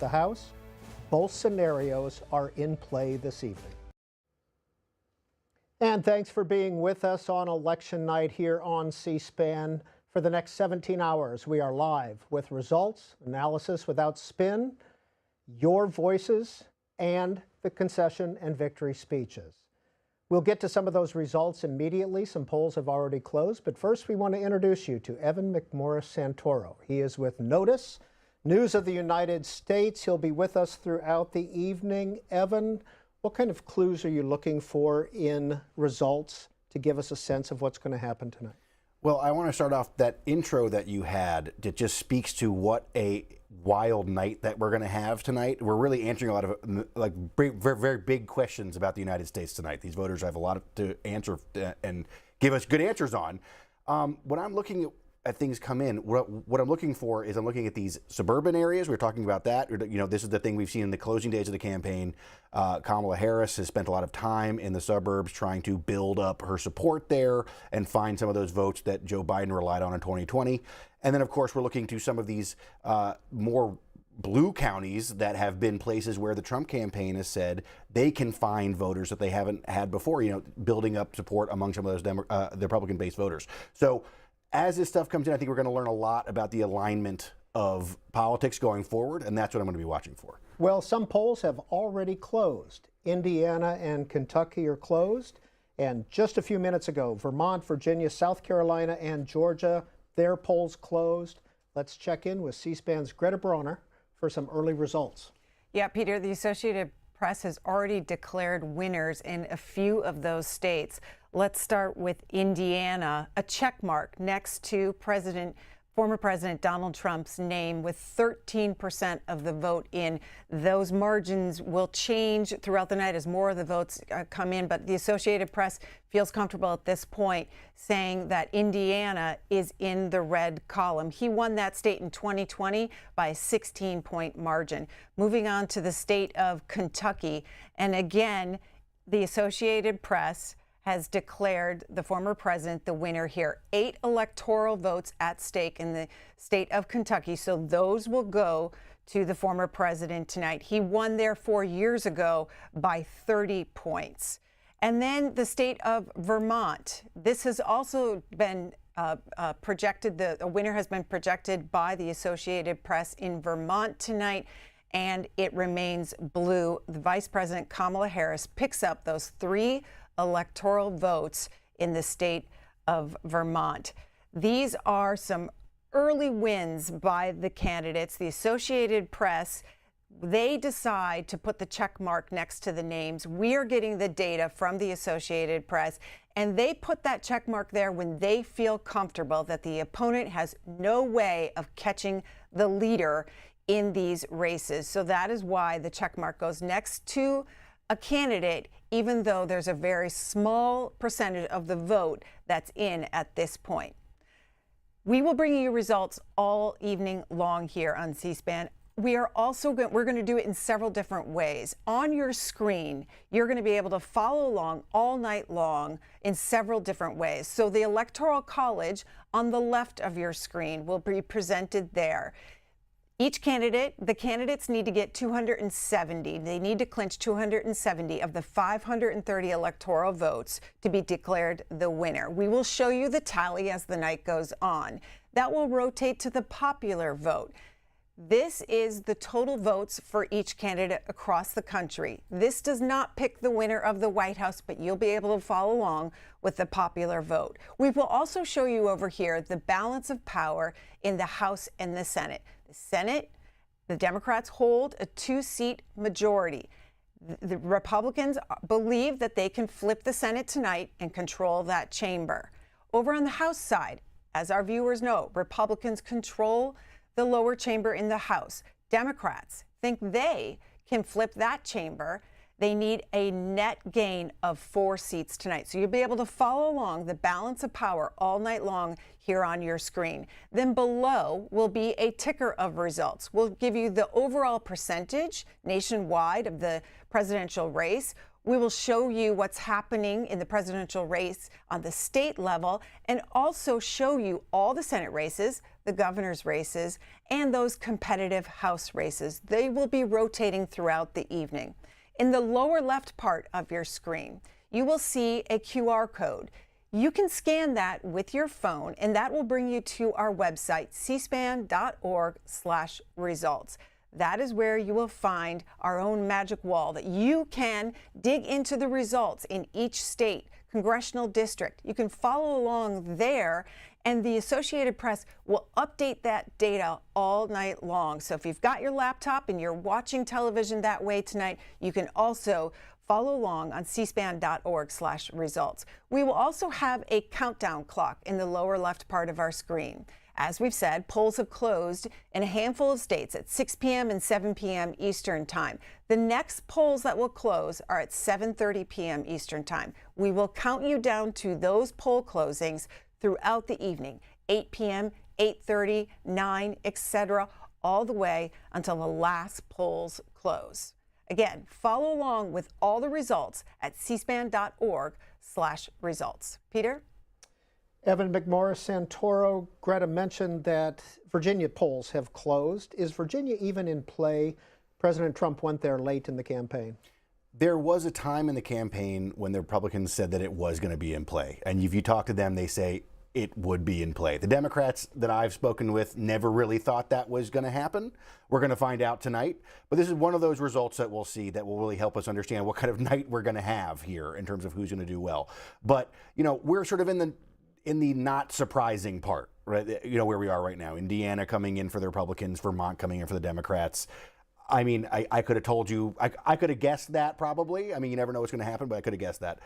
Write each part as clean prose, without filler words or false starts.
the House. Both scenarios are in play this evening. And thanks for being with us on election night here on C-SPAN. For the next 17 hours, we are live with results, analysis without spin, your voices, and the concession and victory speeches. We'll get to some of those results immediately. Some polls have already closed, but first we want to introduce you to Evan McMorris Santoro. He is with Notice, News of the United States. He'll be with us throughout the evening. Evan, what kind of clues are you looking for in results to give us a sense of what's going to happen tonight? Well, I want to start off that intro that you had that just speaks to what a wild night that we're going to have tonight. We're really answering a lot of very, very big questions about the United States tonight. These voters have a lot to answer and give us good answers on. When I'm looking at things come in, what I'm looking for is I'm looking at these suburban areas. We're talking about that. You know, this is the thing we've seen in the closing days of the campaign. Kamala Harris has spent a lot of time in the suburbs trying to build up her support there and find some of those votes that Joe Biden relied on in 2020. And then, of course, we're looking to some of these more blue counties that have been places where the Trump campaign has said they can find voters that they haven't had before, you know, building up support among some of those the Republican-based voters. So as this stuff comes in, I think we're going to learn a lot about the alignment of politics going forward, and that's what I'm going to be watching for. Well, some polls have already closed. Indiana and Kentucky are closed, and just a few minutes ago, Vermont, Virginia, South Carolina, and Georgia, their polls closed. Let's check in with C-SPAN's Greta Bronner for some early results. Yeah, Peter, the Associated Press has already declared winners in a few of those states. Let's start with Indiana, a check mark next to former President Donald Trump's name with 13% of the vote in. Those margins will change throughout the night as more of the votes come in, but the Associated Press feels comfortable at this point saying that Indiana is in the red column. He won that state in 2020 by a 16-point margin. Moving on to the state of Kentucky, and again, the Associated Press has declared the former president the winner here. 8 electoral votes at stake in the state of Kentucky, so those will go to the former president tonight. He won there 4 years ago by 30 points. And then the state of Vermont. This has also been projected. A winner has been projected by the Associated Press in Vermont tonight, and it remains blue. The Vice President Kamala Harris picks up those 3 electoral votes in the state of Vermont. These are some early wins by the candidates. The Associated Press, they decide to put the check mark next to the names. We are getting the data from the Associated Press, and they put that check mark there when they feel comfortable that the opponent has no way of catching the leader in these races. So that is why the check mark goes next to a candidate, even though there's a very small percentage of the vote that's in at this point. We will bring you results all evening long here on C-SPAN. We're going to do it in several different ways. On your screen, you're going to be able to follow along all night long in several different ways. So the Electoral College on the left of your screen will be presented there. Each candidate, the candidates need to get 270. They need to clinch 270 of the 530 electoral votes to be declared the winner. We will show you the tally as the night goes on. That will rotate to the popular vote. This is the total votes for each candidate across the country. This does not pick the winner of the White House, but you'll be able to follow along with the popular vote. We will also show you over here the balance of power in the House and the Senate. The Senate, the Democrats hold a 2-seat majority. The Republicans believe that they can flip the Senate tonight and control that chamber. Over on the House side, as our viewers know, Republicans control the lower chamber in the House. Democrats think they can flip that chamber. They need a net gain of 4 seats tonight. So you'll be able to follow along the balance of power all night long here on your screen. Then below will be a ticker of results. We'll give you the overall percentage nationwide of the presidential race. We will show you what's happening in the presidential race on the state level and also show you all the Senate races, the governor's races, and those competitive House races. They will be rotating throughout the evening. In the lower left part of your screen, you will see a QR code. You can scan that with your phone, and that will bring you to our website, cspan.org/results. That is where you will find our own magic wall that you can dig into the results in each state, congressional district. You can follow along there, and the Associated Press will update that data all night long. So if you've got your laptop and you're watching television that way tonight, you can also follow along on cspan.org/results. We will also have a countdown clock in the lower left part of our screen. As we've said, polls have closed in a handful of states at 6 p.m. and 7 p.m. Eastern Time. The next polls that will close are at 7:30 p.m. Eastern Time. We will count you down to those poll closings throughout the evening, 8 p.m., 8:30, 9, etc., all the way until the last polls close. Again, follow along with all the results at cspan.org/results. Peter? Evan McMorris-Santoro, Greta mentioned that Virginia polls have closed. Is Virginia even in play? President Trump went there late in the campaign. There was a time in the campaign when the Republicans said that it was going to be in play. And if you talk to them, they say it would be in play. The Democrats that I've spoken with never really thought that was going to happen. We're going to find out tonight. But this is one of those results that we'll see that will really help us understand what kind of night we're going to have here in terms of who's going to do well. But, you know, we're sort of in the not surprising part, right? You know, where we are right now. Indiana coming in for the Republicans, Vermont coming in for the Democrats. I mean, I could have told you, I could have guessed that probably. I mean, you never know what's going to happen, but I could have guessed that.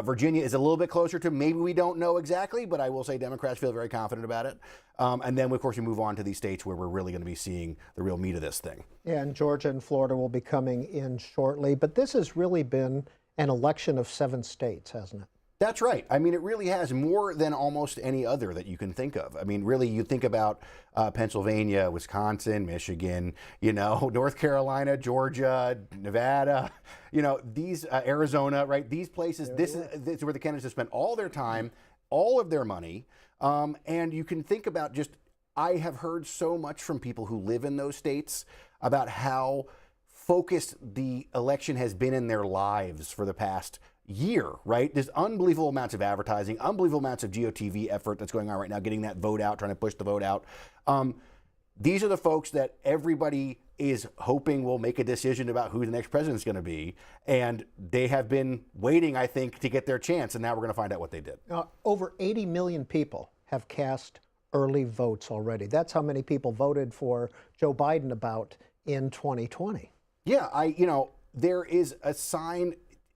Virginia is a little bit closer to maybe we don't know exactly, but I will say Democrats feel very confident about it. And then, of course, we move on to these states where we're really going to be seeing the real meat of this thing. Yeah, and Georgia and Florida will be coming in shortly. But this has really been an election of 7 states, hasn't it? That's right. I mean, it really has more than almost any other that you can think of. I mean, really, you think about Pennsylvania, Wisconsin, Michigan, you know, North Carolina, Georgia, Nevada, you know, these Arizona, right? These places, this is where the candidates have spent all their time, all of their money. And you can think about just, I have heard so much from people who live in those states about how focused the election has been in their lives for the past year, right? There's unbelievable amounts of advertising, unbelievable amounts of GOTV effort that's going on right now, getting that vote out, trying to push the vote out. These are the folks that everybody is hoping will make a decision about who the next president is going to be. And they have been waiting, I think, to get their chance. And now we're going to find out what they did. Over 80 million people have cast early votes already. That's how many people voted for Joe Biden about in 2020. Yeah, you know, there is a sign.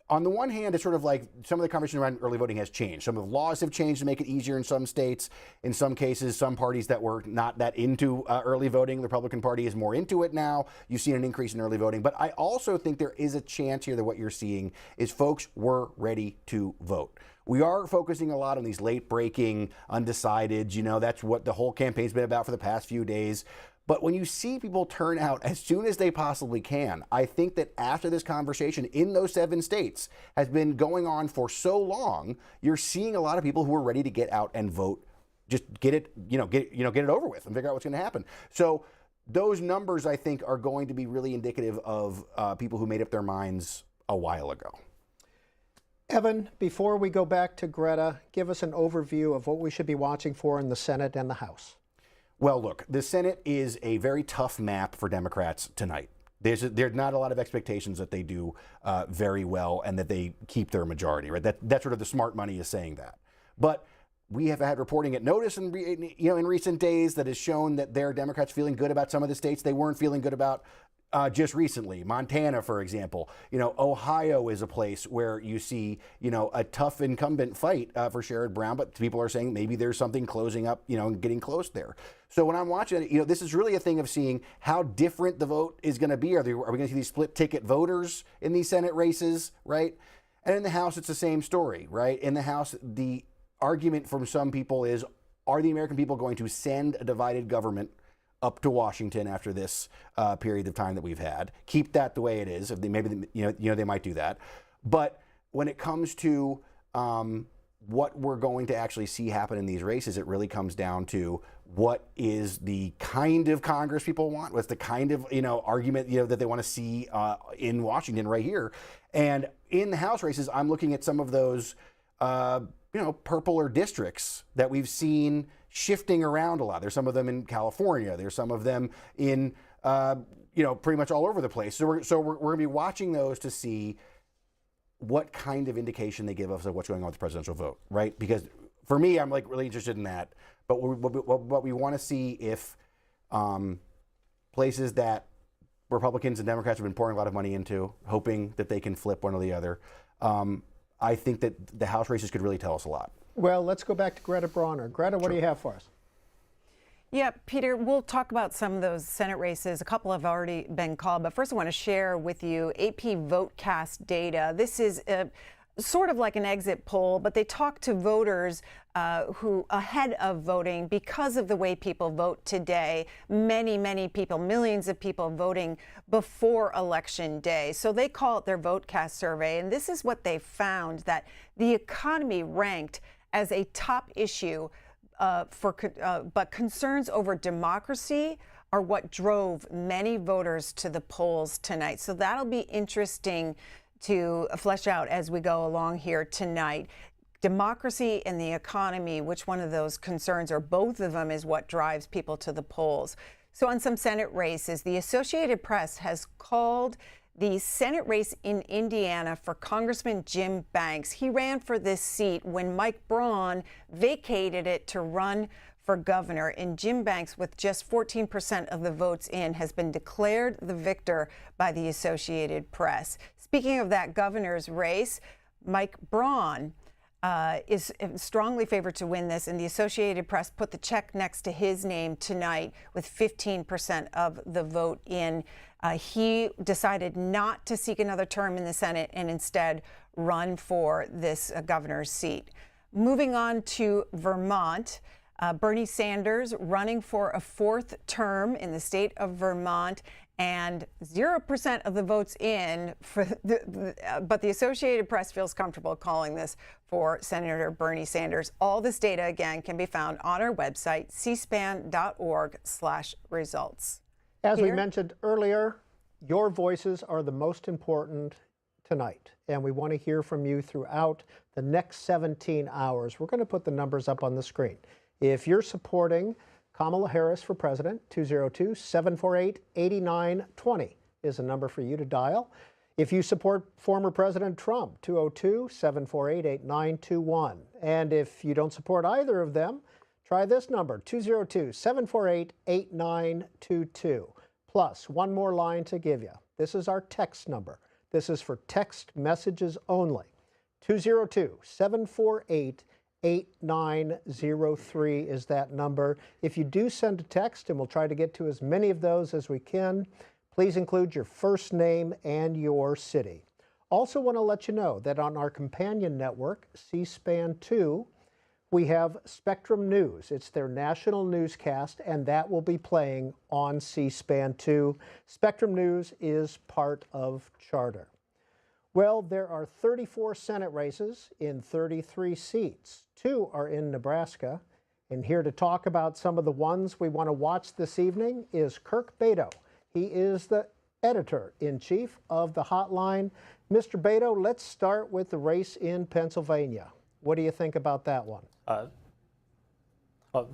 On the one hand, it's sort of like some of the conversation around early voting has changed. Some of the laws have changed to make it easier in some states. In some cases, some parties that were not that into early voting, the Republican Party is more into it now. You've seen an increase in early voting. But I also think there is a chance here that what you're seeing is folks were ready to vote. We are focusing a lot on these late-breaking undecideds. You know, that's what the whole campaign's been about for the past few days. But when you see people turn out as soon as they possibly can, I think that after this conversation in those 7 states has been going on for so long, you're seeing a lot of people who are ready to get out and vote, just get it over with and figure out what's going to happen. So those numbers, I think, are going to be really indicative of people who made up their minds a while ago. Evan, before we go back to Greta, give us an overview of what we should be watching for in the Senate and the House. Well, look, the Senate is a very tough map for Democrats tonight. There's not a lot of expectations that they do very well and that they keep their majority, right? That's sort of the smart money is saying that. But we have had reporting at Notice in recent days that has shown that there are Democrats feeling good about some of the states they weren't feeling good about just recently. Montana, for example. You know, Ohio is a place where you see, you know, a tough incumbent fight for Sherrod Brown, but people are saying maybe there's something closing up, you know, and getting close there. So when I'm watching it, you know, this is really a thing of seeing how different the vote is going to be. Are we going to see these split ticket voters in these Senate races, right? And in the House, it's the same story, right? In the House, the argument from some people is, are the American people going to send a divided government up to Washington after this period of time that we've had? Keep that the way it is. If they, maybe they might do that. But when it comes to what we're going to actually see happen in these races, it really comes down to what is the kind of Congress people want, what's the kind of argument that they want to see in Washington right here. And in the House races, I'm looking at some of those purpler districts that we've seen shifting around a lot. There's some of them in California. There's some of them in pretty much all over the place. So we're going to be watching those to see what kind of indication they give us of what's going on with the presidential vote, right? Because for me, I'm like really interested in that. But what we want to see if places that Republicans and Democrats have been pouring a lot of money into, hoping that they can flip one or the other, I think that the House races could really tell us a lot. Well, let's go back to Greta Bronner. Greta, what do you have for us? Yeah, Peter, we'll talk about some of those Senate races. A couple have already been called, but first I want to share with you AP VoteCast data. This is sort of like an exit poll, but they talk to voters who ahead of voting because of the way people vote today. Many people, millions of people voting before Election Day. So they call it their VoteCast survey, and this is what they found, that the economy ranked as a top issue but concerns over democracy are what drove many voters to the polls tonight. So that'll be interesting to flesh out as we go along here tonight. Democracy and the economy, which one of those concerns or both of them is what drives people to the polls? So on some Senate races, the Associated Press has called the Senate race in Indiana for Congressman Jim Banks. He ran for this seat when Mike Braun vacated it to run for governor. And Jim Banks, with just 14% of the votes in, has been declared the victor by the Associated Press. Speaking of that governor's race, Mike Braun is strongly favored to win this, and the Associated Press put the check next to his name tonight with 15% of the vote in. He decided not to seek another term in the Senate and instead run for this governor's seat. Moving on to Vermont, Bernie Sanders running for a fourth term in the state of Vermont, and 0% of the votes in, but the Associated Press feels comfortable calling this for Senator Bernie Sanders. All this data, again, can be found on our website, cspan.org/results. As we mentioned earlier, your voices are the most important tonight, and we want to hear from you throughout the next 17 hours. We're going to put the numbers up on the screen. If you're supporting Kamala Harris for president, 202-748-8920 is a number for you to dial. If you support former President Trump, 202-748-8921. And if you don't support either of them, try this number, 202-748-8922. Plus, one more line to give you. This is our text number. This is for text messages only. 202-748-8903 is that number. If you do send a text, and we'll try to get to as many of those as we can, please include your first name and your city. Also want to let you know that on our companion network, C-SPAN 2, we have Spectrum News. It's their national newscast, and that will be playing on C-SPAN 2. Spectrum News is part of Charter. Well, there are 34 Senate races in 33 seats. 2 are in Nebraska. And here to talk about some of the ones we want to watch this evening is Kirk Beto. He is the editor-in-chief of the Hotline. Mr. Beto, let's start with the race in Pennsylvania. What do you think about that one?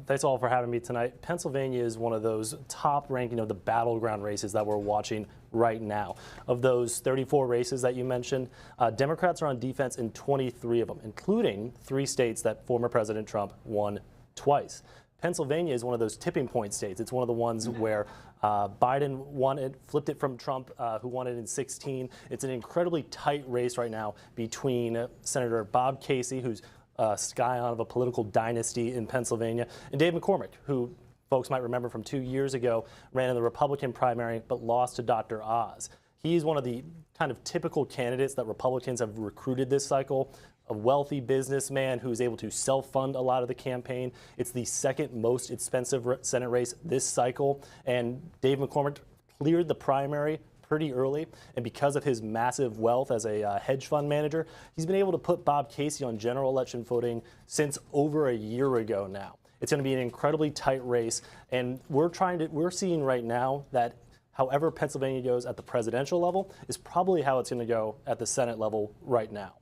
Thanks all for having me tonight. Pennsylvania is one of those top ranking of the battleground races that we're watching right now. Of those 34 races that you mentioned, Democrats are on defense in 23 of them, including 3 states that former President Trump won twice. Pennsylvania is one of those tipping point states. It's one of the ones where Biden won it, flipped it from Trump, who won it in 2016. It's an incredibly tight race right now between Senator Bob Casey, who's a scion of a political dynasty in Pennsylvania, and Dave McCormick, who folks might remember from 2 years ago, ran in the Republican primary but lost to Dr. Oz. He's one of the kind of typical candidates that Republicans have recruited this cycle, a wealthy businessman who's able to self-fund a lot of the campaign. It's the second most expensive Senate race this cycle, and Dave McCormick cleared the primary pretty early, and because of his massive wealth as a hedge fund manager, he's been able to put Bob Casey on general election footing since over a year ago now. It's going to be an incredibly tight race, and we're seeing right now that however Pennsylvania goes at the presidential level is probably how it's going to go at the Senate level right now.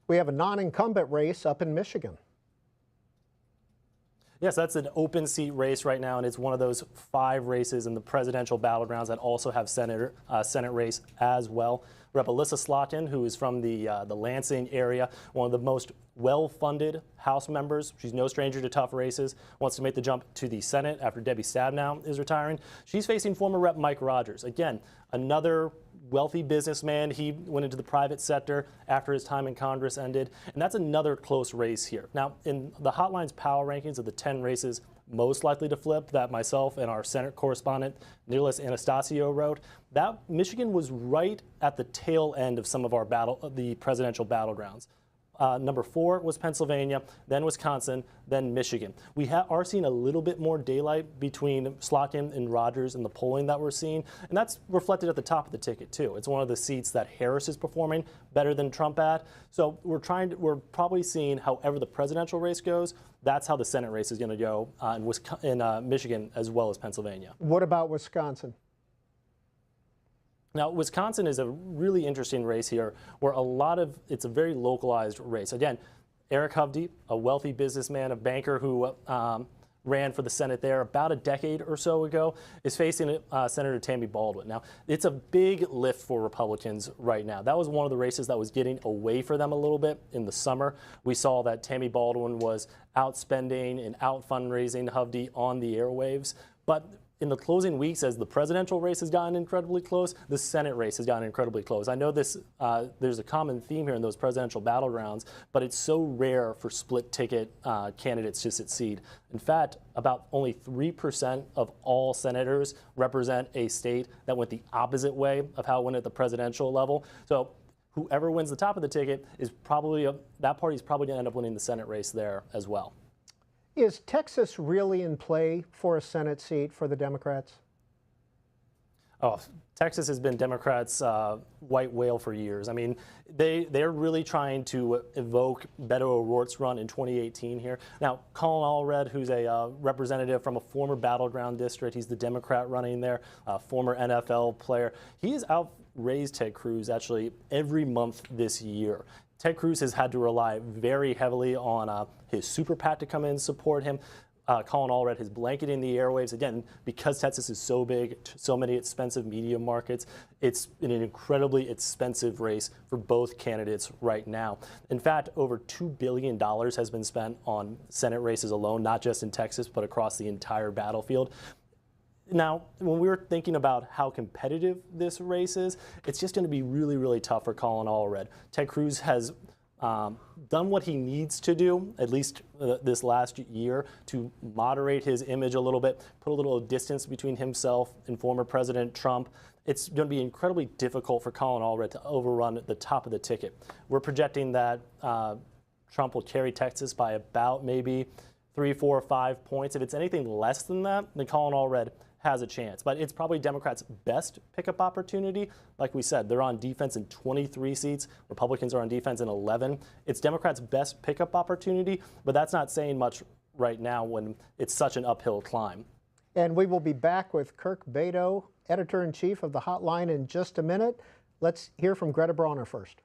We have a non-incumbent race up in Michigan. Yes, that's an open seat race right now, and it's one of those 5 races in the presidential battlegrounds that also have Senate race as well. Rep. Alyssa Slotkin, who is from the Lansing area, one of the most well-funded House members. She's no stranger to tough races, wants to make the jump to the Senate after Debbie Stabenow is retiring. She's facing former Rep. Mike Rogers. Again, another wealthy businessman. He went into the private sector after his time in Congress ended, and that's another close race here. Now, in the Hotline's power rankings of the 10 races most likely to flip that myself and our Senate correspondent Nicholas Anastasio wrote, that Michigan was right at the tail end of some of the presidential battlegrounds. Number 4 was Pennsylvania, then Wisconsin, then Michigan. We are seeing a little bit more daylight between Slotkin and Rogers in the polling that we're seeing, and that's reflected at the top of the ticket too. It's one of the seats that Harris is performing better than Trump at. So we're probably seeing however the presidential race goes, that's how the Senate race is going to go in Michigan as well as Pennsylvania. What about Wisconsin? Now, Wisconsin is a really interesting race here where it's a very localized race. Again, Eric Hovde, a wealthy businessman, a banker who ran for the Senate there about a decade or so ago, is facing Senator Tammy Baldwin. Now, it's a big lift for Republicans right now. That was one of the races that was getting away for them a little bit in the summer. We saw that Tammy Baldwin was outspending and out fundraising Hovde on the airwaves. But in the closing weeks, as the presidential race has gotten incredibly close, the Senate race has gotten incredibly close. I know there's a common theme here in those presidential battlegrounds, but it's so rare for split ticket candidates to succeed. In fact, about only 3% of all senators represent a state that went the opposite way of how it went at the presidential level. So whoever wins the top of the ticket is that party's probably going to end up winning the Senate race there as well. Is Texas really in play for a Senate seat for the Democrats? Oh, Texas has been Democrats' white whale for years. I mean, they're really trying to evoke Beto O'Rourke's run in 2018 here. Now, Colin Allred, who's a representative from a former battleground district, he's the Democrat running there, former NFL player. He has outraised Ted Cruz actually every month this year. Ted Cruz has had to rely very heavily on his super PAC to come in and support him. Colin Allred has blanketed the airwaves. Again, because Texas is so big, so many expensive media markets, it's an incredibly expensive race for both candidates right now. In fact, over $2 billion has been spent on Senate races alone, not just in Texas, but across the entire battlefield. Now, when we were thinking about how competitive this race is, it's just going to be really, really tough for Colin Allred. Ted Cruz has done what he needs to do, at least this last year, to moderate his image a little bit, put a little distance between himself and former President Trump. It's going to be incredibly difficult for Colin Allred to overrun the top of the ticket. We're projecting that Trump will carry Texas by about maybe 3, 4, 5 points. If it's anything less than that, then Colin Allred has a chance. But it's probably Democrats' best pickup opportunity. Like we said, they're on defense in 23 seats. Republicans are on defense in 11. It's Democrats' best pickup opportunity, but that's not saying much right now when it's such an uphill climb. And we will be back with Kirk Beto, editor-in-chief of the Hotline, in just a minute. Let's hear from Greta Brawner first.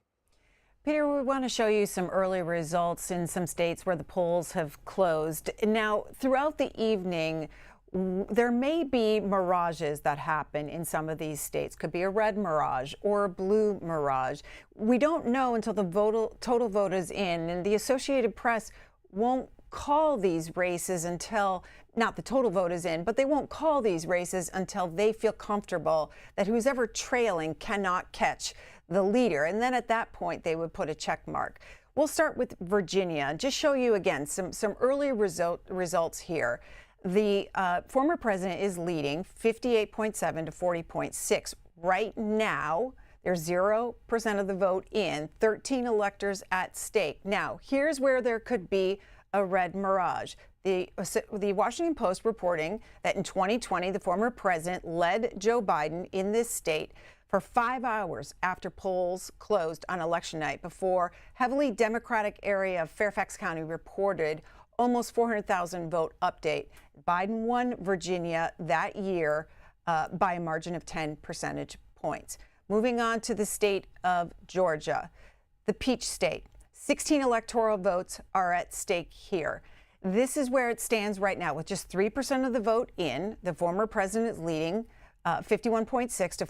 Peter, we want to show you some early results in some states where the polls have closed. Now, throughout the evening, there may be mirages that happen in some of these states. Could be a red mirage or a blue mirage. We don't know until the total vote is in, and the Associated Press won't call these races until, not the total vote is in, but they won't call these races until they feel comfortable that who's ever trailing cannot catch the leader. And then at that point, they would put a check mark. We'll start with Virginia. Just show you again some early results here. The former president is leading 58.7 to 40.6. Right now, there's 0% of the vote in, 13 electors at stake. Now, here's where there could be a red mirage. The Washington Post reporting that in 2020, the former president led Joe Biden in this state for 5 hours after polls closed on election night before heavily Democratic area of Fairfax County reported almost 400,000 vote update. Biden won Virginia that year by a margin of 10 percentage points. Moving on to the state of Georgia, the Peach State. 16 electoral votes are at stake here. This is where it stands right now, with just 3% of the vote in. The former president leading 51.6 to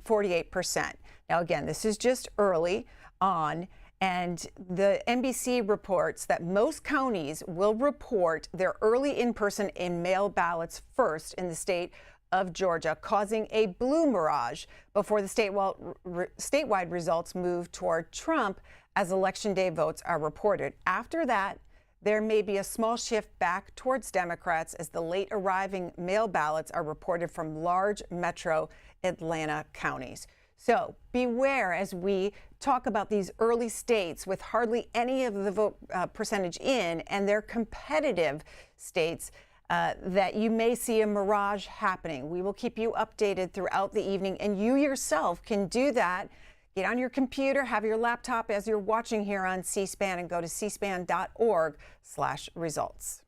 48%. Now, again, this is just early on, and the NBC reports that most counties will report their early in-person and mail ballots first in the state of Georgia, causing a blue mirage before the statewide results move toward Trump as Election Day votes are reported. After that, there may be a small shift back towards Democrats as the late arriving mail ballots are reported from large metro Atlanta counties. So beware as we talk about these early states with hardly any of the vote percentage in, and their competitive states, that you may see a mirage happening. We will keep you updated throughout the evening, and you yourself can do that. Get on your computer, have your laptop as you're watching here on C-SPAN, and go to cspan.org/results.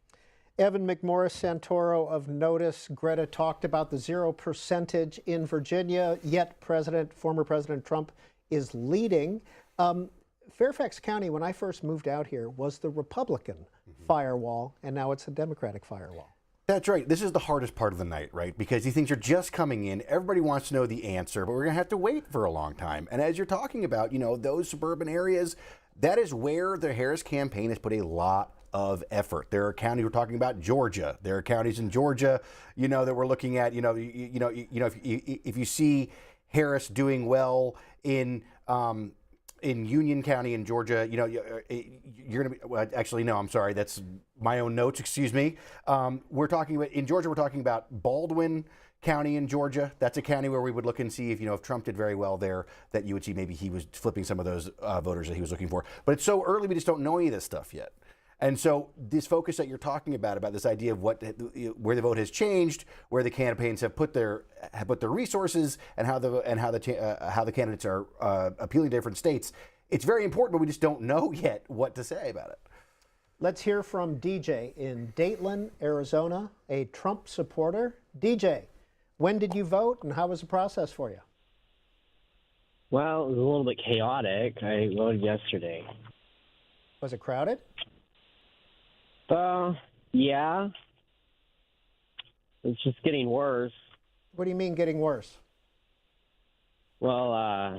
Evan McMorris Santoro of Notice. Greta talked about the 0% in Virginia, yet former President Trump is leading. Fairfax County, when I first moved out here, was the Republican firewall, and now it's a Democratic firewall. That's right. This is the hardest part of the night, right? Because these things are just coming in. Everybody wants to know the answer, but we're going to have to wait for a long time. And as you're talking about, those suburban areas, that is where the Harris campaign has put a lot of effort. There are counties we're talking about, Georgia. There are counties in Georgia, that we're looking at. If you see Harris doing well in Union County in Georgia, you're going to be, well, actually, no, I'm sorry. That's my own notes. Excuse me. We're talking about, in Georgia, we're talking about Baldwin County in Georgia. That's a county where we would look and see if Trump did very well there, that you would see maybe he was flipping some of those voters that he was looking for. But it's so early, we just don't know any of this stuff yet. And so this focus that you're talking about this idea of where the vote has changed, where the campaigns have put their resources, and how the candidates are appealing to different states, it's very important, but we just don't know yet what to say about it. Let's hear from DJ in Dayton, Arizona, a Trump supporter. DJ, when did you vote, and how was the process for you? Well, it was a little bit chaotic. I voted yesterday. Was it crowded? Yeah. It's just getting worse. What do you mean getting worse? Well, I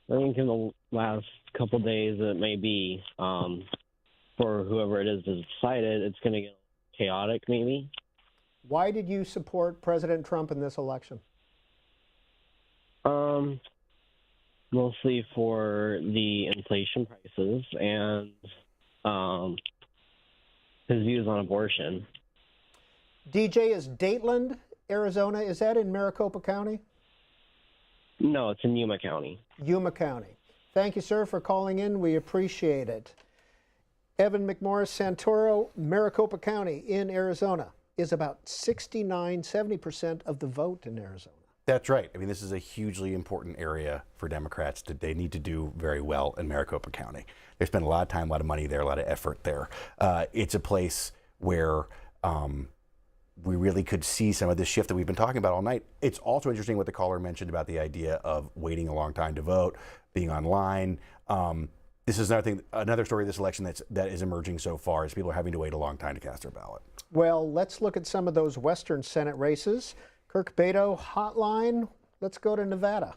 think in the last couple days it may be, for whoever it is to decide it, it's going to get chaotic maybe. Why did you support President Trump in this election? Mostly for the inflation prices and his views on abortion. DJ, is Dayton, Arizona, is that in Maricopa County? No, it's in Yuma County. Yuma County. Thank you, sir, for calling in. We appreciate it. Evan McMorris Santoro, Maricopa County in Arizona is about 70% of the vote in Arizona. That's right. I mean, this is a hugely important area for Democrats. They need to do very well in Maricopa County. They spend a lot of time, a lot of money there, a lot of effort there. It's a place where we really could see some of this shift that we've been talking about all night. It's also interesting what the caller mentioned about the idea of waiting a long time to vote, being online. This is another story of this election that is emerging so far, is people are having to wait a long time to cast their ballot. Well, let's look at some of those Western Senate races. Kirk Beto, hotline. Let's go to Nevada.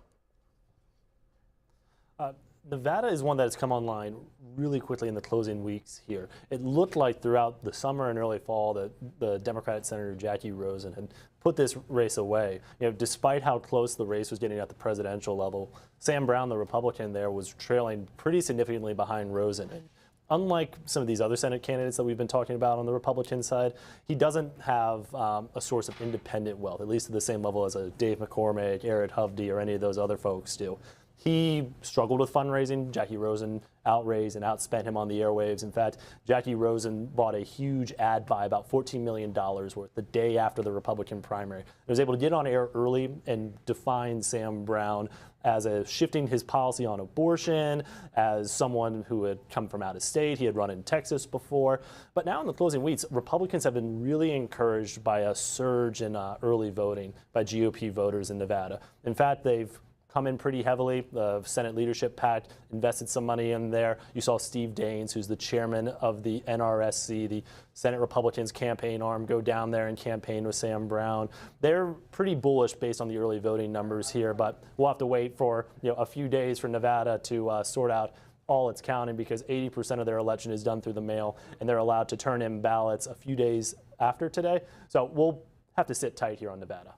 Nevada is one that has come online really quickly in the closing weeks here. It looked like throughout the summer and early fall that the Democratic Senator Jackie Rosen had put this race away. Despite how close the race was getting at the presidential level, Sam Brown, the Republican there, was trailing pretty significantly behind Rosen. And unlike some of these other Senate candidates that we've been talking about on the Republican side, he doesn't have a source of independent wealth, at least at the same level as a Dave McCormick, Eric Hovde, or any of those other folks do. He struggled with fundraising. Jackie Rosen outraised and outspent him on the airwaves. In fact, Jackie Rosen bought a huge ad buy, about $14 million worth, the day after the Republican primary. He was able to get on air early and define Sam Brown as shifting his policy on abortion, as someone who had come from out of state. He had run in Texas before. But now in the closing weeks, Republicans have been really encouraged by a surge in early voting by GOP voters in Nevada. In fact, they've come in pretty heavily. The Senate leadership PAC invested some money in there. You saw Steve Daines, who's the chairman of the NRSC, the Senate Republicans campaign arm, go down there and campaign with Sam Brown. They're pretty bullish based on the early voting numbers here, but we'll have to wait for a few days for Nevada to sort out all its counting, because 80% of their election is done through the mail, and they're allowed to turn in ballots a few days after today. So we'll have to sit tight here on Nevada.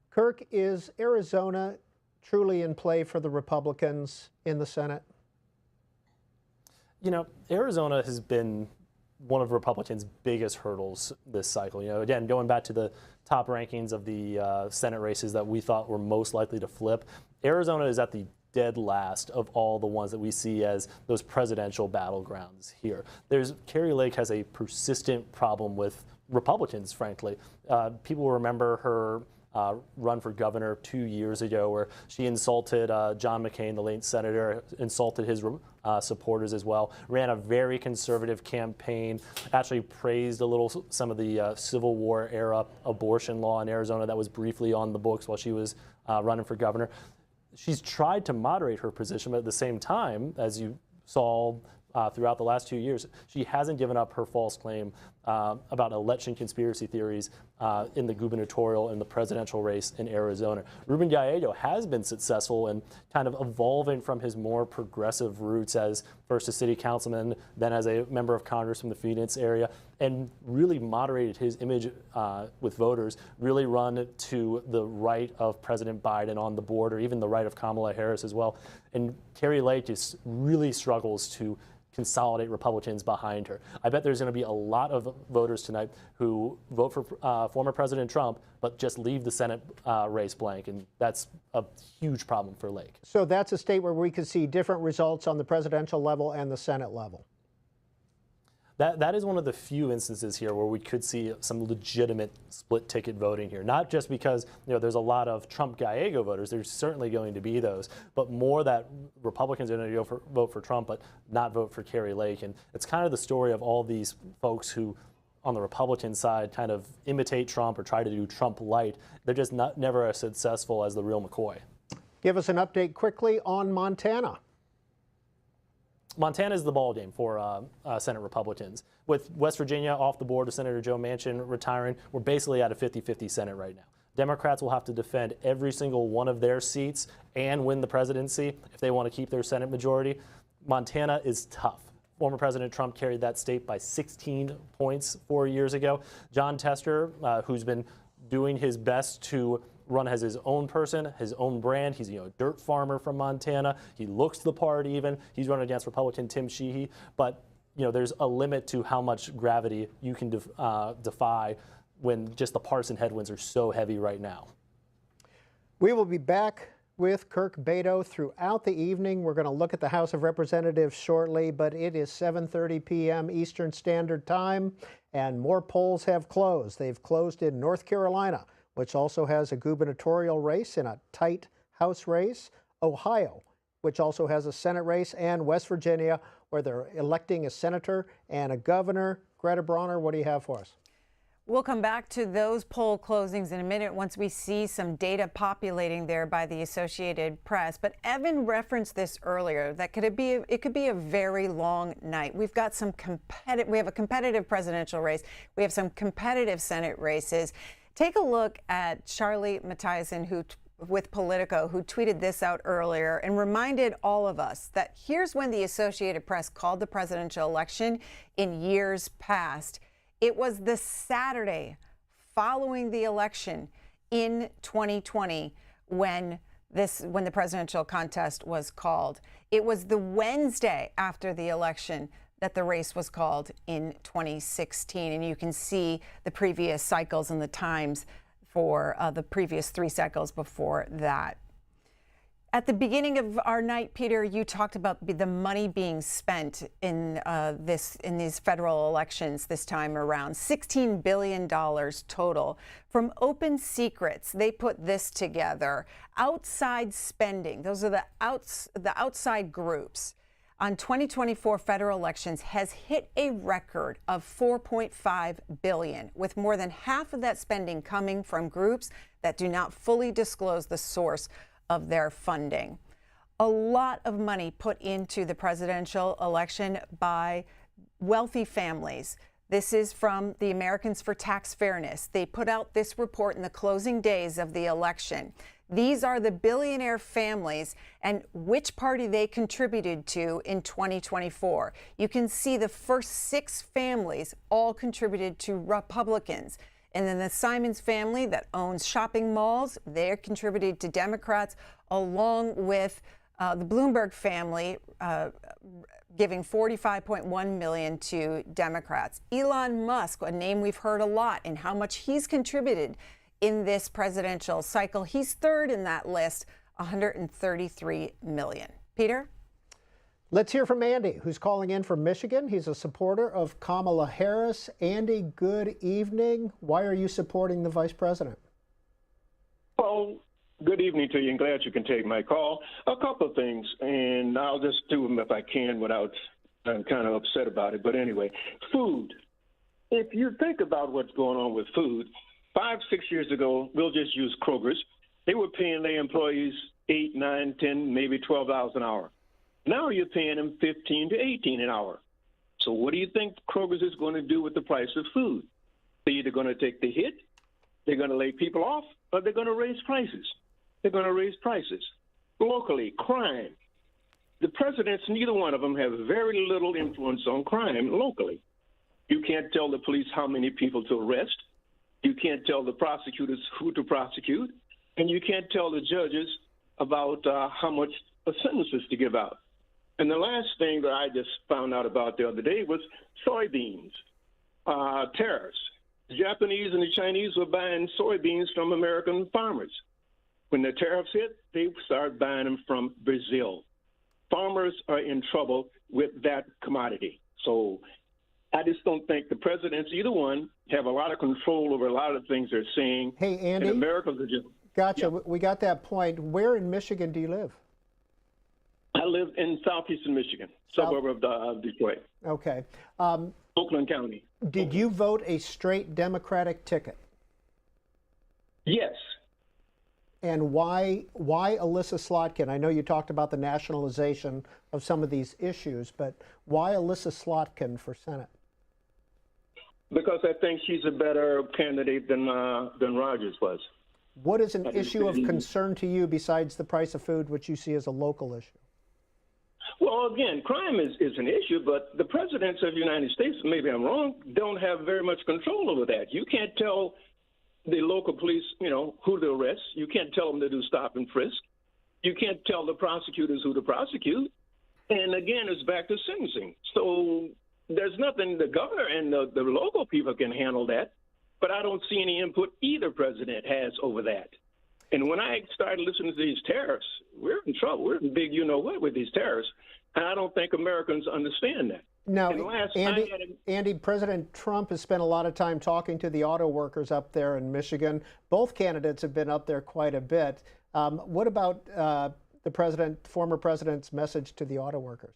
Kirk, is Arizona truly in play for the Republicans in the Senate? Arizona has been one of Republicans' biggest hurdles this cycle. Again, going back to the top rankings of the Senate races that we thought were most likely to flip, Arizona is at the dead last of all the ones that we see as those presidential battlegrounds here. Kari Lake has a persistent problem with Republicans, frankly. People remember her run for governor 2 years ago, where she insulted John McCain, the late senator, insulted his supporters as well, ran a very conservative campaign, actually praised a little some of the Civil War era abortion law in Arizona that was briefly on the books while she was running for governor. She's tried to moderate her position, but at the same time, as you saw throughout the last 2 years, she hasn't given up her false claim about election conspiracy theories in the gubernatorial and the presidential race in Arizona. Ruben Gallego has been successful in kind of evolving from his more progressive roots as first a city councilman, then as a member of Congress from the Phoenix area, and really moderated his image with voters, really run to the right of President Biden on the border, even the right of Kamala Harris as well. And Kari Lake just really struggles to consolidate Republicans behind her. I bet there's going to be a lot of voters tonight who vote for former President Trump, but just leave the Senate race blank, and that's a huge problem for Lake. So that's a state where we could see different results on the presidential level and the Senate level. That is one of the few instances here where we could see some legitimate split ticket voting here. Not just because there's a lot of Trump Gallego voters, there's certainly going to be those, but more that Republicans are going to vote for Trump but not vote for Kari Lake. And it's kind of the story of all these folks who on the Republican side kind of imitate Trump or try to do Trump light. They're just never as successful as the real McCoy. Give us an update quickly on Montana. Montana is the ballgame for Senate Republicans. With West Virginia off the board with Senator Joe Manchin retiring, we're basically at a 50-50 Senate right now. Democrats will have to defend every single one of their seats and win the presidency if they want to keep their Senate majority. Montana is tough. Former President Trump carried that state by 16 points 4 years ago. John Tester, who's been doing his best to run as his own person, his own brand. He's a dirt farmer from Montana. He looks the part even. He's running against Republican Tim Sheehy. But there's a limit to how much gravity you can defy when just the partisan headwinds are so heavy right now. We will be back with Kirk Beto throughout the evening. We're going to look at the House of Representatives shortly, but it is 7:30 p.m. Eastern Standard Time, and more polls have closed. They've closed in North Carolina, which also has a gubernatorial race and a tight House race, Ohio, which also has a Senate race, and West Virginia, where they're electing a senator and a governor. Greta Bronner, what do you have for us? We'll come back to those poll closings in a minute once we see some data populating there by the Associated Press. But Evan referenced this earlier, that it could be a very long night. We have a competitive presidential race. We have some competitive Senate races. Take a look at Charlie Mathiasen, with Politico, who tweeted this out earlier and reminded all of us that here's when the Associated Press called the presidential election in years past. It was the Saturday following the election in 2020 when the presidential contest was called. It was the Wednesday after the election that the race was called in 2016. And you can see the previous cycles and the times for the previous 3 cycles before that. At the beginning of our night, Peter, you talked about the money being spent in these federal elections this time around. $16 billion total. From Open Secrets, they put this together. Outside spending, those are the outside groups, on 2024 federal elections has hit a record of $4.5 billion, with more than half of that spending coming from groups that do not fully disclose the source of their funding. A lot of money put into the presidential election by wealthy families. This is from the Americans for Tax Fairness. They put out this report in the closing days of the election. These are the billionaire families and which party they contributed to in 2024. You can see the first 6 families all contributed to Republicans. And then the Simons family that owns shopping malls, they're contributed to Democrats, along with the Bloomberg family giving $45.1 million to Democrats. Elon Musk, a name we've heard a lot, and how much he's contributed in this presidential cycle. He's third in that list, $133 million. Peter? Let's hear from Andy, who's calling in from Michigan. He's a supporter of Kamala Harris. Andy, good evening. Why are you supporting the vice president? Well, good evening to you, and glad you can take my call. A couple of things, and I'll just do them if I can without, I'm kind of upset about it. But anyway, food. If you think about what's going on with food, 5, 6 years ago, we'll just use Kroger's. They were paying their employees $8, $9, $10, maybe $12 an hour. Now you're paying them $15 to $18 an hour. So what do you think Kroger's is going to do with the price of food? They're either going to take the hit, they're going to lay people off, or they're going to raise prices. They're going to raise prices. Locally, crime. The presidents, neither one of them, have very little influence on crime locally. You can't tell the police how many people to arrest. You can't tell the prosecutors who to prosecute. And you can't tell the judges about how much sentences to give out. And the last thing that I just found out about the other day was soybeans, tariffs. The Japanese and the Chinese were buying soybeans from American farmers. When the tariffs hit, they started buying them from Brazil. Farmers are in trouble with that commodity. So I just don't think the presidents, either one, have a lot of control over a lot of things they're saying. Hey, Andy. And Americans are just... Gotcha. Yeah. We got that point. Where in Michigan do you live? I live in southeastern Michigan, suburb of Detroit. Okay. Oakland County. Did you vote a straight Democratic ticket? Yes. And why Alyssa Slotkin? I know you talked about the nationalization of some of these issues, but why Alyssa Slotkin for Senate? Because I think she's a better candidate than Rogers was. What is an issue of concern to you besides the price of food, which you see as a local issue? Well, again, crime is an issue, but the presidents of the United States, maybe I'm wrong, don't have very much control over that. You can't tell the local police, who to arrest. You can't tell them to do stop and frisk. You can't tell the prosecutors who to prosecute. And again, it's back to sentencing. So there's nothing the governor and the local people can handle that. But I don't see any input either president has over that. And when I started listening to these tariffs, we're in trouble. We're in big you-know-what with these tariffs. And I don't think Americans understand that. Now, Andy, President Trump has spent a lot of time talking to the auto workers up there in Michigan. Both candidates have been up there quite a bit. What about the former president's message to the auto workers?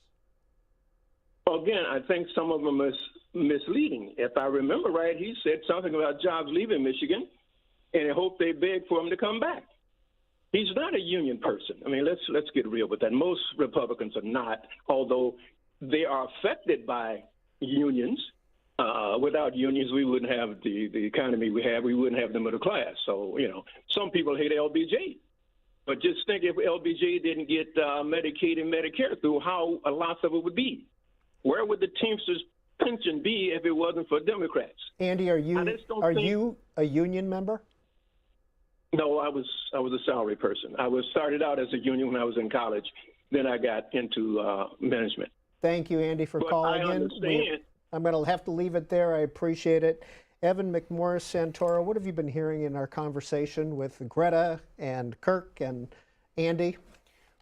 Well, again, I think some of them are misleading. If I remember right, he said something about jobs leaving Michigan, and I hope they beg for him to come back. He's not a union person. I mean, let's get real with that. Most Republicans are not, although they are affected by unions. Without unions, we wouldn't have the economy we have. We wouldn't have the middle class. So, some people hate LBJ. But just think if LBJ didn't get Medicaid and Medicare through, how a lot of it would be. Where would the Teamsters pension be if it wasn't for Democrats? Andy, are you a union member? No, I was a salary person. I started out as a union when I was in college. Then I got into management. Thank you, Andy, for calling in. I'm going to have to leave it there. I appreciate it. Evan McMorris Santoro, what have you been hearing in our conversation with Greta and Kirk and Andy?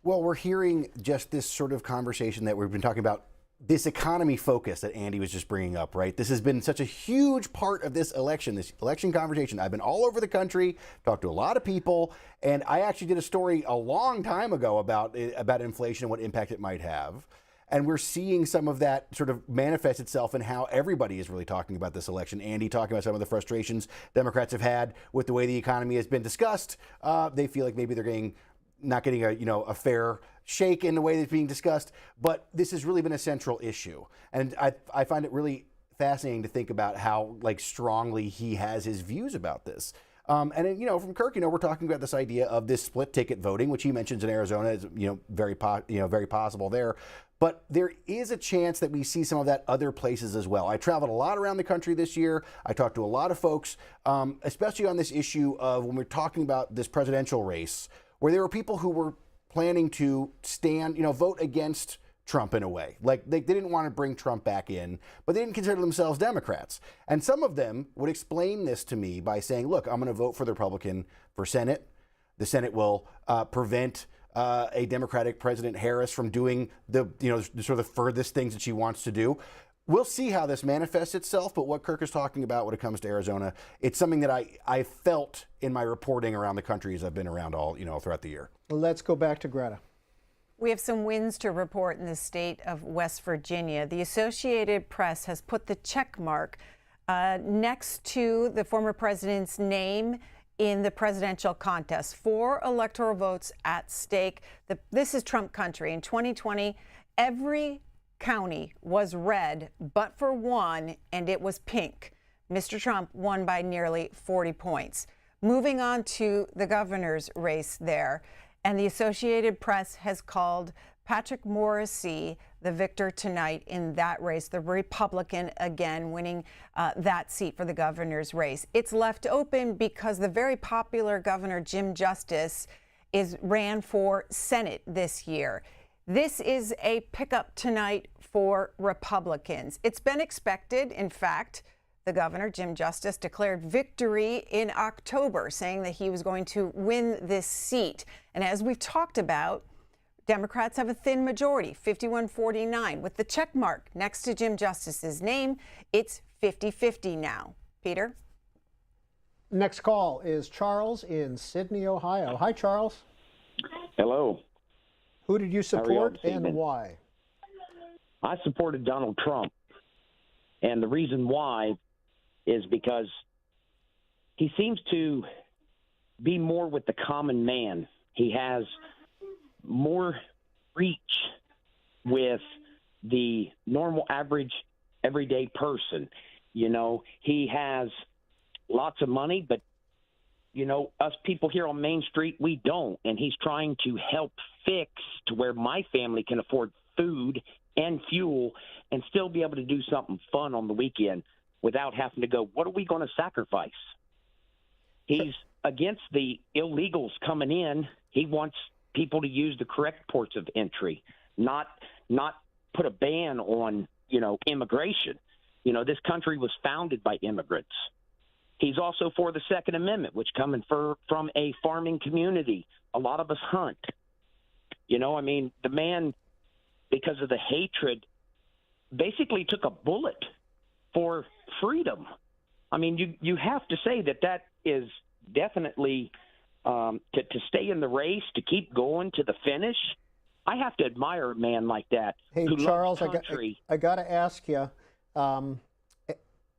Well, we're hearing just this sort of conversation that we've been talking about, this economy focus that Andy was just bringing up, right? This has been such a huge part of this election conversation. I've been all over the country, talked to a lot of people, and I actually did a story a long time ago about inflation and what impact it might have. And we're seeing some of that sort of manifest itself in how everybody is really talking about this election. Andy talking about some of the frustrations Democrats have had with the way the economy has been discussed. They feel like maybe they're not getting a fair shake in the way that's being discussed. But this has really been a central issue. And I find it really fascinating to think about how strongly he has his views about this. And from Kirk, we're talking about this idea of this split ticket voting, which he mentions in Arizona is very possible there. But there is a chance that we see some of that other places as well. I traveled a lot around the country this year. I talked to a lot of folks, especially on this issue of when we're talking about this presidential race, where there were people who were planning to vote against Trump in a way. Like they didn't want to bring Trump back in, but they didn't consider themselves Democrats. And some of them would explain this to me by saying, look, I'm going to vote for the Republican for Senate. The Senate will prevent a Democratic President Harris from doing the sort of the furthest things that she wants to do. We'll see how this manifests itself, but what Kirk is talking about when it comes to Arizona, it's something that I felt in my reporting around the country as I've been around all throughout the year. Let's go back to Greta. We have some wins to report in the state of West Virginia. The Associated Press has put the check mark next to the former president's name in the presidential contest. 4 electoral votes at stake. This is Trump country. In 2020, every county was red, but for one, and it was pink. Mr. Trump won by nearly 40 points. Moving on to the governor's race there, and the Associated Press has called Patrick Morrisey the victor tonight in that race, the Republican again winning that seat for the governor's race. It's left open because the very popular Governor Jim Justice ran for Senate this year. This is a pickup tonight for Republicans. It's been expected. In fact, the governor, Jim Justice, declared victory in October, saying that he was going to win this seat. And as we've talked about, Democrats have a thin majority, 51-49. With the check mark next to Jim Justice's name, it's 50-50 now. Peter? Next call is Charles in Sydney, Ohio. Hi, Charles. Hello. Who did you support and why? I supported Donald Trump. And the reason why is because he seems to be more with the common man. He has more reach with the normal, average, everyday person. He has lots of money, but, us people here on Main Street, we don't. And he's trying to help fix to where my family can afford food and fuel and still be able to do something fun on the weekend without having to go, what are we going to sacrifice? He's against the illegals coming in. He wants people to use the correct ports of entry, not put a ban on, immigration. This country was founded by immigrants. He's also for the Second Amendment, which coming from a farming community. A lot of us hunt. The man, because of the hatred, basically took a bullet for freedom. You have to say that is definitely to stay in the race, to keep going to the finish. I have to admire a man like that. Hey, who Charles, loves country. I got to ask you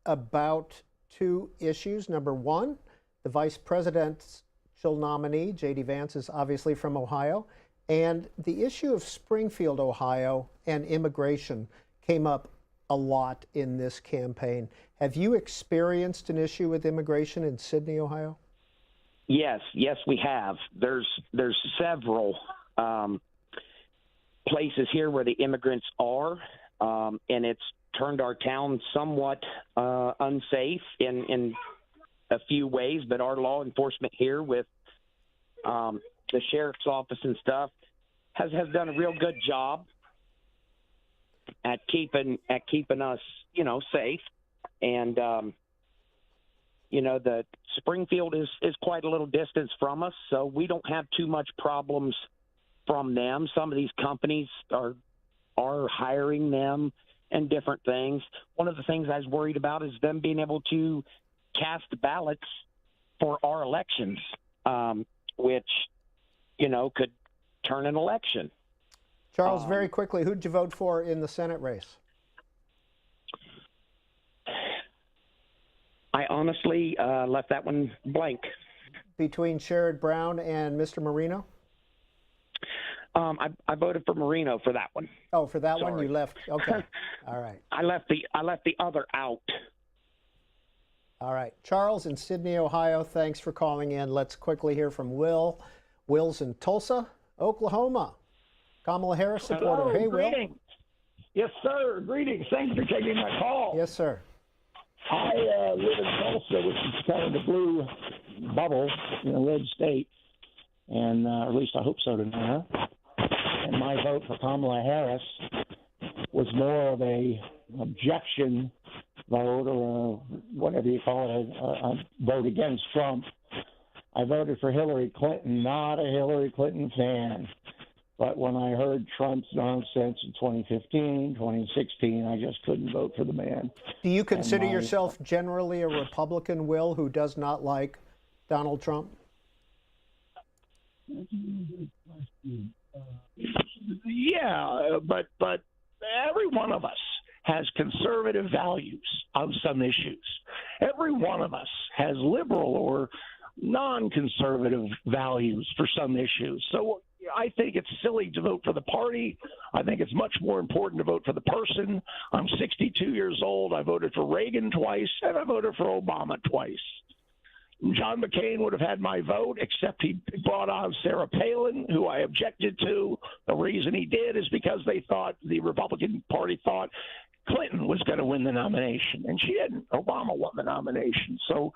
about 2 issues. Number 1, the vice presidential nominee, J.D. Vance, is obviously from Ohio. And the issue of Springfield, Ohio, and immigration came up a lot in this campaign. Have you experienced an issue with immigration in Sydney, Ohio? Yes, we have. There's several places here where the immigrants are, and it's turned our town somewhat unsafe in a few ways. But our law enforcement here with the sheriff's office and stuff has done a real good job at keeping us, safe. And the Springfield is quite a little distance from us, so we don't have too much problems from them. Some of these companies are hiring them and different things. One of the things I was worried about is them being able to cast ballots for our elections, which, could turn an election. Charles, very quickly, who'd you vote for in the Senate race? I honestly left that one blank. Between Sherrod Brown and Mr. Moreno? I voted for Moreno for that one. Oh, for that one Sorry. you left. Okay. All right. I left the other out. All right. Charles in Sydney, Ohio, thanks for calling in. Let's quickly hear from Will. Will's in Tulsa, Oklahoma. Kamala Harris supporter. Hello, Hey, greetings. Will. Yes, sir. Greetings. Thanks for taking my call. Yes, sir. I live in Tulsa, which is kind of the blue bubble, red state, and at least I hope so tonight. And my vote for Kamala Harris was more of a objection vote, or whatever you call it, a vote against Trump. I voted for Hillary Clinton, not a Hillary Clinton fan. But when I heard Trump's nonsense in 2015, 2016, I just couldn't vote for the man. Do you consider yourself generally a Republican, Will, who does not like Donald Trump? Yeah, but every one of us has conservative values on some issues. Every one of us has liberal or non-conservative values for some issues. So I think it's silly to vote for the party. I think it's much more important to vote for the person. I'm 62 years old. I voted for Reagan twice, and I voted for Obama twice. John McCain would have had my vote, except he brought on Sarah Palin, who I objected to. The reason he did is because the Republican Party thought Clinton was going to win the nomination, and she didn't. Obama won the nomination. So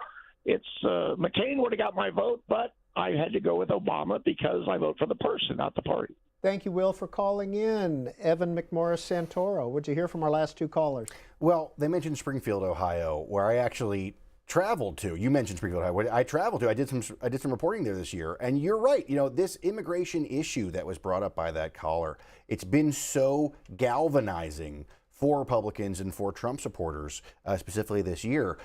McCain would have got my vote, but I had to go with Obama because I vote for the person, not the party. Thank you, Will, for calling in. Evan McMorris Santoro, what'd you hear from our last two callers? Well, they mentioned Springfield, Ohio, where I actually traveled to. You mentioned Springfield, Ohio. Where I traveled to. I did some reporting there this year, and you're right. This immigration issue that was brought up by that caller, it's been so galvanizing for Republicans and for Trump supporters, specifically this year.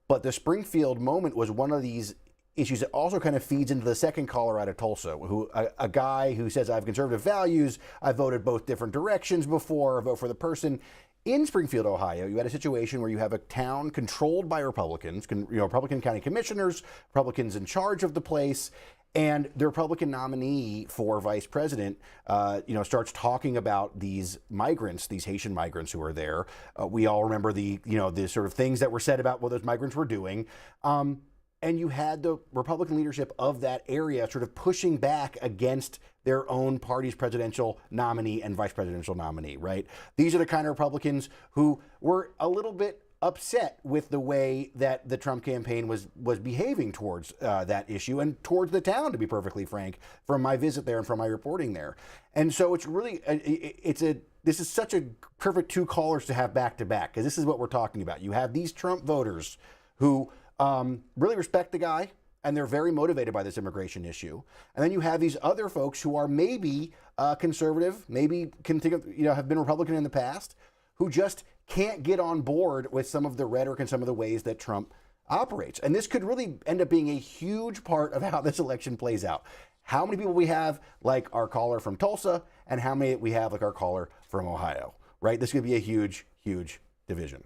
But the Springfield moment was one of these issues that also kind of feeds into the second caller out of Tulsa, a guy who says, I have conservative values, I voted both different directions before, I vote for the person. In Springfield, Ohio, you had a situation where you have a town controlled by Republicans, Republican county commissioners, Republicans in charge of the place, and the Republican nominee for vice president, starts talking about these migrants, these Haitian migrants who are there. We all remember the sort of things that were said about what those migrants were doing. And you had the Republican leadership of that area sort of pushing back against their own party's presidential nominee and vice presidential nominee, right? These are the kind of Republicans who were a little bit upset with the way that the Trump campaign was behaving towards that issue and towards the town, to be perfectly frank, from my visit there and from my reporting there. And so it's really, this is such a perfect two callers to have back to back, because this is what we're talking about. You have these Trump voters who really respect the guy, and they're very motivated by this immigration issue. And then you have these other folks who are maybe conservative, maybe can think of, have been Republican in the past, who just can't get on board with some of the rhetoric and some of the ways that Trump operates. And this could really end up being a huge part of how this election plays out. How many people we have like our caller from Tulsa, and how many we have like our caller from Ohio, right? This could be a huge, huge division.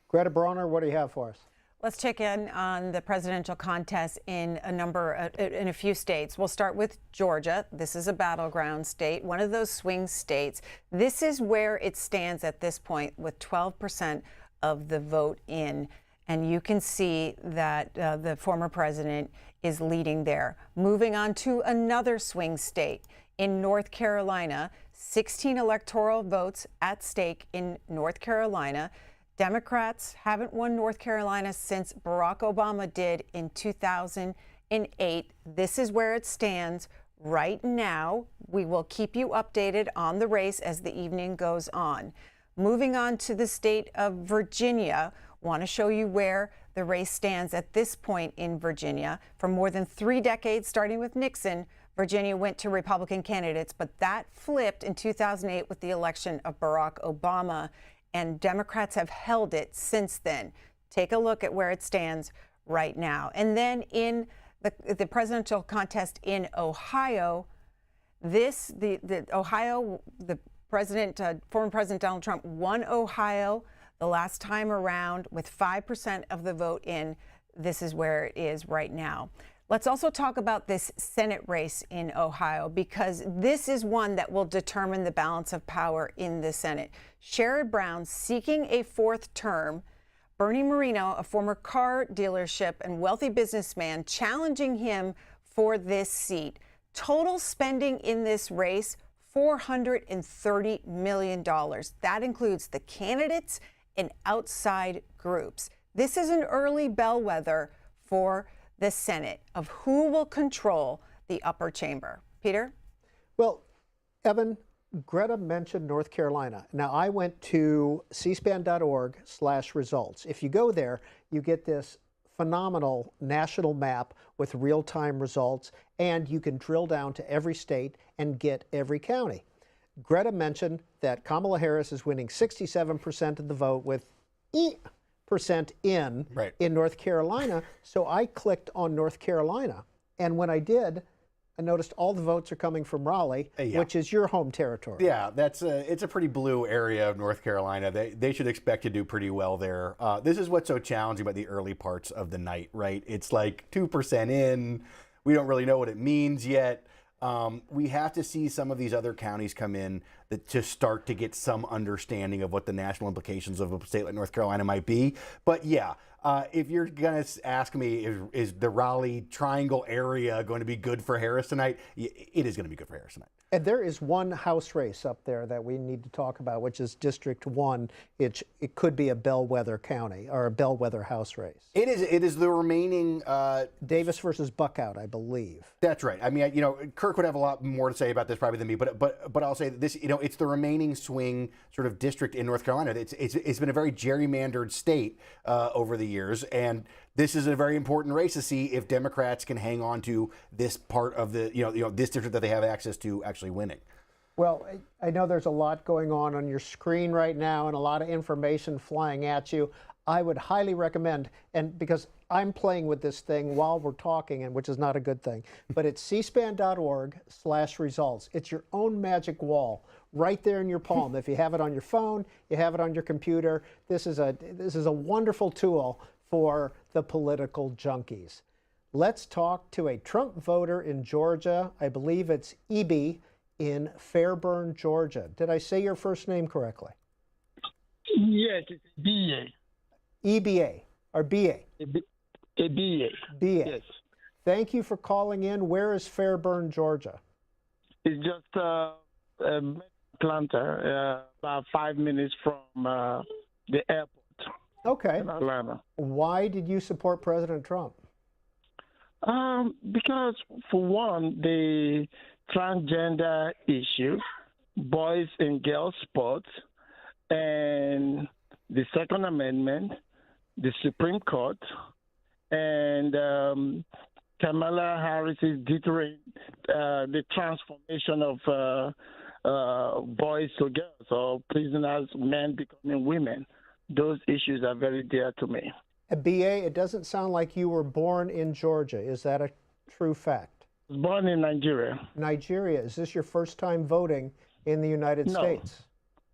Greta Bronner, what do you have for us? Let's check in on the presidential contest in a few states. We'll start with Georgia. This is a battleground state, one of those swing states. This is where it stands at this point, with 12% of the vote in. And you can see that the former president is leading there. Moving on to another swing state. In North Carolina, 16 electoral votes at stake in North Carolina. Democrats haven't won North Carolina since Barack Obama did in 2008. This is where it stands right now. We will keep you updated on the race as the evening goes on. Moving on to the state of Virginia, want to show you where the race stands at this point in Virginia. For more than 3 decades, starting with Nixon, Virginia went to Republican candidates, but that flipped in 2008 with the election of Barack Obama, and Democrats have held it since then. Take a look at where it stands right now. And then in the presidential contest in Ohio, Ohio, the president, former President Donald Trump won Ohio the last time around with 5% of the vote in. This is where it is right now. Let's also talk about this Senate race in Ohio, because this is one that will determine the balance of power in the Senate. Sherrod Brown seeking a fourth term, Bernie Moreno, a former car dealership and wealthy businessman, challenging him for this seat. Total spending in this race, $430 million. That includes the candidates and outside groups. This is an early bellwether for the Senate of who will control the upper chamber. Peter? Well, Evan, Greta mentioned North Carolina. Now, I went to cspan.org/results. If you go there, you get this phenomenal national map with real-time results, and you can drill down to every state and get every county. Greta mentioned that Kamala Harris is winning 67% of the vote with percent in North Carolina. So I clicked on North Carolina, and when I did, I noticed all the votes are coming from Raleigh, which is your home territory. Yeah, it's a pretty blue area of North Carolina. They should expect to do pretty well there. This is what's so challenging about the early parts of the night, right? It's like 2% in. We don't really know what it means yet. We have to see some of these other counties come in to start to get some understanding of what the national implications of a state like North Carolina might be. But yeah, if you're going to ask me, is the Raleigh Triangle area going to be good for Harris tonight? It is going to be good for Harris tonight. And there is one House race up there that we need to talk about, which is District 1. It could be a bellwether county or a bellwether House race. It is the remaining Davis versus Buckout, I believe. That's right. I mean, Kirk would have a lot more to say about this probably than me, but I'll say that this, it's the remaining swing sort of district in North Carolina. It's been a very gerrymandered state over the years, and this is a very important race to see if Democrats can hang on to this part of the, this district that they have access to actually winning. Well, I know there's a lot going on your screen right now and a lot of information flying at you. I would highly recommend, and because I'm playing with this thing while we're talking, and which is not a good thing, but it's cspan.org/results. It's your own magic wall right there in your palm. If you have it on your phone, you have it on your computer. This is a wonderful tool for the political junkies. Let's talk to a Trump voter in Georgia. I believe it's EB in Fairburn, Georgia. Did I say your first name correctly? Yes, it's BA. EBA or BA? BA. BA. Yes. Thank you for calling in. Where is Fairburn, Georgia? It's just Atlanta, about 5 minutes from the airport. Okay. In Atlanta. Why did you support President Trump? Because, for one, the transgender issue, boys and girls sports, and the Second Amendment, the Supreme Court, and Kamala Harris's deterring the transformation of boys to girls, or prisoners, men becoming women. Those issues are very dear to me. BA, it doesn't sound like you were born in Georgia. Is that a true fact? I was born in Nigeria. Nigeria. Is this your first time voting in the United States?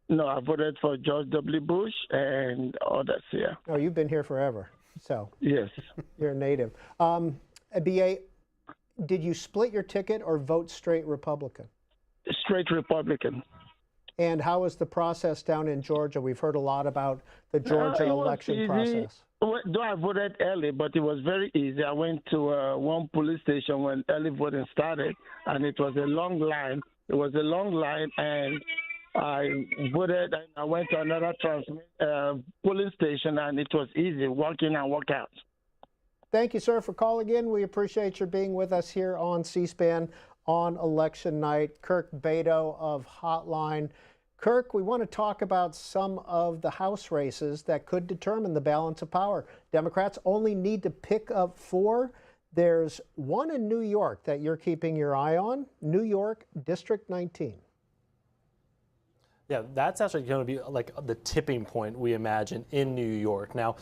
No, I voted for George W. Bush and others here. Oh, you've been here forever. So yes, you're a native. BA, did you split your ticket or vote straight Republican? Straight Republican. And how was the process down in Georgia? We've heard a lot about the Georgia election process. Though I voted early, but it was very easy. I went to one police station when early voting started, and it was a long line. And I voted, and I went to another polling station, and it was easy, walk in and walk out. Thank you, sir, for calling in. We appreciate your being with us here on C-SPAN on election night. Kirk Beto of Hotline. Kirk, we want to talk about some of the House races that could determine the balance of power. Democrats only need to pick up 4. There's one in New York that you're keeping your eye on, New York District 19. Yeah, that's actually going to be like the tipping point, we imagine, in New York. Now,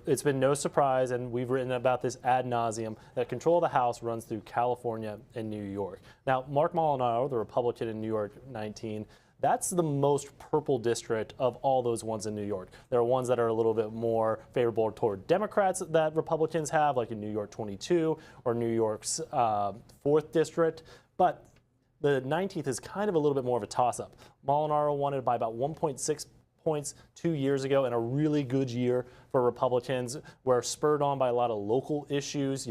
it's been no surprise, and we've written about this ad nauseum, that control of the House runs through California and New York. Now, Mark Molinaro, the Republican in New York 19, that's the most purple district of all those ones in New York. There are ones that are a little bit more favorable toward Democrats that Republicans have, like in New York 22 or New York's 4th district. But the 19th is kind of a little bit more of a toss-up. Molinaro won it by about 1.6 points 2 years ago, in a really good year for Republicans, where spurred on by a lot of local issues,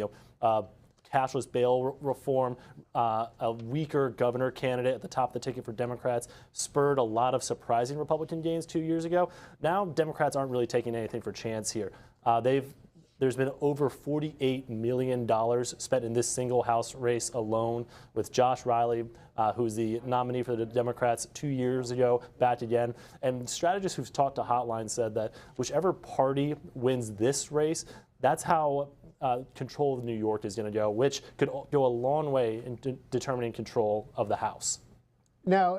cashless bail reform, a weaker governor candidate at the top of the ticket for Democrats, spurred a lot of surprising Republican gains 2 years ago. Now Democrats aren't really taking anything for chance here. There's been over $48 million spent in this single House race alone, with Josh Riley, who's the nominee for the Democrats 2 years ago, back again. And strategists who've talked to Hotline said that whichever party wins this race, that's how control of New York is going to go, which could go a long way in determining control of the House. Now,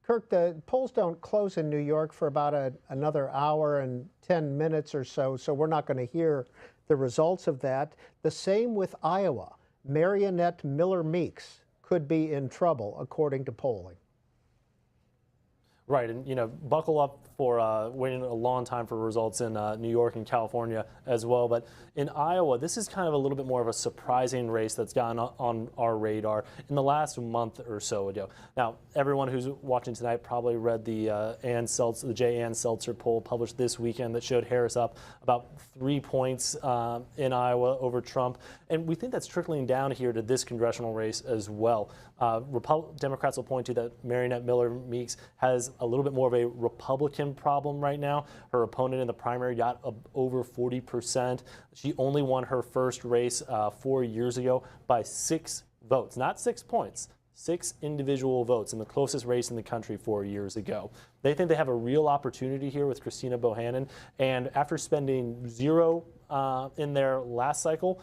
Kirk, the polls don't close in New York for about another hour and 10 minutes or so, so we're not going to hear the results of that. The same with Iowa. Marionette Miller Meeks could be in trouble, according to polling. Right, and buckle up for waiting a long time for results in New York and California as well. But in Iowa, this is kind of a little bit more of a surprising race that's gotten on our radar in the last month or so ago. Now, everyone who's watching tonight probably read the J. Ann Seltzer poll published this weekend that showed Harris up about 3 points in Iowa over Trump. And we think that's trickling down here to this congressional race as well. Democrats will point to that Marionette Miller Meeks has a little bit more of a Republican problem right now. Her opponent in the primary got over 40%. She only won her first race 4 years ago by 6 votes, not 6 points. 6 individual votes in the closest race in the country 4 years ago. They think they have a real opportunity here with Christina Bohannon, and after spending zero in their last cycle,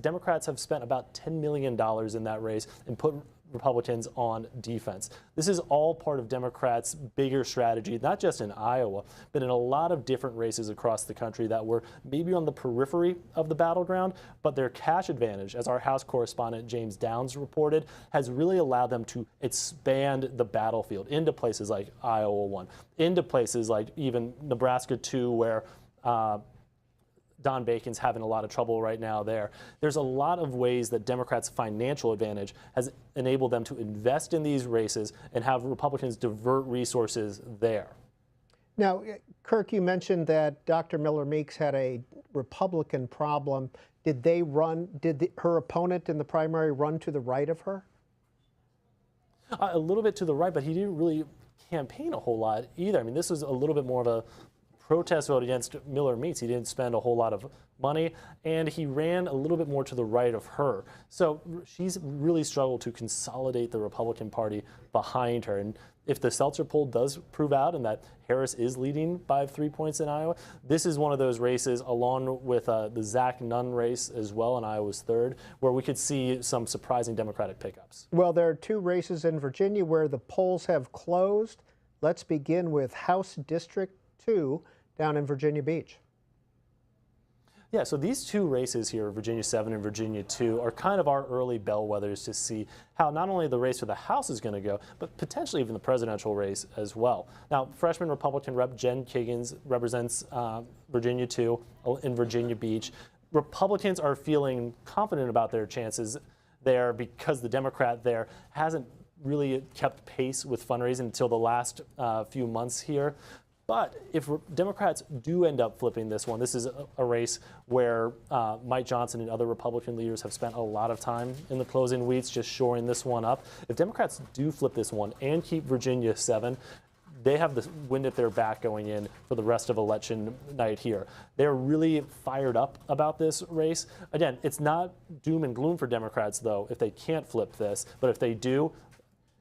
Democrats have spent about $10 million in that race and put Republicans on defense. This is all part of Democrats' bigger strategy, not just in Iowa, but in a lot of different races across the country that were maybe on the periphery of the battleground, but their cash advantage, as our House correspondent James Downs reported, has really allowed them to expand the battlefield into places like Iowa 1, into places like even Nebraska 2, where Don Bacon's having a lot of trouble right now there. There's a lot of ways that Democrats' financial advantage has enabled them to invest in these races and have Republicans divert resources there. Now, Kirk, you mentioned that Dr. Miller Meeks had a Republican problem. Did her opponent in the primary run to the right of her? A little bit to the right, but he didn't really campaign a whole lot either. I mean, this was a little bit more of a protest vote against Miller Meeks. He didn't spend a whole lot of money, and he ran a little bit more to the right of her. So she's really struggled to consolidate the Republican Party behind her. And if the Seltzer poll does prove out and that Harris is leading by 3 points in Iowa, this is one of those races, along with the Zach Nunn race as well in Iowa's 3rd, where we could see some surprising Democratic pickups. Well, there are 2 races in Virginia where the polls have closed. Let's begin with House District 2 down in Virginia Beach. Yeah, so these 2 races here, Virginia 7 and Virginia 2, are kind of our early bellwethers to see how not only the race for the House is going to go, but potentially even the presidential race as well. Now, freshman Republican Rep. Jen Kiggins represents Virginia 2 in Virginia Beach. Republicans are feeling confident about their chances there because the Democrat there hasn't really kept pace with fundraising until the last few months here. But if Democrats do end up flipping this one, this is a race where Mike Johnson and other Republican leaders have spent a lot of time in the closing weeks just shoring this one up. If Democrats do flip this one and keep Virginia 7, they have the wind at their back going in for the rest of election night here. They're really fired up about this race. Again, it's not doom and gloom for Democrats, though, if they can't flip this. But if they do,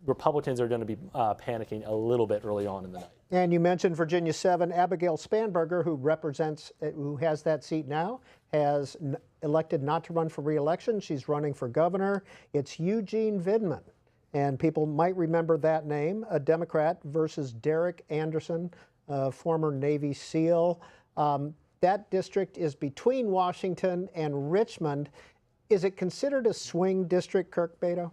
Republicans are going to be panicking a little bit early on in the night. And you mentioned Virginia 7. Abigail Spanberger, who has that seat now, has elected not to run for re-election. She's running for governor. It's Eugene Vidman. And people might remember that name, a Democrat versus Derek Anderson, a former Navy SEAL. That district is between Washington and Richmond. Is it considered a swing district, Kirk Beto?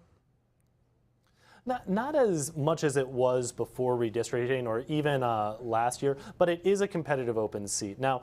Not as much as it was before redistricting or even last year, but it is a competitive open seat. Now,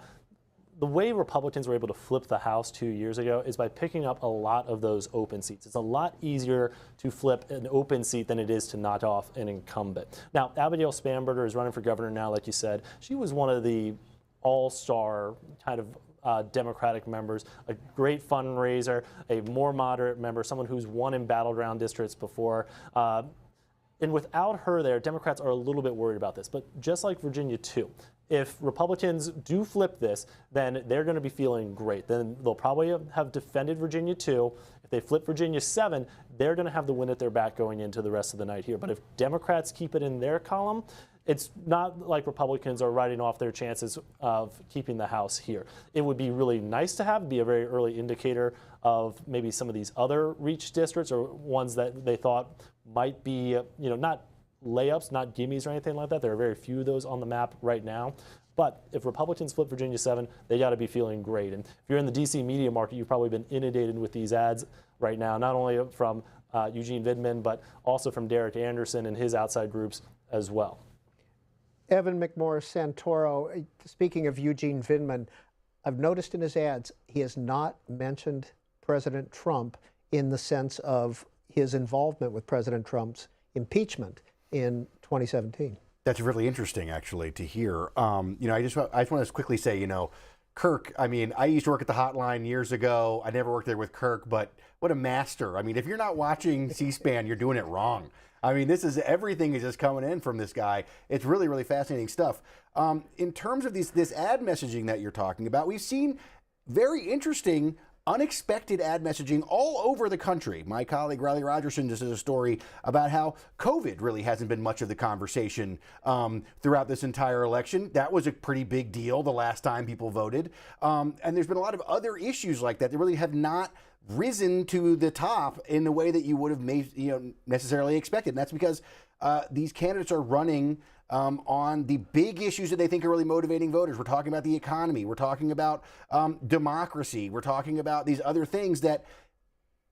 the way Republicans were able to flip the House 2 years ago is by picking up a lot of those open seats. It's a lot easier to flip an open seat than it is to knock off an incumbent. Now, Abigail Spanberger is running for governor now, like you said. She was one of the all-star kind of Democratic members, a great fundraiser, a more moderate member, someone who's won in Battleground districts before. And without her there, Democrats are a little bit worried about this. But just like Virginia 2, if Republicans do flip this, then they're going to be feeling great. Then they'll probably have defended Virginia 2. If they flip Virginia 7, they're going to have the wind at their back going into the rest of the night here. But if Democrats keep it in their column, it's not like Republicans are writing off their chances of keeping the House here. It would be really nice to have, be a very early indicator of maybe some of these other reach districts or ones that they thought might be, not layups, not gimmies or anything like that. There are very few of those on the map right now. But if Republicans flip Virginia 7, they got to be feeling great. And if you're in the D.C. media market, you've probably been inundated with these ads right now, not only from Eugene Vidman, but also from Derek Anderson and his outside groups as well. Evan McMorris Santoro, speaking of Eugene Vidman, I've noticed in his ads, he has not mentioned President Trump in the sense of his involvement with President Trump's impeachment in 2017. That's really interesting, actually, to hear. I just want to quickly say, Kirk, I used to work at the hotline years ago. I never worked there with Kirk, but what a master. If you're not watching C-SPAN, you're doing it wrong. Everything is just coming in from this guy. It's really, really fascinating stuff. In terms of this ad messaging that you're talking about, we've seen very interesting, unexpected ad messaging all over the country. My colleague Riley Rogerson just did a story about how COVID really hasn't been much of the conversation throughout this entire election. That was a pretty big deal the last time people voted. And there's been a lot of other issues like that really have not risen to the top in the way that you would have necessarily expected. And that's because these candidates are running on the big issues that they think are really motivating voters. We're talking about the economy. We're talking about democracy. We're talking about these other things that,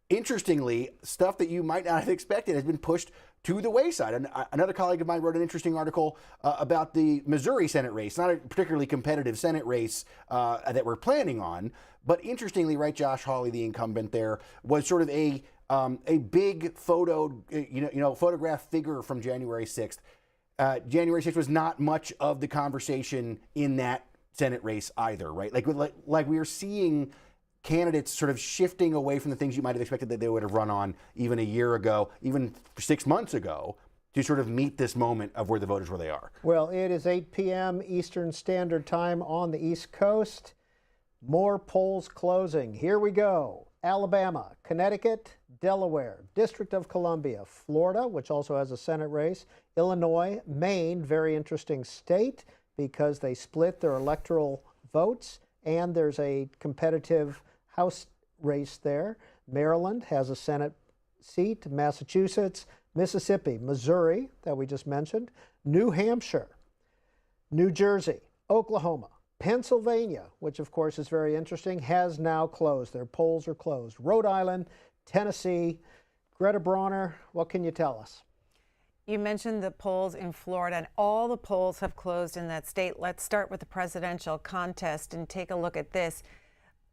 interestingly, stuff that you might not have expected has been pushed to the wayside. And another colleague of mine wrote an interesting article about the Missouri Senate race, not a particularly competitive Senate race that we're planning on, but interestingly, right, Josh Hawley, the incumbent there, was sort of a big photograph figure from January 6th. January 6th was not much of the conversation in that Senate race either, right? Like we are seeing candidates sort of shifting away from the things you might have expected that they would have run on even a year ago, even 6 months ago, to sort of meet this moment of where the voters where they are. Well, it is 8 p.m. Eastern Standard Time on the East Coast. More polls closing. Here we go. Alabama, Connecticut, Delaware, District of Columbia, Florida, which also has a Senate race, Illinois, Maine, very interesting state because they split their electoral votes and there's a competitive House race there. Maryland has a Senate seat, Massachusetts, Mississippi, Missouri, that we just mentioned, New Hampshire, New Jersey, Oklahoma, Pennsylvania, which of course is very interesting, has now closed. Their polls are closed. Rhode Island, Tennessee. Greta Bronner, what can you tell us? You mentioned the polls in Florida, and all the polls have closed in that state. Let's start with the presidential contest and take a look at this.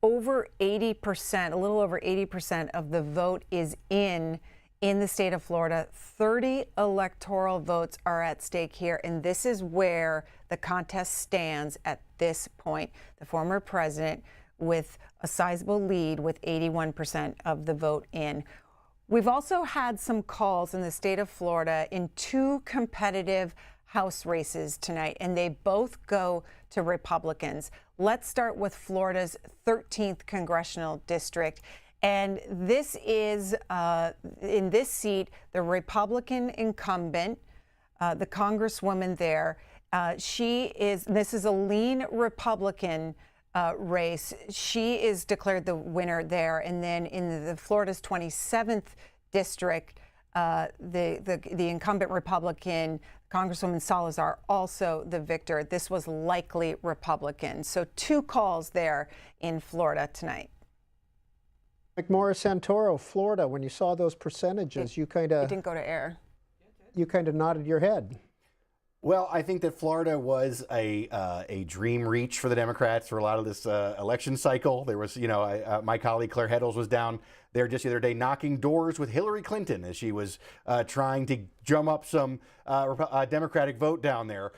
Over 80%, a little over 80% of the vote is in the state of Florida. 30 electoral votes are at stake here, and this is where the contest stands at this point. The former president with a sizable lead with 81% of the vote in. We've also had some calls in the state of Florida in two competitive House races tonight, and they both go to Republicans. Let's start with Florida's 13th congressional district. And this is, in this seat, the Republican incumbent, the congresswoman there. This is a lean Republican race. She is declared the winner there. And then in the Florida's 27th district, the incumbent Republican, Congresswoman Salazar, also the victor. This was likely Republican. So 2 calls there in Florida tonight. McMorris Santoro, Florida, when you saw those percentages, you kind It of didn't go to air. nodded your head. Well, I think that Florida was a dream reach for the Democrats for a lot of this election cycle. There was, my colleague Claire Heddles was down there just the other day knocking doors with Hillary Clinton as she was trying to drum up some Democratic vote down there.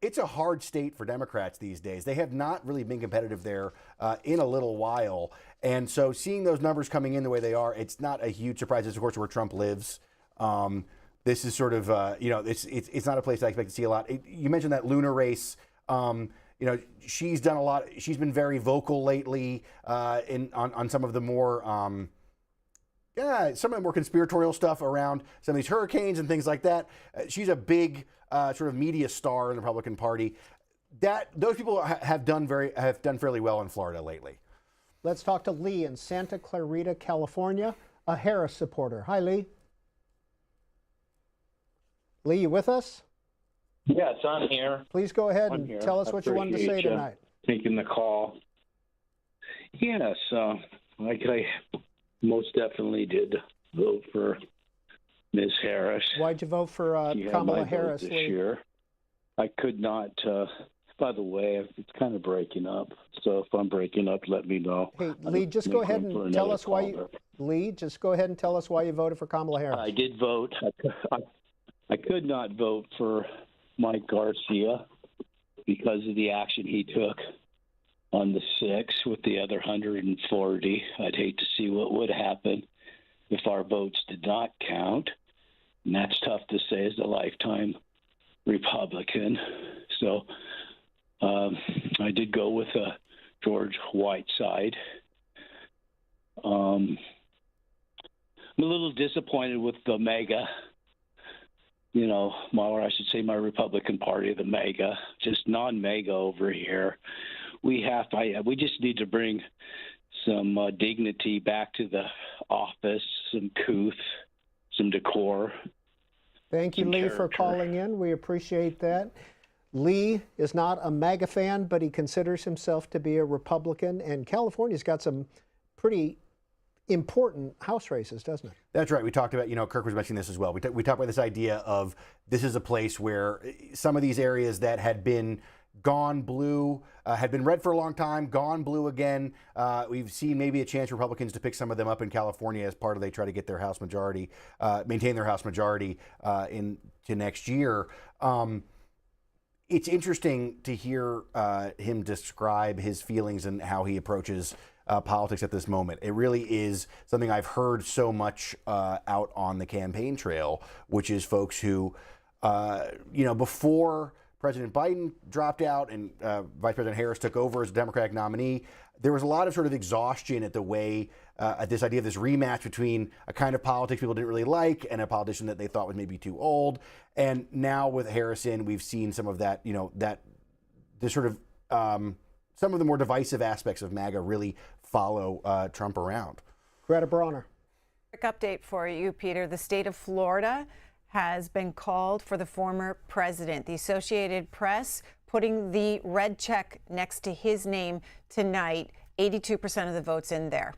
It's a hard state for Democrats these days. They have not really been competitive there in a little while. And so seeing those numbers coming in the way they are, it's not a huge surprise. It's, of course, where Trump lives. This is sort of, it's not a place I expect to see a lot. You mentioned that Luna race. She's done a lot. She's been very vocal lately on some of the more, some of the more conspiratorial stuff around some of these hurricanes and things like that. She's a big sort of media star in the Republican Party. Those people have done fairly well in Florida lately. Let's talk to Lee in Santa Clarita, California, a Harris supporter. Hi, Lee. Lee, you with us? Yes, I'm here. Please go ahead and tell us what you wanted to say tonight. Taking the call. Yes, I most definitely did vote for Ms. Harris. Why'd you vote for Kamala Harris this Lee? year? I could not. By the way, it's kind of breaking up. So if I'm breaking up, let me know. Hey, Lee, just go ahead and tell us why you. Lee, just go ahead and tell us why you voted for Kamala Harris. I did vote. I could not vote for Mike Garcia because of the action he took on the 6th with the other 140. I'd hate to see what would happen if our votes did not count. And that's tough to say as a lifetime Republican. So I did go with George Whiteside. I'm a little disappointed with the MAGA, or I should say my Republican Party, the MAGA, just non-MAGA over here. We just need to bring some dignity back to the office, some couth, some decor. Thank you, Lee, for calling in. We appreciate that. Lee is not a MAGA fan, but he considers himself to be a Republican, and California's got some pretty important House races, doesn't it? That's right. We talked about, Kirk was mentioning this as well. We talked about this idea of this is a place where some of these areas that had been gone blue, had been red for a long time, gone blue again. We've seen maybe a chance for Republicans to pick some of them up in California as part of they try to get their House majority, maintain their House majority into next year. It's interesting to hear him describe his feelings and how he approaches politics at this moment. It really is something I've heard so much out on the campaign trail, which is folks who, before President Biden dropped out and Vice President Harris took over as a Democratic nominee, there was a lot of sort of exhaustion at the way, at this idea of this rematch between a kind of politics people didn't really like and a politician that they thought was maybe too old. And now with Harris in, we've seen some of that, this sort of, some of the more divisive aspects of MAGA really follow Trump around. Greta Bronner. Quick update for you, Peter. The state of Florida has been called for the former president. The Associated Press putting the red check next to his name tonight. 82% of the votes in there.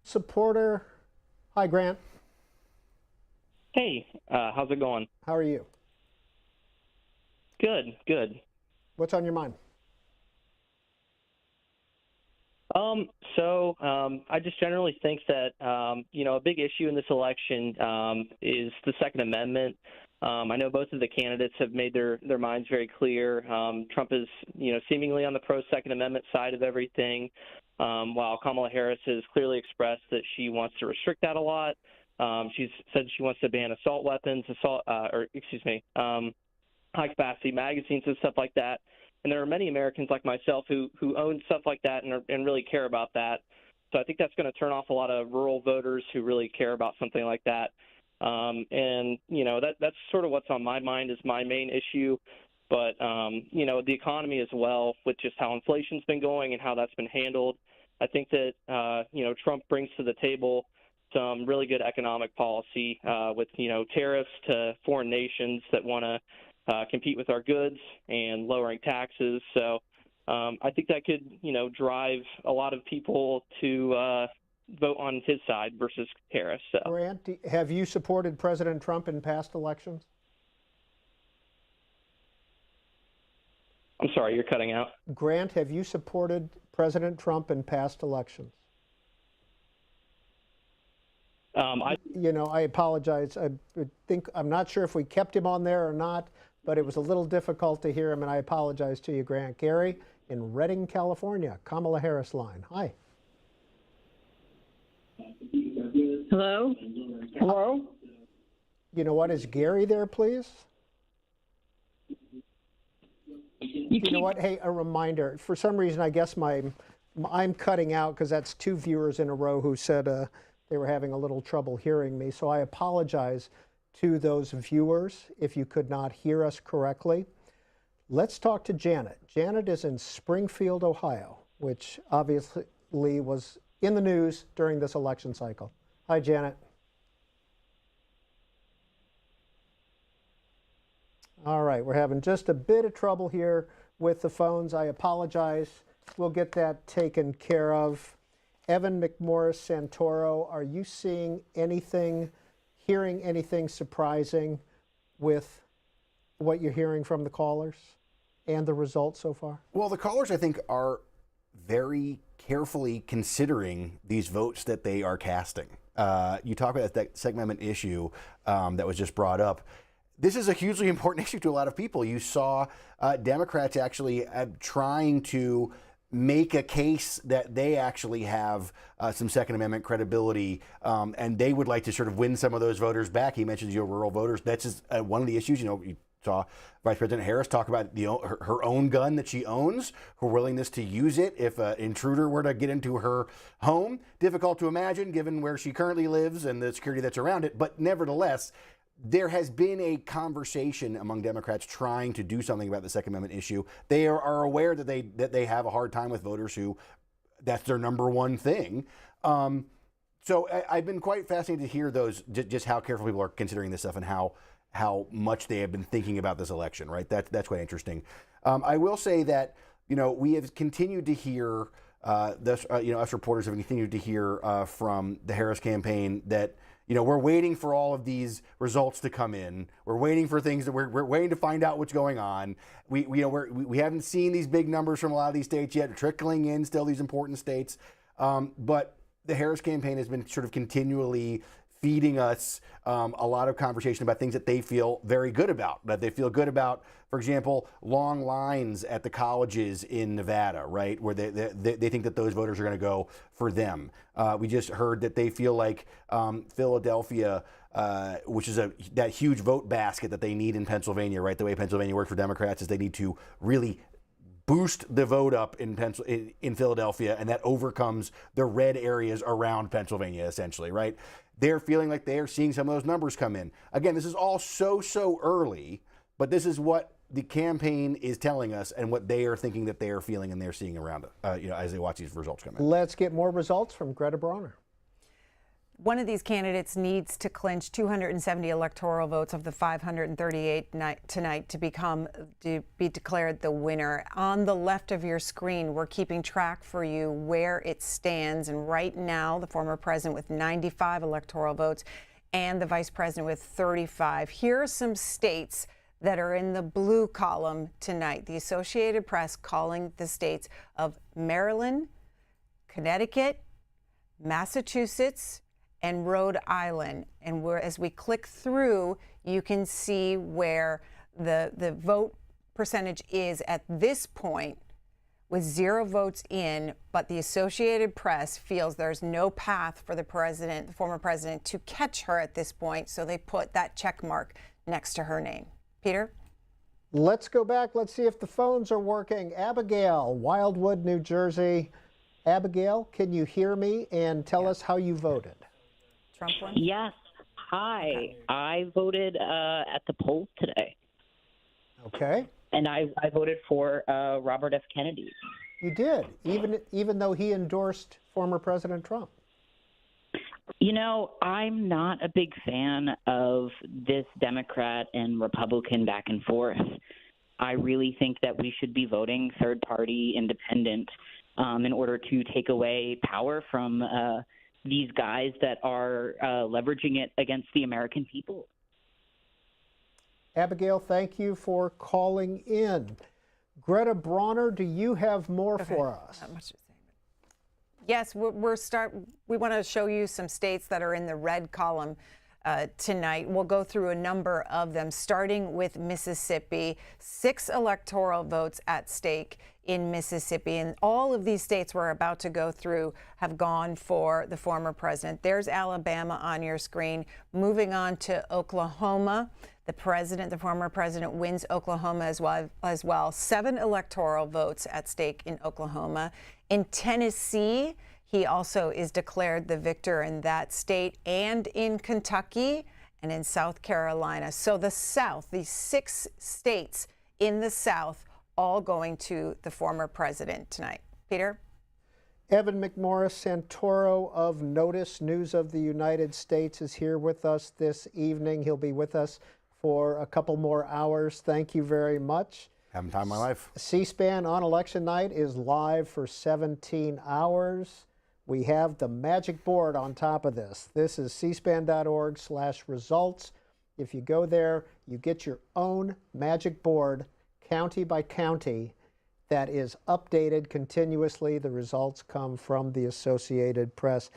Supporter. Hi, Grant. Hey, how's it going? How are you? Good. What's on your mind? I just generally think that, a big issue in this election is the Second Amendment. I know both of the candidates have made their minds very clear. Trump is, seemingly on the pro-Second Amendment side of everything, while Kamala Harris has clearly expressed that she wants to restrict that a lot. She's said she wants to ban assault weapons, high-capacity magazines and stuff like that. And there are many Americans like myself who own stuff like that and really care about that. So I think that's going to turn off a lot of rural voters who really care about something like that. That's sort of what's on my mind is my main issue. But, you know, the economy as well, with just how inflation's been going and how that's been handled, I think that, you know, Trump brings to the table some really good economic policy with, you know, tariffs to foreign nations that want to compete with our goods and lowering taxes. So I think that could, you know, drive a lot of people to vote on his side versus tariffs. So. Grant, have you supported President Trump in past elections? I'm sorry, you're cutting out. Grant, have you supported President Trump in past elections? You know, I apologize. I'm not sure if we kept him on there or not, but it was a little difficult to hear him, and I apologize to you, Grant. Gary in Redding, California, Kamala Harris line. Hi. Hello? Hello? You know what? Is Gary there, please? You know what? Hey, a reminder. For some reason, I guess I'm cutting out because that's 2 viewers in a row who said they were having a little trouble hearing me. So I apologize to those viewers if you could not hear us correctly. Let's talk to Janet. Janet is in Springfield, Ohio, which obviously was in the news during this election cycle. Hi, Janet. All right, we're having just a bit of trouble here with the phones. I apologize. We'll get that taken care of. Evan McMorris Santoro, are you seeing anything, hearing anything surprising with what you're hearing from the callers and the results so far? Well, the callers, I think, are very carefully considering these votes that they are casting. You talk about that Second Amendment issue that was just brought up. This is a hugely important issue to a lot of people. You saw Democrats actually trying to make a case that they actually have some Second Amendment credibility, and they would like to sort of win some of those voters back. He mentions rural voters. That's just one of the issues. You know, you saw Vice President Harris talk about her own gun that she owns, her willingness to use it if an intruder were to get into her home. Difficult to imagine given where she currently lives and the security that's around it, but nevertheless, there has been a conversation among Democrats trying to do something about the Second Amendment issue. They are aware that they have a hard time with voters who that's their number one thing. So I've been quite fascinated to hear those, just how careful people are considering this stuff and how much they have been thinking about this election. Right, that's quite interesting. I will say that we have continued to hear us reporters have continued to hear from the Harris campaign that. We're waiting for all of these results to come in. We're waiting for things that we're waiting to find out what's going on. We haven't seen these big numbers from a lot of these states yet, trickling in still these important states. But the Harris campaign has been sort of continually feeding us a lot of conversation about things that they feel very good about, that they feel good about. For example, long lines at the colleges in Nevada, right, where they think that those voters are going to go for them. We just heard that they feel like Philadelphia, which is that huge vote basket that they need in Pennsylvania, right? The way Pennsylvania works for Democrats is they need to really boost the vote up in Philadelphia, and that overcomes the red areas around Pennsylvania, essentially, right? They're feeling like they are seeing some of those numbers come in. Again, this is all so early, but this is what the campaign is telling us and what they are thinking that they are feeling and they're seeing around as they watch these results come in. Let's get more results from Greta Bronner. One of these candidates needs to clinch 270 electoral votes of the 538 tonight to be declared the winner. On the left of your screen, we're keeping track for you where it stands. And right now, the former president with 95 electoral votes and the vice president with 35. Here are some states that are in the blue column tonight. The Associated Press calling the states of Maryland, Connecticut, Massachusetts, and Rhode Island. And as we click through, you can see where the vote percentage is at this point with 0 votes in, but the Associated Press feels there's no path for the former president, to catch her at this point, so they put that check mark next to her name. Peter? Let's go back. Let's see if the phones are working. Abigail, Wildwood, New Jersey. Abigail, can you hear me and tell us how you voted? Trump one? Yes. Hi. Okay. I voted at the polls today. Okay. and I voted for Robert F. Kennedy. You did, even though he endorsed former President Trump. You know, I'm not a big fan of this Democrat and Republican back and forth. I really think that we should be voting third party independent in order to take away power from these guys that are leveraging it against the American people. Abigail, thank you for calling in. Greta Bronner, do you have more for us? Not much to say. Yes, we want to show you some states that are in the red column tonight. We'll go through a number of them, starting with Mississippi. 6 electoral votes at stake in Mississippi. And all of these states we're about to go through have gone for the former president. There's Alabama on your screen. Moving on to Oklahoma. The former president, wins Oklahoma as well. 7 electoral votes at stake in Oklahoma. In Tennessee, he also is declared the victor in that state, and in Kentucky and in South Carolina. So the South, these 6 states in the South, all going to the former president tonight. Peter? Evan McMorris Santoro of Notice News of the United States is here with us this evening. He'll be with us for a couple more hours. Thank you very much. Having time of my life. C-SPAN on election night is live for 17 hours. We have the magic board on top of this. This is cspan.org/results. If you go there, you get your own magic board, county by county, that is updated continuously. The results come from the Associated Press.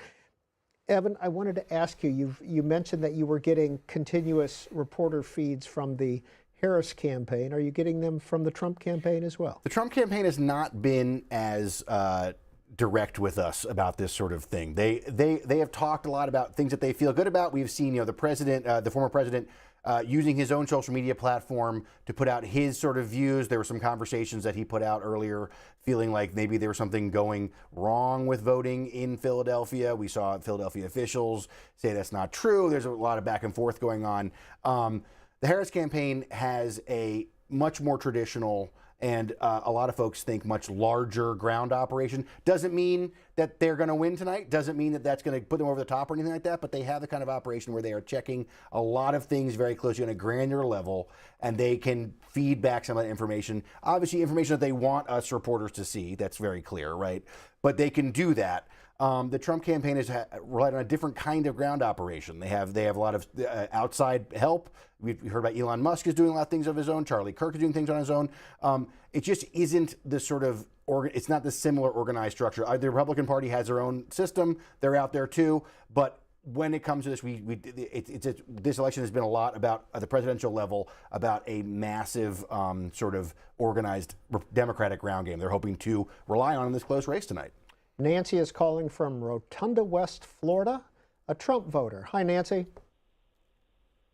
Evan, I wanted to ask you, you mentioned that you were getting continuous reporter feeds from the Harris campaign. Are you getting them from the Trump campaign as well? The Trump campaign has not been as direct with us about this sort of thing. They have talked a lot about things that they feel good about. We've seen, the president, the former president, using his own social media platform to put out his sort of views. There were some conversations that he put out earlier feeling like maybe there was something going wrong with voting in Philadelphia. We saw Philadelphia officials say that's not true. There's a lot of back and forth going on. The Harris campaign has a much more traditional and a lot of folks think much larger ground operation. Doesn't mean that they're going to win tonight. Doesn't mean that that's going to put them over the top or anything like that. But they have the kind of operation where they are checking a lot of things very closely on a granular level, and they can feed back some of that information. Obviously, information that they want us reporters to see. That's very clear, right? But they can do that. The Trump campaign has relied on a different kind of ground operation. They have a lot of outside help. We heard about Elon Musk is doing a lot of things of his own. Charlie Kirk is doing things on his own. It just isn't the sort of it's not the similar organized structure. The Republican Party has their own system. They're out there too. But when it comes to this, this election has been a lot about at the presidential level about a massive sort of organized Democratic ground game. They're hoping to rely on in this close race tonight. Nancy is calling from Rotunda, West Florida, a Trump voter. Hi, Nancy.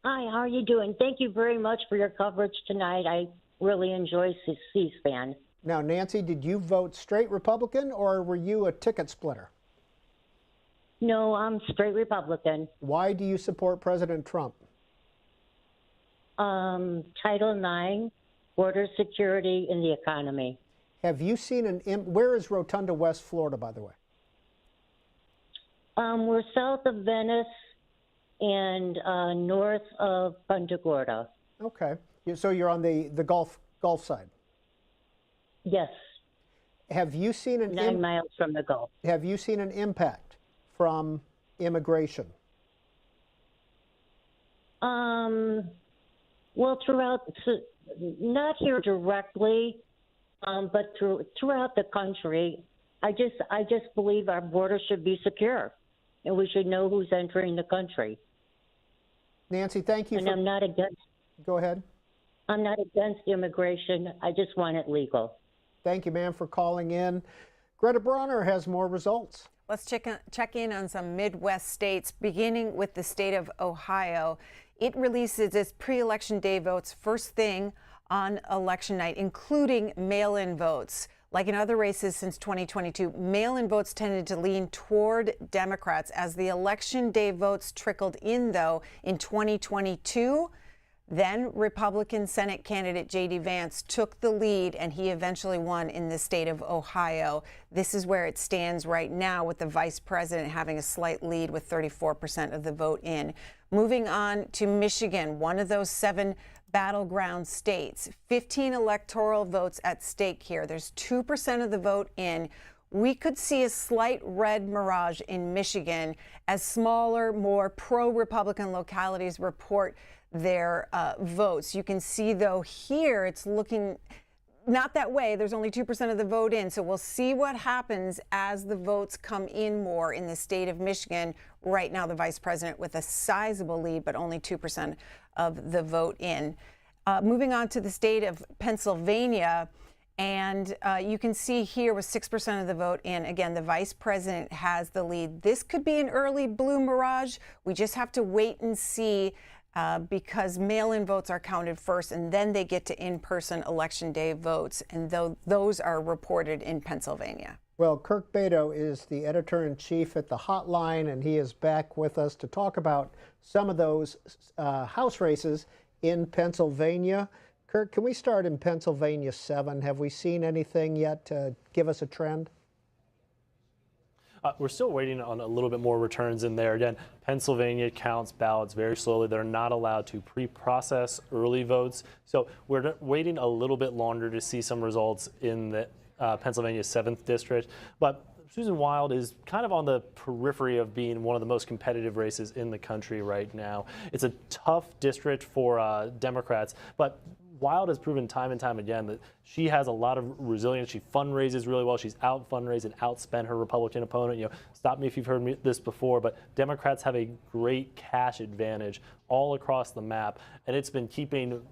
Hi, how are you doing? Thank you very much for your coverage tonight. I really enjoy C-SPAN. Now, Nancy, did you vote straight Republican or were you a ticket splitter? No, I'm straight Republican. Why do you support President Trump? Title IX, border security, and the economy. Have you seen where is Rotunda, West Florida, by the way? We're south of Venice and north of Punta Gorda. Okay. So you're on the Gulf side? Yes. Have you seen 9 miles from the Gulf. Have you seen an impact from immigration? Well, not here directly. But throughout the country, I just believe our border should be secure, and we should know who's entering the country. Nancy, thank you. And I'm not against. Go ahead. I'm not against immigration. I just want it legal. Thank you, ma'am, for calling in. Greta Bronner has more results. Let's check in on some Midwest states, beginning with the state of Ohio. It releases its pre-election day votes first thing on election night, including mail-in votes. Like in other races since 2022, mail-in votes tended to lean toward Democrats. As the election day votes trickled in, though, in 2022, Then Republican Senate candidate J.D. Vance took the lead, and he eventually won in the state of Ohio. This is where it stands right now, with the vice president having a slight lead with 34% of the vote in. Moving on to Michigan, one of those 7 battleground states. 15 electoral votes at stake here. There's 2% of the vote in. We could see a slight red mirage in Michigan as smaller, more pro-Republican localities report their votes. You can see, though, here it's looking not that way. There's only 2% of the vote in. So we'll see what happens as the votes come in more in the state of Michigan. Right now, the vice president with a sizable lead, but only 2% of the vote in. Moving on to the state of Pennsylvania. And you can see here with 6% of the vote in, again, the vice president has the lead. This could be an early blue mirage. We just have to wait and see because mail-in votes are counted first, and then they get to in-person election day votes, and those are reported in Pennsylvania. Well, Kirk Beto is the editor-in-chief at the Hotline, and he is back with us to talk about some of those House races in Pennsylvania. Kirk, can we start in Pennsylvania 7? Have we seen anything yet to give us a trend? We're still waiting on a little bit more returns in there. Again, Pennsylvania counts ballots very slowly. They're not allowed to pre-process early votes. So we're waiting a little bit longer to see some results in the Pennsylvania 7th district. But Susan Wild is kind of on the periphery of being one of the most competitive races in the country right now. It's a tough district for Democrats, but Wild has proven time and time again that she has a lot of resilience. She fundraises really well. She's out fundraised and outspent her Republican opponent. You know, stop me if you've heard this before, but Democrats have a great cash advantage all across the map, and it's been keeping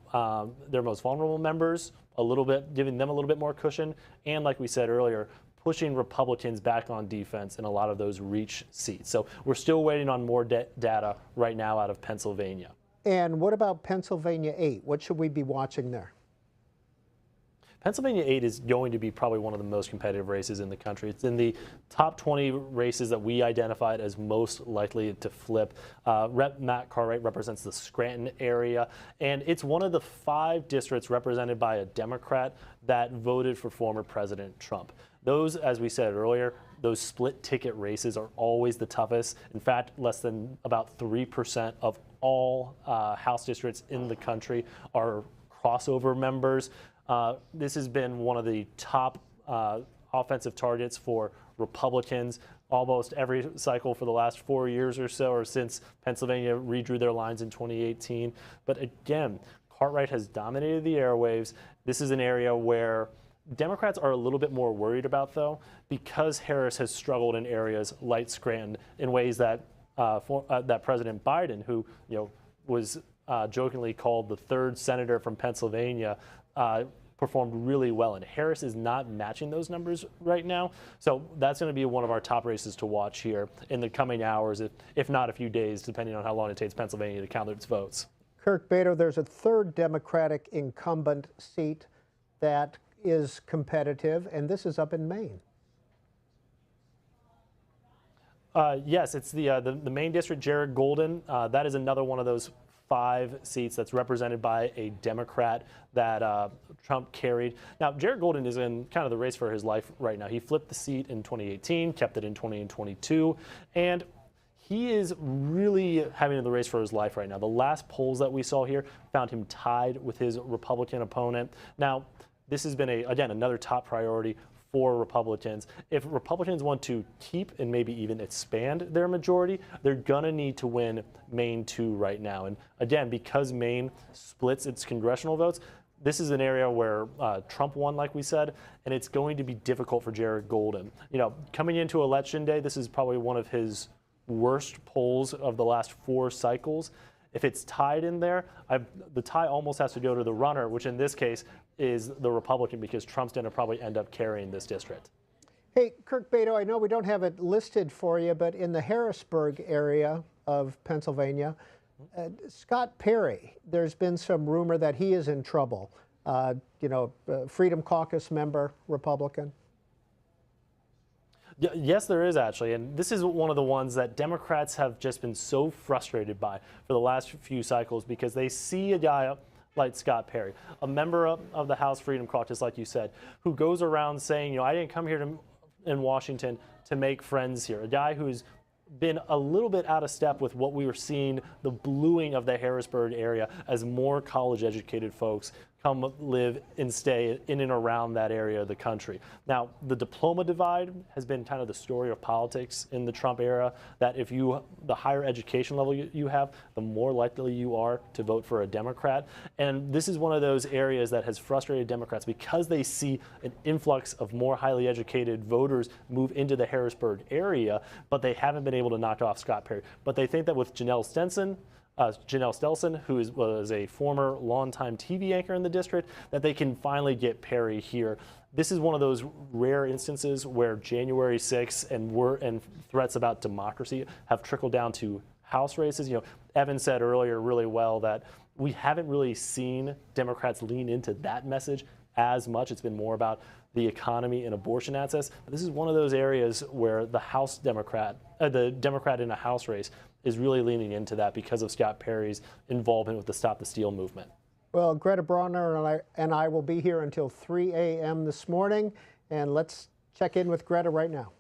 their most vulnerable members a little bit, giving them a little bit more cushion, and like we said earlier, pushing Republicans back on defense in a lot of those reach seats. So we're still waiting on more data right now out of Pennsylvania. And what about Pennsylvania 8? What should we be watching there? Pennsylvania 8 is going to be probably one of the most competitive races in the country. It's in the top 20 races that we identified as most likely to flip. Rep. Matt Cartwright represents the Scranton area, and it's one of the 5 districts represented by a Democrat that voted for former President Trump. Those, as we said earlier, those split ticket races are always the toughest. In fact, less than about 3% of all House districts in the country are crossover members. This has been one of the top offensive targets for Republicans almost every cycle for the last 4 years or so, or since Pennsylvania redrew their lines in 2018. But again, Cartwright has dominated the airwaves. This is an area where Democrats are a little bit more worried about, though, because Harris has struggled in areas like Scranton in ways that that President Biden, who was jokingly called the 3rd senator from Pennsylvania, performed really well, and Harris is not matching those numbers right now. So that's going to be one of our top races to watch here in the coming hours, if not a few days, depending on how long it takes Pennsylvania to count its votes. Kirk Beto, there's a 3rd Democratic incumbent seat that is competitive, and this is up in Maine. Yes, it's the Maine district, Jared Golden. That is another one of those 5 seats that's represented by a Democrat that Trump carried. Now, Jared Golden is in kind of the race for his life right now. He flipped the seat in 2018, kept it in 2022, and he is really having the race for his life right now. The last polls that we saw here found him tied with his Republican opponent. Now, this has been, again, another top priority for Republicans. If Republicans want to keep and maybe even expand their majority, they're going to need to win Maine 2 right now. And again, because Maine splits its congressional votes, this is an area where Trump won, like we said, and it's going to be difficult for Jared Golden. Coming into Election Day, this is probably one of his worst polls of the last 4 cycles. If it's tied in there, the tie almost has to go to the runner, which in this case is the Republican, because Trump's going to probably end up carrying this district. Hey, Kirk Beto, I know we don't have it listed for you, but in the Harrisburg area of Pennsylvania, Scott Perry, there's been some rumor that he is in trouble. Freedom Caucus member, Republican. Yes, there is actually, and this is one of the ones that Democrats have just been so frustrated by for the last few cycles, because they see a guy like Scott Perry, a member of the House Freedom Caucus, like you said, who goes around saying, I didn't come here in Washington to make friends here. A guy who's been a little bit out of step with what we were seeing, the bluing of the Harrisburg area as more college-educated folks come live and stay in and around that area of the country. Now, the diploma divide has been kind of the story of politics in the Trump era, that if the higher education level you have, the more likely you are to vote for a Democrat. And this is one of those areas that has frustrated Democrats because they see an influx of more highly educated voters move into the Harrisburg area, but they haven't been able to knock off Scott Perry. But they think that with Janelle Stelson, who was a former longtime TV anchor in the district, that they can finally get Perry here. This is one of those rare instances where January 6th and threats about democracy have trickled down to House races. Evan said earlier really well that we haven't really seen Democrats lean into that message as much. It's been more about the economy and abortion access. But this is one of those areas where the Democrat in a House race is really leaning into that because of Scott Perry's involvement with the Stop the Steal movement. Well, Greta Bronner and I will be here until 3 a.m. this morning, and let's check in with Greta right now.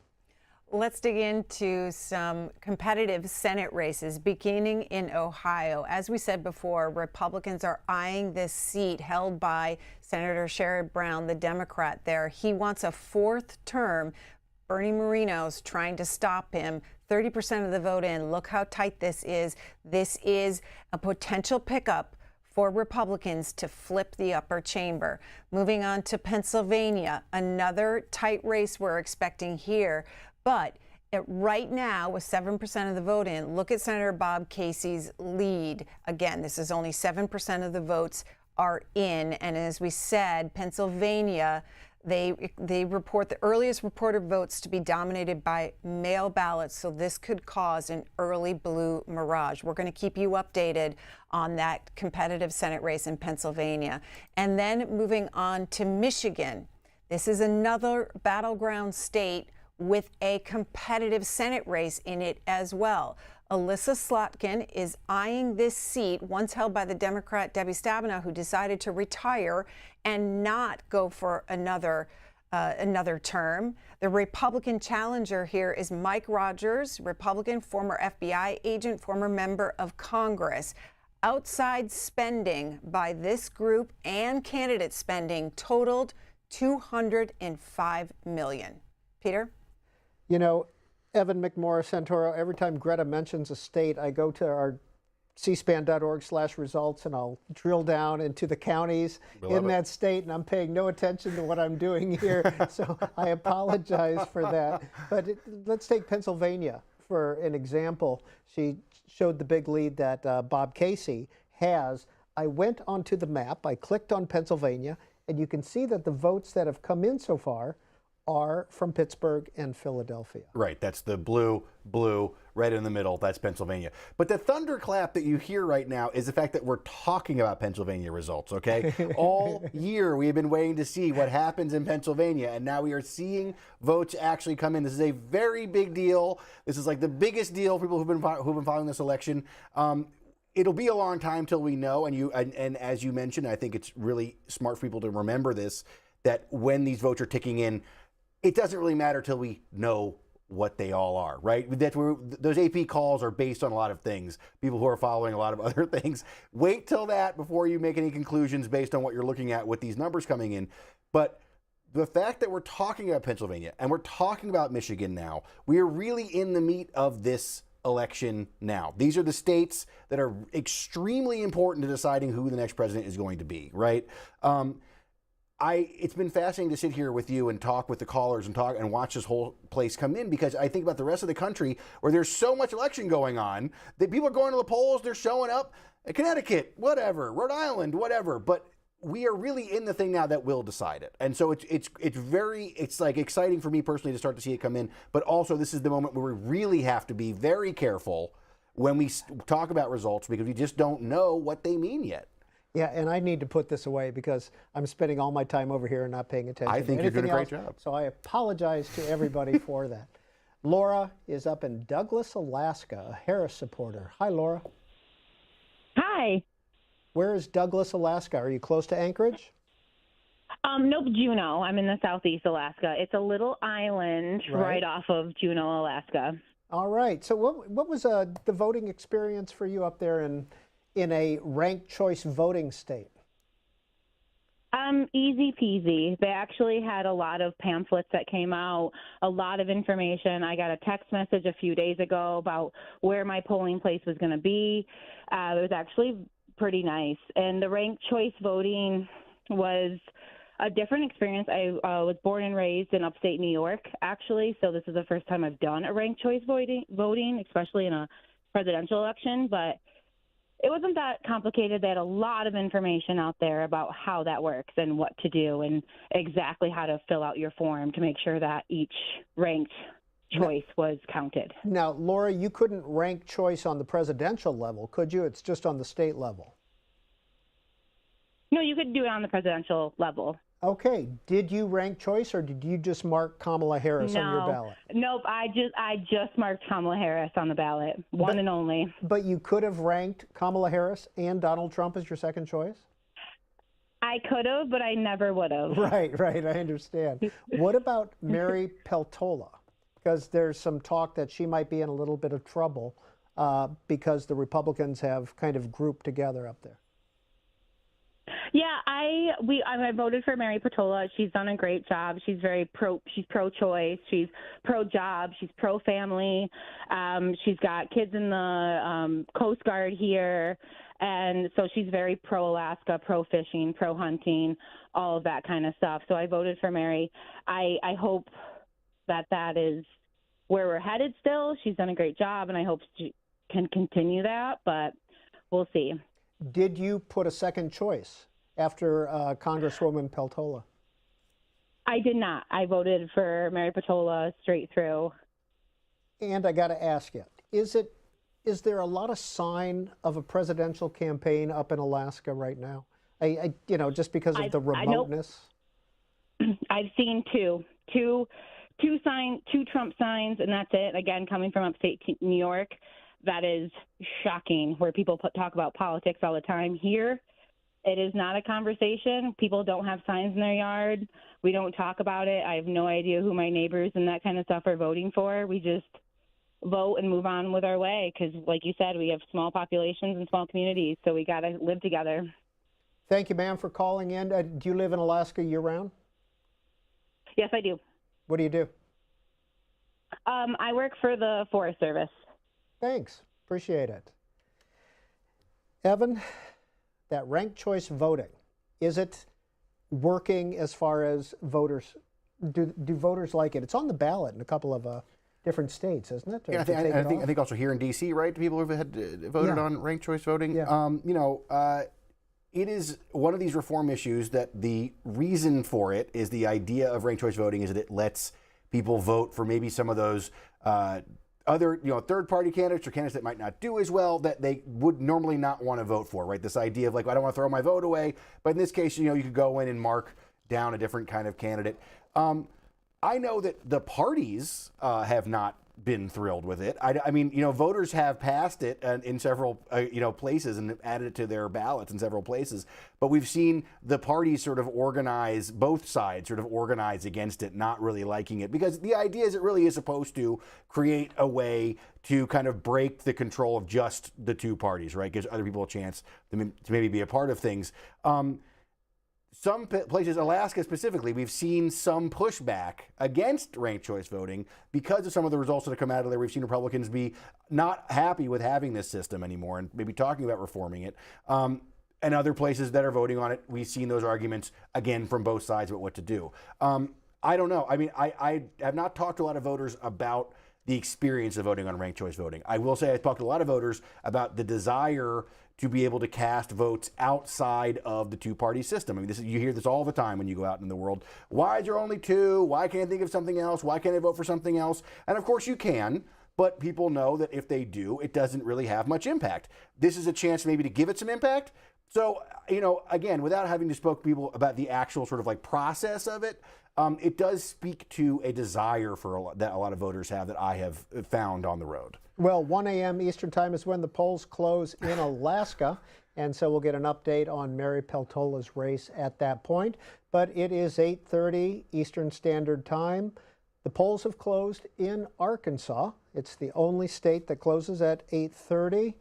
Let's dig into some competitive Senate races beginning in Ohio. As we said before, Republicans are eyeing this seat held by Senator Sherrod Brown, the Democrat there. He wants a fourth term. Bernie Moreno's trying to stop him. 30% of the vote in. Look how tight this is. This is a potential pickup for Republicans to flip the upper chamber. Moving on to Pennsylvania, another tight race we're expecting here. But right now, with 7% of the vote in, look at Senator Bob Casey's lead. Again, this is only 7% of the votes are in. And as we said, Pennsylvania, they report the earliest reported votes to be dominated by mail ballots, so this could cause an early blue mirage. We're going to keep you updated on that competitive Senate race in Pennsylvania. And then moving on to Michigan. This is another battleground state with a competitive Senate race in it as well. Alyssa Slotkin is eyeing this seat, once held by the Democrat Debbie Stabenow, who decided to retire and not go for another term. The Republican challenger here is Mike Rogers, Republican, former FBI agent, former member of Congress. Outside spending by this group and candidate spending totaled $205 million. Peter? Evan McMorris Santoro, every time Greta mentions a state, I go to our cspan.org/results and I'll drill down into the counties in that state, and I'm paying no attention to what I'm doing here, so I apologize for that. But let's take Pennsylvania for an example. She showed the big lead that Bob Casey has. I went onto the map, I clicked on Pennsylvania, and you can see that the votes that have come in so far are from Pittsburgh and Philadelphia. Right, that's the blue, right in the middle, that's Pennsylvania. But the thunderclap that you hear right now is the fact that we're talking about Pennsylvania results, okay? All year we have been waiting to see what happens in Pennsylvania, and now we are seeing votes actually come in. This is a very big deal. This is like the biggest deal for people who've been following this election. It'll be a long time till we know, and as you mentioned, I think it's really smart for people to remember this, that when these votes are ticking in, it doesn't really matter till we know what they all are, right? Those AP calls are based on a lot of things. People who are following a lot of other things. Wait till that before you make any conclusions based on what you're looking at with these numbers coming in. But the fact that we're talking about Pennsylvania and we're talking about Michigan now, we are really in the meat of this election now. These are the states that are extremely important to deciding who the next president is going to be, right? It's been fascinating to sit here with you and talk with the callers and watch this whole place come in, because I think about the rest of the country where there's so much election going on that people are going to the polls, they're showing up, Connecticut, whatever, Rhode Island, whatever, but we are really in the thing now that will decide it. And so it's like exciting for me personally to start to see it come in, but also this is the moment where we really have to be very careful when we talk about results, because we just don't know what they mean yet. Yeah, and I need to put this away because I'm spending all my time over here and not paying attention. I think you're doing a great job. So I apologize to everybody for that. Laura is up in Douglas, Alaska, a Harris supporter. Hi, Laura. Hi. Where is Douglas, Alaska? Are you close to Anchorage? Nope, Juneau. I'm in the southeast Alaska. It's a little island right off of Juneau, Alaska. All right. So what was the voting experience for you up there in a ranked choice voting state? Easy peasy. They actually had a lot of pamphlets that came out, a lot of information. I got a text message a few days ago about where my polling place was going to be. It was actually pretty nice. And the ranked choice voting was a different experience. I was born and raised in upstate New York, actually, so this is the first time I've done a ranked choice voting, especially in a presidential election, but it wasn't that complicated. They had a lot of information out there about how that works and what to do and exactly how to fill out your form to make sure that each ranked choice was counted. Now, Laura, you couldn't rank choice on the presidential level, could you? It's just on the state level. No, you could do it on the presidential level. Okay. Did you rank choice or did you just mark Kamala Harris on your ballot? Nope. I just marked Kamala Harris on the ballot, one and only. But you could have ranked Kamala Harris and Donald Trump as your second choice? I could have, but I never would have. Right. I understand. What about Mary Peltola? Because there's some talk that she might be in a little bit of trouble because the Republicans have kind of grouped together up there. Yeah, I voted for Mary Peltola. She's done a great job. She's she's pro-choice. She's pro-job. She's pro-family. She's got kids in the Coast Guard here, and so she's very pro-Alaska, pro-fishing, pro-hunting, all of that kind of stuff. So I voted for Mary. I hope that is where we're headed still. She's done a great job, and I hope she can continue that, but we'll see. Did you put a second choice after Congresswoman Peltola? I did not. I voted for Mary Peltola straight through. And I got to ask you, is there a lot of sign of a presidential campaign up in Alaska right now? Just because of the remoteness? I've seen two Trump signs, and that's it. Again, coming from upstate New York. That is shocking, where people talk about politics all the time. Here, it is not a conversation. People don't have signs in their yard. We don't talk about it. I have no idea who my neighbors and that kind of stuff are voting for. We just vote and move on with our way because, like you said, we have small populations and small communities, so we got to live together. Thank you, ma'am, for calling in. Do you live in Alaska year-round? Yes, I do. What do you do? I work for the Forest Service. Thanks. Appreciate it. Evan, that ranked choice voting, is it working as far as voters? Do voters like it? It's on the ballot in a couple of different states, isn't it? Yeah, I think also here in D.C., right? People who had voted on ranked choice voting. Yeah. It is one of these reform issues that the reason for it is the idea of ranked choice voting is that it lets people vote for maybe some of those other, third-party candidates or candidates that might not do as well that they would normally not want to vote for, right? This idea of I don't want to throw my vote away, but in this case, you could go in and mark down a different kind of candidate. I know that the parties have not been thrilled with it. I mean, voters have passed it in several, places and added it to their ballots in several places. But we've seen the parties sort of organize, both sides sort of organize against it, not really liking it. Because the idea is it really is supposed to create a way to kind of break the control of just the two parties, right? Gives other people a chance to maybe be a part of things. Some places, Alaska specifically, we've seen some pushback against ranked choice voting because of some of the results that have come out of there. We've seen Republicans be not happy with having this system anymore and maybe talking about reforming it. And other places that are voting on it, we've seen those arguments, again, from both sides about what to do. I don't know. I mean, I have not talked to a lot of voters about the experience of voting on ranked choice voting. I will say I've talked to a lot of voters about the desire to be able to cast votes outside of the two-party system. I mean, you hear this all the time when you go out in the world. Why is there only two? Why can't I think of something else? Why can't I vote for something else? And of course you can, but people know that if they do, it doesn't really have much impact. This is a chance maybe to give it some impact. So, again, without having to spoke to people about the actual sort of like process of it, it does speak to a desire that a lot of voters have that I have found on the road. Well, 1 a.m. Eastern Time is when the polls close in Alaska, and so we'll get an update on Mary Peltola's race at that point. But it is 8:30 Eastern Standard Time. The polls have closed in Arkansas. It's the only state that closes at 8:30.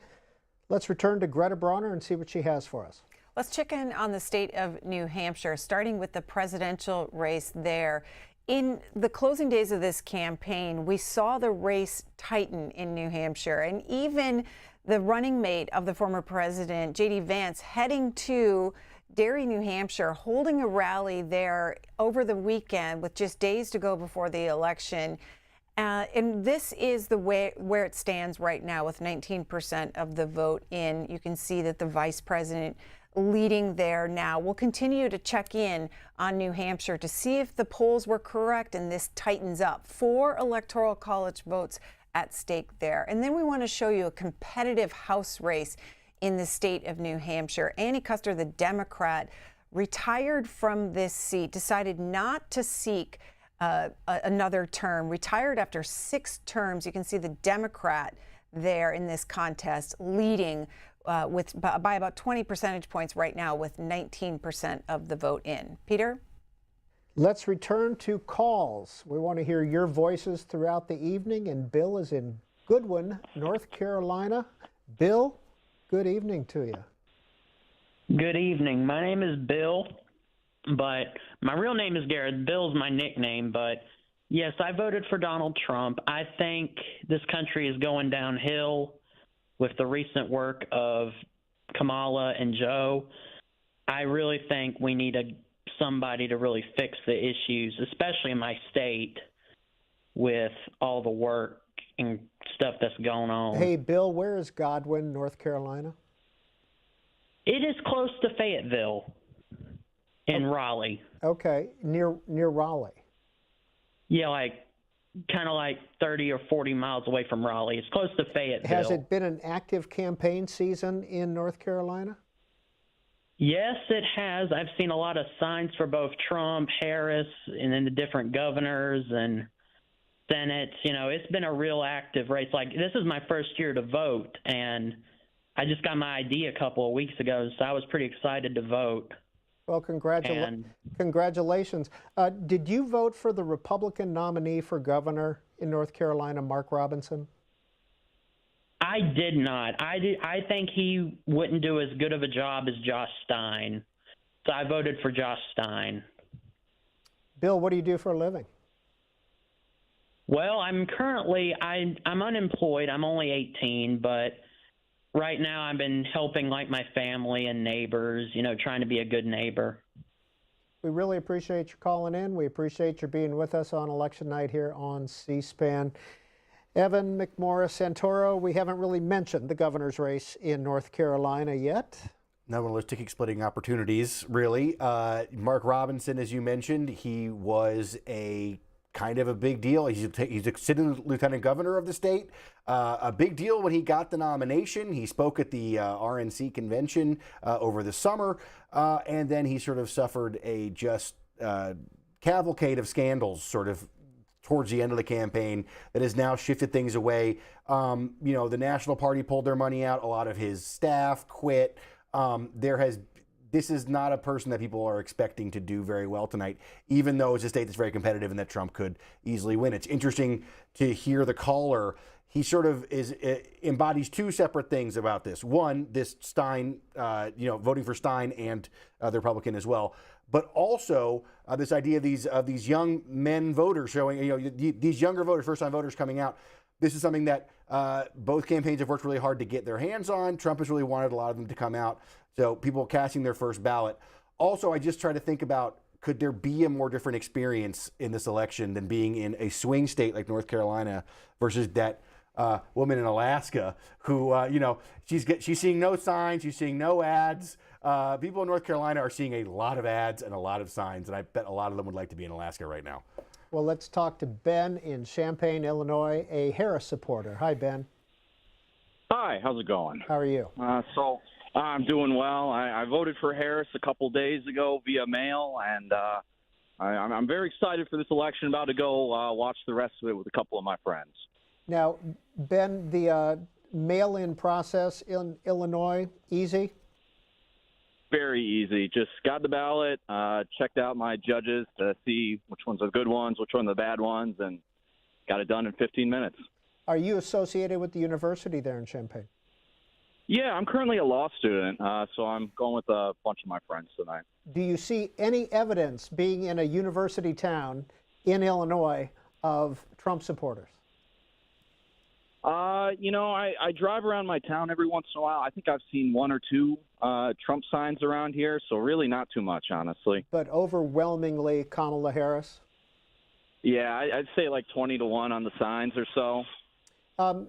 Let's return to Greta Bronner and see what she has for us. Let's check in on the state of New Hampshire, starting with the presidential race there. In the closing days of this campaign, we saw the race tighten in New Hampshire, and even the running mate of the former president, J.D. Vance, heading to Derry, New Hampshire, holding a rally there over the weekend with just days to go before the election. And this is the way where it stands right now with 19% of the vote in. You can see that the vice president leading there now. We'll continue to check in on New Hampshire to see if the polls were correct and this tightens up. 4 electoral college votes at stake there. And then we want to show you a competitive House race in the state of New Hampshire. Annie Kuster, the Democrat, retired from this seat, decided not to seek another term, retired after 6 terms. You can see the Democrat there in this contest leading by about 20 percentage points right now with 19% of the vote in. Peter? Let's return to calls. We want to hear your voices throughout the evening, and Bill is in Goodwin, North Carolina. Bill, good evening to you. Good evening. My name is Bill, but my real name is Garrett. Bill's my nickname, but yes, I voted for Donald Trump. I think this country is going downhill with the recent work of Kamala and Joe. I really think we need somebody to really fix the issues, especially in my state, with all the work and stuff that's going on. Hey, Bill, where is Godwin, North Carolina? It is close to Fayetteville in Raleigh. Okay, near Raleigh. Yeah, kind of like 30 or 40 miles away from Raleigh. It's close to Fayetteville. Has it been an active campaign season in North Carolina? Yes, it has. I've seen a lot of signs for both Trump, Harris, and then the different governors and senates. It's been a real active race. Like, this is my first year to vote, and I just got my ID a couple of weeks ago, so I was pretty excited to vote. Well, congratulations. Did you vote for the Republican nominee for governor in North Carolina, Mark Robinson? I did not. I think he wouldn't do as good of a job as Josh Stein, so I voted for Josh Stein. Bill, what do you do for a living? Well, I'm unemployed. I'm only 18, but right now I've been helping like my family and neighbors, trying to be a good neighbor. We really appreciate you calling in. We appreciate you being with us on election night here on C-SPAN. Evan McMorris Santoro, we haven't really mentioned the governor's race in North Carolina yet. Not one of those ticket-splitting opportunities, really. Mark Robinson, as you mentioned, he was a kind of a big deal. He's a sitting lieutenant governor of the state. A big deal when he got the nomination. He spoke at the RNC convention over the summer, and then he sort of suffered a cavalcade of scandals sort of towards the end of the campaign that has now shifted things away. The National Party pulled their money out. A lot of his staff quit. This is not a person that people are expecting to do very well tonight, even though it's a state that's very competitive and that Trump could easily win. It's interesting to hear the caller. He sort of embodies 2 separate things about this. One, this Stein, voting for Stein and the Republican as well, but also this idea of these young men voters showing, these younger voters, first-time voters coming out. This is something that both campaigns have worked really hard to get their hands on. Trump has really wanted a lot of them to come out. So people casting their first ballot. Also, I just try to think about, could there be a more different experience in this election than being in a swing state like North Carolina versus that woman in Alaska who, she's seeing no signs, she's seeing no ads. People in North Carolina are seeing a lot of ads and a lot of signs, and I bet a lot of them would like to be in Alaska right now. Well, let's talk to Ben in Champaign, Illinois, a Harris supporter. Hi, Ben. Hi, how's it going? How are you? I'm doing well. I voted for Harris a couple days ago via mail, and I'm very excited for this election. About to go watch the rest of it with a couple of my friends. Now, Ben, the mail-in process in Illinois, easy? Very easy. Just got the ballot, checked out my judges to see which ones are the good ones, which ones are the bad ones, and got it done in 15 minutes. Are you associated with the university there in Champaign? Yeah, I'm currently a law student, so I'm going with a bunch of my friends tonight. Do you see any evidence, being in a university town in Illinois, of Trump supporters? I drive around my town every once in a while. I think I've seen one or two Trump signs around here, so really not too much, honestly. But overwhelmingly Kamala Harris? Yeah, I'd say like 20-1 on the signs or so.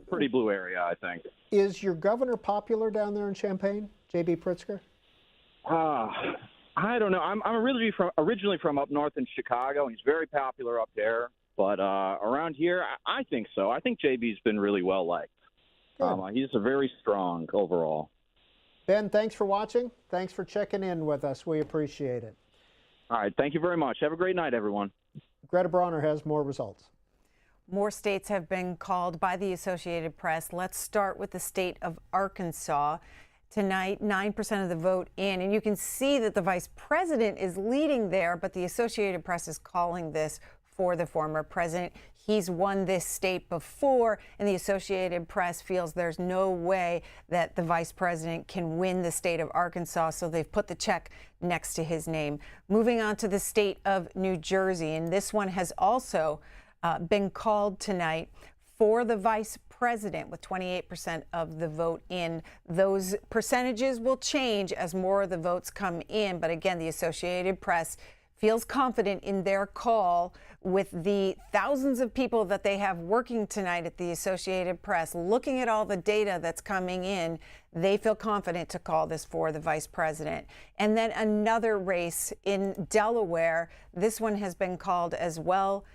Pretty blue area, I think. Is your governor popular down there in Champaign, J.B. Pritzker? I don't know. I'm originally from up north in Chicago. He's very popular up there. But around here, I think so. I think JB's been really well liked. He's a very strong overall. Ben, thanks for watching. Thanks for checking in with us. We appreciate it. All right. Thank you very much. Have a great night, everyone. Greta Bronner has more results. More states have been called by the Associated Press. Let's start with the state of Arkansas. Tonight, 9% of the vote in, and you can see that the vice president is leading there, but the Associated Press is calling this for the former president. He's won this state before, and the Associated Press feels there's no way that the vice president can win the state of Arkansas, so they've put the check next to his name. Moving on to the state of New Jersey, and this one has also been called tonight for the vice president with 28% of the vote in. Those percentages will change as more of the votes come in, but again, the Associated Press feels confident in their call with the thousands of people that they have working tonight at the Associated Press. Looking at all the data that's coming in, they feel confident to call this for the vice president. And then another race in Delaware. This one has been called as well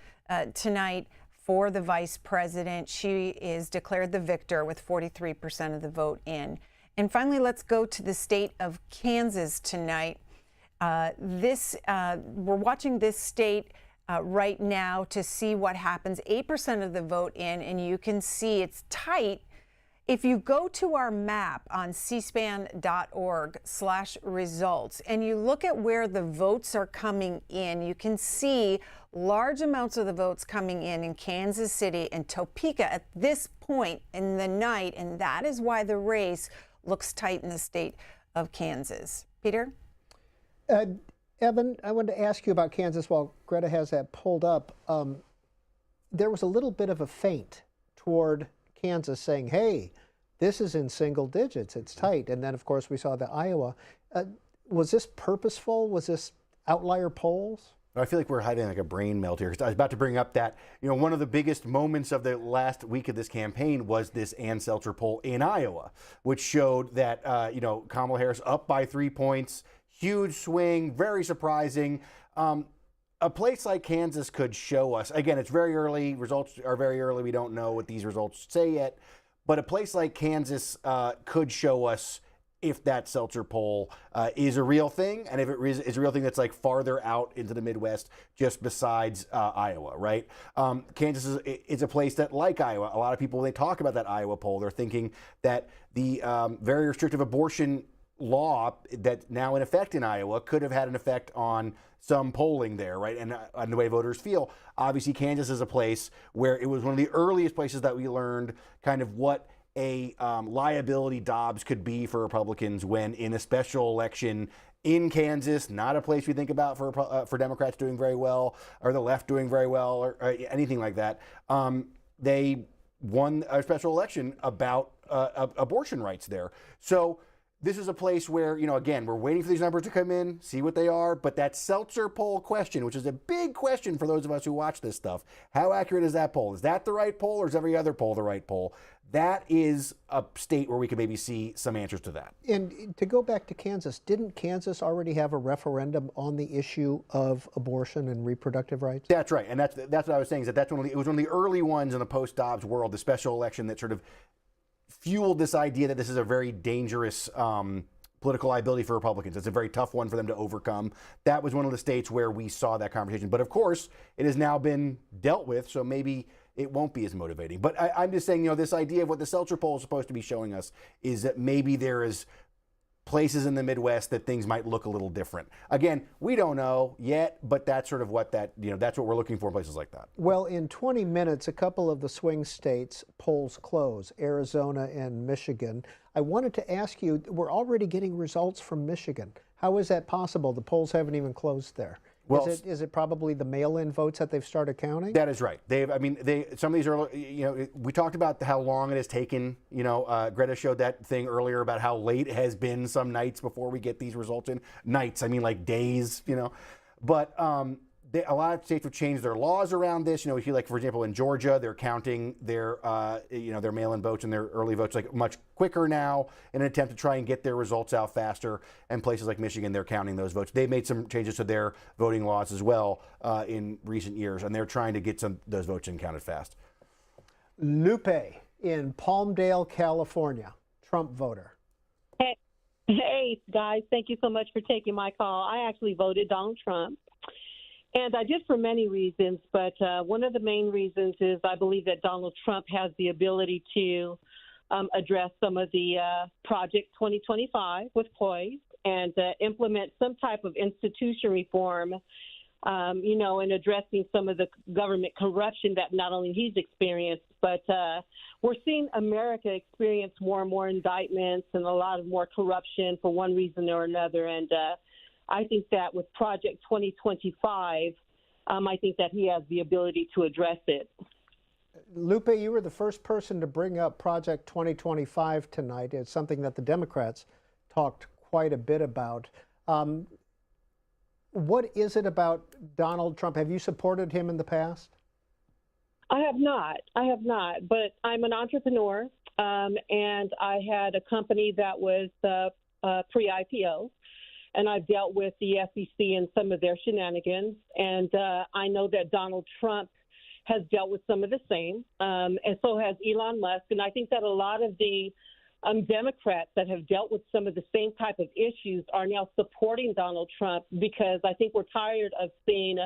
tonight for the vice president. She is declared the victor with 43% of the vote in. And finally, let's go to the state of Kansas tonight. We're watching this state right now to see what happens. 8% of the vote in, and you can see it's tight. If you go to our map on cspan.org/results and you look at where the votes are coming in, you can see large amounts of the votes coming in Kansas City and Topeka at this point in the night, and that is why the race looks tight in the state of Kansas. Peter? Evan, I wanted to ask you about Kansas while Greta has that pulled up. There was a little bit of a feint toward Kansas saying, hey, this is in single digits, it's tight. And then, of course, we saw the Iowa. Was this purposeful? Was this outlier polls? I feel like we're having like a brain melt here. I was about to bring up that, one of the biggest moments of the last week of this campaign was this Ann Seltzer poll in Iowa, which showed that, Kamala Harris up by 3 points, huge swing, very surprising. A place like Kansas could show us, again, it's very early, results are very early, we don't know what these results say yet, but a place like Kansas could show us if that Seltzer poll is a real thing, and if it is a real thing that's like farther out into the Midwest, just besides Iowa, right? Kansas is a place that, like Iowa, a lot of people, when they talk about that Iowa poll, they're thinking that the very restrictive abortion law that's now in effect in Iowa could have had an effect on some polling there, right? And the way voters feel. Obviously, Kansas is a place where it was one of the earliest places that we learned kind of what a liability Dobbs could be for Republicans when in a special election in Kansas, not a place we think about for Democrats doing very well or the left doing very well or anything like that. They won a special election about abortion rights there. So this is a place where, again, we're waiting for these numbers to come in, see what they are. But that Seltzer poll question, which is a big question for those of us who watch this stuff, how accurate is that poll? Is that the right poll, or is every other poll the right poll? That is a state where we could maybe see some answers to that. And to go back to Kansas, didn't Kansas already have a referendum on the issue of abortion and reproductive rights? That's right, and that's what I was saying, is that it was one of the early ones in the post-Dobbs world, the special election that sort of fueled this idea that this is a very dangerous political liability for Republicans. It's a very tough one for them to overcome. That was one of the states where we saw that conversation. But of course, it has now been dealt with, so maybe it won't be as motivating. But I'm just saying, this idea of what the Seltzer poll is supposed to be showing us is that maybe there is places in the Midwest that things might look a little different. Again, we don't know yet, but that's sort of what that's what we're looking for in places like that. Well, in 20 minutes, a couple of the swing states polls close, Arizona and Michigan. I wanted to ask you, we're already getting results from Michigan. How is that possible? The polls haven't even closed there. Well, is it probably the mail-in votes that they've started counting? That is right. Some of these are, we talked about how long it has taken. Greta showed that thing earlier about how late it has been some nights before we get these results in. Nights, I mean like days, But a lot of states have changed their laws around this. We feel like, for example, in Georgia, they're counting their mail-in votes and their early votes like much quicker now in an attempt to try and get their results out faster. And places like Michigan, they're counting those votes. They've made some changes to their voting laws as well in recent years, and they're trying to get those votes in counted fast. Lupe in Palmdale, California, Trump voter. Hey, guys, thank you so much for taking my call. I actually voted Donald Trump. And I did for many reasons, but one of the main reasons is I believe that Donald Trump has the ability to address some of the Project 2025 with poise and implement some type of institution reform, and addressing some of the government corruption that not only he's experienced, but we're seeing America experience more and more indictments and a lot of more corruption for one reason or another. And I think that with Project 2025, I think that he has the ability to address it. Lupe, you were the first person to bring up Project 2025 tonight. It's something that the Democrats talked quite a bit about. What is it about Donald Trump? Have you supported him in the past? I have not, but I'm an entrepreneur, and I had a company that was pre-IPO. And I've dealt with the SEC and some of their shenanigans. And I know that Donald Trump has dealt with some of the same, and so has Elon Musk. And I think that a lot of the Democrats that have dealt with some of the same type of issues are now supporting Donald Trump, because I think we're tired of seeing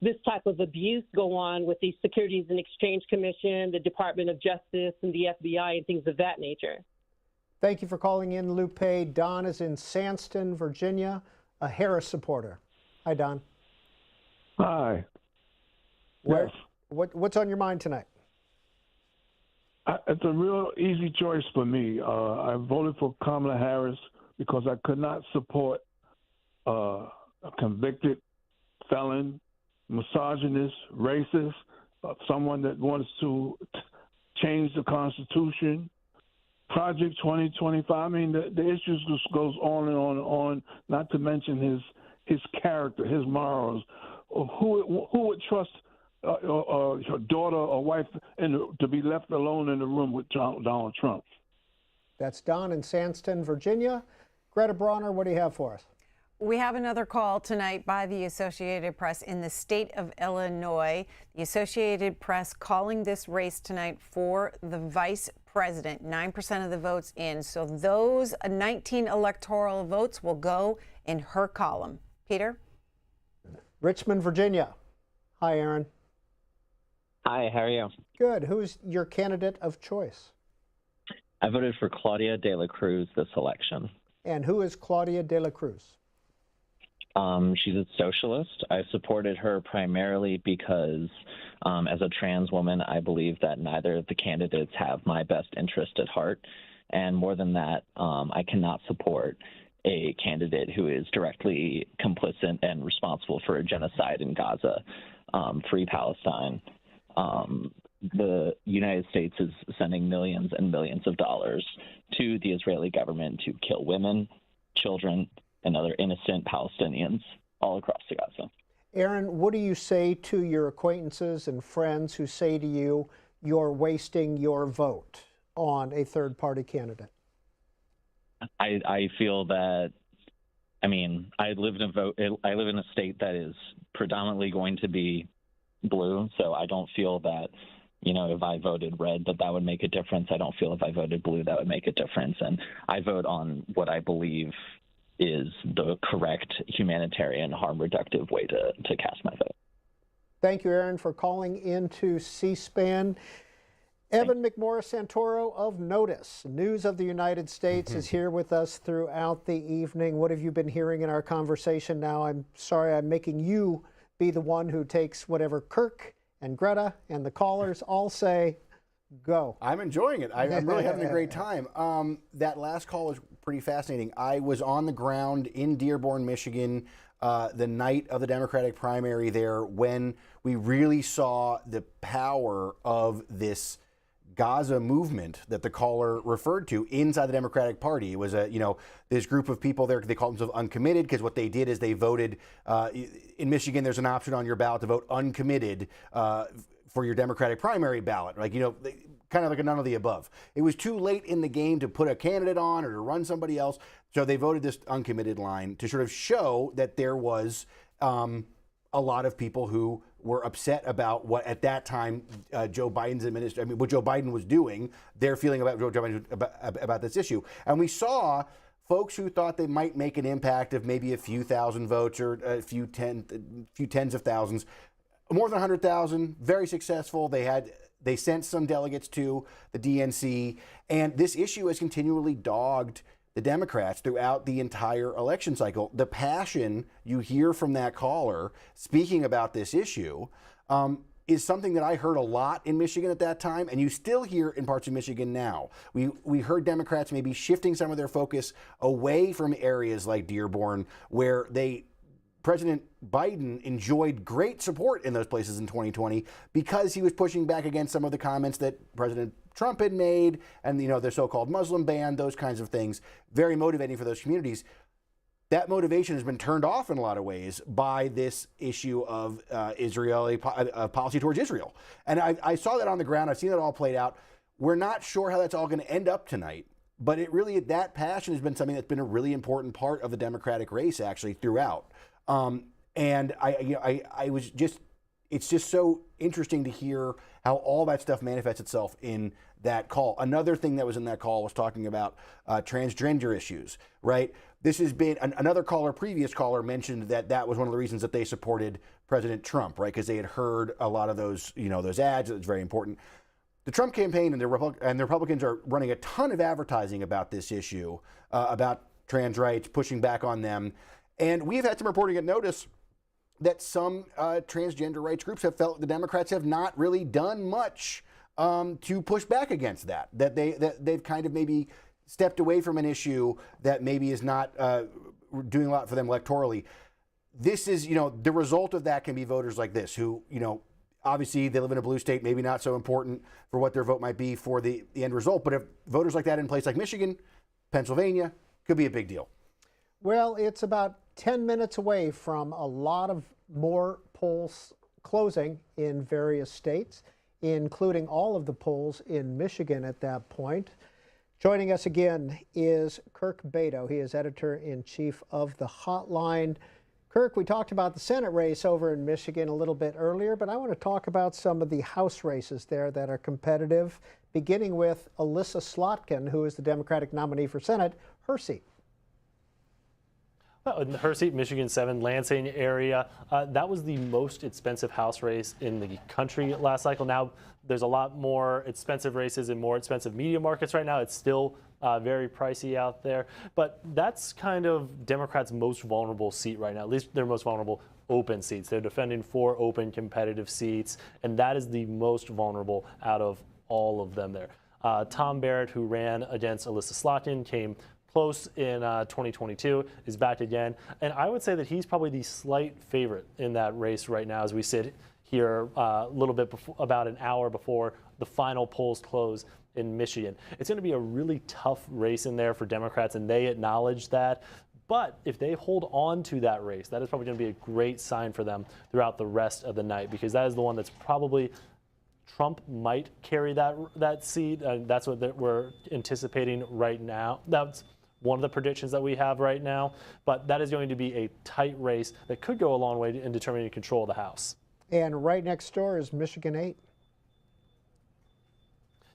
this type of abuse go on with the Securities and Exchange Commission, the Department of Justice, and the FBI, and things of that nature. Thank you for calling in, Lupe. Don is in Sandston, Virginia, a Harris supporter. Hi, Don. Hi. Yes. What's on your mind tonight? It's a real easy choice for me. I voted for Kamala Harris because I could not support a convicted felon, misogynist, racist, someone that wants to change the Constitution. Project 2025. I mean, the issues just goes on and on and on. Not to mention his character, his morals. Who would trust your daughter or wife to be left alone in the room with Donald Trump? That's Don in Sandston, Virginia. Greta Bronner, what do you have for us? We have another call tonight by the Associated Press in the state of Illinois. The Associated Press calling this race tonight for the vice president. 9% of the votes in. So those 19 electoral votes will go in her column. Peter? Richmond, Virginia. Hi, Aaron. Hi, how are you? Good. Who's your candidate of choice? I voted for Claudia de la Cruz this election. And who is Claudia de la Cruz? She's a socialist. I supported her primarily because as a trans woman, I believe that neither of the candidates have my best interest at heart. And more than that, I cannot support a candidate who is directly complicit and responsible for a genocide in Gaza, Free Palestine, the United States is sending millions and millions of dollars to the Israeli government to kill women, children, and other innocent Palestinians all across Gaza. Aaron, what do you say to your acquaintances and friends who say to you, you're wasting your vote on a third-party candidate? I feel that, I mean, I live in a state that is predominantly going to be blue, so I don't feel that, you know, if I voted red, that would make a difference. I don't feel if I voted blue, that would make a difference. And I vote on what I believe is the correct humanitarian, harm reductive way to cast my vote. Thank you, Aaron, for calling into C-SPAN. Evan McMorris-Santoro of Notice, News of the United States, is here with us throughout the evening. What have you been hearing in our conversation now? I'm sorry I'm making you be the one who takes whatever Kirk and Greta and the callers all say, go. I'm enjoying it. I'm really having a great time. That last call was pretty fascinating. I was on the ground in Dearborn, Michigan, the night of the Democratic primary there when we really saw the power of this Gaza movement that the caller referred to inside the Democratic Party. It was this group of people there, they called themselves uncommitted, because what they did is they voted, in Michigan there's an option on your ballot to vote uncommitted for your Democratic primary ballot. Kind of like a none of the above. It was too late in the game to put a candidate on or to run somebody else, so they voted this uncommitted line to sort of show that there was a lot of people who were upset about what at that time Joe Biden's administration, what Joe Biden was doing, their feeling about Joe Biden about this issue. And we saw folks who thought they might make an impact of maybe a few thousand votes or a few tens of thousands, more than 100,000, very successful. They sent some delegates to the DNC, and this issue has continually dogged the Democrats throughout the entire election cycle. The passion you hear from that caller speaking about this issue is something that I heard a lot in Michigan at that time, and you still hear in parts of Michigan now. We heard Democrats maybe shifting some of their focus away from areas like Dearborn, where President Biden enjoyed great support in those places in 2020 because he was pushing back against some of the comments that President Trump had made, and the so-called Muslim ban, those kinds of things, very motivating for those communities. That motivation has been turned off in a lot of ways by this issue of Israeli policy towards Israel. And I saw that on the ground. I've seen it all played out. We're not sure how that's all going to end up tonight, but that passion has been something that's been a really important part of the Democratic race actually throughout. And it's just so interesting to hear how all that stuff manifests itself in that call. Another thing that was in that call was talking about transgender issues, right? This has been another previous caller mentioned that was one of the reasons that they supported President Trump, right? Because they had heard a lot of those ads. It was very important. The Trump campaign and the Republicans are running a ton of advertising about this issue, about trans rights, pushing back on them. And we've had some reporting at Notice that some transgender rights groups have felt the Democrats have not really done much to push back against that they've kind of maybe stepped away from an issue that maybe is not doing a lot for them electorally. This is, the result of that can be voters like this who, obviously they live in a blue state, maybe not so important for what their vote might be for the end result. But if voters like that in a place like Michigan, Pennsylvania, could be a big deal. Well, it's about 10 minutes away from a lot of more polls closing in various states, including all of the polls in Michigan at that point. Joining us again is Kirk Beto. He is editor-in-chief of The Hotline. Kirk, we talked about the Senate race over in Michigan a little bit earlier, but I want to talk about some of the House races there that are competitive, beginning with Alyssa Slotkin, who is the Democratic nominee for Senate, her seat. In her seat, Michigan 7, Lansing area, that was the most expensive House race in the country last cycle. Now, there's a lot more expensive races in more expensive media markets right now. It's still very pricey out there. But that's kind of Democrats' most vulnerable seat right now, at least their most vulnerable open seats. They're defending 4 open competitive seats, and that is the most vulnerable out of all of them there. Tom Barrett, who ran against Alyssa Slotkin, came close in 2022, is back again. And I would say that he's probably the slight favorite in that race right now as we sit here a little bit before, about an hour before the final polls close in Michigan. It's going to be a really tough race in there for Democrats, and they acknowledge that. But if they hold on to that race, that is probably going to be a great sign for them throughout the rest of the night, because that is the one that's probably Trump might carry that seat. That's what we're anticipating right now. That's one of the predictions that we have right now. But that is going to be a tight race that could go a long way in determining control of the House. And right next door is Michigan 8.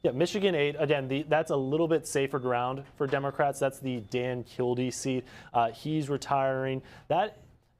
Yeah, Michigan 8, again, that's a little bit safer ground for Democrats. That's the Dan Kildee seat. He's retiring. That,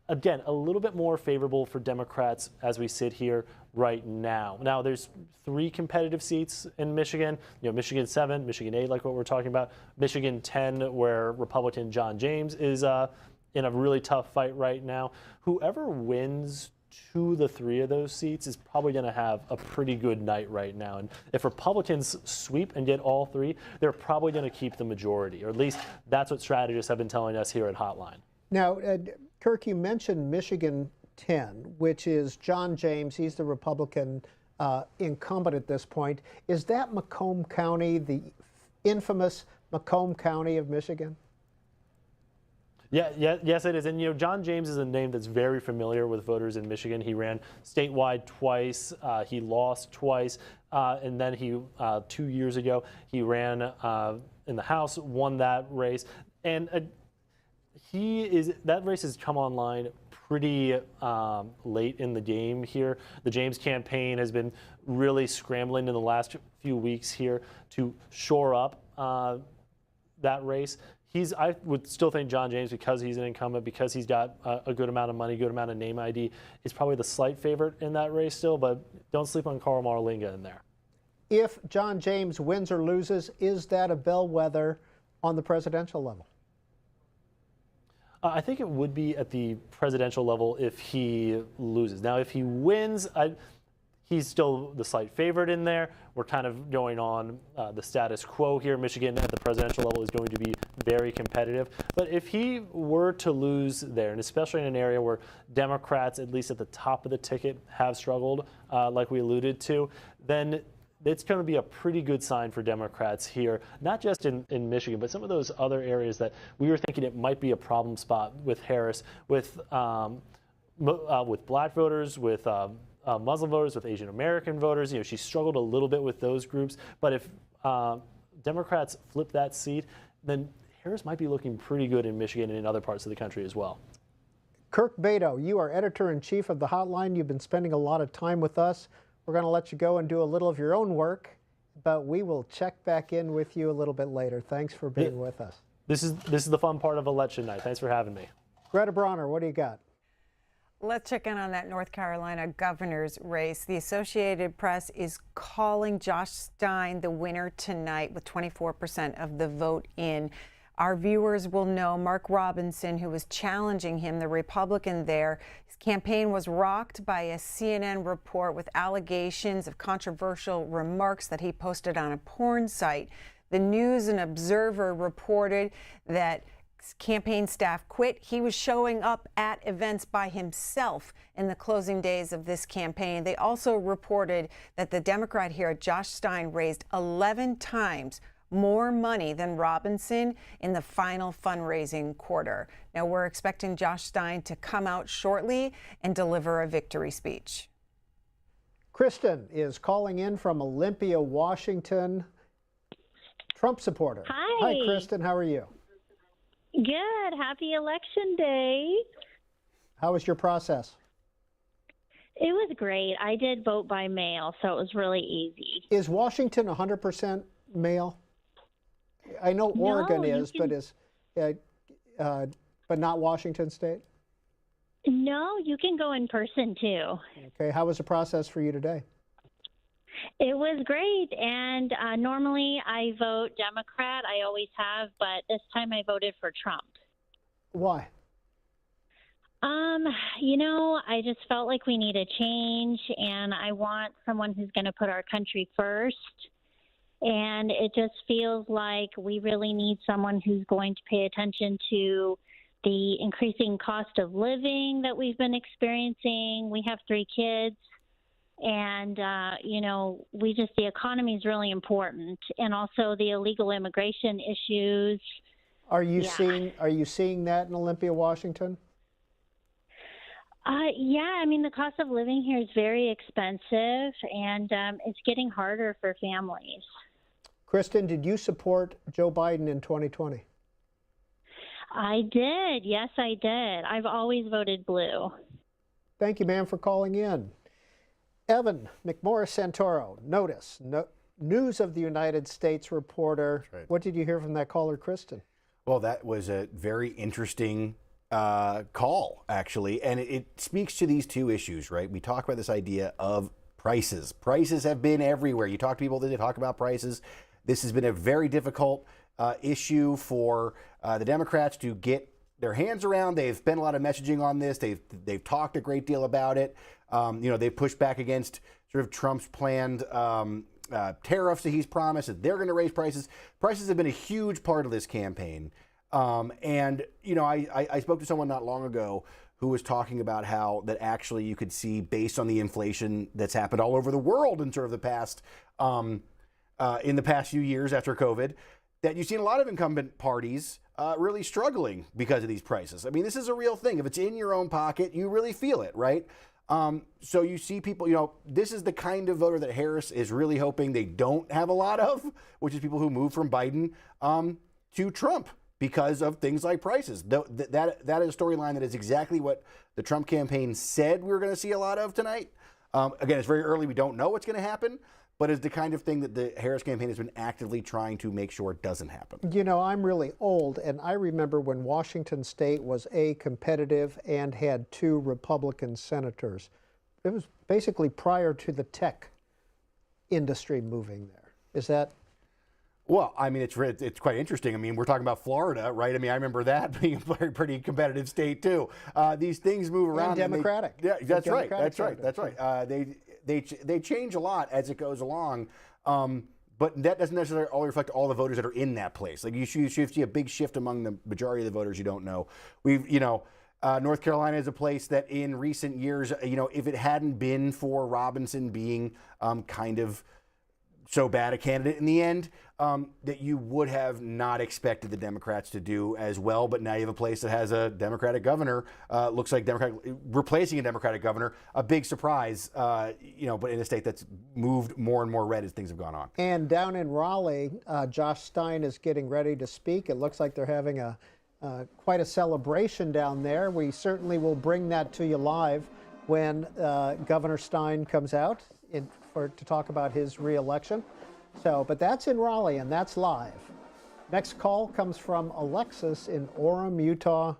again, a little bit more favorable for Democrats as we sit here right now. Now, there's 3 competitive seats in Michigan. You know, Michigan 7, Michigan 8, like what we're talking about. Michigan 10, where Republican John James is in a really tough fight right now. Whoever wins 2 of the 3 of those seats is probably going to have a pretty good night right now. And if Republicans sweep and get all 3, they're probably going to keep the majority, or at least that's what strategists have been telling us here at Hotline. Now, Kirk, you mentioned Michigan 10, which is John James. He's the Republican incumbent at this point. Is that Macomb County, the infamous Macomb County of Michigan? Yes, it is. And, you know, John James is a name that's very familiar with voters in Michigan. He ran statewide twice. He lost twice. And then he, 2 years ago, he ran in the House, won that race. And that race has come online pretty late in the game here. The James campaign has been really scrambling in the last few weeks here to shore up that race. I would still think John James, because he's an incumbent, because he's got a good amount of money, good amount of name ID, is probably the slight favorite in that race still, but don't sleep on Carl Marlinga in there. If John James wins or loses, is that a bellwether on the presidential level? I think it would be at the presidential level if he loses. Now, if he wins, he's still the slight favorite in there. We're kind of going on the status quo here. Michigan at the presidential level is going to be very competitive. But if he were to lose there, and especially in an area where Democrats, at least at the top of the ticket, have struggled, like we alluded to, then it's going to be a pretty good sign for Democrats here, not just in Michigan, but some of those other areas that we were thinking it might be a problem spot with Harris, with black voters, with Muslim voters, with Asian American voters. You know, she struggled a little bit with those groups. But if Democrats flip that seat, then Harris might be looking pretty good in Michigan and in other parts of the country as well. Kirk Beto, you are editor-in-chief of the Hotline. You've been spending a lot of time with us. We're going to let you go and do a little of your own work, but we will check back in with you a little bit later. Thanks for being with us. This is the fun part of election night. Thanks for having me. Greta Bronner, what do you got? Let's check in on that North Carolina governor's race. The Associated Press is calling Josh Stein the winner tonight with 24% of the vote in. Our viewers will know Mark Robinson, who was challenging him, the Republican there. His campaign was rocked by a CNN report with allegations of controversial remarks that he posted on a porn site. The News and Observer reported that campaign staff quit. He was showing up at events by himself in the closing days of this campaign. They also reported that the Democrat here, Josh Stein, raised 11 times more money than Robinson in the final fundraising quarter. Now, we're expecting Josh Stein to come out shortly and deliver a victory speech. Kristen is calling in from Olympia, Washington. Trump supporter. Hi. Hi, Kristen. How are you? Good. Happy Election Day. How was your process? It was great. I did vote by mail, so it was really easy. Is Washington 100% mail? I know Oregon is, but not Washington State? No, you can go in person too. Okay. How was the process for you today? It was great, and normally I vote Democrat. I always have, but this time I voted for Trump. Why? You know, I just felt like we need a change, and I want someone who's going to put our country first. And it just feels like we really need someone who's going to pay attention to the increasing cost of living that we've been experiencing. We have 3 kids. And, the economy is really important. And also the illegal immigration issues. Are you seeing that in Olympia, Washington? The cost of living here is very expensive, and it's getting harder for families. Kristen, did you support Joe Biden in 2020? I did. Yes, I did. I've always voted blue. Thank you, ma'am, for calling in. Evan McMorris Santoro, News of the United States reporter. Right. What did you hear from that caller, Kristen? Well, that was a very interesting call, actually, and it speaks to these two issues, right? We talk about this idea of prices. Prices have been everywhere. You talk to people that talk about prices. This has been a very difficult issue for the Democrats to get their hands around. They've spent a lot of messaging on this. They've talked a great deal about it. They've pushed back against sort of Trump's planned tariffs that he's promised that they're going to raise prices. Prices have been a huge part of this campaign. I spoke to someone not long ago who was talking about how that actually you could see, based on the inflation that's happened all over the world in sort of the past, in the past few years after COVID, that you've seen a lot of incumbent parties really struggling because of these prices. I mean, this is a real thing. If it's in your own pocket, you really feel it, right? So you see people, this is the kind of voter that Harris is really hoping they don't have a lot of, which is people who move from Biden to Trump because of things like prices. That is a storyline that is exactly what the Trump campaign said we were going to see a lot of tonight. Again, it's very early. We don't know what's going to happen, but it's the kind of thing that the Harris campaign has been actively trying to make sure it doesn't happen. I'm really old, and I remember when Washington State was competitive and had 2 Republican senators. It was basically prior to the tech industry moving there. Is that? Well, I mean, it's quite interesting. I mean, we're talking about Florida, right? I mean, I remember that being a pretty competitive state too. These things move around. And Democratic. That's right. They change a lot as it goes along, but that doesn't necessarily all reflect all the voters that are in that place. Like you see a big shift among the majority of the voters you don't know. North Carolina is a place that in recent years, if it hadn't been for Robinson being kind of so bad a candidate in the end, that you would have not expected the Democrats to do as well. But now you have a place that has a Democratic governor, looks like replacing a Democratic governor, a big surprise, but in a state that's moved more and more red as things have gone on. And down in Raleigh, Josh Stein is getting ready to speak. It looks like they're having quite a celebration down there. We certainly will bring that to you live when Governor Stein comes out to talk about his re-election. But that's in Raleigh, and that's live. Next call comes from Alexis in Orem, Utah.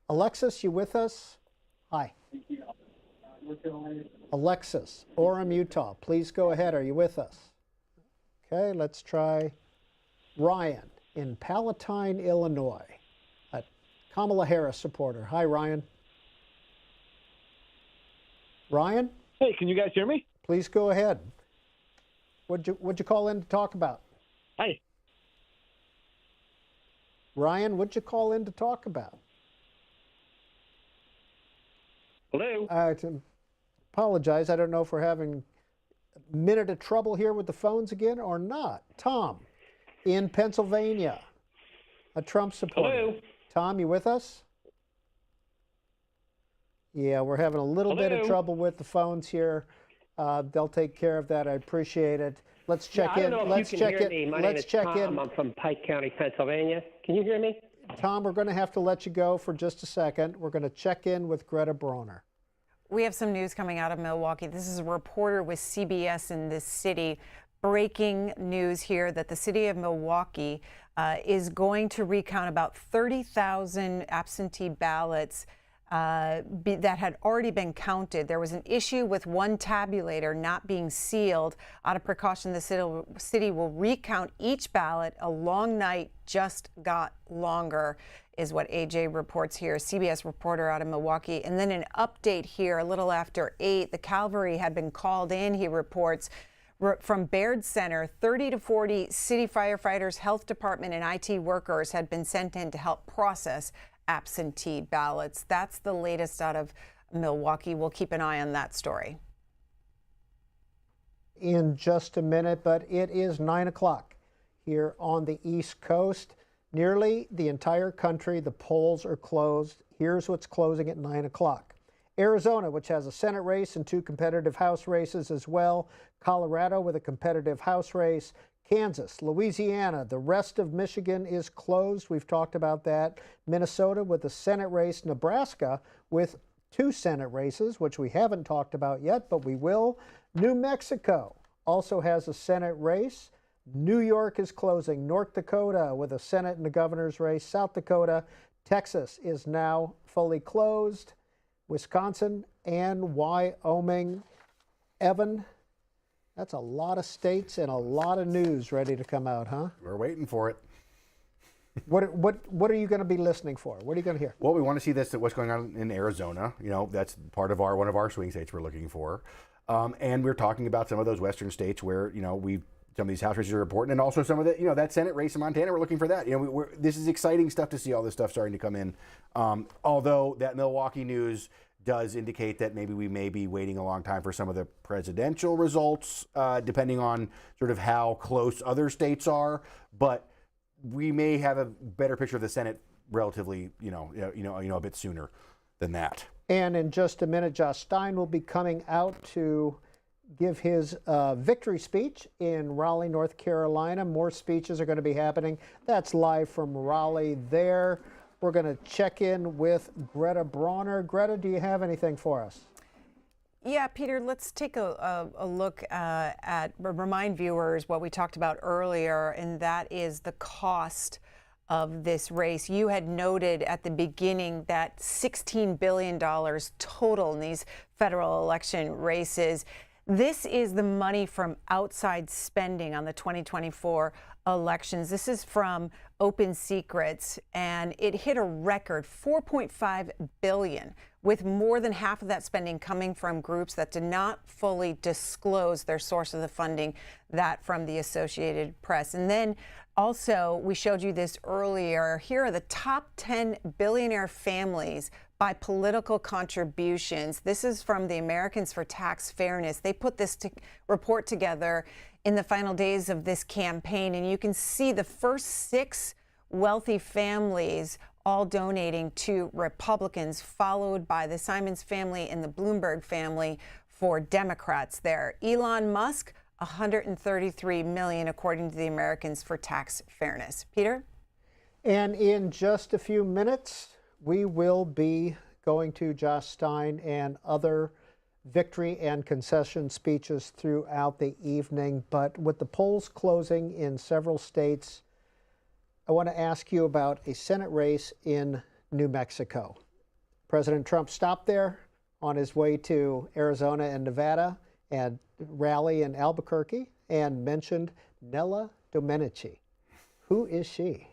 Alexis, you with us? Hi. Alexis, Orem, Utah. Please go ahead. Are you with us? Okay, let's try Ryan in Palatine, Illinois. A Kamala Harris supporter. Hi, Ryan. Ryan? Hey, can you guys hear me? Please go ahead. What'd you call in to talk about? Hi. Ryan, what'd you call in to talk about? Hello? I apologize. I don't know if we're having a minute of trouble here with the phones again or not. Tom in Pennsylvania, a Trump supporter. Hello? Tom, you with us? Yeah, we're having a little bit of trouble with the phones here. They'll take care of that. I appreciate it. Let's check in. Let's check in. My name is Tom. I'm from Pike County, Pennsylvania. Can you hear me? Tom, we're going to have to let you go for just a second. We're going to check in with Greta Bronner. We have some news coming out of Milwaukee. This is a reporter with CBS in this city. Breaking news here that the city of Milwaukee is going to recount about 30,000 absentee ballots that had already been counted. There was an issue with one tabulator not being sealed. Out of precaution, the city will recount each ballot. A long night just got longer, is what AJ reports here, CBS reporter out of Milwaukee. And then an update here a little after 8. The cavalry had been called in, he reports, from Baird Center. 30 to 40 city firefighters, health department, and IT workers had been sent in to help process absentee ballots. That's the latest out of Milwaukee. We'll keep an eye on that story. in just a minute, but it is 9 o'clock here on the East Coast. Nearly the entire country, the polls are closed. Here's what's closing at 9 o'clock. Arizona, which has a Senate race and 2 competitive House races as well. Colorado with a competitive House race. Kansas, Louisiana, the rest of Michigan is closed. We've talked about that. Minnesota with a Senate race. Nebraska with 2 Senate races, which we haven't talked about yet, but we will. New Mexico also has a Senate race. New York is closing. North Dakota with a Senate and a governor's race. South Dakota, Texas is now fully closed. Wisconsin and Wyoming. Evan, that's a lot of states and a lot of news ready to come out, huh? We're waiting for it. What are you going to be listening for? What are you going to hear? Well, we want to see what's going on in Arizona. You know, that's part of one of our swing states we're looking for. And we're talking about some of those western states where, you know, some of these House races are important, and also some of the, you know, that Senate race in Montana, we're looking for that. You know, this is exciting stuff to see all this stuff starting to come in. Although that Milwaukee news does indicate that maybe we may be waiting a long time for some of the presidential results, depending on sort of how close other states are. But we may have a better picture of the Senate relatively, a bit sooner than that. And in just a minute, Josh Stein will be coming out to give his victory speech in Raleigh, North Carolina. More speeches are going to be happening. That's live from Raleigh there. We're going to check in with Greta Brawner. Greta, do you have anything for us? Yeah, Peter, let's take a look remind viewers what we talked about earlier, and that is the cost of this race. You had noted at the beginning that $16 billion total in these federal election races. This is the money from outside spending on the 2024 elections. This is from Open Secrets, and it hit a record $4.5 billion, with more than half of that spending coming from groups that did not fully disclose their source of the funding, that from the Associated Press. And then also, we showed you this earlier. Here are the top 10 billionaire families by political contributions. This is from the Americans for Tax Fairness. They put this report together in the final days of this campaign, and you can see the first 6 wealthy families all donating to Republicans, followed by the Simons family and the Bloomberg family for Democrats there. Elon Musk, $133 million, according to the Americans for Tax Fairness. Peter? And in just a few minutes, we will be going to Josh Stein and other victory and concession speeches throughout the evening. But with the polls closing in several states, I want to ask you about a Senate race in New Mexico. President Trump stopped there on his way to Arizona and Nevada and Raleigh and Albuquerque and mentioned Nella Domenici. Who is she?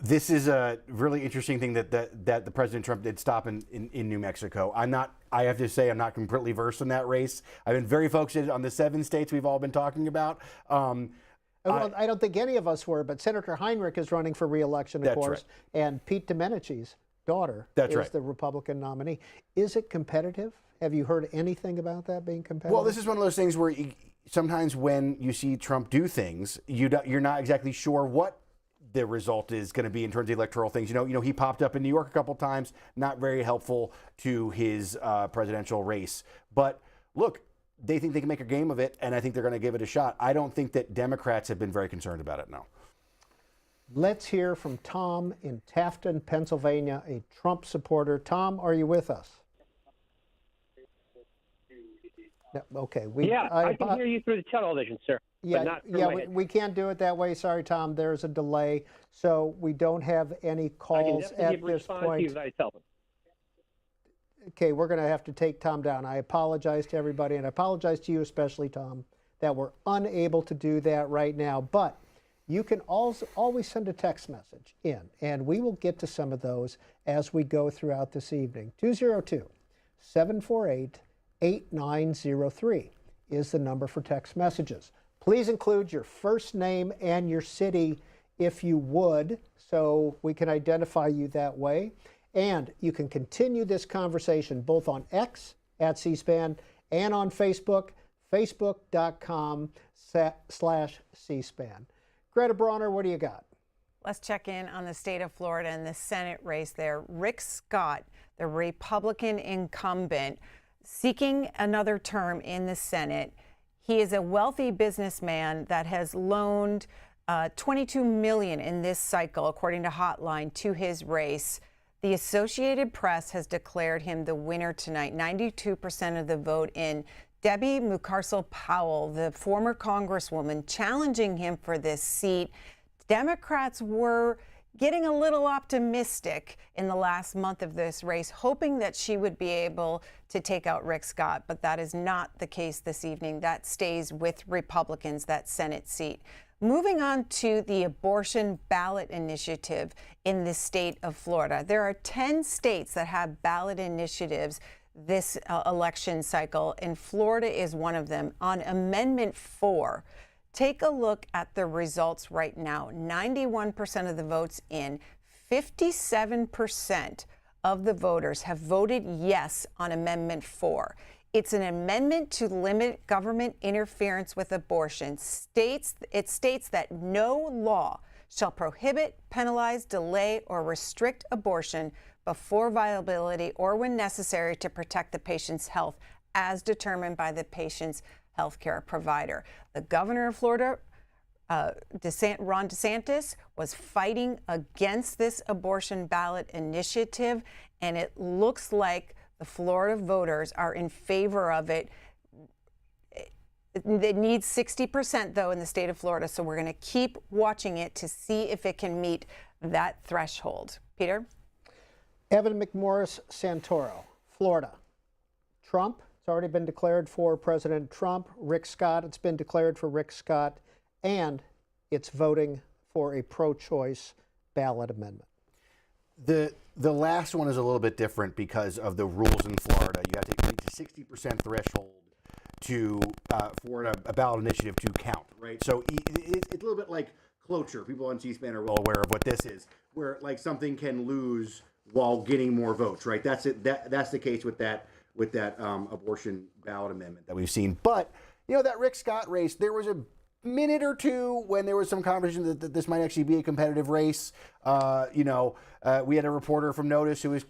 This is a really interesting thing that the President Trump did stop in New Mexico. I have to say, I'm not completely versed in that race. I've been very focused on the 7 states we've all been talking about. Well, I don't think any of us were, but Senator Heinrich is running for re-election, of course, right. And Pete Domenici's daughter is the Republican nominee. Is it competitive? Have you heard anything about that being competitive? Well, this is one of those things where sometimes when you see Trump do things, you're not exactly sure what the result is going to be in terms of electoral things. You know, he popped up in New York a couple times, not very helpful to his presidential race. But look, they think they can make a game of it, and I think they're going to give it a shot. I don't think that Democrats have been very concerned about it, no. Let's hear from Tom in Tafton, Pennsylvania, a Trump supporter. Tom, are you with us? No, okay. I can hear you through the television, sir. Yeah, we can't do it that way. Sorry, Tom. There's a delay, so we don't have any calls at this point. Okay, we're going to have to take Tom down. I apologize to everybody, and I apologize to you especially, Tom, that we're unable to do that right now. But you can always send a text message in, and we will get to some of those as we go throughout this evening. 202-748-8903 is the number for text messages. Please include your first name and your city if you would, so we can identify you that way. And you can continue this conversation both on X at C-SPAN and on Facebook, Facebook.com/C-SPAN. Greta Bronner, what do you got? Let's check in on the state of Florida and the Senate race there. Rick Scott, the Republican incumbent, seeking another term in the Senate. He is a wealthy businessman that has loaned $22 million in this cycle, according to Hotline, to his race. The Associated Press has declared him the winner tonight, 92% of the vote in. Debbie Mucarsel-Powell, the former congresswoman, challenging him for this seat. Democrats were getting a little optimistic in the last month of this race, hoping that she would be able to take out Rick Scott, but that is not the case this evening. That stays with Republicans, that Senate seat. Moving on to the abortion ballot initiative in the state of Florida. There are 10 states that have ballot initiatives this election cycle, and Florida is one of them. On Amendment 4, take a look at the results right now. 91% of the votes in, 57% of the voters have voted yes on Amendment 4. It's an amendment to limit government interference with abortion. It states that no law shall prohibit, penalize, delay, or restrict abortion before viability or when necessary to protect the patient's health, as determined by the patient's healthcare provider. The governor of Florida, Ron DeSantis, was fighting against this abortion ballot initiative, and it looks like the Florida voters are in favor of it. It needs 60%, though, in the state of Florida, so we're going to keep watching it to see if it can meet that threshold. Peter? Evan McMorris Santoro, Florida. Trump, it's already been declared for President Trump. Rick Scott, it's been declared for Rick Scott. And it's voting for a pro-choice ballot amendment. The last one is a little bit different because of the rules in Florida. You have to reach a 60% threshold to for a ballot initiative to count, right? So it's a little bit like cloture. People on C-SPAN are well aware of what this is, where like something can lose while getting more votes, right? That's it. That's the case with that abortion ballot amendment that we've seen. But you know, that Rick Scott race, there was a minute or two when there was some conversation that this might actually be a competitive race. We had a reporter from Notice who was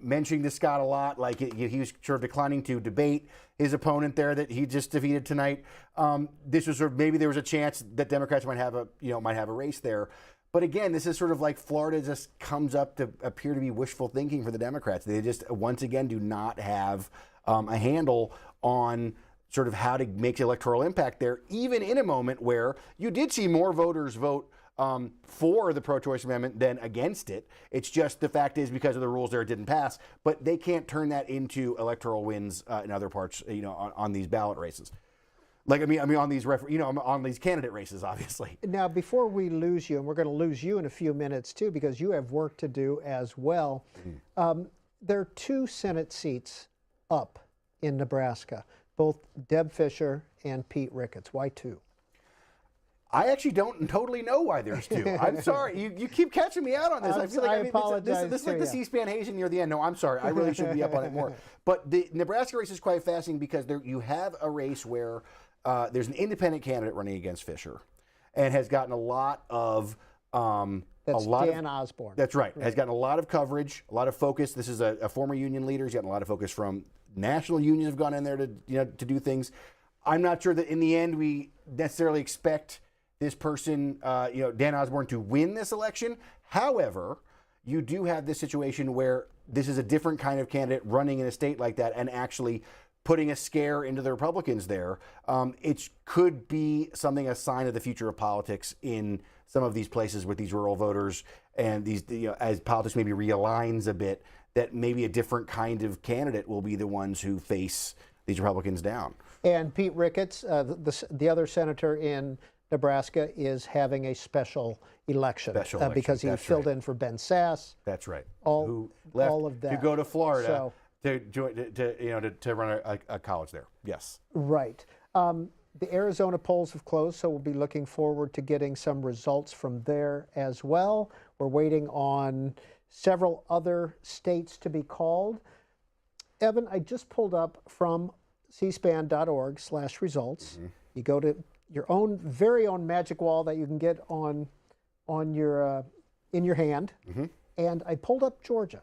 mentioning this Scott a lot, like he was sort of declining to debate his opponent there that he just defeated tonight. This was sort of, maybe there was a chance that Democrats might have a race there. But again, this is sort of like Florida just comes up to appear to be wishful thinking for the Democrats. They just, once again, do not have a handle on sort of how to make the electoral impact there, even in a moment where you did see more voters vote for the pro-choice amendment than against it. It's just the fact is because of the rules there, it didn't pass. But they can't turn that into electoral wins in other parts, on these ballot races. Like, I mean, on these on these candidate races, obviously. Now, before we lose you, and we're going to lose you in a few minutes too, because you have work to do as well. There are 2 Senate seats up in Nebraska, both Deb Fischer and Pete Ricketts. Why 2? I actually don't totally know why there's 2. I'm sorry. You keep catching me out on this. I feel like I apologize. This is like the C-SPAN Haitian near the end. No, I'm sorry. I really should be up on it more. But the Nebraska race is quite fascinating because you have a race where there's an independent candidate running against Fischer and has gotten a lot of Dan Osborne. That's right. Has gotten a lot of coverage, a lot of focus. This is a former union leader. He's gotten a lot of focus from national unions have gone in there to do things. I'm not sure that in the end we necessarily expect this person, Dan Osborne, to win this election. However, you do have this situation where this is a different kind of candidate running in a state like that and actually putting a scare into the Republicans there. It could be a sign of the future of politics in some of these places with these rural voters and these, as politics maybe realigns a bit, that maybe a different kind of candidate will be the ones who face these Republicans down. And Pete Ricketts, the other senator in Nebraska, is having a special election because he filled in for Ben Sass. That's right. All of that to go to Florida to run a college there. Yes. Right. The Arizona polls have closed, so we'll be looking forward to getting some results from there as well. We're waiting on several other states to be called. Evan, I just pulled up from cspan.org/results. You go to your own very own magic wall that you can get on your in your hand. And I pulled up Georgia.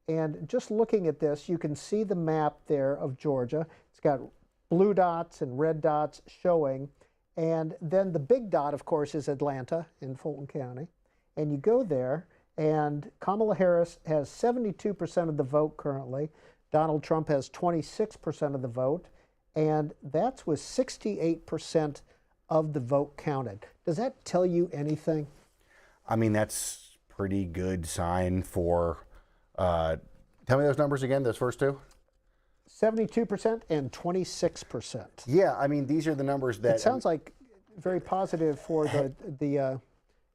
And just looking at this, you can see the map there of Georgia. It's got blue dots and red dots showing. And then the big dot, of course, is Atlanta in Fulton County. And you go there, and Kamala Harris has 72% of the vote currently. Donald Trump has 26% of the vote. And that's with 68% of the vote counted. Does that tell you anything? I mean, that's pretty good sign for... tell me those numbers again, those first two. 72% and 26%. Yeah, I mean, these are the numbers that... It sounds like very positive for the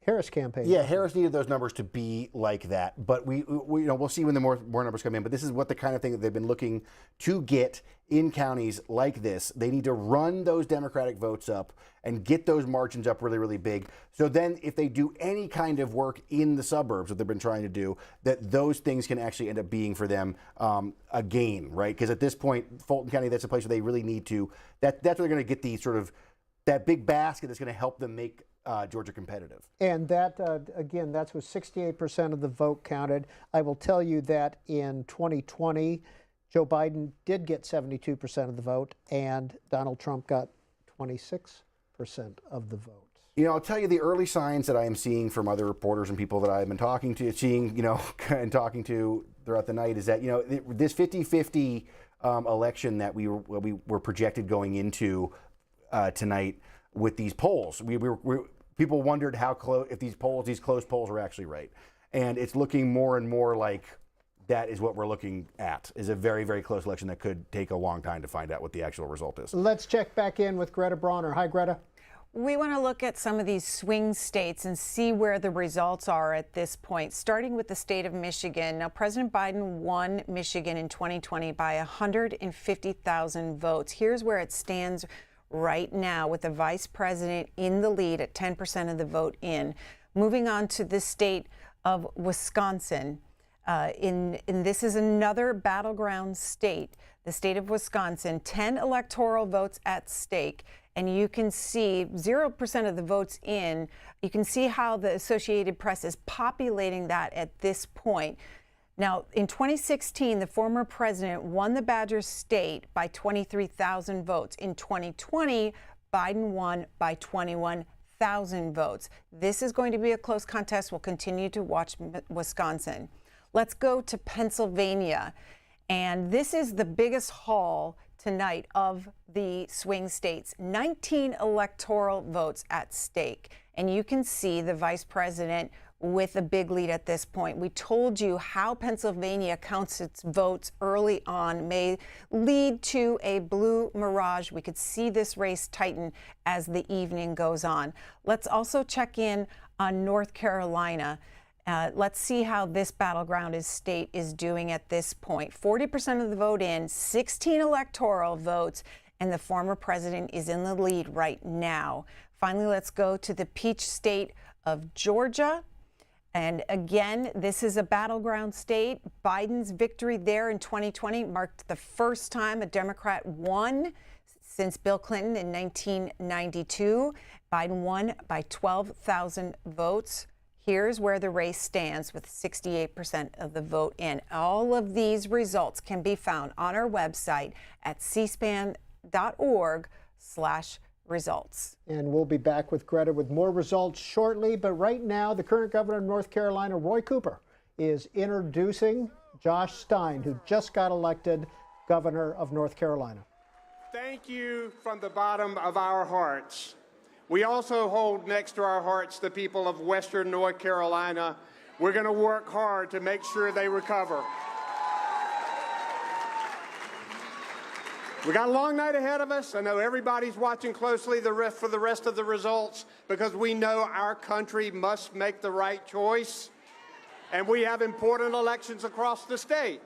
Harris campaign. Yeah, Harris needed those numbers to be like that, but we we'll see when the more numbers come in. But this is what the kind of thing that they've been looking to get in counties like this. They need to run those Democratic votes up and get those margins up really, really big. So then if they do any kind of work in the suburbs that they've been trying to do, that those things can actually end up being for them a gain, right? Because at this point, Fulton County, that's a place where they really need to, that's where they're going to get the sort of, that big basket that's going to help them make Georgia competitive. And that, again, that's with 68% of the vote counted. I will tell you that in 2020, Joe Biden did get 72% of the vote, and Donald Trump got 26% of the vote. You know, I'll tell you the early signs that I am seeing from other reporters and people that I've been talking to, and talking to throughout the night is that, this 50-50 election that we were projected going into tonight with these polls. People wondered how close, if these close polls were actually right. And it's looking more and more like that is what we're looking at, is a very, very close election that could take a long time to find out what the actual result is. Let's check back in with Greta Bronner. Hi, Greta. We want to look at some of these swing states and see where the results are at this point, starting with the state of Michigan. Now, President Biden won Michigan in 2020 by 150,000 votes. Here's where it stands right now, with the vice president in the lead at 10% of the vote in. Moving on to the state of Wisconsin. This is another battleground state, the state of Wisconsin, 10 electoral votes at stake. And you can see 0% of the votes in. You can see how the Associated Press is populating that at this point. Now, in 2016, the former president won the Badger state by 23,000 votes. In 2020, Biden won by 21,000 votes. This is going to be a close contest. We'll continue to watch Wisconsin. Let's go to Pennsylvania. And this is the biggest haul tonight of the swing states. 19 electoral votes at stake. And you can see the vice president with a big lead at this point. We told you how Pennsylvania counts its votes early on may lead to a blue mirage. We could see this race tighten as the evening goes on. Let's also check in on North Carolina. Let's see how this battleground state is doing at this point. 40% of the vote in, 16 electoral votes, and the former president is in the lead right now. Finally, let's go to the peach state of Georgia. And again, this is a battleground state. Biden's victory there in 2020 marked the first time a Democrat won since Bill Clinton in 1992. Biden won by 12,000 votes. Here's where the race stands with 68% of the vote in. All of these results can be found on our website at cspan.org/results. And we'll be back with Greta with more results shortly. But right now, the current governor of North Carolina, Roy Cooper, is introducing Josh Stein, who just got elected governor of North Carolina. Thank you from the bottom of our hearts. We also hold next to our hearts the people of Western North Carolina. We're going to work hard to make sure they recover. We got a long night ahead of us. I know everybody's watching closely for the rest of the results, because we know our country must make the right choice, and we have important elections across the state.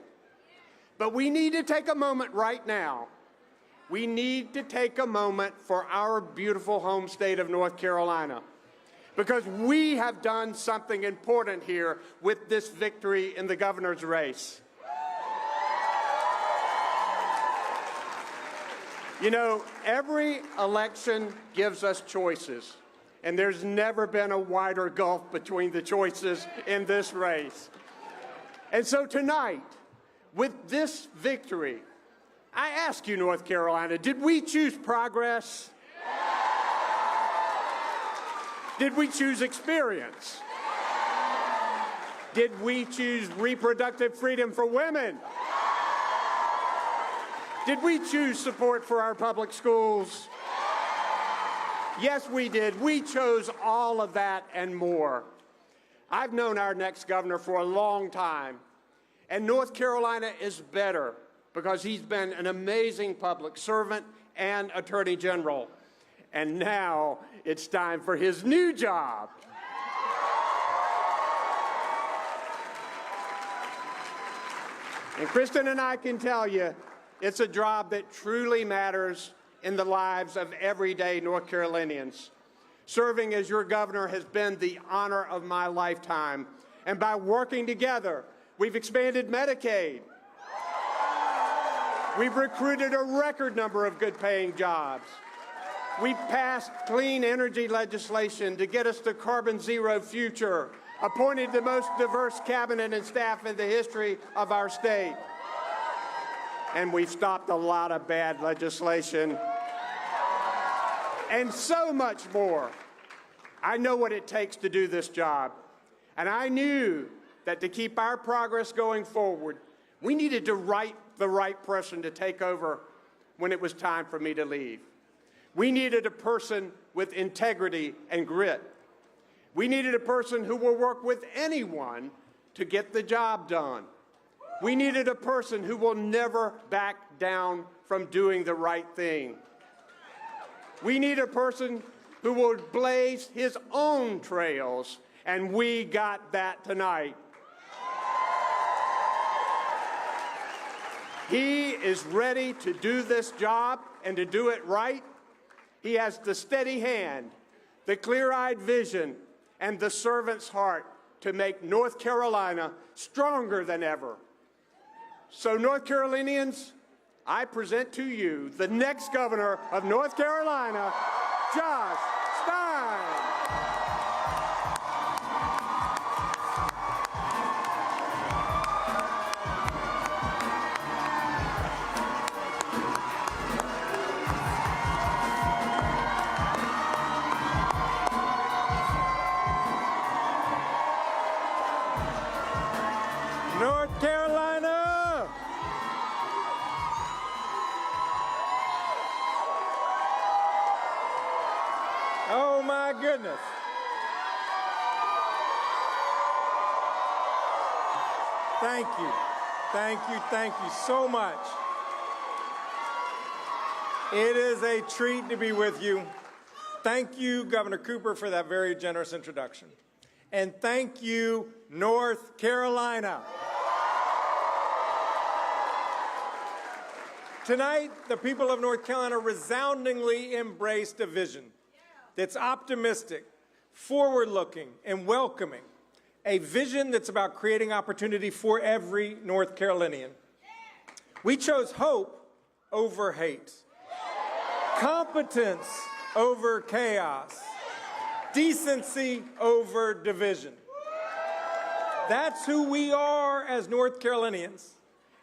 But we need to take a moment right now. We need to take a moment for our beautiful home state of North Carolina, because we have done something important here with this victory in the governor's race. You know, every election gives us choices, and there's never been a wider gulf between the choices in this race. And so tonight, with this victory, I ask you, North Carolina, did we choose progress? Did we choose experience? Did we choose reproductive freedom for women? Did we choose support for our public schools? Yes, we did. We chose all of that and more. I've known our next governor for a long time, and North Carolina is better because he's been an amazing public servant and attorney general. And now it's time for his new job. And Kristen and I can tell you, it's a job that truly matters in the lives of everyday North Carolinians. Serving as your governor has been the honor of my lifetime. And by working together, we've expanded Medicaid. We've recruited a record number of good-paying jobs. We've passed clean energy legislation to get us to carbon zero future, appointed the most diverse cabinet and staff in the history of our state. And we've stopped a lot of bad legislation. And so much more. I know what it takes to do this job. And I knew that to keep our progress going forward, we needed to write the right person to take over when it was time for me to leave. We needed a person with integrity and grit. We needed a person who will work with anyone to get the job done. We needed a person who will never back down from doing the right thing. We need a person who will blaze his own trails, and we got that tonight. He is ready to do this job and to do it right. He has the steady hand, the clear-eyed vision, and the servant's heart to make North Carolina stronger than ever. So, North Carolinians, I present to you the next governor of North Carolina, Josh Stein. North Carolina! Oh my goodness. Thank you. Thank you. Thank you so much. It is a treat to be with you. Thank you, Governor Cooper, for that very generous introduction. And thank you, North Carolina. Tonight, the people of North Carolina resoundingly embraced a vision that's optimistic, forward-looking, and welcoming. A vision that's about creating opportunity for every North Carolinian. We chose hope over hate, competence over chaos, decency over division. That's who we are as North Carolinians,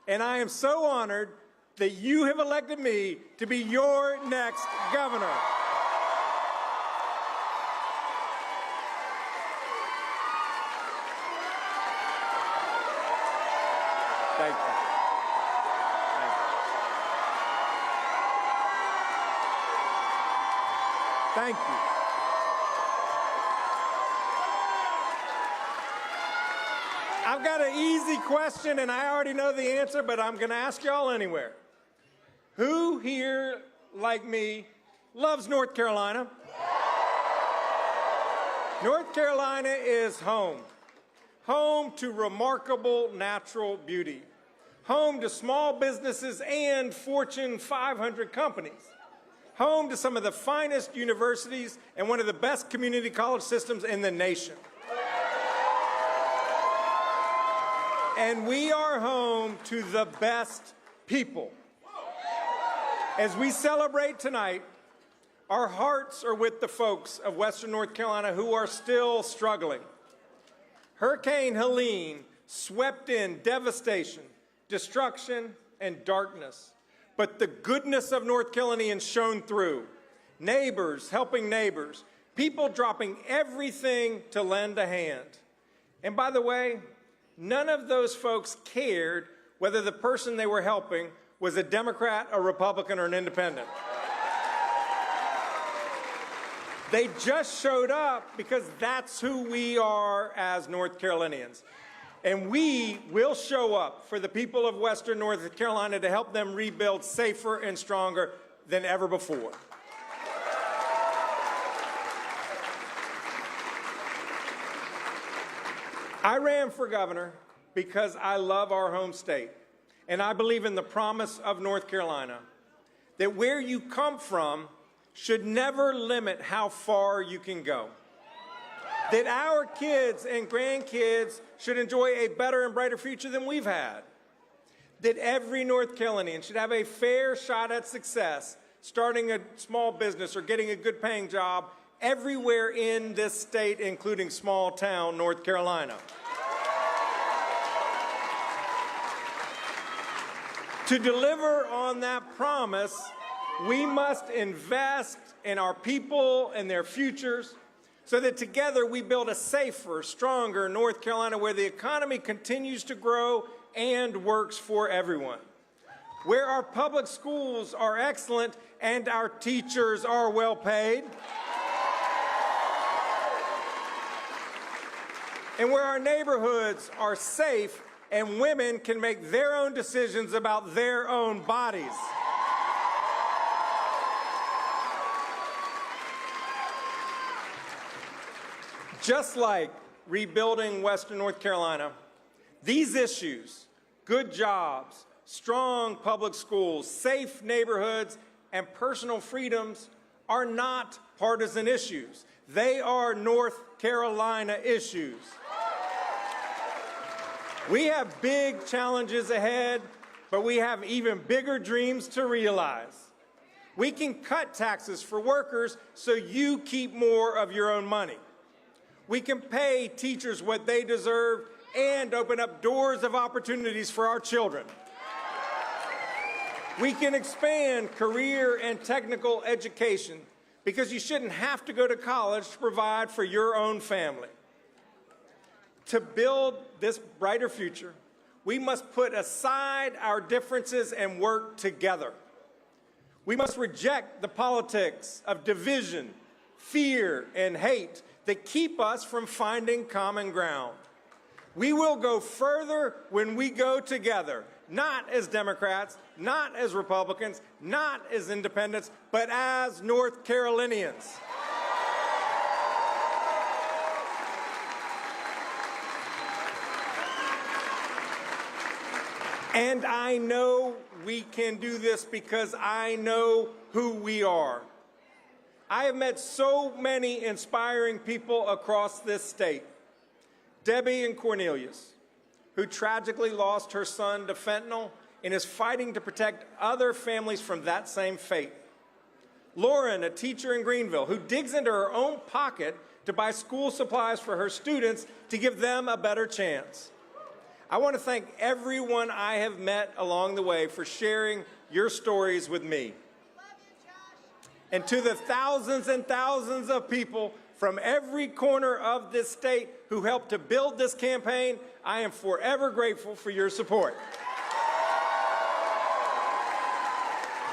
and I am so honored that you have elected me to be your next governor. Thank you. Thank you. I've got an easy question, and I already know the answer, but I'm going to ask y'all anyway. Who here, like me, loves North Carolina? North Carolina is home. Home to remarkable natural beauty. Home to small businesses and Fortune 500 companies. Home to some of the finest universities and one of the best community college systems in the nation. And we are home to the best people. As we celebrate tonight, our hearts are with the folks of Western North Carolina who are still struggling. Hurricane Helene swept in devastation, destruction, and darkness. But the goodness of North Carolinians shone through. Neighbors helping neighbors, people dropping everything to lend a hand. And by the way, none of those folks cared whether the person they were helping was a Democrat, a Republican, or an independent. They just showed up because that's who we are as North Carolinians. And we will show up for the people of Western North Carolina to help them rebuild safer and stronger than ever before. I ran for governor because I love our home state, and I believe in the promise of North Carolina, that where you come from should never limit how far you can go. That our kids and grandkids should enjoy a better and brighter future than we've had. That every North Carolinian should have a fair shot at success, starting a small business or getting a good paying job everywhere in this state, including small town North Carolina. To deliver on that promise, we must invest in our people and their futures so that together we build a safer, stronger North Carolina where the economy continues to grow and works for everyone. Where our public schools are excellent and our teachers are well paid. And where our neighborhoods are safe and women can make their own decisions about their own bodies. Just like rebuilding Western North Carolina, these issues, good jobs, strong public schools, safe neighborhoods, and personal freedoms are not partisan issues. They are North Carolina issues. We have big challenges ahead, but we have even bigger dreams to realize. We can cut taxes for workers so you keep more of your own money. We can pay teachers what they deserve and open up doors of opportunities for our children. We can expand career and technical education because you shouldn't have to go to college to provide for your own family. To build this brighter future, we must put aside our differences and work together. We must reject the politics of division, fear, and hate that keep us from finding common ground. We will go further when we go together, not as Democrats, not as Republicans, not as independents, but as North Carolinians. And I know we can do this because I know who we are. I have met so many inspiring people across this state. Debbie and Cornelius, who tragically lost her son to fentanyl and is fighting to protect other families from that same fate. Lauren, a teacher in Greenville, who digs into her own pocket to buy school supplies for her students to give them a better chance. I want to thank everyone I have met along the way for sharing your stories with me. And to the thousands and thousands of people from every corner of this state who helped to build this campaign, I am forever grateful for your support.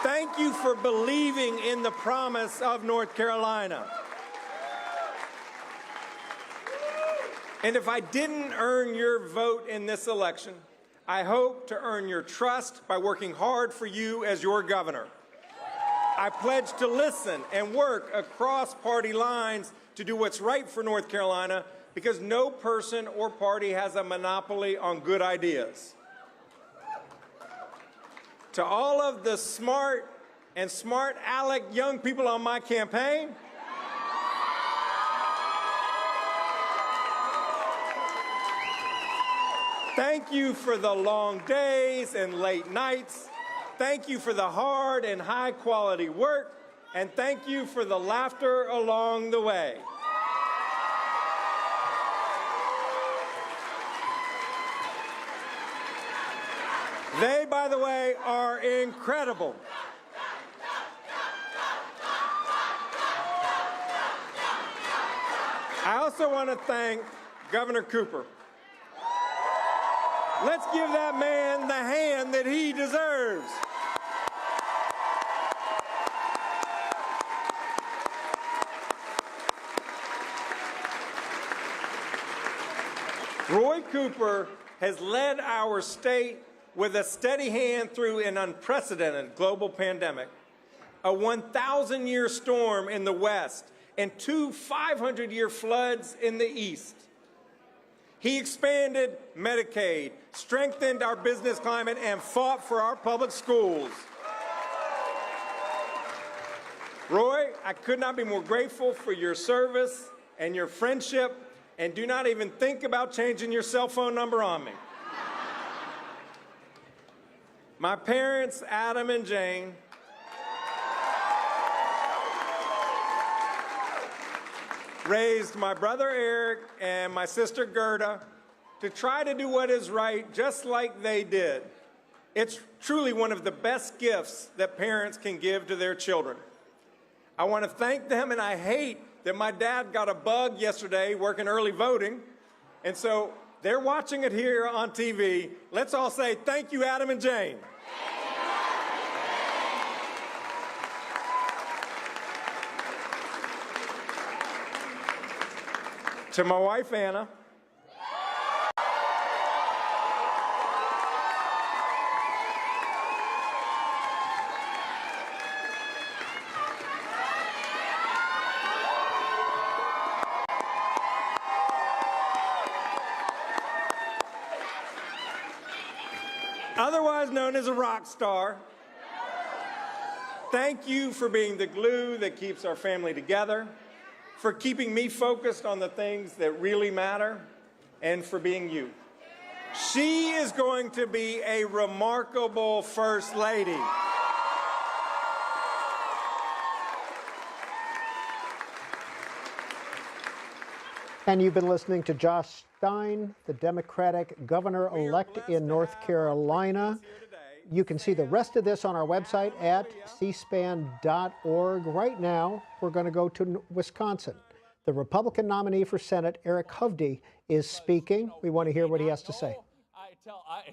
Thank you for believing in the promise of North Carolina. And if I didn't earn your vote in this election, I hope to earn your trust by working hard for you as your governor. I pledge to listen and work across party lines to do what's right for North Carolina because no person or party has a monopoly on good ideas. To all of the smart and smart aleck young people on my campaign, thank you for the long days and late nights. Thank you for the hard and high-quality work, and thank you for the laughter along the way. They, by the way, are incredible. I also want to thank Governor Cooper. Let's give that man the hand that he deserves. Roy Cooper has led our state with a steady hand through an unprecedented global pandemic, a 1,000-year storm in the West, and 2 500-year floods in the East. He expanded Medicaid, strengthened our business climate, and fought for our public schools. Roy, I could not be more grateful for your service and your friendship, and do not even think about changing your cell phone number on me. My parents, Adam and Jane, raised my brother Eric and my sister Gerda to try to do what is right, just like they did. It's truly one of the best gifts that parents can give to their children. I want to thank them, and I hate that my dad got a bug yesterday working early voting, and so they're watching it here on TV. Let's all say thank you, Adam and Jane. To my wife, Anna, otherwise known as a rock star, thank you for being the glue that keeps our family together, for keeping me focused on the things that really matter, and for being you. She is going to be a remarkable First Lady. And you've been listening to Josh Stein, the Democratic governor-elect in North Carolina. You can see the rest of this on our website at cspan.org. Right now, we're going to go to Wisconsin. The Republican nominee for Senate, Eric Hovde, is speaking. We want to hear what he has to say.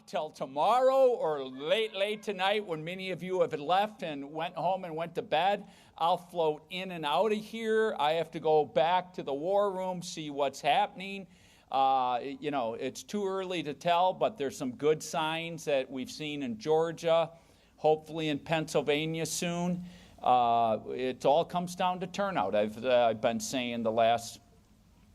Till tomorrow or late tonight, when many of you have left and went home and went to bed, I'll float in and out of here. I have to go back to the war room, see what's happening. You know, it's too early to tell, but there's some good signs that we've seen in Georgia, hopefully in Pennsylvania soon. It all comes down to turnout. I've been saying the last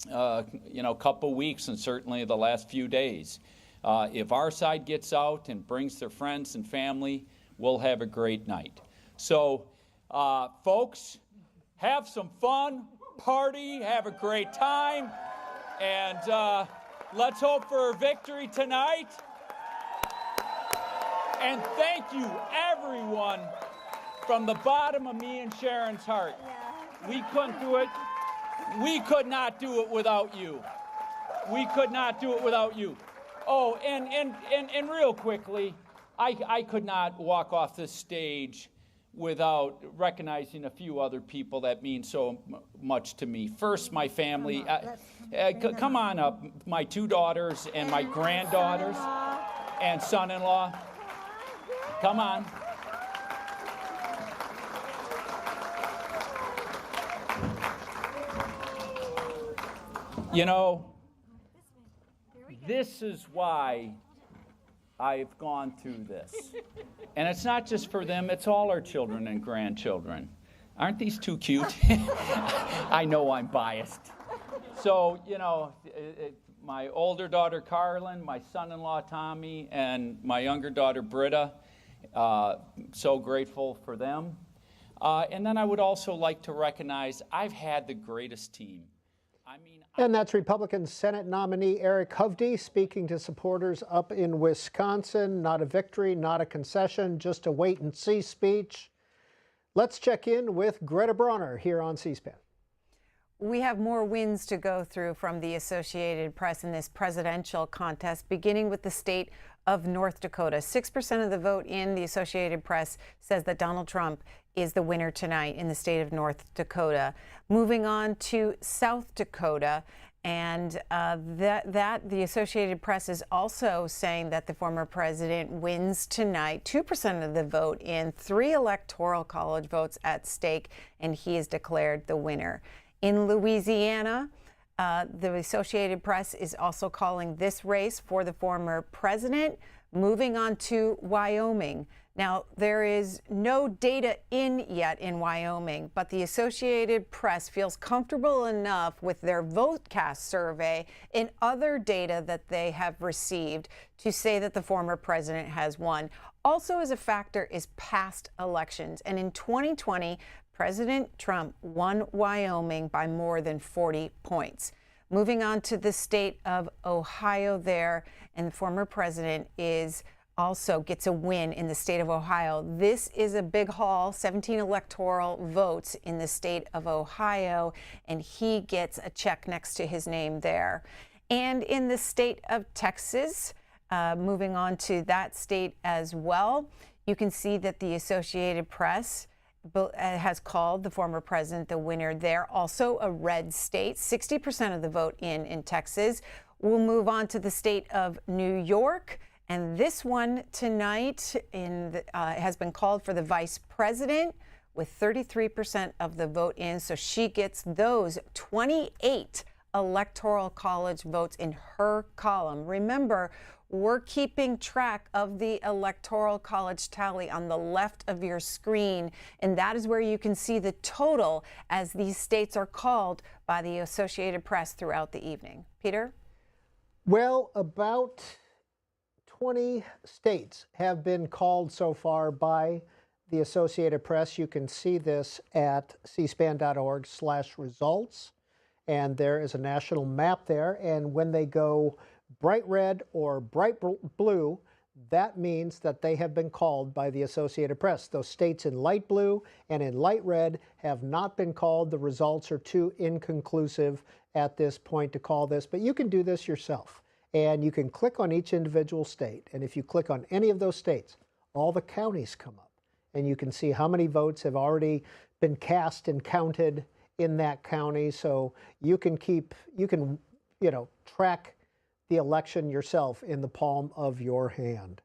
couple weeks, and certainly the last few days. If our side gets out and brings their friends and family, we'll have a great night. So, folks, have some fun, party, have a great time. And let's hope for a victory tonight. And thank you, everyone, from the bottom of me and Sharon's heart. We couldn't do it. We could not do it without you. We could not do it without you. Oh, and real quickly, I could not walk off this stage without recognizing a few other people that mean so much to me. First, my family. Come on up. My 2 daughters and my granddaughters and son-in-law. Come on. You know, this is why I've gone through this. And it's not just for them, it's all our children and grandchildren. Aren't these two cute? I know I'm biased. So, you know, my older daughter, Carlin, my son-in-law, Tommy, and my younger daughter, Britta, so grateful for them. And then I would also like to recognize I've had the greatest team. I mean, And that's Republican Senate nominee Eric Hovde speaking to supporters up in Wisconsin. Not a victory, not a concession, just a wait-and-see speech. Let's check in with Greta Bronner here on C-SPAN. We have more wins to go through from the Associated Press in this presidential contest, beginning with the state of North Dakota. 6% of the vote in the Associated Press says that Donald Trump is the winner tonight in the state of North Dakota. Moving on to South Dakota, and the Associated Press is also saying that the former president wins tonight. 2% of the vote in, 3 Electoral College votes at stake, and he is declared the winner. In Louisiana, the Associated Press is also calling this race for the former president. Moving on to Wyoming. Now, there is no data in yet in Wyoming, but the Associated Press feels comfortable enough with their VoteCast survey and other data that they have received to say that the former president has won. Also as a factor is past elections. And in 2020, President Trump won Wyoming by more than 40 points. Moving on to the state of Ohio there, and the former president also gets a win in the state of Ohio. This is a big haul, 17 electoral votes in the state of Ohio, and he gets a check next to his name there. And in the state of Texas, moving on to that state as well, you can see that the Associated Press has called the former president the winner there. Also a red state, 60% of the vote in Texas. We'll move on to the state of New York. And this one tonight has been called for the vice president with 33% of the vote in. So she gets those 28 Electoral College votes in her column. Remember, we're keeping track of the Electoral College tally on the left of your screen, and that is where you can see the total as these states are called by the Associated Press throughout the evening. Peter? Well, about 20 states have been called so far by the Associated Press. You can see this at cspan.org/results, and there is a national map there, and when they go bright red or bright blue, that means that they have been called by the Associated Press. Those states in light blue and in light red have not been called. The results are too inconclusive at this point to call this, but you can do this yourself. And you can click on each individual state. And if you click on any of those states, all the counties come up. And you can see how many votes have already been cast and counted in that county. So you can track the election yourself in the palm of your hand.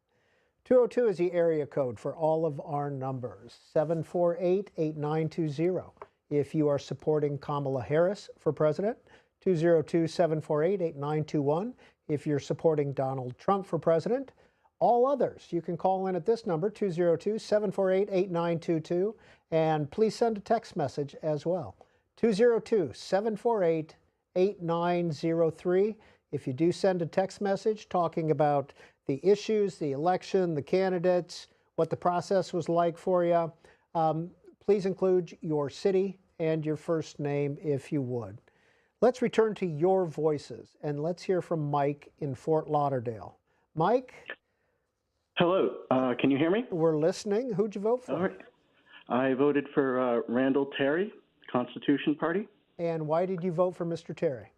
202 is the area code for all of our numbers, 748-8920. If you are supporting Kamala Harris for president, 202-748-8921. If you're supporting Donald Trump for president, all others, you can call in at this number, 202-748-8922, and please send a text message as well, 202-748-8903. If you do send a text message talking about the issues, the election, the candidates, what the process was like for you, please include your city and your first name if you would. Let's return to your voices, and let's hear from Mike in Fort Lauderdale. Mike? Hello. Can you hear me? We're listening. Who'd you vote for? All right. I voted for Randall Terry, Constitution Party. And why did you vote for Mr. Terry?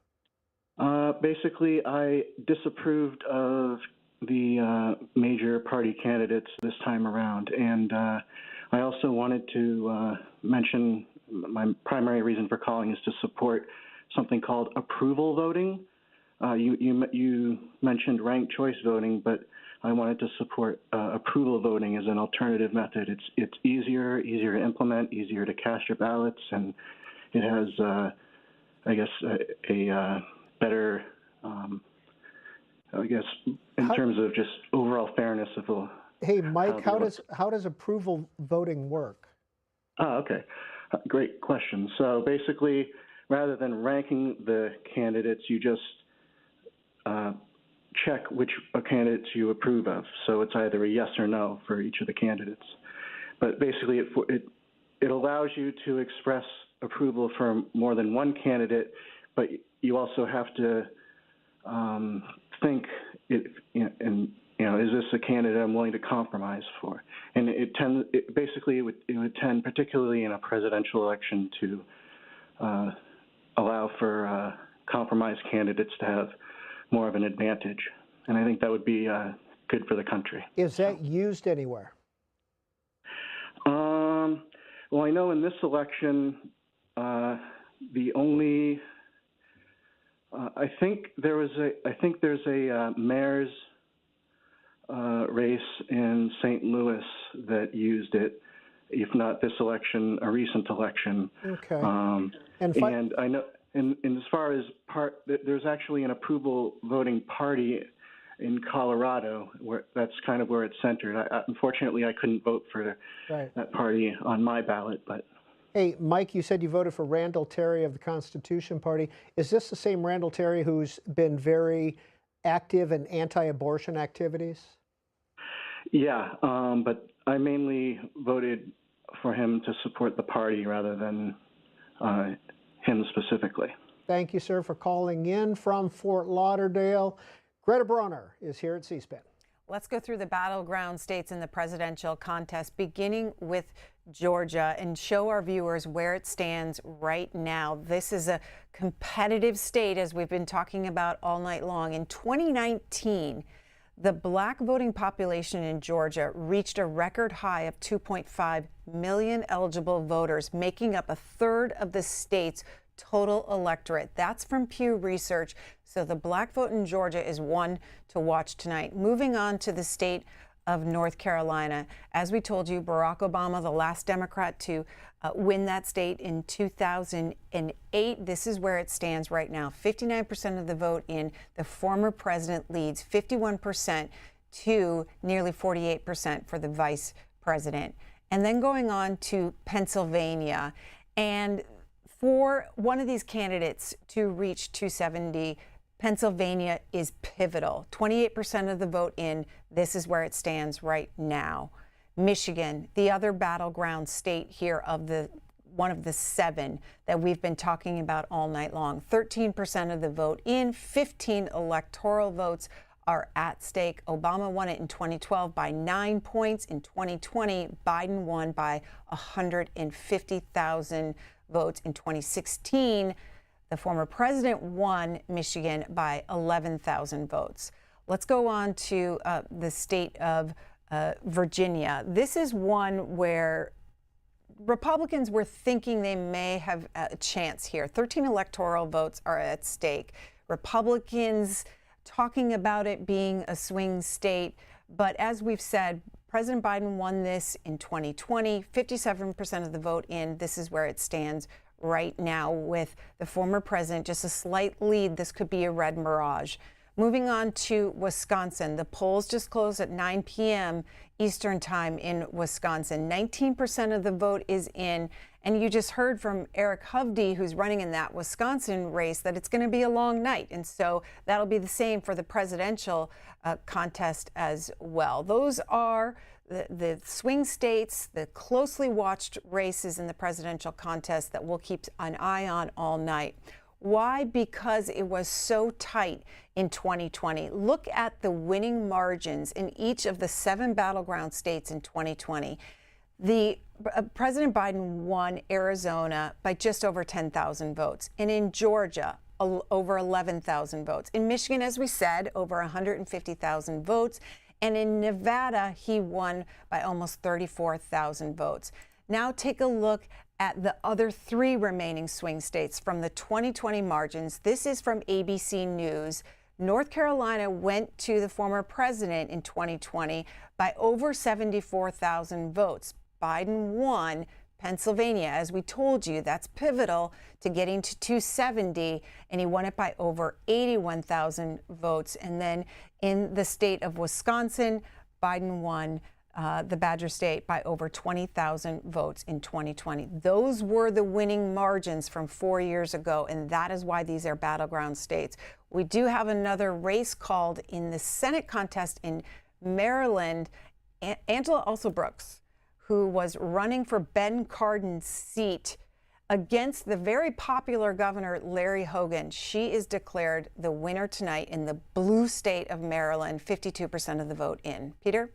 Basically, I disapproved of the major party candidates this time around. And I also wanted to mention my primary reason for calling is to support something called approval voting. You mentioned ranked choice voting, but I wanted to support approval voting as an alternative method. It's easier to implement, easier to cast your ballots, and it has, I guess, a better, in terms of just overall fairness of the. Hey, Mike, how does approval voting work? Oh, okay. Great question. So basically, rather than ranking the candidates, you just check which candidates you approve of. So it's either a yes or no for each of the candidates. But basically, it allows you to express approval for more than one candidate, but you also have to think, is this a candidate I'm willing to compromise for? And it would tend, particularly in a presidential election, to allow for compromise candidates to have more of an advantage. And I think that would be good for the country. Is that used anywhere? Well, I know in this election, the only I think there's a mayor's race in St. Louis that used it. If not this election, a recent election. Okay. And I know, and as far as there's actually an approval voting party in Colorado, where that's kind of where it's centered. Unfortunately, I couldn't vote for that party on my ballot, but. Hey, Mike, you said you voted for Randall Terry of the Constitution Party. Is this the same Randall Terry who's been very active in anti-abortion activities? Yeah, but I mainly voted for him to support the party rather than him specifically. Thank you, sir, for calling in from Fort Lauderdale. Greta Bronner is here at C-SPAN. Let's go through the battleground states in the presidential contest, beginning with Georgia, and show our viewers where it stands right now. This is a competitive state, as we've been talking about all night long. In 2019, the black voting population in Georgia reached a record high of 2.5 million eligible voters, making up a third of the state's total electorate. That's from Pew Research. So the black vote in Georgia is one to watch tonight. Moving on to the state of North Carolina. As we told you, Barack Obama, the last Democrat to win that state in 2008. This is where it stands right now. 59% of the vote in. The former president leads 51% to nearly 48% for the vice president. And then going on to Pennsylvania. And for one of these candidates to reach 270, Pennsylvania is pivotal. 28% of the vote in. This is where it stands right now. Michigan, the other battleground state here of one of the 7 that we've been talking about all night long. 13% of the vote in. 15 electoral votes are at stake. Obama won it in 2012 by 9 points. In 2020, Biden won by 150,000 votes. In 2016, the former president won Michigan by 11,000 votes. Let's go on to the state of Virginia. This is one where Republicans were thinking they may have a chance here. 13 electoral votes are at stake. Republicans talking about it being a swing state. But as we've said, President Biden won this in 2020, 57% of the vote in. This is where it stands right now with the former president, just a slight lead. This could be a red mirage. Moving on to Wisconsin, the polls just closed at 9 p.m. Eastern time in Wisconsin. 19% of the vote is in, and you just heard from Eric Hovde, who's running in that Wisconsin race, that it's going to be a long night, and so that'll be the same for the presidential contest as well. Those are the swing states, the closely watched races in the presidential contest that we'll keep an eye on all night. Why? Because it was so tight in 2020. Look at the winning margins in each of the 7 battleground states in 2020. President Biden won Arizona by just over 10,000 votes, and in Georgia, over 11,000 votes. In Michigan, as we said, over 150,000 votes. And in Nevada, he won by almost 34,000 votes. Now take a look at the other 3 remaining swing states from the 2020 margins. This is from ABC News. North Carolina went to the former president in 2020 by over 74,000 votes. Biden won Pennsylvania. As we told you, that's pivotal to getting to 270, and he won it by over 81,000 votes. And then in the state of Wisconsin, Biden won the Badger State by over 20,000 votes in 2020. Those were the winning margins from 4 years ago, and that is why these are battleground states. We do have another race called in the Senate contest in Maryland. Angela Alsobrooks, who was running for Ben Cardin's seat against the very popular Governor Larry Hogan. She is declared the winner tonight in the blue state of Maryland, 52% of the vote in. Peter?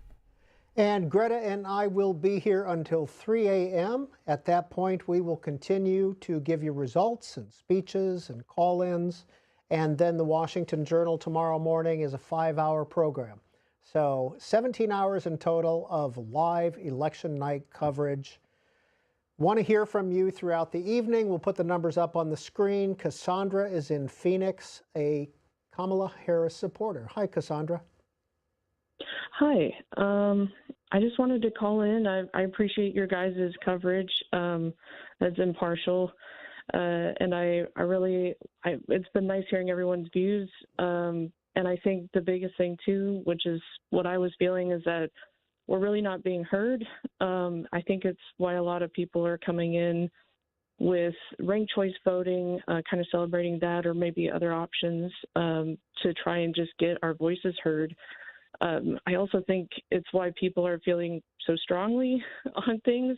And Greta and I will be here until 3 a.m. At that point, we will continue to give you results and speeches and call-ins. And then the Washington Journal tomorrow morning is a 5-hour program. So 17 hours in total of live election night coverage. Want to hear from you throughout the evening. We'll put the numbers up on the screen. Cassandra is in Phoenix, a Kamala Harris supporter. Hi, Cassandra. Hi. I just wanted to call in. I appreciate your guys' coverage that's impartial. And it's been nice hearing everyone's views. And I think the biggest thing, too, which is what I was feeling, is that we're really not being heard. I think it's why a lot of people are coming in with ranked choice voting, kind of celebrating that, or maybe other options to try and just get our voices heard. I also think it's why people are feeling so strongly on things.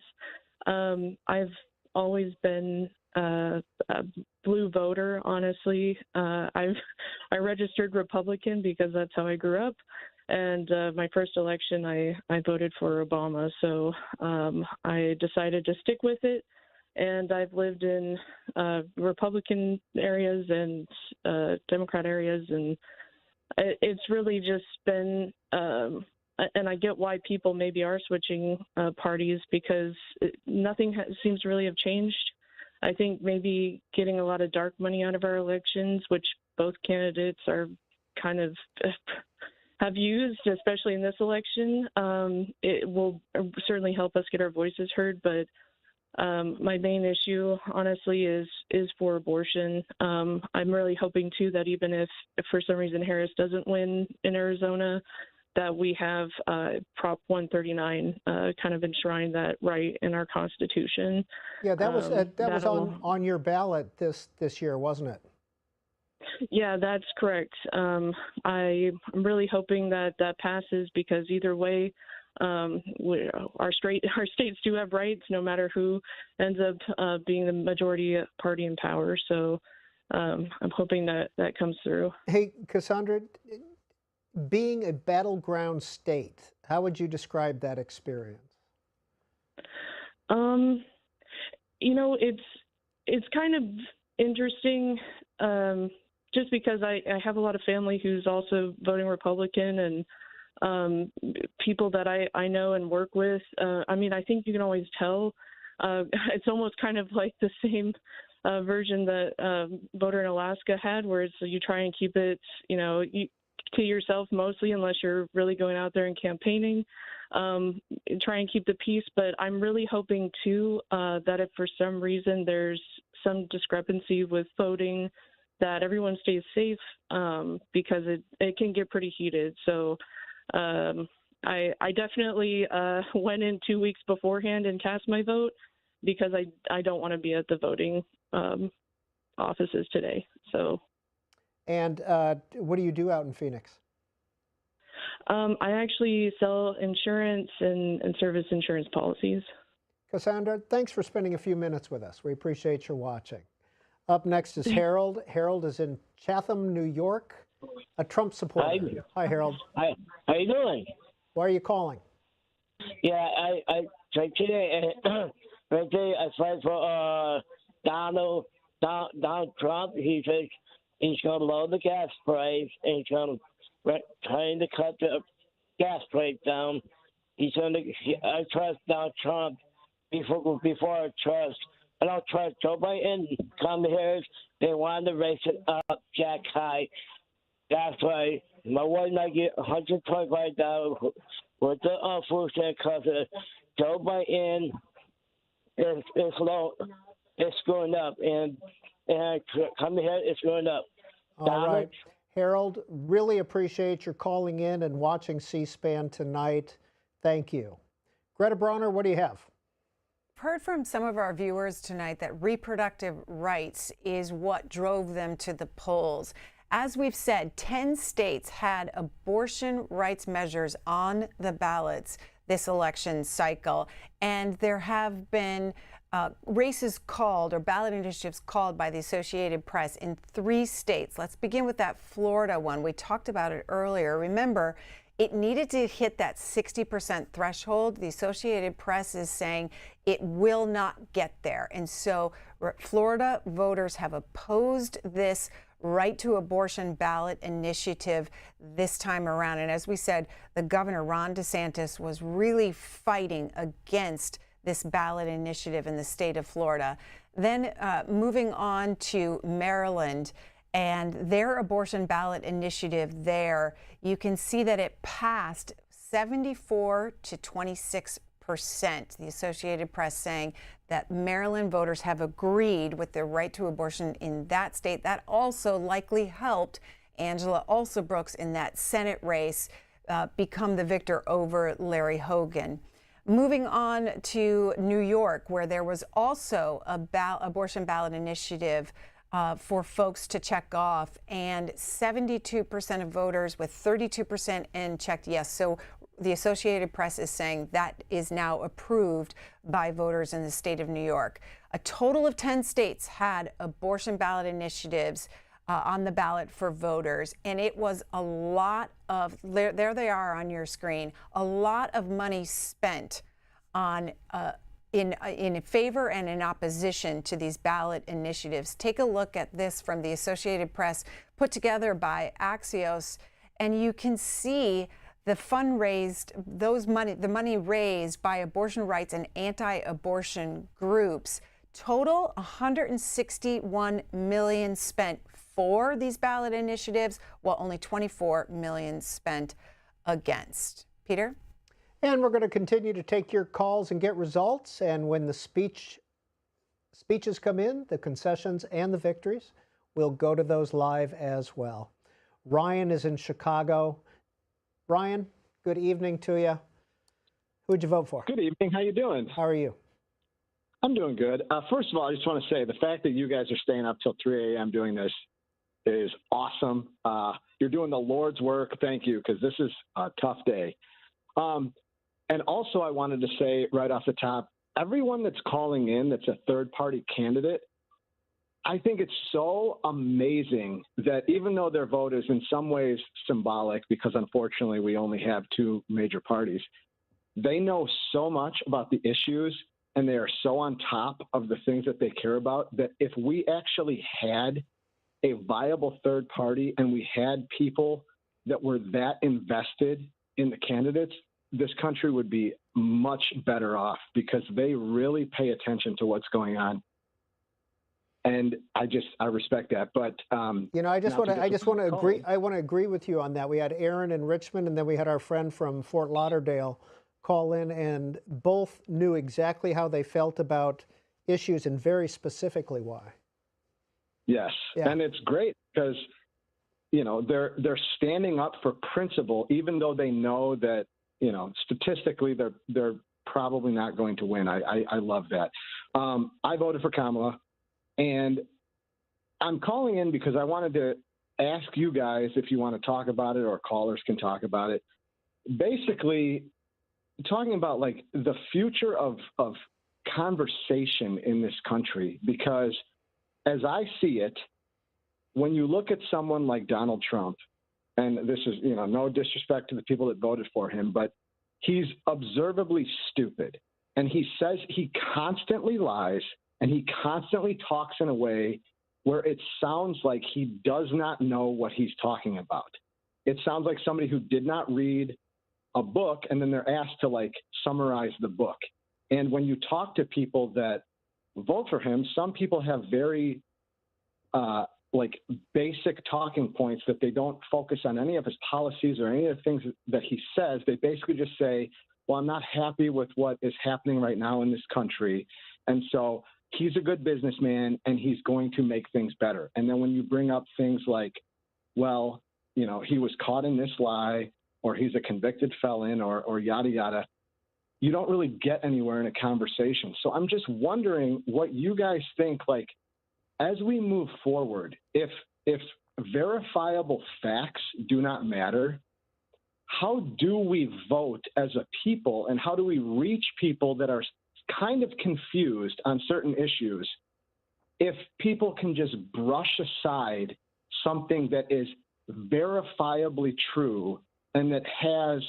I've always been a blue voter, honestly. I registered Republican because that's how I grew up. And my first election, I voted for Obama. So I decided to stick with it. And I've lived in Republican areas and Democrat areas. And it's really just been, and I get why people maybe are switching parties, because nothing seems to really have changed. I think maybe getting a lot of dark money out of our elections, which both candidates are kind of have used, especially in this election, it will certainly help us get our voices heard. But my main issue, honestly, is for abortion. I'm really hoping, too, that even if for some reason Harris doesn't win in Arizona, that we have Prop 139 kind of enshrine that right in our Constitution. Yeah, that was on your ballot this year, wasn't it? Yeah, that's correct. I'm really hoping that passes, because either way, our states do have rights, no matter who ends up being the majority party in power. So I'm hoping that comes through. Hey, Cassandra, being a battleground state, how would you describe that experience? It's kind of interesting, just because I have a lot of family who's also voting Republican, and people that I know and work with. I think you can always tell. It's almost kind of like the same version that voter in Alaska had, where you try and keep it, to yourself mostly, unless you're really going out there and campaigning. Try and keep the peace. But I'm really hoping, too, that if for some reason there's some discrepancy with voting, that everyone stays safe, because it can get pretty heated. So I definitely went in 2 weeks beforehand and cast my vote, because I don't want to be at the voting offices today. So. And what do you do out in Phoenix? I actually sell insurance and service insurance policies. Cassandra, thanks for spending a few minutes with us. We appreciate your watching. Up next is Harold. Harold is in Chatham, New York, a Trump supporter. Hi, Harold. Hi. How you doing? Why are you calling? Yeah, I today right there I fight for Donald Trump. He says he's going to lower the gas price, and he's going to trying to cut the gas price down. I trust Donald Trump before I trust. I don't trust Joe Biden. Come here, they want to raise it up, jack high. That's why my wife and I get $125 with the food stamp, because Joe Biden is low. It's going up, and come here, it's going up. All right. Harold, really appreciate your calling in and watching C-SPAN tonight. Thank you. Greta Bronner, what do you have? I've heard from some of our viewers tonight that reproductive rights is what drove them to the polls. As we've said, 10 states had abortion rights measures on the ballots this election cycle, and there have been races called, or ballot initiatives called by the Associated Press in 3 states. Let's begin with that Florida one. We talked about it earlier. Remember, it needed to hit that 60% threshold. The Associated Press is saying it will not get there. And so Florida voters have opposed this right to abortion ballot initiative this time around. And as we said, the governor, Ron DeSantis, was really fighting against this ballot initiative in the state of Florida. Then moving on to Maryland and their abortion ballot initiative there, you can see that it passed 74 to 26%. The Associated Press saying that Maryland voters have agreed with their right to abortion in that state. That also likely helped Angela Alsobrooks in that Senate race become the victor over Larry Hogan. Moving on to New York, where there was also a abortion ballot initiative for folks to check off, and 72% of voters with 32% in checked yes. So the Associated Press is saying that is now approved by voters in the state of New York. A total of 10 states had abortion ballot initiatives on the ballot for voters, and it was a lot of, there they are on your screen, a lot of money spent on in favor and in opposition to these ballot initiatives. Take a look at this from the Associated Press, put together by Axios, and you can see the the money raised by abortion rights and anti-abortion groups. Total $161 million spent for these ballot initiatives, while only $24 million spent against. Peter? And we're going to continue to take your calls and get results. And when the speeches come in, the concessions and the victories, we'll go to those live as well. Ryan is in Chicago. Ryan, good evening to you. Who'd you vote for? Good evening. How you doing? How are you? I'm doing good. First of all, I just want to say the fact that you guys are staying up till 3 a.m. doing this is awesome. You're doing the Lord's work. Thank you, because this is a tough day. And also, I wanted to say right off the top, everyone that's calling in that's a third-party candidate, I think it's so amazing that even though their vote is in some ways symbolic, because unfortunately we only have 2 major parties, they know so much about the issues and they are so on top of the things that they care about that if we actually had a viable third party and we had people that were that invested in the candidates, this country would be much better off because they really pay attention to what's going on. And I respect that. But you know, I just want to agree. I want to agree with you on that. We had Aaron in Richmond, and then we had our friend from Fort Lauderdale call in, and both knew exactly how they felt about issues and very specifically why. Yes, yeah. And it's great because you know they're standing up for principle, even though they know that statistically they're probably not going to win. I love that. I voted for Kamala. And I'm calling in because I wanted to ask you guys if you want to talk about it, or callers can talk about it. Basically, talking about like the future of conversation in this country, because as I see it, when you look at someone like Donald Trump, and this is, no disrespect to the people that voted for him, but he's observably stupid. And he says he constantly lies. And he constantly talks in a way where it sounds like he does not know what he's talking about. It sounds like somebody who did not read a book and then they're asked to summarize the book. And when you talk to people that vote for him, some people have very basic talking points that they don't focus on any of his policies or any of the things that he says. They basically just say, well, I'm not happy with what is happening right now in this country. And so he's a good businessman and he's going to make things better. And then when you bring up things like, well, he was caught in this lie, or he's a convicted felon, or yada, yada, you don't really get anywhere in a conversation. So I'm just wondering what you guys think, as we move forward, if verifiable facts do not matter, how do we vote as a people, and how do we reach people that are kind of confused on certain issues if people can just brush aside something that is verifiably true and that has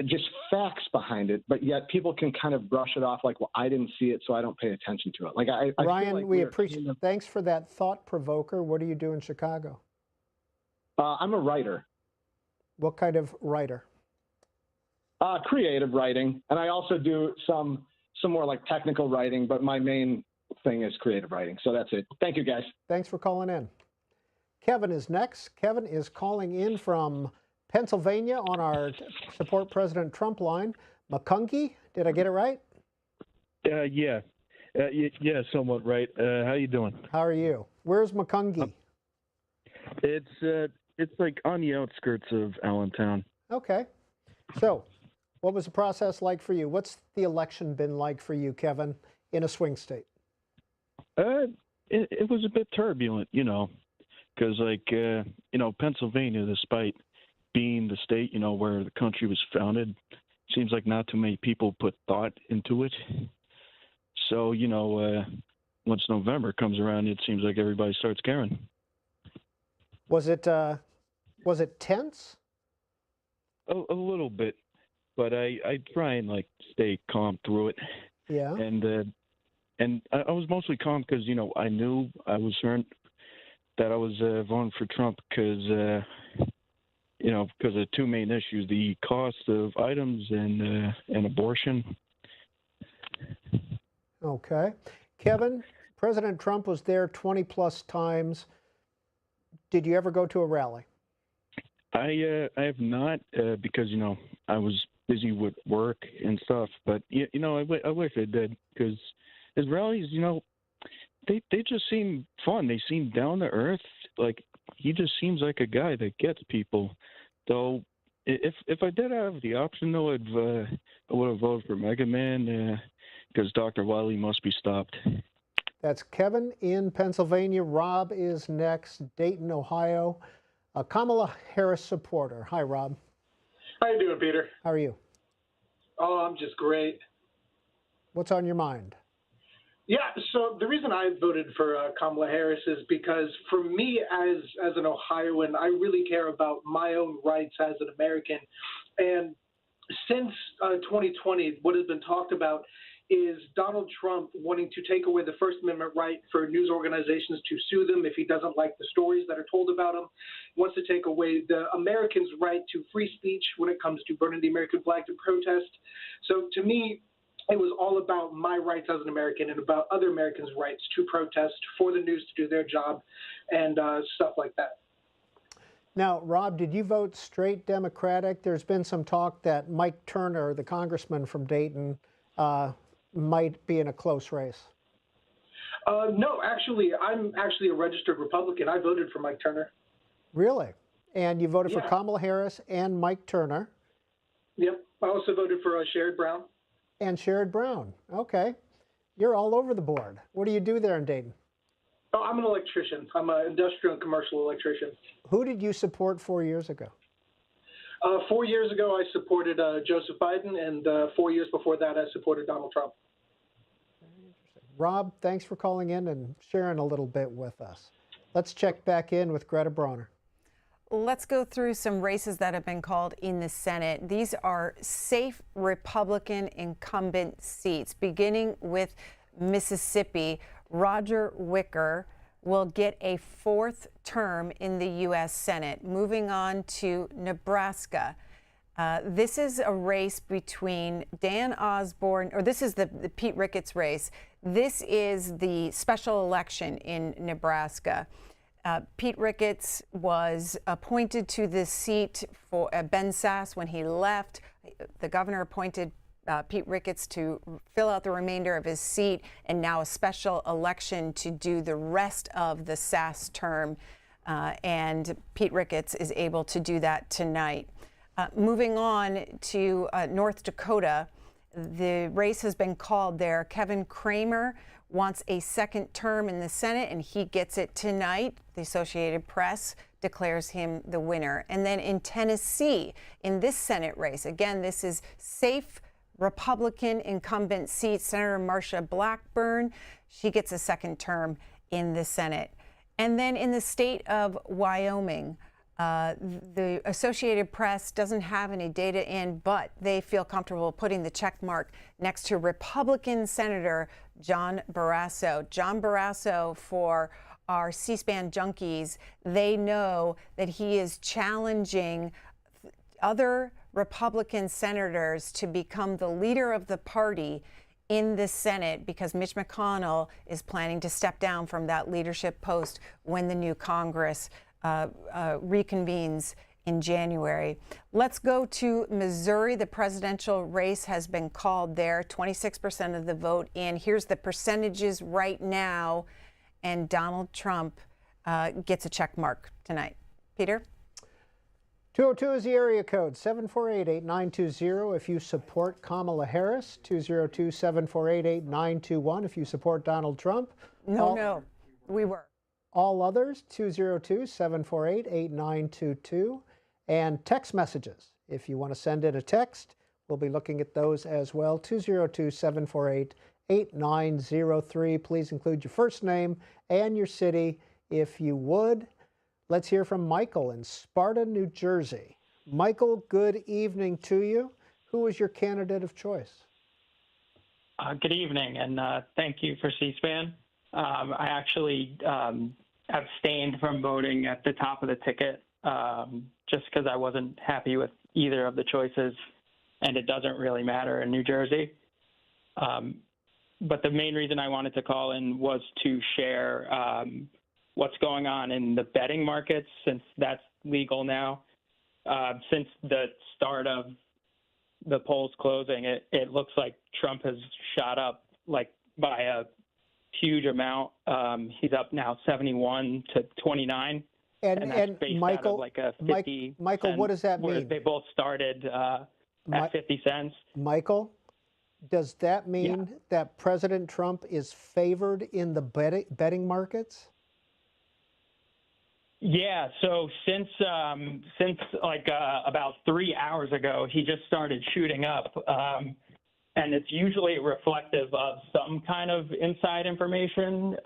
just facts behind it, but yet people can kind of brush it off like, well, I didn't see it, so I don't pay attention to it. Like I Ryan, feel like we appreciate. Thanks for that thought provoker. What do you do in Chicago? I'm a writer. What kind of writer? Creative writing, and I also do some more like technical writing, but my main thing is creative writing. So that's it. Thank you, guys. Thanks for calling in. Kevin is next. Kevin is calling in from Pennsylvania on our Support President Trump line. Macungie, did I get it right? Yeah, somewhat right. How you doing? How are you? Where's Macungie? It's like on the outskirts of Allentown. Okay. So, what was the process like for you? What's the election been like for you, Kevin, in a swing state? It was a bit turbulent, because Pennsylvania, despite being the state, where the country was founded, seems like not too many people put thought into it. So, once November comes around, it seems like everybody starts caring. Was it tense? A little bit, but I try and stay calm through it. Yeah. And I was mostly calm because I knew I was certain that I was voting for Trump because of two main issues: the cost of items and abortion. Okay, Kevin, President Trump was there 20+ times. Did you ever go to a rally? I have not because I was busy with work and stuff. But I wish I did because his rallies, they just seem fun. They seem down to earth. Like he just seems like a guy that gets people. Though if I did have the option, though, I would have voted for Mega Man because Dr. Wiley must be stopped. That's Kevin in Pennsylvania. Rob is next, Dayton, Ohio. A Kamala Harris supporter. Hi, Rob. How you doing, Peter? How are you? Oh, I'm just great. What's on your mind? Yeah, so the reason I voted for Kamala Harris is because for me as an Ohioan, I really care about my own rights as an American. And since 2020, what has been talked about is Donald Trump wanting to take away the First Amendment right for news organizations to sue them if he doesn't like the stories that are told about him. He wants to take away the Americans' right to free speech when it comes to burning the American flag to protest. So to me, it was all about my rights as an American and about other Americans' rights to protest, for the news to do their job, and stuff like that. Now, Rob, did you vote straight Democratic? There's been some talk that Mike Turner, the congressman from Dayton, might be in a close race. No, actually, I'm actually a registered Republican. I voted for Mike Turner. Really? And you voted for Yeah. Kamala Harris and Mike Turner? Yep. I also voted for Sherrod Brown. And Sherrod Brown. Okay. You're all over the board. What do you do there in Dayton? Oh, I'm an electrician. I'm an industrial and commercial electrician. Who did you support 4 years ago? 4 years ago, I supported Joseph Biden, and 4 years before that, I supported Donald Trump. Rob, thanks for calling in and sharing a little bit with us. Let's check back in with Greta Bronner. Let's go through some races that have been called in the Senate. These are safe Republican incumbent seats, beginning with Mississippi. Roger Wicker will get a 4th term in the U.S. Senate. Moving on to Nebraska. This is a race between Dan Osborne, or this is the Pete Ricketts race. This is the special election in Nebraska. Pete Ricketts was appointed to this seat for Ben Sasse when he left. The governor appointed Pete Ricketts to fill out the remainder of his seat, and now a special election to do the rest of the Sasse term. And Pete Ricketts is able to do that tonight. Moving on to North Dakota, the race has been called there. Kevin Cramer wants a 2nd term in the Senate, and he gets it tonight. The Associated Press declares him the winner. And then in Tennessee, in this Senate race, again, this is safe Republican incumbent seat, Senator Marsha Blackburn. She gets a second term in the Senate. And then in the state of Wyoming, the Associated Press doesn't have any data in, but they feel comfortable putting the check mark next to Republican Senator John Barrasso. John Barrasso, for our C-SPAN junkies, they know that he is challenging other Republican senators to become the leader of the party in the Senate, because Mitch McConnell is planning to step down from that leadership post when the new Congress reconvenes in January. Let's go to Missouri. The presidential race has been called there. 26% of the vote in. Here's the percentages right now, and Donald Trump gets a check mark tonight. Peter? 202 is the area code, 748-8920 if you support Kamala Harris, 202-748-8921 if you support Donald Trump. No, we were. All others, 202-748-8922. And text messages, if you want to send in a text, we'll be looking at those as well, 202-748-8903. Please include your first name and your city if you would. Let's hear from Michael in Sparta, New Jersey. Michael, good evening to you. Who is your candidate of choice? Good evening, and thank you for C-SPAN. I actually abstained from voting at the top of the ticket just because I wasn't happy with either of the choices, and it doesn't really matter in New Jersey. But the main reason I wanted to call in was to share what's going on in the betting markets, since that's legal now. Since the start of the polls closing, it looks like Trump has shot up like by a huge amount. He's up now 71 to 29. And that's based Michael, out of like a 50 Michael, what does that mean? They both started at 50 cents. Michael, does that mean that President Trump is favored in the betting markets? Yeah, so since like about 3 hours ago, he just started shooting up, and it's usually reflective of some kind of inside information,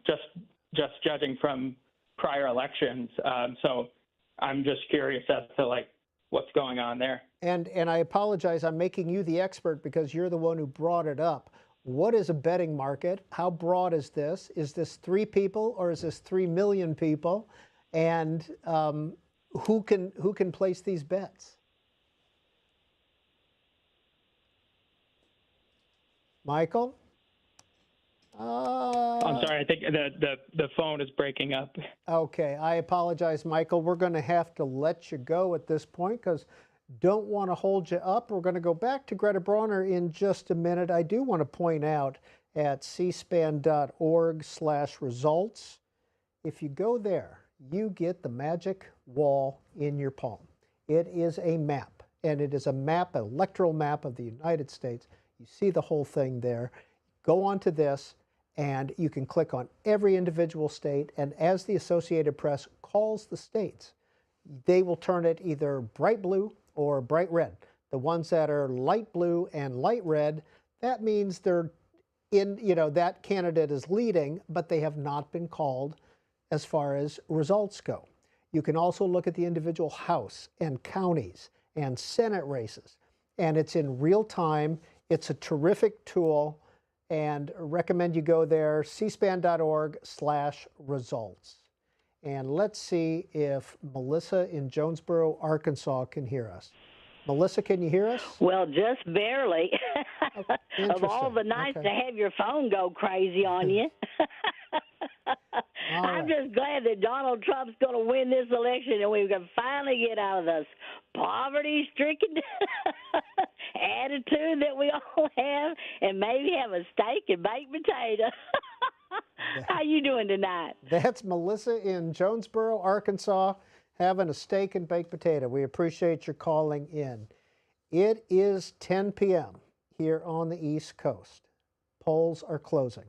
just judging from prior elections. So I'm just curious as to like what's going on there. And I apologize, I'm making you the expert because you're the one who brought it up. What is a betting market? How broad is this? Is this 3 people or is this 3 million people? And who can place these bets? Michael? I'm sorry, I think the phone is breaking up. Okay, I apologize, Michael. We're going to have to let you go at this point because don't want to hold you up. We're going to go back to Greta Brawner in just a minute. I do want to point out at cspan.org/results, if you go there, you get the magic wall in your palm. It is a map, and it is a map, an electoral map of the United States. You see the whole thing there. Go onto this, and you can click on every individual state, and as the Associated Press calls the states, they will turn it either bright blue or bright red. The ones that are light blue and light red, that means they're in, that candidate is leading, but they have not been called as far as results go. You can also look at the individual House and counties and Senate races, and it's in real time. It's a terrific tool, and recommend you go there, cspan.org/results. And let's see if Melissa in Jonesboro, Arkansas can hear us. Melissa, can you hear us? Well, just barely. Of all the nights to have your phone go crazy on you. I'm just glad that Donald Trump's going to win this election and we can finally get out of this poverty-stricken attitude that we all have and maybe have a steak and baked potato. How you doing tonight? That's Melissa in Jonesboro, Arkansas, having a steak and baked potato. We appreciate your calling in. It is 10 p.m. here on the East Coast. Polls are closing.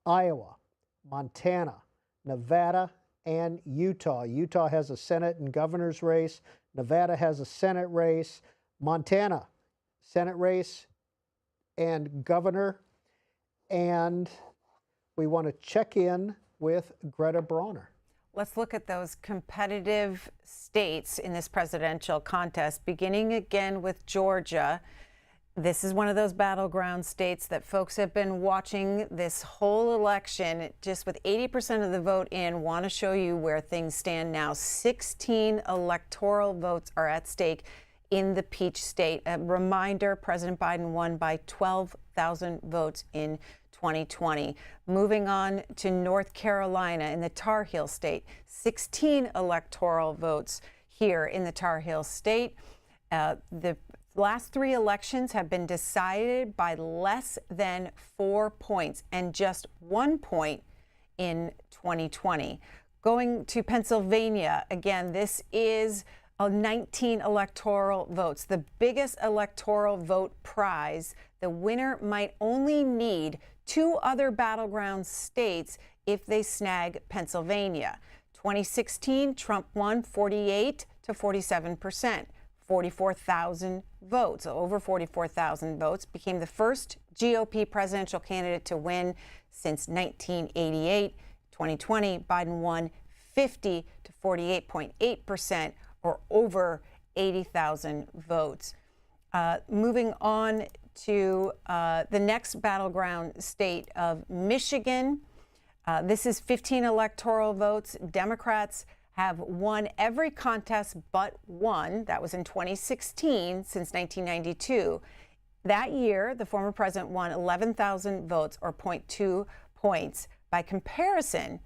Iowa, Montana, Nevada, and Utah. Utah has a Senate and governor's race. Nevada has a Senate race. Montana, Senate race and governor. And we want to check in with Greta Brawner. Let's look at those competitive states in this presidential contest, beginning again with Georgia. This is one of those battleground states that folks have been watching this whole election. Just with 80% of the vote in, want to show you where things stand now. 16 electoral votes are at stake in the Peach State. A reminder, President Biden won by 12,000 votes in 2020. Moving on to North Carolina in the Tar Heel State, 16 electoral votes here in the Tar Heel State. The last three elections have been decided by less than 4 points and just 1 point in 2020. Going to Pennsylvania, again, this is 19 electoral votes, the biggest electoral vote prize. The winner might only need 2 other battleground states if they snag Pennsylvania. 2016, Trump won 48 to 47%, 44,000 votes, over 44,000 votes, became the first GOP presidential candidate to win since 1988. 2020, Biden won 50 to 48.8%, or over 80,000 votes. Moving on to the next battleground state of Michigan. This is 15 electoral votes. Democrats have won every contest but one. That was in 2016, since 1992. That year, the former president won 11,000 votes, or 0.2 points. By comparison,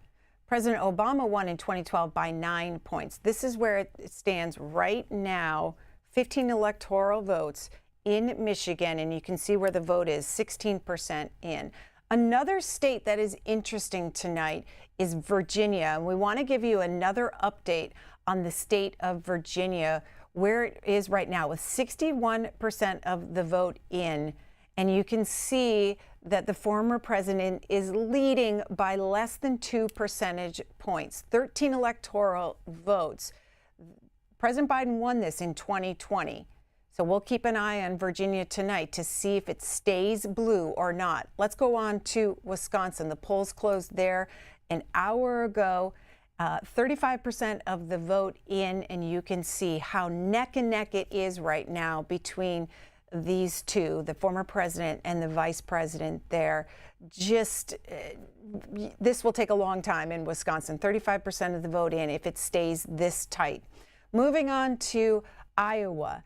President Obama won in 2012 by 9 points. This is where it stands right now, 15 electoral votes in Michigan, and you can see where the vote is, 16% in. Another state that is interesting tonight is Virginia, and we want to give you another update on the state of Virginia, where it is right now with 61% of the vote in. And you can see that the former president is leading by less than 2 percentage points, 13 electoral votes. President Biden won this in 2020. So we'll keep an eye on Virginia tonight to see if it stays blue or not. Let's go on to Wisconsin. The polls closed there an hour ago. 35% of the vote in, and you can see how neck and neck it is right now between these two, the former president and the vice president there. Just this will take a long time in Wisconsin. 35% of the vote in if it stays this tight. Moving on to Iowa.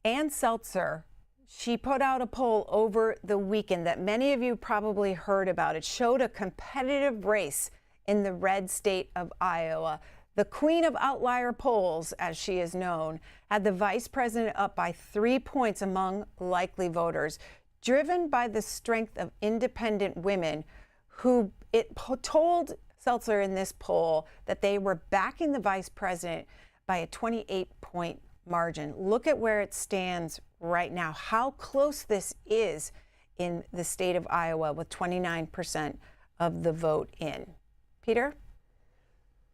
Ann Seltzer, she put out a poll over the weekend that many of you probably heard about. It showed a competitive race in the red state of Iowa. The queen of outlier polls, as she is known, had the vice president up by 3 points among likely voters, driven by the strength of independent women who told Seltzer in this poll that they were backing the vice president by a 28-point margin. Look at where it stands right now, how close this is in the state of Iowa with 29% of the vote in. Peter?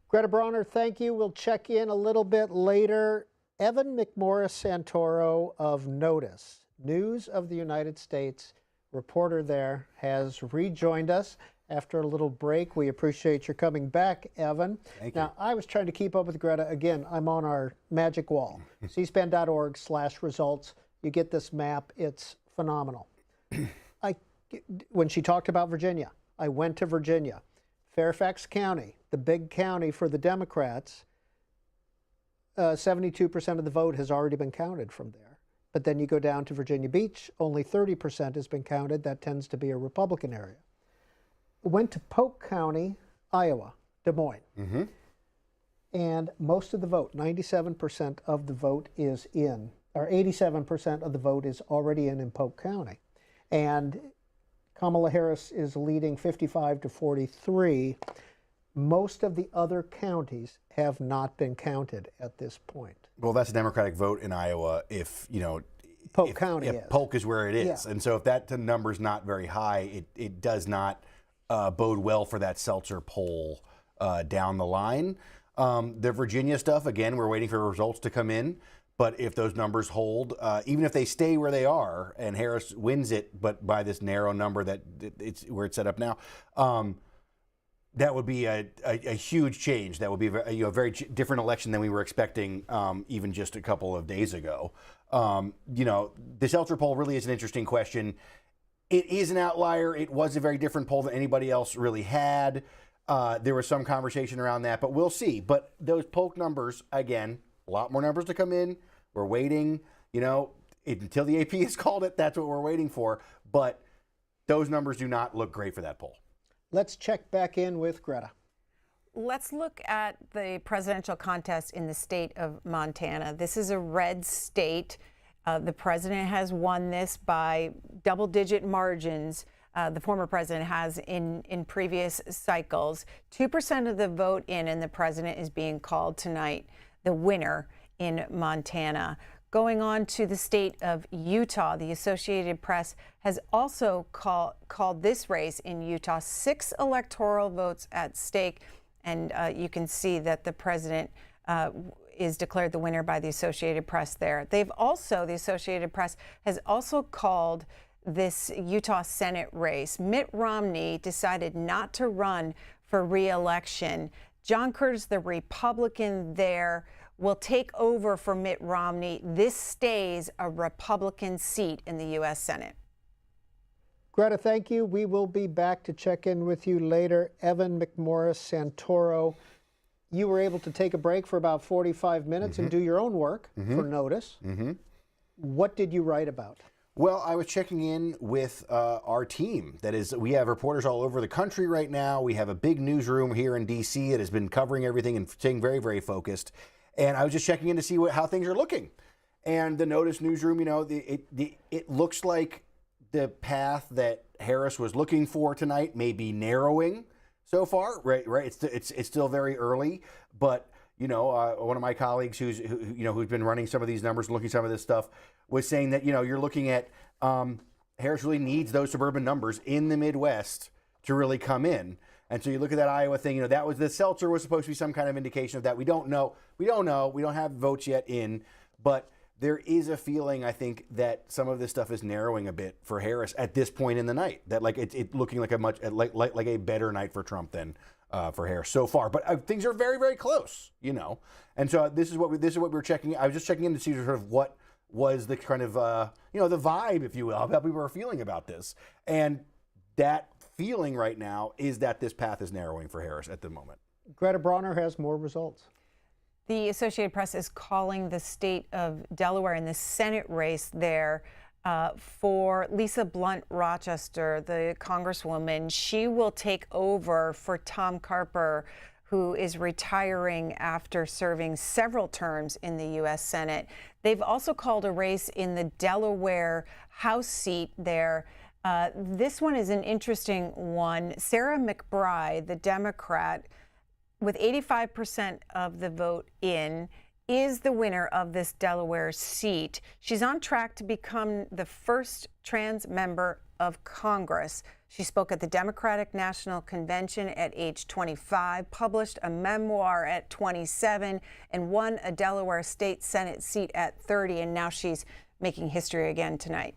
Greta Brawner, thank you. We'll check in a little bit later. Evan McMorris-Santoro of Notice, News of the United States, reporter there, has rejoined us after a little break. We appreciate your coming back, Evan. Thank you. Now, I was trying to keep up with Greta. Again, I'm on our magic wall, cspan.org/results. You get this map. It's phenomenal. When she talked about Virginia, I went to Virginia. Fairfax County, the big county for the Democrats, 72% of the vote has already been counted from there. But then you go down to Virginia Beach, only 30% has been counted. That tends to be a Republican area. Went to Polk County, Iowa, Des Moines. Mm-hmm. And most of the vote, 97% of the vote is in, or 87% of the vote is already in Polk County. And Kamala Harris is leading 55 to 43. Most of the other counties have not been counted at this point. Well, that's a Democratic vote in Iowa if, you know, Polk County is. Polk is where it is. Yeah. And so if that number's not very high, it does not bode well for that Seltzer poll down the line. The Virginia stuff, again, we're waiting for results to come in. But if those numbers hold, even if they stay where they are and Harris wins it, but by this narrow number that it's where it's set up now, that would be a huge change. That would be a very different election than we were expecting even just a couple of days ago. This Electoral poll really is an interesting question. It is an outlier. It was a very different poll than anybody else really had. There was some conversation around that, but we'll see. But those poll numbers, again, a lot more numbers to come in. We're waiting, until the AP has called it. That's what we're waiting for. But those numbers do not look great for that poll. Let's check back in with Greta. Let's look at the presidential contest in the state of Montana. This is a red state. The president has won this by double-digit margins. The former president has in previous cycles. 2% of the vote and the president is being called tonight the winner in Montana. Going on to the state of Utah, the Associated Press has also called this race in Utah 6 electoral votes at stake. And you can see that the president is declared the winner by the Associated Press there. The Associated Press has also called this Utah Senate race. Mitt Romney decided not to run for re-election. John Curtis, the Republican there, will take over for Mitt Romney. This stays a Republican seat in the U.S. Senate. Greta, thank you. We will be back to check in with you later. Evan McMorris Santoro, you were able to take a break for about 45 minutes and do your own work for Notice. What did you write about? Well, I was checking in with our team. That is, we have reporters all over the country right now. We have a big newsroom here in D.C. that has been covering everything and staying very, very focused. And I was just checking in to see how things are looking. And the Notice newsroom, it looks like the path that Harris was looking for tonight may be narrowing so far. Right. It's still very early, but one of my colleagues who's been running some of these numbers, looking at some of this stuff, was saying that you're looking at Harris really needs those suburban numbers in the Midwest to really come in. And so you look at that Iowa thing, that was the Seltzer was supposed to be some kind of indication of that. We don't know. We don't have votes yet in, but there is a feeling, I think, that some of this stuff is narrowing a bit for Harris at this point in the night. That it's looking like a better night for Trump than for Harris so far. But things are very, very close, And so this is what we're checking. I was just checking in to see sort of what was the kind of the vibe, if you will, how people are feeling about this, and that feeling right now is that this path is narrowing for Harris at the moment. Greta Bronner has more results. The Associated Press is calling the state of Delaware in the Senate race there for Lisa Blunt Rochester, the congresswoman. She will take over for Tom Carper, who is retiring after serving several terms in the U.S. Senate. They've also called a race in the Delaware House seat there. This one is an interesting one. Sarah McBride, the Democrat, with 85% of the vote is the winner of this Delaware seat. She's on track to become the first trans member of Congress. She spoke at the Democratic National Convention at age 25, published a memoir at 27, and won a Delaware State Senate seat at 30, and now she's making history again tonight.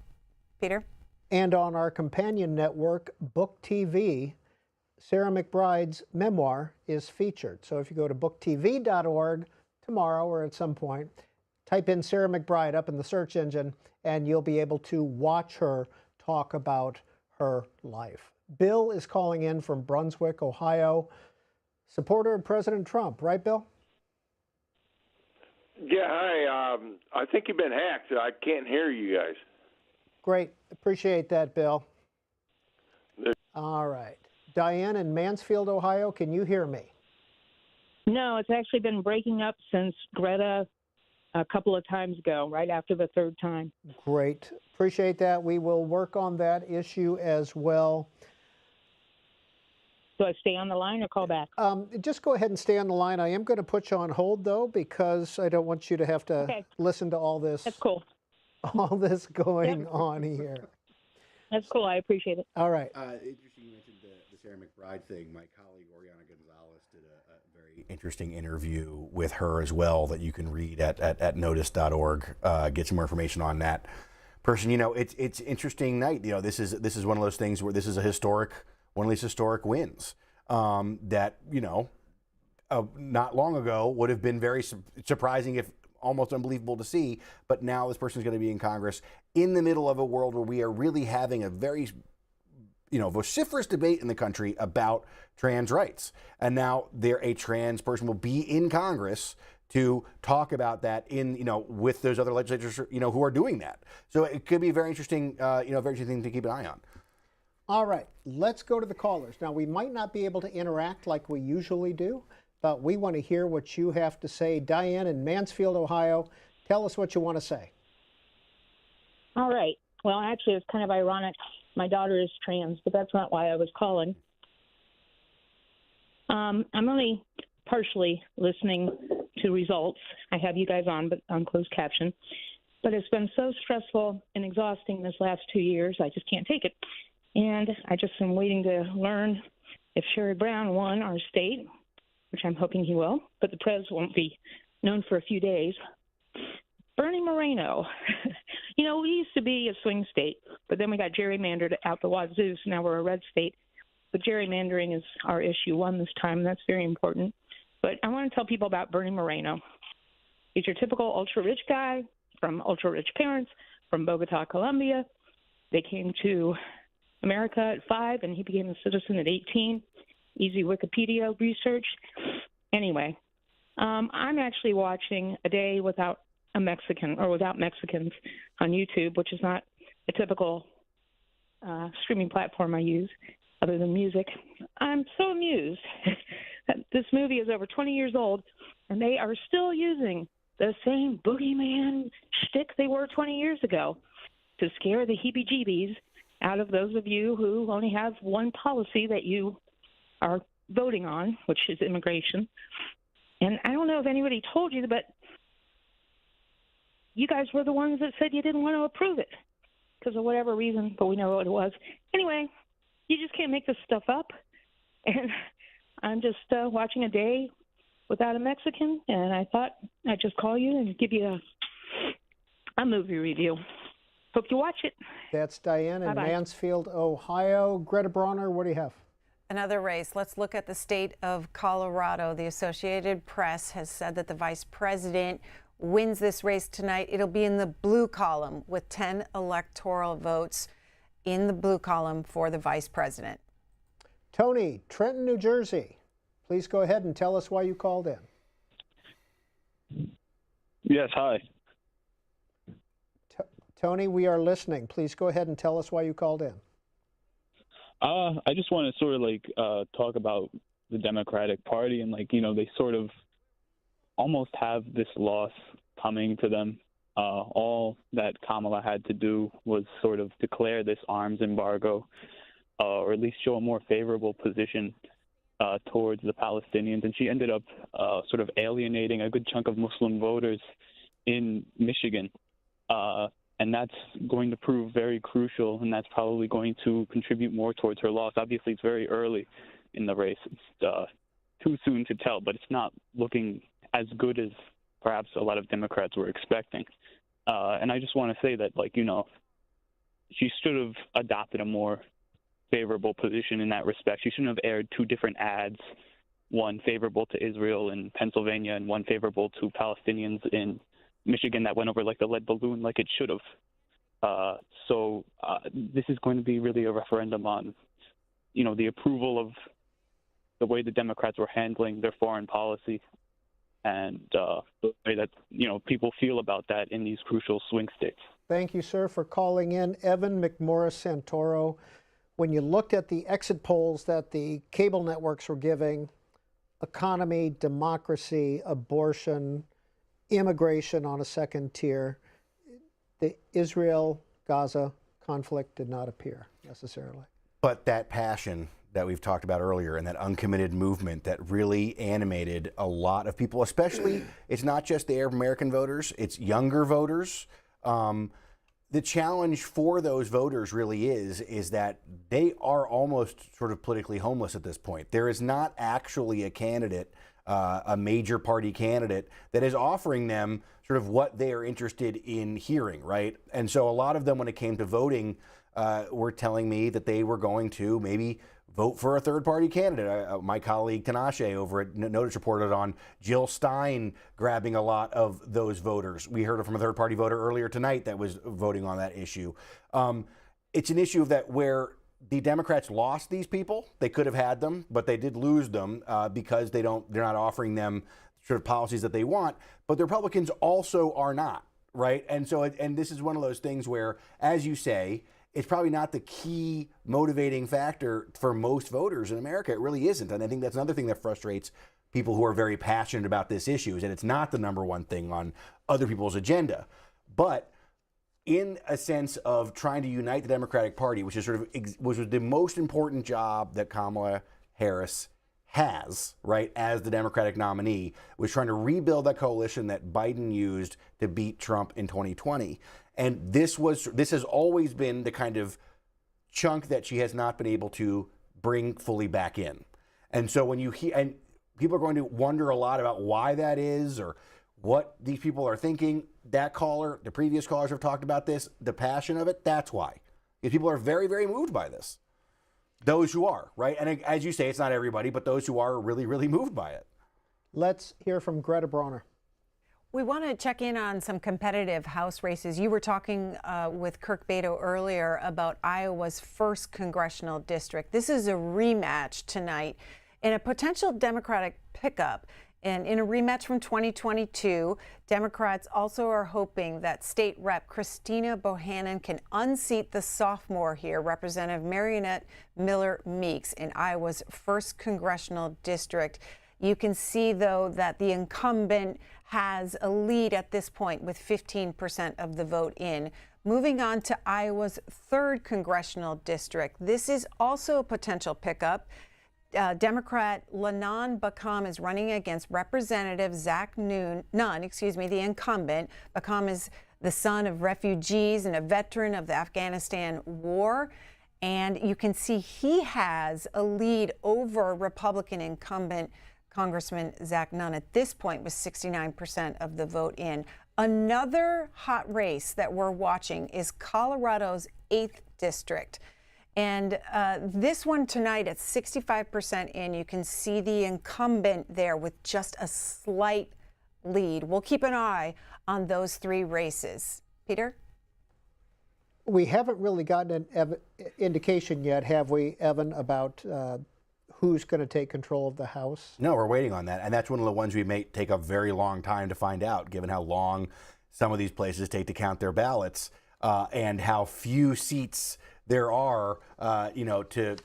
Peter? And on our companion network, Book TV, Sarah McBride's memoir is featured. So if you go to booktv.org tomorrow or at some point, type in Sarah McBride up in the search engine, and you'll be able to watch her talk about her life. Bill is calling in from Brunswick, Ohio, supporter of President Trump. Right, Bill? Yeah, hi. I think you've been hacked. I can't hear you guys. Great. Appreciate that, Bill. All right. Diane in Mansfield, Ohio, can you hear me? No, it's actually been breaking up since Greta a couple of times ago, right after the third time. Great. Appreciate that. We will work on that issue as well. Do I stay on the line or call back? Just go ahead and stay on the line. I am going to put you on hold, though, because I don't want you to have to listen to all this. That's cool. All this going on here. That's cool. I appreciate it. All right. Interesting you mentioned the Sarah McBride thing. My colleague Oriana Gonzalez did a very interesting interview with her as well that you can read at notice.org. Get some more information on that person. You know, it's interesting night. You know, this is one of those things where this is one of these historic wins that, you know, not long ago would have been very surprising, if almost unbelievable to see. But now this person is going to be in Congress in the middle of a world where we are really having a very, you know, vociferous debate in the country about trans rights. And now a trans person will be in Congress to talk about that in, you know, with those other legislators, you know, who are doing that. So it could be very interesting, you know, very interesting thing to keep an eye on. All right, let's go to the callers. Now, we might not be able to interact like we usually do, but we want to hear what you have to say. Diane in Mansfield, Ohio, tell us what you want to say. All right. Well, actually, it's kind of ironic. My daughter is trans, but that's not why I was calling. I'm only partially listening to results. I have you guys on, but on closed caption. But it's been so stressful and exhausting this last 2 years, I just can't take it. And I just am waiting to learn if Sherrod Brown won our state, which I'm hoping he will, but the prez won't be known for a few days. Bernie Moreno. You know, we used to be a swing state, but then we got gerrymandered out the wazoo, so now we're a red state. But gerrymandering is our issue one this time, and that's very important. But I want to tell people about Bernie Moreno. He's your typical ultra-rich guy from ultra-rich parents from Bogota, Colombia. They came to America at 5, and he became a citizen at 18. Easy Wikipedia research. Anyway, I'm actually watching A Day Without a Mexican, or Without Mexicans, on YouTube, which is not a typical streaming platform I use other than music. I'm so amused that this movie is over 20 years old, and they are still using the same boogeyman shtick they were 20 years ago to scare the heebie-jeebies out of those of you who only have one policy that you are voting on, which is immigration. And I don't know if anybody told you, but you guys were the ones that said you didn't want to approve it because of whatever reason, but we know what it was. Anyway, you just can't make this stuff up. And I'm just watching A Day Without a Mexican, and I thought I'd just call you and give you a movie review. Hope you watch it. That's Diane in Bye-bye. Mansfield, Ohio. Greta Bronner, what do you have? Another race. Let's look at the state of Colorado. The Associated Press has said that the vice president wins this race tonight. It'll be in the blue column with 10 electoral votes in the blue column for the vice president. Tony, Trenton, New Jersey. Please go ahead and tell us why you called in. Yes, hi. Tony, we are listening. Please go ahead and tell us why you called in. I just want to sort of talk about the Democratic Party and they sort of almost have this loss coming to them. All that Kamala had to do was sort of declare this arms embargo, or at least show a more favorable position towards the Palestinians, and she ended up sort of alienating a good chunk of Muslim voters in Michigan. And that's going to prove very crucial, and that's probably going to contribute more towards her loss. Obviously, it's very early in the race. It's too soon to tell, but it's not looking as good as perhaps a lot of Democrats were expecting. And I just want to say that, she should have adopted a more favorable position in that respect. She shouldn't have aired two different ads, one favorable to Israel in Pennsylvania and one favorable to Palestinians in Michigan, that went over like the lead balloon like it should have. So this is going to be really a referendum on, the approval of the way the Democrats were handling their foreign policy and the way that, people feel about that in these crucial swing states. Thank you, sir, for calling in. Evan McMorris Santoro, when you looked at the exit polls that the cable networks were giving, economy, democracy, abortion, immigration on a second tier, the Israel-Gaza conflict did not appear necessarily. But that passion that we've talked about earlier and that uncommitted movement that really animated a lot of people, especially, it's not just the Arab American voters, it's younger voters. The challenge for those voters really is that they are almost sort of politically homeless at this point. There is not actually a candidate a major party candidate that is offering them sort of what they are interested in hearing, right? And so a lot of them, when it came to voting, were telling me that they were going to maybe vote for a third-party candidate. My colleague Tinashe over at Notice reported on Jill Stein grabbing a lot of those voters. We heard from a third-party voter earlier tonight that was voting on that issue. It's an issue of that where the Democrats lost these people. They could have had them, but they did lose them because they're not offering them sort of policies that they want. But the Republicans also are not, right? And so, and this is one of those things where, as you say, it's probably not the key motivating factor for most voters in America. It really isn't. And I think that's another thing that frustrates people who are very passionate about this issue, is that it's not the number one thing on other people's agenda. But in a sense of trying to unite the Democratic Party, which is sort of was the most important job that Kamala Harris has, right, as the Democratic nominee, was trying to rebuild that coalition that Biden used to beat Trump in 2020. And this has always been the kind of chunk that she has not been able to bring fully back in. And so when you hear, and people are going to wonder a lot about why that is or what these people are thinking. That caller, the previous callers have talked about this, the passion of it, that's why. Because people are very, very moved by this. Those who are, right? And as you say, it's not everybody, but those who are really, really moved by it. Let's hear from Greta Bronner. We want to check in on some competitive House races. You were talking with Kirk Beto earlier about Iowa's 1st congressional district. This is a rematch tonight in a potential Democratic pickup. And in a rematch from 2022, Democrats also are hoping that State Rep Christina Bohannon can unseat the sophomore here, Representative Marionette Miller Meeks, in Iowa's 1st congressional district. You can see, though, that the incumbent has a lead at this point with 15% of the vote in. Moving on to Iowa's 3rd congressional district. This is also a potential pickup. Democrat Lanon Bakam is running against Representative Zach Nunn, the incumbent. Bakam is the son of refugees and a veteran of the Afghanistan war. And you can see he has a lead over Republican incumbent Congressman Zach Nunn at this point with 69% of the vote in. Another hot race that we're watching is Colorado's 8th district. And this one tonight at 65% in, you can see the incumbent there with just a slight lead. We'll keep an eye on those 3 races. Peter? We haven't really gotten an indication yet, have we, Evan, about who's going to take control of the House? No, we're waiting on that. And that's one of the ones we may take a very long time to find out, given how long some of these places take to count their ballots and how few seats there are, to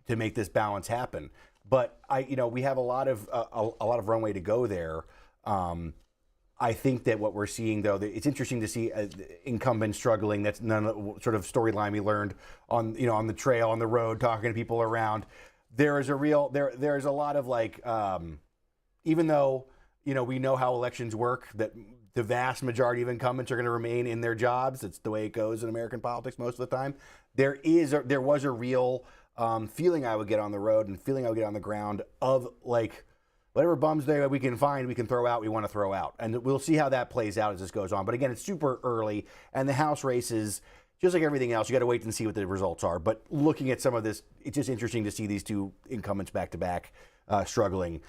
make this balance happen. But we have a lot of runway to go there. I think that what we're seeing, though, it's interesting to see incumbents struggling. That's none of the sort of storyline we learned on the trail, on the road, talking to people around. There's a lot of even though we know how elections work, that the vast majority of incumbents are going to remain in their jobs. It's the way it goes in American politics most of the time. There was a real feeling I would get on the road and feeling I would get on the ground of whatever bums there we can find, we can throw out, we want to throw out. And we'll see how that plays out as this goes on. But again, it's super early, and the House races, just like everything else, you got to wait and see what the results are. But looking at some of this, it's just interesting to see these 2 incumbents back to back struggling.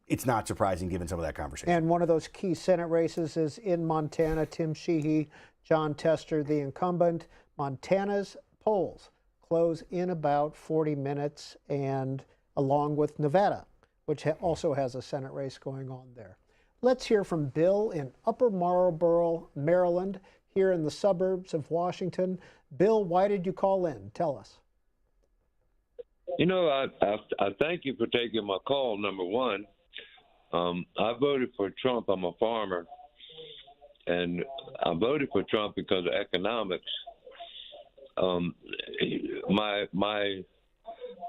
It's not surprising given some of that conversation. And one of those key Senate races is in Montana. Tim Sheehy, John Tester, the incumbent. Montana's polls close in about 40 minutes, and along with Nevada, which also has a Senate race going on there. Let's hear from Bill in Upper Marlboro, Maryland, here in the suburbs of Washington. Bill, why did you call in? Tell us. I thank you for taking my call, number one. I voted for Trump. I'm a farmer, and I voted for Trump because of economics. My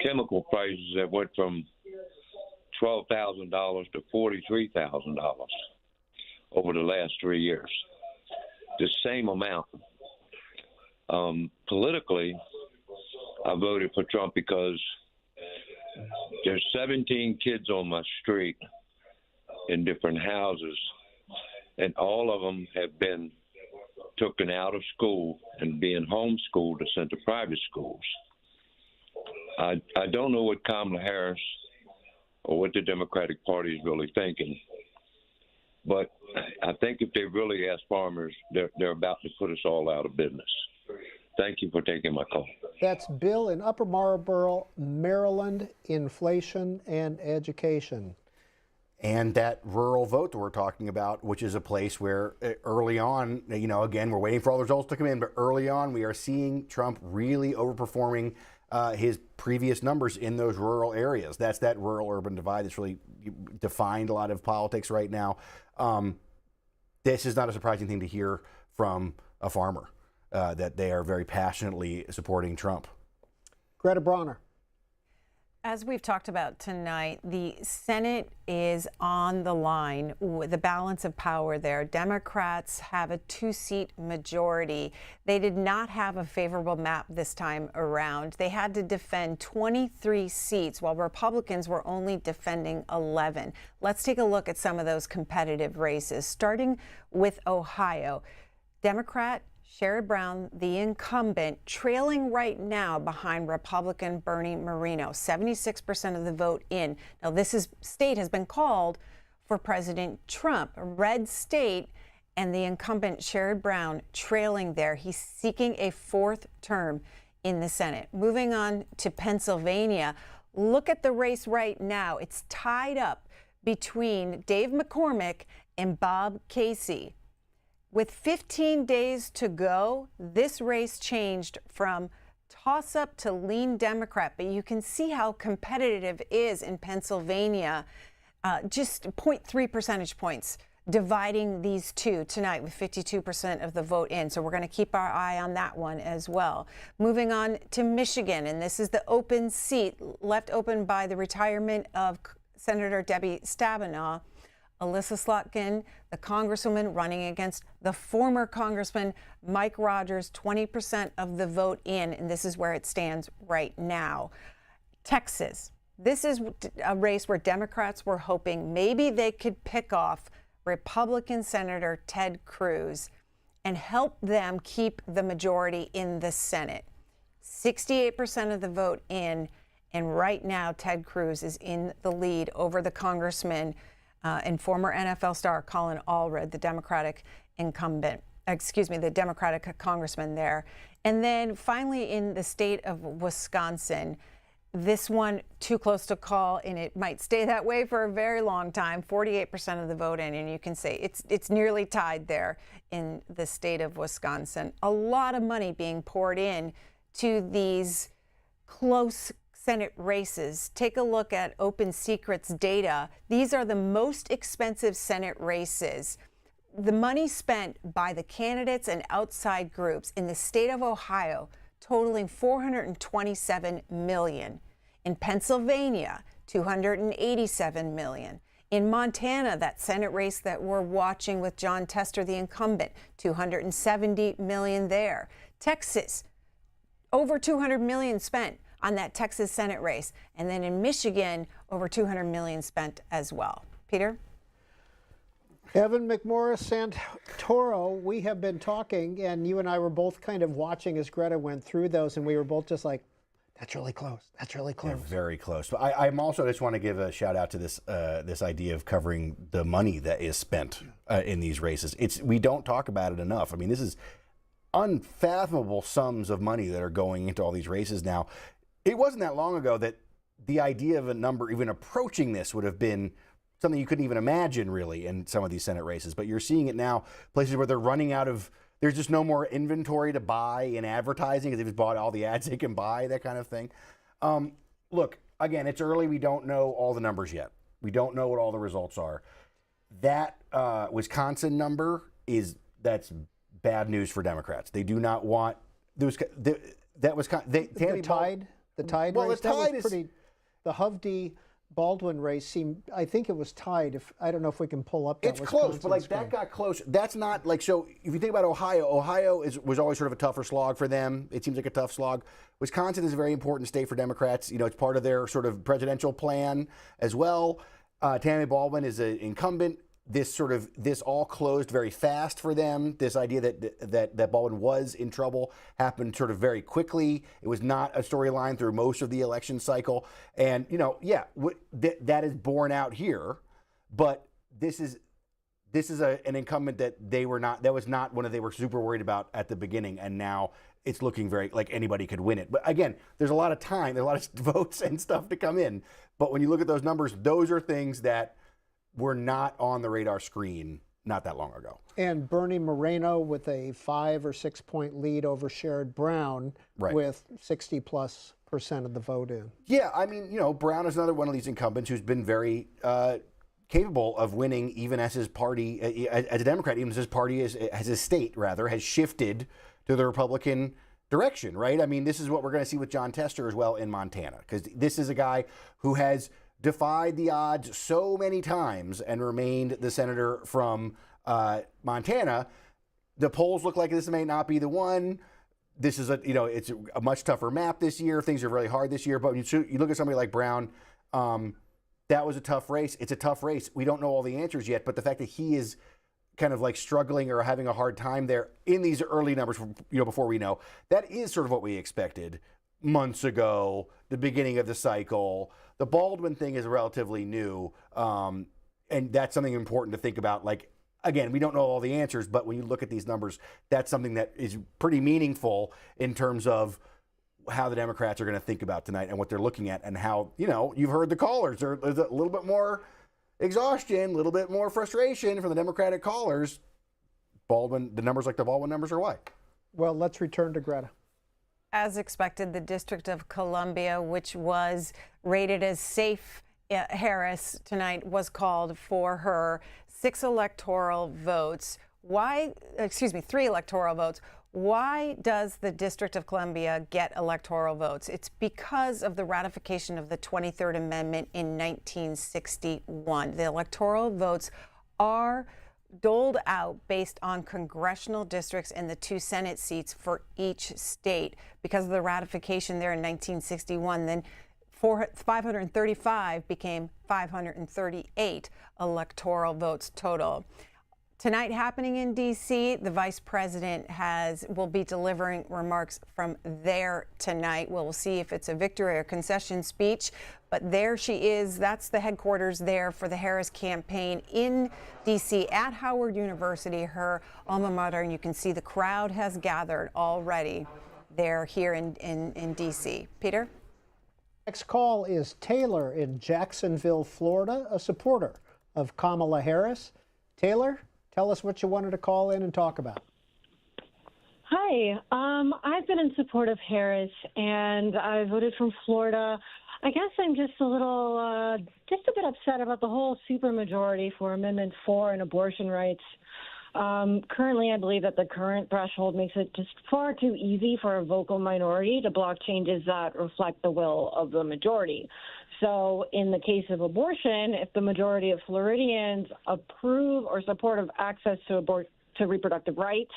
chemical prices have went from $12,000 to $43,000 over the last 3 years. The same amount. Politically, I voted for Trump because there's 17 kids on my street in different houses, and all of them have been taken out of school and being homeschooled or sent to private schools. I don't know what Kamala Harris or what the Democratic Party is really thinking, but I think if they really ask farmers, they're about to put us all out of business. Thank you for taking my call. That's Bill in Upper Marlboro, Maryland, inflation and education. And that rural vote that we're talking about, which is a place where early on, you know, again, we're waiting for all the results to come in, but early on we are seeing Trump really overperforming his previous numbers in those rural areas. That's that rural-urban divide that's really defined a lot of politics right now. This is not a surprising thing to hear from a farmer, that they are very passionately supporting Trump. Greta Bronner. As we've talked about tonight, the Senate is on the line with the balance of power there. Democrats have a 2-seat majority. They did not have a favorable map this time around. They had to defend 23 seats, while Republicans were only defending 11. Let's take a look at some of those competitive races, starting with Ohio. Democrat Sherrod Brown, the incumbent, trailing right now behind Republican Bernie Moreno, 76% of the vote in. Now, this state has been called for President Trump, a red state, and the incumbent Sherrod Brown trailing there. He's seeking a 4th term in the Senate. Moving on to Pennsylvania, look at the race right now. It's tied up between Dave McCormick and Bob Casey. With 15 days to go, this race changed from toss-up to lean Democrat, but you can see how competitive it is in Pennsylvania. Just 0.3 percentage points dividing these two tonight with 52% of the vote in. So we're going to keep our eye on that one as well. Moving on to Michigan, and this is the open seat left open by the retirement of Senator Debbie Stabenow. Alyssa Slotkin, the congresswoman running against the former Congressman Mike Rogers, 20% of the vote in, and this is where it stands right now. Texas, this is a race where Democrats were hoping maybe they could pick off Republican Senator Ted Cruz and help them keep the majority in the Senate. 68% of the vote in, and right now Ted Cruz is in the lead over the congressman and former NFL star Colin Allred, the Democratic the Democratic congressman there. And then finally in the state of Wisconsin, this one too close to call, and it might stay that way for a very long time. 48% of the vote in, and you can say it's nearly tied there in the state of Wisconsin. A lot of money being poured in to these close Senate races. Take a look at Open Secrets data. These are the most expensive Senate races. The money spent by the candidates and outside groups in the state of Ohio totaling $427 million. In Pennsylvania, $287 million. In Montana, that Senate race that we're watching with John Tester, the incumbent, $270 million there. Texas, over $200 million spent on that Texas Senate race. And then in Michigan, over $200 million spent as well. Peter? Evan McMorris Santoro, we have been talking, and you and I were both kind of watching as Greta went through those, and we were both just like, that's really close. That's really close. Yeah, very close. But I'm also just want to give a shout out to this this idea of covering the money that is spent in these races. We don't talk about it enough. I mean, this is unfathomable sums of money that are going into all these races now. It wasn't that long ago that the idea of a number even approaching this would have been something you couldn't even imagine, really, in some of these Senate races. But you're seeing it now, places where they're running out of, there's just no more inventory to buy in advertising because they've just bought all the ads they can buy, that kind of thing. Look, again, it's early. We don't know all the numbers yet. We don't know what all the results are. That Wisconsin number that's bad news for Democrats. They do not want, that was the tide well, race, the tide was pretty. The Hovde Baldwin race seemed, I think it was tied. I don't know if we can pull up that. It's close, but like screen. that got close. That's not like, so if you think about Ohio was always sort of a tougher slog for them. It seems like a tough slog. Wisconsin is a very important state for Democrats. You know, it's part of their sort of presidential plan as well. Tammy Baldwin is an incumbent. This all closed very fast for them. This idea that Baldwin was in trouble happened sort of very quickly. It was not a storyline through most of the election cycle. And, that is borne out here. But this is an incumbent that was not one that they were super worried about at the beginning. And now it's looking very like anybody could win it. But again, there's a lot of time, there's a lot of votes and stuff to come in. But when you look at those numbers, those are things that were not on the radar screen not that long ago. And Bernie Moreno with a 5 or 6 point lead over Sherrod Brown with 60+% of the vote in. Yeah, I mean, Brown is another one of these incumbents who's been very capable of winning even as his party, as a Democrat, even as his party, as his state, rather, has shifted to the Republican direction, right? I mean, this is what we're going to see with John Tester as well in Montana, because this is a guy who has defied the odds so many times and remained the senator from Montana. The polls look like this may not be the one. This is it's a much tougher map this year. Things are really hard this year. But you look at somebody like Brown, that was a tough race. It's a tough race. We don't know all the answers yet, but the fact that he is kind of like struggling or having a hard time there in these early numbers, before we know, that is sort of what we expected months ago, the beginning of the cycle. The Baldwin thing is relatively new, and that's something important to think about. Like, again, we don't know all the answers, but when you look at these numbers, that's something that is pretty meaningful in terms of how the Democrats are going to think about tonight and what they're looking at, and how, you've heard the callers. There's a little bit more exhaustion, a little bit more frustration from the Democratic callers. The numbers like the Baldwin numbers are why. Well, let's return to Greta. As expected, the District of Columbia, which was rated as safe, Harris tonight was called for her 3 electoral votes. Why does the District of Columbia get electoral votes? It's because of the ratification of the 23rd Amendment in 1961. The electoral votes are doled out based on congressional districts and the 2 Senate seats for each state. Because of the ratification there in 1961, then 535 became 538 electoral votes total. Tonight, happening in D.C., the vice president will be delivering remarks from there tonight. We'll see if it's a victory or concession speech, but there she is. That's the headquarters there for the Harris campaign in D.C. at Howard University, her alma mater, and you can see the crowd has gathered already there here in D.C. Peter? Next call is Taylor in Jacksonville, Florida, a supporter of Kamala Harris. Taylor, tell us what you wanted to call in and talk about. Hi, I've been in support of Harris, and I voted from Florida. I guess I'm just a bit upset about the whole supermajority for Amendment 4 and abortion rights. Currently, I believe that the current threshold makes it just far too easy for a vocal minority to block changes that reflect the will of the majority. So in the case of abortion, if the majority of Floridians approve or support of access to reproductive rights,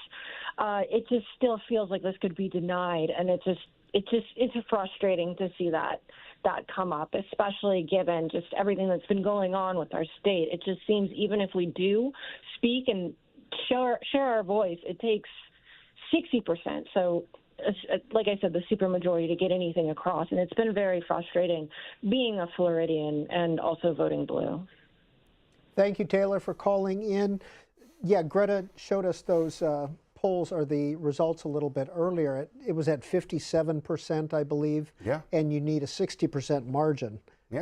it just still feels like this could be denied, and it's frustrating to see that come up, especially given just everything that's been going on with our state. It just seems even if we do speak and share our voice, it takes 60%. So like I said, the supermajority to get anything across. And it's been very frustrating being a Floridian and also voting blue. Thank you, Taylor, for calling in. Yeah, Greta showed us those polls or the results a little bit earlier. It was at 57%, I believe. Yeah. And you need a 60% margin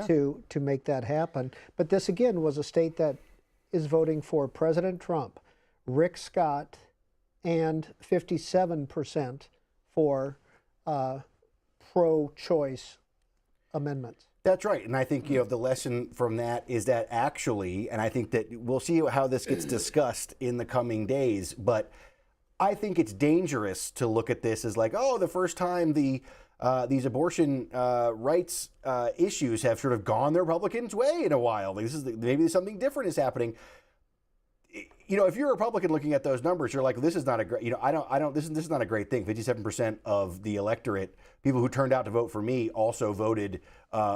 to make that happen. But this, again, was a state that is voting for President Trump, Rick Scott, and 57% for pro-choice amendments. That's right. And I think, the lesson from that is that actually, and I think that we'll see how this gets discussed in the coming days, but I think it's dangerous to look at this as like, the first time these abortion rights issues have sort of gone the Republicans' way in a while. Maybe something different is happening. If you're a Republican looking at those numbers, you're like, this is not a great, this is not a great thing. 57% of the electorate, people who turned out to vote for me, also voted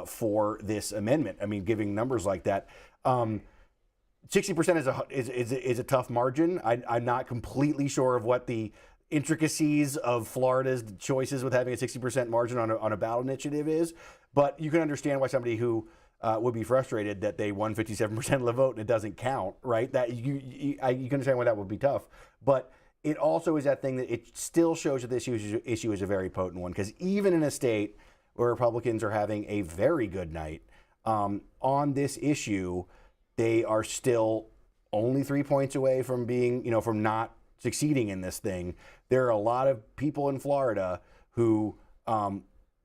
for this amendment. I mean, giving numbers like that. 60% is a tough margin. I'm not completely sure of what the intricacies of Florida's choices with having a 60% margin on a ballot initiative is, but you can understand why somebody who would be frustrated that they won 57% of the vote and it doesn't count, right? That you can understand why that would be tough, but it also is that thing that it still shows that this issue is a very potent one, because even in a state where Republicans are having a very good night on this issue, they are still only 3 points away from being, from not succeeding in this thing. There are a lot of people in Florida who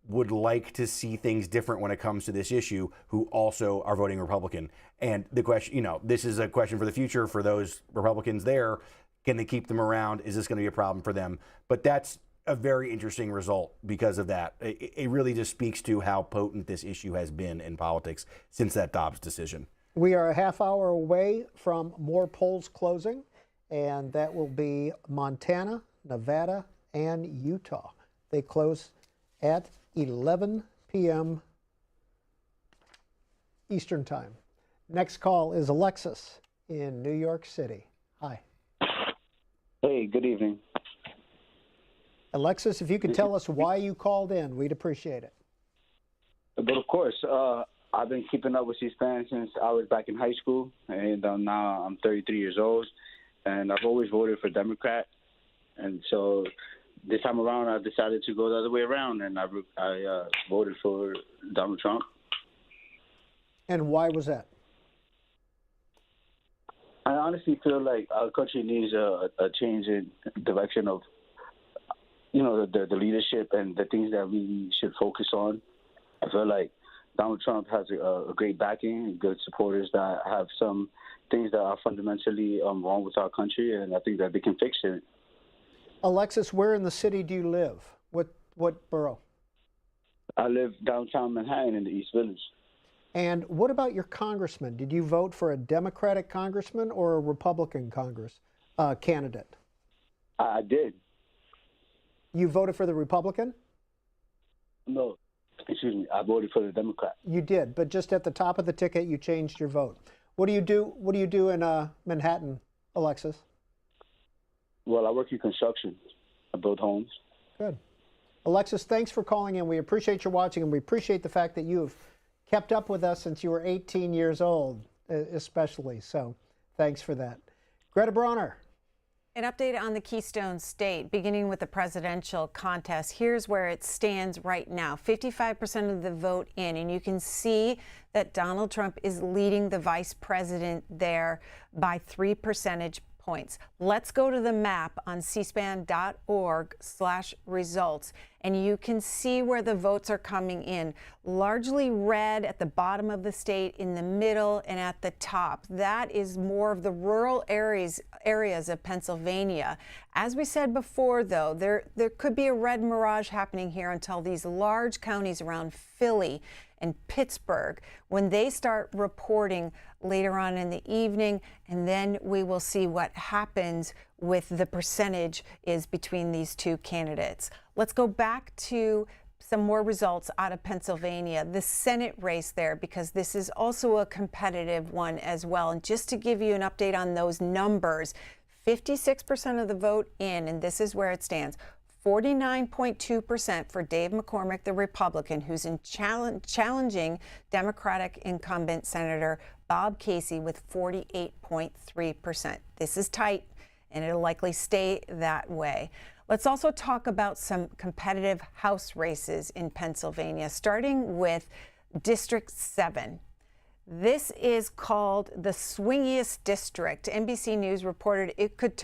would like to see things different when it comes to this issue, who also are voting Republican. And the question, this is a question for the future for those Republicans there. Can they keep them around? Is this going to be a problem for them? But that's a very interesting result because of that. It really just speaks to how potent this issue has been in politics since that Dobbs decision. We are a half hour away from more polls closing, and that will be Montana, Nevada, and Utah. They close at 11 p.m. Eastern Time. Next call is Alexis in New York City. Hi. Hey, good evening. Alexis, if you could tell us why you called in, we'd appreciate it. But of course, I've been keeping up with C-SPAN since I was back in high school, and now I'm 33 years old, and I've always voted for Democrat. And so this time around, I decided to go the other way around, and I voted for Donald Trump. And why was that? I honestly feel like our country needs a change in direction of, the leadership and the things that we should focus on. I feel like Donald Trump has a great backing, good supporters that have some things that are fundamentally wrong with our country, and I think that they can fix it. Alexis, where in the city do you live? What borough? I live downtown Manhattan in the East Village. And what about your congressman? Did you vote for a Democratic congressman or a Republican candidate? I did. You voted for the Republican? No, excuse me. I voted for the Democrat. You did, but just at the top of the ticket, you changed your vote. What do you do? What do you do in Manhattan, Alexis? Well, I work in construction. I build homes. Good. Alexis, thanks for calling in. We appreciate your watching, and we appreciate the fact that you've kept up with us since you were 18 years old, especially. So thanks for that. Greta Bronner. An update on the Keystone State, beginning with the presidential contest. Here's where it stands right now. 55% of the vote in, and you can see that Donald Trump is leading the vice president there by 3 percentage points. Let's go to the map on cspan.org/results, and you can see where the votes are coming in. Largely red at the bottom of the state, in the middle, and at the top. That is more of the rural areas of Pennsylvania. As we said before, though, there could be a red mirage happening here until these large counties around Philly and Pittsburgh, when they start reporting later on in the evening, and then we will see what happens with the percentage is between these two candidates. Let's go back to some more results out of Pennsylvania, the Senate race there, because this is also a competitive one as well. And just to give you an update on those numbers, 56% of the vote in, and this is where it stands. 49.2% for Dave McCormick, the Republican, who's challenging Democratic incumbent Senator Bob Casey with 48.3%. This is tight, and it'll likely stay that way. Let's also talk about some competitive House races in Pennsylvania, starting with District 7. This is called the swingiest district. NBC News reported it could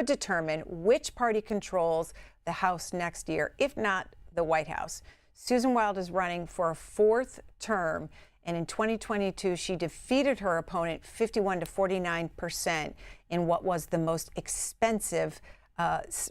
determine which party controls the House next year, if not the White House. Susan Wild is running for a 4th term, and in 2022, she defeated her opponent 51 to 49% in what was the most expensive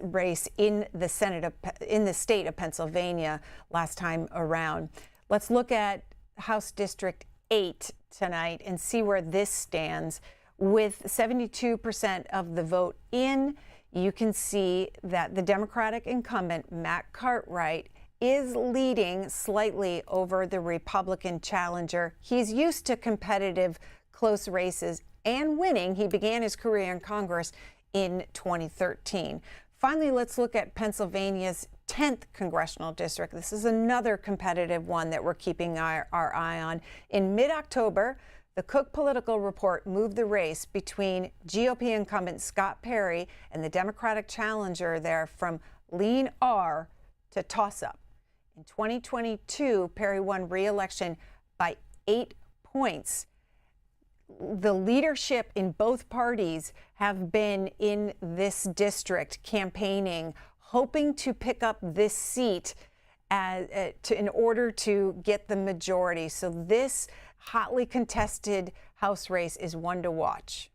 race in the state of Pennsylvania last time around. Let's look at House District 8 tonight and see where this stands. With 72% of the vote in, you can see that the Democratic incumbent, Matt Cartwright, is leading slightly over the Republican challenger. He's used to competitive close races and winning. He began his career in Congress in 2013. Finally, let's look at Pennsylvania's 10th congressional district. This is another competitive one that we're keeping our eye on. In mid-October, the Cook Political Report moved the race between GOP incumbent Scott Perry and the Democratic challenger there from lean R to toss-up. In 2022, Perry won re-election by 8 points. The leadership in both parties have been in this district campaigning, hoping to pick up this seat in order to get the majority. So this hotly contested House race is one to watch.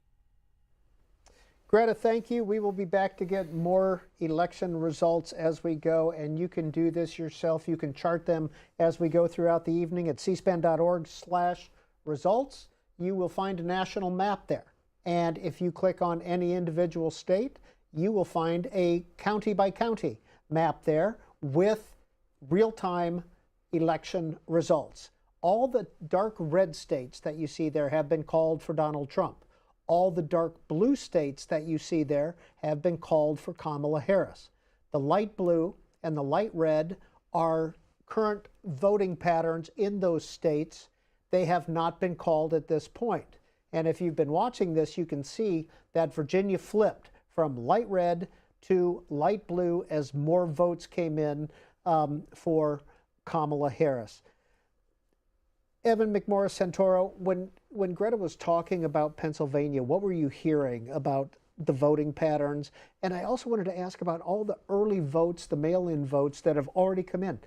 Greta, thank you. We will be back to get more election results as we go, and you can do this yourself. You can chart them as we go throughout the evening at cspan.org/results. You will find a national map there. And if you click on any individual state, you will find a county-by-county map there with real-time election results. All the dark red states that you see there have been called for Donald Trump. All the dark blue states that you see there have been called for Kamala Harris. The light blue and the light red are current voting patterns in those states. They have not been called at this point. And if you've been watching this, you can see that Virginia flipped from light red to light blue as more votes came in for Kamala Harris. Evan McMorris-Santoro, when Greta was talking about Pennsylvania, what were you hearing about the voting patterns? And I also wanted to ask about all the early votes, the mail-in votes that have already come in.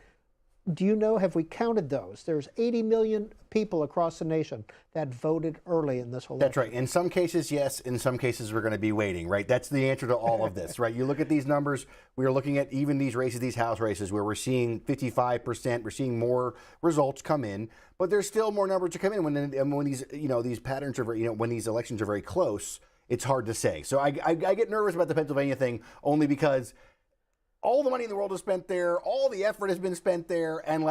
Do you know, have we counted those? There's 80 million people across the nation that voted early in this election. That's right. In some cases, yes. In some cases, we're going to be waiting, right? That's the answer to all of this, right? You look at these numbers. We are looking at even these races, these House races, where we're seeing 55%. We're seeing more results come in, but there's still more numbers to come in when these, these patterns are, when these elections are very close. It's hard to say. So I get nervous about the Pennsylvania thing only because all the money in the world is spent there, all the effort has been spent there, and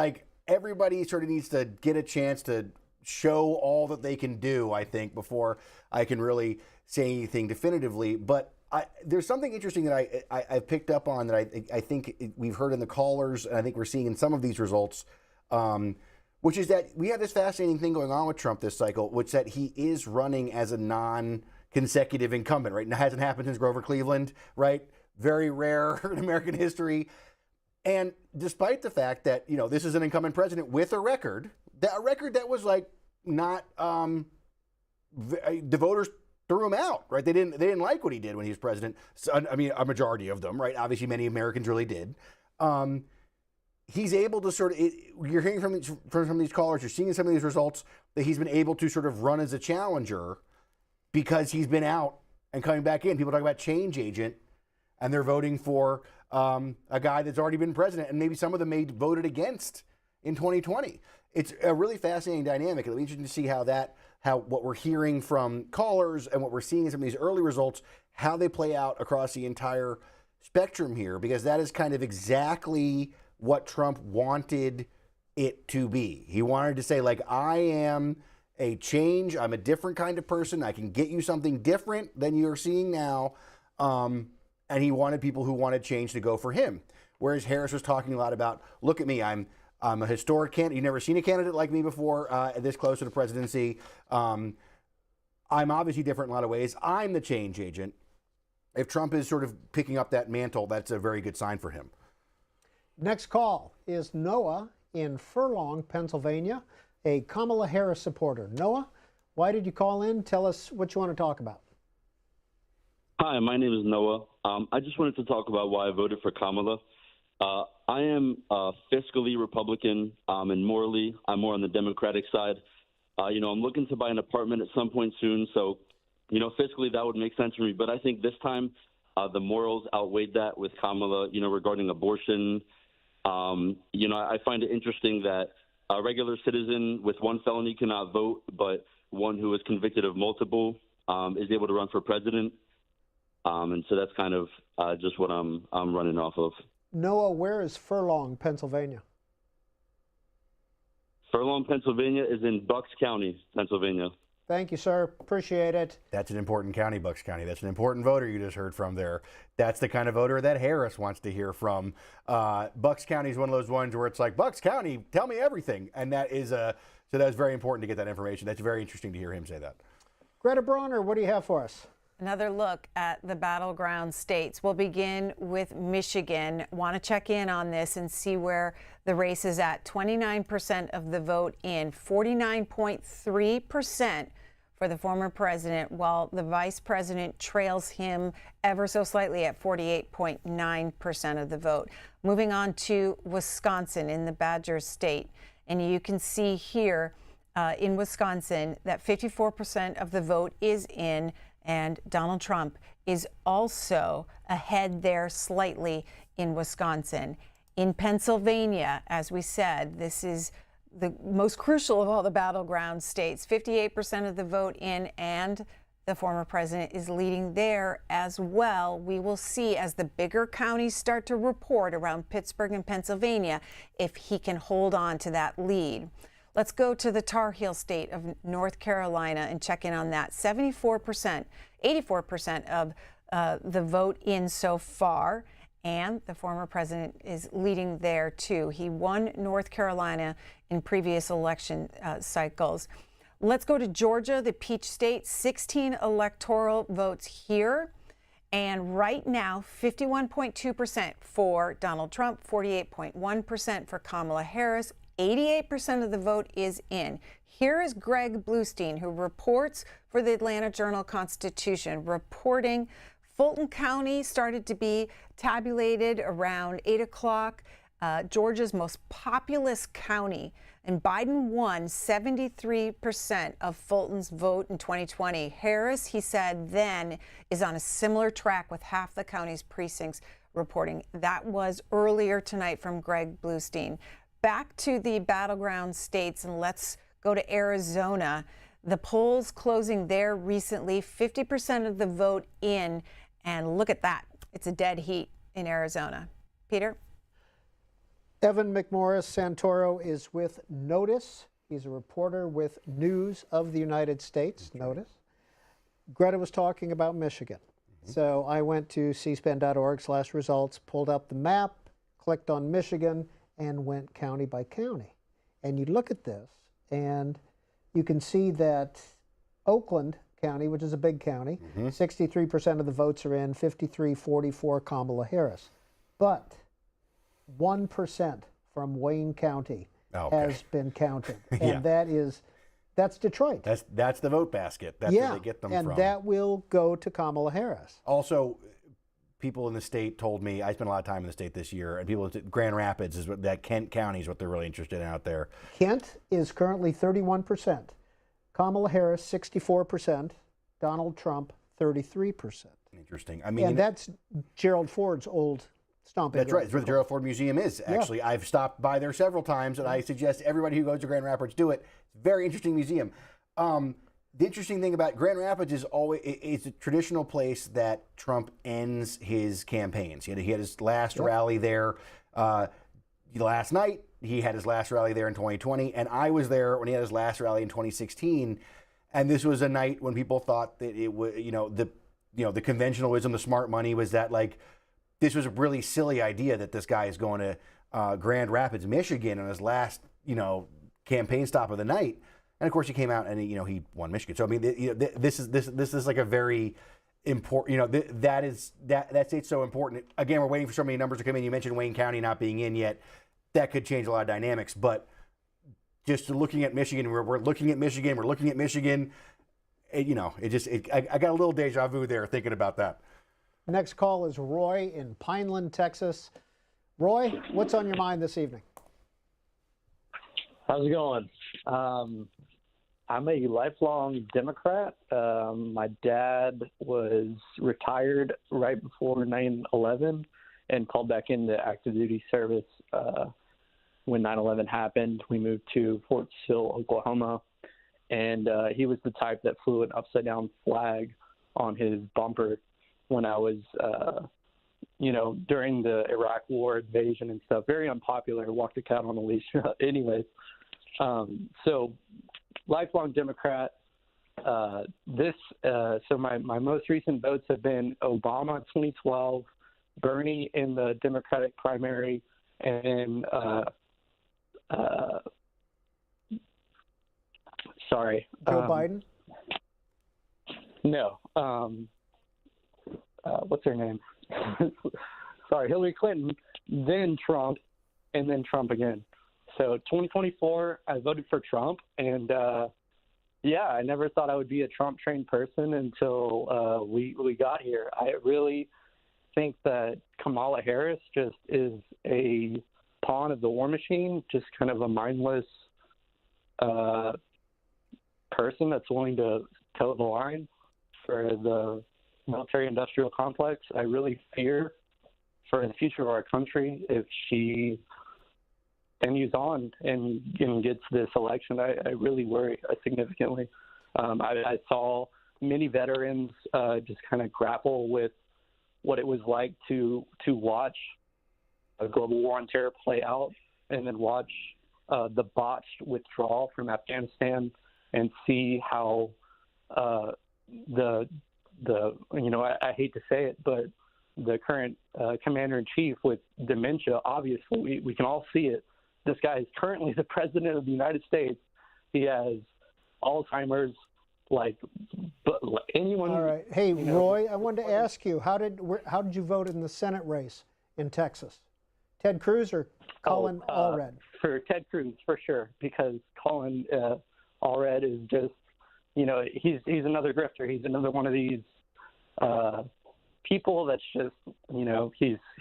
everybody sort of needs to get a chance to show all that they can do, I think, before I can really say anything definitively. But there's something interesting that I've picked up on that I think we've heard in the callers, and I think we're seeing in some of these results, which is that we have this fascinating thing going on with Trump this cycle, which that he is running as a non-consecutive incumbent, right? It hasn't happened since Grover Cleveland, right? Very rare in American history. And despite the fact that, this is an incumbent president with a record that was not, the voters threw him out, right? They didn't like what he did when he was president. So, I mean, a majority of them, right? Obviously, many Americans really did. He's able to you're hearing from some of these callers, you're seeing some of these results that he's been able to sort of run as a challenger because he's been out and coming back in. People talk about change agent, and they're voting for a guy that's already been president, and maybe some of them voted against in 2020. It's a really fascinating dynamic. It'll be interesting to see how what we're hearing from callers and what we're seeing in some of these early results, how they play out across the entire spectrum here, because that is kind of exactly what Trump wanted it to be. He wanted to say, I am a change. I'm a different kind of person. I can get you something different than you're seeing now. And he wanted people who wanted change to go for him. Whereas Harris was talking a lot about, look at me, I'm a historic candidate. You've never seen a candidate like me before, this close to the presidency. I'm obviously different in a lot of ways. I'm the change agent. If Trump is sort of picking up that mantle, that's a very good sign for him. Next call is Noah in Furlong, Pennsylvania, a Kamala Harris supporter. Noah, why did you call in? Tell us what you want to talk about. Hi, my name is Noah. I just wanted to talk about why I voted for Kamala. I am fiscally Republican, and morally, I'm more on the Democratic side. I'm looking to buy an apartment at some point soon, so, fiscally that would make sense for me. But I think this time the morals outweighed that with Kamala, regarding abortion. I find it interesting that a regular citizen with one felony cannot vote, but one who is convicted of multiple is able to run for president. And so that's kind of just what I'm running off of. Noah, where is Furlong, Pennsylvania? Furlong, Pennsylvania is in Bucks County, Pennsylvania. Thank you, sir. Appreciate it. That's an important county, Bucks County. That's an important voter you just heard from there. That's the kind of voter that Harris wants to hear from. Bucks County is one of those ones where it's like, Bucks County, tell me everything. And that is so that's very important to get that information. That's very interesting to hear him say that. Greta Bronner, what do you have for us? Another look at the battleground states. We'll begin with Michigan. Want to check in on this and see where the race is at. 29% of the vote in, 49.3% for the former president, while the vice president trails him ever so slightly at 48.9% of the vote. Moving on to Wisconsin in the Badger State. And you can see here in Wisconsin that 54% of the vote is in, and Donald Trump is also ahead there slightly in Wisconsin. In Pennsylvania, as we said, this is the most crucial of all the battleground states. 58% of the vote in, and the former president is leading there as well. We will see as the bigger counties start to report around Pittsburgh and Pennsylvania if he can hold on to that lead. Let's go to the Tar Heel state of North Carolina and check in on that. 84% of the vote in so far, and the former president is leading there too. He won North Carolina in previous election cycles. Let's go to Georgia, the Peach State. 16 electoral votes here. And right now, 51.2% for Donald Trump, 48.1% for Kamala Harris. 88% of the vote is in. Here is Greg Bluestein, who reports for the Atlanta Journal-Constitution, reporting Fulton County started to be tabulated around 8 o'clock, Georgia's most populous county. And Biden won 73% of Fulton's vote in 2020. Harris, he said then, is on a similar track with half the county's precincts reporting. That was earlier tonight from Greg Bluestein. Back to the battleground states, and let's go to Arizona. The polls closing there recently, 50% of the vote in, and look at that. It's a dead heat in Arizona. Peter? Evan McMorris Santoro is with Notice. He's a reporter with News of the United States, Notice. Greta was talking about Michigan. So I went to cspan.org/results, pulled up the map, clicked on Michigan, and went county by county. And you look at this, and you can see that Oakland County, which is a big county, 63% of the votes are in, 53-44 Kamala Harris. But 1% from Wayne County has been counted. And that's Detroit. That's the vote basket. That's where they get them from. And that will go to Kamala Harris. Also, people in the state told me, I spent a lot of time in the state this year, and people, Grand Rapids is what, that Kent County is what they're really interested in out there. Kent is currently 31%. Kamala Harris, 64%. Donald Trump, 33%. Interesting. I mean, and that's Gerald Ford's old stomping ground. That's right. It's where the Gerald Ford Museum is, actually. Yeah. I've stopped by there several times, and I suggest everybody who goes to Grand Rapids do it. It's a very interesting museum. The interesting thing about Grand Rapids is it's a traditional place that Trump ends his campaigns. He had his last rally there last night. He had his last rally there in 2020, and I was there when he had his last rally in 2016. And this was a night when people thought that it was, the conventional wisdom, the smart money was that like this was a really silly idea that this guy is going to Grand Rapids, Michigan, on his last campaign stop of the night. And of course, he came out and he won Michigan. So I mean, this is like a very important. That state's so important. Again, we're waiting for so many numbers to come in. You mentioned Wayne County not being in yet. That could change a lot of dynamics. But just looking at Michigan, we're looking at Michigan. We're looking at Michigan. I got a little deja vu there thinking about that. Next call is Roy in Pineland, Texas. Roy, what's on your mind this evening? How's it going? I'm a lifelong Democrat. My dad was retired right before 9/11 and called back into active duty service when 9/11 happened. We moved to Fort Sill, Oklahoma, and he was the type that flew an upside-down flag on his bumper when I was, during the Iraq War invasion and stuff. Very unpopular. Walked the cat on a leash. Anyways, so lifelong Democrat. So my most recent votes have been Obama 2012, Bernie in the Democratic primary, and Joe Biden? No. What's her name? Sorry, Hillary Clinton, then Trump, and then Trump again. So 2024, I voted for Trump, and I never thought I would be a Trump-trained person until we got here. I really think that Kamala Harris just is a pawn of the war machine, just kind of a mindless person that's willing to toe the line for the military-industrial complex. I really fear for the future of our country if she continues on and gets this election. I really worry significantly. I saw many veterans just kind of grapple with what it was like to watch a global war on terror play out, and then watch the botched withdrawal from Afghanistan, and see how I hate to say it, but the current commander-in-chief with dementia, obviously, we can all see it. This guy is currently the president of the United States. He has Alzheimer's, anyone. All right. Hey, Roy, I wanted to ask you, how did you vote in the Senate race in Texas? Ted Cruz or Colin Allred? For Ted Cruz, for sure, because Colin Allred is just, he's another grifter. He's another one of these people that's just,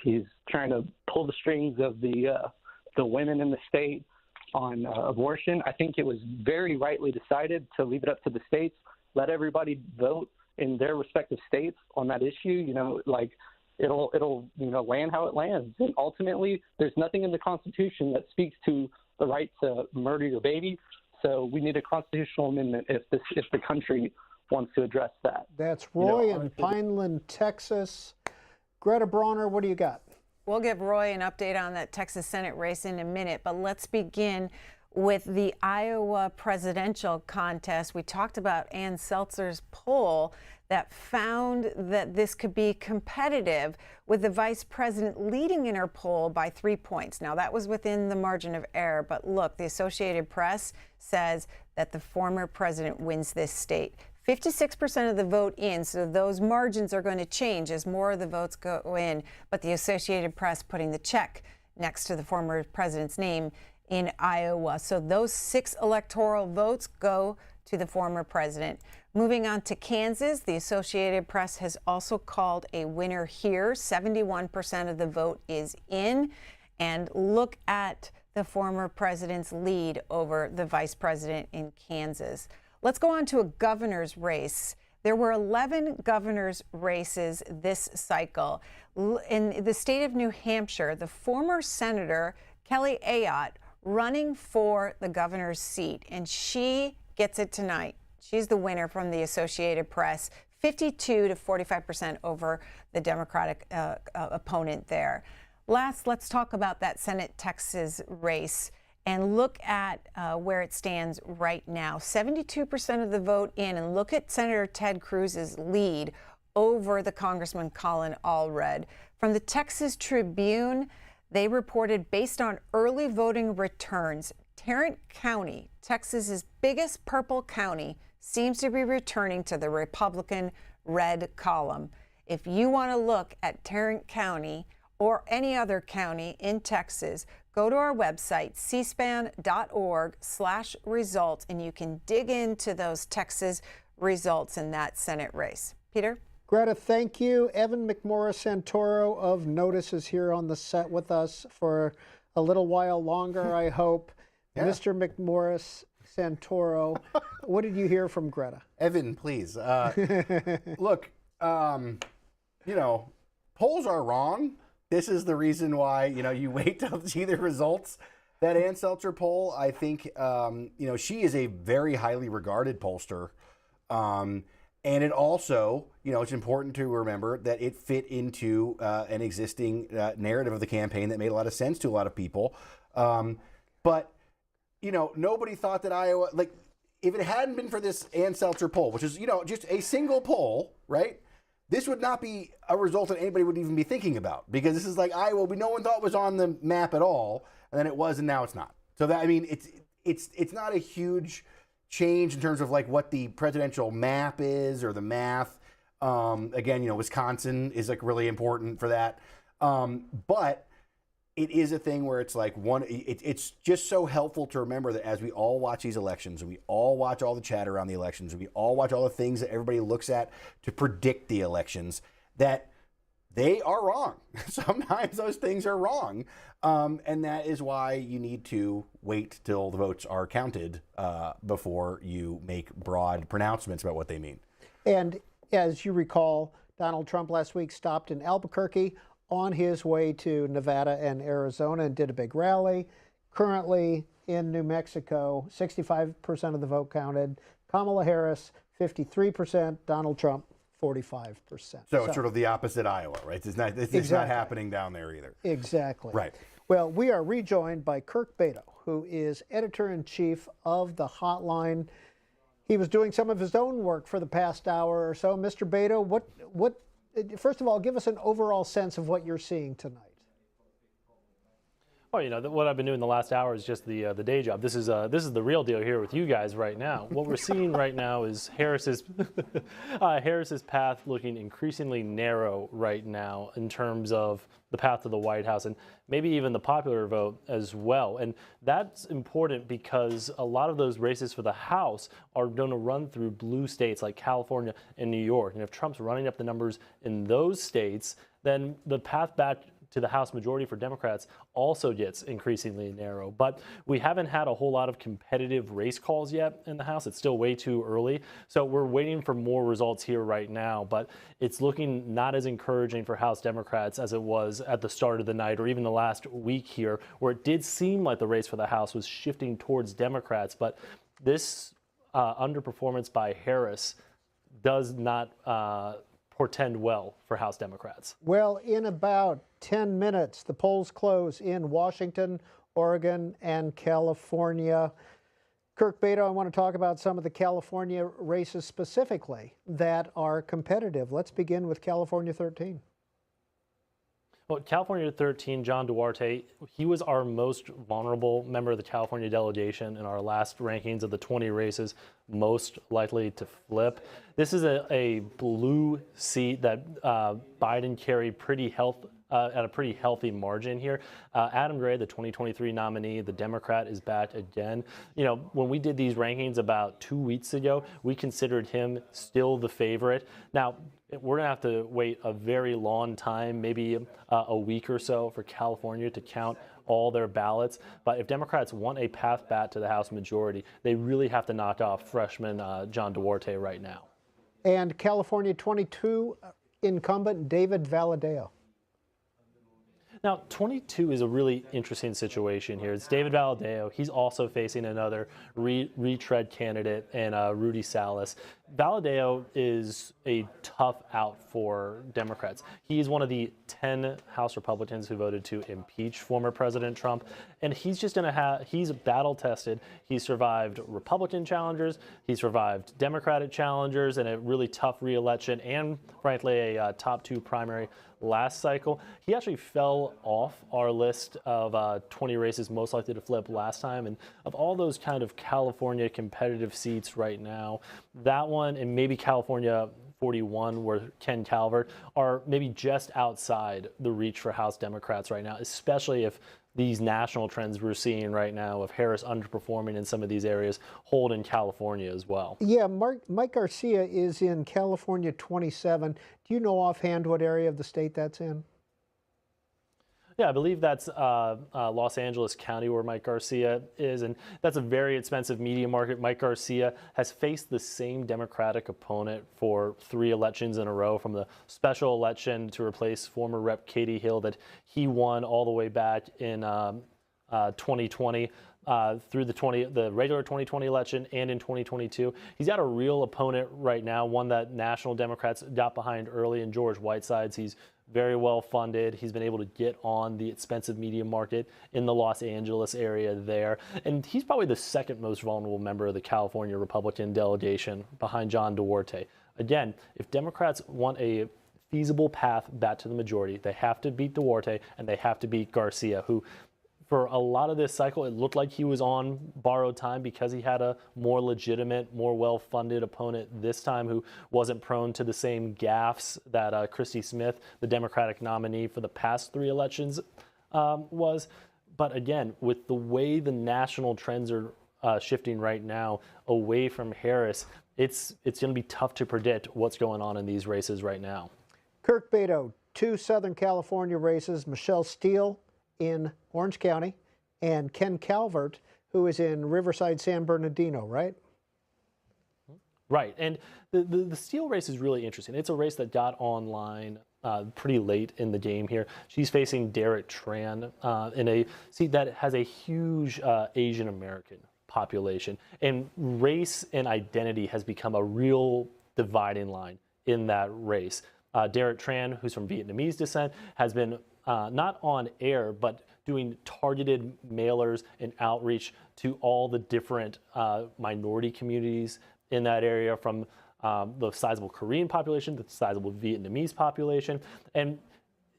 he's trying to pull the strings of the women in the state on abortion. I think it was very rightly decided to leave it up to the states, let everybody vote in their respective states on that issue. It'll land how it lands. And ultimately, there's nothing in the Constitution that speaks to the right to murder your baby. So we need a constitutional amendment if the country wants to address that. That's Roy in Pineland, Texas. Greta Bronner, what do you got? We'll give Roy an update on that Texas Senate race in a minute, but let's begin with the Iowa presidential contest. We talked about Ann Seltzer's poll that found that this could be competitive, with the vice president leading in her poll by 3 points. Now, that was within the margin of error, but look, the Associated Press says that the former president wins this state. 56% of the vote in, so those margins are going to change as more of the votes go in, but the Associated Press putting the check next to the former president's name in Iowa. So those 6 electoral votes go to the former president. Moving on to Kansas, the Associated Press has also called a winner here. 71% of the vote is in. And look at the former president's lead over the vice president in Kansas. Let's go on to a governor's race. There were 11 governor's races this cycle. In the state of New Hampshire, the former Senator Kelly Ayotte running for the governor's seat, and she gets it tonight. She's the winner from the Associated Press, 52 to 45% over the Democratic opponent there. Last, let's talk about that Senate Texas race and look at where it stands right now. 72% of the vote in, and look at Senator Ted Cruz's lead over the Congressman Colin Allred. From the Texas Tribune, they reported, based on early voting returns, Tarrant County, Texas's biggest purple county, seems to be returning to the Republican red column. If you want to look at Tarrant County or any other county in Texas, go to our website, cspan.org/results, and you can dig into those Texas results in that Senate race. Peter? Greta, thank you. Evan McMorris-Santoro of Notice is here on the set with us for a little while longer, I hope. Yeah. Mr. McMorris-Santoro, what did you hear from Greta? Evan, please. Look, polls are wrong. This is the reason why, you wait to see the results. That Ann Seltzer poll, I think, she is a very highly regarded pollster. And it also, it's important to remember that it fit into an existing narrative of the campaign that made a lot of sense to a lot of people. But, nobody thought that Iowa, if it hadn't been for this Ann Seltzer poll, which is, just a single poll, right? This would not be a result that anybody would even be thinking about, because this is like Iowa, no one thought was on the map at all, and then it was, and now it's not. So that, I mean, it's not a huge change in terms of like what the presidential map is or the math. Again, Wisconsin is like really important for that. But it is a thing where it's like it's just so helpful to remember that as we all watch these elections, and we all watch all the chatter around the elections, and we all watch all the things that everybody looks at to predict the elections, that they are wrong. Sometimes those things are wrong. And that is why you need to wait till the votes are counted before you make broad pronouncements about what they mean. And as you recall, Donald Trump last week stopped in Albuquerque on his way to Nevada and Arizona and did a big rally. Currently in New Mexico, 65% of the vote counted. Kamala Harris, 53%. Donald Trump, 45%. So it's sort of the opposite Iowa, right? It's not happening down there either. Exactly. Right. Well, we are rejoined by Kirk Beto, who is editor-in-chief of the Hotline. He was doing some of his own work for the past hour or so. Mr. Beto, what? First of all, give us an overall sense of what you're seeing tonight. Well, what I've been doing the last hour is just the day job. This is the real deal here with you guys right now. What we're seeing right now is Harris's path looking increasingly narrow right now in terms of the path to the White House and maybe even the popular vote as well. And that's important because a lot of those races for the House are going to run through blue states like California and New York. And if Trump's running up the numbers in those states, then the path back to the House majority for Democrats also gets increasingly narrow. But we haven't had a whole lot of competitive race calls yet in the House. It's still way too early. So we're waiting for more results here right now. But it's looking not as encouraging for House Democrats as it was at the start of the night or even the last week here, where it did seem like the race for the House was shifting towards Democrats. But this underperformance by Harris does not portend well for House Democrats. Well, in about 10 minutes, the polls close in Washington, Oregon, and California. Kirk Beto, I want to talk about some of the California races specifically that are competitive. Let's begin with California 13. Well, California 13, John Duarte, he was our most vulnerable member of the California delegation in our last rankings of the 20 races most likely to flip. This is a blue seat that Biden carried at a pretty healthy margin here. Adam Gray, the 2023 nominee, the Democrat, is back again. When we did these rankings about 2 weeks ago, we considered him still the favorite. Now, we're going to have to wait a very long time, maybe a week or so, for California to count all their ballots. But if Democrats want a path back to the House majority, they really have to knock off freshman John Duarte right now. And California 22 incumbent David Valadao. Now, 22 is a really interesting situation here. It's David Valadao. He's also facing another retread candidate in Rudy Salas. Valadao is a tough out for Democrats. He's one of the 10 House Republicans who voted to impeach former President Trump. And he's just going to he's battle tested. He's survived Republican challengers. He's survived Democratic challengers and a really tough re-election and, frankly, a top 2 primary last cycle. He actually fell off our list of 20 races most likely to flip last time. And of all those kind of California competitive seats right now, that one and maybe California 41, where Ken Calvert are maybe just outside the reach for House Democrats right now, especially if these national trends we're seeing right now of Harris underperforming in some of these areas hold in California as well. Yeah, Mike Garcia is in California 27. Do you know offhand what area of the state that's in? Yeah, I believe that's Los Angeles County where Mike Garcia is, and that's a very expensive media market. Mike Garcia has faced the same Democratic opponent for 3 elections in a row, from the special election to replace former Rep. Katie Hill that he won all the way back in 2020. Through the regular 2020 election and in 2022. He's got a real opponent right now, one that national Democrats got behind early in George Whitesides. He's very well funded. He's been able to get on the expensive media market in the Los Angeles area there. And he's probably the second most vulnerable member of the California Republican delegation behind John Duarte. Again, if Democrats want a feasible path back to the majority, they have to beat Duarte and they have to beat Garcia, who for a lot of this cycle, it looked like he was on borrowed time because he had a more legitimate, more well-funded opponent this time who wasn't prone to the same gaffes that Christy Smith, the Democratic nominee for the past 3 elections, was. But again, with the way the national trends are shifting right now away from Harris, it's going to be tough to predict what's going on in these races right now. Kirk Beto, 2 Southern California races, Michelle Steele in Orange County, and Ken Calvert, who is in Riverside, San Bernardino, right? Right, and the Steele race is really interesting. It's a race that got online pretty late in the game here. She's facing Derek Tran in a seat that has a huge Asian American population, and race and identity has become a real dividing line in that race. Derek Tran, who's from Vietnamese descent, has been not on air, but doing targeted mailers and outreach to all the different minority communities in that area, from the sizable Korean population to the sizable Vietnamese population. And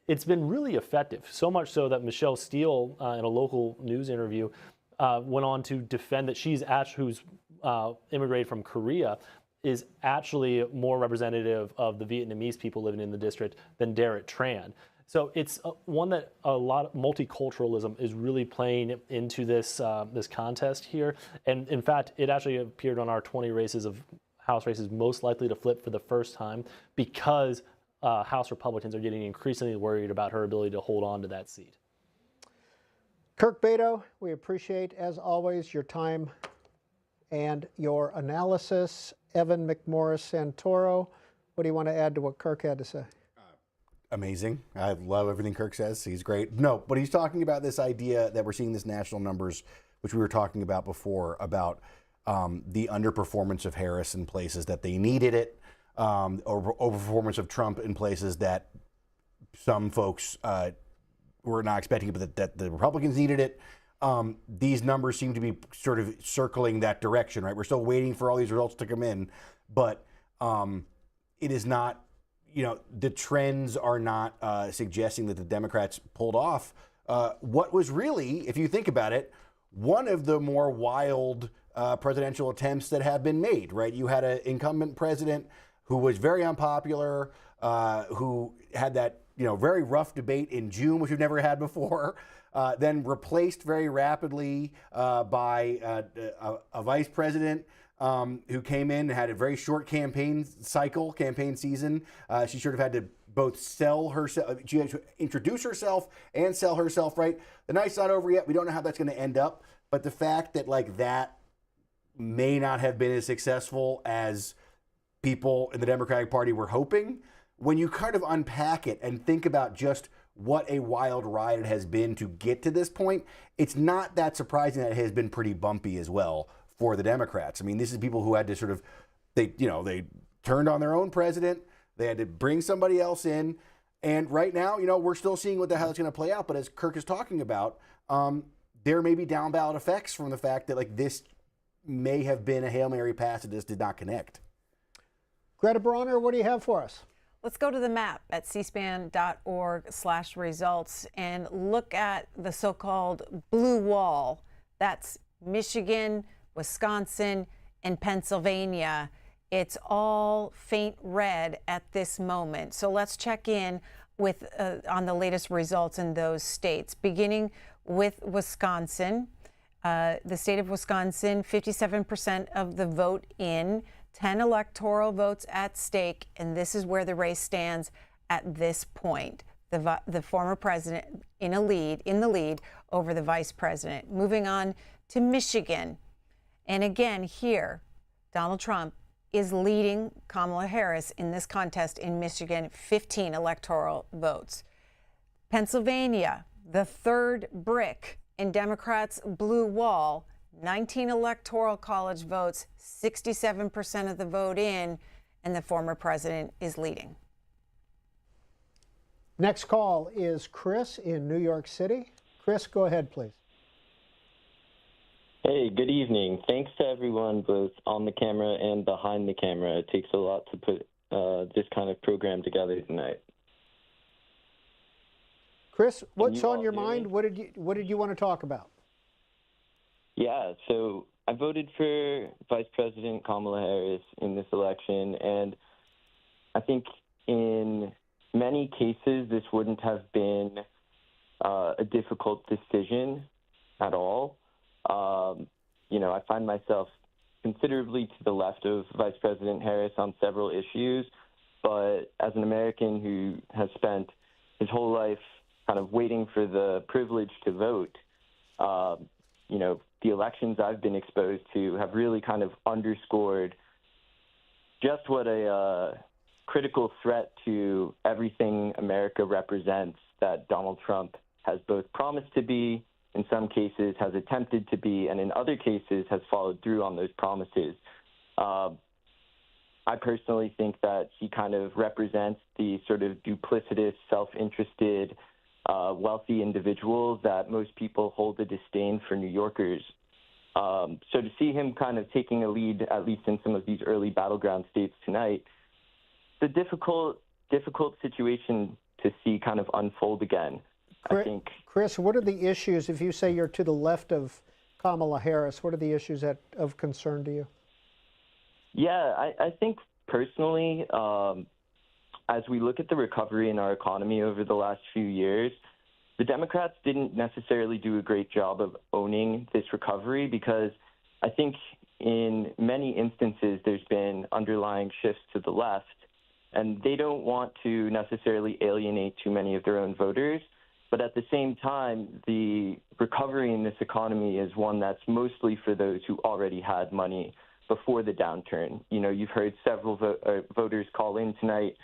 it's been really effective, so much so that Michelle Steele, in a local news interview, went on to defend that she's actually, who's immigrated from Korea, is actually more representative of the Vietnamese people living in the district than Derek Tran. So it's one that a lot of multiculturalism is really playing into this this contest here. And in fact, it actually appeared on our 20 races of House races most likely to flip for the first time, because House Republicans are getting increasingly worried about her ability to hold on to that seat. Kirk Beto, we appreciate, as always, your time and your analysis. Evan McMorris Santoro, what do you want to add to what Kirk had to say? Amazing. I love everything Kirk says. He's great. No, but he's talking about this idea that we're seeing this national numbers, which we were talking about before, about the underperformance of Harris in places that they needed it, or overperformance of Trump in places that some folks were not expecting it, but that the Republicans needed it. These numbers seem to be sort of circling that direction, right? We're still waiting for all these results to come in, but it is not, you know, the trends are not suggesting that the Democrats pulled off what was really, if you think about it, one of the more wild presidential attempts that have been made, right? You had an incumbent president who was very unpopular, who had that, you know, very rough debate in June, which we've never had before, then replaced very rapidly by a vice president who came in and had a very short campaign season. She sort of had to both sell herself, she had to introduce herself and sell herself, right? The night's not over yet. We don't know how that's going to end up. But the fact that like that may not have been as successful as people in the Democratic Party were hoping, when you kind of unpack it and think about just what a wild ride it has been to get to this point, it's not that surprising that it has been pretty bumpy as well for the Democrats. I mean, this is people who had to sort of, they turned on their own president. They had to bring somebody else in. And right now, we're still seeing what the hell is going to play out. But as Kirk is talking about, there may be down ballot effects from the fact that like this may have been a Hail Mary pass that just did not connect. Greta Bronner, what do you have for us? Let's go to the map at cspan.org/results and look at the so-called blue wall. That's Michigan, Wisconsin, and Pennsylvania. It's all faint red at this moment. So let's check in with on the latest results in those states, beginning with Wisconsin. The state of Wisconsin, 57% of the vote in, 10 electoral votes at stake, and this is where the race stands at this point. The former president in the lead over the vice president. Moving on to Michigan. And again, here, Donald Trump is leading Kamala Harris in this contest in Michigan, 15 electoral votes. Pennsylvania, the third brick in Democrats' blue wall, 19 electoral college votes, 67% of the vote in, and the former president is leading. Next call is Chris in New York City. Chris, go ahead, please. Hey, good evening. Thanks to everyone both on the camera and behind the camera. It takes a lot to put this kind of program together tonight. Chris, what's on your mind? What did you want to talk about? Yeah, so I voted for Vice President Kamala Harris in this election, and I think in many cases this wouldn't have been a difficult decision at all. You know, I find myself considerably to the left of Vice President Harris on several issues, but as an American who has spent his whole life kind of waiting for the privilege to vote, you know, the elections I've been exposed to have really kind of underscored just what a critical threat to everything America represents that Donald Trump has both promised to be, in some cases has attempted to be, and in other cases has followed through on those promises. I personally think that he kind of represents the sort of duplicitous, self-interested, wealthy individuals that most people hold a disdain for New Yorkers. So to see him kind of taking a lead, at least in some of these early battleground states tonight, it's a difficult situation to see kind of unfold again. I think. Chris, what are the issues, if you say you're to the left of Kamala Harris, what are the issues of concern to you? Yeah, I think personally, as we look at the recovery in our economy over the last few years, the Democrats didn't necessarily do a great job of owning this recovery because I think in many instances there's been underlying shifts to the left, and they don't want to necessarily alienate too many of their own voters. But at the same time, the recovery in this economy is one that's mostly for those who already had money before the downturn. You know, you've heard several voters call in tonight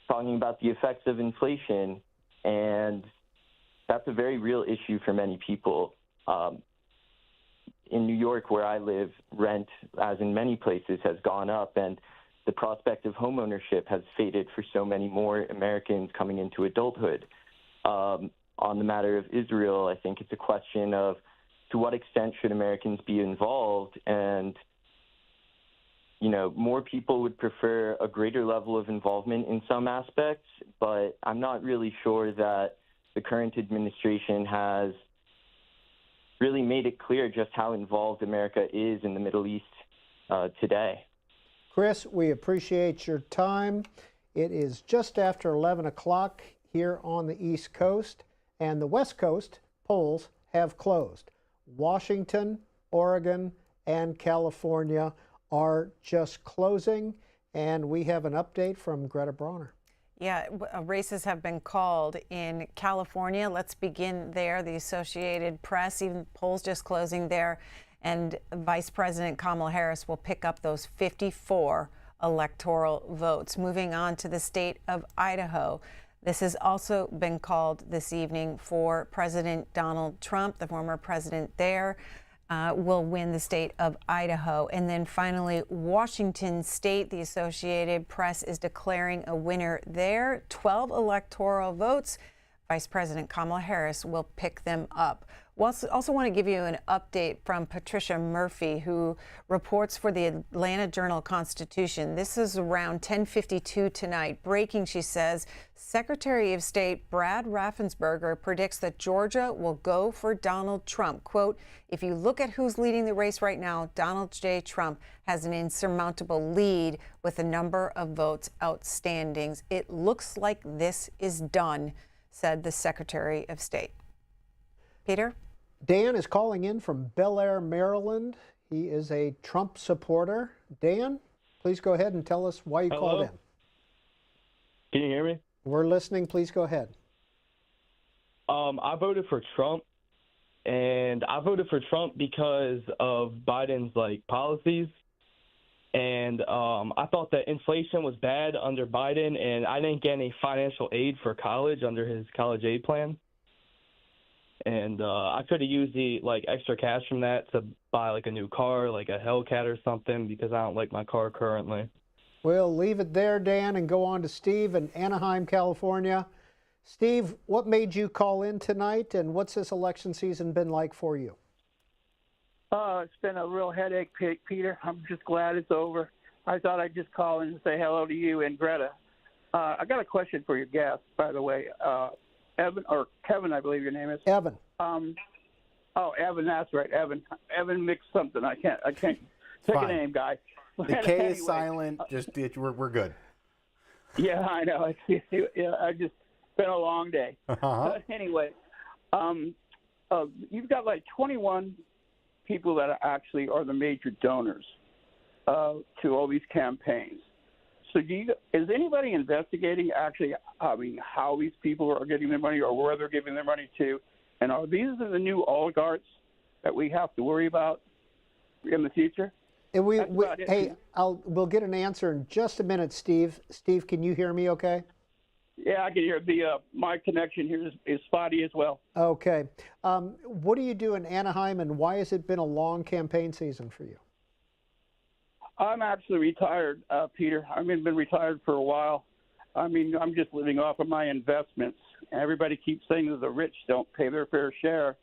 talking about the effects of inflation, and that's a very real issue for many people. In New York, where I live, rent, as in many places, has gone up, and the prospect of homeownership has faded for so many more Americans coming into adulthood. On the matter of Israel, I think it's a question of to what extent should Americans be involved, and you know, more people would prefer a greater level of involvement in some aspects, but I'm not really sure that the current administration has really made it clear just how involved America is in the Middle East today. Chris, we appreciate your time. It is just after 11 o'clock here on the East Coast, and the West Coast polls have closed. Washington, Oregon, and California are just closing, and we have an update from Greta Bronner. Yeah, races have been called in California. Let's begin there. The Associated Press, even polls just closing there, and Vice President Kamala Harris will pick up those 54 electoral votes. Moving on to the state of Idaho. This has also been called this evening for President Donald Trump, the former president there. Will win the state of Idaho. And then finally, Washington State, the Associated Press is declaring a winner there. 12 electoral votes. Vice President Kamala Harris will pick them up. We also want to give you an update from Patricia Murphy, who reports for the Atlanta Journal-Constitution. This is around 10:52 tonight. Breaking, she says, Secretary of State Brad Raffensperger predicts that Georgia will go for Donald Trump. Quote, if you look at who's leading the race right now, Donald J. Trump has an insurmountable lead with a number of votes outstanding. It looks like this is done, said the Secretary of State. Peter? Dan is calling in from Bel Air, Maryland. He is a Trump supporter. Dan, please go ahead and tell us why you called in. Can you hear me? We're listening. Please go ahead. I voted for Trump, and I voted for Trump because of Biden's policies. And I thought that inflation was bad under Biden, and I didn't get any financial aid for college under his college aid plan. And I could have used the extra cash from that to buy a new car, like a Hellcat or something, because I don't like my car currently. We'll leave it there, Dan, and go on to Steve in Anaheim, California. Steve, what made you call in tonight, and what's this election season been like for you? It's been a real headache, Peter. I'm just glad it's over. I thought I'd just call in and say hello to you and Greta. I got a question for your guest, by the way. Evan, or Kevin, I believe your name is. Evan. Evan, that's right, Evan. Evan mixed something. I can't pick a name, guy. The K is silent. We're good. Yeah, I know. I just been a long day. Anyway, you've got like 21 people that actually are the major donors to all these campaigns. So is anybody investigating actually, how these people are getting their money or where they're giving their money to? And are these the new oligarchs that we have to worry about in the future? And we'll get an answer in just a minute, Steve. Steve, can you hear me okay? Yeah, I can hear. My connection here is spotty as well. Okay. What do you do in Anaheim, and why has it been a long campaign season for you? I'm actually retired, Peter. I've been retired for a while. I'm just living off of my investments. Everybody keeps saying that the rich don't pay their fair share,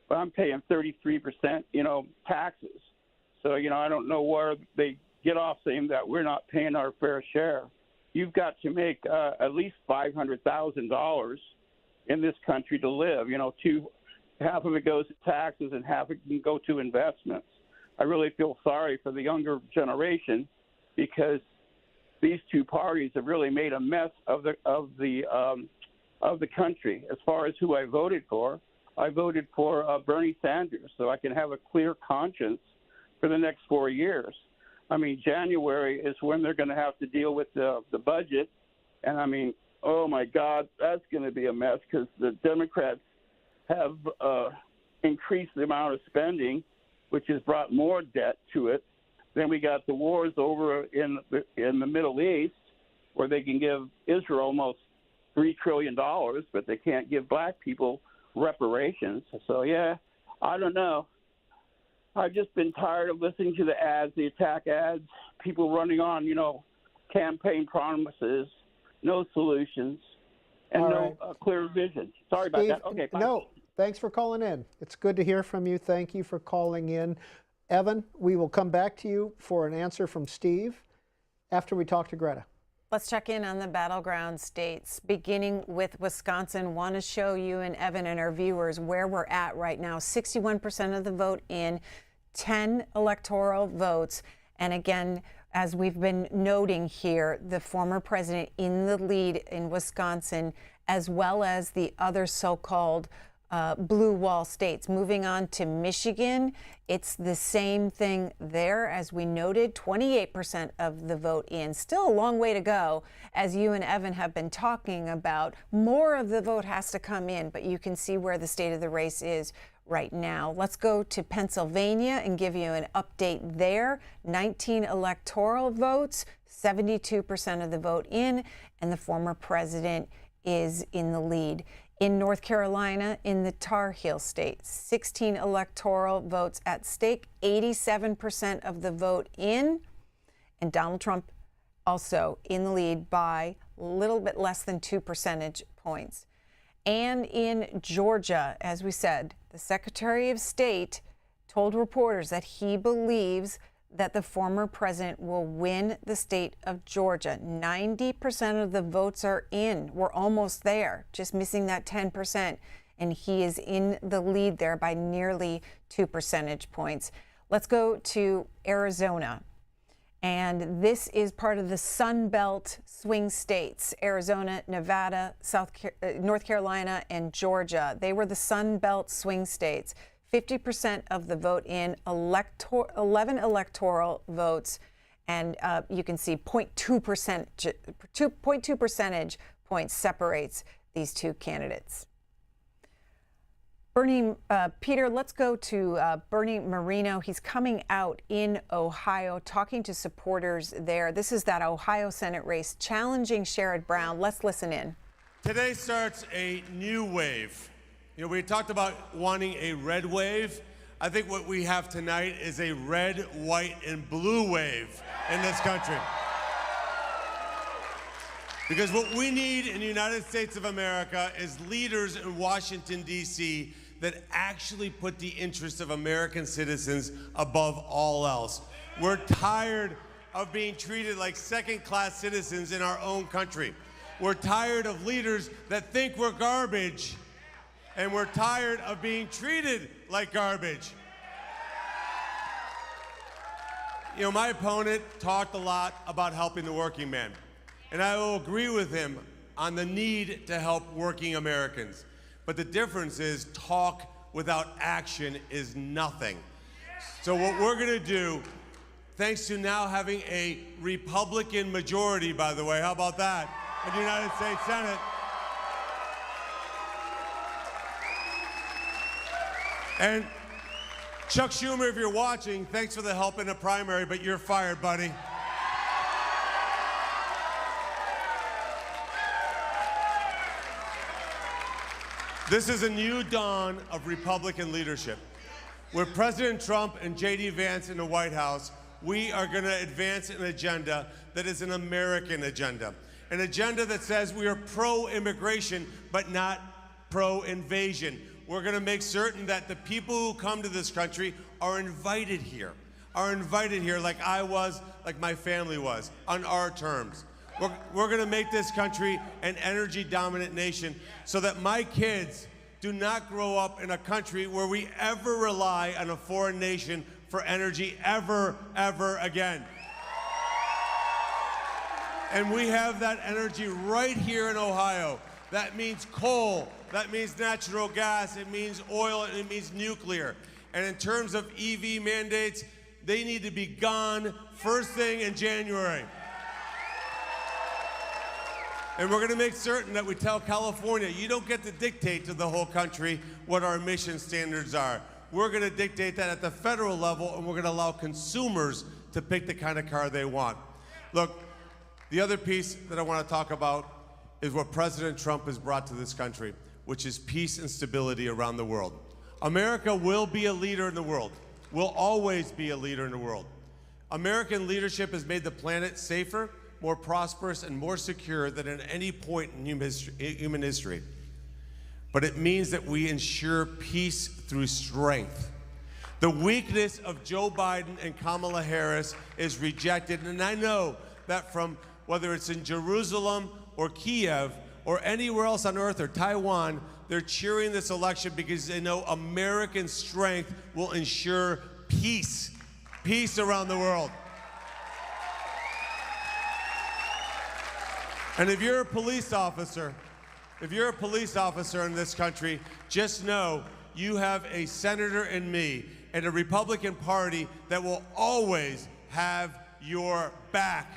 but I'm paying 33%, taxes. So, I don't know where they get off saying that we're not paying our fair share. You've got to make at least $500,000 in this country to live. Half of it goes to taxes and half it can go to investments. I really feel sorry for the younger generation because these two parties have really made a mess of the country. As far as who I voted for Bernie Sanders, so I can have a clear conscience for the next 4 years. January is when they're going to have to deal with the budget, and oh my God, that's going to be a mess because the Democrats have increased the amount of spending, which has brought more debt to it. Then we got the wars over in the Middle East, where they can give Israel almost $3 trillion, but they can't give black people reparations. So, yeah, I don't know. I've just been tired of listening to the ads, the attack ads, people running on, campaign promises, no solutions, and no clear vision. Sorry Steve, about that. Okay, bye. No, thanks for calling in. It's good to hear from you. Thank you for calling in. Evan, we will come back to you for an answer from Steve after we talk to Greta. Let's check in on the battleground states, beginning with Wisconsin. Want to show you and Evan and our viewers where we're at right now. 61% of the vote in, 10 electoral votes. And again, as we've been noting here, the former president in the lead in Wisconsin, as well as the other so-called blue wall states. Moving on to Michigan, it's the same thing there. As we noted, 28% of the vote in. Still a long way to go. As you and Evan have been talking about, more of the vote has to come in, but you can see where the state of the race is right now. Let's go to Pennsylvania and give you an update there. 19 electoral votes, 72% of the vote in, and the former president is in the lead. In North Carolina, in the Tar Heel state, 16 electoral votes at stake, 87% of the vote in, and Donald Trump also in the lead by a little bit less than 2 percentage points. And in Georgia, as we said, the Secretary of State told reporters that he believes that the former president will win the state of Georgia. 90% of the votes are in. We're almost there, just missing that 10%. And he is in the lead there by nearly 2 percentage points. Let's go to Arizona. And this is part of the Sun Belt swing states, Arizona, Nevada, North Carolina, and Georgia. They were the Sun Belt swing states. 50% of the vote in, 11 electoral votes, and you can see 0.2 percentage points separates these two candidates. Peter, let's go to Bernie Moreno. He's coming out in Ohio, talking to supporters there. This is that Ohio Senate race, challenging Sherrod Brown. Let's listen in. Today starts a new wave. We talked about wanting a red wave. I think what we have tonight is a red, white, and blue wave in this country. Because what we need in the United States of America is leaders in Washington, D.C. that actually put the interests of American citizens above all else. We're tired of being treated like second-class citizens in our own country. We're tired of leaders that think we're garbage, and we're tired of being treated like garbage. You know, my opponent talked a lot about helping the working man, and I will agree with him on the need to help working Americans. But the difference is talk without action is nothing. So what we're gonna do, thanks to now having a Republican majority, by the way, how about that, in the United States Senate, and Chuck Schumer, if you're watching, thanks for the help in the primary, but you're fired, buddy. This is a new dawn of Republican leadership. With President Trump and J.D. Vance in the White House, we are going to advance an agenda that is an American agenda. An agenda that says we are pro-immigration, but not pro-invasion. We're going to make certain that the people who come to this country are invited here like I was, like my family was, on our terms. We're going to make this country an energy-dominant nation so that my kids do not grow up in a country where we ever rely on a foreign nation for energy ever again. And we have that energy right here in Ohio. That means coal, that means natural gas, it means oil, and it means nuclear. And in terms of EV mandates, they need to be gone first thing in January. And we're going to make certain that we tell California, you don't get to dictate to the whole country what our emission standards are. We're going to dictate that at the federal level, and we're going to allow consumers to pick the kind of car they want. Look, the other piece that I want to talk about is what President Trump has brought to this country, which is peace and stability around the world. America will be a leader in the world, will always be a leader in the world. American leadership has made the planet safer, more prosperous, and more secure than at any point in human history. But it means that we ensure peace through strength. The weakness of Joe Biden and Kamala Harris is rejected, and I know that from whether it's in Jerusalem or Kiev or anywhere else on earth or Taiwan, they're cheering this election because they know American strength will ensure peace around the world. And if you're a police officer in this country, just know you have a senator in me and a Republican Party that will always have your back.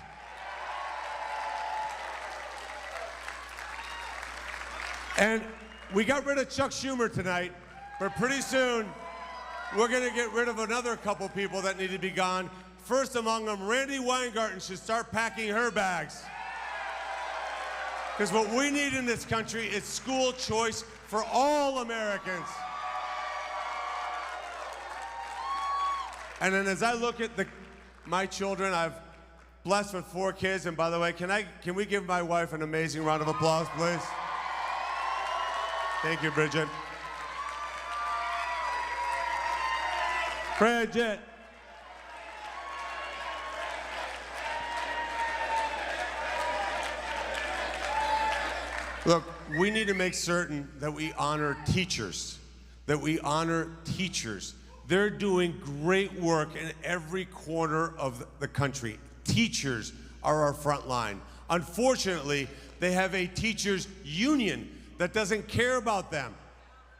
And we got rid of Chuck Schumer tonight, but pretty soon we're going to get rid of another couple people that need to be gone. First among them, Randy Weingarten should start packing her bags. Because what we need in this country is school choice for all Americans. And then as I look at my children, I've blessed with 4 kids. And by the way, can we give my wife an amazing round of applause, please? Thank you, Bridget. Bridget. Look, we need to make certain that we honor teachers, They're doing great work in every corner of the country. Teachers are our front line. Unfortunately, they have a teachers union that doesn't care about them.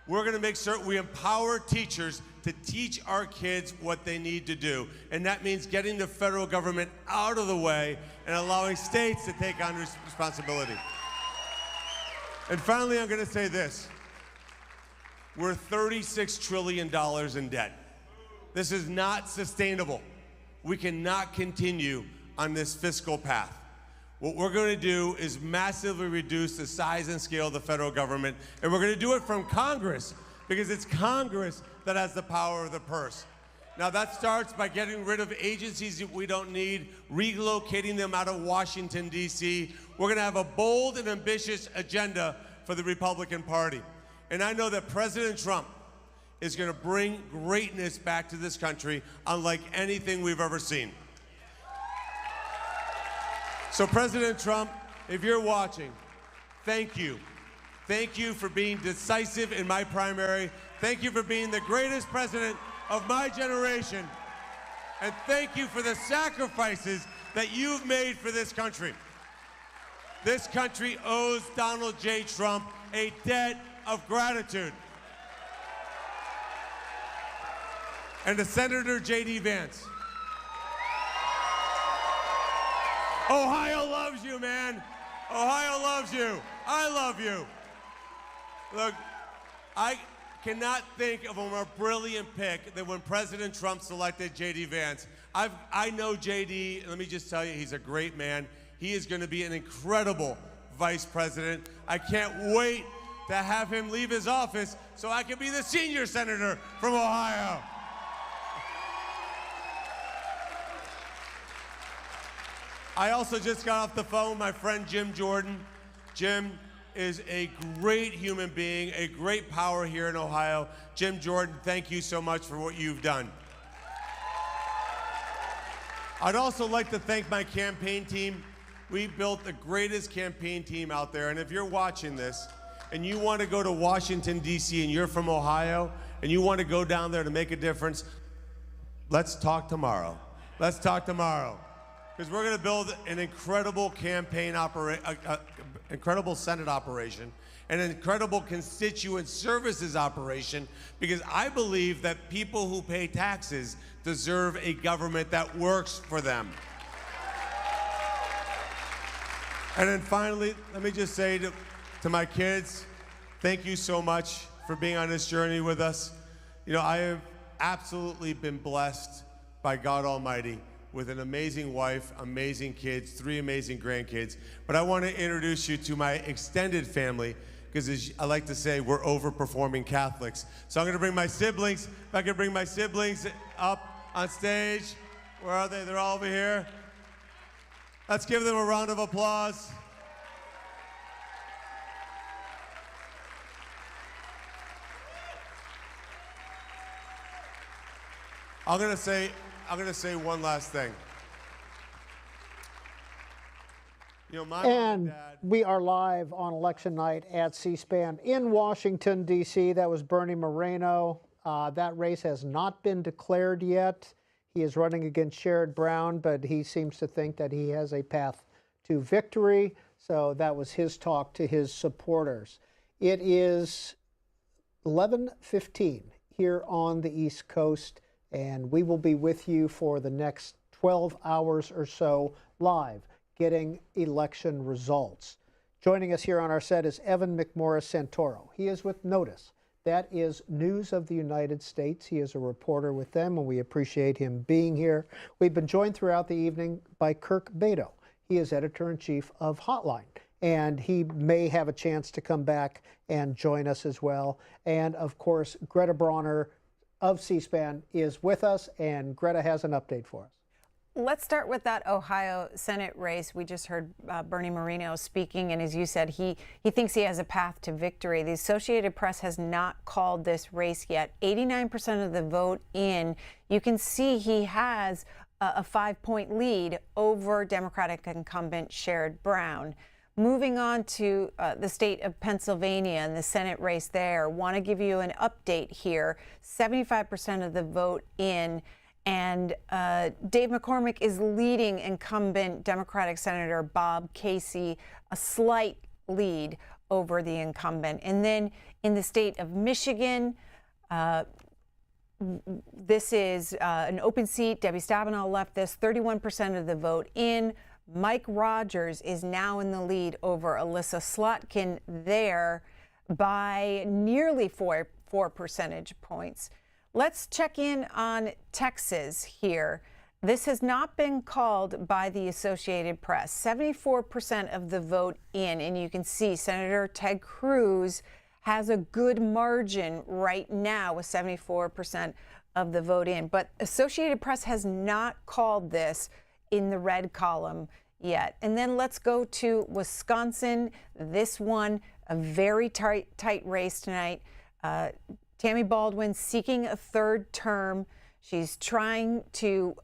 We're going to make certain we empower teachers to teach our kids what they need to do. And that means getting the federal government out of the way and allowing states to take on responsibility. And finally, I'm going to say this. We're $36 trillion in debt. This is not sustainable. We cannot continue on this fiscal path. What we're going to do is massively reduce the size and scale of the federal government, and we're going to do it from Congress, because it's Congress that has the power of the purse. Now that starts by getting rid of agencies that we don't need, relocating them out of Washington, D.C. We're going to have a bold and ambitious agenda for the Republican Party. And I know that President Trump is going to bring greatness back to this country unlike anything we've ever seen. So President Trump, if you're watching, thank you. Thank you for being decisive in my primary. Thank you for being the greatest president of my generation. And thank you for the sacrifices that you've made for this country. This country owes Donald J. Trump a debt of gratitude. And to Senator J.D. Vance, Ohio loves you, man. Ohio loves you. I love you. Look, I cannot think of a more brilliant pick than when President Trump selected J.D. Vance. I know J.D., let me just tell you, he's a great man. He is going to be an incredible vice president. I can't wait to have him leave his office so I can be the senior senator from Ohio. I also just got off the phone with my friend Jim Jordan. Jim is a great human being, a great power here in Ohio. Jim Jordan, thank you so much for what you've done. I'd also like to thank my campaign team. We built the greatest campaign team out there, and if you're watching this and you want to go to Washington, D.C., and you're from Ohio, and you want to go down there to make a difference, let's talk tomorrow. Let's talk tomorrow. Because we're going to build an incredible campaign incredible Senate operation, an incredible constituent services operation, because I believe that people who pay taxes deserve a government that works for them. And then finally, let me just say to my kids, thank you so much for being on this journey with us. You know, I have absolutely been blessed by God Almighty with an amazing wife, amazing kids, 3 amazing grandkids. But I want to introduce you to my extended family, because as I like to say, we're overperforming Catholics. So I'm going to bring my siblings, if I can bring my siblings up on stage. Where are they? They're all over here. Let's give them a round of applause. I'm going to say one last thing. You know, my mom and dad, we are live on election night at C-SPAN in Washington, D.C. That was Bernie Moreno. That race has not been declared yet. He is running against Sherrod Brown, but he seems to think that he has a path to victory. So that was his talk to his supporters. It is 11:15 here on the East Coast, and we will be with you for the next 12 hours or so live, getting election results. Joining us here on our set is Evan McMorris Santoro. He is with Notice. That is News of the United States. He is a reporter with them, and we appreciate him being here. We've been joined throughout the evening by Kirk Beto. He is editor-in-chief of Hotline, and he may have a chance to come back and join us as well. And, of course, Greta Bronner of C-SPAN is with us, and Greta has an update for us. Let's start with that Ohio Senate race. We just heard Bernie Moreno speaking, and as you said, he thinks he has a path to victory. The Associated Press has not called this race yet. 89% of the vote in. You can see he has a 5-point lead over Democratic incumbent Sherrod Brown. Moving on to the state of Pennsylvania and the Senate race there, want to give you an update here. 75% of the vote in. And Dave McCormick is leading incumbent Democratic Senator Bob Casey, a slight lead over the incumbent. And then in the state of Michigan, this is an open seat. Debbie Stabenow left this, 31% of the vote in. Mike Rogers is now in the lead over Alyssa Slotkin there by nearly four percentage points. Let's check in on Texas here. This has not been called by the Associated Press. 74% of the vote in, and you can see Senator Ted Cruz has a good margin right now with 74% of the vote in. But Associated Press has not called this in the red column yet. And then let's go to Wisconsin. This one, a very tight race tonight. Tammy Baldwin seeking a third term. She's trying to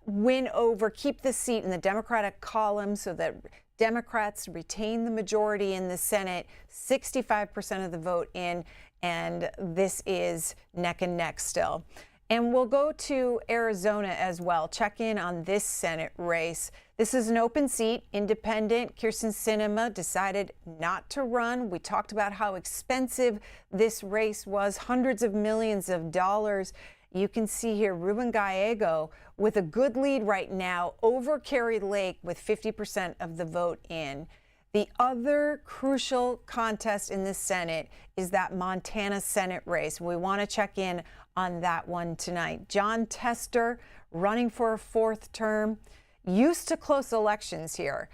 win over, keep the seat in the Democratic column so that Democrats retain the majority in the Senate, 65% of the vote in, and this is neck and neck still. And we'll go to Arizona as well. Check in on this Senate race. This is an open seat, independent. Kyrsten Sinema decided not to run. We talked about how expensive this race was, hundreds of millions of dollars. You can see here Ruben Gallego with a good lead right now over Kari Lake with 50% of the vote in. The other crucial contest in the Senate is that Montana Senate race. We want to check in on that one tonight. Jon Tester running for a fourth term. Used to close elections here.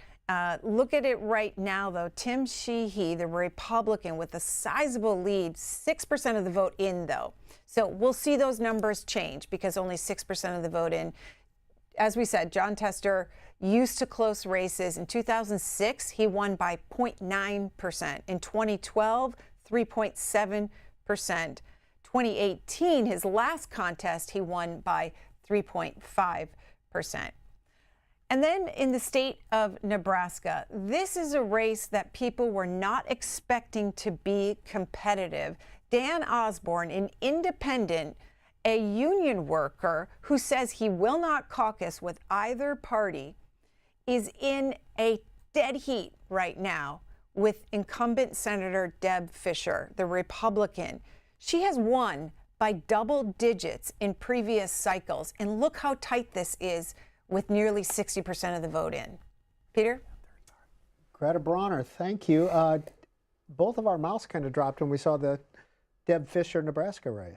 Look at it right now, though. Tim Sheehy, the Republican, with a sizable lead, 6% of the vote in, though. So we'll see those numbers change because only 6% of the vote in. As we said, Jon Tester used to close races. In 2006, he won by 0.9%. In 2012, 3.7%. 2018, his last contest, he won by 3.5%. And then in the state of Nebraska, this is a race that people were not expecting to be competitive. Dan Osborne, an independent, a union worker who says he will not caucus with either party, is in a dead heat right now with incumbent Senator Deb Fischer, the Republican. She has won by double digits in previous cycles. And look how tight this is with nearly 60% of the vote in. Peter? Greta Bronner, thank you. Both of our mouths kind of dropped when we saw the Deb Fischer Nebraska race.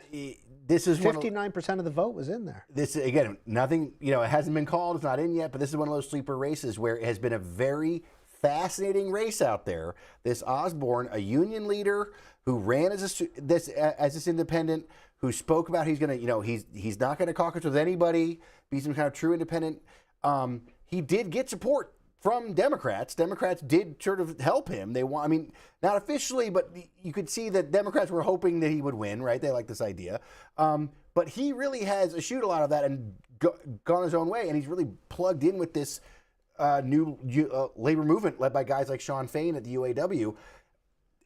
This is 59% of the vote was in there. This, again, nothing, it hasn't been called, it's not in yet, but this is one of those sleeper races where it has been a very fascinating race out there. This Osborne, a union leader who ran as this independent, who spoke about he's going to, he's not going to caucus with anybody, be some kind of true independent. He did get support from Democrats. Democrats did sort of help him. They want, not officially, but you could see that Democrats were hoping that he would win, right? They like this idea. But he really has eschewed a lot of that and gone his own way, and he's really plugged in with this new labor movement led by guys like Sean Fain at the UAW.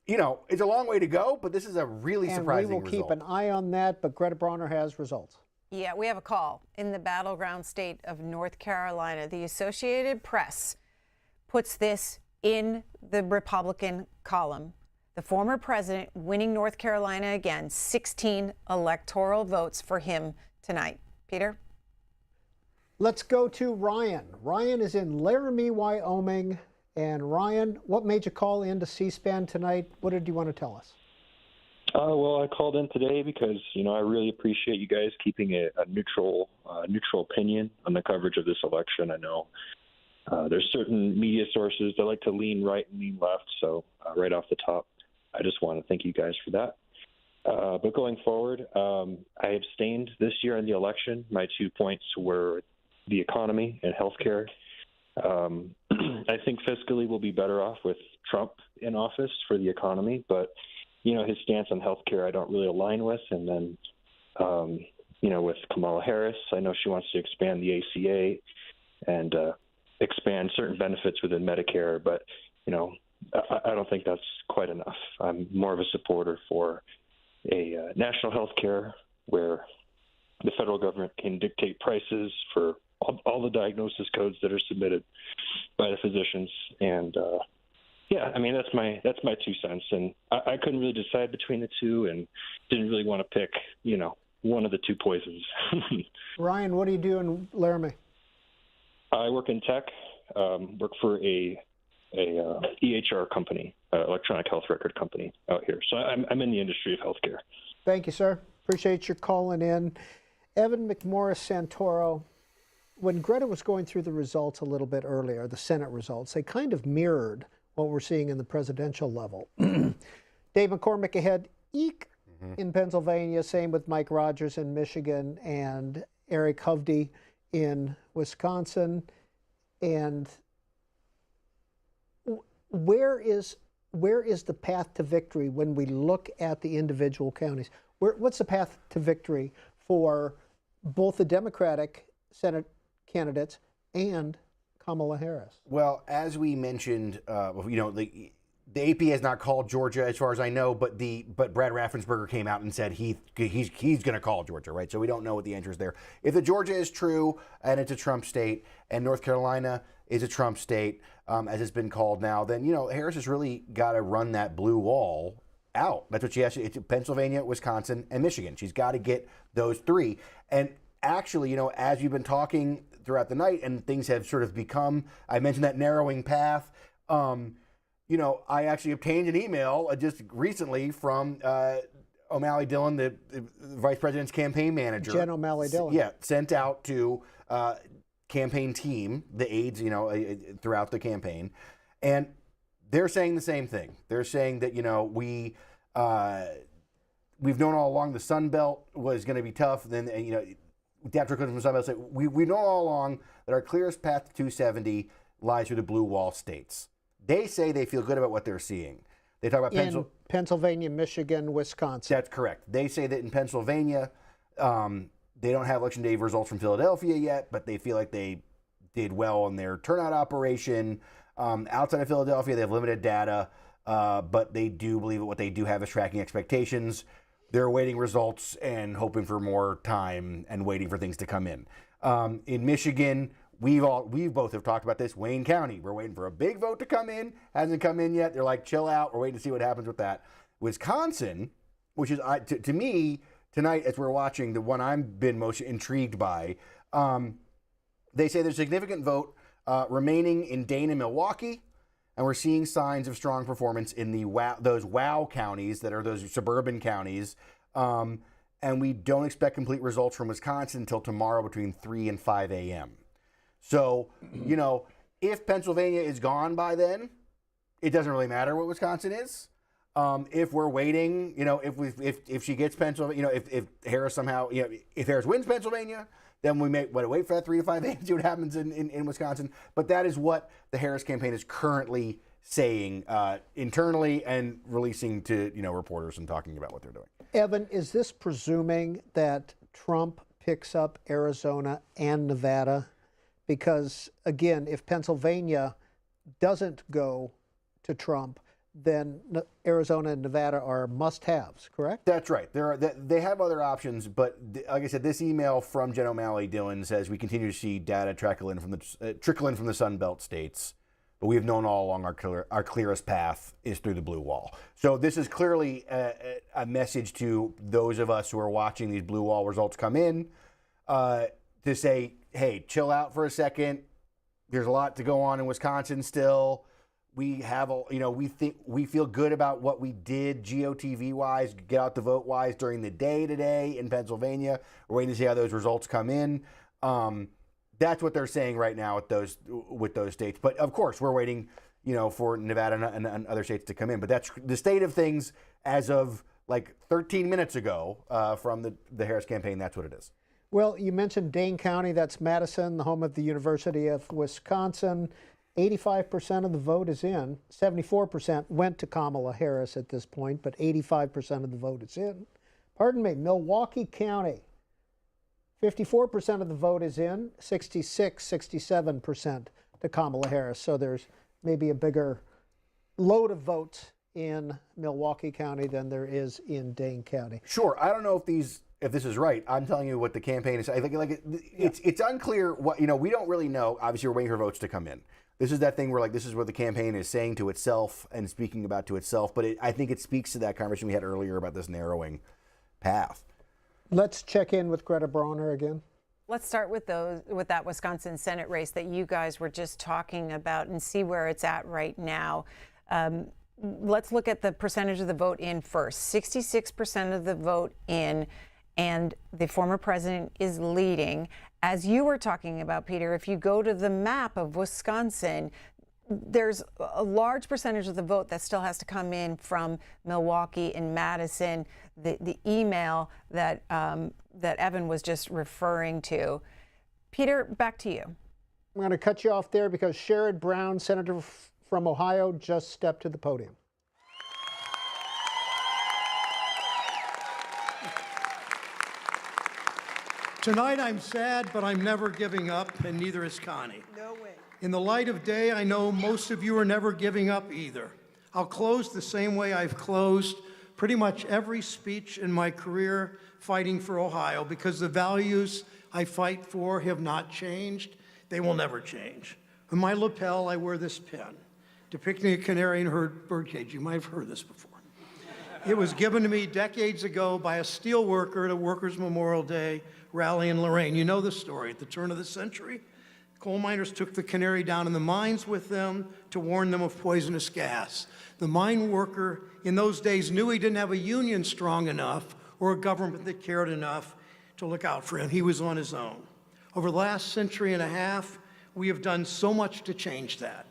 It's a long way to go, but this is a really surprising result. And we will keep an eye on that, but Greta Bronner has results. Yeah, we have a call in the battleground state of North Carolina. The Associated Press puts this in the Republican column. The former president winning North Carolina again, 16 electoral votes for him tonight. Peter? Let's go to Ryan. Ryan is in Laramie, Wyoming. And Ryan, what made you call in to C-SPAN tonight? What did you want to tell us? Well, I called in today because, I really appreciate you guys keeping a neutral opinion on the coverage of this election. I know there's certain media sources that like to lean right and lean left. So right off the top, I just want to thank you guys for that. But going forward, I abstained this year in the election. My 2 points were the economy and healthcare. I think fiscally we'll be better off with Trump in office for the economy, but his stance on healthcare I don't really align with. And then, with Kamala Harris, I know she wants to expand the ACA and expand certain benefits within Medicare, but I don't think that's quite enough. I'm more of a supporter for a national healthcare where the federal government can dictate prices for all the diagnosis codes that are submitted by the physicians. And that's my 2 cents. And I couldn't really decide between the two and didn't really want to pick, one of the 2 poisons. Ryan, what do you do in Laramie? I work in tech, work for a EHR company, electronic health record company out here. So I'm in the industry of healthcare. Thank you, sir. Appreciate your calling in. Evan McMorris Santoro, when Greta was going through the results a little bit earlier, the Senate results, they kind of mirrored what we're seeing in the presidential level. Dave McCormick ahead. in Pennsylvania, same with Mike Rogers in Michigan and Eric Hovde in Wisconsin. And where is the path to victory when we look at the individual counties? What's the path to victory for both the Democratic Senate candidates and Kamala Harris? Well, as we mentioned, the AP has not called Georgia, as far as I know, but Brad Raffensperger came out and said he's going to call Georgia, right? So we don't know what the answer is there. If the Georgia is true and it's a Trump state, and North Carolina is a Trump state, as it's been called now, then Harris has really got to run that blue wall out. That's what she has to. It's Pennsylvania, Wisconsin, and Michigan. She's got to get those three. And actually, as you've been talking throughout the night, and things have sort of become, I mentioned that narrowing path. I actually obtained an email just recently from O'Malley Dillon, the vice president's campaign manager. Jen O'Malley Dillon. Yeah, sent out to campaign team, the aides, throughout the campaign, and they're saying the same thing. They're saying that we've known all along the Sun Belt was going to be tough. Then Dr. Cruz from the Sun Belt said we know all along that our clearest path to 270 lies through the blue wall states. They say they feel good about what they're seeing. They talk about Pennsylvania, Michigan, Wisconsin. That's correct. They say that in Pennsylvania, they don't have Election Day results from Philadelphia yet, but they feel like they did well in their turnout operation. Outside of Philadelphia, they have limited data, but they do believe that what they do have is tracking expectations. They're awaiting results and hoping for more time and waiting for things to come in. In Michigan, we both have talked about this. Wayne County, we're waiting for a big vote to come in. Hasn't come in yet. They're like, chill out. We're waiting to see what happens with that. Wisconsin, which is to me tonight as we're watching, the one I've been most intrigued by. They say there's a significant vote remaining in Dane and Milwaukee, and we're seeing signs of strong performance in those WOW counties that are those suburban counties. And we don't expect complete results from Wisconsin until tomorrow between 3 and 5 a.m. So, if Pennsylvania is gone by then, it doesn't really matter what Wisconsin is. If we're waiting, if she gets Pennsylvania, if Harris somehow, if Harris wins Pennsylvania, then we may wait for that 3 to 5 days to see what happens in Wisconsin. But that is what the Harris campaign is currently saying internally and releasing to reporters and talking about what they're doing. Evan, is this presuming that Trump picks up Arizona and Nevada? Because again, if Pennsylvania doesn't go to Trump, then Arizona and Nevada are must-haves, correct? That's right. They have other options, but like I said, this email from Jen O'Malley Dillon says we continue to see data trickle in from the Sun Belt states, but we have known all along our clearest path is through the blue wall. So this is clearly a message to those of us who are watching these blue wall results come in to say, hey, chill out for a second. There's a lot to go on in Wisconsin still. We have, we feel good about what we did GOTV wise, get out the vote wise during the day today in Pennsylvania. We're waiting to see how those results come in. That's what they're saying right now with those states. But of course, we're waiting, for Nevada and other states to come in. But that's the state of things as of like 13 minutes ago from the Harris campaign. That's what it is. Well, you mentioned Dane County. That's Madison, the home of the University of Wisconsin. 85% of the vote is in. 74% went to Kamala Harris at this point, but 85% of the vote is in. Pardon me, Milwaukee County. 54% of the vote is in, 67% to Kamala Harris. So there's maybe a bigger load of votes in Milwaukee County than there is in Dane County. Sure. I don't know if this is right. I'm telling you what the campaign is. I think it's unclear what, we don't really know. Obviously, we're waiting for votes to come in. This is that thing where this is what the campaign is saying to itself and speaking about to itself. But I think it speaks to that conversation we had earlier about this narrowing path. Let's check in with Greta Brawner again. Let's start with that Wisconsin Senate race that you guys were just talking about and see where it's at right now. Let's look at the percentage of the vote in first. 66% of the vote in, and the former president is leading. As you were talking about, Peter, if you go to the map of Wisconsin, there's a large percentage of the vote that still has to come in from Milwaukee and Madison, the email that, that Evan was just referring to. Peter, back to you. I'm going to cut you off there because Sherrod Brown, Senator from Ohio, just stepped to the podium. Tonight I'm sad, but I'm never giving up, and neither is Connie. No way. In the light of day, I know most of you are never giving up either. I'll close the same way I've closed pretty much every speech in my career fighting for Ohio, because the values I fight for have not changed. They will never change. On my lapel, I wear this pin, depicting a canary in her birdcage. You might have heard this before. It was given to me decades ago by a steel worker at a Workers' Memorial Day rally in Lorraine. You know the story. At the turn of the century, coal miners took the canary down in the mines with them to warn them of poisonous gas. The mine worker in those days knew he didn't have a union strong enough or a government that cared enough to look out for him. He was on his own. Over the last century and a half, we have done so much to change that.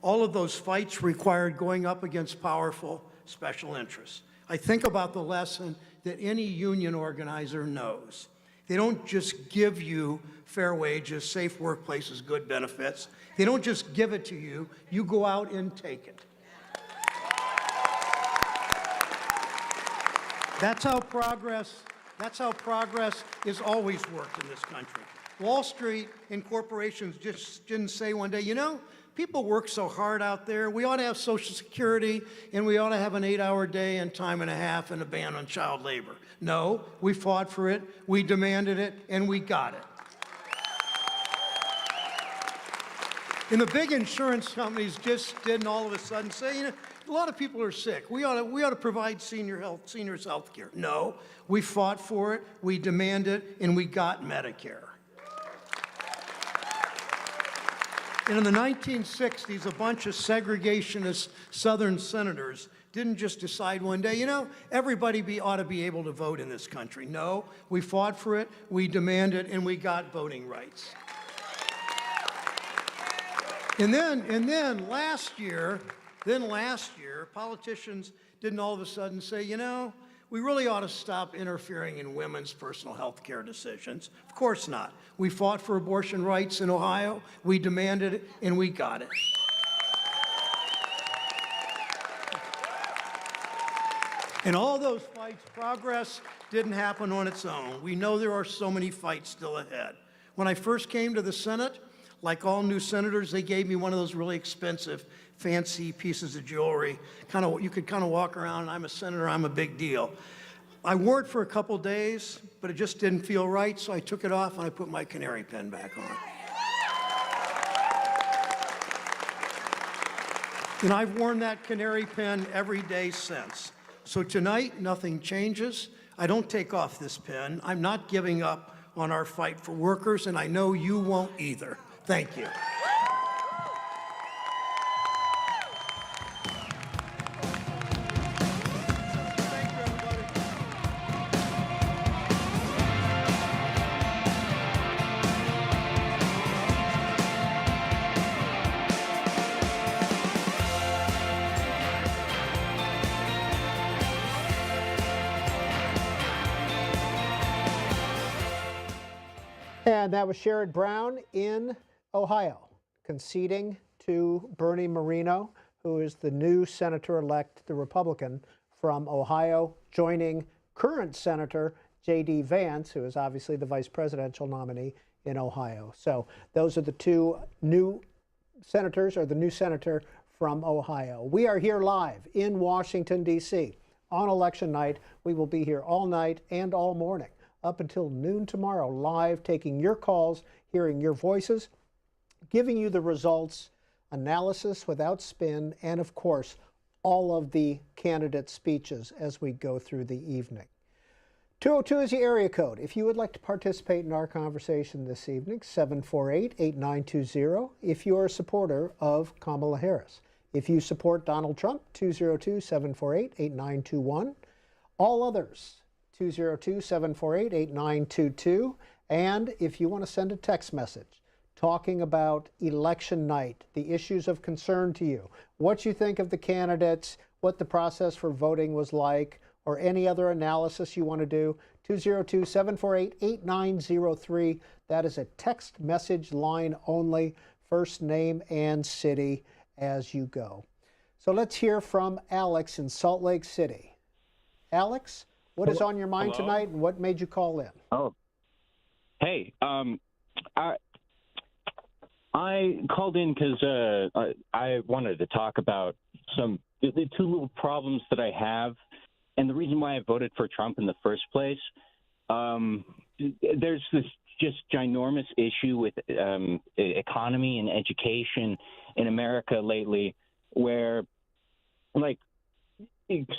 All of those fights required going up against powerful special interests. I think about the lesson that any union organizer knows. They don't just give you fair wages, safe workplaces, good benefits. They don't just give it to you. You go out and take it. That's how progress is always worked in this country. Wall Street and corporations just didn't say one day, you know, people work so hard out there. We ought to have Social Security, and we ought to have an 8-hour day and time and a half and a ban on child labor. No, we fought for it, we demanded it, and we got it. And the big insurance companies just didn't all of a sudden say, you know, a lot of people are sick. We ought to provide seniors health care. No, we fought for it, we demanded it, and we got Medicare. And in the 1960s, a bunch of segregationist Southern senators didn't just decide one day, you know, everybody ought to be able to vote in this country. No, we fought for it, we demanded, and we got voting rights. And then last year, politicians didn't all of a sudden say, you know, we really ought to stop interfering in women's personal health care decisions. Of course not. We fought for abortion rights in Ohio, we demanded it, and we got it. In all those fights, progress didn't happen on its own. We know there are so many fights still ahead. When I first came to the Senate, like all new senators, they gave me one of those really expensive, fancy pieces of jewelry. You could kind of walk around, I'm a senator, I'm a big deal. I wore it for a couple days, but it just didn't feel right, so I took it off and I put my canary pin back on. And I've worn that canary pin every day since. So tonight, nothing changes. I don't take off this pin. I'm not giving up on our fight for workers, and I know you won't either. Thank you. And that was Sherrod Brown in Ohio, conceding to Bernie Moreno, who is the new senator-elect, the Republican from Ohio, joining current Senator J.D. Vance, who is obviously the vice presidential nominee in Ohio. So those are the two new senators, or the new senator from Ohio. We are here live in Washington, D.C. on election night. We will be here all night and all morning, up until noon tomorrow, live, taking your calls, hearing your voices, giving you the results, analysis without spin, and of course, all of the candidate speeches as we go through the evening. 202 is the area code. If you would like to participate in our conversation this evening, 748-8920, if you're a supporter of Kamala Harris. If you support Donald Trump, 202-748-8921. All others, 202-748-8922. And if you want to send a text message, talking about election night, the issues of concern to you, what you think of the candidates, what the process for voting was like, or any other analysis you want to do. 202-748-8903. That is a text message line only, first name and city as you go. So let's hear from Alex in Salt Lake City. Alex, what is on your mind tonight, and what made you call in? Oh, hey, I called in because I wanted to talk about the two little problems that I have, and the reason why I voted for Trump in the first place. There's this just ginormous issue with economy and education in America lately, where, like,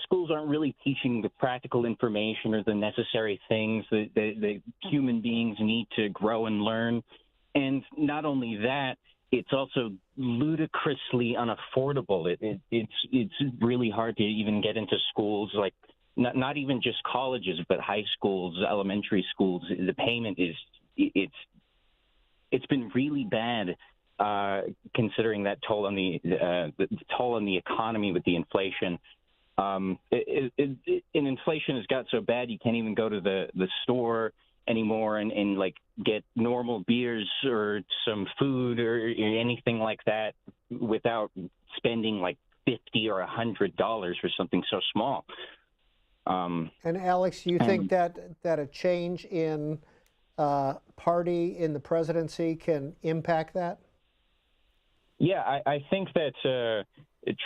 schools aren't really teaching the practical information or the necessary things that human beings need to grow and learn. And not only that, it's also ludicrously unaffordable. It's really hard to even get into schools, like not even just colleges, but high schools, elementary schools. The payment it's been really bad, considering that toll on the toll on the economy with the inflation. And inflation has got so bad you can't even go to the store anymore and like get normal beers or some food or anything like that without spending like $50 or $100 for something so small. And Alex, you think that a change in party in the presidency can impact that? Yeah, I think that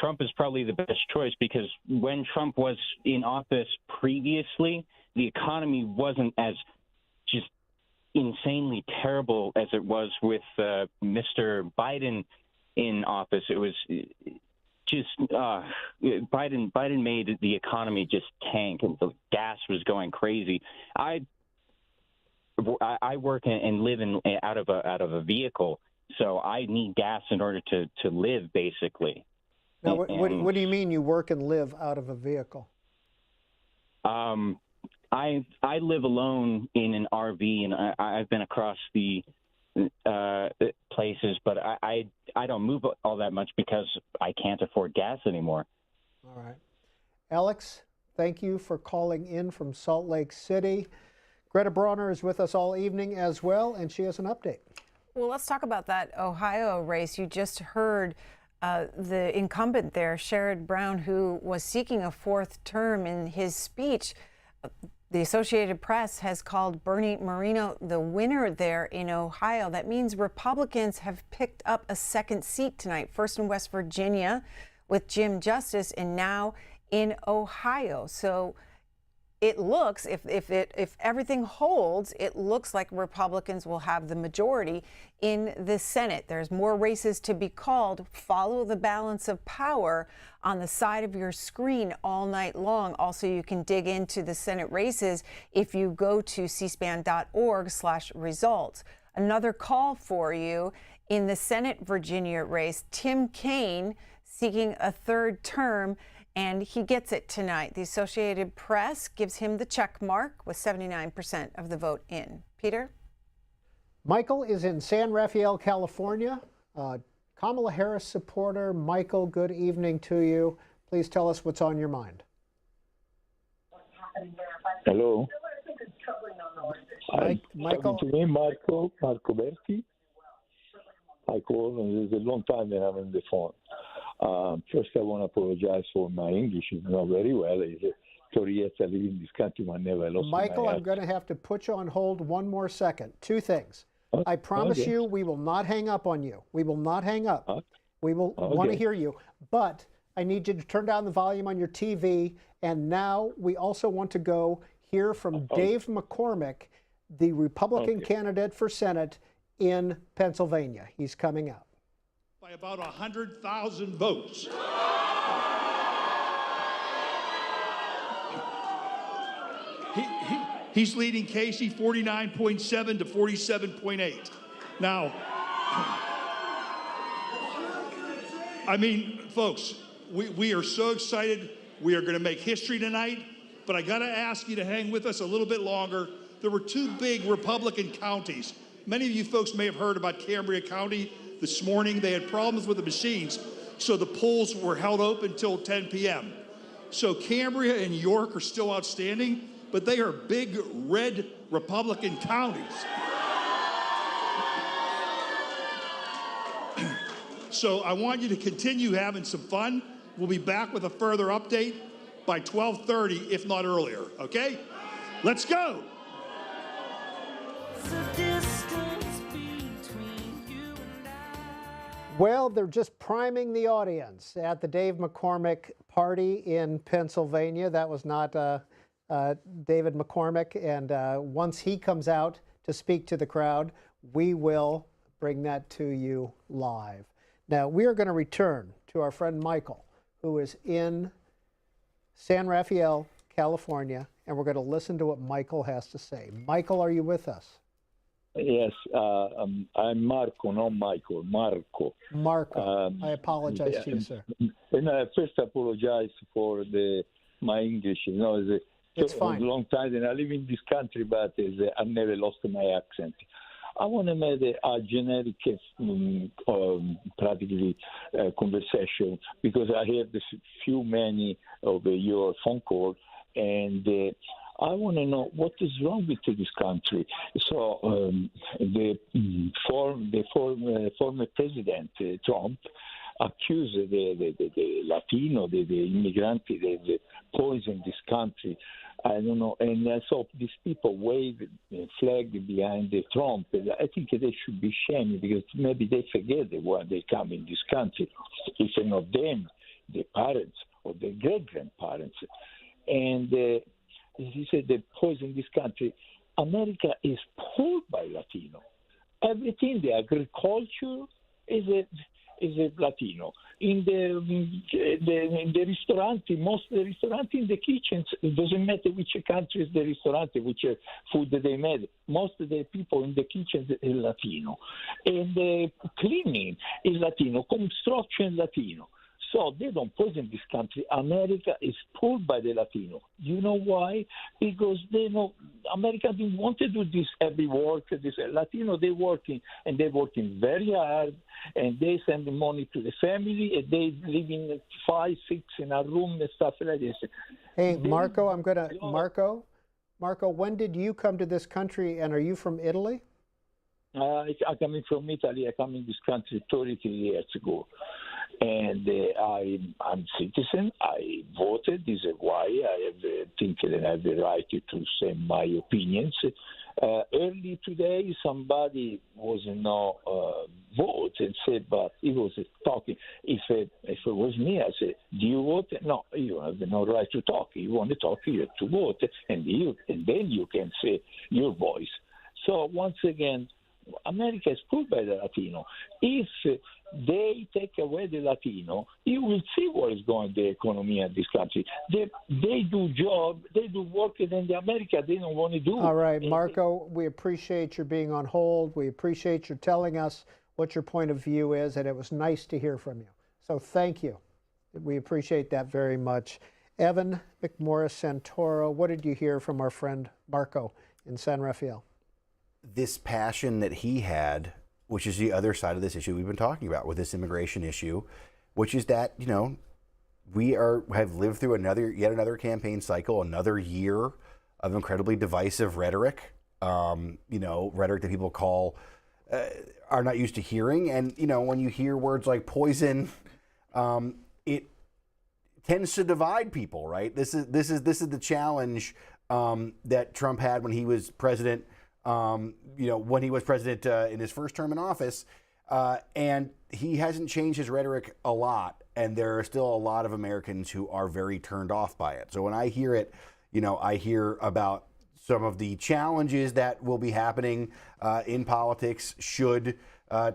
Trump is probably the best choice, because when Trump was in office previously, the economy wasn't as just insanely terrible as it was with Mr. Biden in office. It was just Biden made the economy just tank, and the gas was going crazy. I work and live out of a vehicle, so I need gas in order to live, basically. Now, what do you mean you work and live out of a vehicle? I live alone in an RV, and I've been across the places, but I don't move all that much because I can't afford gas anymore. All right. Alex, thank you for calling in from Salt Lake City. Greta Bronner is with us all evening as well, and she has an update. Well, let's talk about that Ohio race. You just heard the incumbent there, Sherrod Brown, who was seeking a fourth term. In his speech, the Associated Press has called Bernie Moreno the winner there in Ohio. That means Republicans have picked up a second seat tonight, first in West Virginia with Jim Justice, and now in Ohio. So it looks, if everything holds, it looks like Republicans will have the majority in the Senate. There's more races to be called. Follow the balance of power on the side of your screen all night long. Also, you can dig into the Senate races if you go to cspan.org/results. Another call for you in the Senate Virginia race, Tim Kaine seeking a third term, and he gets it tonight. The Associated Press gives him the check mark with 79% of the vote in. Peter? Michael is in San Rafael, California. Kamala Harris supporter. Michael, good evening to you. Please tell us what's on your mind. Hello. Michael? To me, Marco Berti. I called, and there's a long time that I'm on the phone. First, I want to apologize for my English is not very well. It's 30 years I live in this country, but never lost Michael, my I'm going to have to put you on hold one more second. Two things. I promise you we will not hang up on you. We will not hang up. We will want to hear you. But I need you to turn down the volume on your TV. And now we also want to go hear from Dave McCormick, the Republican candidate for Senate in Pennsylvania. He's coming up. By about 100,000 votes. He's leading Casey 49.7 to 47.8. Now, I mean, folks, we are so excited. We are going to make history tonight, but I got to ask you to hang with us a little bit longer. There were two big Republican counties Many of you folks may have heard about Cambria County this morning. They had problems with the machines, so the polls were held open until 10 p.m. So Cambria and York are still outstanding, but they are big red Republican counties. So I want you to continue having some fun. We'll be back with a further update by 12:30, if not earlier, okay? Let's go. Well, they're just priming the audience at the Dave McCormick party in Pennsylvania. That was not David McCormick. And once he comes out to speak to the crowd, we will bring that to you live. Now, we are going to return to our friend Michael, who is in San Rafael, California, and we're going to listen to what Michael has to say. Michael, are you with us? Yes, I'm Marco, not Michael. Marco. Marco. I apologize to you, sir. And I first apologize for my English. You know, it's fine. A long time, and I live in this country, but I've never lost my accent. I want to make a generic, practically conversation, because I heard many of your phone calls, and I want to know what is wrong with this country. So the former president Trump accused the Latino, the immigrants, the poison this country. I don't know, and I saw these people wave the flag behind the Trump. I think they should be shamed, because maybe they forget why they come in this country. If not them, the parents or the great-grandparents. And he said they poison this country. America is poor by Latino. Everything, the agriculture is a Latino. In the restaurant, most of the restaurant in the kitchens, it doesn't matter which country is the restaurant, which food they made. Most of the people in the kitchens is Latino. And the cleaning is Latino, construction Latino. So they don't poison this country. America is pulled by the Latino. You know why? Because they know America didn't want to do this heavy work. This Latino, they're working very hard, and they send the money to the family, and they live in 5, 6 in a room and stuff like this. Hey, Marco, Marco, when did you come to this country, and are you from Italy? I'm coming from Italy. I come in this country 33 years ago. And I'm citizen. I voted. This is why I think that I have the right to say my opinions. Early today, somebody was vote and said, but he was talking. If it was me, I said, do you vote? No, you have no right to talk. You want to talk, you have to vote, and then you can say your voice. So once again, America is pulled by the Latino. If they take away the Latino, you will see what is going on the economy of this country. They do job, they do work, and in America they don't want to do. All right, Marco, we appreciate your being on hold. We appreciate your telling us what your point of view is, and it was nice to hear from you. So thank you. We appreciate that very much. Evan McMorris Santoro, what did you hear from our friend Marco in San Rafael? This passion that he had, which is the other side of this issue we've been talking about with this immigration issue, which is that, you know, we have lived through yet another campaign cycle, another year of incredibly divisive rhetoric, rhetoric that people are not used to hearing. And, you know, when you hear words like poison, it tends to divide people, right? This is the challenge that Trump had when he was president. When he was president in his first term in office, and he hasn't changed his rhetoric a lot, and there are still a lot of Americans who are very turned off by it. So when I hear it, I hear about some of the challenges that will be happening in politics should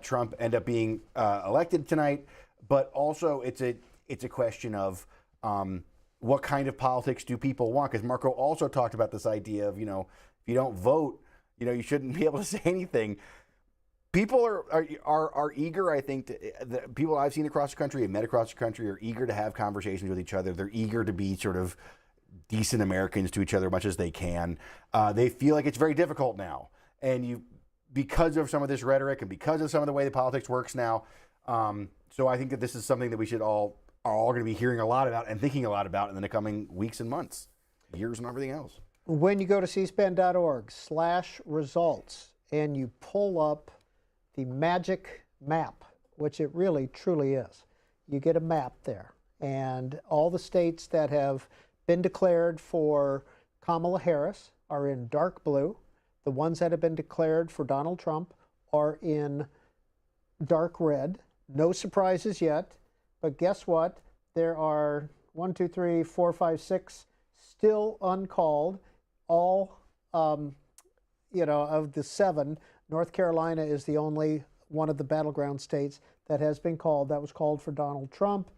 Trump end up being elected tonight, but also it's a question of what kind of politics do people want? Because Marco also talked about this idea of, if you don't vote, you shouldn't be able to say anything. People are eager, I think, the people I've seen across the country and met across the country are eager to have conversations with each other. They're eager to be sort of decent Americans to each other as much as they can. They feel like it's very difficult now. And because of some of this rhetoric and because of some of the way the politics works now. So I think that this is something that we should are all going to be hearing a lot about and thinking a lot about in the coming weeks and months, years and everything else. When you go to cspan.org/results and you pull up the magic map, which it really truly is, you get a map there. And all the states that have been declared for Kamala Harris are in dark blue. The ones that have been declared for Donald Trump are in dark red. No surprises yet. But guess what? There are 1, 2, 3, 4, 5, 6 still uncalled. All, of the 7, North Carolina is the only one of the battleground states that has been called. That was called for Donald Trump.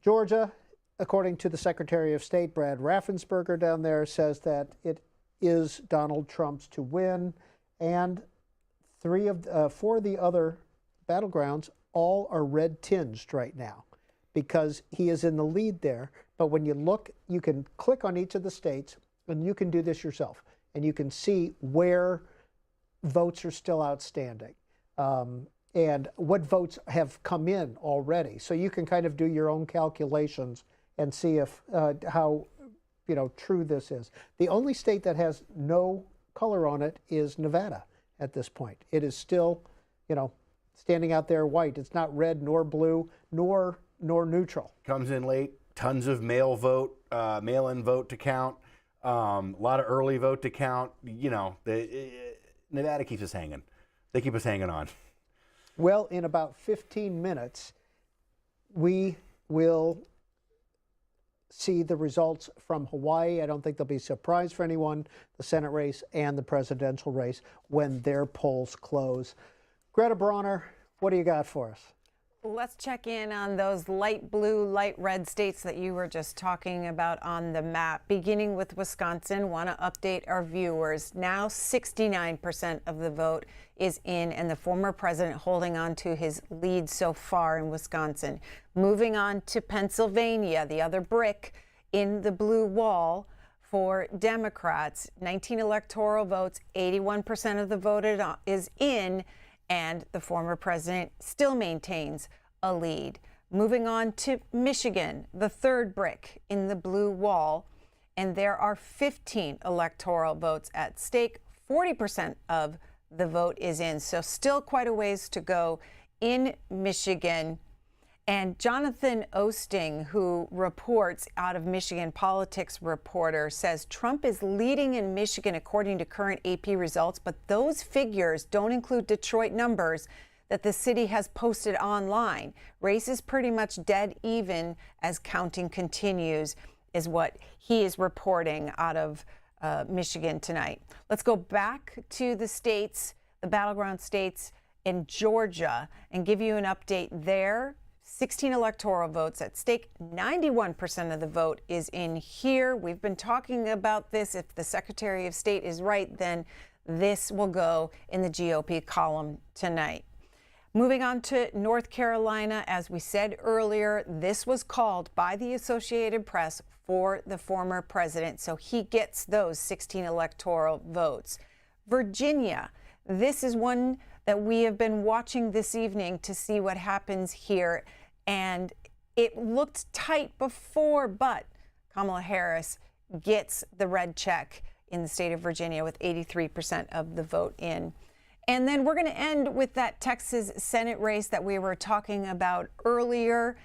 Georgia, according to the Secretary of State, Brad Raffensperger down there, says that it is Donald Trump's to win. And 4 of the other battlegrounds all are red tinged right now because he is in the lead there. But when you look, you can click on each of the states, and you can do this yourself, and you can see where votes are still outstanding and what votes have come in already. So you can kind of do your own calculations and see if how true this is. The only state that has no color on it is Nevada at this point. It is still, standing out there white. It's not red nor blue nor neutral. Comes in late. Tons of mail-in vote to count. A lot of early vote to count. Nevada keeps us hanging. They keep us hanging on. Well, in about 15 minutes, we will see the results from Hawaii. I don't think there'll be a surprise for anyone, the Senate race and the presidential race, when their polls close. Greta Bronner, what do you got for us? Let's check in on those light blue, light red states that you were just talking about on the map. Beginning with Wisconsin, want to update our viewers. Now 69% of the vote is in, and the former president holding on to his lead so far in Wisconsin. Moving on to Pennsylvania, the other brick in the blue wall for Democrats. 19 electoral votes, 81% of the vote is in, and the former president still maintains a lead. Moving on to Michigan, the third brick in the blue wall, and there are 15 electoral votes at stake. 40% of the vote is in, so still quite a ways to go in Michigan. And Jonathan Osting, who reports out of Michigan Politics Reporter, says Trump is leading in Michigan according to current AP results, but those figures don't include Detroit numbers that the city has posted online. Race is pretty much dead even as counting continues, is what he is reporting out of Michigan tonight. Let's go back to the states, the battleground states in Georgia, and give you an update there. 16 electoral votes at stake. 91% of the vote is in here. We've been talking about this. If the Secretary of State is right, then this will go in the GOP column tonight. Moving on to North Carolina, as we said earlier, this was called by the Associated Press for the former president, so he gets those 16 electoral votes. Virginia, this is one that we have been watching this evening to see what happens here. And it looked tight before, but Kamala Harris gets the red check in the state of Virginia with 83% of the vote in. And then we're going to end with that Texas Senate race that we were talking about earlier.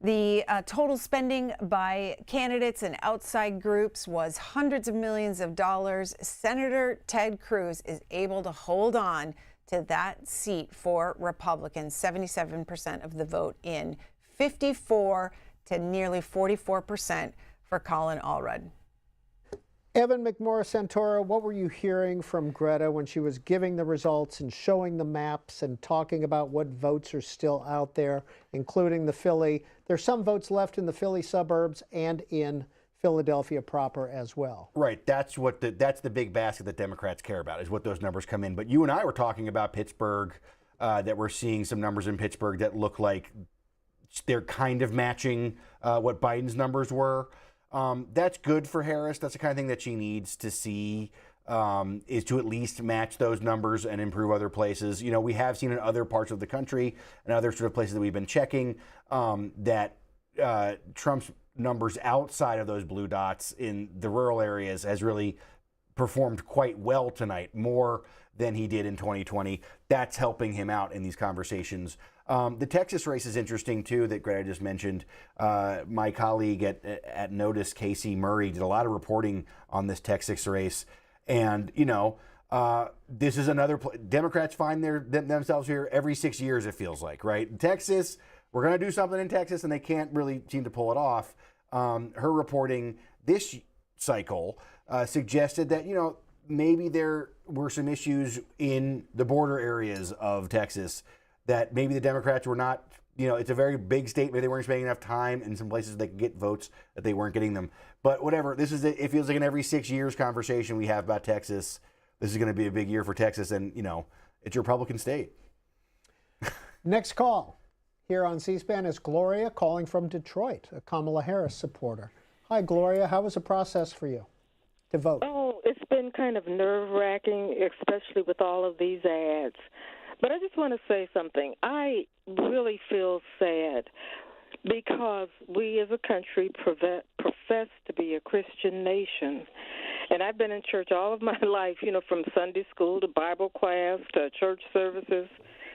The total spending by candidates and outside groups was hundreds of millions of dollars. Senator Ted Cruz is able to hold on to that seat for Republicans, 77% of the vote in, 54 to nearly 44% for Colin Allred. Evan McMorris-Santoro, what were you hearing from Greta when she was giving the results and showing the maps and talking about what votes are still out there, including the Philly? There's some votes left in the Philly suburbs and in Philadelphia proper as well. Right. That's the big basket that Democrats care about, is what those numbers come in. But you and I were talking about Pittsburgh, that we're seeing some numbers in Pittsburgh that look like they're kind of matching what Biden's numbers were. That's good for Harris. That's the kind of thing that she needs to see is to at least match those numbers and improve other places. You know, we have seen in other parts of the country and other sort of places that we've been checking that Trump's numbers outside of those blue dots in the rural areas has really performed quite well tonight, more than he did in 2020. That's helping him out in these conversations. The Texas race is interesting too, that Greta just mentioned. My colleague at Notice, Casey Murray, did a lot of reporting on this Texas race. And, you know, this is another, Democrats find themselves here every 6 years, it feels like, right? Texas, we're going to do something in Texas, and they can't really seem to pull it off. Her reporting this cycle suggested that, you know, maybe there were some issues in the border areas of Texas that maybe the Democrats were not, you know, it's a very big state. Maybe they weren't spending enough time in some places they could get votes that they weren't getting them. But whatever, it feels like an every 6 years conversation we have about Texas. This is going to be a big year for Texas, and, you know, it's a Republican state. Next call here on C-SPAN is Gloria calling from Detroit, a Kamala Harris supporter. Hi, Gloria. How was the process for you to vote? Oh, it's been kind of nerve-wracking, especially with all of these ads. But I just want to say something. I really feel sad because we as a country profess to be a Christian nation. And I've been in church all of my life, you know, from Sunday school to Bible class to church services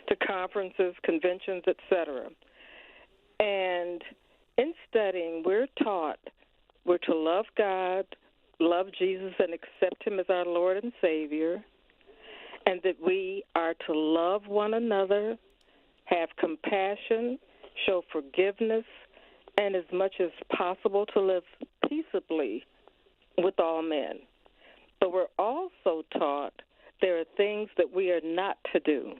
to conferences, conventions, etc. And in studying, we're taught we're to love God, love Jesus, and accept him as our Lord and Savior, and that we are to love one another, have compassion, show forgiveness, and as much as possible to live peaceably with all men. But we're also taught there are things that we are not to do.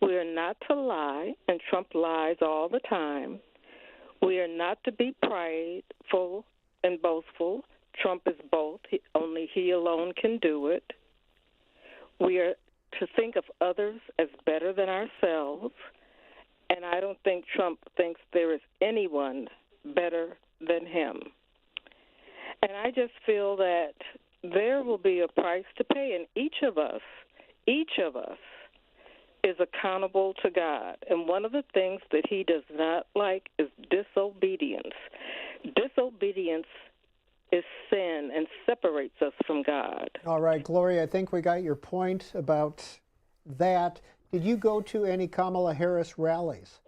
We are not to lie, and Trump lies all the time. We are not to be prideful and boastful. Trump is both. Only he alone can do it. We are to think of others as better than ourselves, and I don't think Trump thinks there is anyone better than him. And I just feel that there will be a price to pay, and each of us is accountable to God. And one of the things that he does not like is disobedience. Disobedience is sin and separates us from God. All right, Gloria, I think we got your point about that. Did you go to any Kamala Harris rallies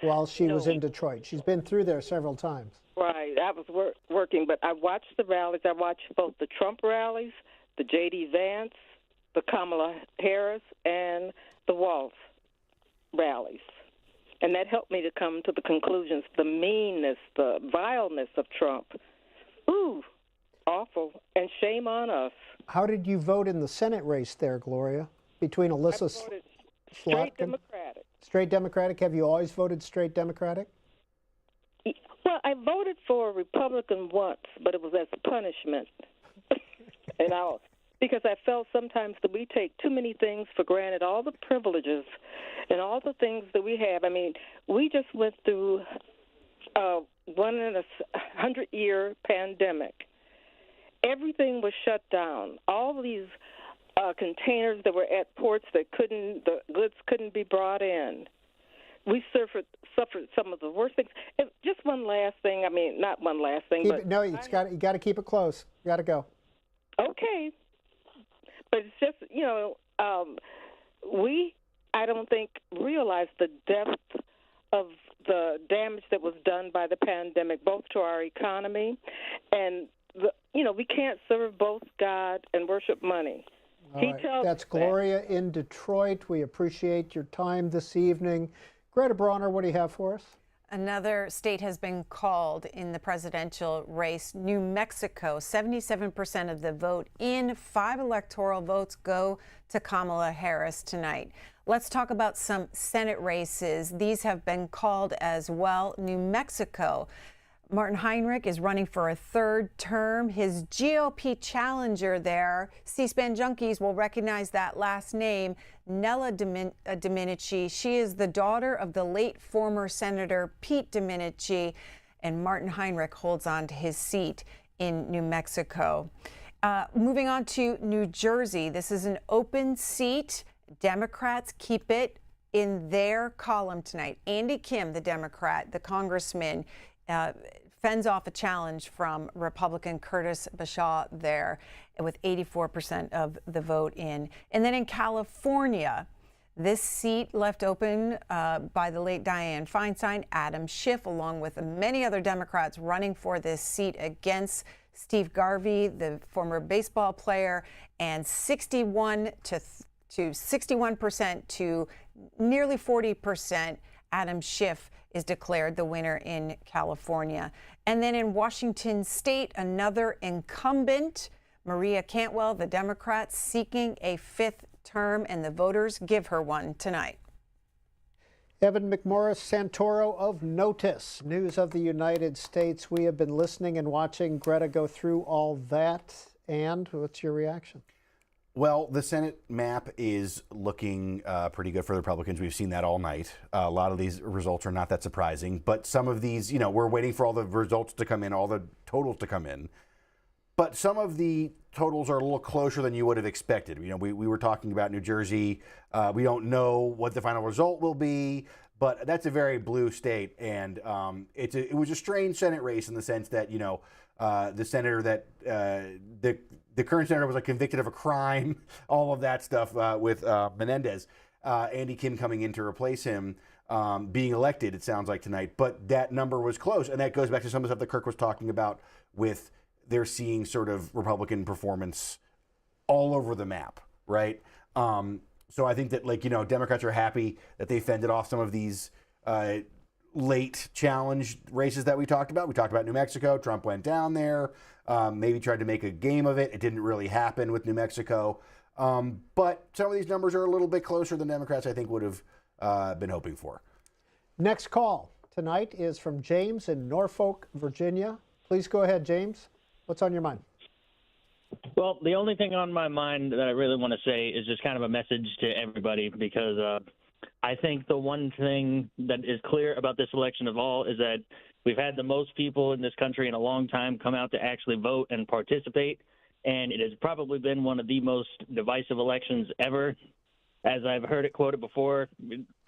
while she was in Detroit? She's been through there several times. Right. I was working, but I watched the rallies. I watched both the Trump rallies, the J.D. Vance, the Kamala Harris, and the Walz rallies. And that helped me to come to the conclusions, the meanness, the vileness of Trump. Ooh, awful, and shame on us. How did you vote in the Senate race there, Gloria, between Alyssa I voted straight Democratic. Straight Democratic? Have you always voted straight Democratic? Well, I voted for a Republican once, but it was as punishment. Because I felt sometimes that we take too many things for granted, all the privileges and all the things that we have. I mean, we just went through 100-year pandemic. Everything was shut down. All these containers that were at ports that the goods couldn't be brought in. We suffered some of the worst things. And just one last thing. I mean, not one last thing, but you got to keep it close. You got to go. Okay, but it's just I don't think realize the depth of the damage that was done by the pandemic, both to our economy and we can't serve both God and worship money. That's Gloria in Detroit. We appreciate your time this evening. Greta Bronner, what do you have for us? Another state has been called in the presidential race, New Mexico. 77% of the vote in 5 electoral votes go to Kamala Harris tonight. Let's talk about some Senate races. These have been called as well. New Mexico. Martin Heinrich is running for a 3rd term. His GOP challenger there, C-SPAN junkies will recognize that last name, Nella Domenici. She is the daughter of the late former Senator Pete Domenici, and Martin Heinrich holds on to his seat in New Mexico. Moving on to New Jersey. This is an open seat. Democrats keep it in their column tonight. Andy Kim, the Democrat, the congressman, fends off a challenge from Republican Curtis Bashaw there with 84% of the vote in. And then in California, this seat left open by the late Dianne Feinstein, Adam Schiff, along with many other Democrats running for this seat against Steve Garvey, the former baseball player, and 61% to nearly 40%, Adam Schiff is declared the winner in California. And then in Washington State, another incumbent, Maria Cantwell, the Democrat, seeking a 5th term, and the voters give her one tonight. Evan McMorris Santoro of Notice, News of the United States. We have been listening and watching Greta go through all that. And what's your reaction? Well, the Senate map is looking pretty good for the Republicans. We've seen that all night. A lot of these results are not that surprising, but some of these, we're waiting for all the results to come in, all the totals to come in. But some of the totals are a little closer than you would have expected. We were talking about New Jersey. We don't know what the final result will be, but that's a very blue state. And it was a strange Senate race in the sense that, the senator that the current senator was convicted of a crime, all of that stuff with Menendez. Andy Kim coming in to replace him, being elected, it sounds like tonight. But that number was close. And that goes back to some of the stuff that Kirk was talking about with they're seeing sort of Republican performance all over the map, right? So I think that, Democrats are happy that they fended off some of these late challenge races that we talked about. We talked about New Mexico. Trump went down there, maybe tried to make a game of it. It didn't really happen with New Mexico. But some of these numbers are a little bit closer than Democrats, I think, would have been hoping for. Next call tonight is from James in Norfolk, Virginia. Please go ahead, James. What's on your mind? Well, the only thing on my mind that I really want to say is just kind of a message to everybody, because I think the one thing that is clear about this election of all is that we've had the most people in this country in a long time come out to actually vote and participate, and it has probably been one of the most divisive elections ever. As I've heard it quoted before,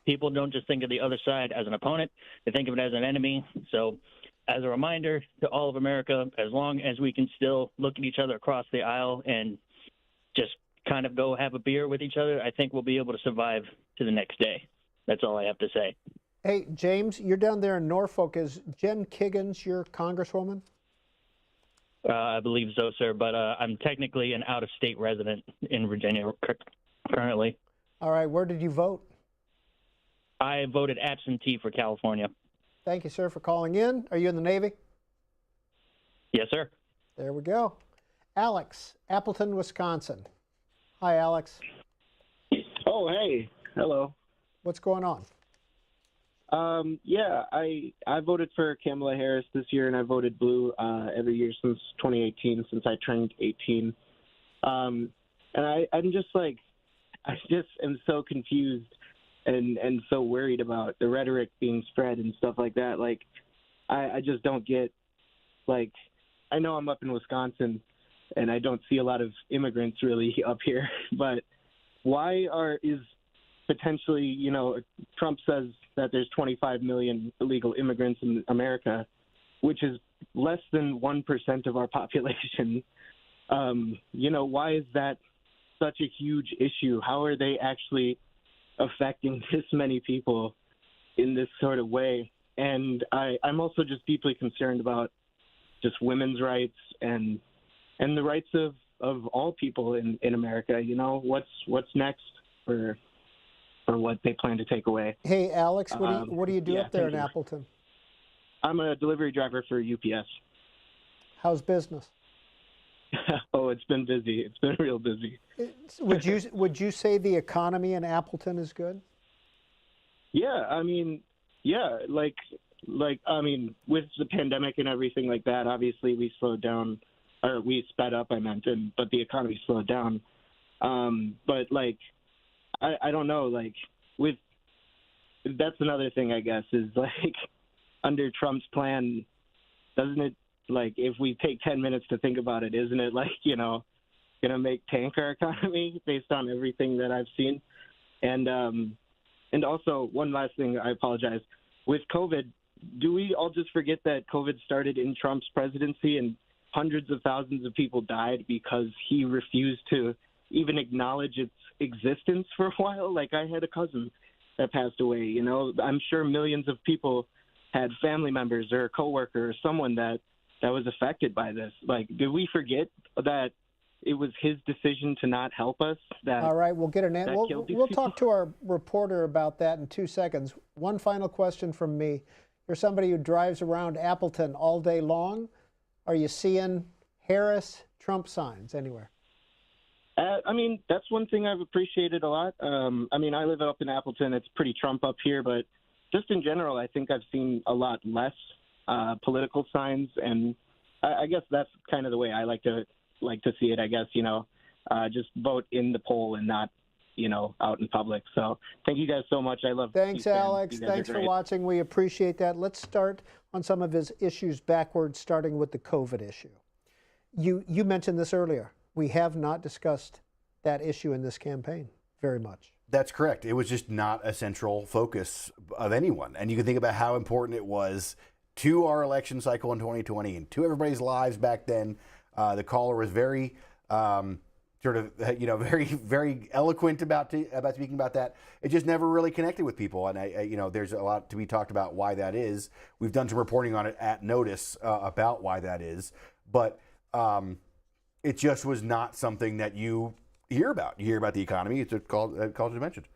people don't just think of the other side as an opponent, they think of it as an enemy. So as a reminder to all of America, as long as we can still look at each other across the aisle and just kind of go have a beer with each other, I think we'll be able to survive to the next day. That's all I have to say. Hey, James, you're down there in Norfolk. Is Jen Kiggins your congresswoman? I believe so, sir, but I'm technically an out-of-state resident in Virginia currently. All right, where did you vote? I voted absentee for California. Thank you, sir, for calling in. Are you in the Navy? Yes, sir. There we go. Alex, Appleton, Wisconsin. Hi, Alex. Oh, hey. Hello. What's going on? Yeah, I voted for Kamala Harris this year, and I voted blue every year since 2018, since I turned 18. And I'm just I just am so confused and so worried about the rhetoric being spread and stuff like that. I just don't get, I know I'm up in Wisconsin and I don't see a lot of immigrants really up here, but why is potentially, Trump says that there's 25 million illegal immigrants in America, which is less than 1% of our population. Why is that such a huge issue? How are they actually affecting this many people in this sort of way? And I'm also just deeply concerned about just women's rights and the rights of all people in America. What's next for what they plan to take away. Hey, Alex, what do you do up there in you. Appleton? I'm a delivery driver for UPS. How's business? Oh, it's been busy. It's been real busy. Would you say the economy in Appleton is good? Yeah, with the pandemic and everything like that, obviously we slowed down, or we sped up, but the economy slowed down. But I don't know, that's another thing, I guess, is under Trump's plan, doesn't it like, if we take 10 minutes to think about it, isn't it, like, you know, going to make tank our economy based on everything that I've seen? And also, one last thing, I apologize. With COVID, do we all just forget that COVID started in Trump's presidency and hundreds of thousands of people died because he refused to even acknowledge its existence for a while? Like, I had a cousin that passed away, you know. I'm sure millions of people had family members or a coworker or someone that was affected by this. Like, did we forget that it was his decision to not help us? All right, we'll get an answer. We'll talk to our reporter about that in 2 seconds. One final question from me. You're somebody who drives around Appleton all day long. Are you seeing Harris, Trump signs anywhere? I mean, that's one thing I've appreciated a lot. I mean, I live up in Appleton. It's pretty Trump up here, but just in general, I think I've seen a lot less political signs, and I guess that's kind of the way I like to see it. I guess, you know, just vote in the poll and not, you know, out in public. So thank you guys so much. I love. Thanks, C-SPAN. Alex. Thanks for watching. We appreciate that. Let's start on some of his issues backwards, starting with the COVID issue. You mentioned this earlier. We have not discussed that issue in this campaign very much. That's correct. It was just not a central focus of anyone. And you can think about how important it was to our election cycle in 2020 and to everybody's lives back then. The caller was very very eloquent about speaking about that. It just never really connected with people. And there's a lot to be talked about why that is. We've done some reporting on it at Notice about why that is. But it just was not something that you hear about. You hear about the economy. It's called as mentioned.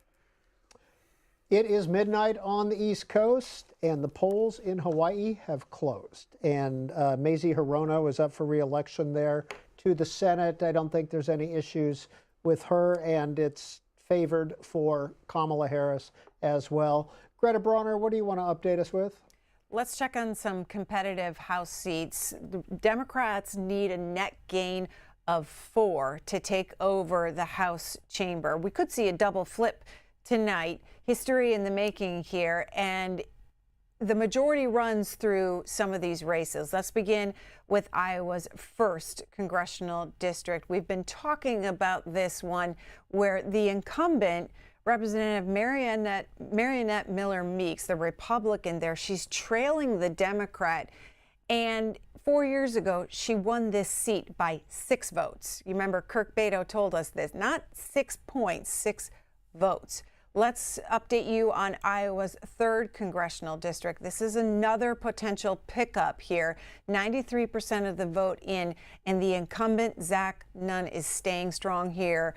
It is midnight on the East Coast, and the polls in Hawaii have closed. And Mazie Hirono is up for re-election there to the Senate. I don't think there's any issues with her, and it's favored for Kamala Harris as well. Greta Brawner, what do you want to update us with? Let's check on some competitive House seats. The Democrats need a net gain of 4 to take over the House chamber. We could see a double flip tonight. History in the making here, and the majority runs through some of these races. Let's begin with Iowa's 1st congressional district. We've been talking about this one where the incumbent, Representative Marionette Miller Meeks, the Republican there, she's trailing the Democrat. And 4 years ago, she won this seat by 6 votes. You remember Kirk Beto told us this, not 6 points, 6 votes. Let's update you on Iowa's 3rd congressional district. This is another potential pickup here. 93% of the vote in, and the incumbent, Zach Nunn, is staying strong here.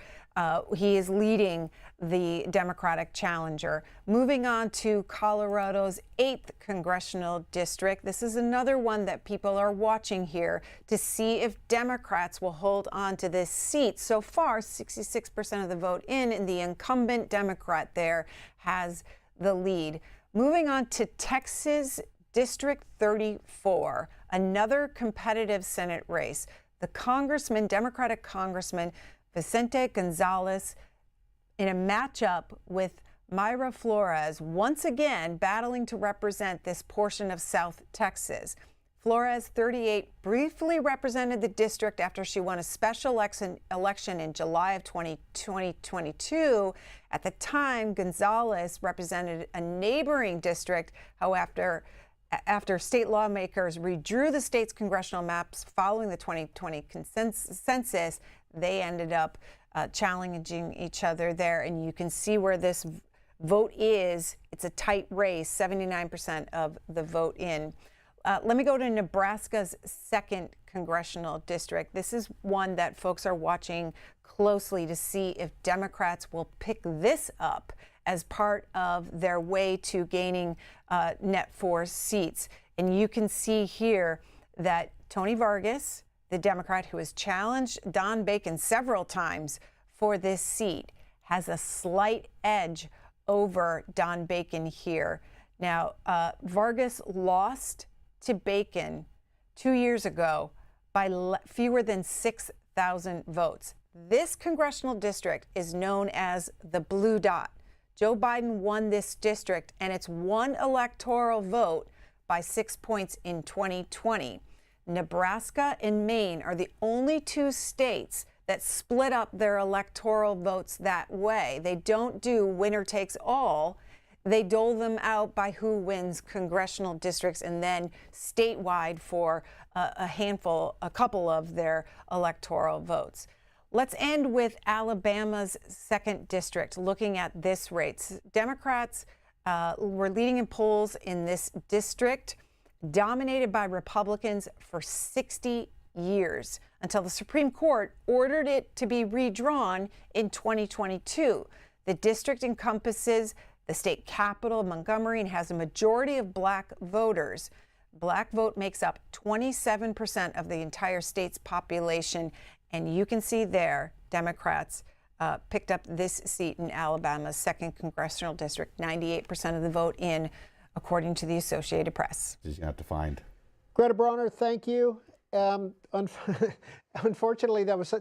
He is leading the Democratic challenger. Moving on to Colorado's 8th congressional district. This is another one that people are watching here to see if Democrats will hold on to this seat. So far, 66% of the vote in, and the incumbent Democrat there has the lead. Moving on to Texas District 34, another competitive Senate race. The Democratic Congressman Vicente Gonzalez in a matchup with Mayra Flores, once again battling to represent this portion of South Texas. Flores, 38, briefly represented the district after she won a special election in July of 2022. At the time, Gonzalez represented a neighboring district. However, after state lawmakers redrew the state's congressional maps following the 2020 census, they ended up challenging each other there. And you can see where this vote is. It's a tight race, 79% of the vote in. Let me go to Nebraska's 2nd congressional district. This is one that folks are watching closely to see if Democrats will pick this up as part of their way to gaining net 4 seats. And you can see here that Tony Vargas, the Democrat who has challenged Don Bacon several times for this seat, has a slight edge over Don Bacon here. Now, Vargas lost to Bacon 2 years ago by fewer than 6,000 votes. This congressional district is known as the Blue Dot. Joe Biden won this district, and it's one electoral vote by 6 points in 2020. Nebraska and Maine are the only two states that split up their electoral votes that way. They don't do winner takes all. They dole them out by who wins congressional districts and then statewide for a couple of their electoral votes. Let's end with Alabama's 2nd district, looking at this race. Democrats were leading in polls in this district, dominated by Republicans for 60 years, until the Supreme Court ordered it to be redrawn in 2022. The district encompasses the state capital, Montgomery, and has a majority of black voters. Black vote makes up 27% of the entire state's population. And you can see there, Democrats picked up this seat in Alabama's 2nd congressional district, 98% of the vote in, according to the Associated Press. Just gonna have to find. Greta Bronner, thank you. Unfortunately, that was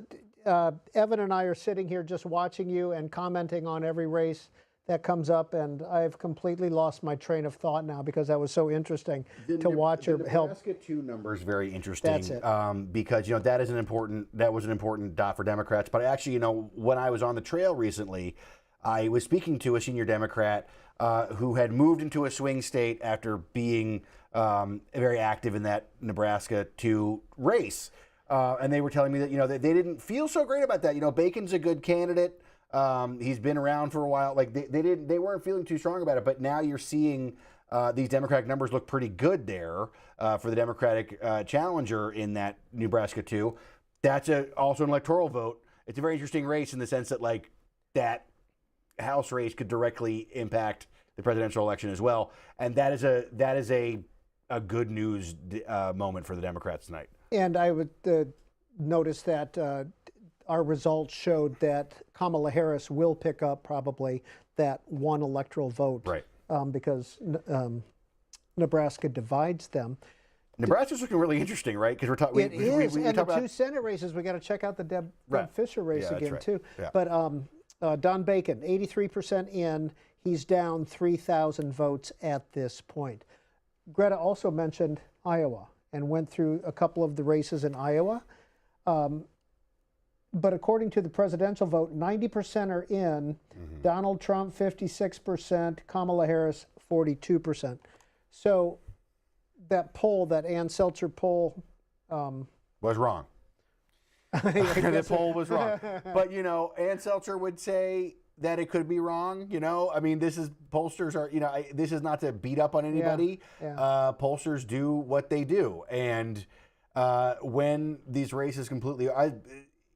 Evan and I are sitting here just watching you and commenting on every race that comes up, and I've completely lost my train of thought now because that was so interesting to watch your help. The Nebraska 2 number is very interesting. That's it. Because that was an important dot for Democrats. But actually, when I was on the trail recently, I was speaking to a senior Democrat who had moved into a swing state after being very active in that Nebraska 2 race. And they were telling me that, they didn't feel so great about that. Bacon's a good candidate. He's been around for a while. Like they weren't feeling too strong about it, but now you're seeing these Democratic numbers look pretty good there for the Democratic challenger in that Nebraska 2. That's also an electoral vote. It's a very interesting race in the sense that that House race could directly impact the presidential election as well, and that is a good news moment for the Democrats tonight. And I would notice that. Our results showed that Kamala Harris will pick up probably that one electoral vote, right? Because Nebraska divides them. Nebraska's looking really interesting, right? Because we're talking. It is, and the 2 Senate races. We got to check out the Deb Fisher race again too. Yeah. But Don Bacon, 83% in. He's down 3,000 votes at this point. Greta also mentioned Iowa and went through a couple of the races in Iowa. But according to the presidential vote, 90% are in. Mm-hmm. Donald Trump, 56%. Kamala Harris, 42%. So that poll, that Ann Seltzer poll... was wrong. The poll was wrong. But, Ann Seltzer would say that it could be wrong. Pollsters are, this is not to beat up on anybody. Yeah. Pollsters do what they do. And when these races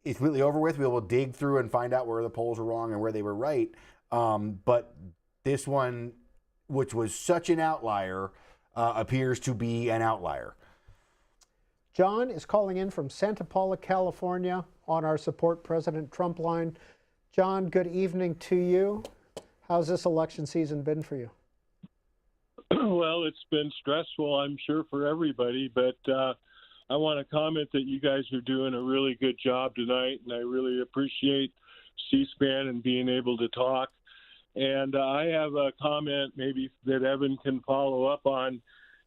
it's completely over with, we will dig through and find out where the polls were wrong and where they were right. But this one, which was such an outlier, appears to be an outlier. John is calling in from Santa Paula, California, on our Support President Trump line. John, good evening to you. How's this election season been for you? Well, it's been stressful, I'm sure, for everybody, but I want to comment that you guys are doing a really good job tonight, and I really appreciate C-SPAN and being able to talk. And I have a comment maybe that Evan can follow up on,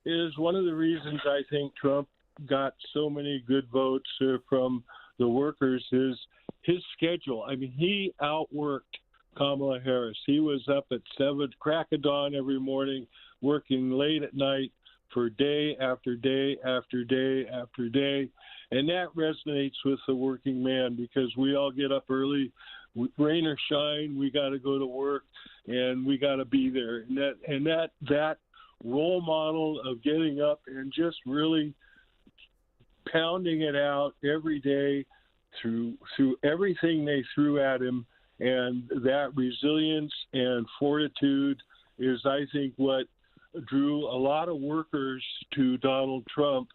is one of the reasons I think Trump got so many good votes from the workers is his schedule. He outworked Kamala Harris. He was up at crack of dawn every morning, working late at night, for day after day after day after day. And that resonates with the working man because we all get up early, rain or shine, we got to go to work and we got to be there. And that role model of getting up and just really pounding it out every day through everything they threw at him, and that resilience and fortitude is, I think, what drew a lot of workers to Donald Trump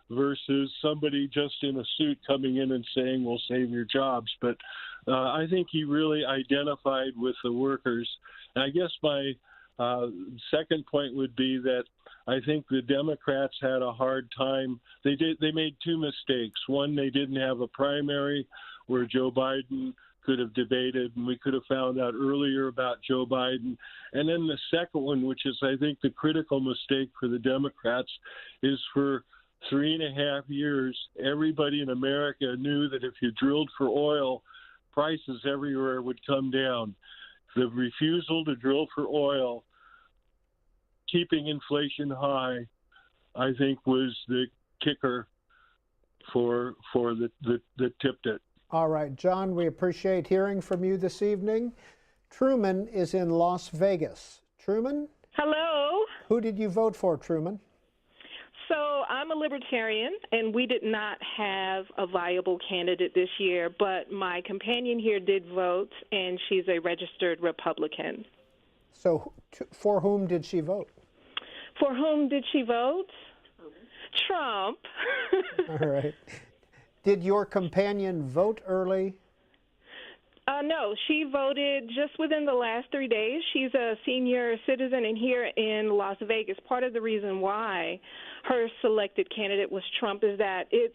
versus somebody just in a suit coming in and saying, we'll save your jobs. But I think he really identified with the workers. And I guess my second point would be that I think the Democrats had a hard time. They made 2 mistakes. One, they didn't have a primary where Joe Biden could have debated, and we could have found out earlier about Joe Biden. And then the second one, which is, I think, the critical mistake for the Democrats, is for 3.5 years, everybody in America knew that if you drilled for oil, prices everywhere would come down. The refusal to drill for oil, keeping inflation high, I think was the kicker for that tipped it. All right, John, we appreciate hearing from you this evening. Truman is in Las Vegas. Truman? Hello. Who did you vote for, Truman? So I'm a libertarian, and we did not have a viable candidate this year, but my companion here did vote, and she's a registered Republican. So for whom did she vote? For whom did she vote? Trump. All right. Did your companion vote early? No, she voted just within the last 3 days. She's a senior citizen in here in Las Vegas. Part of the reason why her selected candidate was Trump is that it's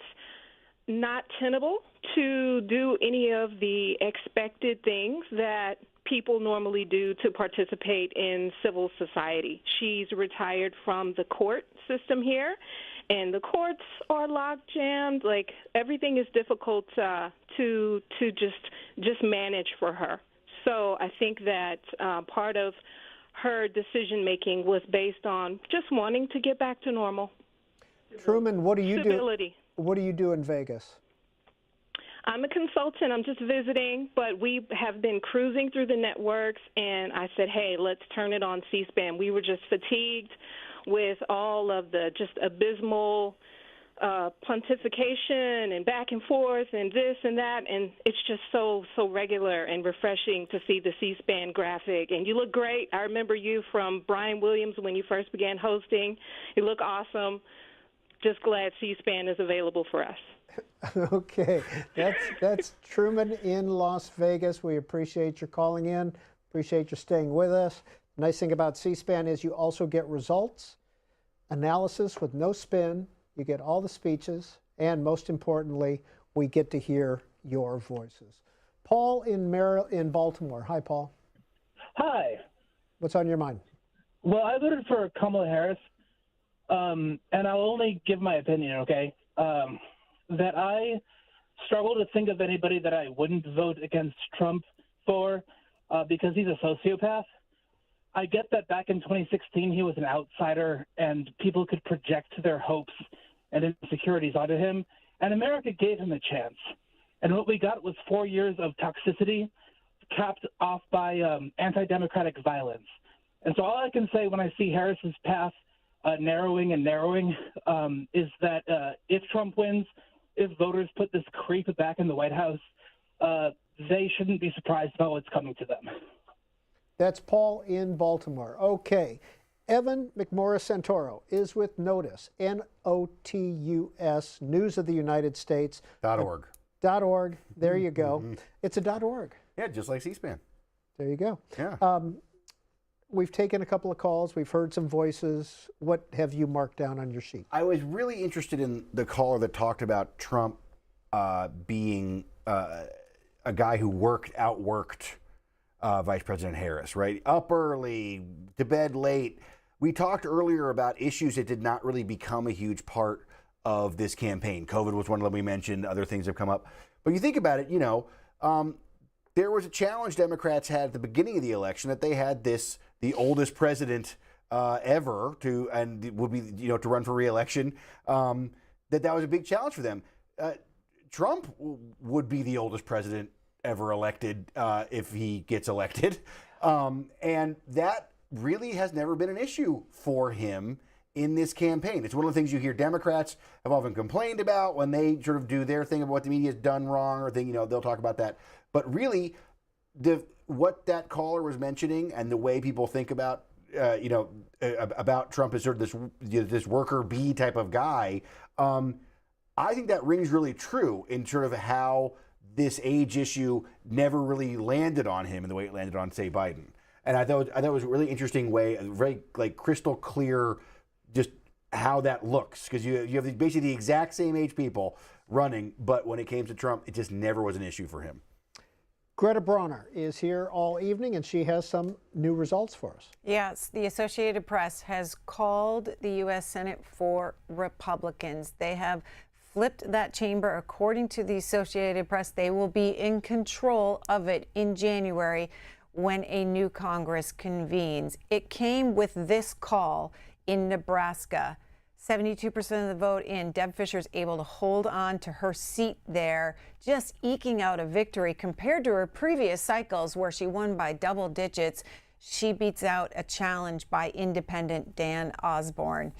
not tenable to do any of the expected things that people normally do to participate in civil society. She's retired from the court system here, and the courts are locked jammed. Like, everything is difficult to just manage for her. So I think that part of her decision making was based on just wanting to get back to normal. Truman, what do you Stability. do? What do you do in Vegas? I'm a consultant. I'm just visiting, but we have been cruising through the networks, and I said, hey, let's turn it on C-SPAN. We were just fatigued with all of the just abysmal pontification and back and forth and this and that, and it's just so regular and refreshing to see the C-SPAN graphic. And you look great. I remember you from Brian Williams when you first began hosting. You look awesome. Just glad C-SPAN is available for us. Okay, that's Truman in Las Vegas. We appreciate your calling in, appreciate your staying with us. The nice thing about C-SPAN is you also get results, analysis with no spin, you get all the speeches, and most importantly, we get to hear your voices. Paul in Baltimore. Hi, Paul. Hi. What's on your mind? Well, I voted for Kamala Harris, and I'll only give my opinion, okay? That I struggle to think of anybody that I wouldn't vote against Trump for because he's a sociopath. I get that back in 2016 he was an outsider and people could project their hopes and insecurities onto him, and America gave him a chance. And what we got was 4 years of toxicity capped off by anti-democratic violence. And so all I can say when I see Harris's path narrowing is that if Trump wins, if voters put this creep back in the White House, they shouldn't be surprised about what's coming to them. That's Paul in Baltimore. Okay. Evan McMorris-Santoro is with Notice, N-O-T-U-S, News of the United States. .org. .org. There you go. It's a .org. Yeah, just like C-SPAN. There you go. Yeah. We've taken a couple of calls. We've heard some voices. What have you marked down on your sheet? I was really interested in the caller that talked about Trump being a guy who outworked Vice President Harris, right? Up early, to bed late. We talked earlier about issues that did not really become a huge part of this campaign. COVID was one of them we mentioned. Other things have come up. But you think about it, there was a challenge Democrats had at the beginning of the election that they had the oldest president ever to run for re-election. That was a big challenge for them. Trump would be the oldest president ever elected if he gets elected, and that really has never been an issue for him in this campaign. It's one of the things you hear Democrats have often complained about when they sort of do their thing about what the media has done wrong, or they'll talk about that. But really, what that caller was mentioning and the way people think about about Trump as sort of this worker bee type of guy, I think that rings really true in sort of how this age issue never really landed on him in the way it landed on, say, Biden. And I thought it was a really interesting way, very crystal clear, just how that looks, because you have basically the exact same age people running, but when it came to Trump, it just never was an issue for him. Greta Bronner is here all evening, and she has some new results for us. Yes, the Associated Press has called the U.S. Senate for Republicans. They have flipped that chamber. According to the Associated Press, they will be in control of it in January when a new Congress convenes. It came with this call in Nebraska. 72% of the vote in. Deb Fischer's able to hold on to her seat there, just eking out a victory compared to her previous cycles where she won by double digits. She beats out a challenge by independent Dan Osborne.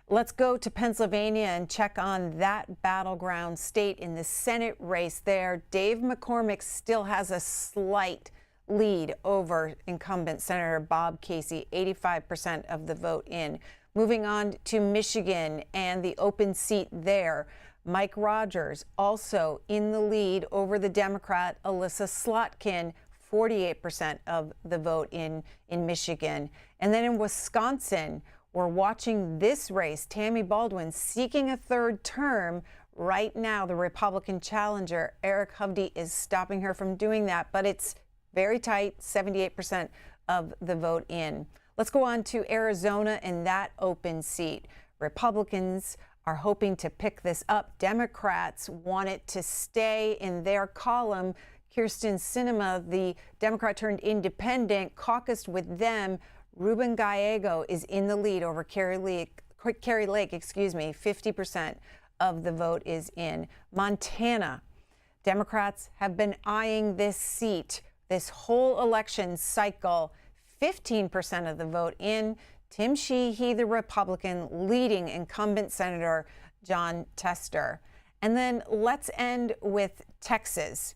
Let's go to Pennsylvania and check on that battleground state in the Senate race there. Dave McCormick still has a slight lead over incumbent Senator Bob Casey, 85% of the vote in. Moving on to Michigan and the open seat there. Mike Rogers also in the lead over the Democrat Alyssa Slotkin, 48% of the vote in Michigan. And then in Wisconsin, we're watching this race. Tammy Baldwin seeking a third term. Right now, the Republican challenger, Eric Hovde, is stopping her from doing that, but it's very tight, 78% of the vote in. Let's go on to Arizona and that open seat. Republicans are hoping to pick this up. Democrats want it to stay in their column. Kirsten Sinema, the Democrat turned independent, caucused with them. Ruben Gallego is in the lead over Carrie Lake, 50% of the vote is in. Montana, Democrats have been eyeing this seat this whole election cycle. 15% of the vote in. Tim Sheehy, the Republican, leading incumbent Senator John Tester. And then let's end with Texas.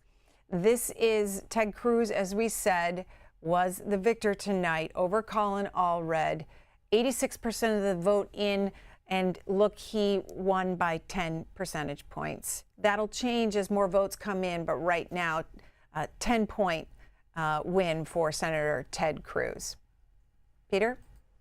This is Ted Cruz, as we said, was the victor tonight over Colin Allred. 86% of the vote in, and look, he won by 10 percentage points. That'll change as more votes come in, but right now, 10-point win for Senator Ted Cruz. Peter?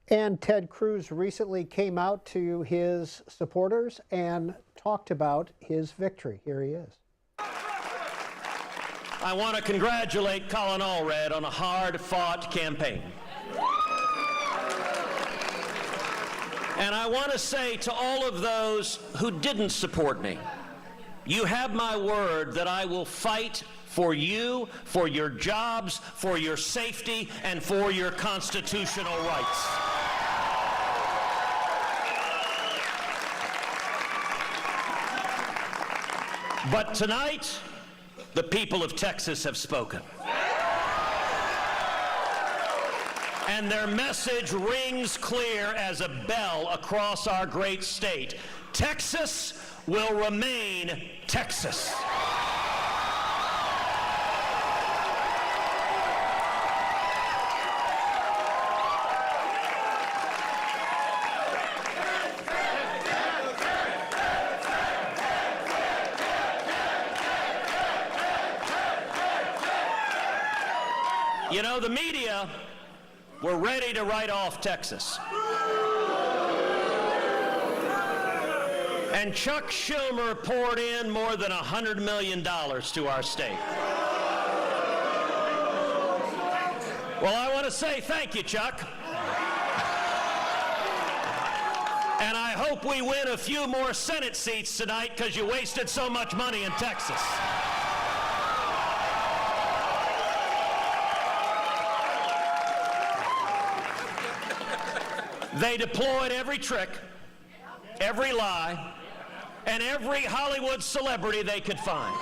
And Ted Cruz recently came out to his supporters and talked about his victory. Here he is. I want to congratulate Colin Allred on a hard-fought campaign. And I want to say to all of those who didn't support me, you have my word that I will fight for you, for your jobs, for your safety, and for your constitutional rights. But tonight, the people of Texas have spoken. And their message rings clear as a bell across our great state. Texas will remain Texas. You know, the media were ready to write off Texas. And Chuck Schumer poured in more than $100 million to our state. Well, I want to say thank you, Chuck. And I hope we win a few more Senate seats tonight because you wasted so much money in Texas. They deployed every trick, every lie, and every Hollywood celebrity they could find.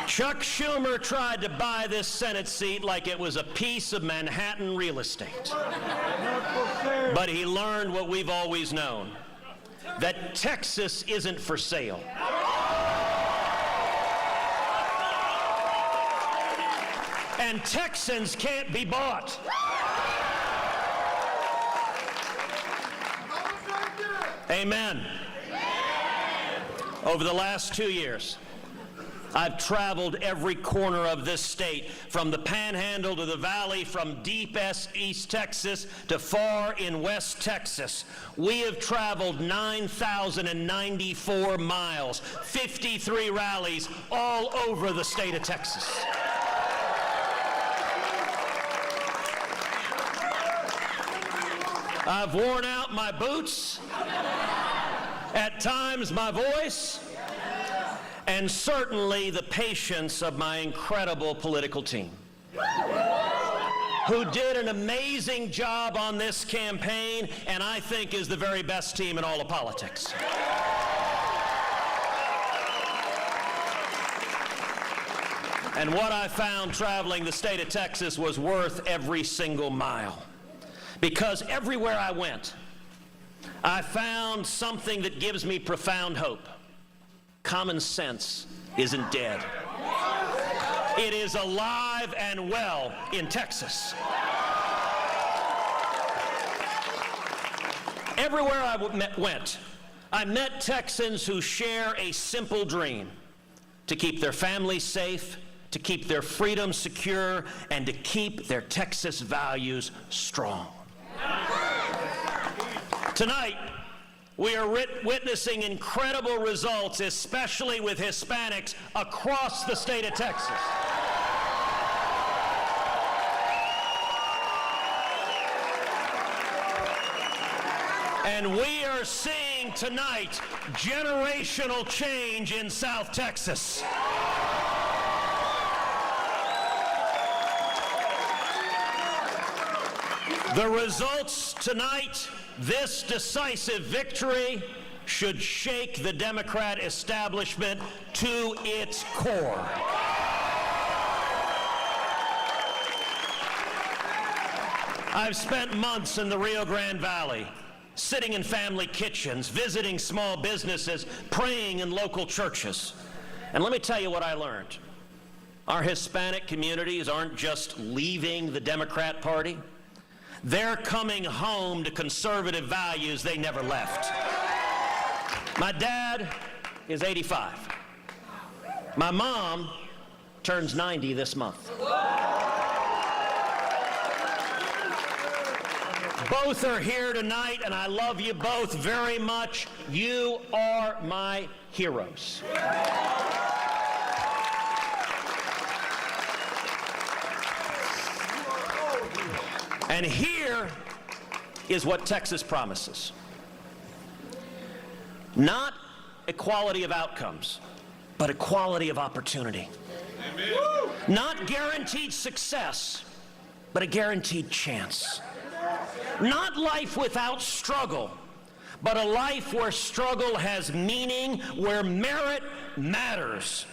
Chuck Schumer tried to buy this Senate seat like it was a piece of Manhattan real estate. But he learned what we've always known, that Texas isn't for sale. And Texans can't be bought. Amen. Over the last 2 years, I've traveled every corner of this state, from the Panhandle to the Valley, from deep East Texas to far in West Texas. We have traveled 9,094 miles, 53 rallies all over the state of Texas. I've worn out my boots, at times my voice, and certainly the patience of my incredible political team, who did an amazing job on this campaign, and I think is the very best team in all of politics. And what I found traveling the state of Texas was worth every single mile. Because everywhere I went, I found something that gives me profound hope. Common sense isn't dead. It is alive and well in Texas. Everywhere I went, I met Texans who share a simple dream: to keep their families safe, to keep their freedom secure, and to keep their Texas values strong. Tonight, we are witnessing incredible results, especially with Hispanics across the state of Texas. And we are seeing tonight generational change in South Texas. The results tonight, this decisive victory, should shake the Democrat establishment to its core. I've spent months in the Rio Grande Valley, sitting in family kitchens, visiting small businesses, praying in local churches. And let me tell you what I learned. Our Hispanic communities aren't just leaving the Democrat Party. They're coming home to conservative values they never left. My dad is 85. My mom turns 90 this month. Both are here tonight, and I love you both very much. You are my heroes. And here is what Texas promises. Not equality of outcomes, but equality of opportunity. Amen. Not guaranteed success, but a guaranteed chance. Not life without struggle, but a life where struggle has meaning, where merit matters.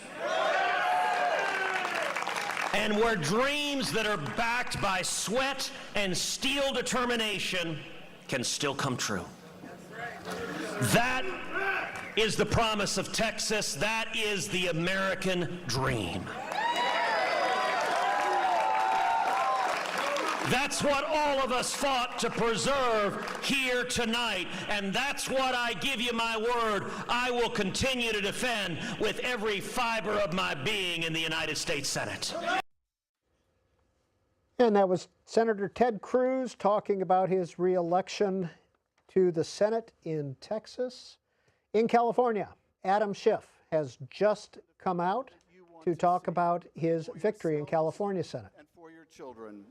And where dreams that are backed by sweat and steel determination can still come true. That is the promise of Texas. That is the American dream. That's what all of us fought to preserve here tonight, and that's what I give you my word I will continue to defend with every fiber of my being in the United States Senate. And that was Senator Ted Cruz talking about his re-election to the Senate in Texas. In California, Adam Schiff has just come out to talk about his victory in California Senate. And for your children.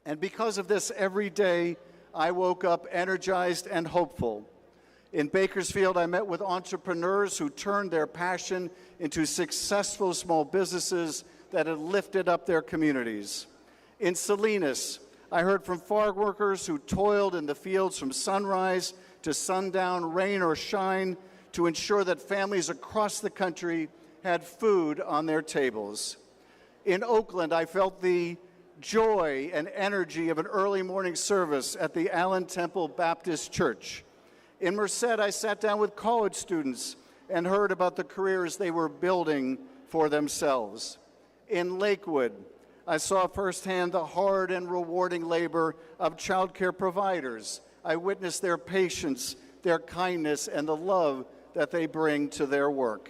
And because of this, every day I woke up energized and hopeful. In Bakersfield, I met with entrepreneurs who turned their passion into successful small businesses that had lifted up their communities. In Salinas, I heard from farm workers who toiled in the fields from sunrise to sundown, rain or shine, to ensure that families across the country had food on their tables. In Oakland, I felt the joy and energy of an early morning service at the Allen Temple Baptist Church. In Merced, I sat down with college students and heard about the careers they were building for themselves. In Lakewood, I saw firsthand the hard and rewarding labor of child care providers. I witnessed their patience, their kindness, and the love that they bring to their work.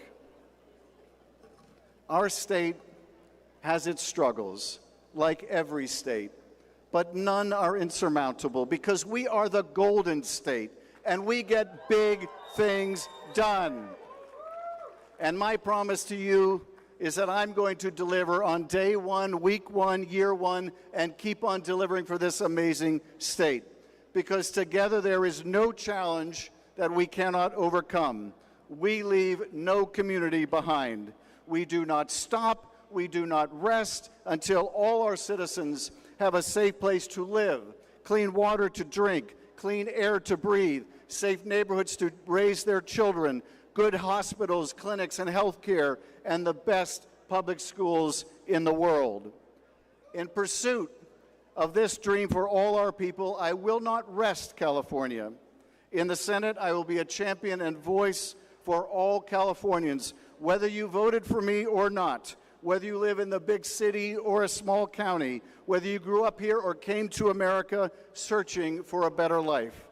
Our state has its struggles, like every state, but none are insurmountable because we are the Golden State and we get big things done. And my promise to you is that I'm going to deliver on day one, week one, year one, and keep on delivering for this amazing state. Because together there is no challenge that we cannot overcome. We leave no community behind. We do not stop, we do not rest until all our citizens have a safe place to live, clean water to drink, clean air to breathe, safe neighborhoods to raise their children, good hospitals, clinics, and health care, and the best public schools in the world. In pursuit of this dream for all our people, I will not rest, California. In the Senate, I will be a champion and voice for all Californians, whether you voted for me or not, whether you live in the big city or a small county, whether you grew up here or came to America searching for a better life.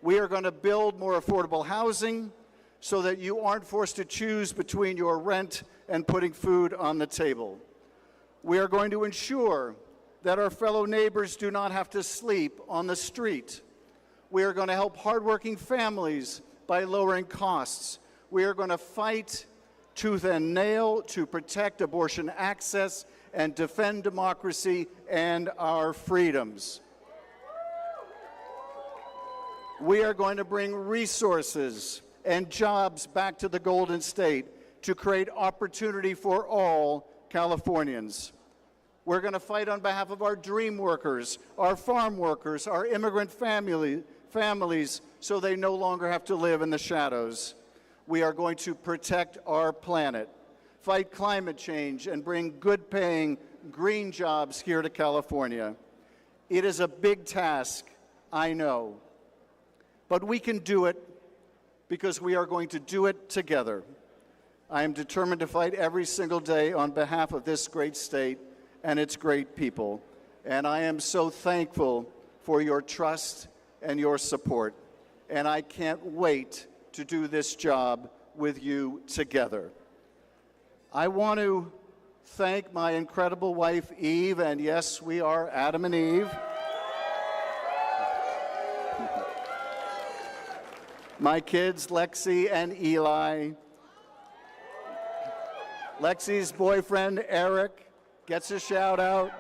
We are going to build more affordable housing so that you aren't forced to choose between your rent and putting food on the table. We are going to ensure that our fellow neighbors do not have to sleep on the street. We are going to help hardworking families by lowering costs. We are going to fight tooth and nail to protect abortion access and defend democracy and our freedoms. We are going to bring resources and jobs back to the Golden State to create opportunity for all Californians. We're going to fight on behalf of our dream workers, our farm workers, our immigrant families, so they no longer have to live in the shadows. We are going to protect our planet, fight climate change, and bring good-paying green jobs here to California. It is a big task, I know, but we can do it because we are going to do it together. I am determined to fight every single day on behalf of this great state and its great people, and I am so thankful for your trust and your support, and I can't wait to do this job with you together. I want to thank my incredible wife, Eve, and yes, we are Adam and Eve. My kids, Lexi and Eli. Lexi's boyfriend, Eric, gets a shout out.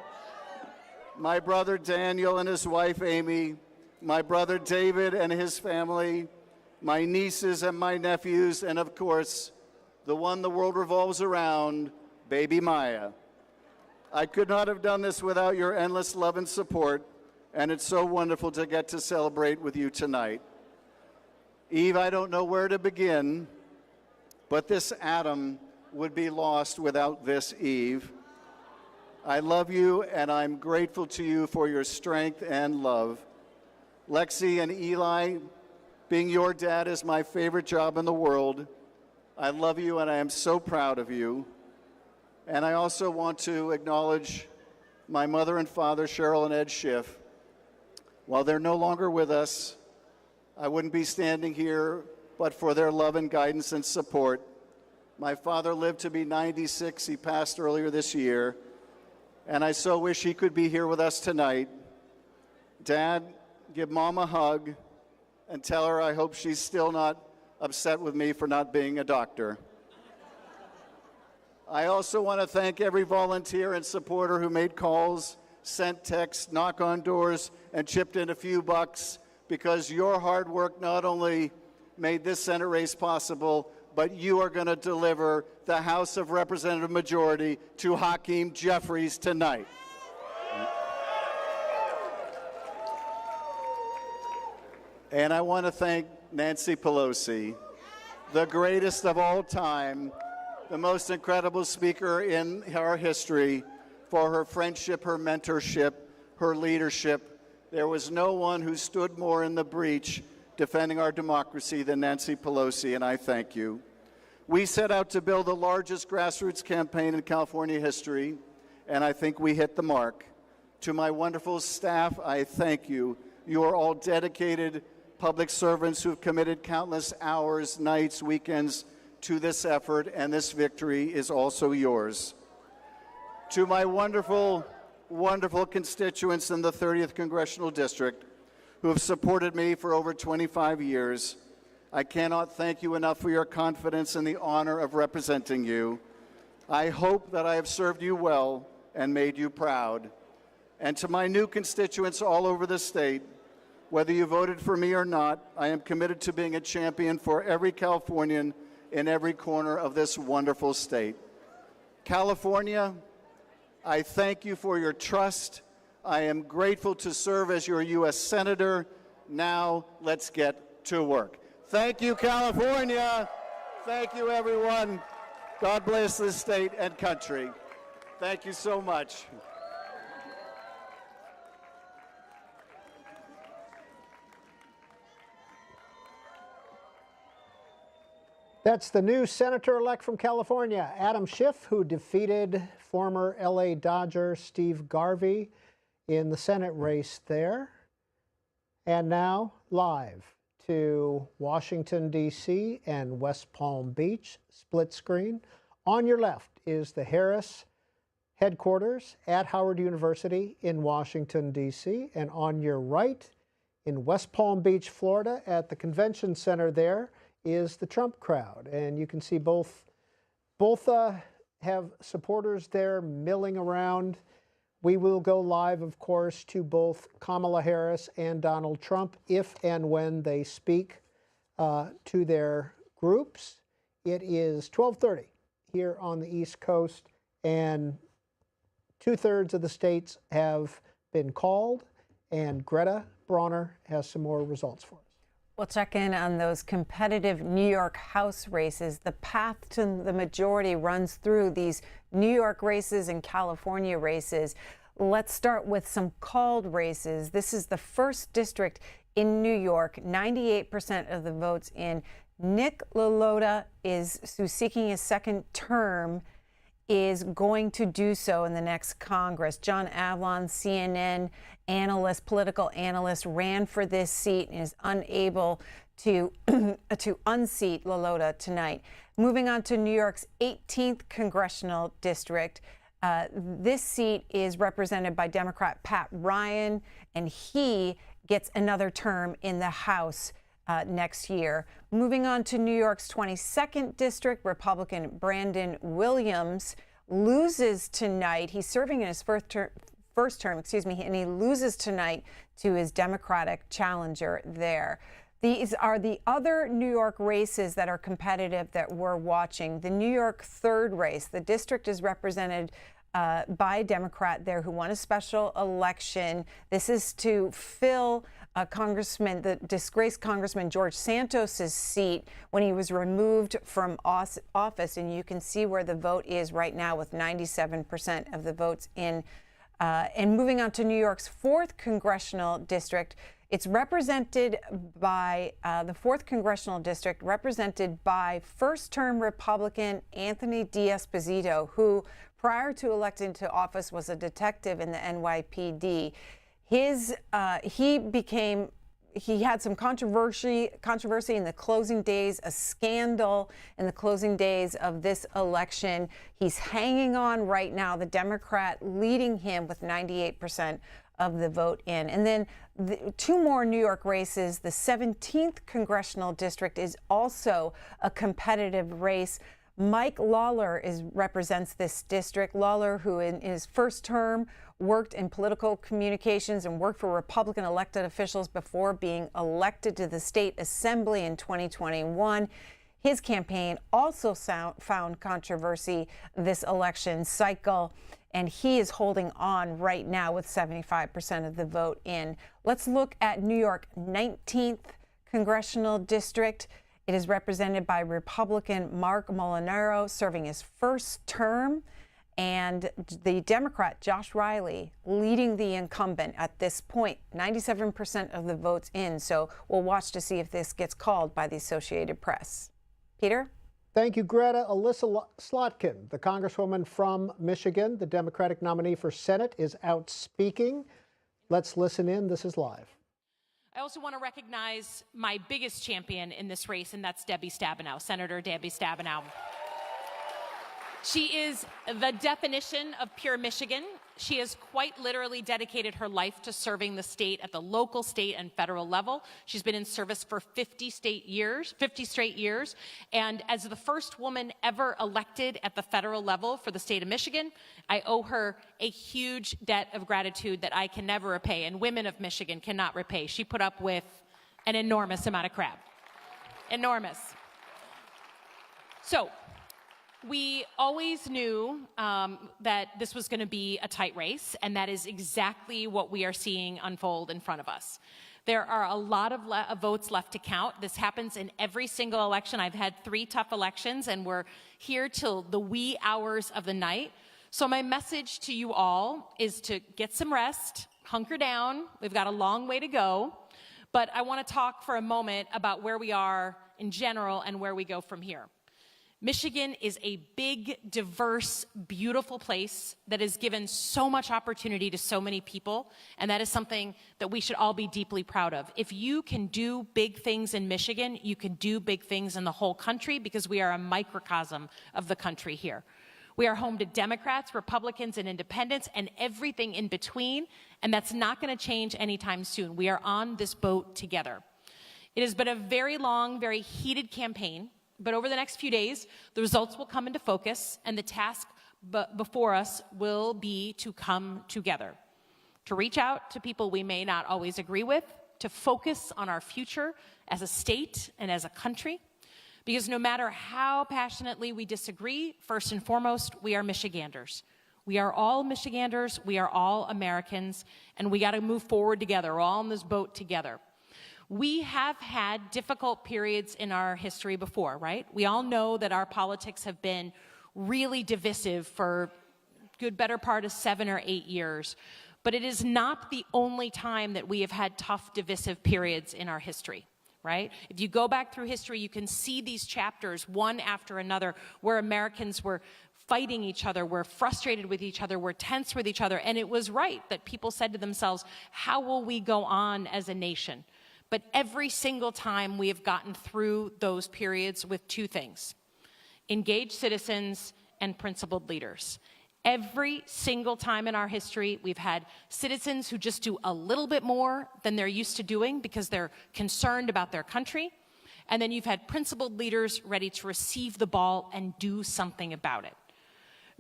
My brother, Daniel, and his wife, Amy. My brother, David, and his family. My nieces and my nephews, and of course, the one the world revolves around, baby Maya. I could not have done this without your endless love and support, and it's so wonderful to get to celebrate with you tonight. Eve, I don't know where to begin, but this Adam would be lost without this Eve. I love you, and I'm grateful to you for your strength and love. Lexi and Eli, being your dad is my favorite job in the world. I love you, and I am so proud of you. And I also want to acknowledge my mother and father, Cheryl and Ed Schiff. While they're no longer with us, I wouldn't be standing here but for their love and guidance and support. My father lived to be 96. He passed earlier this year. And I so wish he could be here with us tonight. Dad, give Mom a hug and tell her I hope she's still not upset with me for not being a doctor. I also want to thank every volunteer and supporter who made calls, sent texts, knocked on doors, and chipped in a few bucks, because your hard work not only made this Senate race possible, but you are going to deliver the House of Representative Majority to Hakeem Jeffries tonight. And I want to thank Nancy Pelosi, the greatest of all time, the most incredible speaker in our history, for her friendship, her mentorship, her leadership. There was no one who stood more in the breach defending our democracy than Nancy Pelosi, and I thank you. We set out to build the largest grassroots campaign in California history, and I think we hit the mark. To my wonderful staff, I thank you. You are all dedicated public servants who have committed countless hours, nights, weekends to this effort, and this victory is also yours. To my wonderful, wonderful constituents in the 30th Congressional District who have supported me for over 25 years, I cannot thank you enough for your confidence in the honor of representing you. I hope that I have served you well and made you proud. And to my new constituents all over the state, whether you voted for me or not, I am committed to being a champion for every Californian in every corner of this wonderful state. California, I thank you for your trust. I am grateful to serve as your U.S. Senator. Now, let's get to work. Thank you, California. Thank you, everyone. God bless this state and country. Thank you so much. That's the new senator-elect from California, Adam Schiff, who defeated former LA Dodger Steve Garvey in the Senate race there. And now, live to Washington, D.C. and West Palm Beach, split screen. On your left is the Harris headquarters at Howard University in Washington, D.C. And on your right, in West Palm Beach, Florida, at the convention center there, is the Trump crowd. And you can see both have supporters there milling around. We will go live, of course, to both Kamala Harris and Donald Trump if and when they speak to their groups. It is 12:30 here on the East Coast, and 2/3 of the states have been called, and Greta Bronner has some more results for us. We'll check in on those competitive New York House races. The path to the majority runs through these New York races and California races. Let's start with some called races. This is the first district in New York, 98% of the votes in. Nick LaLota who's seeking his second term, is going to do so in the next Congress. John Avlon, CNN analyst, political analyst, ran for this seat and is unable to unseat LaLota tonight. Moving on to New York's 18th congressional district. This seat is represented by Democrat Pat Ryan, and he gets another term in the House next year. Moving on to New York's 22nd district, Republican Brandon Williams loses tonight. He's serving in his first term, and he loses tonight to his Democratic challenger there. These are the other New York races that are competitive that we're watching. The New York 3rd race, the district is represented by a Democrat there who won a special election. This is to fill the disgraced Congressman George Santos's seat when he was removed from office. And you can see where the vote is right now with 97% of the votes in. And moving on to New York's 4th congressional district, it's represented by the 4th congressional district, represented by first-term Republican Anthony D'Esposito, who prior to electing to office was a detective in the NYPD. He had some controversy in the closing days, a scandal in the closing days of this election. He's hanging on right now, the Democrat leading him with 98% of the vote in. And then two more New York races. The 17th congressional district is also a competitive race. Mike Lawler represents this district. Lawler, who in his first term worked in political communications and worked for Republican elected officials before being elected to the state assembly in 2021. His campaign also found controversy this election cycle, and he is holding on right now with 75% of the vote in. Let's look at New York 19th congressional district. It is represented by Republican Mark Molinaro, serving his first term, and the Democrat Josh Riley leading the incumbent at this point, 97% of the votes in. So we'll watch to see if this gets called by the Associated Press. Peter? Thank you, Greta. Alyssa Slotkin, the Congresswoman from Michigan, the Democratic nominee for Senate, is out speaking. Let's listen in. This is live. I also want to recognize my biggest champion in this race, and that's Debbie Stabenow, Senator Debbie Stabenow. She is the definition of pure Michigan. She has quite literally dedicated her life to serving the state at the local, state, and federal level. She's been in service for 50 straight years. And as the first woman ever elected at the federal level for the state of Michigan, I owe her a huge debt of gratitude that I can never repay, and women of Michigan cannot repay. She put up with an enormous amount of crap. Enormous. So, we always knew that this was going to be a tight race, and that is exactly what we are seeing unfold in front of us. There are a lot of votes left to count. This happens in every single election. I've had 3 tough elections, and we're here till the wee hours of the night. So my message to you all is to get some rest, hunker down. We've got a long way to go. But I want to talk for a moment about where we are in general and where we go from here. Michigan is a big, diverse, beautiful place that has given so much opportunity to so many people, and that is something that we should all be deeply proud of. If you can do big things in Michigan, you can do big things in the whole country, because we are a microcosm of the country here. We are home to Democrats, Republicans, and independents, and everything in between, and that's not going to change anytime soon. We are on this boat together. It has been a very long, very heated campaign. But over the next few days, the results will come into focus, and the task before us will be to come together, to reach out to people we may not always agree with, to focus on our future as a state and as a country, because no matter how passionately we disagree, first and foremost, we are Michiganders. We are all Michiganders, we are all Americans, and we got to move forward together. We're all on this boat together. We have had difficult periods in our history before, right? We all know that our politics have been really divisive for a good better part of 7 or 8 years. But it is not the only time that we have had tough, divisive periods in our history, right? If you go back through history, you can see these chapters, one after another, where Americans were fighting each other, were frustrated with each other, were tense with each other. And it was right that people said to themselves, how will we go on as a nation? But every single time we have gotten through those periods with 2 things: engaged citizens and principled leaders. Every single time in our history, we've had citizens who just do a little bit more than they're used to doing because they're concerned about their country. And then you've had principled leaders ready to receive the ball and do something about it.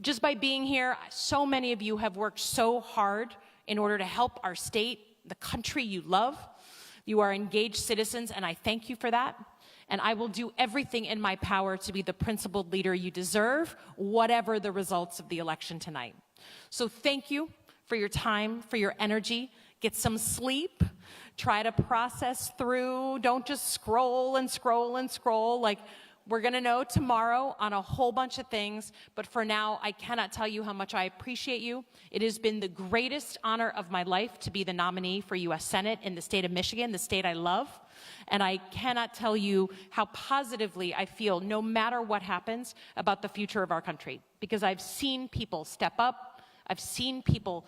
Just by being here, so many of you have worked so hard in order to help our state, the country you love. You are engaged citizens, and I thank you for that. And I will do everything in my power to be the principled leader you deserve, whatever the results of the election tonight. So thank you for your time, for your energy. Get some sleep. Try to process through. Don't just scroll and scroll and scroll. Like, we're going to know tomorrow on a whole bunch of things, but for now, I cannot tell you how much I appreciate you. It has been the greatest honor of my life to be the nominee for U.S. Senate in the state of Michigan, the state I love, and I cannot tell you how positively I feel, no matter what happens, about the future of our country, because I've seen people step up, I've seen people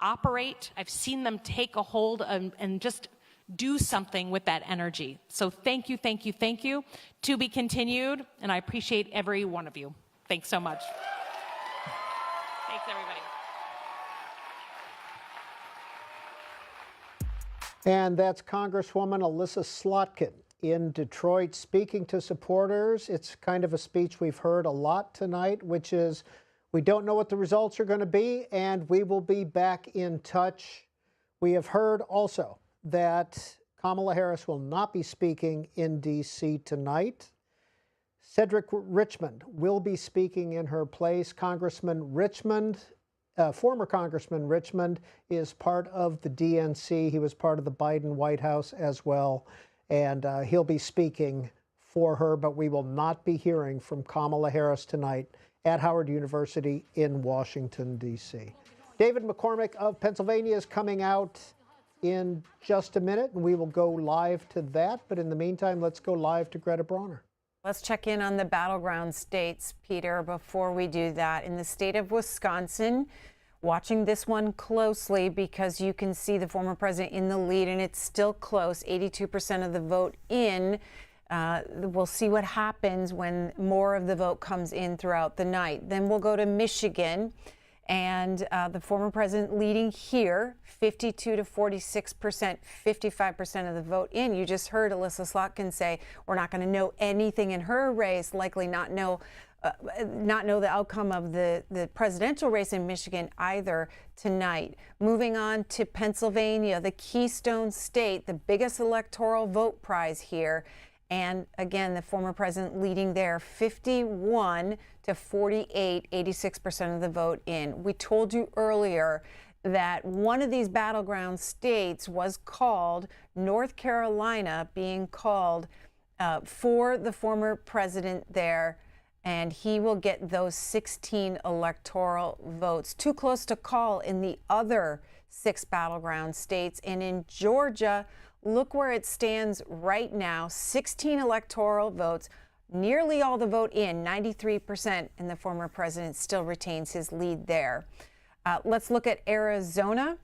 operate, I've seen them take a hold and just do something with that energy. So thank you, thank you, thank you. To be continued, and I appreciate every one of you. Thanks so much. Thanks, everybody. And that's Congresswoman Alyssa Slotkin in Detroit speaking to supporters. It's kind of a speech we've heard a lot tonight, which is, we don't know what the results are going to be, and we will be back in touch. We have heard also that Kamala Harris will not be speaking in D.C. tonight. Cedric Richmond will be speaking in her place. Congressman Richmond, former Congressman Richmond, is part of the DNC. He was part of the Biden White House as well, and he'll be speaking for her, but we will not be hearing from Kamala Harris tonight at Howard University in Washington, D.C. David McCormick of Pennsylvania is coming out in just a minute, and we will go live to that. But in the meantime, let's go live to Greta Bronner. Let's check in on the battleground states, Peter, before we do that. In the state of Wisconsin, watching this one closely because you can see the former president in the lead, and it's still close, 82% of the vote in. We'll see what happens when more of the vote comes in throughout the night. Then we'll go to Michigan, and the former president leading here, 52 to 46%, 55% of the vote in. You just heard Alyssa Slotkin say we're not going to know anything in her race, likely not know the outcome of the presidential race in Michigan either tonight. Moving on to Pennsylvania, the Keystone State, the biggest electoral vote prize here. And again, the former president leading there, 51 to 48, 86% of the vote in. We told you earlier that one of these battleground states was called, North Carolina being called for the former president there, and he will get those 16 electoral votes. Too close to call in the other 6 battleground states. And in Georgia, look where it stands right now, 16 electoral votes, nearly all the vote in, 93%, and the former president still retains his lead there. Let's look at Arizona.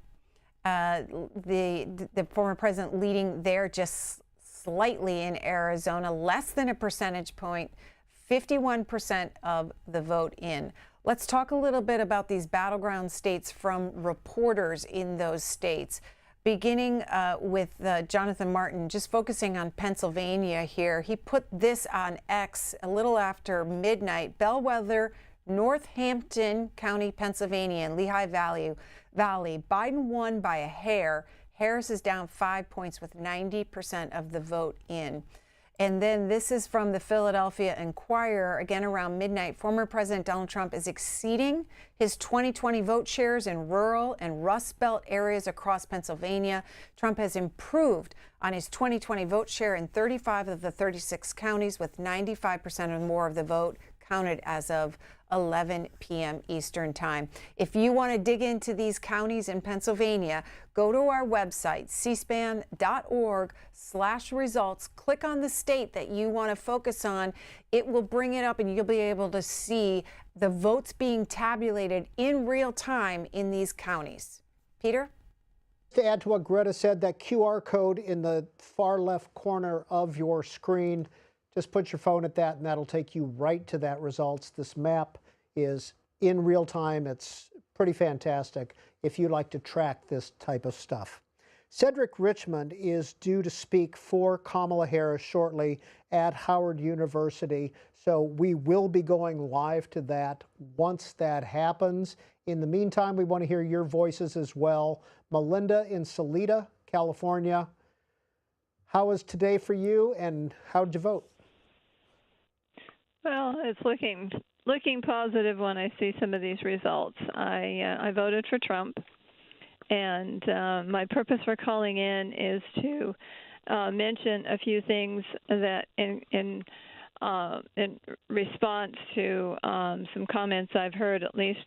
The former president leading there just slightly in Arizona, less than a percentage point, 51% of the vote in. Let's talk a little bit about these battleground states from reporters in those states. Beginning with Jonathan Martin, just focusing on Pennsylvania here. He put this on X a little after midnight. Bellwether, Northampton County, Pennsylvania, and Lehigh Valley. Biden won by a hair. Harris is down 5 points with 90% of the vote in. And then this is from the Philadelphia Inquirer, again around midnight. Former President Donald Trump is exceeding his 2020 vote shares in rural and Rust Belt areas across Pennsylvania. Trump has improved on his 2020 vote share in 35 of the 36 counties, with 95% or more of the vote counted as of 11 p.m. Eastern Time. If you want to dig into these counties in Pennsylvania, go to our website, cspan.org/results. Click on the state that you want to focus on. It will bring it up, and you'll be able to see the votes being tabulated in real time in these counties. Peter? To add to what Greta said, that QR code in the far left corner of your screen, just put your phone at that, and that'll take you right to that results. This map is in real time. It's pretty fantastic if you like to track this type of stuff. Cedric Richmond is due to speak for Kamala Harris shortly at Howard University, so we will be going live to that once that happens. In the meantime, we want to hear your voices as well. Melinda in Salida, California. How was today for you, and how did you vote? Well, it's looking positive when I see some of these results. I voted for Trump, and my purpose for calling in is to mention a few things that in response to some comments I've heard at least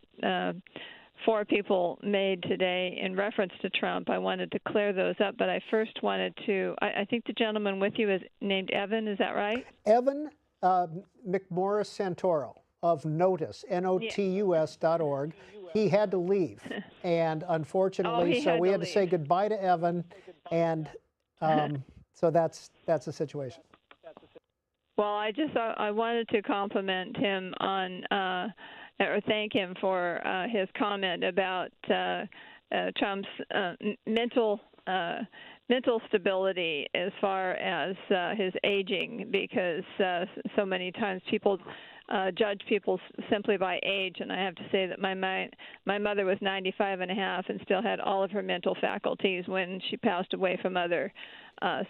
4 people made today in reference to Trump. I wanted to clear those up, but I first wanted to, I think the gentleman with you is named Evan, is that right? Evan McMorris Santoro of Notice, notus.org. He had to leave, and unfortunately, so we had to say goodbye to Evan, and so that's the situation. Well, I wanted to compliment him on, or thank him for his comment about Trump's mental stability as far as his aging, because so many times people judge people simply by age, and I have to say that my mother was 95 and a half and still had all of her mental faculties when she passed away from other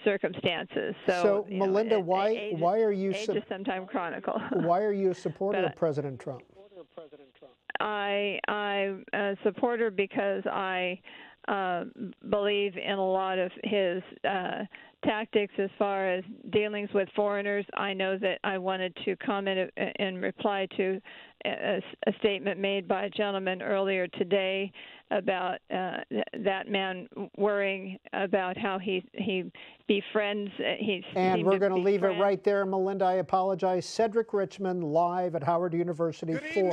circumstances. So Melinda, why are you age is sometimes chronicle? Why are you a supporter of President Trump? I'm a supporter because I believe in a lot of his tactics as far as dealings with foreigners. I know that I wanted to comment in reply to a statement made by a gentleman earlier today about that man worrying about how he befriends. And we're going to leave it right there, Melinda. I apologize. Cedric Richmond live at Howard University for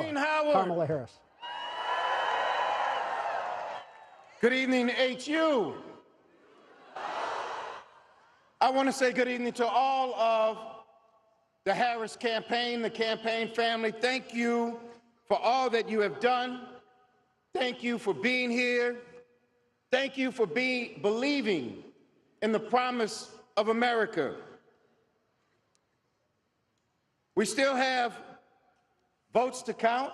Kamala Harris. Good evening, HU. I want to say good evening to all of the Harris campaign, the campaign family. Thank you for all that you have done. Thank you for being here. Thank you for believing in the promise of America. We still have votes to count.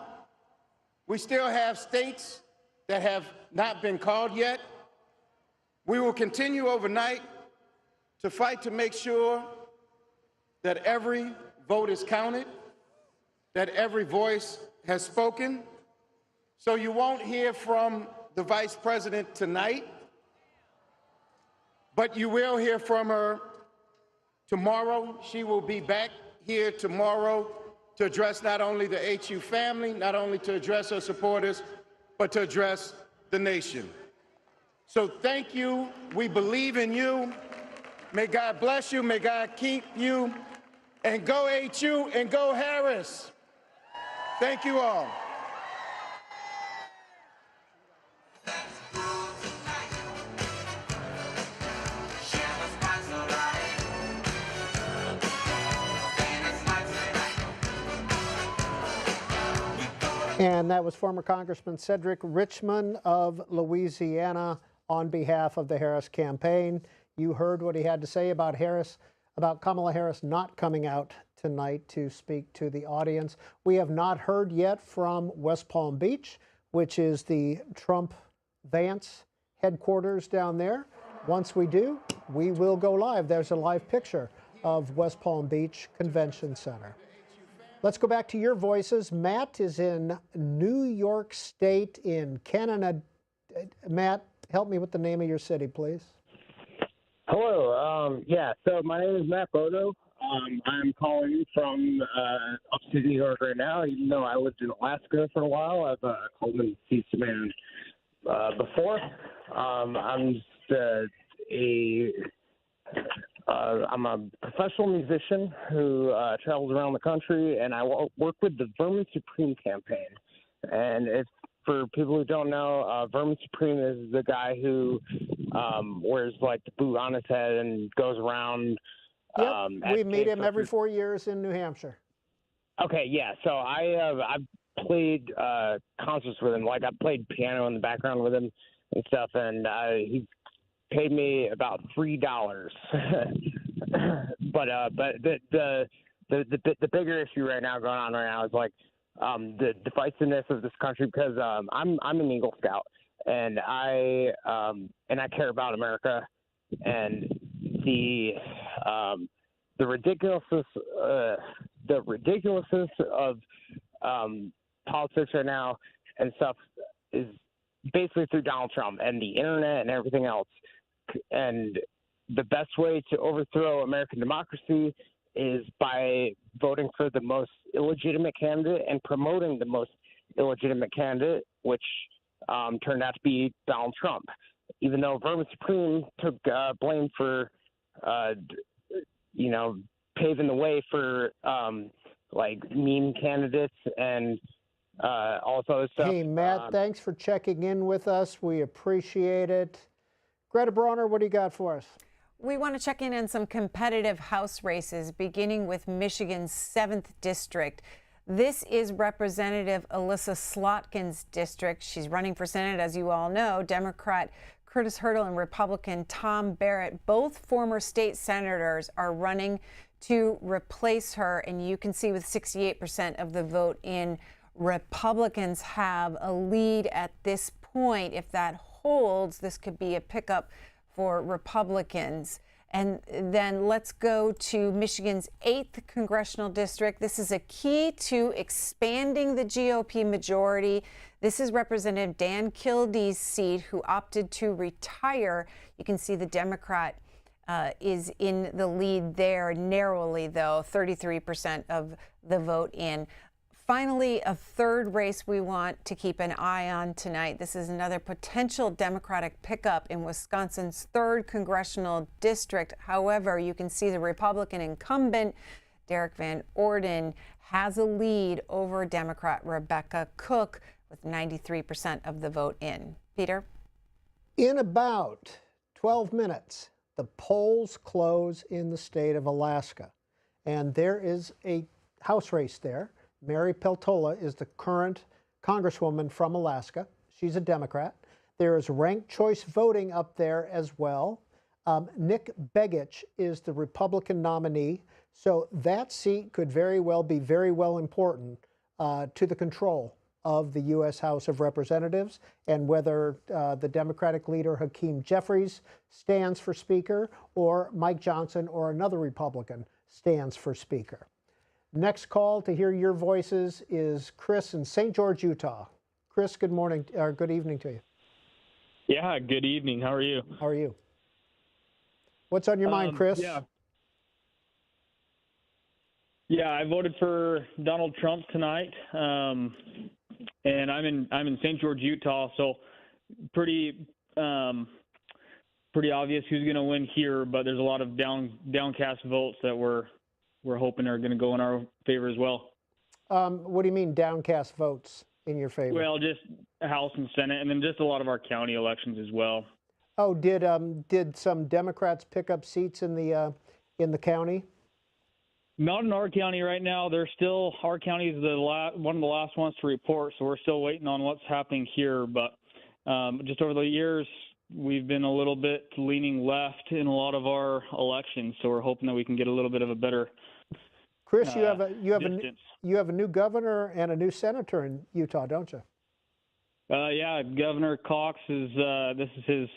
We still have states that have not been called yet. We will continue overnight to fight to make sure that every vote is counted, that every voice has spoken. So you won't hear from the Vice President tonight, but you will hear from her tomorrow. She will be back here tomorrow to address not only the HU family, not only to address her supporters, but to address the nation. So thank you. We believe in you. May God bless you. May God keep you. And go HU and go Harris. Thank you all. And that was former Congressman Cedric Richmond of Louisiana on behalf of the Harris campaign. You heard what he had to say about Kamala Harris not coming out tonight to speak to the audience. We have not heard yet from West Palm Beach, which is the Trump-Vance headquarters down there. Once we do, we will go live. There's a live picture of West Palm Beach Convention Center. Let's go back to your voices. Matt is in New York State in Canada. Matt, help me with the name of your city, please. Hello. So my name is Matt Bodo. I'm calling from upstate New York right now, even though I lived in Alaska for a while. I've called in CSPAN before. I'm just I'm a professional musician who travels around the country, and I work with the Vermin Supreme campaign. And if for people who don't know, Vermin Supreme is the guy who wears like the boot on his head and goes around. Yep, we meet him every 4 years in New Hampshire. Okay, yeah. So I've played concerts with him. Like I played piano in the background with him and stuff, and he paid me about $3. but the bigger issue right now going on right now is like the divisiveness of this country, because I'm an Eagle Scout, and I care about America, and the ridiculousness of politics right now and stuff is basically through Donald Trump and the internet and everything else. And the best way to overthrow American democracy is by voting for the most illegitimate candidate and promoting the most illegitimate candidate, which turned out to be Donald Trump. Even though Vermin Supreme took blame for, paving the way for like meme candidates and all this other stuff. Hey, Matt, thanks for checking in with us. We appreciate it. Greta Bronner, what do you got for us? We want to check in on some competitive House races, beginning with Michigan's 7th District. This is Representative Alyssa Slotkin's district. She's running for Senate, as you all know. Democrat Curtis Hurdle and Republican Tom Barrett, both former state senators, are running to replace her. And you can see with 68% of the vote in, Republicans have a lead at this point. If that holds, this could be a pickup for Republicans. And then let's go to Michigan's 8th congressional district. This is a key to expanding the GOP majority. This is Representative Dan Kildee's seat, who opted to retire. You can see the Democrat is in the lead there, narrowly though, 33% of the vote in. Finally, a third race we want to keep an eye on tonight. This is another potential Democratic pickup in Wisconsin's 3rd congressional district. However, you can see the Republican incumbent, Derek Van Orden, has a lead over Democrat Rebecca Cook with 93% of the vote in. Peter? In about 12 minutes, the polls close in the state of Alaska, and there is a House race there. Mary Peltola is the current Congresswoman from Alaska. She's a Democrat. There is ranked choice voting up there as well. Nick Begich is the Republican nominee, so that seat could very well be very important to the control of the U.S. House of Representatives, and whether the Democratic leader Hakeem Jeffries stands for Speaker or Mike Johnson or another Republican stands for Speaker. Next call to hear your voices is Chris in St. George, Utah. Chris, good morning, or good evening to you. Yeah, good evening. How are you? How are you? What's on your mind, Chris? Yeah, I voted for Donald Trump tonight, and I'm in St. George, Utah. So pretty obvious who's going to win here. But there's a lot of downcast votes that we're hoping are going to go in our favor as well. What do you mean downcast votes in your favor? Well, just House and Senate, and then just a lot of our county elections as well. Oh, did some Democrats pick up seats in the county? Not in our county right now. Our county is one of the last ones to report, so we're still waiting on what's happening here. But just over the years, we've been a little bit leaning left in a lot of our elections, so we're hoping that we can get a little bit of a better. Chris, you have a new governor and a new senator in Utah, don't you? Yeah, Governor Cox this is his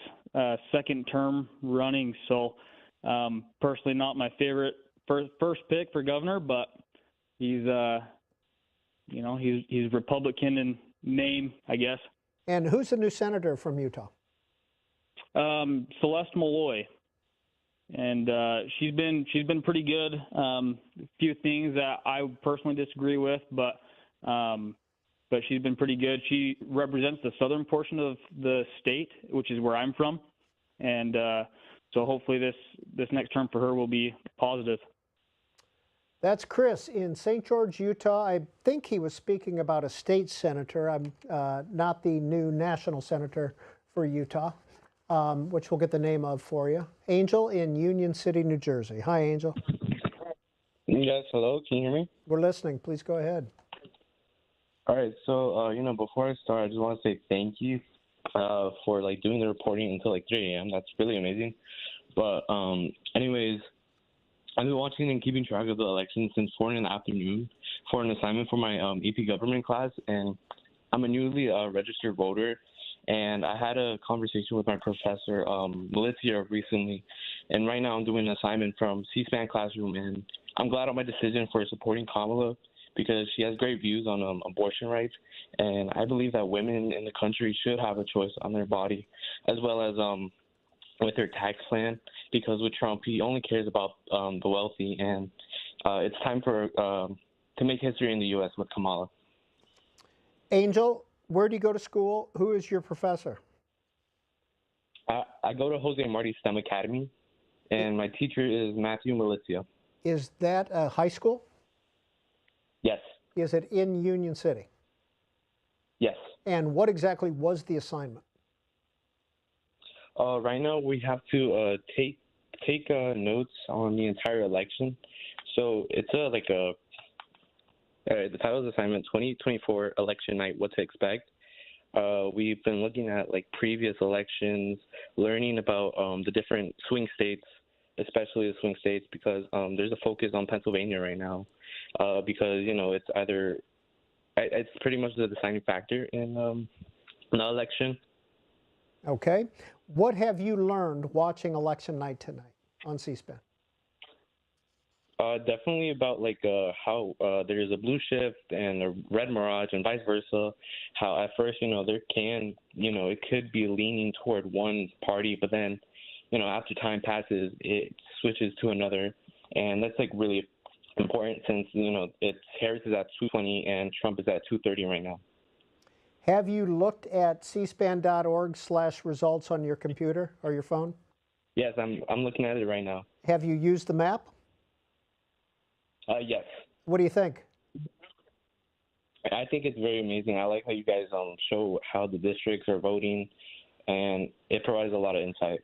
second term running, so personally not my favorite first pick for governor, but he's he's Republican in name, I guess. And who's the new senator from Utah? Celeste Malloy, and she's been pretty good. A few things that I personally disagree with, but she's been pretty good. She represents the southern portion of the state, which is where I'm from, and so hopefully this next term for her will be positive. That's Chris in St. George, Utah. I think he was speaking about a state senator. I'm not the new national senator for Utah, which we'll get the name of for you. Angel in Union City, New Jersey. Hi, Angel. Yes, hello. Can you hear me? We're listening. Please go ahead. All right. So, before I start, I just want to say thank you for doing the reporting until 3 a.m. That's really amazing. But anyways, I've been watching and keeping track of the election since 4 in the afternoon for an assignment for my AP government class, and I'm a newly registered voter. And I had a conversation with my professor, Melissa, recently, and right now I'm doing an assignment from C-SPAN classroom, and I'm glad on my decision for supporting Kamala because she has great views on abortion rights, and I believe that women in the country should have a choice on their body, as well as with their tax plan, because with Trump, he only cares about the wealthy, and it's time for to make history in the U.S. with Kamala. Angel, where do you go to school? Who is your professor? I go to Jose Marti STEM Academy, and my teacher is Matthew Malizia. Is that a high school? Yes. Is it in Union City? Yes. And what exactly was the assignment? Right now, we have to take notes on the entire election. So it's the title of the assignment, 2024 election night, what to expect. We've been looking at previous elections, learning about the different swing states, especially the swing states, because there's a focus on Pennsylvania right now, because it's pretty much the deciding factor in the election. Okay. What have you learned watching election night tonight on C-SPAN? Definitely about how there's a blue shift and a red mirage and vice versa. How at first, it could be leaning toward one party, but then, after time passes, it switches to another. And that's really important since, Harris is at 220 and Trump is at 230 right now. Have you looked at cspan.org/results on your computer or your phone? Yes, I'm looking at it right now. Have you used the map? Yes. What do you think? I think it's very amazing. I like how you guys show how the districts are voting, and it provides a lot of insight.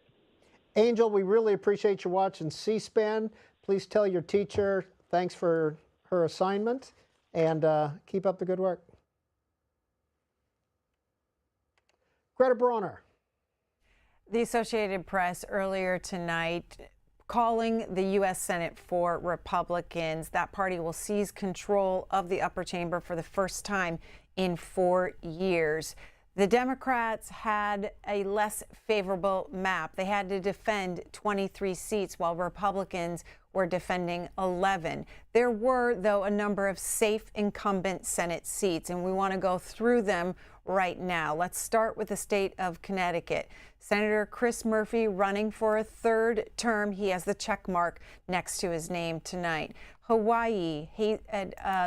Angel, we really appreciate you watching C-SPAN. Please tell your teacher thanks for her assignment, and keep up the good work. Greta Bronner. The Associated Press earlier tonight calling the U.S. Senate for Republicans. That party will seize control of the upper chamber for the first time in 4 years. The Democrats had a less favorable map. They had to defend 23 seats while Republicans were defending 11. There were, though, a number of safe incumbent Senate seats, and we want to go through them right now. Let's start with the state of Connecticut. Senator Chris Murphy running for a third term. He has the check mark next to his name tonight. Hawaii,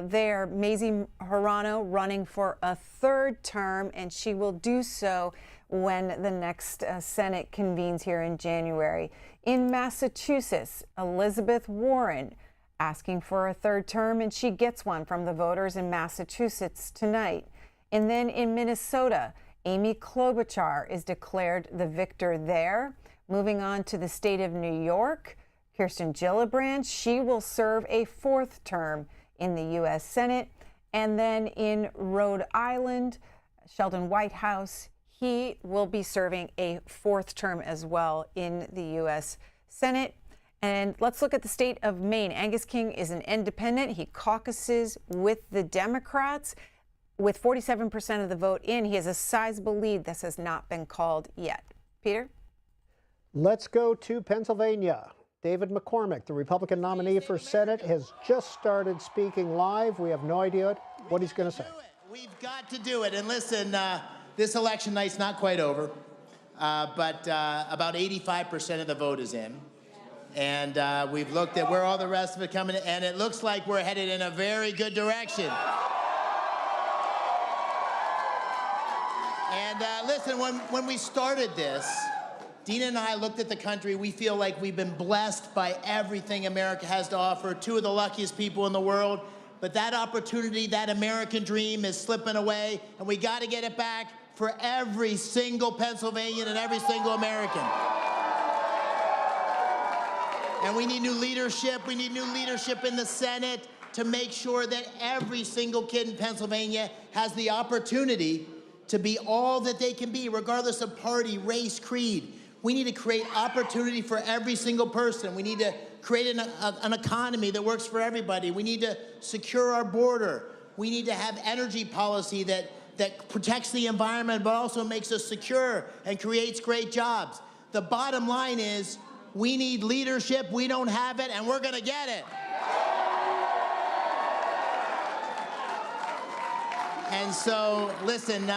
there, Mazie Hirono running for a third term, and she will do so when the next Senate convenes here in January. In Massachusetts, Elizabeth Warren asking for a third term, and she gets one from the voters in Massachusetts tonight. And then in Minnesota, Amy Klobuchar is declared the victor there. Moving on to the state of New York, Kirsten Gillibrand, she will serve a fourth term in the U.S. Senate. And then in Rhode Island, Sheldon Whitehouse, he will be serving a fourth term as well in the U.S. Senate. And let's look at the state of Maine. Angus King is an independent. He caucuses with the Democrats. With 47% of the vote in, he has a sizable lead. This has not been called yet. Peter? Let's go to Pennsylvania. David McCormick, the Republican nominee for Senate, has just started speaking live. We have no idea what he's going to say. We've got to do it. And listen, this election night's not quite over, but about 85% of the vote is in. And we've looked at where all the rest of it coming, and it looks like we're headed in a very good direction. And listen, when we started this, Dina and I looked at the country. We feel like we've been blessed by everything America has to offer, two of the luckiest people in the world. But that opportunity, that American dream is slipping away, and we got to get it back for every single Pennsylvanian and every single American. And we need new leadership. We need new leadership in the Senate to make sure that every single kid in Pennsylvania has the opportunity to be all that they can be, regardless of party, race, creed. We need to create opportunity for every single person. We need to create an economy that works for everybody. We need to secure our border. We need to have energy policy that protects the environment but also makes us secure and creates great jobs. The bottom line is we need leadership. We don't have it, and we're going to get it. And so, listen,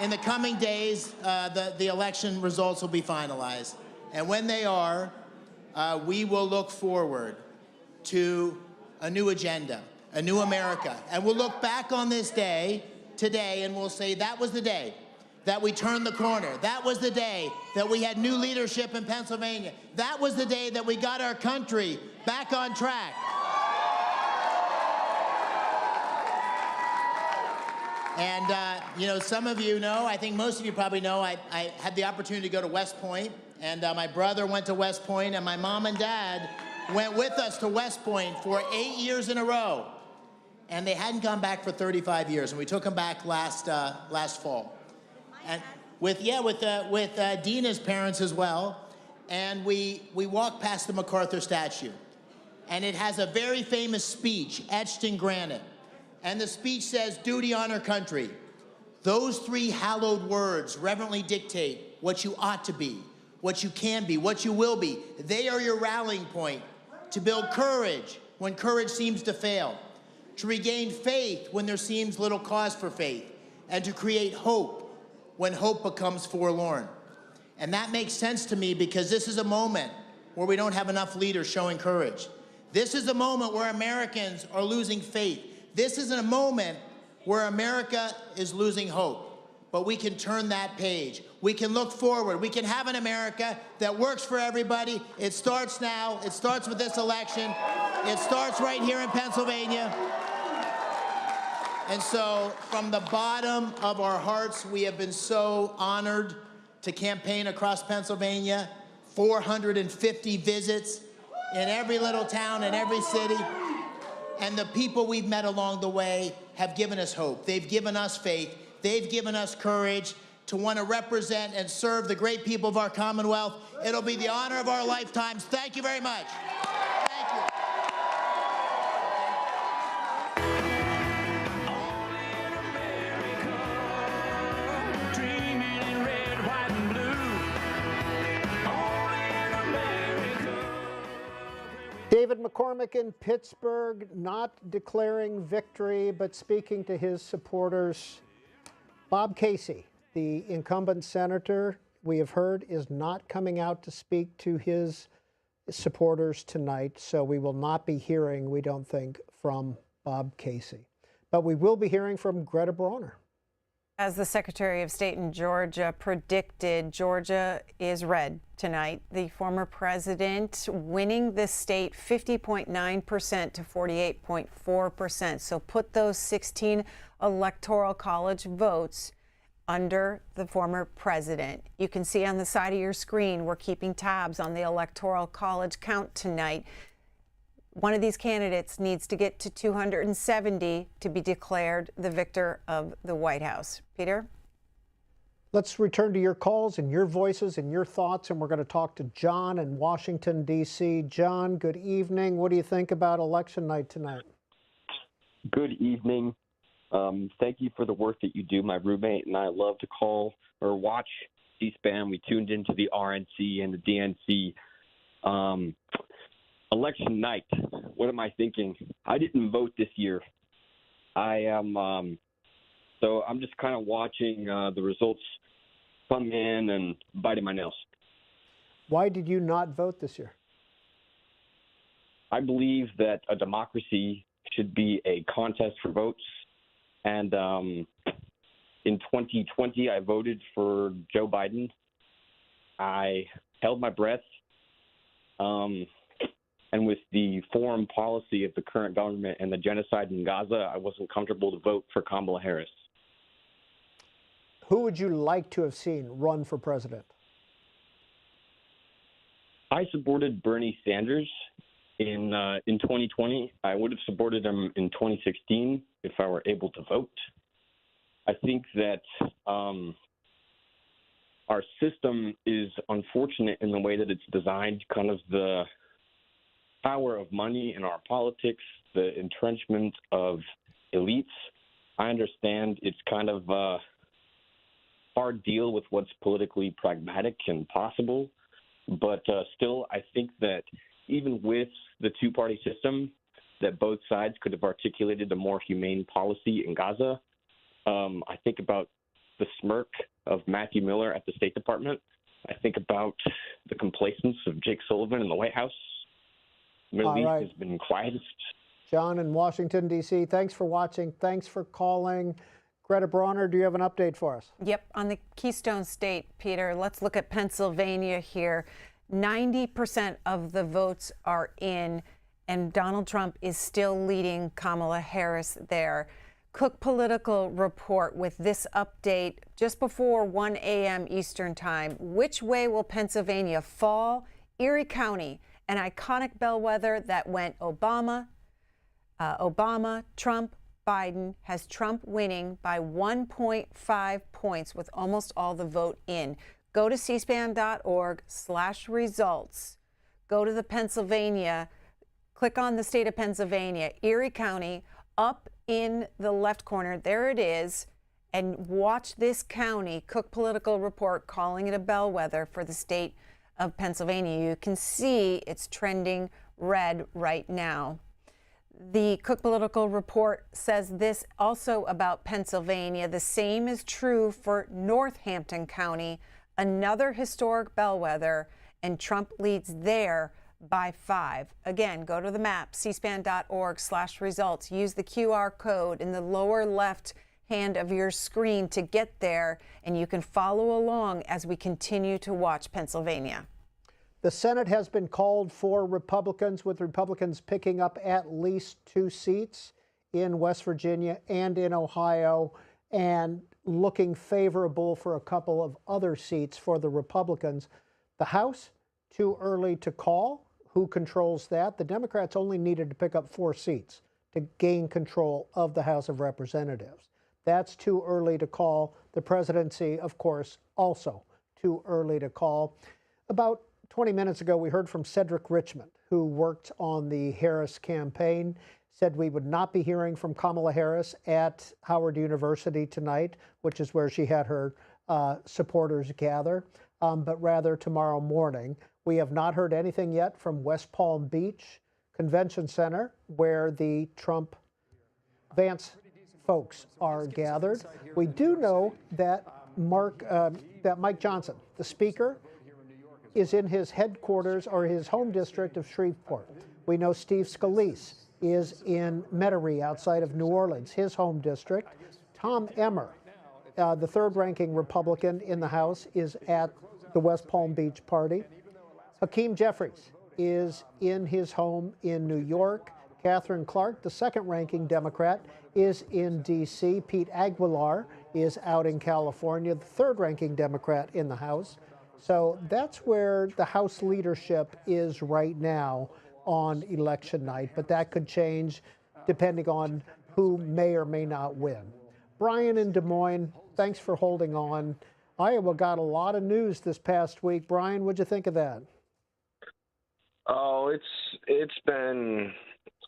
in the coming days, the election results will be finalized. And when they are, we will look forward to a new agenda, a new America. And we'll look back on this day today and we'll say that was the day that we turned the corner. That was the day that we had new leadership in Pennsylvania. That was the day that we got our country back on track. And, you know, some of you know, I think most of you probably know, I had the opportunity to go to West Point, and my brother went to West Point, and my mom and dad went with us to West Point for 8 years in a row. And they hadn't gone back for 35 years, and we took them back last fall. And with Dina's parents as well, and we walked past the MacArthur statue, and it has a very famous speech etched in granite. And the speech says, duty, honor, country. Those three hallowed words reverently dictate what you ought to be, what you can be, what you will be. They are your rallying point to build courage when courage seems to fail, to regain faith when there seems little cause for faith, and to create hope when hope becomes forlorn. And that makes sense to me because this is a moment where we don't have enough leaders showing courage. This is a moment where Americans are losing faith. This isn't a moment where America is losing hope, but we can turn that page. We can look forward. We can have an America that works for everybody. It starts now. It starts with this election. It starts right here in Pennsylvania. And so from the bottom of our hearts, we have been so honored to campaign across Pennsylvania, 450 visits in every little town and every city. And the people we've met along the way have given us hope. They've given us faith. They've given us courage to want to represent and serve the great people of our Commonwealth. It'll be the honor of our lifetimes. Thank you very much. Thank you. David McCormick in Pittsburgh, not declaring victory, but speaking to his supporters. Bob Casey, the incumbent senator, we have heard, is not coming out to speak to his supporters tonight, so we will not be hearing, we don't think, from Bob Casey. But we will be hearing from Greta Brawner. As the Secretary of State in Georgia predicted, Georgia is red tonight. The former president winning the state 50.9% to 48.4%. So put those 16 Electoral College votes under the former president. You can see on the side of your screen, we're keeping tabs on the Electoral College count tonight. One of these candidates needs to get to 270 to be declared the victor of the White House. Peter? Let's return to your calls and your voices and your thoughts, and we're going to talk to John in Washington, D.C. John, good evening. What do you think about election night tonight? Good evening. Thank you for the work that you do. My roommate and I love to call or watch C-SPAN. We tuned into the RNC and the DNC. Election night, what am I thinking? I didn't vote this year. I am, so I'm just kind of watching the results come in and biting my nails. Why did you not vote this year? I believe that a democracy should be a contest for votes. And in 2020, I voted for Joe Biden. I held my breath. And with the foreign policy of the current government and the genocide in Gaza, I wasn't comfortable to vote for Kamala Harris. Who would you like to have seen run for president? I supported Bernie Sanders in 2020. I would have supported him in 2016 if I were able to vote. I think that our system is unfortunate in the way that it's designed, kind of the power of money in our politics, the entrenchment of elites. I understand it's kind of a hard deal with what's politically pragmatic and possible, but still, I think that even with the two-party system, that both sides could have articulated a more humane policy in Gaza. I think about the smirk of Matthew Miller at the State Department. I think about the complacence of Jake Sullivan in the White House. Middle East has been quietest. John in Washington, D.C., thanks for watching. Thanks for calling. Greta Brawner, do you have an update for us? Yep, on the Keystone State, Peter, let's look at Pennsylvania here. 90% of the votes are in, and Donald Trump is still leading Kamala Harris there. Cook Political Report with this update just before 1 a.m. Eastern Time. Which way will Pennsylvania fall? Erie County, an iconic bellwether that went Obama, Trump, Biden, has Trump winning by 1.5 points with almost all the vote in. Go to cspan.org/results. Go to the Pennsylvania, click on the state of Pennsylvania, Erie County, up in the left corner, there it is, and watch this county. Cook Political Report calling it a bellwether for the state of Pennsylvania. You can see it's trending red right now. The Cook Political Report says this also about Pennsylvania. The same is true for Northampton County, another historic bellwether, and Trump leads there by 5. Again, go to the map, cspan.org/results. Use the QR code in the lower left hand of your screen to get there, and you can follow along as we continue to watch Pennsylvania. The Senate has been called for Republicans, with Republicans picking up at least 2 seats in West Virginia and in Ohio. And looking favorable for a couple of other seats for the Republicans. The House, too early to call. Who controls that? The Democrats only needed to pick up 4 seats to gain control of the House of Representatives. That's too early to call. The presidency, of course, also too early to call. About 20 minutes ago, we heard from Cedric Richmond, who worked on the Harris campaign, said we would not be hearing from Kamala Harris at Howard University tonight, which is where she had her supporters gather, but rather tomorrow morning. We have not heard anything yet from West Palm Beach Convention Center, where the Trump Vance folks are gathered. We do know that Mike Johnson, the Speaker, is in his headquarters or his home district of Shreveport. We know Steve Scalise is in Metairie outside of New Orleans, his home district. Tom Emmer, the third-ranking Republican in the House, is at the West Palm Beach party. Hakeem Jeffries is in his home in New York. Catherine Clark, the second-ranking Democrat, is in D.C. Pete Aguilar is out in California, the third-ranking Democrat in the House. So that's where the House leadership is right now on election night, but that could change depending on who may or may not win. Brian in Des Moines, thanks for holding on. Iowa got a lot of news this past week. Brian, what'd you think of that? Oh, it's been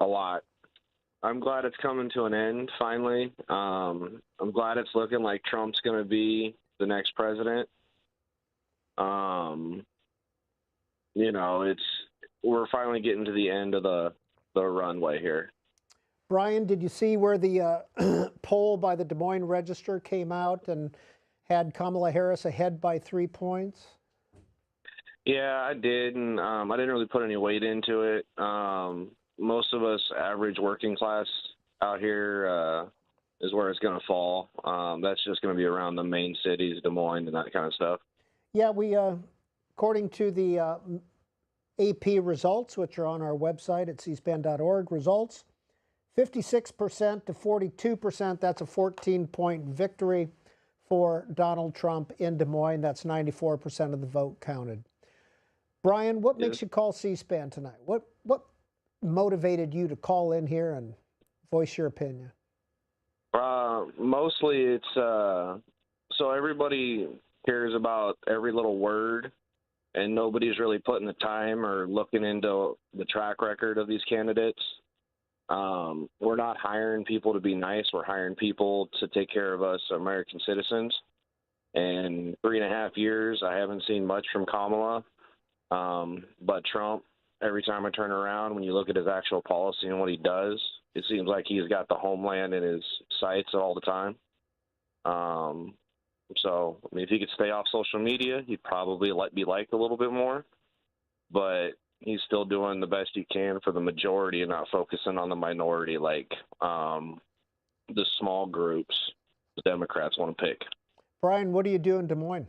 a lot. I'm glad it's coming to an end finally. I'm glad it's looking like Trump's going to be the next president. We're finally getting to the end of the runway here. Brian, did you see where the poll by the Des Moines Register came out and had Kamala Harris ahead by 3 points? Yeah, I did, and I didn't really put any weight into it. Most of us average working class out here is where it's going to fall. That's just going to be around the main cities, Des Moines, and that kind of stuff. Yeah, we, according to the AP results, which are on our website at cspan.org, results, 56% to 42%. That's a 14-point victory for Donald Trump in Des Moines. That's 94% of the vote counted. Brian, what makes you call C-SPAN tonight? What motivated you to call in here and voice your opinion? Mostly it's so everybody cares about every little word, and nobody's really putting the time or looking into the track record of these candidates. We're not hiring people to be nice. We're hiring people to take care of us American citizens. In 3.5 years, I haven't seen much from Kamala. But Trump, every time I turn around, when you look at his actual policy and what he does, it seems like he's got the homeland in his sights all the time. So, I mean, if he could stay off social media, he'd probably be liked a little bit more. But he's still doing the best he can for the majority and not focusing on the minority like the small groups the Democrats want to pick. Brian, what do you do in Des Moines?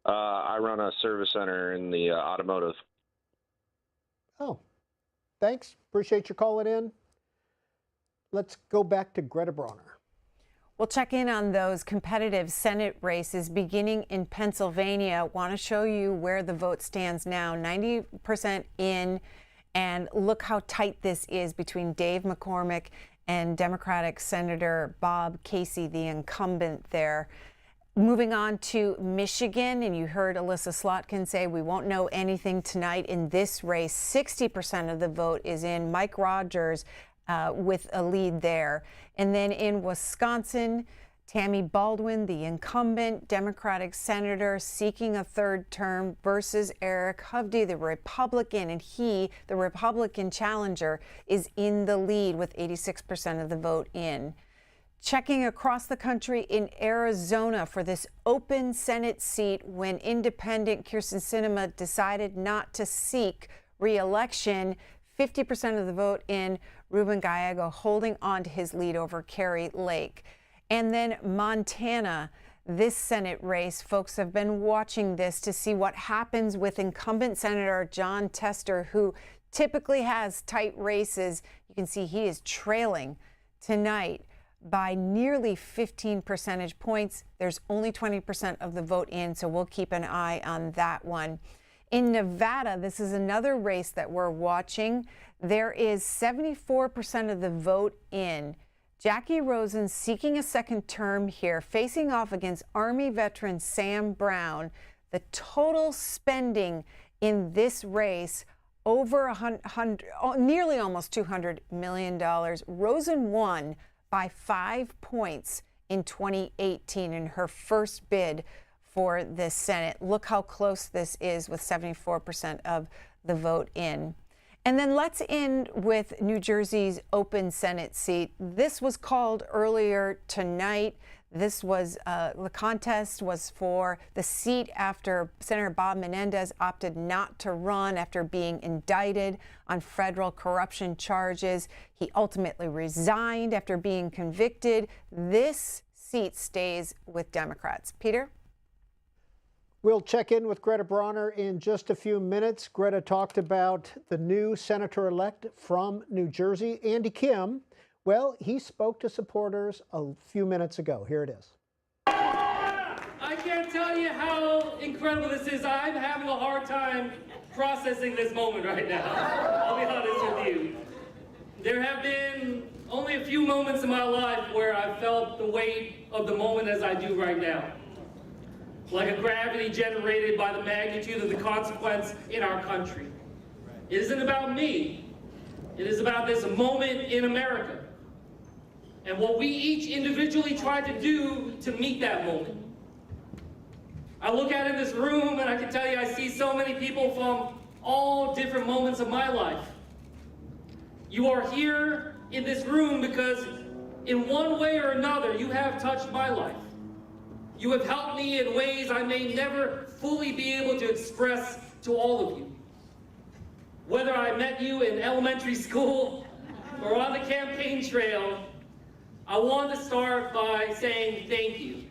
I run a service center in the automotive. Oh, thanks. Appreciate you calling in. Let's go back to Greta Bronner. We'll check in on those competitive Senate races beginning in Pennsylvania. Want to show you where the vote stands now. 90% in, and look how tight this is between Dave McCormick and Democratic Senator Bob Casey, the incumbent there. Moving on to Michigan, and you heard Alyssa Slotkin say we won't know anything tonight in this race. 60% of the vote is in. Mike Rogers with a lead there. And then in Wisconsin, Tammy Baldwin, the incumbent Democratic senator seeking a third term, versus Eric Hovde, the Republican, and he, the Republican challenger, is in the lead with 86% of the vote in. Checking across the country in Arizona for this open Senate seat when independent Kyrsten Sinema decided not to seek re-election. 50% of the vote in. Ruben Gallego holding on to his lead over Carrie Lake. And then Montana, this Senate race, folks have been watching this to see what happens with incumbent Senator Jon Tester, who typically has tight races. You can see he is trailing tonight. by nearly 15 percentage points. There's only 20% of the vote in, so we'll keep an eye on that one. In Nevada, this is another race that we're watching. There is 74% of the vote in. Jackie Rosen seeking a second term here, facing off against Army veteran Sam Brown. The total spending in this race, over nearly almost $200 million. Rosen won by 5 points in 2018 in her first bid for the Senate. Look how close this is with 74% of the vote in. And then let's end with New Jersey's open Senate seat. This was called earlier tonight. This was, the contest was for the seat after Senator Bob Menendez opted not to run after being indicted on federal corruption charges. He ultimately resigned after being convicted. This seat stays with Democrats. Peter? We'll check in with Greta Bronner in just a few minutes. Greta talked about the new senator-elect from New Jersey, Andy Kim. Well, he spoke to supporters a few minutes ago. Here it is. I can't tell you how incredible this is. I'm having a hard time processing this moment right now. I'll be honest with you. There have been only a few moments in my life where I felt the weight of the moment as I do right now. Like a gravity generated by the magnitude of the consequence in our country. It isn't about me. It is about this moment in America and what we each individually tried to do to meet that moment. I look out in this room and I can tell you I see so many people from all different moments of my life. You are here in this room because in one way or another you have touched my life. You have helped me in ways I may never fully be able to express to all of you. Whether I met you in elementary school or on the campaign trail, I want to start by saying thank you.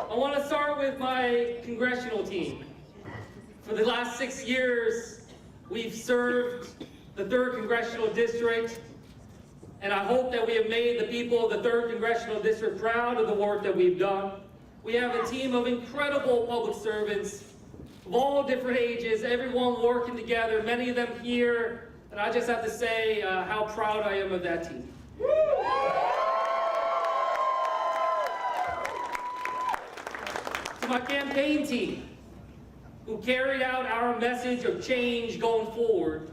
I want to start with my congressional team. For the last 6 years, we've served the 3rd Congressional District, and I hope that we have made the people of the 3rd Congressional District proud of the work that we've done. We have a team of incredible public servants of all different ages, everyone working together, many of them here, and I just have to say how proud I am of that team. To my campaign team, who carried out our message of change going forward.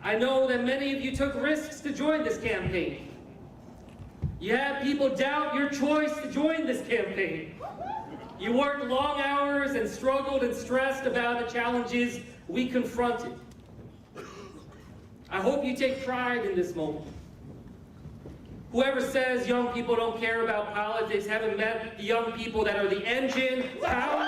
I know that many of you took risks to join this campaign. You had people doubt your choice to join this campaign. You worked long hours and struggled and stressed about the challenges we confronted. I hope you take pride in this moment. Whoever says young people don't care about politics haven't met the young people that are the engine, power,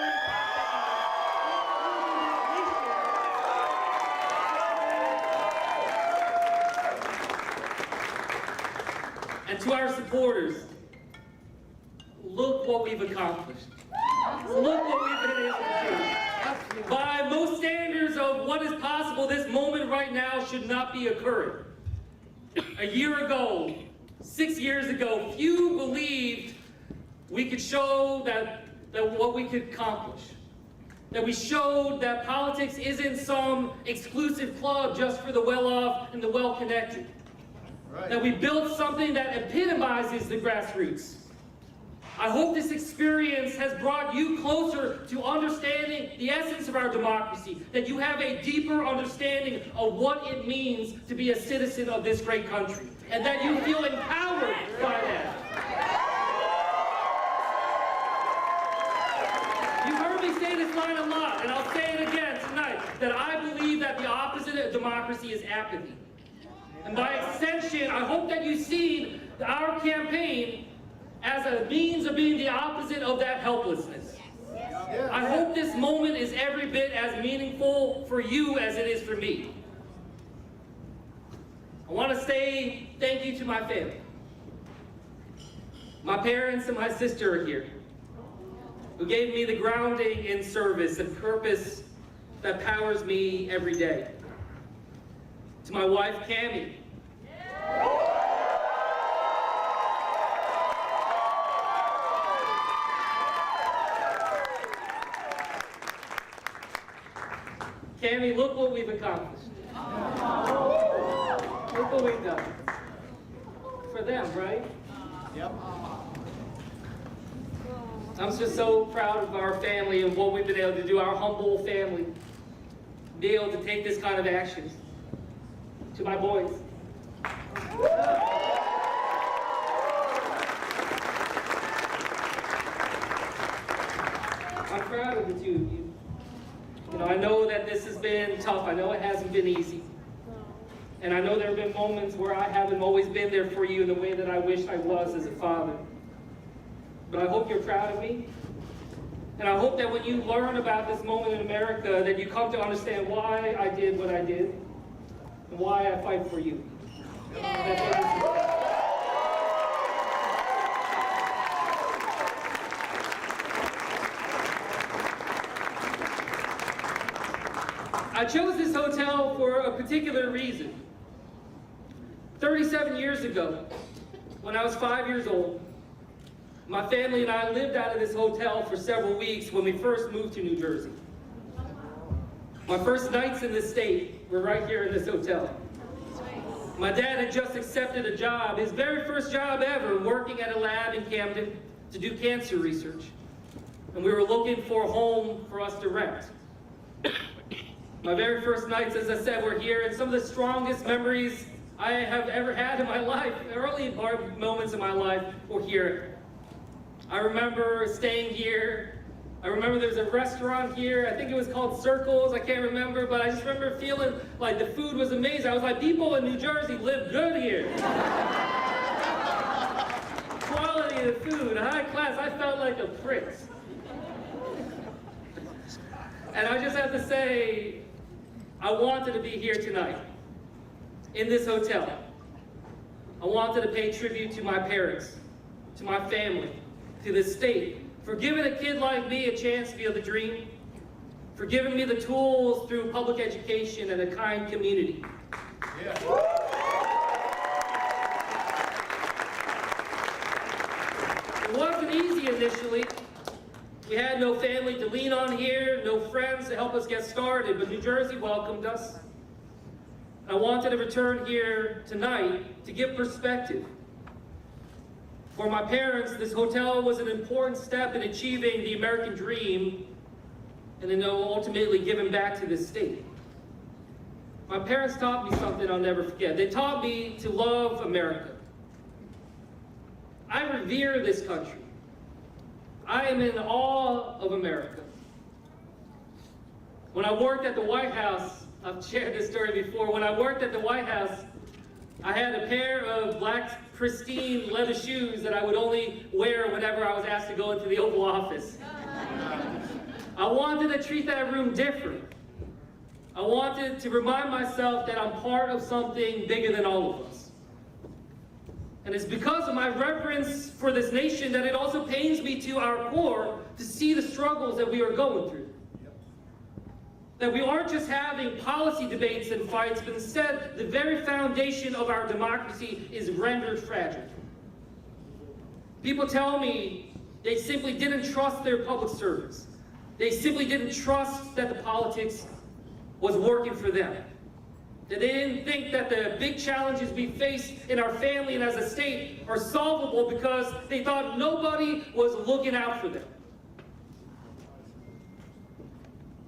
and to our supporters, look what we've accomplished. Look what we've been able to do. By most standards of what is possible, this moment right now should not be occurring. A year ago, 6 years ago, few believed we could show that what we could accomplish. That we showed that politics isn't some exclusive club just for the well-off and the well-connected. Right. That we built something that epitomizes the grassroots. I hope this experience has brought you closer to understanding the essence of our democracy, that you have a deeper understanding of what it means to be a citizen of this great country, and that you feel empowered by that. You've heard me say this line a lot, and I'll say it again tonight, that I believe that the opposite of democracy is apathy. And by extension, I hope that you see our campaign as a means of being the opposite of that helplessness. I hope this moment is every bit as meaningful for you as it is for me. I want to say thank you to my family. My parents and my sister are here, who gave me the grounding in service and purpose that powers me every day. To my wife, Cammie. Cammie, look what we've accomplished. Look what we've done. For them, right? Yep. I'm just so proud of our family and what we've been able to do, our humble family, be able to take this kind of action. To my boys. I'm proud of the two of you. You know, I know that this has been tough. I know it hasn't been easy. And I know there have been moments where I haven't always been there for you in the way that I wish I was as a father. But I hope you're proud of me. And I hope that when you learn about this moment in America, that you come to understand why I did what I did and why I fight for you. I chose this hotel for a particular reason. 37 years ago, when I was 5 years old, my family and I lived out of this hotel for several weeks when we first moved to New Jersey. My first nights in this state were right here in this hotel. My dad had just accepted a job, his very first job ever, working at a lab in Camden to do cancer research. And we were looking for a home for us to rent. My very first nights, as I said, were here, and some of the strongest memories I have ever had in my life, early moments in my life, were here. I remember staying here. I remember there was a restaurant here. I think it was called Circles. I can't remember, but I just remember feeling like the food was amazing. I was like, people in New Jersey live good here. Quality of the food, high class. I felt like a prince. And I just have to say, I wanted to be here tonight, in this hotel. I wanted to pay tribute to my parents, to my family, to the state, for giving a kid like me a chance to be able to dream, for giving me the tools through public education and a kind community. Yeah. It wasn't easy initially. We had no family to lean on here, no friends to help us get started, but New Jersey welcomed us. I wanted to return here tonight to give perspective. For my parents, this hotel was an important step in achieving the American dream and then ultimately giving back to this state. My parents taught me something I'll never forget. They taught me to love America. I revere this country. I am in awe of America. When I worked at the White House, I've shared this story before, when I worked at the White House, I had a pair of black, pristine leather shoes that I would only wear whenever I was asked to go into the Oval Office. I wanted to treat that room different. I wanted to remind myself that I'm part of something bigger than all of us. And it's because of my reverence for this nation that it also pains me to our core to see the struggles that we are going through. That we aren't just having policy debates and fights, but instead the very foundation of our democracy is rendered fragile. People tell me they simply didn't trust their public servants. They simply didn't trust that the politics was working for them. That they didn't think that the big challenges we face in our family and as a state are solvable because they thought nobody was looking out for them.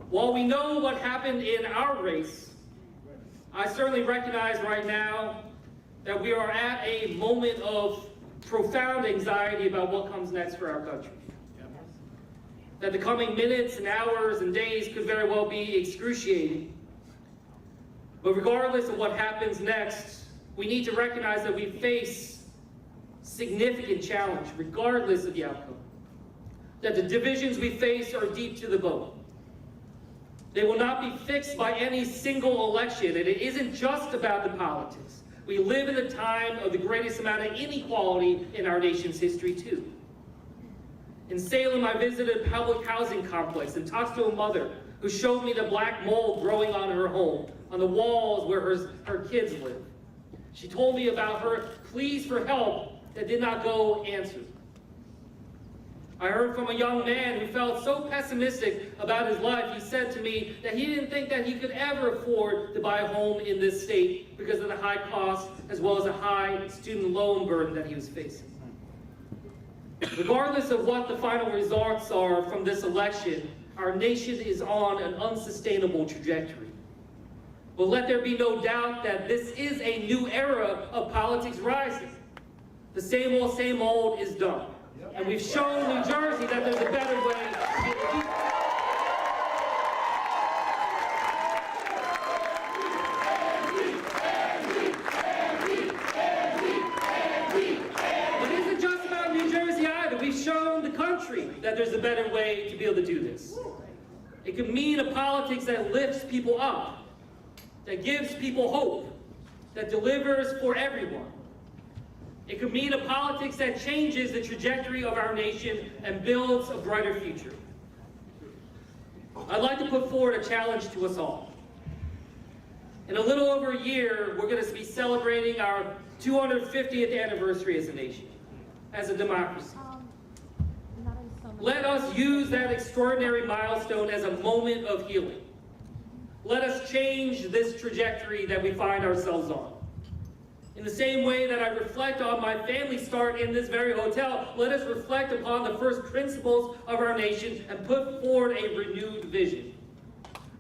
While we know what happened in our race, I certainly recognize right now that we are at a moment of profound anxiety about what comes next for our country. That the coming minutes and hours and days could very well be excruciating. But regardless of what happens next, we need to recognize that we face significant challenge, regardless of the outcome. That the divisions we face are deep to the bone. They will not be fixed by any single election, and it isn't just about the politics. we live in a time of the greatest amount of inequality in our nation's history, too. In Salem, I visited a public housing complex and talked to a mother who showed me the black mold growing on her home, on the walls where her kids live. She told me about her pleas for help that did not go answered. I heard from a young man who felt so pessimistic about his life, he said to me that he didn't think that he could ever afford to buy a home in this state because of the high cost as well as a high student loan burden that he was facing. Regardless of what the final results are from this election, our nation is on an unsustainable trajectory. But let there be no doubt that this is a new era of politics rising. The same old is done. And we've shown New Jersey that there's a better way to be able to do But it isn't just about New Jersey either. We've shown the country that there's a better way to be able to do this. It could mean a politics that lifts people up, that gives people hope, that delivers for everyone. It could mean a politics that changes the trajectory of our nation and builds a brighter future. I'd like to put forward a challenge to us all. In a little over a year, we're going to be celebrating our 250th anniversary as a nation, as a democracy. Let us use that extraordinary milestone as a moment of healing. Let us change this trajectory that we find ourselves on. In the same way that I reflect on my family start in this very hotel, let us reflect upon the first principles of our nation and put forward a renewed vision.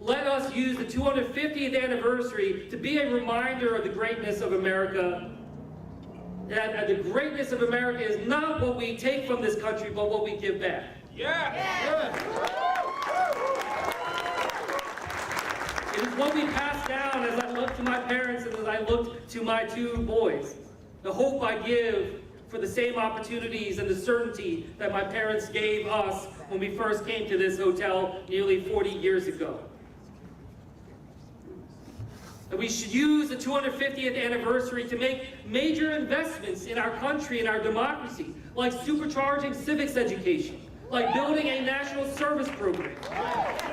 Let us use the 250th anniversary to be a reminder of the greatness of America. That the greatness of America is not what we take from this country, but what we give back. It is what we pass down as I look to my parents and as I look to my two boys. The hope I give for the same opportunities and the certainty that my parents gave us when we first came to this hotel nearly 40 years ago. And we should use the 250th anniversary to make major investments in our country and our democracy, like supercharging civics education, like building a national service program,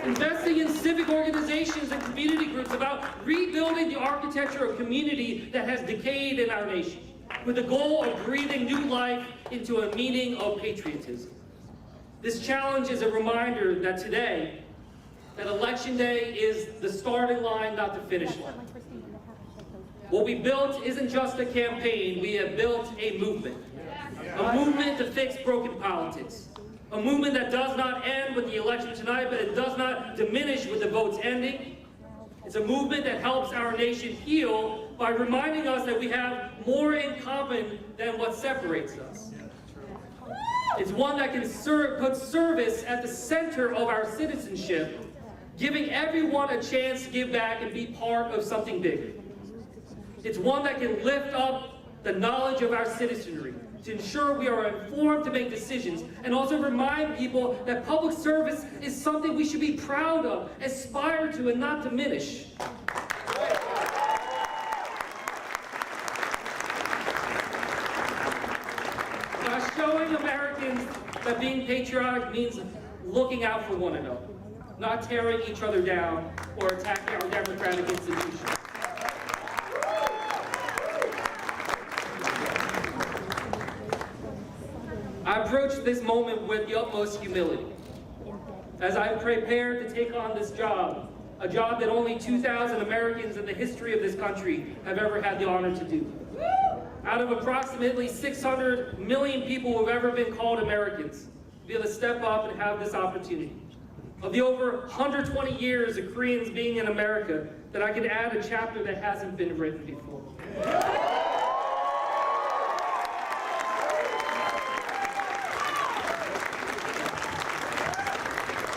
investing in civic organizations and community groups, about rebuilding the architecture of community that has decayed in our nation, with the goal of breathing new life into a meaning of patriotism. This challenge is a reminder that today, that Election Day is the starting line, not the finish line. What we built isn't just a campaign, we have built a movement to fix broken politics. A movement that does not end with the election tonight, but it does not diminish with the votes ending. It's a movement that helps our nation heal by reminding us that we have more in common than what separates us. It's one that can put service at the center of our citizenship, giving everyone a chance to give back and be part of something bigger. It's one that can lift up the knowledge of our citizenry, to ensure we are informed to make decisions, and also remind people that public service is something we should be proud of, aspire to, and not diminish. By showing Americans that being patriotic means looking out for one another, not tearing each other down or attacking our democratic institutions. I approach this moment with the utmost humility. As I prepare to take on this job, a job that only 2,000 Americans in the history of this country have ever had the honor to do. Out of approximately 600 million people who have ever been called Americans, to be able to step up and have this opportunity. Of the over 120 years of Koreans being in America, that I can add a chapter that hasn't been written before.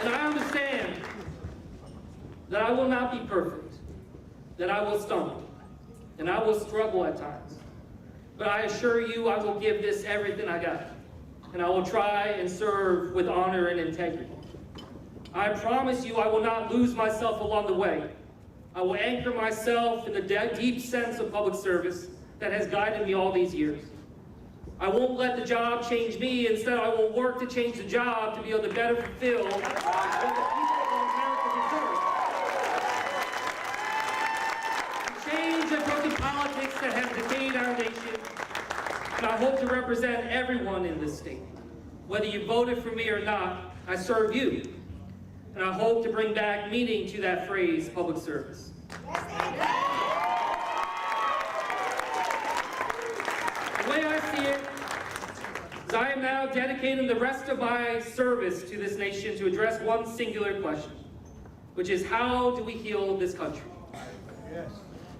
And I understand that I will not be perfect, that I will stumble, and I will struggle at times. But I assure you I will give this everything I got, and I will try and serve with honor and integrity. I promise you I will not lose myself along the way. I will anchor myself in the deep sense of public service. that has guided me all these years. I won't let the job change me. Instead, I will work to change the job to be able to better fulfill what the people of America deserve. Change the broken politics that has decayed our nation. And I hope to represent everyone in this state. Whether you voted for me or not, I serve you. And I hope to bring back meaning to that phrase, public service. The way I see it is I am now dedicating the rest of my service to this nation to address one singular question, which is how do we heal this country? Yes.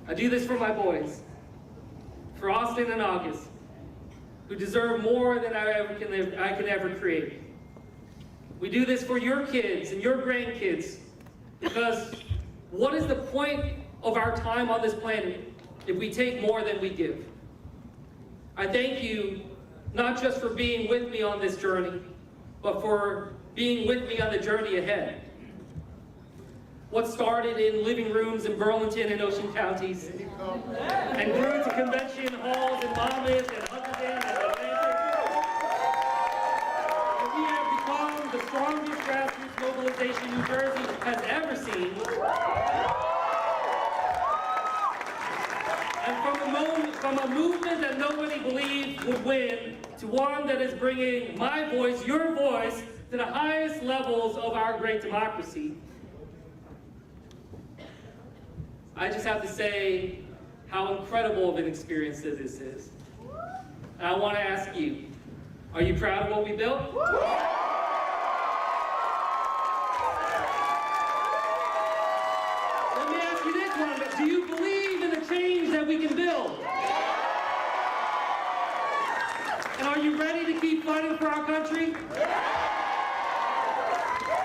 I do this for my boys, for Austin and August, who deserve more than I can ever create. We do this for your kids and your grandkids, because what is the point of our time on this planet if we take more than we give? I thank you not just for being with me on this journey, but for being with me on the journey ahead. What started in living rooms in Burlington and Ocean counties, and grew to convention halls in Monmouth and Hunterdon and Atlantic, and we have become the strongest grassroots mobilization New Jersey has ever seen. And from a movement that nobody believed would win, to one that is bringing my voice, your voice, to the highest levels of our great democracy. I just have to say how incredible of an experience this is. And I want to ask you, are you proud of what we built? Let me ask you this one, do you believe in the change that we can build? And are you ready to keep fighting for our country?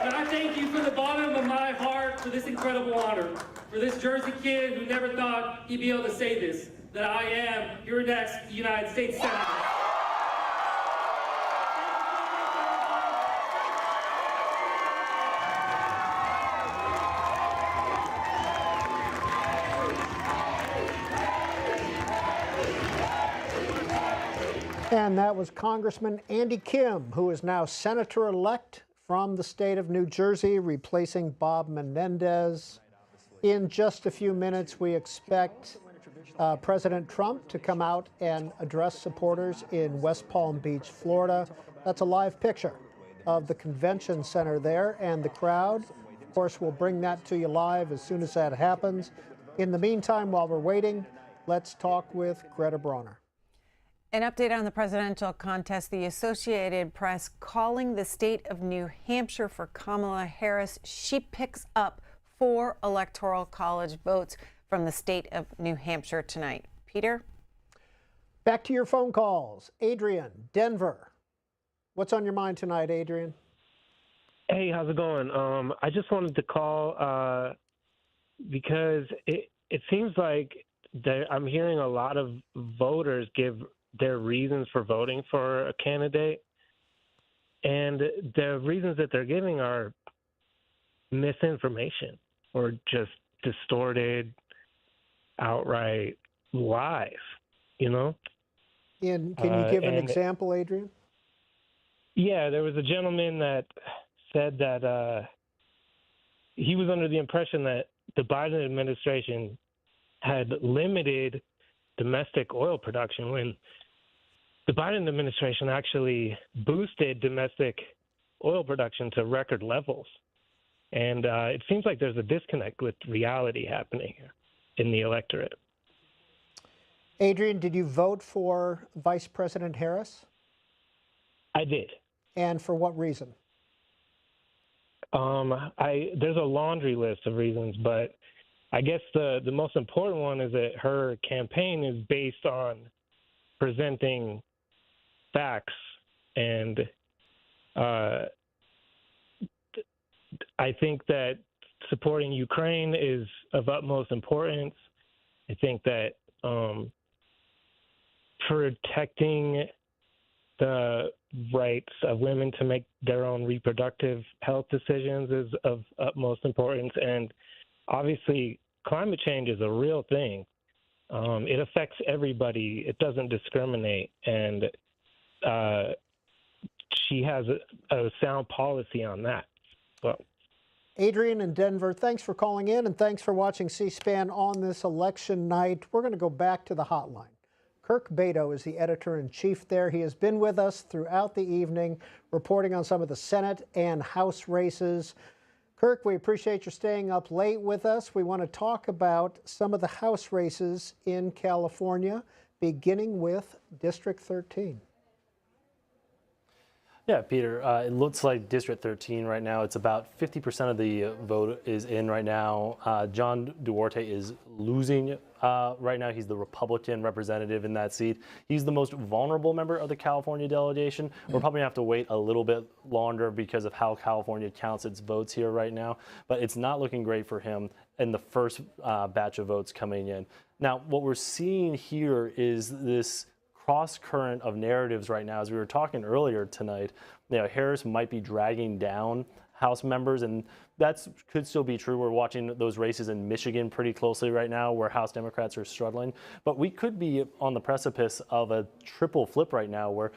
And I thank you from the bottom of my heart for this incredible honor, for this Jersey kid who never thought he'd be able to say this, that I am your next United States Senator. And that was Congressman Andy Kim, who is now Senator-elect from the state of New Jersey, replacing Bob Menendez. In just a few minutes, we expect President Trump to come out and address supporters in West Palm Beach, Florida. That's a live picture of the convention center there and the crowd. Of course, we'll bring that to you live as soon as that happens. In the meantime, while we're waiting, let's talk with Greta Brawner. An update on the presidential contest. The Associated Press calling the state of New Hampshire for Kamala Harris. She picks up 4 Electoral College votes from the state of New Hampshire tonight. Peter? Back to your phone calls. Adrian, Denver. What's on your mind tonight, Adrian? Hey, how's it going? I just wanted to call because it seems like I'm hearing a lot of voters give their reasons for voting for a candidate, and the reasons that they're giving are misinformation or just distorted, outright lies, you know? And can you give an example, Adrian? Yeah, there was a gentleman that said that he was under the impression that the Biden administration had limited domestic oil production when the Biden administration actually boosted domestic oil production to record levels. And it seems like there's a disconnect with reality happening here in the electorate. Adrian, did you vote for Vice President Harris? I did. And for what reason? There's a laundry list of reasons, but I guess the most important one is that her campaign is based on presenting facts, and I think that supporting Ukraine is of utmost importance. I think that protecting the rights of women to make their own reproductive health decisions is of utmost importance. And obviously, climate change is a real thing. It affects everybody. It doesn't discriminate, and she has a sound policy on that. So. Adrian in Denver, thanks for calling in and thanks for watching C-SPAN on this election night. We're going to go back to the hotline. Kirk Beto is the editor-in-chief there. He has been with us throughout the evening, reporting on some of the Senate and House races. Kirk, we appreciate your staying up late with us. We want to talk about some of the House races in California, beginning with District 13. Yeah, Peter, it looks like District 13 right now, it's about 50% of the vote is in right now. John Duarte is losing right now. He's the Republican representative in that seat. He's the most vulnerable member of the California delegation. We're probably going to have to wait a little bit longer because of how California counts its votes here right now. But it's not looking great for him in the first batch of votes coming in. Now, what we're seeing here is this cross current of narratives right now. As we were talking earlier tonight, Harris might be dragging down House members, and that could still be true. We're watching those races in Michigan pretty closely right now where House Democrats are struggling. But we could be on the precipice of a triple flip right now where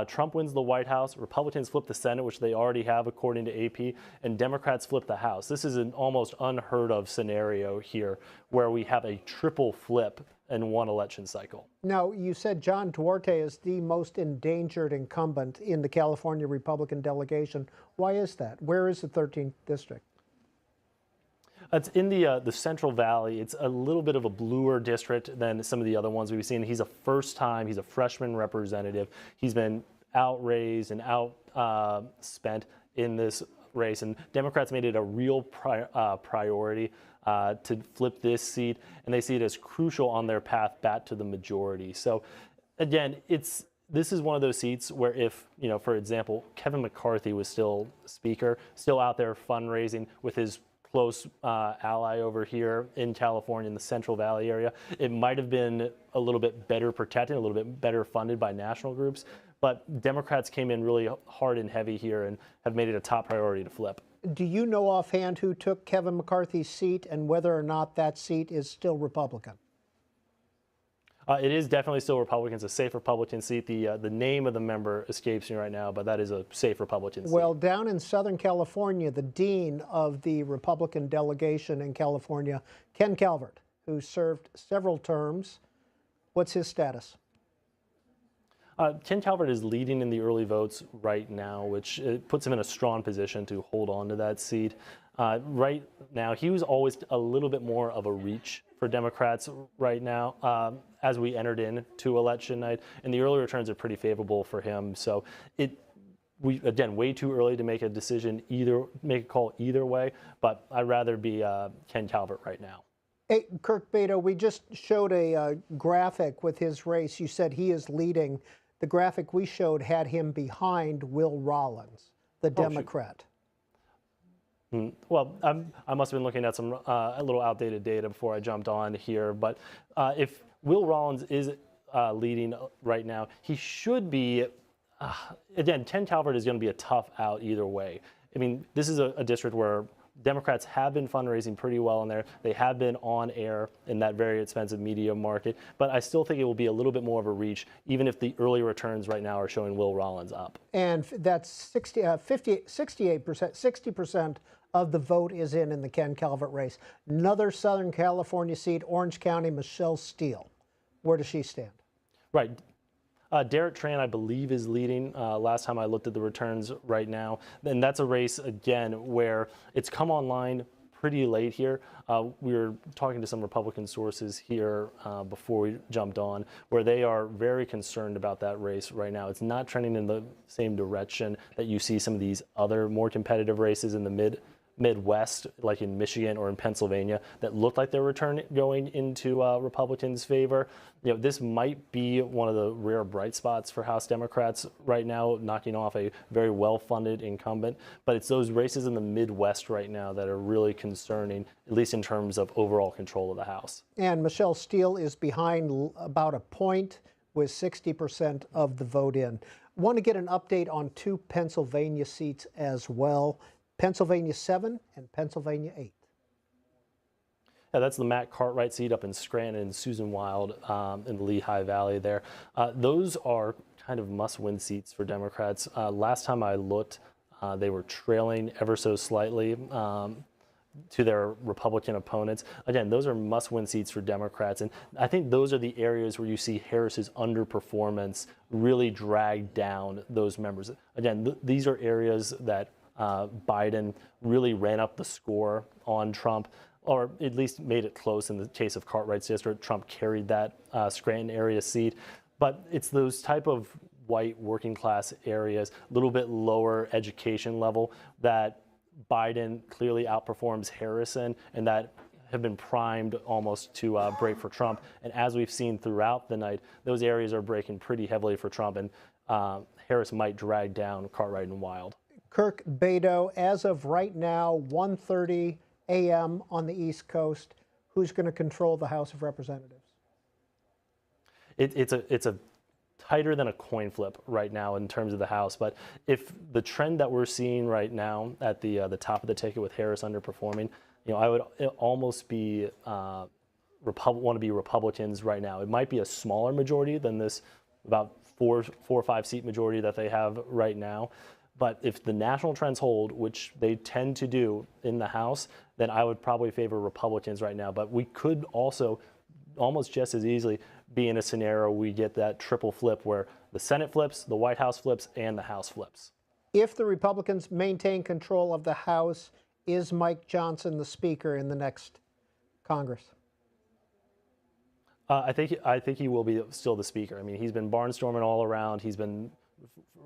Trump wins the White House, Republicans flip the Senate, which they already have according to AP, and Democrats flip the House. This is an almost unheard of scenario here where we have a triple flip in one election cycle. Now, you said John Duarte is the most endangered incumbent in the California Republican delegation. Why is that? Where is the 13th district? It's in the Central Valley. It's a little bit of a bluer district than some of the other ones we've seen. He's he's a freshman representative. He's been outraised and outspent in this race, and Democrats made it a real priority to flip this seat, and they see it as crucial on their path back to the majority. So again, this is one of those seats where if, for example, Kevin McCarthy was still speaker, still out there fundraising with his close ally over here in California in the Central Valley area, it might have been a little bit better protected, a little bit better funded by national groups. But Democrats came in really hard and heavy here and have made it a top priority to flip. Do you know offhand who took Kevin McCarthy's seat and whether or not that seat is still Republican? It is definitely still Republican. It's a safe Republican seat. The name of the member escapes me right now, but that is a safe Republican seat. Well, down in Southern California, the dean of the Republican delegation in California, Ken Calvert, who served several terms, what's his status? Ken Calvert is leading in the early votes right now, which puts him in a strong position to hold on to that seat. Right now, he was always a little bit more of a reach for Democrats right now as we entered into election night, and the early returns are pretty favorable for him. So again, way too early to make a decision, make a call either way, but I'd rather be Ken Calvert right now. Hey, Kirk Beto, we just showed a graphic with his race. You said he is leading. The graphic we showed had him behind Will Rollins, the Democrat. Well, I must have been looking at some a little outdated data before I jumped on here. But if Will Rollins is leading right now, he should be, again, Ken Calvert is going to be a tough out either way. I mean, this is a district where Democrats have been fundraising pretty well in there. They have been on air in that very expensive media market. But I still think it will be a little bit more of a reach, even if the early returns right now are showing Will Rollins up. And that's 68%, 60% of the vote is in the Ken Calvert race. Another Southern California seat, Orange County, Michelle Steele. Where does she stand? Right. Derek Tran, I believe, is leading last time I looked at the returns right now. And that's a race, again, where it's come online pretty late here. We were talking to some Republican sources here before we jumped on, where they are very concerned about that race right now. It's not trending in the same direction that you see some of these other more competitive races in the Midwest, like in Michigan or in Pennsylvania, that looked like their return going into Republicans' favor. This might be one of the rare bright spots for House Democrats right now, knocking off a very well-funded incumbent. But it's those races in the Midwest right now that are really concerning, at least in terms of overall control of the House. And Michelle Steele is behind about a point with 60% of the vote in. Want to get an update on two Pennsylvania seats as well. Pennsylvania 7 and Pennsylvania 8. Yeah, that's the Matt Cartwright seat up in Scranton, and Susan Wild in the Lehigh Valley there. Those are kind of must-win seats for Democrats. Last time I looked, they were trailing ever so slightly to their Republican opponents. Again, those are must-win seats for Democrats, and I think those are the areas where you see Harris's underperformance really drag down those members. Again, these are areas that Biden really ran up the score on Trump, or at least made it close. In the case of Cartwright's district, Trump carried that Scranton area seat. But it's those type of white working class areas, a little bit lower education level, that Biden clearly outperforms Harris in, and that have been primed almost to break for Trump. And as we've seen throughout the night, those areas are breaking pretty heavily for Trump, and Harris might drag down Cartwright and Wild. Kirk Beto, as of right now, 1:30 a.m. on the East Coast, who's going to control the House of Representatives? It's a tighter than a coin flip right now in terms of the House. But if the trend that we're seeing right now at the top of the ticket with Harris underperforming, I would almost be want to be Republicans right now. It might be a smaller majority than this about four or five seat majority that they have right now. But if the national trends hold, which they tend to do in the House, then I would probably favor Republicans right now. But we could also almost just as easily be in a scenario we get that triple flip where the Senate flips, the White House flips, and the House flips. If the Republicans maintain control of the House, is Mike Johnson the Speaker in the next Congress? I think he will be still the Speaker. I mean, he's been barnstorming all around. He's been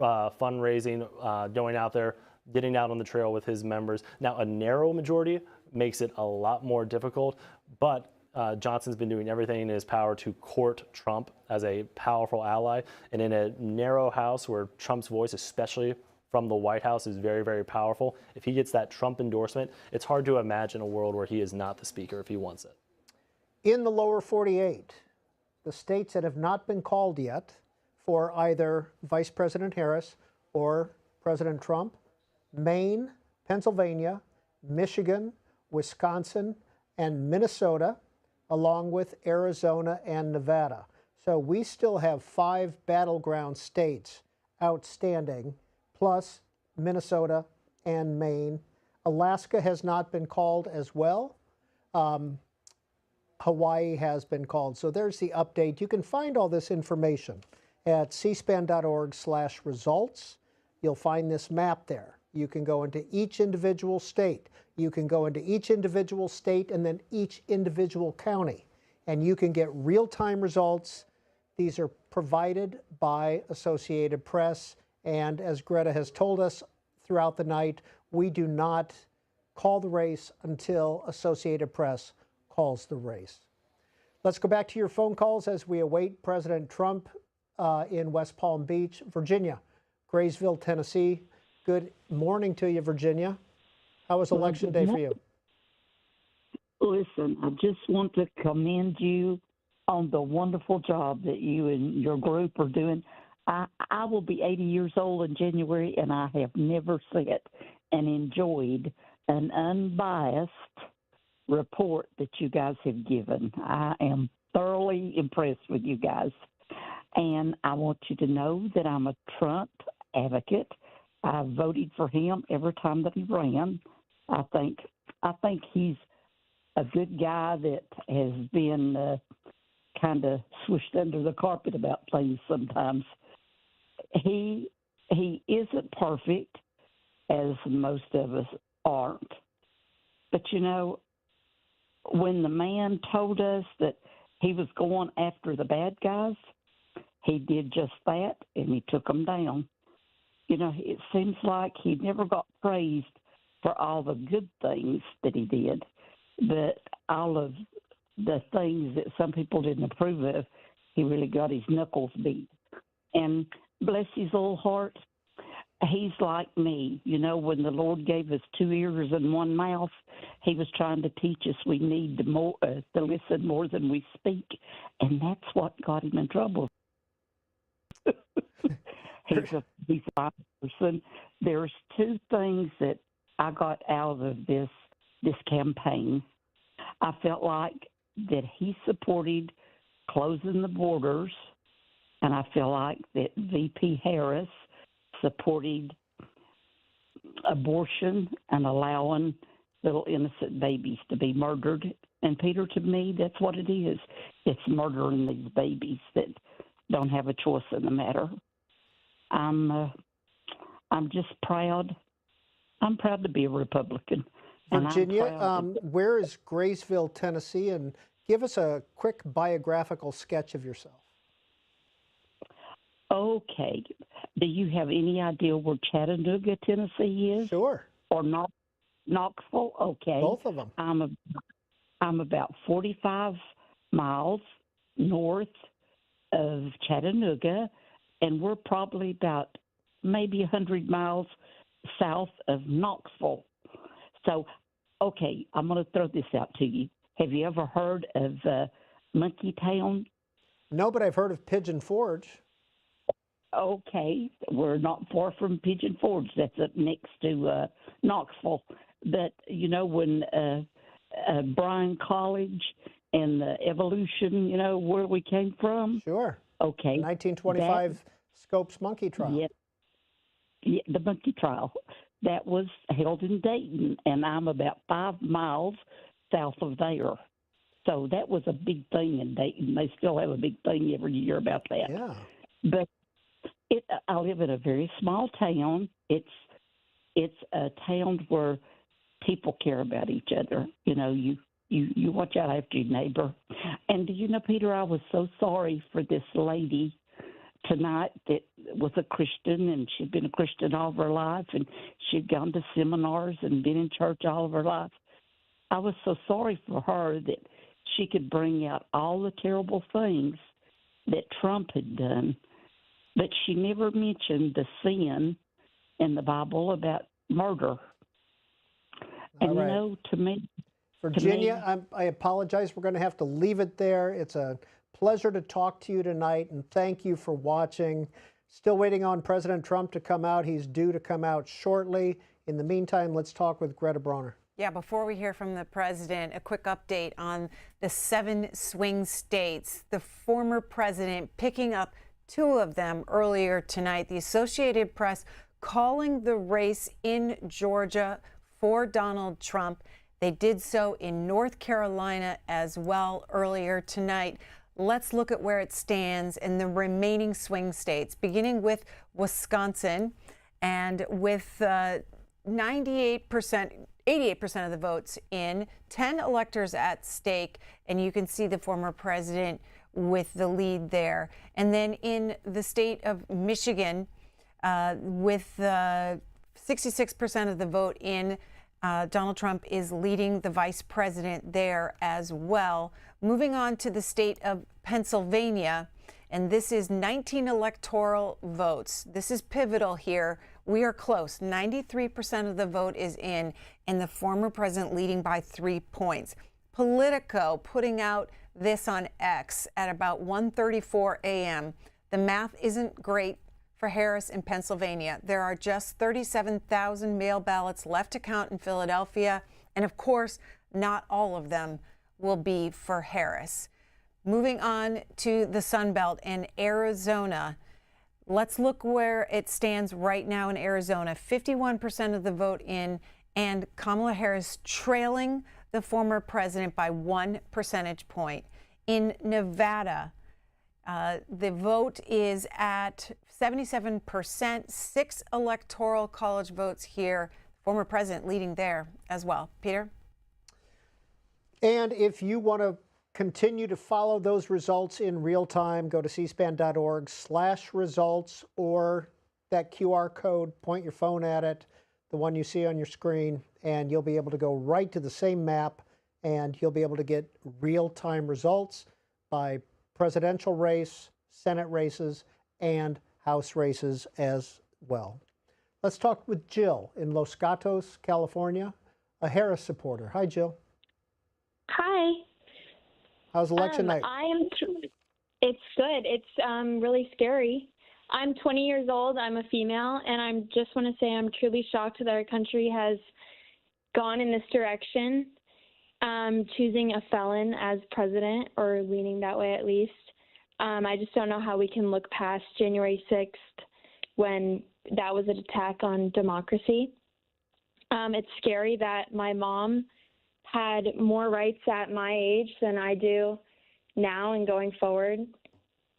fundraising, going out there, getting out on the trail with his members. Now, a narrow majority makes it a lot more difficult, but Johnson's been doing everything in his power to court Trump as a powerful ally. And in a narrow House where Trump's voice, especially from the White House, is very, very powerful, if he gets that Trump endorsement, it's hard to imagine a world where he is not the Speaker if he wants it. In the lower 48, the states that have not been called yet for either Vice President Harris or President Trump: Maine, Pennsylvania, Michigan, Wisconsin, and Minnesota, along with Arizona and Nevada. So we still have 5 battleground states outstanding, plus Minnesota and Maine. Alaska has not been called as well. Hawaii has been called. So there's the update. You can find all this information at cspan.org/results. You'll find this map there. You can go into each individual state. You can go into each individual state and then each individual county, and you can get real-time results. These are provided by Associated Press, and as Greta has told us throughout the night, we do not call the race until Associated Press calls the race. Let's go back to your phone calls as we await President Trump in West Palm Beach, Virginia, Graysville, Tennessee. Good morning to you, Virginia. How was Election Day for you? Listen, I just want to commend you on the wonderful job that you and your group are doing. I will be 80 years old in January, and I have never sat and enjoyed an unbiased report that you guys have given. I am thoroughly impressed with you guys. And I want you to know that I'm a Trump advocate. I voted for him every time that he ran. I think he's a good guy that has been kind of swished under the carpet about things sometimes. He isn't perfect, as most of us aren't. But, you know, when the man told us that he was going after the bad guys, he did just that, and he took them down. You know, it seems like he never got praised for all the good things that he did, but all of the things that some people didn't approve of, he really got his knuckles beat. And bless his little heart, he's like me. You know, when the Lord gave us 2 ears and 1 mouth, he was trying to teach us we need to listen more than we speak, and that's what got him in trouble. He's a fine person. There's 2 things that I got out of this campaign. I felt like that he supported closing the borders, and I feel like that VP Harris supported abortion and allowing little innocent babies to be murdered. And Peter, to me, that's what it is. It's murdering these babies that don't have a choice in the matter. I'm just proud. I'm proud to be a Republican. Virginia, where is Graysville, Tennessee? And give us a quick biographical sketch of yourself. Okay. Do you have any idea where Chattanooga, Tennessee is? Sure. Or Knoxville? Okay. Both of them. I'm about 45 miles north of Chattanooga, and we're probably about maybe 100 miles south of Knoxville. So, okay, I'm going to throw this out to you. Have you ever heard of Monkey Town? No, but I've heard of Pigeon Forge. Okay, we're not far from Pigeon Forge. That's up next to Knoxville. But, you know, when Bryan College and the evolution, you know, where we came from? Sure. Okay. 1925 Scopes monkey trial. Yeah, the monkey trial. That was held in Dayton, and I'm about 5 miles south of there. So that was a big thing in Dayton. They still have a big thing every year about that. Yeah. But I live in a very small town. It's a town where people care about each other. You know, you watch out after your neighbor. And do you know, Peter, I was so sorry for this lady tonight that was a Christian, and she'd been a Christian all of her life, and she'd gone to seminars and been in church all of her life. I was so sorry for her that she could bring out all the terrible things that Trump had done, but she never mentioned the sin in the Bible about murder. And, all right. you know, to me... Virginia, I apologize. We're going to have to leave it there. It's a pleasure to talk to you tonight, and thank you for watching. Still waiting on President Trump to come out. He's due to come out shortly. In the meantime, let's talk with Greta Bronner. Yeah, before we hear from the president, a quick update on the 7 swing states. The former president picking up 2 of them earlier tonight. The Associated Press calling the race in Georgia for Donald Trump. They did so in North Carolina as well earlier tonight. Let's look at where it stands in the remaining swing states, beginning with Wisconsin, and with 88% of the votes in, 10 electors at stake, and you can see the former president with the lead there. And then in the state of Michigan, with 66% of the vote in, Donald Trump is leading the vice president there as well. Moving on to the state of Pennsylvania, and this is 19 electoral votes. This is pivotal here. We are close. 93% of the vote is in, and the former president leading by 3 points. Politico putting out this on X at about 1:34 a.m. The math isn't great for Harris in Pennsylvania. There are just 37,000 mail ballots left to count in Philadelphia, and of course, not all of them will be for Harris. Moving on to the Sun Belt and Arizona. Let's look where it stands right now in Arizona. 51% of the vote in, and Kamala Harris trailing the former president by 1 percentage point. In Nevada, the vote is at 77%, 6 electoral college votes here. Former president leading there as well. Peter? And if you want to continue to follow those results in real time, go to cspan.org/results, or that QR code, point your phone at it, the one you see on your screen, and you'll be able to go right to the same map, and you'll be able to get real-time results by presidential race, Senate races, and House races as well. Let's talk with Jill in Los Gatos, California, a Harris supporter. Hi, Jill. Hi. How's election night? It's good. It's really scary. I'm 20 years old. I'm a female, and I just want to say I'm truly shocked that our country has gone in this direction. choosing a felon as president, or leaning that way at least. I just don't know how we can look past January 6th when that was an attack on democracy. It's scary that my mom had more rights at my age than I do now and going forward.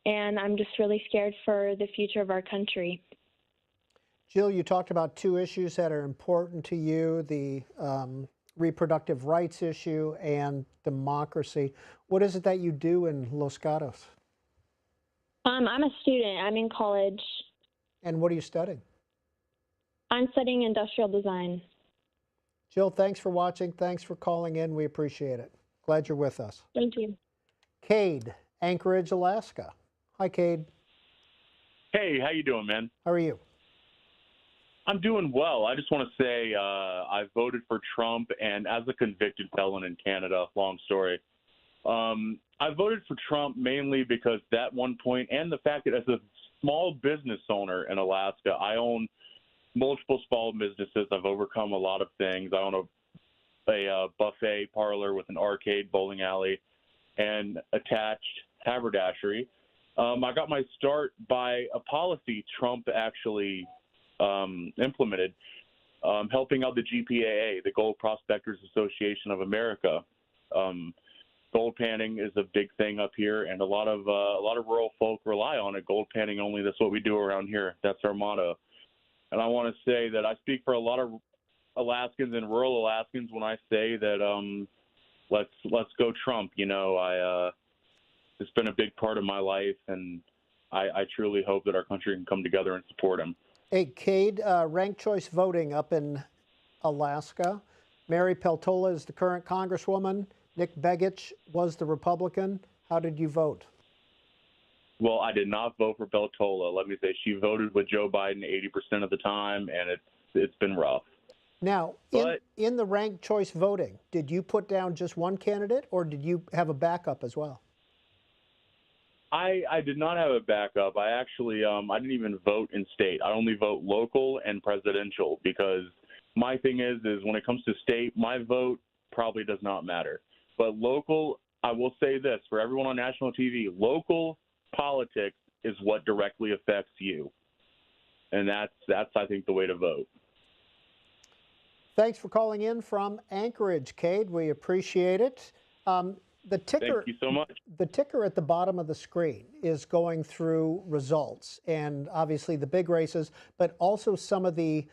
And I'm just really scared for the future of our country. Jill, you talked about two issues that are important to you, the reproductive rights issue and democracy. What is it that you do in Los Gatos? I'm a student. I'm in college. And what are you studying? I'm studying industrial design. Jill, thanks for watching. Thanks for calling in. We appreciate it. Glad you're with us. Thank you. Cade, Anchorage, Alaska. Hi, Cade. Hey, how you doing, man? How are you? I'm doing well. I just want to say I voted for Trump, and as a convicted felon in Canada, long story, I voted for Trump mainly because that one point and the fact that as a small business owner in Alaska, I own multiple small businesses. I've overcome a lot of things. I own a buffet parlor with an arcade, bowling alley, and attached haberdashery. I got my start by a policy Trump actually implemented, helping out the GPAA, the Gold Prospectors Association of America. Gold panning is a big thing up here, and a lot of rural folk rely on it. Gold panning only. That's what we do around here. That's our motto. And I want to say that I speak for a lot of Alaskans and rural Alaskans when I say that let's go Trump. You know, it's been a big part of my life, and I truly hope that our country can come together and support him. Hey, Cade, ranked choice voting up in Alaska. Mary Peltola is the current Congresswoman. Nick Begich was the Republican. How did you vote? Well, I did not vote for Peltola. Let me say, she voted with Joe Biden 80% of the time, and it's been rough. Now, in the ranked choice voting, did you put down just one candidate, or did you have a backup as well? I did not have a backup. I actually I didn't even vote in state. I only vote local and presidential because my thing is when it comes to state, my vote probably does not matter. But local, I will say this for everyone on national TV, local politics is what directly affects you. And that's I think the way to vote. Thanks for calling in from Anchorage, Cade. We appreciate it. The ticker, thank you so much. The ticker at the bottom of the screen is going through results, and obviously the big races, but also some of the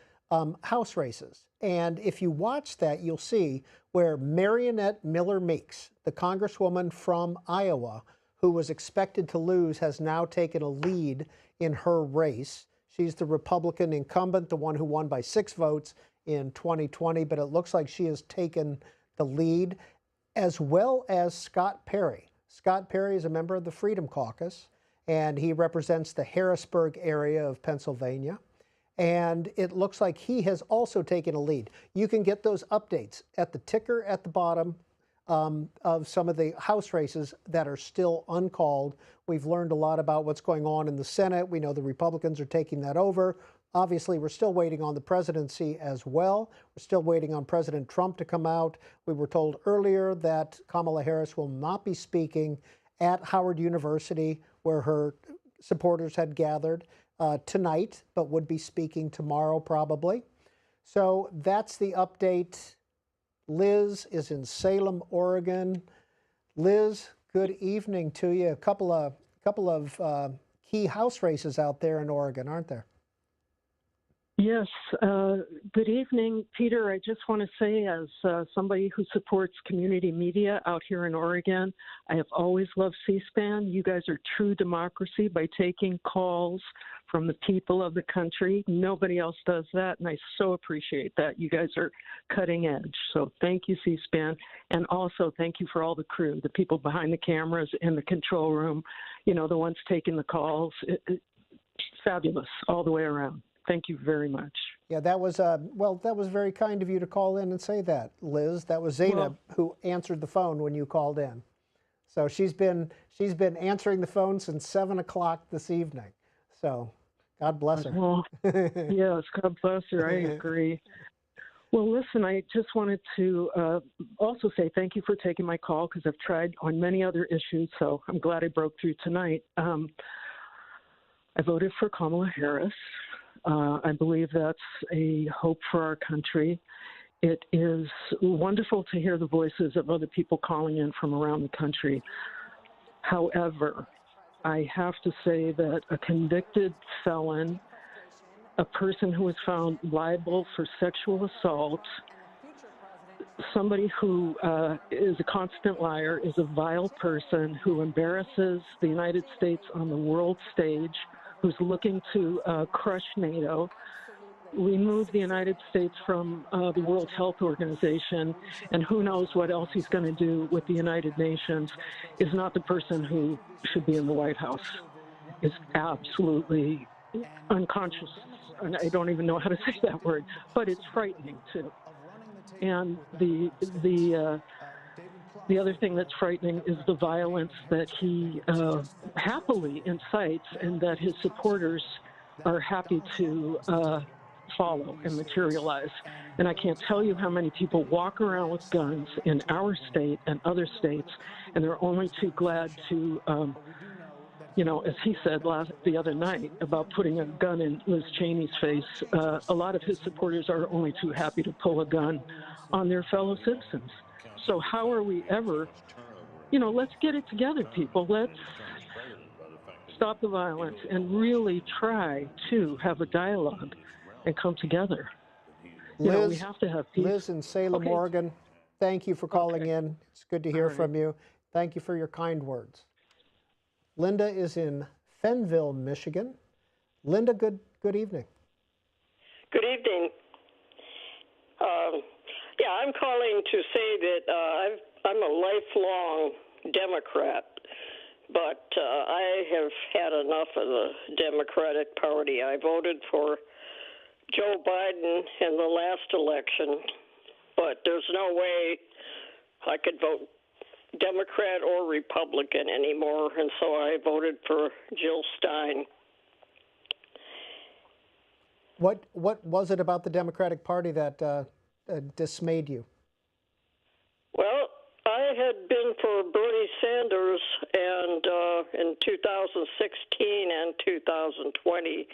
House races. And if you watch that, you'll see where Marionette Miller Meeks, the Congresswoman from Iowa, who was expected to lose, has now taken a lead in her race. She's the Republican incumbent, the one who won by 6 votes in 2020, but it looks like she has taken the lead, as well as Scott Perry. Scott Perry is a member of the Freedom Caucus, and he represents the Harrisburg area of Pennsylvania. And it looks like he has also taken a lead. You can get those updates at the ticker at the bottom of some of the House races that are still uncalled. We've learned a lot about what's going on in the Senate. We know the Republicans are taking that over. Obviously, we're still waiting on the presidency as well. We're still waiting on President Trump to come out. We were told earlier that Kamala Harris will not be speaking at Howard University, where her supporters had gathered tonight, but would be speaking tomorrow probably. So that's the update. Liz is in Salem, Oregon. Liz, good evening to you. A couple of key House races out there in Oregon, aren't there? Yes. Good evening, Peter. I just want to say, as somebody who supports community media out here in Oregon, I have always loved C-SPAN. You guys are true democracy by taking calls from the people of the country. Nobody else does that, and I so appreciate that. You guys are cutting edge. So thank you, C-SPAN. And also thank you for all the crew, the people behind the cameras in the control room, you know, the ones taking the calls. Fabulous all the way around. Thank you very much. Yeah, that was well, that was very kind of you to call in and say that, Liz. That was Zainab who answered the phone when you called in. So she's been answering the phone since 7 o'clock this evening. So God bless her. Well, yes, God bless her. I agree. Well, listen, I just wanted to also say thank you for taking my call because I've tried on many other issues, so I'm glad I broke through tonight. I voted for Kamala Harris. I believe that's a hope for our country. It is wonderful to hear the voices of other people calling in from around the country. However, I have to say that a convicted felon, a person who was found liable for sexual assault, somebody who is a constant liar, is a vile person who embarrasses the United States on the world stage, who's looking to crush NATO, remove the United States from the World Health Organization, and who knows what else he's going to do with the United Nations, is not the person who should be in the White House. It's absolutely unconscious, and I don't even know how to say that word, but it's frightening too. And the other thing that's frightening is the violence that he happily incites and that his supporters are happy to follow and materialize. And I can't tell you how many people walk around with guns in our state and other states, and they're only too glad to, as he said the other night about putting a gun in Liz Cheney's face, a lot of his supporters are only too happy to pull a gun on their fellow citizens. So how are we ever, let's get it together, people. Let's stop the violence and really try to have a dialogue and come together. Liz, we have to have peace. Liz in Salem, Oregon, thank you for calling in. It's good to hear from you. Thank you for your kind words. Linda is in Fenville, Michigan. Linda, good evening. Good evening. I'm calling to say that I'm a lifelong Democrat, but I have had enough of the Democratic Party. I voted for Joe Biden in the last election, but there's no way I could vote Democrat or Republican anymore, and so I voted for Jill Stein. What was it about the Democratic Party that dismayed you? Well, I had been for Bernie Sanders and in 2016 and 2020.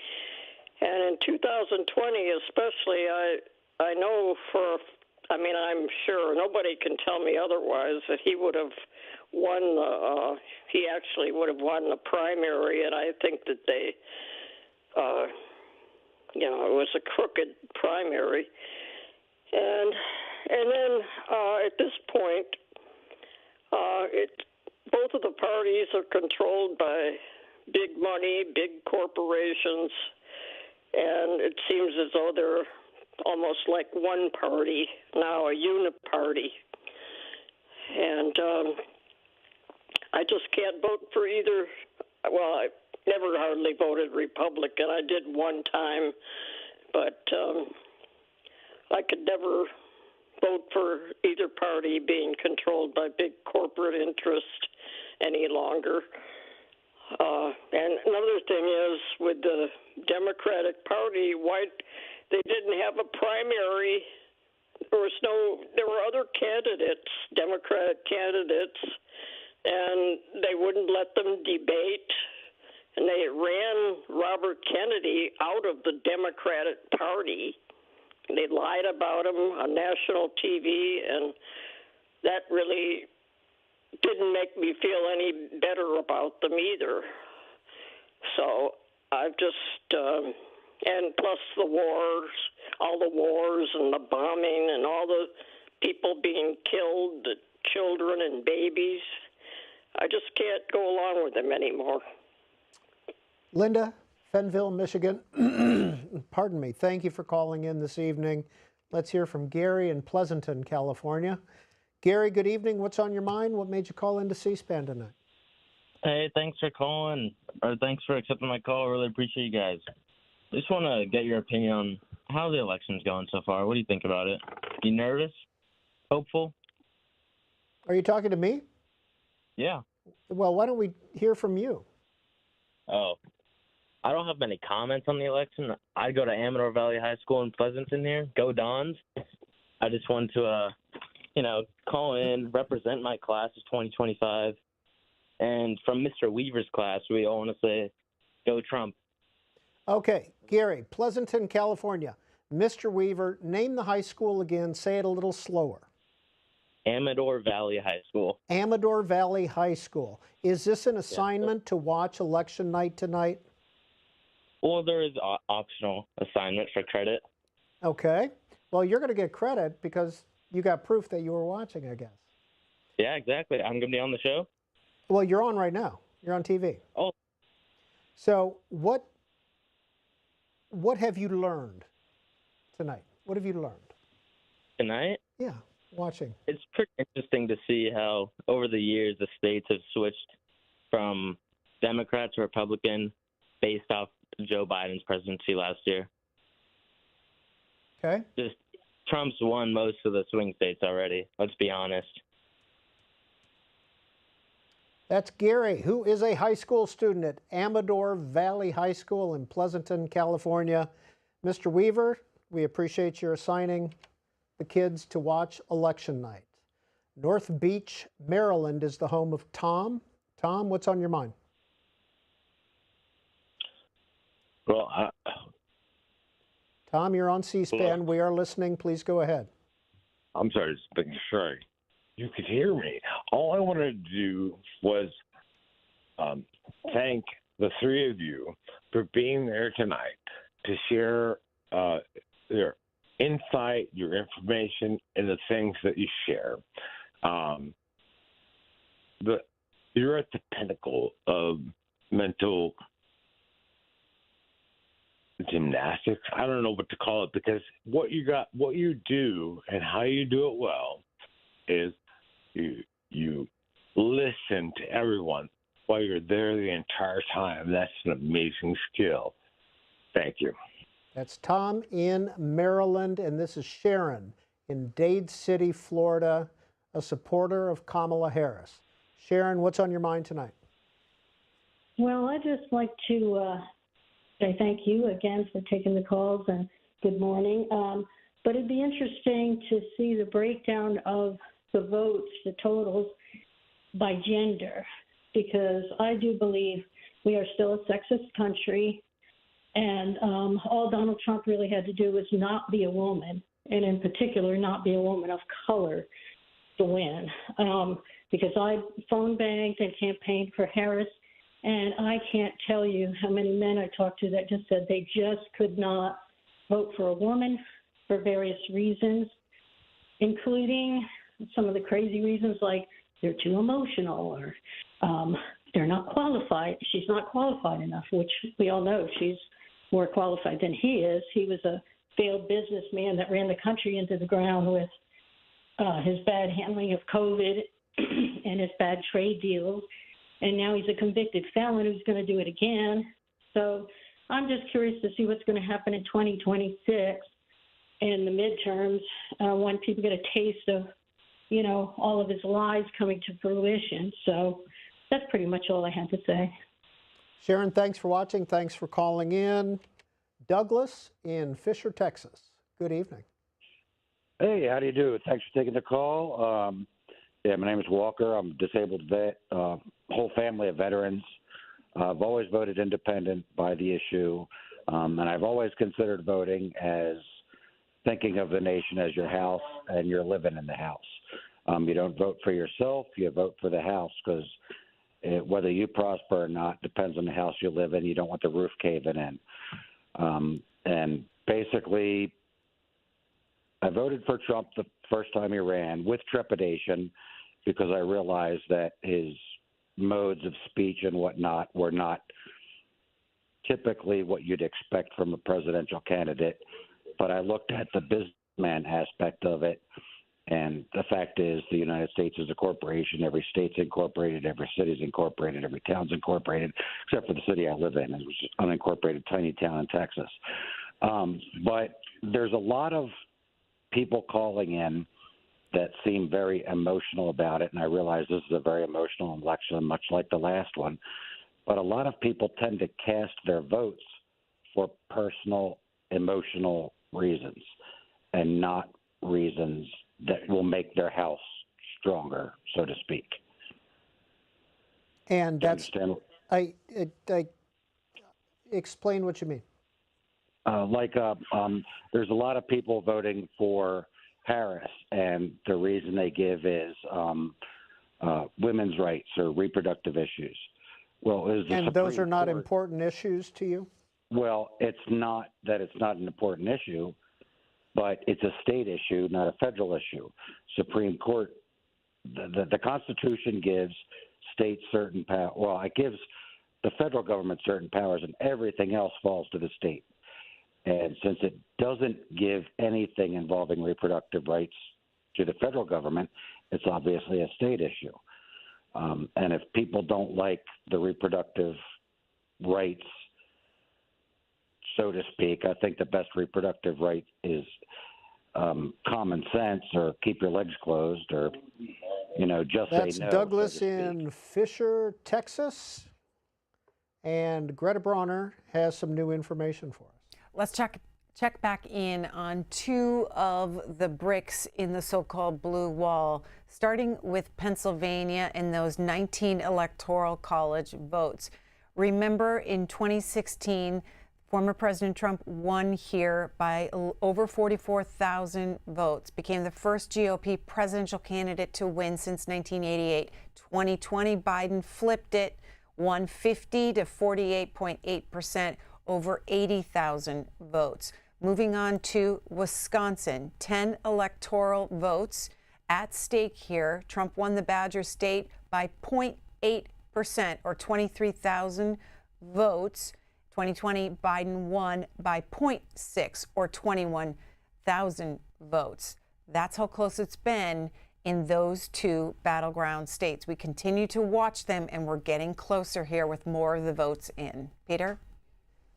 And in 2020 especially, I know I'm sure nobody can tell me otherwise that he would have won, he actually would have won the primary, and I think that they, it was a crooked primary. And then at this point, both of the parties are controlled by big money, big corporations, and it seems as though they're almost like one party now, a uniparty. And I just can't vote for either. Well, I never hardly voted Republican. I did one time, but I could never vote for either party being controlled by big corporate interest any longer. And another thing is with the Democratic Party, they didn't have a primary. There were other candidates, Democratic candidates, and they wouldn't let them debate. And they ran Robert Kennedy out of the Democratic Party. They lied about him on national TV, and that really didn't make me feel any better about them either. So I've just, and plus the wars, all the wars and the bombing and all the people being killed, the children and babies, I just can't go along with them anymore. Linda, Fenville, Michigan, pardon me, thank you for calling in this evening. Let's hear from Gary in Pleasanton, California. Gary, good evening. What's on your mind? What made you call into C-SPAN tonight? Hey, thanks for calling, or thanks for accepting my call. I really appreciate you guys. Just want to get your opinion on how the election's going so far. What do you think about it? You nervous? Hopeful? Are you talking to me? Yeah. Well, why don't we hear from you? Oh, I don't have many comments on the election. I go to Amador Valley High School in Pleasanton here. Go Dons. I just wanted to, call in, represent my class of 2025. And from Mr. Weaver's class, we all want to say, go Trump. Okay, Gary, Pleasanton, California. Mr. Weaver, name the high school again. Say it a little slower. Amador Valley High School. Amador Valley High School. Is this an assignment to watch election night tonight? Well, there is optional assignment for credit. Okay. Well, you're going to get credit because you got proof that you were watching, I guess. Yeah, exactly. I'm going to be on the show. Well, you're on right now. You're on TV. Oh. So what have you learned tonight? What have you learned? Tonight? Yeah, watching. It's pretty interesting to see how over the years the states have switched from Democrat to Republican based off Joe Biden's presidency last year. Okay. Just Trump's won most of the swing states already, let's be honest. That's Gary, who is a high school student at Amador Valley High School in Pleasanton, California. Mr. Weaver, we appreciate your assigning the kids to watch election night. North Beach, Maryland is the home of Tom. Tom, what's on your mind? Well, Tom, you're on C-SPAN. We are listening. Please go ahead. I'm sorry, just making sure you could hear me. All I wanted to do was thank the three of you for being there tonight to share your insight, your information, and the things that you share. You're at the pinnacle of mental gymnastics. I don't know what to call it, because what you do and how you do it well is you listen to everyone while you're there the entire time. That's an amazing skill. Thank you. That's Tom in Maryland, and this is Sharon in Dade City, Florida, a supporter of Kamala Harris. Sharon, what's on your mind tonight? Well, I'd just like to say thank you again for taking the calls, and good morning. But it'd be interesting to see the breakdown of the votes, the totals, by gender, because I do believe we are still a sexist country, and all Donald Trump really had to do was not be a woman, and in particular not be a woman of color to win. Because I phone banked and campaigned for Harris, and I can't tell you how many men I talked to that just said they just could not vote for a woman for various reasons, including some of the crazy reasons like they're too emotional or they're not qualified. She's not qualified enough, which we all know she's more qualified than he is. He was a failed businessman that ran the country into the ground with his bad handling of COVID and his bad trade deals. And now he's a convicted felon who's going to do it again. So I'm just curious to see what's going to happen in 2026 in the midterms when people get a taste of, you know, all of his lies coming to fruition. So that's pretty much all I had to say. Sharon, thanks for watching. Thanks for calling in. Douglas in Fisher, Texas. Good evening. Hey, how do you do? Thanks for taking the call. Yeah, my name is Walker. I'm a disabled vet, whole family of veterans. I've always voted independent by the issue, and I've always considered voting as thinking of the nation as your house, and you're living in the house. You don't vote for yourself, you vote for the house, because whether you prosper or not depends on the house you live in. You don't want the roof caving in. And basically, I voted for Trump the first time he ran with trepidation, because I realized that his modes of speech and whatnot were not typically what you'd expect from a presidential candidate. But I looked at the businessman aspect of it, and the fact is the United States is a corporation. Every state's incorporated, every city's incorporated, every town's incorporated, except for the city I live in, which is an unincorporated tiny town in Texas. But there's a lot of people calling in that seem very emotional about it, and I realize this is a very emotional election, much like the last one. But a lot of people tend to cast their votes for personal, emotional reasons and not reasons that will make their house stronger, so to speak. And Do you that's, understand? I explain what you mean. There's a lot of people voting for Harris, and the reason they give is women's rights or reproductive issues. Well, And those are not important issues to you? Well, it's not that it's not an important issue, but it's a state issue, not a federal issue. Supreme Court, the Constitution gives states certain power. Well, it gives the federal government certain powers, and everything else falls to the state. And since it doesn't give anything involving reproductive rights to the federal government, it's obviously a state issue. And if people don't like the reproductive rights, so to speak, I think the best reproductive right is common sense, or keep your legs closed, or, just That's say no. Douglas so to speak. in Fisher, Texas. And Greta Bronner has some new information for us. Let's check back in on two of the bricks in the so-called blue wall, starting with Pennsylvania and those 19 Electoral College votes. Remember, in 2016, former President Trump won here by over 44,000 votes, became the first GOP presidential candidate to win since 1988. 2020, Biden flipped it, won 50 to 48.8%, over 80,000 votes. Moving on to Wisconsin, 10 electoral votes at stake here. Trump won the Badger State by 0.8%, or 23,000 votes. 2020, Biden won by 0.6, or 21,000 votes. That's how close it's been in those two battleground states. We continue to watch them, and we're getting closer here with more of the votes in. Peter?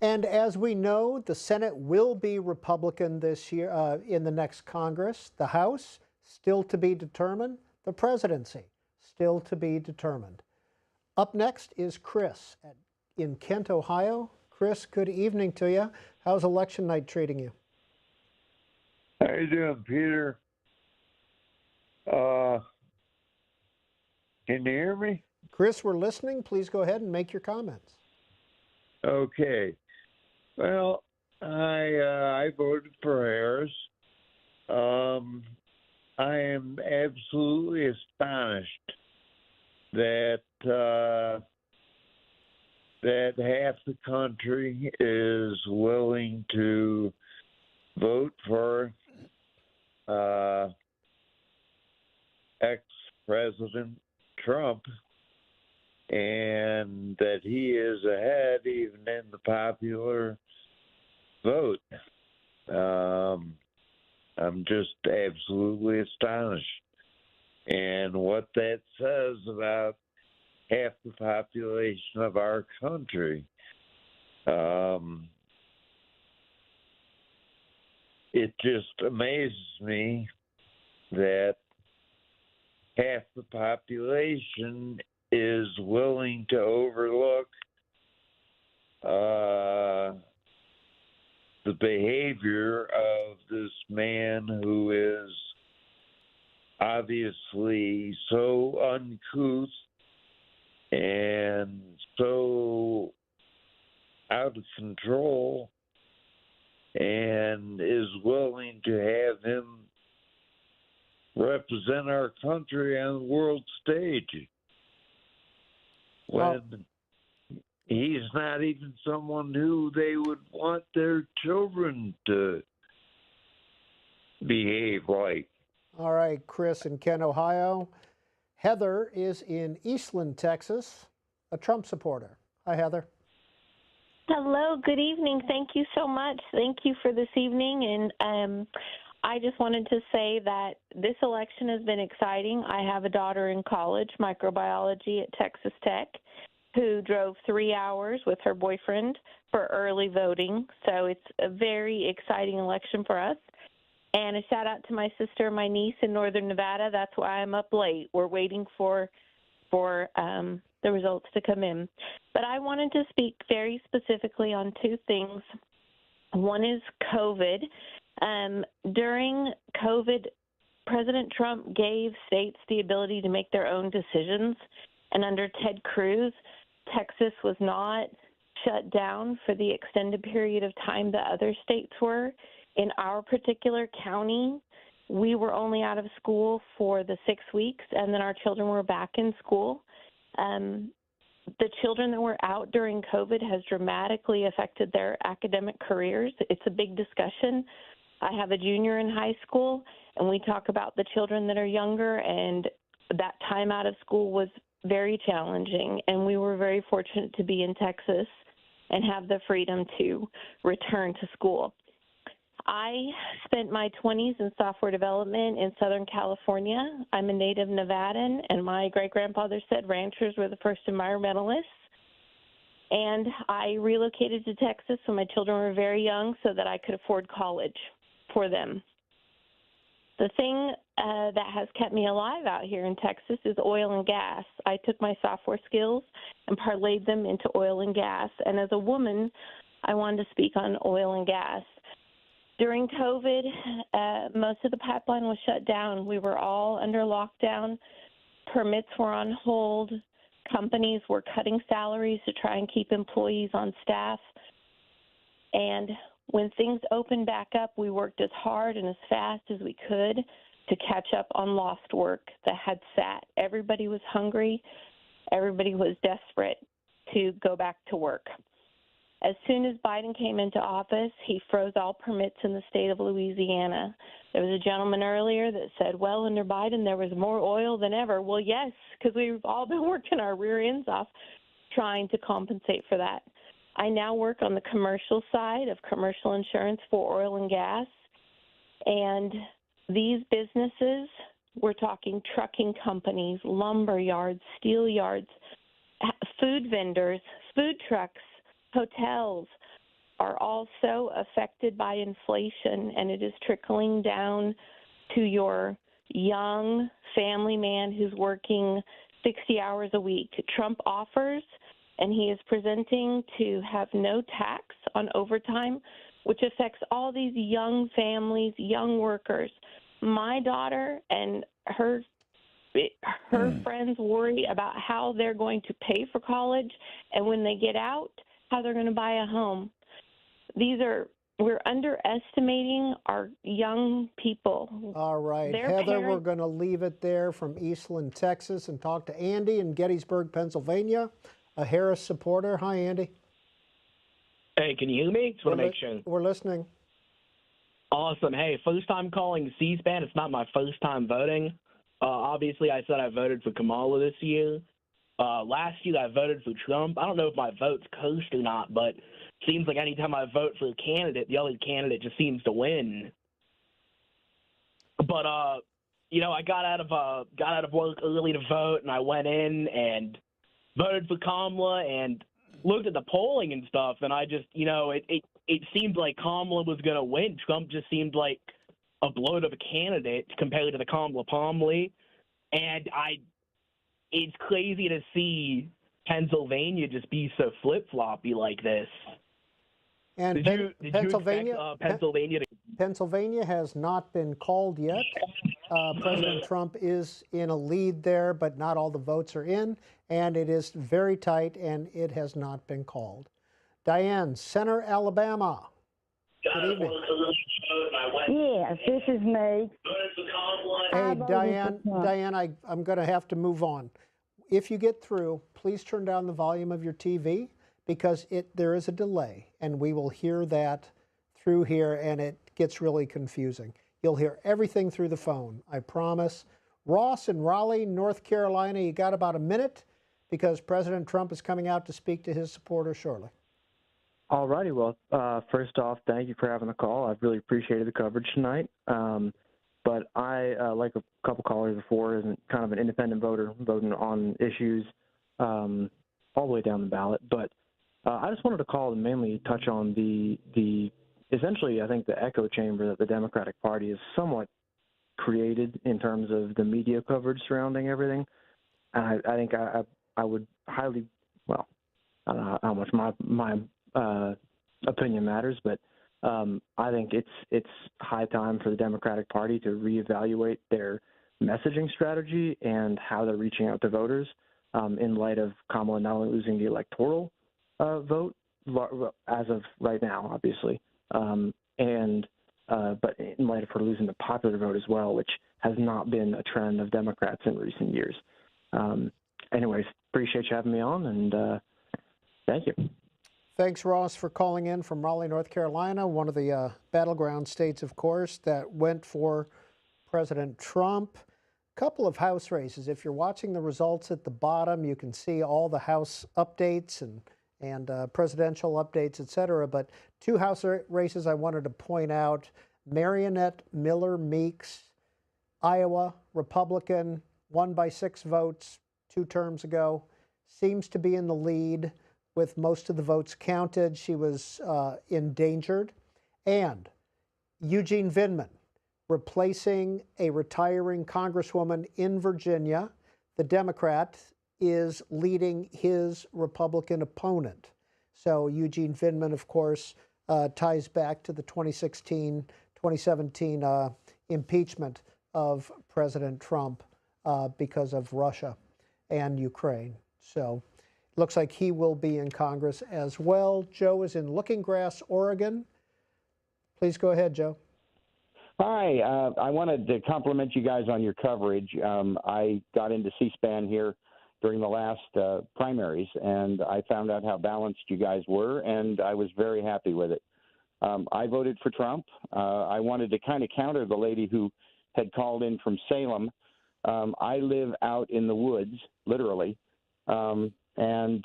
And as we know, the Senate will be Republican this year in the next Congress. The House, still to be determined. The presidency, still to be determined. Up next is Chris in Kent, Ohio. Chris, good evening to you. How's election night treating you? How you doing, Peter? Can you hear me? Chris, we're listening. Please go ahead and make your comments. Okay. Well, I voted for Harris. I am absolutely astonished that that half the country is willing to vote for ex-President Trump, and that he is ahead even in the popular vote. I'm just absolutely astonished. And what that says about half the population of our country. It just amazes me that half the population is willing to overlook the behavior of this man who is obviously so uncouth and so out of control, and is willing to have him represent our country on the world stage when he's not even someone who they would want their children to behave like. All right, Chris in Kent, Ohio. Heather is in Eastland, Texas, a Trump supporter. Hi, Heather. Hello, good evening. Thank you so much. Thank you for this evening. And I just wanted to say that this election has been exciting. I have a daughter in college, microbiology at Texas Tech, who drove 3 hours with her boyfriend for early voting. So it's a very exciting election for us. And a shout out to my sister and my niece in Northern Nevada. That's why I'm up late. We're waiting for the results to come in. But I wanted to speak very specifically on two things. One is COVID. During COVID, President Trump gave states the ability to make their own decisions, and under Ted Cruz, Texas was not shut down for the extended period of time that other states were. In our particular county, we were only out of school for the 6 weeks, and then our children were back in school. The children that were out during COVID has dramatically affected their academic careers. It's a big discussion. I have a junior in high school, and we talk about the children that are younger, and that time out of school was very challenging, and we were very fortunate to be in Texas and have the freedom to return to school. I spent my 20s in software development in Southern California. I'm a native Nevadan, and my great-grandfather said ranchers were the first environmentalists. And I relocated to Texas when my children were very young so that I could afford college for them. The thing that has kept me alive out here in Texas is oil and gas. I took my software skills and parlayed them into oil and gas. And as a woman, I wanted to speak on oil and gas. During COVID, most of the pipeline was shut down. We were all under lockdown. Permits were on hold. Companies were cutting salaries to try and keep employees on staff. And when things opened back up, we worked as hard and as fast as we could to catch up on lost work that had sat. Everybody was hungry. Everybody was desperate to go back to work. As soon as Biden came into office, he froze all permits in the state of Louisiana. There was a gentleman earlier that said, well, under Biden, there was more oil than ever. Well, yes, because we've all been working our rear ends off trying to compensate for that. I now work on the commercial side of commercial insurance for oil and gas. And these businesses, we're talking trucking companies, lumber yards, steel yards, food vendors, food trucks, hotels, are also affected by inflation, and it is trickling down to your young family man who's working 60 hours a week. Trump offers, and he is presenting to have no tax on overtime, which affects all these young families, young workers. My daughter and her friends worry about how they're going to pay for college, and when they get out, how they're going to buy a home. We're underestimating our young people. All right, Heather, we're going to leave it there from Eastland, Texas, and talk to Andy in Gettysburg, Pennsylvania, a Harris supporter. Hi, Andy. Hey, can you hear me? Just want to make sure. We're listening. Awesome. Hey, first time calling C-SPAN. It's not my first time voting. Obviously, I said I voted for Kamala this year. Last year, I voted for Trump. I don't know if my vote's cursed or not, but it seems like anytime I vote for a candidate, the other candidate just seems to win. But I got out of work early to vote, and I went in and voted for Kamala and looked at the polling and stuff, and I just, it seemed like Kamala was going to win. Trump just seemed like a bloat of a candidate compared to the Kamala Pomley, and it's crazy to see Pennsylvania just be so flip-floppy like this. And did you Pennsylvania, expect Pennsylvania to... Pennsylvania has not been called yet. President Trump is in a lead there, but not all the votes are in, and it is very tight, and it has not been called. Diane, Center, Alabama. Good evening. Yes, this is me. Hey, Diane, I'm going to have to move on. If you get through, please turn down the volume of your TV because there is a delay, and we will hear that through here, and it gets really confusing. You'll hear everything through the phone, I promise. Ross in Raleigh, North Carolina, you got about a minute because President Trump is coming out to speak to his supporters shortly. All righty. Well, first off, thank you for having the call. I've really appreciated the coverage tonight. But I, like a couple callers before, is kind of an independent voter voting on issues all the way down the ballot. But I just wanted to call and mainly touch on the essentially, I think, the echo chamber that the Democratic Party has somewhat created in terms of the media coverage surrounding everything. And I think I would highly, well, I don't know how much my opinion matters, but I think it's high time for the Democratic Party to reevaluate their messaging strategy and how they're reaching out to voters in light of Kamala not only losing the electoral vote as of right now, obviously, but in light of her losing the popular vote as well, which has not been a trend of Democrats in recent years. Anyways, appreciate you having me on, and thank you. Thanks, Ross, for calling in from Raleigh, North Carolina, one of the battleground states, of course, that went for President Trump. A couple of House races. If you're watching the results at the bottom, you can see all the House updates and presidential updates, et cetera. But two House races I wanted to point out. Marionette Miller Meeks, Iowa, Republican, won by 6 votes 2 terms ago, seems to be in the lead with most of the votes counted. She was endangered. And Eugene Vindman, replacing a retiring congresswoman in Virginia, the Democrat, is leading his Republican opponent. So Eugene Vindman, of course, ties back to the 2017 impeachment of President Trump because of Russia and Ukraine. So looks like he will be in Congress as well. Joe is in Looking Glass, Oregon. Please go ahead, Joe. Hi. I wanted to compliment you guys on your coverage. I got into C-SPAN here during the last primaries, and I found out how balanced you guys were, and I was very happy with it. I voted for Trump. I wanted to kind of counter the lady who had called in from Salem. I live out in the woods, literally, and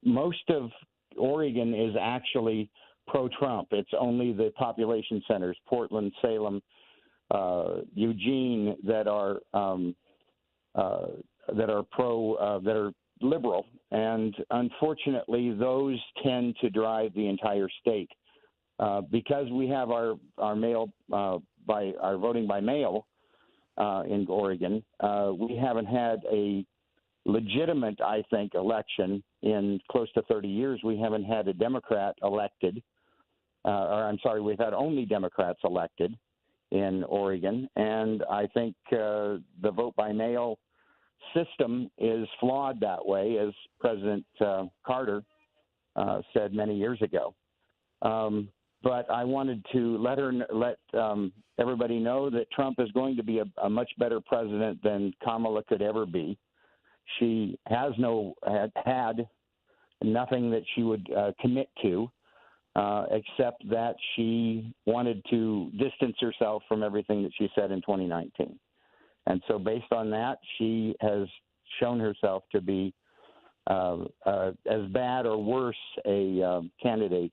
most of Oregon is actually pro-Trump. It's only the population centers, Portland, Salem, Eugene, that are liberal, and unfortunately, those tend to drive the entire state. Because we have our voting by mail in Oregon, we haven't had a legitimate, I think, election in close to 30 years. We haven't had a Democrat elected, we've had only Democrats elected in Oregon, and I think the vote by mail system is flawed that way, as President Carter said many years ago. But I wanted to let everybody know that Trump is going to be a much better president than Kamala could ever be. She has had nothing that she would commit to, except that she wanted to distance herself from everything that she said in 2019. And so based on that, she has shown herself to be as bad or worse a candidate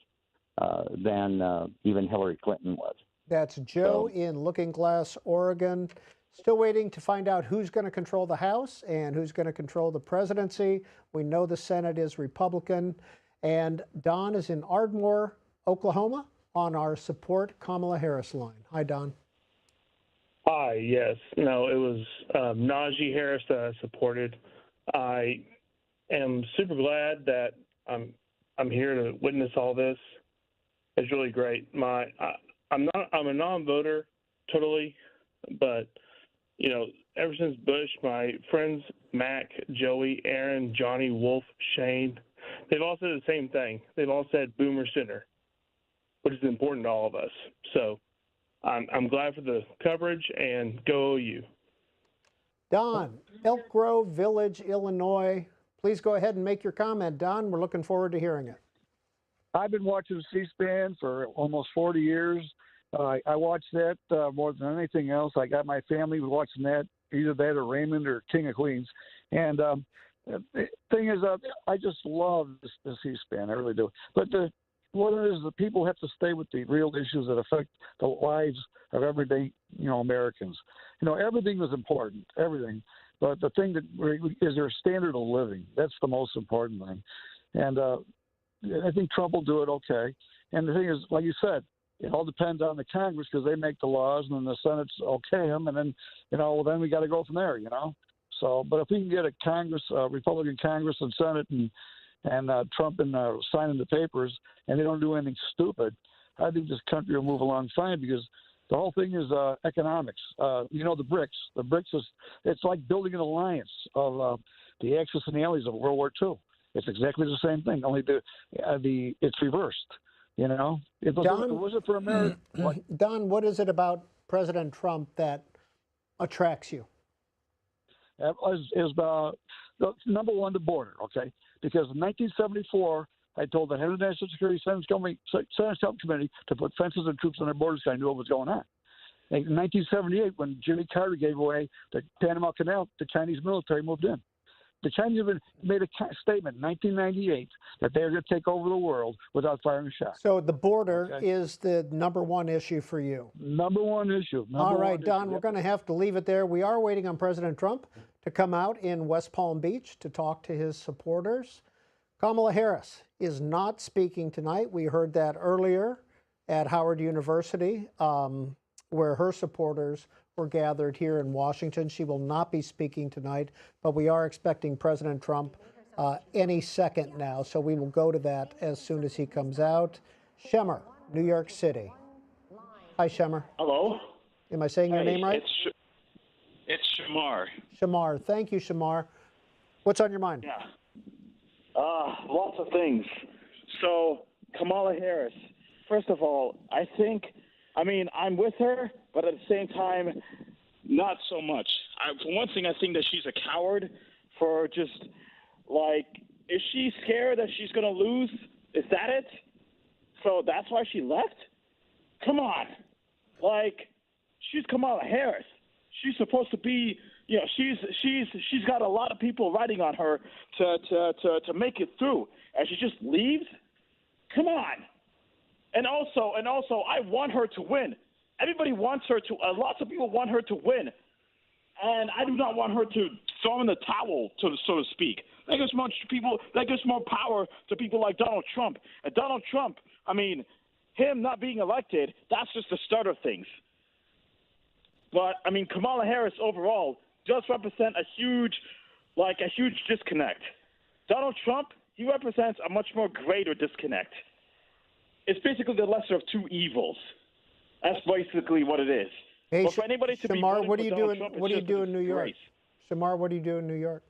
than even Hillary Clinton was. That's Joe in Looking Glass, Oregon. Still waiting to find out who's going to control the House and who's going to control the presidency. We know the Senate is Republican. And Don is in Ardmore, Oklahoma, on our Support Kamala Harris line. Hi, Don. Hi, yes. No, it was Najee Harris that I supported. I am super glad that I'm here to witness all this. It's really great. I'm a non-voter totally, but ever since Bush, my friends Mac, Joey, Aaron, Johnny, Wolf, Shane, they've all said the same thing. They've all said Boomer Center, which is important to all of us. So I'm glad for the coverage, and go OU. Don, Elk Grove Village, Illinois. Please go ahead and make your comment, Don. We're looking forward to hearing it. I've been watching C-SPAN for almost 40 years. I watch that more than anything else. I got my family watching that, either that or Raymond or King of Queens. And the thing is, I just love the C-SPAN. I really do. But what it is, the people have to stay with the real issues that affect the lives of everyday, Americans. Everything is important, everything. But the thing that is their standard of living. That's the most important thing. And I think Trump will do it okay. And the thing is, like you said, it all depends on the Congress because they make the laws, and then the Senate's okay them, and then then we got to go from there. So, but if we can get a Congress, Republican Congress and Senate, and and Trump and signing the papers, and they don't do anything stupid, I think this country will move along fine because the whole thing is economics. You know, the BRICS. The BRICS it's like building an alliance of the Axis and the Allies of World War II. It's exactly the same thing, only it's reversed. You know, it wasn't for America. Don, what is it about President Trump that attracts you? Is number one, the border, okay? Because in 1974, I told the head of the National Security Senate Committee to put fences and troops on our borders because I knew what was going on. In 1978, when Jimmy Carter gave away the Panama Canal, the Chinese military moved in. The Chinese made a statement in 1998 that they were going to take over the world without firing a shot. So the border is the number one issue for you. Number one issue. All right, Don, we're going to have to leave it there. We are waiting on President Trump to come out in West Palm Beach to talk to his supporters. Kamala Harris is not speaking tonight. We heard that earlier at Howard University, where her supporters were gathered here in Washington. She will not be speaking tonight, but we are expecting President Trump any second now, so we will go to that as soon as he comes out. Shemmer, New York City. Hi, Shemmer. Hello. Am I saying your name right? It's Shamar. Shamar. Thank you, Shamar. What's on your mind? Yeah. Lots of things. So, Kamala Harris, first of all, I'm with her, but at the same time, not so much. For one thing, I think that she's a coward for just, is she scared that she's going to lose? Is that it? So that's why she left? Come on. She's Kamala Harris. She's supposed to be, she's got a lot of people riding on her to make it through, and she just leaves? Come on. And also, I want her to win. Everybody wants her to. Lots of people want her to win, and I do not want her to throw in the towel, so to speak. That gives more power to people like Donald Trump. And Donald Trump, him not being elected, that's just the start of things. But Kamala Harris overall does represent a huge disconnect. Donald Trump, he represents a much more greater disconnect. It's basically the lesser of two evils. That's basically what it is. Hey, but for anybody to Shamar, be what do you do? Trump, What do you do in New York? Shamar, what do you do in New York?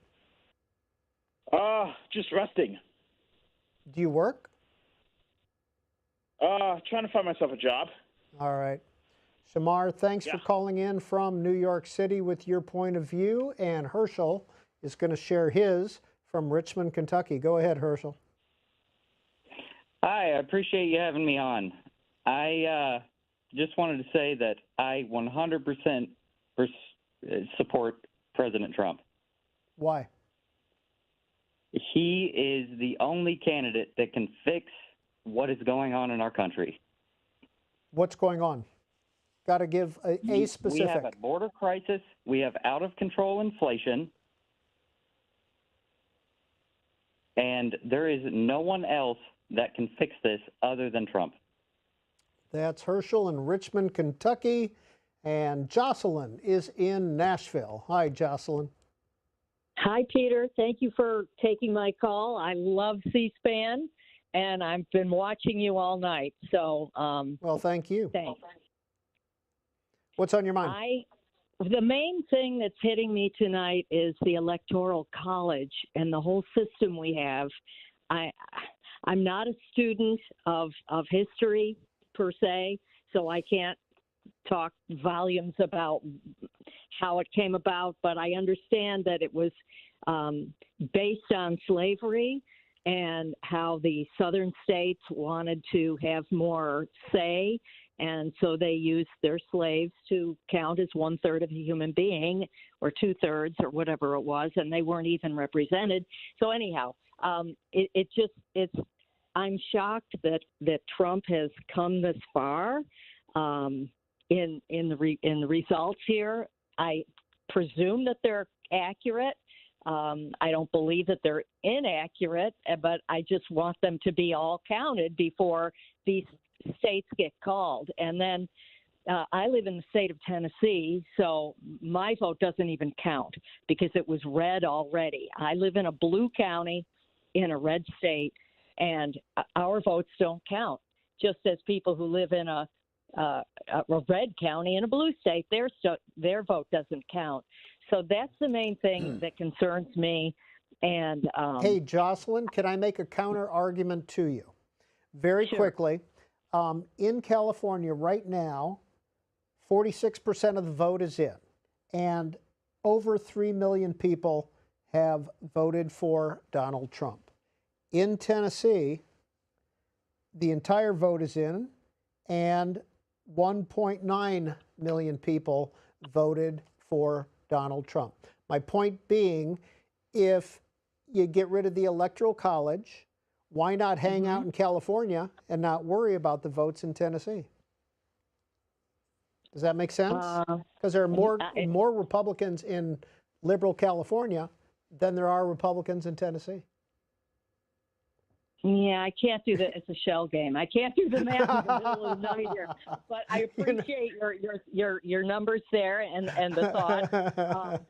Just resting. Do you work? Trying to find myself a job. All right. Shamar, thanks for calling in from New York City with your point of view. And Herschel is going to share his from Richmond, Kentucky. Go ahead, Herschel. Hi, I appreciate you having me on. I just wanted to say that I 100% support President Trump. Why? He is the only candidate that can fix what is going on in our country. What's going on? Got to give a specific. We have a border crisis. We have out-of-control inflation. And there is no one else that can fix this other than Trump. That's Herschel in Richmond, Kentucky. And Jocelyn is in Nashville. Hi, Jocelyn. Hi, Peter. Thank you for taking my call. I love C-SPAN, and I've been watching you all night. So, well, thank you. Thanks. What's on your mind? The main thing that's hitting me tonight is the Electoral College and the whole system we have. I'm not a student of history per se, so I can't talk volumes about how it came about, but I understand that it was based on slavery and how the southern states wanted to have more say, and so they used their slaves to count as 1/3 of a human being, or 2/3, or whatever it was, and they weren't even represented. So anyhow, I'm shocked that Trump has come this far in the results here. I presume that they're accurate. I don't believe that they're inaccurate, but I just want them to be all counted before these states get called. And then I live in the state of Tennessee, so my vote doesn't even count because it was red already. I live in a blue county, in a red state, and our votes don't count. Just as people who live in a red county in a blue state, their vote doesn't count. So that's the main thing that concerns me. And hey, Jocelyn, can I make a counter argument to you? Very quickly. In California right now, 46% of the vote is in, and over 3 million people have voted for Donald Trump. In Tennessee, the entire vote is in, and 1.9 million people voted for Donald Trump. My point being, if you get rid of the Electoral College, why not hang out in California and not worry about the votes in Tennessee? Does that make sense? Because there are more Republicans in liberal California than there are Republicans in Tennessee. Yeah, I can't do that. It's a shell game. I can't do the math in the middle of the night here. But I appreciate your numbers there and the thought.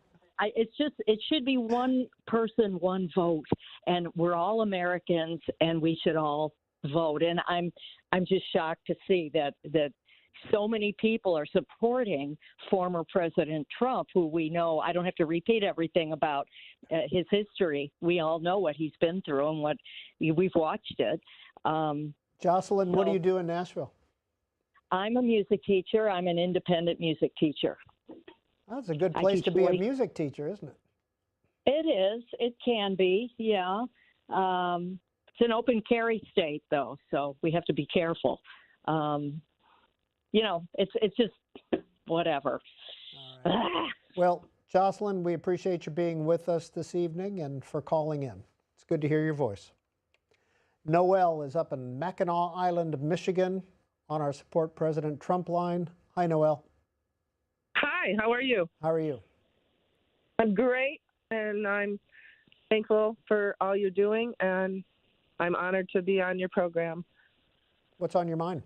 It should be one person, one vote, and we're all Americans, and we should all vote. And I'm just shocked to see that so many people are supporting former President Trump, who we know. I don't have to repeat everything about his history. We all know what he's been through and what we've watched it. Jocelyn, what do you do in Nashville? I'm a music teacher. I'm an independent music teacher. That's a good place to be a music teacher, isn't it? It is. It can be, yeah. It's an open carry state, though, so we have to be careful. It's just whatever. All right. Well, Jocelyn, we appreciate you being with us this evening and for calling in. It's good to hear your voice. Noel is up in Mackinac Island, Michigan, on our Support President Trump line. Hi, Noel. Hi, how are you? How are you? I'm great, and I'm thankful for all you're doing, and I'm honored to be on your program. What's on your mind?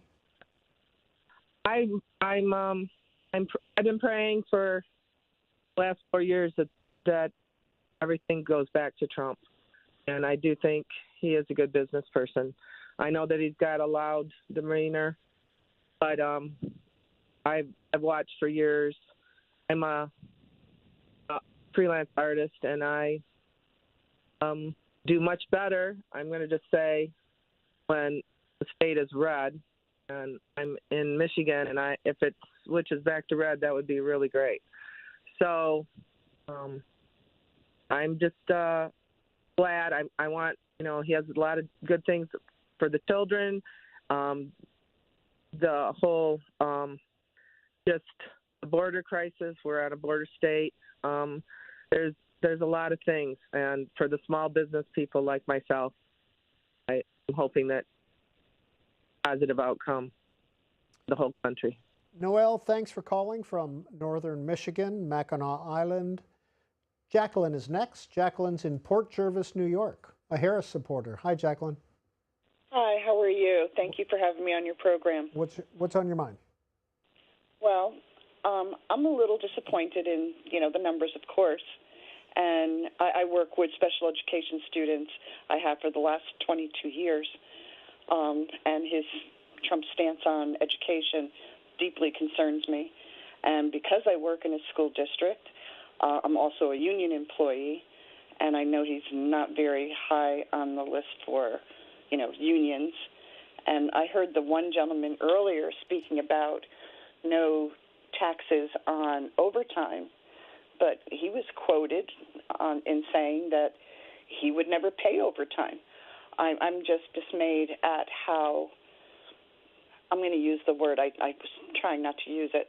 I've been praying for the last 4 years that everything goes back to Trump, and I do think he is a good business person. I know that he's got a loud demeanor, but I've watched for years. I'm a freelance artist, and I do much better, I'm going to just say, when the state is red. And I'm in Michigan, and if it switches back to red, that would be really great. So I'm just glad. I want, he has a lot of good things for the children. The whole just the border crisis. We're at a border state. There's a lot of things, and for the small business people like myself, I'm hoping that positive outcome for the whole country. Noel, thanks for calling from northern Michigan, Mackinac Island. Jacqueline is next. Jacqueline's in Port Jervis, New York, a Harris supporter. Hi, Jacqueline. Hi, how are you? Thank you for having me on your program. What's on your mind? Well, I'm a little disappointed in, the numbers, of course. And I work with special education students. I have for the last 22 years. And his Trump stance on education deeply concerns me. And because I work in a school district, I'm also a union employee, and I know he's not very high on the list for, unions. And I heard the one gentleman earlier speaking about no taxes on overtime, but he was quoted in saying that he would never pay overtime. I'm just dismayed at how, I'm going to use the word, I was trying not to use it,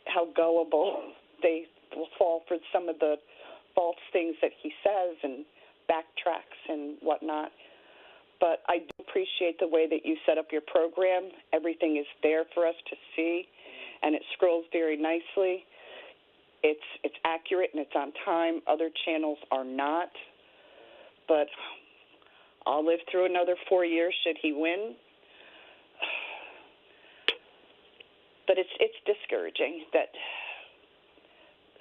how gullible they will fall for some of the false things that he says and backtracks and whatnot. But I do appreciate the way that you set up your program. Everything is there for us to see, and it scrolls very nicely. It's accurate and it's on time. Other channels are not. But I'll live through another 4 years should he win. But it's discouraging that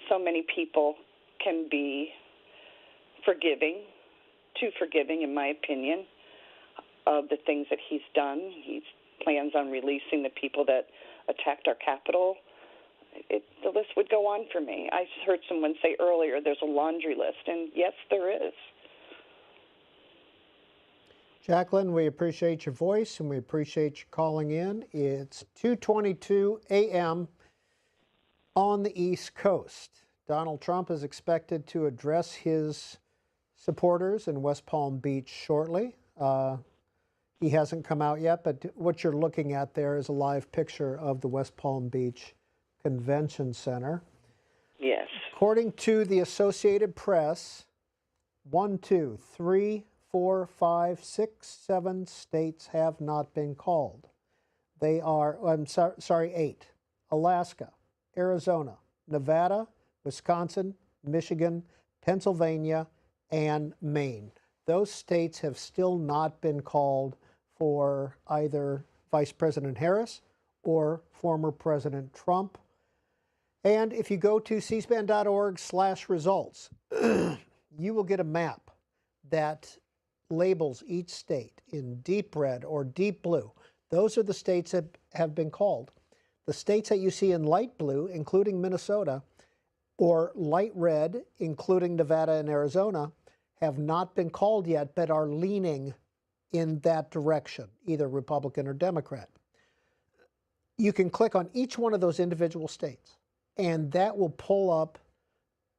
so many people can be forgiving too forgiving, in my opinion, of the things that he's done. He plans on releasing the people that attacked our Capitol. The list would go on for me. I heard someone say earlier there's a laundry list, and yes, there is. Jacqueline, we appreciate your voice and we appreciate you calling in. It's 2:22 a.m. on the East Coast. Donald Trump is expected to address his supporters in West Palm Beach shortly. He hasn't come out yet, but what you're looking at there is a live picture of the West Palm Beach Convention Center. Yes. According to the Associated Press, 1, 2, 3, 4, 5, 6, 7 states have not been called. They are, 8. Alaska, Arizona, Nevada, Wisconsin, Michigan, Pennsylvania, and Maine. Those states have still not been called for either Vice President Harris or former President Trump. And if you go to cspan.org/results, you will get a map that labels each state in deep red or deep blue. Those are the states that have been called. The states that you see in light blue, including Minnesota, or light red, including Nevada and Arizona, have not been called yet, but are leaning in that direction, either Republican or Democrat. You can click on each one of those individual states, and that will pull up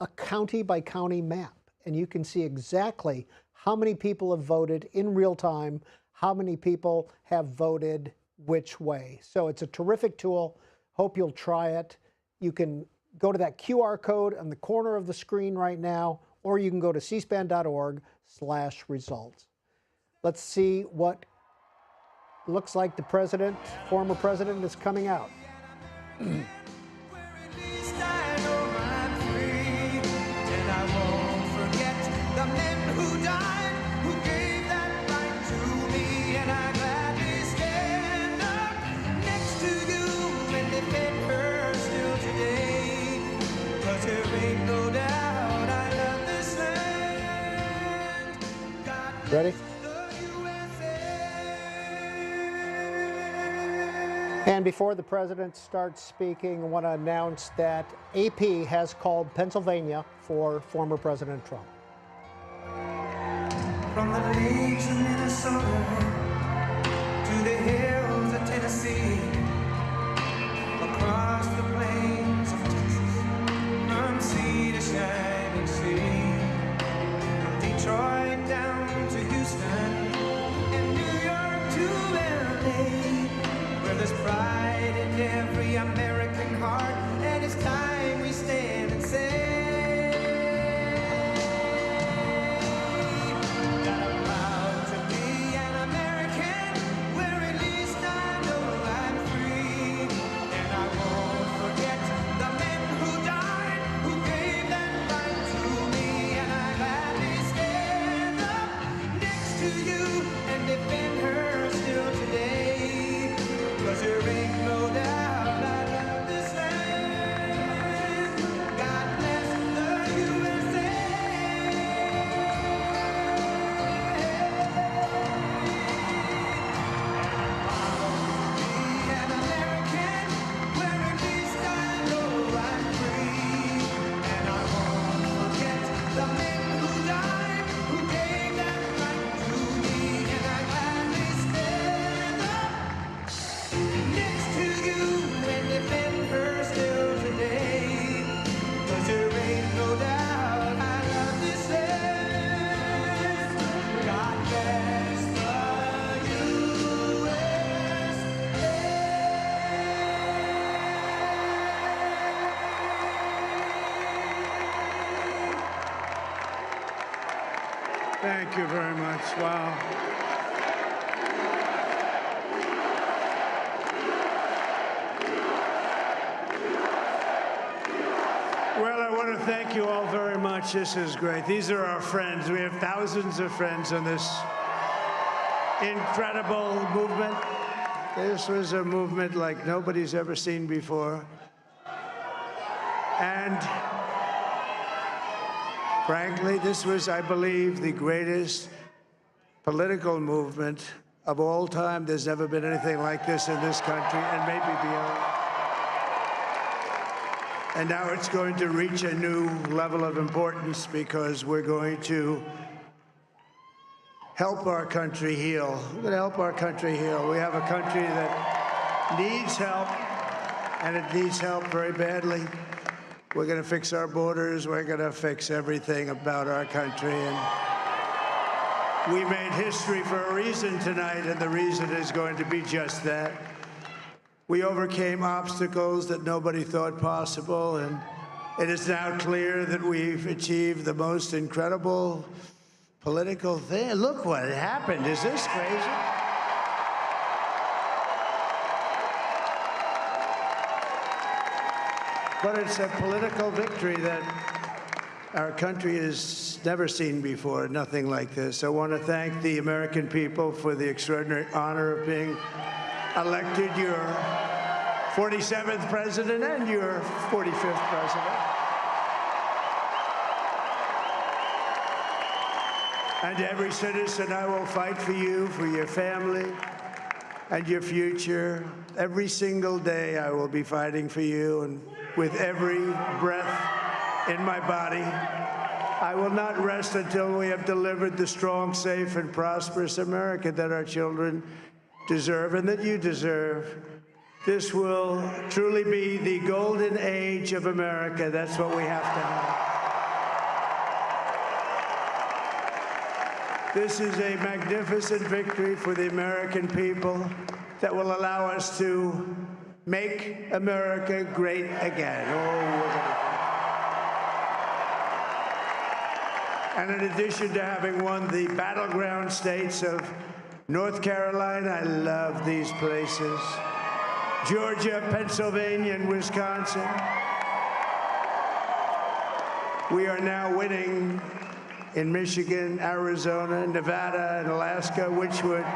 a county-by-county map, and you can see exactly how many people have voted in real time, how many people have voted which way. So it's a terrific tool. Hope you'll try it. You can go to that QR code on the corner of the screen right now, or you can go to cspan.org/results. Let's see what looks like the president, former president, is coming out. Ready? And before the president starts speaking, I want to announce that AP has called Pennsylvania for former President Trump. From the lakes of Minnesota to the hills of Tennessee, across the plains of Texas, from sea to shining sea, from Detroit down to Houston, and New York to LA, where there's pride in every American heart, and it's time we stand and say, that I'm proud to be an American, where at least I know I'm free, and I won't forget the men who died, who gave that right to me, and I gladly stand up next to you and defend her still today, 'cause there ain't no doubt I love this land. God bless the USA. An American, where at least I know I'm free, and I won't forget the men who died, who gave that right to me, and I gladly stand up next to you and defend her still today, 'cause there ain't no doubt I love this land. God bless the Thank you very much. Wow. Well, I want to thank you all very much. This is great. These are our friends. We have thousands of friends on this incredible movement. This was a movement like nobody's ever seen before. And Frankly, this was, I believe, the greatest political movement of all time. There's never been anything like this in this country, and maybe beyond. And now it's going to reach a new level of importance because we're going to help our country heal. We're going to help our country heal. We have a country that needs help, and it needs help very badly. We're going to fix our borders. We're going to fix everything about our country. And we made history for a reason tonight, and the reason is going to be just that. We overcame obstacles that nobody thought possible, and it is now clear that we've achieved the most incredible political thing. Look what happened. Is this crazy? But it's a political victory that our country has never seen before, nothing like this. I want to thank the American people for the extraordinary honor of being elected your 47th president and your 45th president. And every citizen, I will fight for you, for your family, and your future. Every single day, I will be fighting for you, and with every breath in my body, I will not rest until we have delivered the strong, safe, and prosperous America that our children deserve and that you deserve. This will truly be the golden age of America. That's what we have to have. This is a magnificent victory for the American people that will allow us to make America great again. And in addition to having won the battleground states of North Carolina, I love these places, Georgia, Pennsylvania, and Wisconsin, we are now winning in Michigan, Arizona, Nevada, and Alaska, which would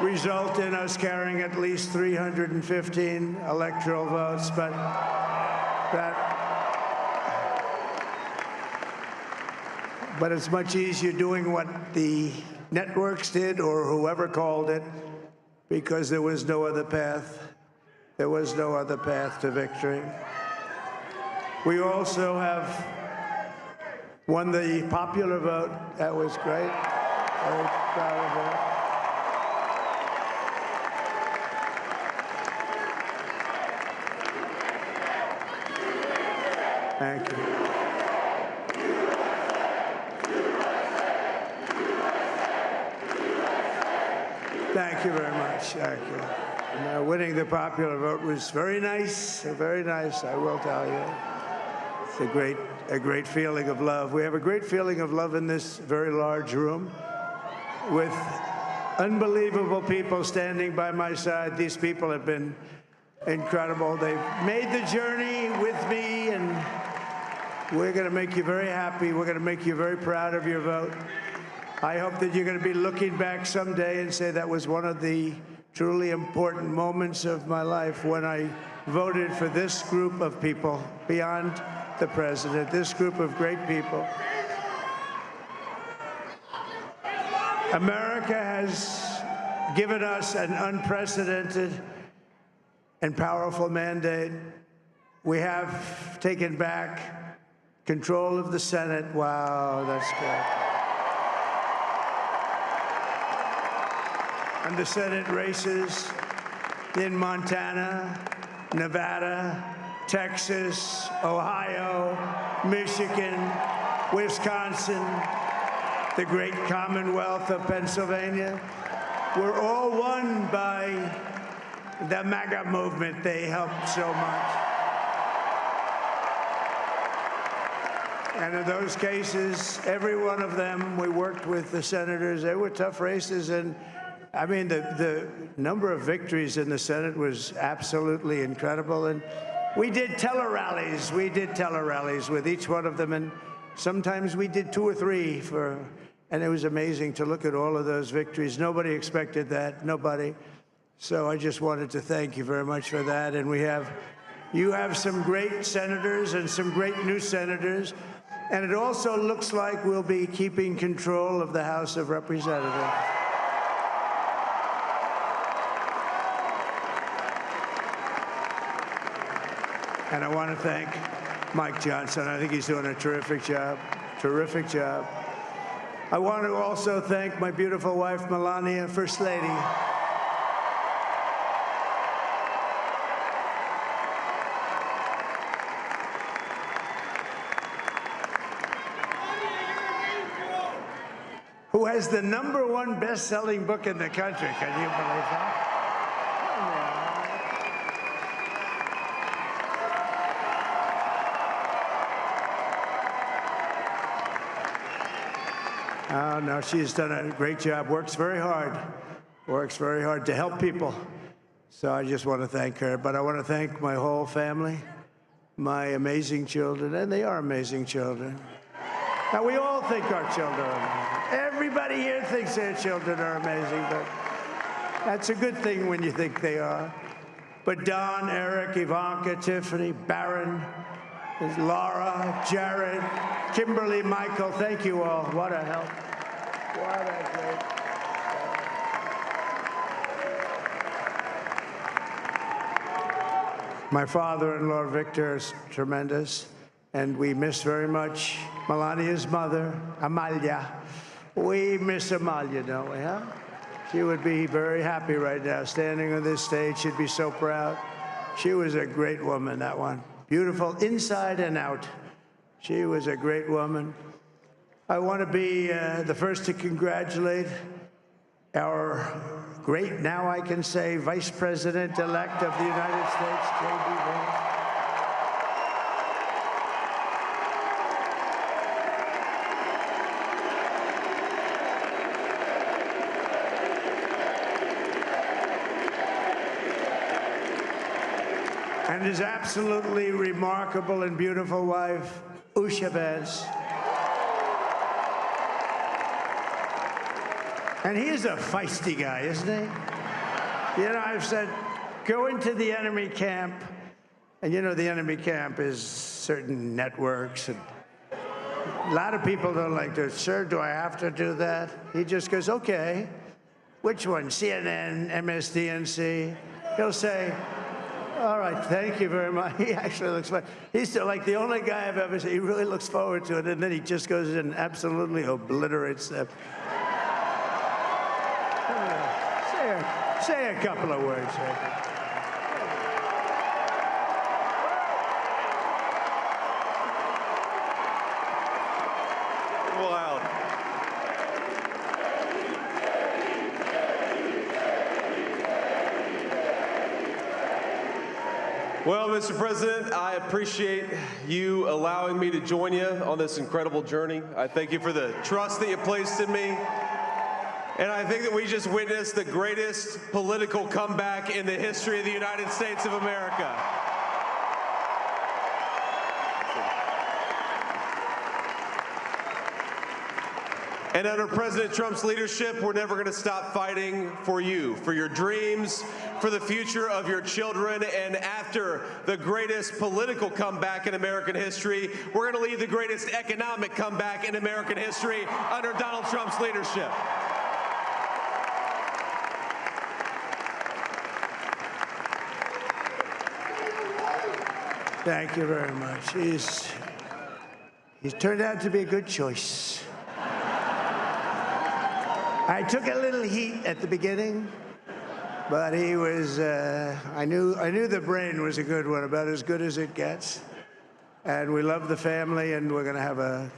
result in us carrying at least 315 electoral votes. But it's much easier doing what the networks did or whoever called it, because there was no other path. There was no other path to victory. We also have won the popular vote. That was great. Very proud of that. Thank you. Thank you very much. Thank you. And, winning the popular vote was very nice, I will tell you. It's a great feeling of love. We have a great feeling of love in this very large room with unbelievable people standing by my side. These people have been incredible. They've made the journey with me, and we're going to make you very happy. We're going to make you very proud of your vote. I hope that you're going to be looking back someday and say that was one of the truly important moments of my life when I voted for this group of people beyond the president, this group of great people. America has given us an unprecedented and powerful mandate. We have taken back control of the Senate. Wow, that's good. And the Senate races in Montana, Nevada, Texas, Ohio, Michigan, Wisconsin, the great Commonwealth of Pennsylvania, were all won by the MAGA movement. They helped so much. And in those cases, every one of them, we worked with the senators. They were tough races, and I mean, the number of victories in the Senate was absolutely incredible. And we did tele-rallies. We did tele-rallies with each one of them. And sometimes we did 2 or 3 and it was amazing to look at all of those victories. Nobody expected that, nobody. So I just wanted to thank you very much for that. And you have some great senators and some great new senators. And it also looks like we'll be keeping control of the House of Representatives. And I want to thank Mike Johnson. I think he's doing a terrific job. Terrific job. I want to also thank my beautiful wife, Melania, First Lady. Who has the #1 best-selling book in the country. Can you believe that? Oh, no, she's done a great job. Works very hard to help people. So I just want to thank her. But I want to thank my whole family, my amazing children, and they are amazing children. Now, we all think our children are amazing. Everybody here thinks their children are amazing, but that's a good thing when you think they are. But Don, Eric, Ivanka, Tiffany, Barron, Laura, Jared, Kimberly, Michael, thank you all. What a help. What a great help. My father-in-law, Victor, is tremendous, and we miss very much Melania's mother, Amalia. We miss Amalia, don't we, huh? She would be very happy right now, standing on this stage. She'd be so proud. She was a great woman, that one. Beautiful inside and out. She was a great woman. I want to be the first to congratulate our great, now I can say, Vice President-elect of the United States, J.D. Vance. And his absolutely remarkable and beautiful wife, Usha Vance. And he's a feisty guy, isn't he? You know, I've said, go into the enemy camp. And you know, the enemy camp is certain networks. And a lot of people don't like to, sir, do I have to do that? He just goes, okay. Which one? CNN, MSDNC? He'll say, all right, thank you very much. He actually looks fun. He's like the only guy I've ever seen. He really looks forward to it, and then he just goes in and absolutely obliterates them. Say a couple of words. Wow. Well, Mr. President, I appreciate you allowing me to join you on this incredible journey. I thank you for the trust that you placed in me. And I think that we just witnessed the greatest political comeback in the history of the United States of America. And under President Trump's leadership, we're never going to stop fighting for you, for your dreams, for the future of your children. And after the greatest political comeback in American history, we're going to lead the greatest economic comeback in American history under Donald Trump's leadership. Thank you very much. He's turned out to be a good choice. I took a little heat at the beginning, but he was, I knew the brain was a good one, about as good as it gets. And we love the family, and we're going to have a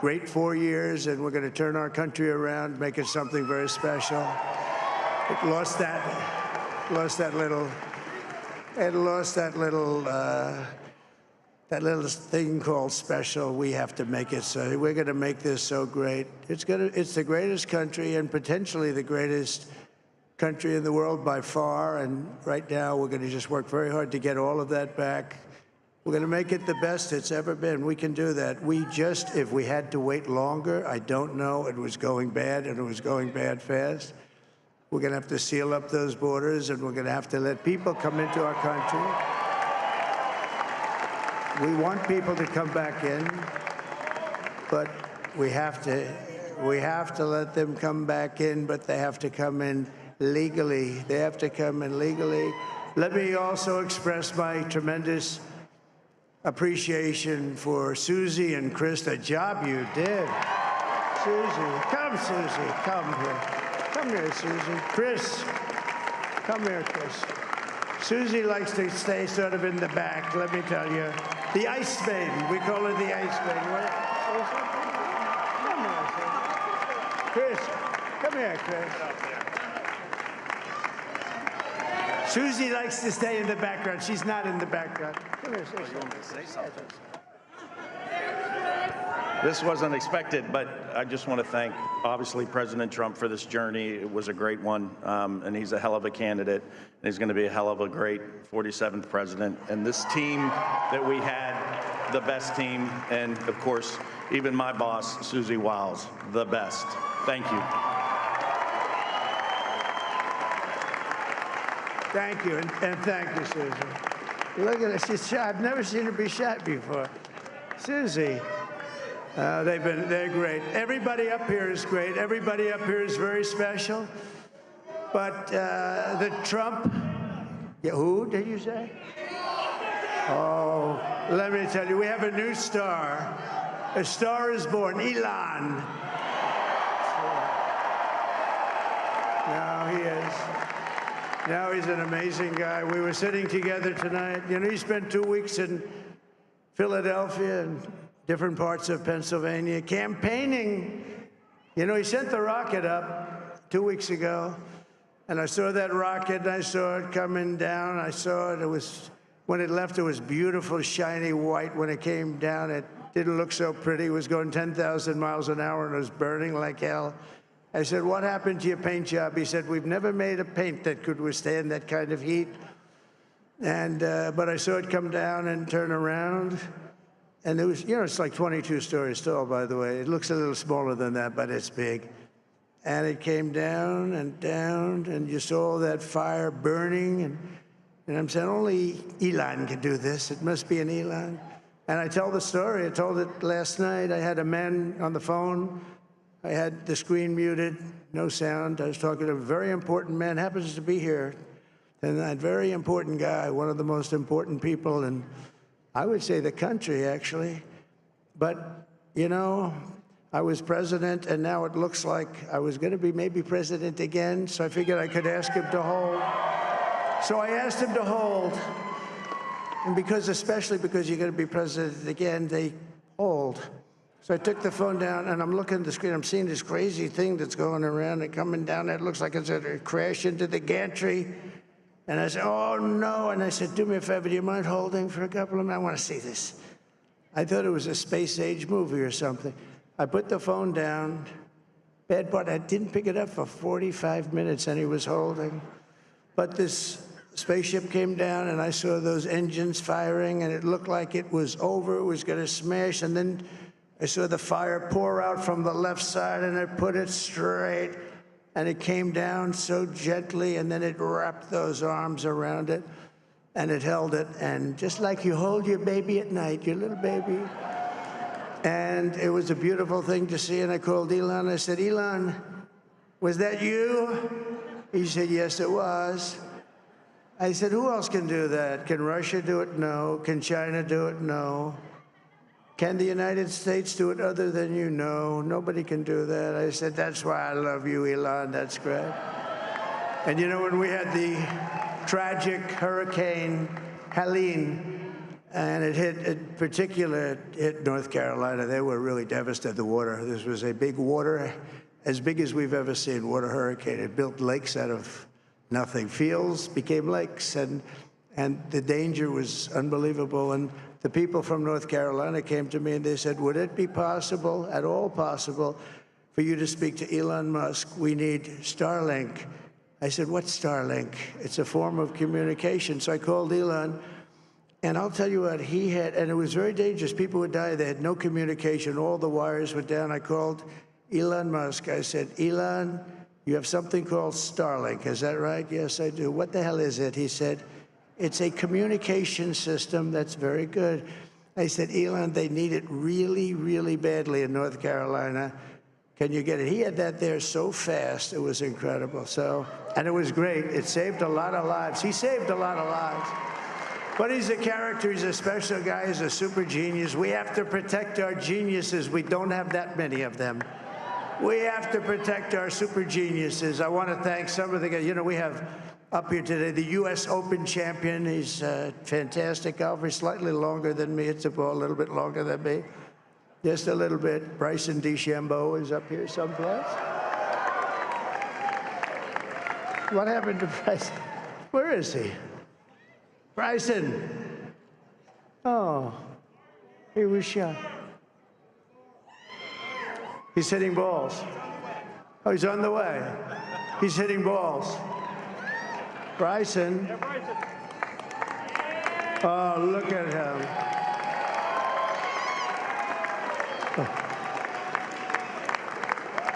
great 4 years, and we're going to turn our country around, make it something very special. It lost that little thing called special. We have to make it so. We're going to make this so great. It's the greatest country and potentially the greatest country in the world by far. And right now, we're going to just work very hard to get all of that back. We're going to make it the best it's ever been. We can do that. If we had to wait longer, I don't know. It was going bad, and it was going bad fast. We're going to have to seal up those borders, and we're going to have to let people come into our country. We want people to come back in. but we have to let them come back in, but they have to come in legally. They have to come in legally. Let me also express my tremendous appreciation for Susie and Chris, the job you did. Susie, come, Susie, come here. Come here, Susie. Chris, come here, Chris. Susie likes to stay sort of in the back, let me tell you. The Ice Maiden, we call her the Ice Maiden. Come here, Chris. Come here, Chris. Susie likes to stay in the background. She's not in the background. Come here, say something. This wasn't expected, but I just want to thank, obviously, President Trump for this journey. It was a great one, and he's a hell of a candidate, and he's going to be a hell of a great 47th president. And this team that we had, the best team, and, of course, even my boss, Susie Wiles, the best. Thank you. Thank you, and thank you, Susie. Look at her, she's shy. I've never seen her be shy before. Susie, they're great. Everybody up here is great. Everybody up here is very special. But the Trump, who did you say? Oh, let me tell you, we have a new star. A star is born, Elon. Now he is. Now he's an amazing guy. We were sitting together tonight. You know, he spent 2 weeks in Philadelphia and different parts of Pennsylvania campaigning. You know, he sent the rocket up 2 weeks ago, and I saw that rocket, and I saw it coming down. I saw it. It was, when it left, it was beautiful, shiny white. When it came down, it didn't look so pretty. It was going 10,000 miles an hour, and it was burning like hell. I said, what happened to your paint job? He said, we've never made a paint that could withstand that kind of heat. And, but I saw it come down and turn around. And it was, you know, it's like 22 stories tall, by the way. It looks a little smaller than that, but it's big. And it came down, and you saw that fire burning. And I'm saying, only Elon can do this. It must be an Elon. And I tell the story. I told it last night. I had a man on the phone. I had the screen muted, no sound. I was talking to a very important man, happens to be here. And that very important guy, one of the most important people in, I would say, the country, actually. But, you know, I was president, and now it looks like I was going to be maybe president again, so I figured I could ask him to hold. So I asked him to hold. And especially because you're going to be president again, they hold. So I took the phone down, and I'm looking at the screen. I'm seeing this crazy thing that's going around and coming down. It looks like it's going to crash into the gantry. And I said, oh, no. And I said, do me a favor, do you mind holding for a couple of minutes? I want to see this. I thought it was a space-age movie or something. I put the phone down. Bad part, I didn't pick it up for 45 minutes, and he was holding. But this spaceship came down, and I saw those engines firing, and it looked like it was over. It was going to smash, and then I saw the fire pour out from the left side, and I put it straight, and it came down so gently, and then it wrapped those arms around it, and it held it, and just like you hold your baby at night, your little baby. And it was a beautiful thing to see, and I called Elon. I said, Elon, was that you? He said, yes, it was. I said, who else can do that? Can Russia do it? No. Can China do it? No. Can the United States do it other than you? No, nobody can do that. I said, that's why I love you, Elon. That's great. And you know, when we had the tragic Hurricane Helene, and it hit North Carolina, they were really devastated, the water. This was a big water, as big as we've ever seen, water hurricane. It built lakes out of nothing. Fields became lakes, and the danger was unbelievable. And the people from North Carolina came to me and they said, would it be possible, at all possible, for you to speak to Elon Musk? We need Starlink. I said, what's Starlink? It's a form of communication. So I called Elon, and I'll tell you what, he had, and it was very dangerous. People would die. They had no communication. All the wires were down. I called Elon Musk. I said, Elon, you have something called Starlink. Is that right? Yes, I do. What the hell is it? He said, it's a communication system that's very good. I said, Elon, they need it really, really badly in North Carolina. Can you get it? He had that there so fast. It was incredible. So, and it was great. It saved a lot of lives. He saved a lot of lives. But he's a character. He's a special guy. He's a super genius. We have to protect our geniuses. We don't have that many of them. We have to protect our super geniuses. I want to thank some of the guys. You know, we have up here today the U.S. Open champion. He's a fantastic golfer. He's slightly longer than me. It's a ball a little bit longer than me. Just a little bit. Bryson DeChambeau is up here someplace. What happened to Bryson? Where is he? Bryson. Oh, he was shot. He's hitting balls. Oh, he's on the way. He's hitting balls. Bryson. Oh, look at him.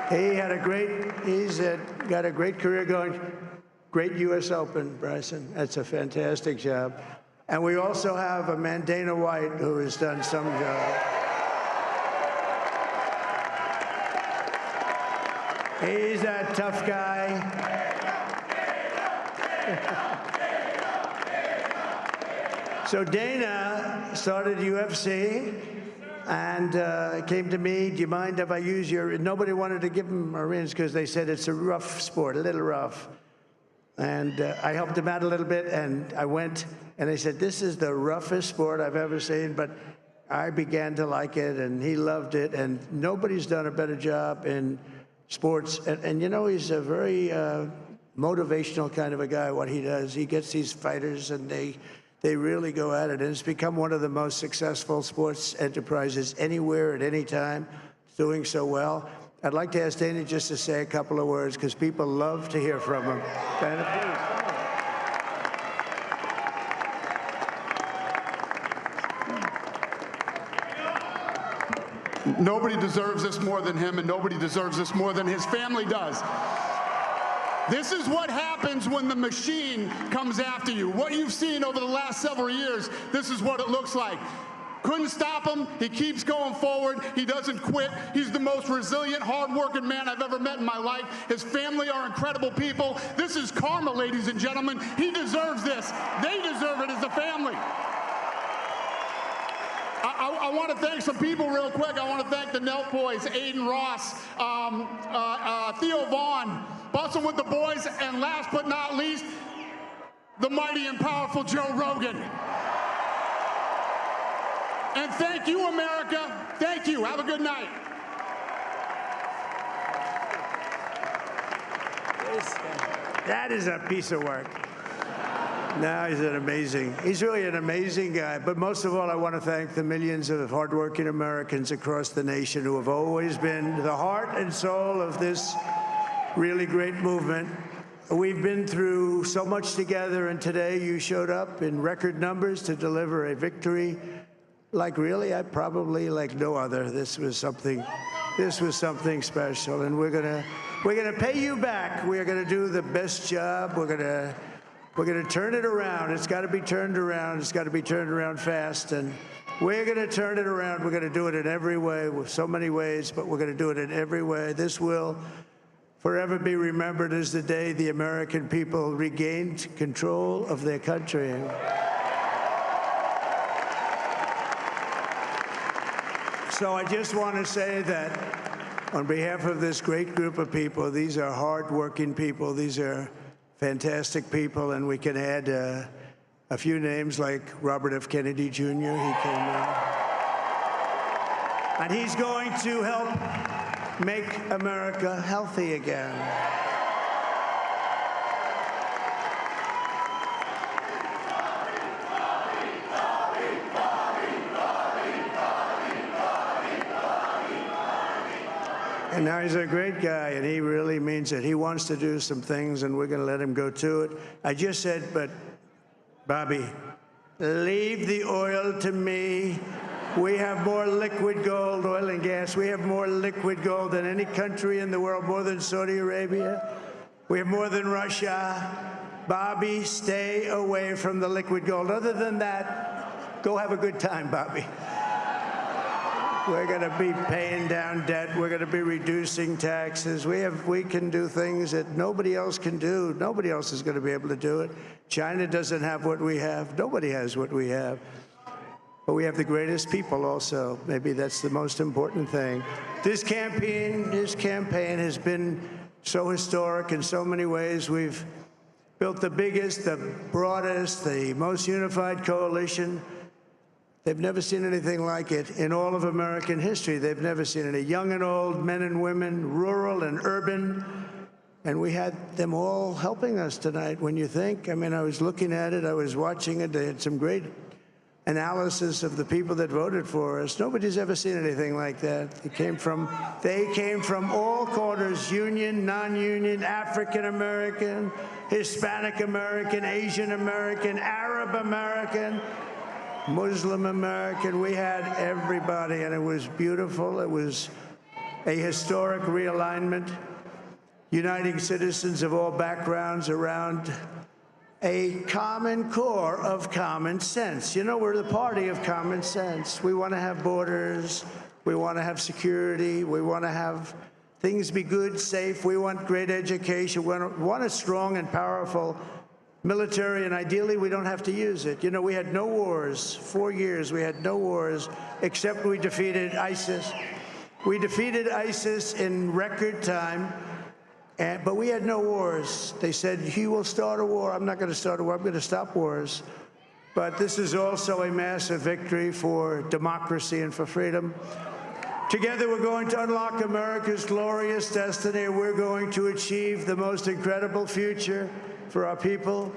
He's got a great career going. Great U.S. Open, Bryson. That's a fantastic job. And we also have a man, Dana White, who has done some job. He's a tough guy. So Dana started UFC and came to me, do you mind if I use your, nobody wanted to give him a rinse because they said it's a rough sport, a little rough. And I helped him out a little bit, and I went, and they said, this is the roughest sport I've ever seen, but I began to like it, and he loved it, and nobody's done a better job in sports. And you know, he's a very motivational kind of a guy, what he does. He gets these fighters, and they really go at it, and it's become one of the most successful sports enterprises anywhere at any time. It's doing so well. I'd like to ask Dana just to say a couple of words, because people love to hear from him. Dana, please. Nobody deserves this more than him, and nobody deserves this more than his family does. This is what happens when the machine comes after you. What you've seen over the last several years, this is what it looks like. Couldn't stop him. He keeps going forward. He doesn't quit. He's the most resilient, hard-working man I've ever met in my life. His family are incredible people. This is karma, ladies and gentlemen. He deserves this. They deserve it as a family. I want to thank some people real quick. I want to thank the Nelk boys, Aiden Ross, Theo Vaughn, busting with the boys, and last but not least, the mighty and powerful Joe Rogan. And thank you, America. Thank you. Have a good night. that is a piece of work. No, he's really an amazing guy. But most of all, I want to thank the millions of hardworking Americans across the nation who have always been the heart and soul of this really great movement. We've been through so much together, and today you showed up in record numbers to deliver a victory like probably like no other. This was something special, and we're gonna pay you back. We're gonna do the best job. We're gonna turn it around. It's got to be turned around. It's got to be turned around fast, and we're gonna turn it around. We're gonna do it in every way, with so many ways, but we're gonna do it in every way. This will forever be remembered as the day the American people regained control of their country. So I just want to say that on behalf of this great group of people, these are hard-working people. These are fantastic people, and we can add a few names like Robert F. Kennedy Jr. He came in. And he's going to help make America healthy again. And now he's a great guy, and he really means it. He wants to do some things, and we're going to let him go to it. I just said, but Bobby, leave the oil to me. We have more liquid gold, oil and gas. We have more liquid gold than any country in the world, more than Saudi Arabia. We have more than Russia. Bobby, stay away from the liquid gold. Other than that, Go have a good time, Bobby. We're going to be paying down debt. We're going to be reducing taxes. We can do things that nobody else can do. Nobody else is going to be able to do it. China doesn't have what we have. Nobody has what we have. But we have the greatest people also. Maybe that's the most important thing. This campaign has been so historic in so many ways. We've built the biggest, the broadest, the most unified coalition. They've never seen anything like it in all of American history. They've never seen it. Young and old, men and women, rural and urban. And we had them all helping us tonight. When you think, I mean, I was looking at it, I was watching it. They had some great analysis of the people that voted for us. Nobody's ever seen anything like that. They came from all corners, union, non-union, African American, Hispanic American, Asian American, Arab American, Muslim American. We had everybody, and it was beautiful. It was a historic realignment, uniting citizens of all backgrounds around a common core of common sense. You know, we're the party of common sense. We want to have borders. We want to have security. We want to have things be good, safe. We want great education. We want a strong and powerful military, and ideally we don't have to use it. You know, we had no wars. 4 years we had no wars, except we defeated ISIS. We defeated ISIS in record time, but we had no wars. They said, he will start a war. I'm not going to start a war. I'm going to stop wars. But this is also a massive victory for democracy and for freedom. Together, we're going to unlock America's glorious destiny. We're going to achieve the most incredible future for our people.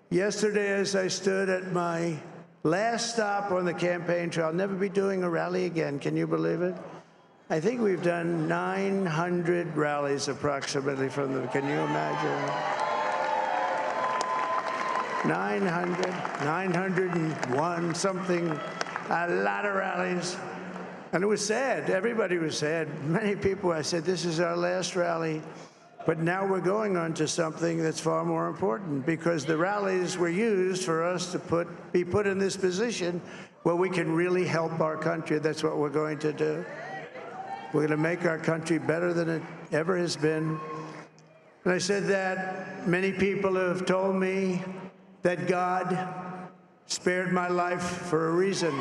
Yesterday, as I stood at my last stop on the campaign trail, I'll never be doing a rally again. Can you believe it? I think we've done 900 rallies approximately from them. Can you imagine? 901 something, a lot of rallies. And it was sad. Everybody was sad. Many people, I said, this is our last rally. But now we're going on to something that's far more important, because the rallies were used for us to be put in this position where we can really help our country. That's what we're going to do. We're going to make our country better than it ever has been. And I said that many people have told me that God spared my life for a reason.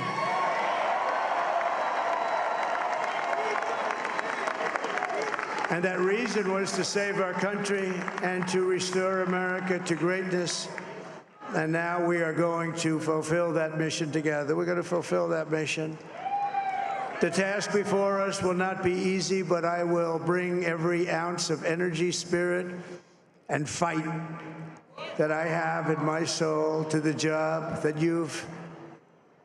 And that reason was to save our country and to restore America to greatness. And now we are going to fulfill that mission together. We're going to fulfill that mission. The task before us will not be easy, but I will bring every ounce of energy, spirit, and fight that I have in my soul to the job that you've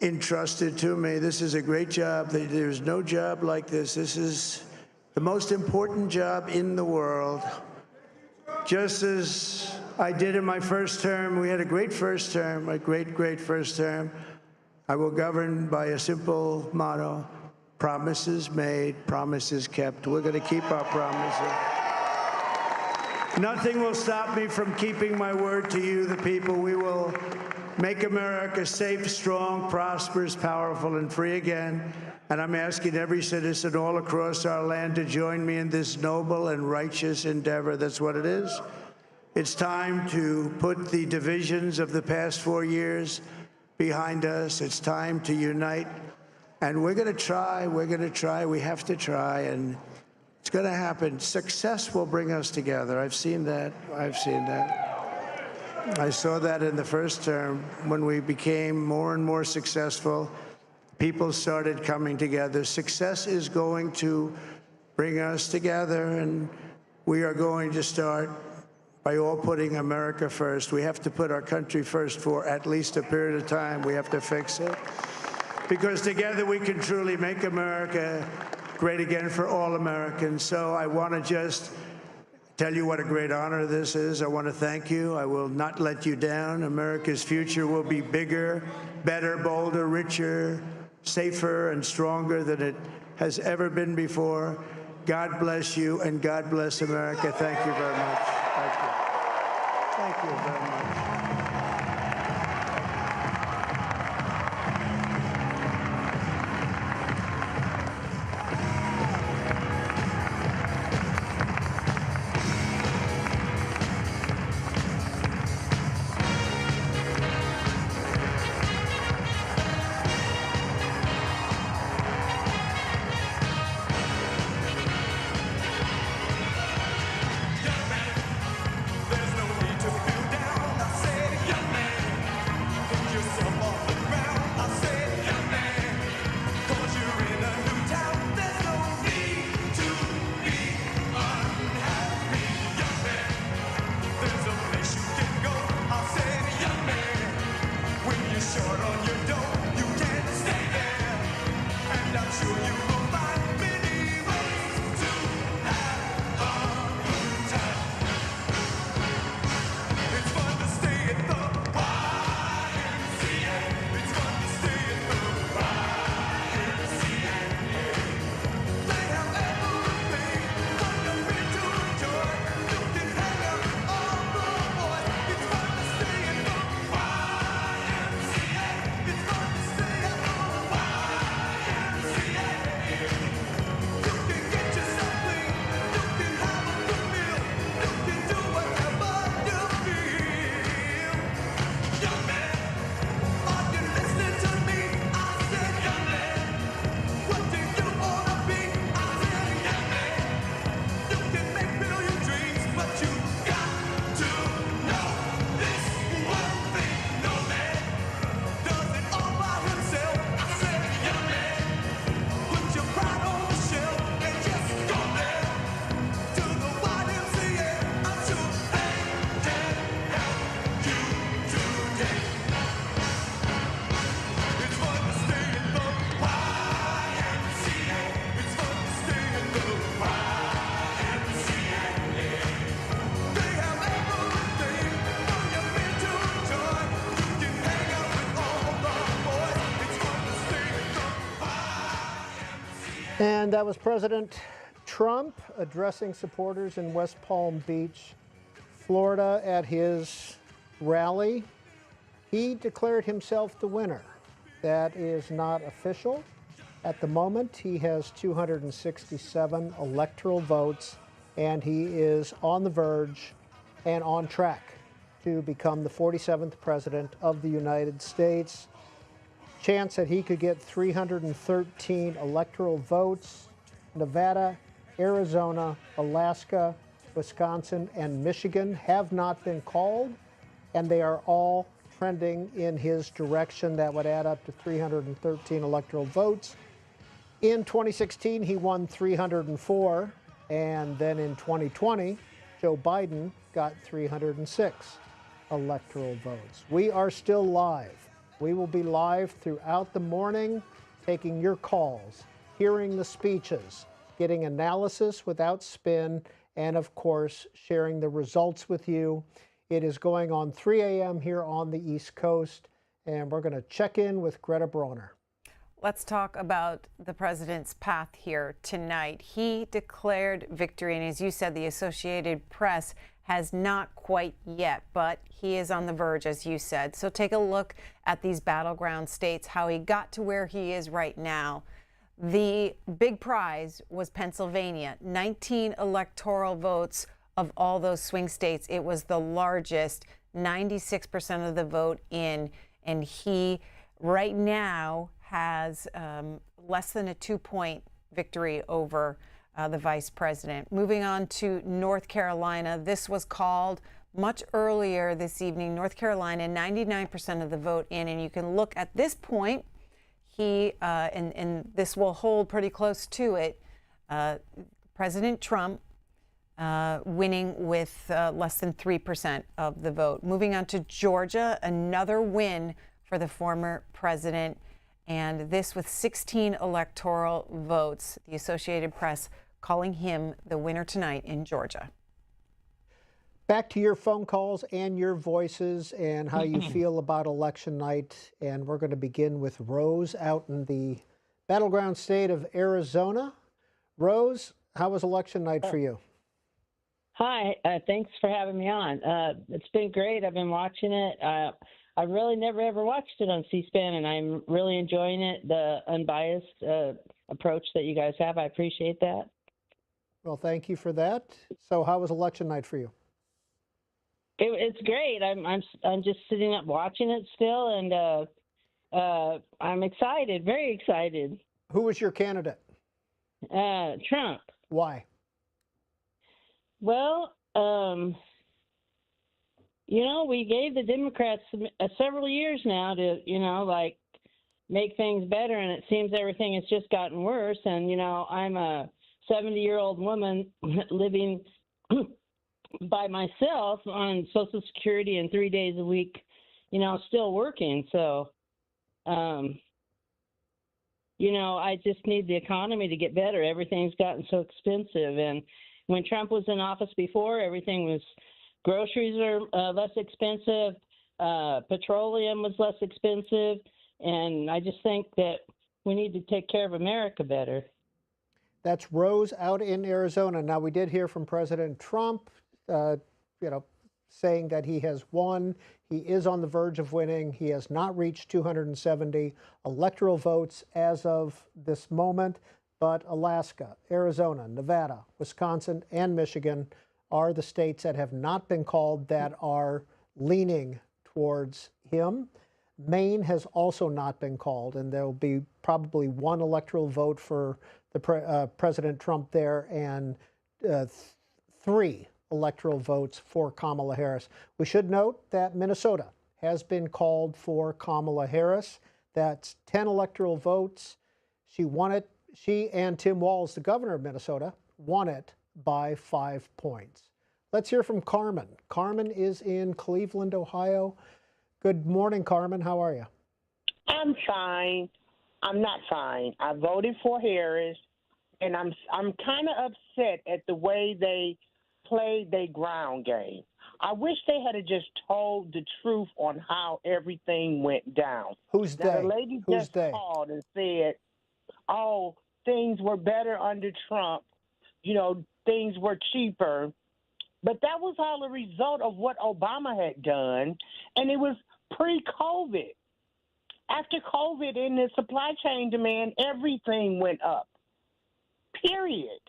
entrusted to me. This is a great job. There's no job like this. This is the most important job in the world. Just as I did in my first term, we had a great first term, a great first term. I will govern by a simple motto: promises made, promises kept. We're going to keep our promises. Nothing will stop me from keeping my word to you, the people. We will make America safe, strong, prosperous, powerful, and free again. And I'm asking every citizen all across our land to join me in this noble and righteous endeavor. That's what it is. It's time to put the divisions of the past 4 years behind us. It's time to unite. And we're going to try. We're going to try. We have to try. And it's going to happen. Success will bring us together. I've seen that. I've seen that. I saw that in the first term when we became more and more successful. People started coming together. Success is going to bring us together, and we are going to start by all putting America first. We have to put our country first for at least a period of time. We have to fix it, because together we can truly make America great again for all Americans. So I want to just tell you what a great honor this is. I want to thank you. I will not let you down. America's future will be bigger, better, bolder, richer, safer, and stronger than it has ever been before. God bless you, and God bless America. Thank you very much. Thank you. Thank you very much. And that was President Trump addressing supporters in West Palm Beach, Florida at his rally. He declared himself the winner. That is not official. At the moment, he has 267 electoral votes, and he is on the verge and on track to become the 47th president of the United States. Chance that he could get 313 electoral votes. Nevada, Arizona, Alaska, Wisconsin, and Michigan have not been called, and they are all trending in his direction. That would add up to 313 electoral votes. In 2016, he won 304, and then in 2020, Joe Biden got 306 electoral votes. We are still live. We will be live throughout the morning, taking your calls, hearing the speeches, getting analysis without spin, and of course, sharing the results with you. It is going on 3 a.m. here on the East Coast, and we're going to check in with Greta Bronner. Let's talk about the president's path here tonight. He declared victory, and as you said, the Associated Press has not quite yet, but he is on the verge, as you said. So take a look at these battleground states, how he got to where he is right now. The big prize was Pennsylvania, 19 electoral votes of all those swing states. It was the largest, 96% of the vote in, and he right now has less than a 2-point victory over the vice president. Moving on to North Carolina, this was called much earlier this evening. North Carolina, 99% of the vote in, and you can look at this point. He, and this will hold pretty close to it, President Trump winning with less than 3% of the vote. Moving on to Georgia, another win for the former president, and this with 16 electoral votes. The Associated Press calling him the winner tonight in Georgia. Back to your phone calls and your voices and how you feel about election night. And we're going to begin with Rose out in the battleground state of Arizona. Rose, how was election night for you? Hi, thanks for having me on. It's been great. I've been watching it. I really never ever watched it on C-SPAN, and I'm really enjoying it, the unbiased approach that you guys have. I appreciate that. Well, thank you for that. So how was election night for you? It's great. I'm just sitting up watching it still, and I'm excited, very excited. Who was your candidate? Trump. Why? Well, we gave the Democrats several years now to, make things better, and it seems everything has just gotten worse. And, I'm a 70-year-old woman living by myself on Social Security and 3 days a week, still working. So, I just need the economy to get better. Everything's gotten so expensive. And when Trump was in office before, everything was, groceries are less expensive, petroleum was less expensive, and I just think that we need to take care of America better. That's Rose out in Arizona. Now, we did hear from President Trump, saying that he has won. He is on the verge of winning. He has not reached 270 electoral votes as of this moment, but Alaska, Arizona, Nevada, Wisconsin, and Michigan are the states that have not been called that are leaning towards him. Maine has also not been called, and there will be probably one electoral vote for the President Trump there, and 3 electoral votes for Kamala Harris. We should note that Minnesota has been called for Kamala Harris. That's 10 electoral votes. She won it. She and Tim Walz, the governor of Minnesota, won it by 5 points. Let's hear from Carmen. Carmen is in Cleveland, Ohio. Good morning, Carmen. How are you? I'm fine. I'm not fine. I voted for Harris, and I'm kind of upset at the way they played their ground game. I wish they had just told the truth on how everything went down. Who's they? The lady Who's just they? called and said, "Oh, things were better under Trump. You know, things were cheaper. But that was all a result of what Obama had done, and it was pre-COVID. After COVID and the supply chain demand, everything went up, period.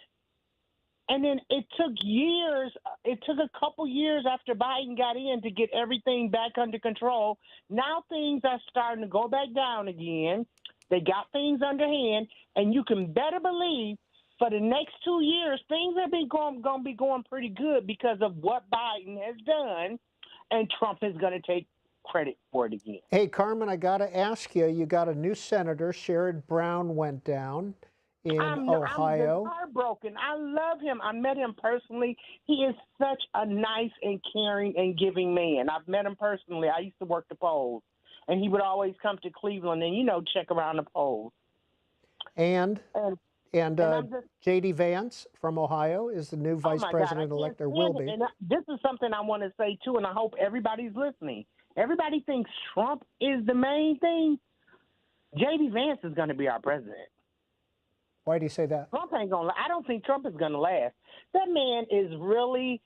And then it took years. It took a couple years after Biden got in to get everything back under control. Now things are starting to go back down again. They got things under hand, and you can better believe for the next 2 years, things have been going to be going pretty good because of what Biden has done, and Trump is going to take credit for it again. Hey, Carmen, I got to ask you, you got a new senator, Sherrod Brown, went down in Ohio. I'm heartbroken. I love him. I met him personally. He is such a nice and caring and giving man. I've met him personally. I used to work the polls, and he would always come to Cleveland and, you know, check around the polls. And J.D. Vance from Ohio is the new vice president-elect, or will be. And this is something I want to say, too, and I hope everybody's listening. Everybody thinks Trump is the main thing. J.D. Vance is going to be our president. Why do you say that? Trump ain't going to. I don't think Trump is going to last. That man is really,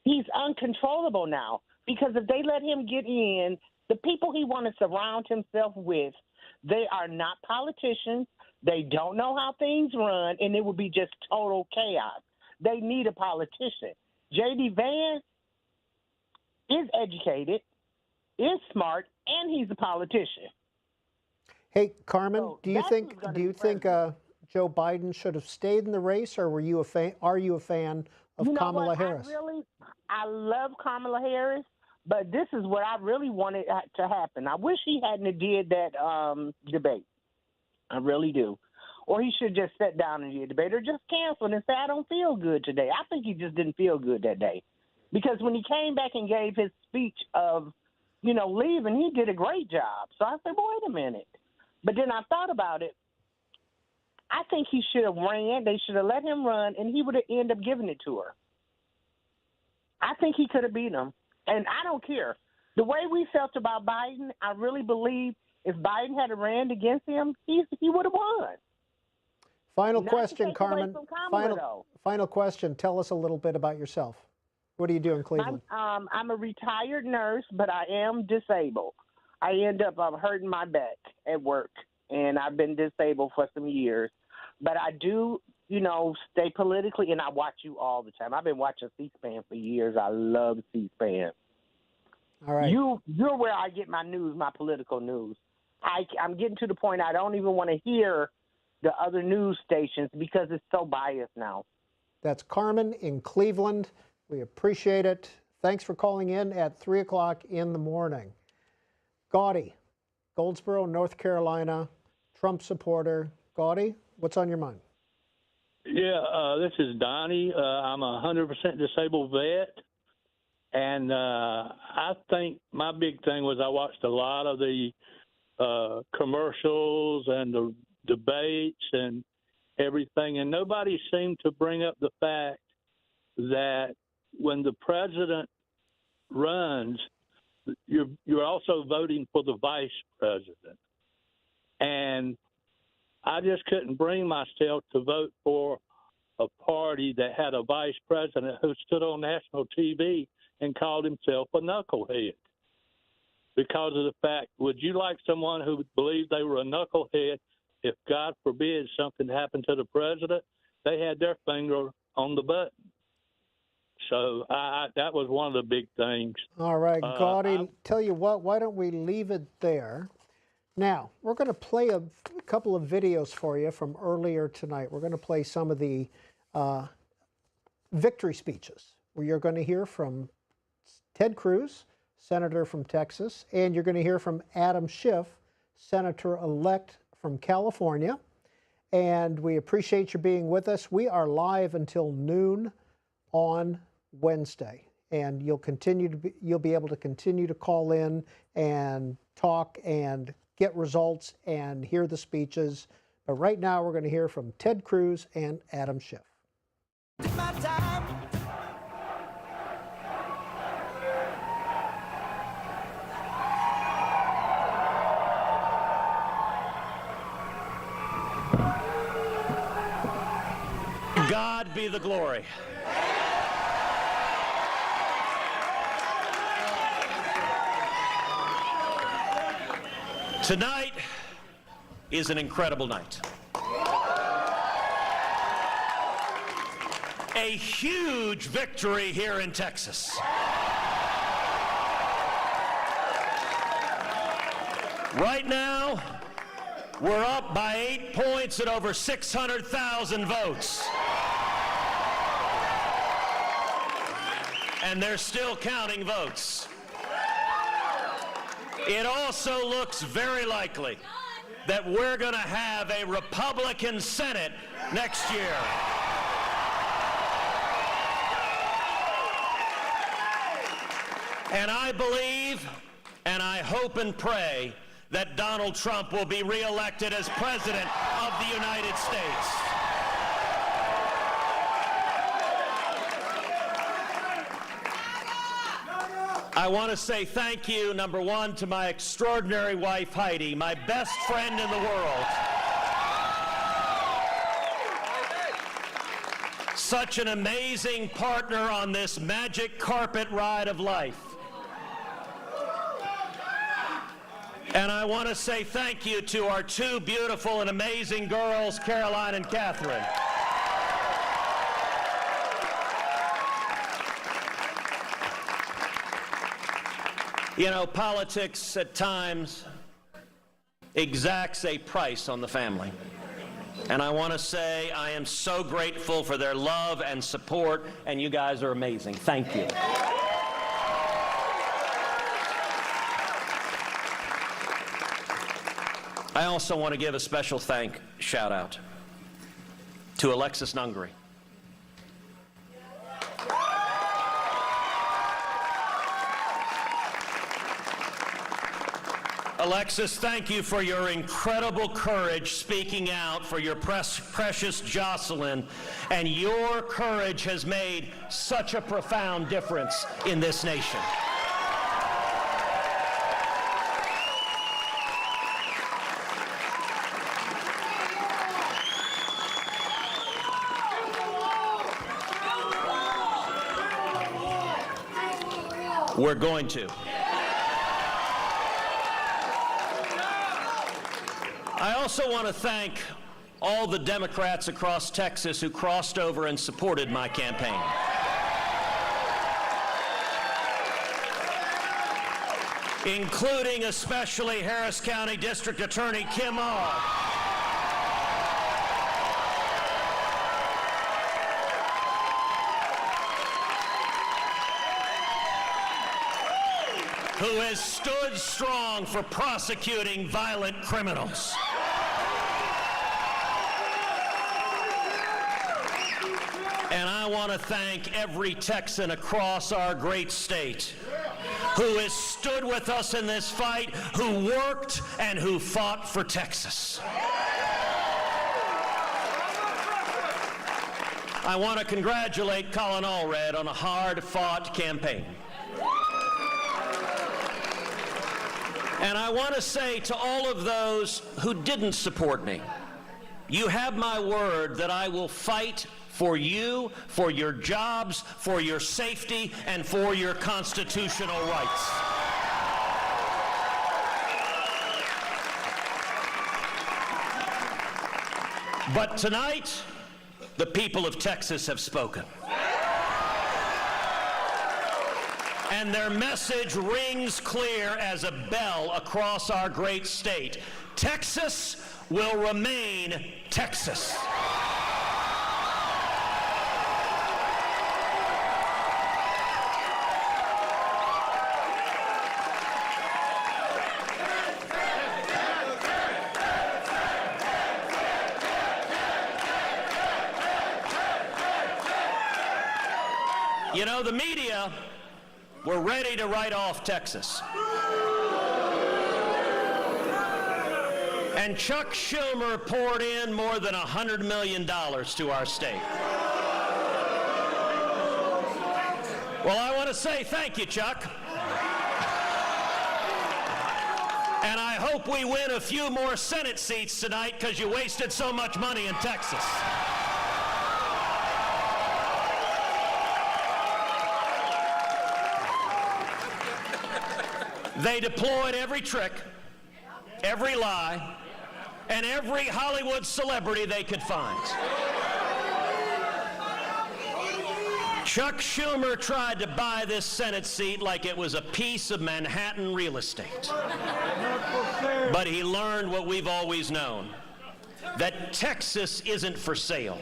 he's uncontrollable now, because if they let him get in, the people he wants to surround himself with, they are not politicians. They don't know how things run, and it would be just total chaos. They need a politician. J.D. Vance is educated, is smart, and he's a politician. Hey, Carmen, do you think Joe Biden should have stayed in the race, or are you a fan of Kamala Harris? I love Kamala Harris, but this is what I really wanted to happen. I wish he hadn't did that debate. I really do. Or he should just sit down and do a debate, or just cancel and say, I don't feel good today. I think he just didn't feel good that day. Because when he came back and gave his speech of, you know, leaving, he did a great job. So I said, well, wait a minute. But then I thought about it. I think he should have ran. They should have let him run, and he would have ended up giving it to her. I think he could have beat him. And I don't care. The way we felt about Biden, I really believe if Biden had ran against him, he would have won. Final question, Carmen. Final question. Tell us a little bit about yourself. What do you do in Cleveland? I'm a retired nurse, but I am disabled. I end up hurting my back at work, and I've been disabled for some years. But I do, you know, stay politically, and I watch you all the time. I've been watching C-SPAN for years. I love C-SPAN. All right. You're where I get my news, my political news. I'm getting to the point I don't even want to hear the other news stations because it's so biased now. That's Carmen in Cleveland. We appreciate it. Thanks for calling in at 3 o'clock in the morning. Gaudy, Goldsboro, North Carolina, Trump supporter. Gaudy, what's on your mind? Yeah, this is Donnie. I'm a 100% disabled vet. And I think my big thing was I watched a lot of the commercials and the debates and everything, and nobody seemed to bring up the fact that when the president runs, you're also voting for the vice president. And I just couldn't bring myself to vote for a party that had a vice president who stood on national TV and called himself a knucklehead. Because of the fact, would you like someone who believed they were a knucklehead if, God forbid, something happened to the president? They had their finger on the button. So that was one of the big things. All right, Gaudy, tell you what, why don't we leave it there? Now, we're going to play a couple of videos for you from earlier tonight. We're going to play some of the victory speeches where you're going to hear from Ted Cruz, Senator from Texas, and you're going to hear from Adam Schiff, Senator-elect from California. And we appreciate you being with us. We are live until noon on Wednesday, and you'll be able to continue to call in and talk and get results and hear the speeches. But right now, we're going to hear from Ted Cruz and Adam Schiff. be the glory. Tonight is an incredible night. A huge victory here in Texas. Right now, we're up by 8 points at over 600,000 votes. And they're still counting votes. It also looks very likely that we're going to have a Republican Senate next year. And I believe, and I hope and pray, that Donald Trump will be reelected as President of the United States. I want to say thank you, number one, to my extraordinary wife, Heidi, my best friend in the world. Such an amazing partner on this magic carpet ride of life. And I want to say thank you to our two beautiful and amazing girls, Caroline and Catherine. You know, politics at times exacts a price on the family. And I want to say I am so grateful for their love and support, and you guys are amazing. Thank you. I also want to give a special shout out to Alexis Nungary. Alexis, thank you for your incredible courage speaking out for your precious Jocelyn, and your courage has made such a profound difference in this nation. We're going to. I also want to thank all the Democrats across Texas who crossed over and supported my campaign. Including especially Harris County District Attorney Kim Ogg. Who has stood strong for prosecuting violent criminals. And I want to thank every Texan across our great state who has stood with us in this fight, who worked and who fought for Texas. I want to congratulate Colin Allred on a hard-fought campaign. And I want to say to all of those who didn't support me, you have my word that I will fight for you, for your jobs, for your safety, and for your constitutional rights. But tonight, the people of Texas have spoken. And their message rings clear as a bell across our great state. Texas will remain Texas. You know, the media were ready to write off Texas. And Chuck Schumer poured in more than $100 million to our state. Well, I want to say thank you, Chuck. And I hope we win a few more Senate seats tonight because you wasted so much money in Texas. They deployed every trick, every lie, and every Hollywood celebrity they could find. Chuck Schumer tried to buy this Senate seat like it was a piece of Manhattan real estate. But he learned what we've always known, that Texas isn't for sale.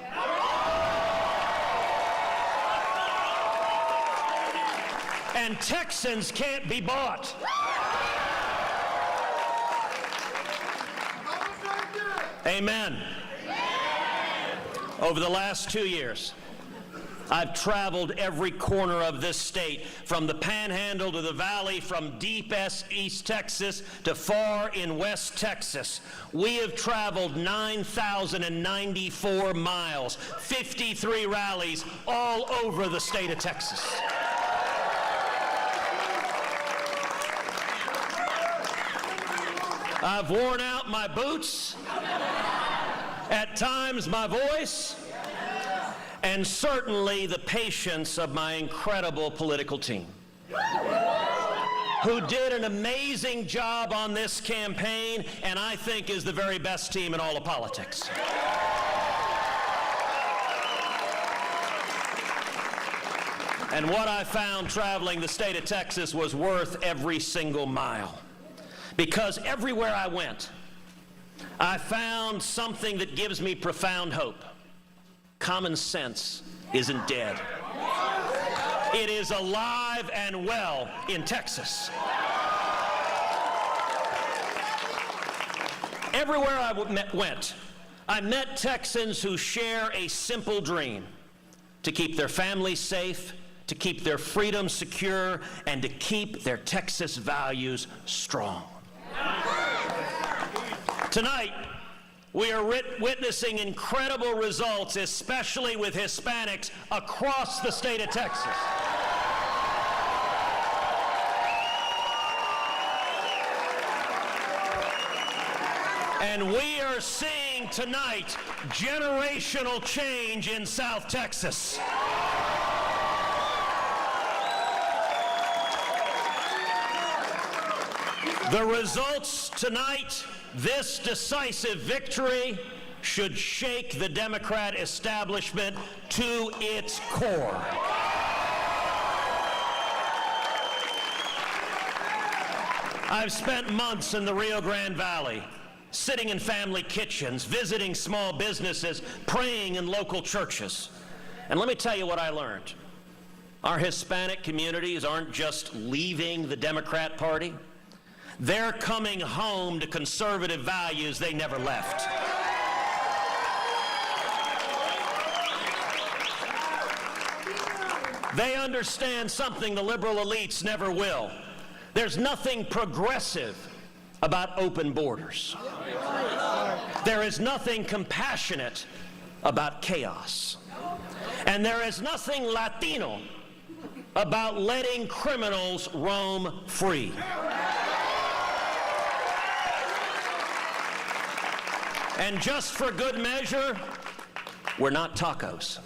And Texans can't be bought. Amen. Over the last 2 years, I've traveled every corner of this state, from the Panhandle to the Valley, from deep East Texas to far in West Texas. We have traveled 9,094 miles, 53 rallies all over the state of Texas. I've worn out my boots, at times my voice, and certainly the patience of my incredible political team, who did an amazing job on this campaign, and I think is the very best team in all of politics. And what I found traveling the state of Texas was worth every single mile. Because everywhere I went, I found something that gives me profound hope. Common sense isn't dead. It is alive and well in Texas. Everywhere I went, I met Texans who share a simple dream: to keep their families safe, to keep their freedom secure, and to keep their Texas values strong. Tonight, we are witnessing incredible results, especially with Hispanics across the state of Texas. And we are seeing tonight generational change in South Texas. The results tonight, this decisive victory, should shake the Democrat establishment to its core. I've spent months in the Rio Grande Valley, sitting in family kitchens, visiting small businesses, praying in local churches. And let me tell you what I learned. Our Hispanic communities aren't just leaving the Democrat Party. They're coming home to conservative values they never left. They understand something the liberal elites never will. There's nothing progressive about open borders. There is nothing compassionate about chaos. And there is nothing Latino about letting criminals roam free. And just for good measure, we're not tacos.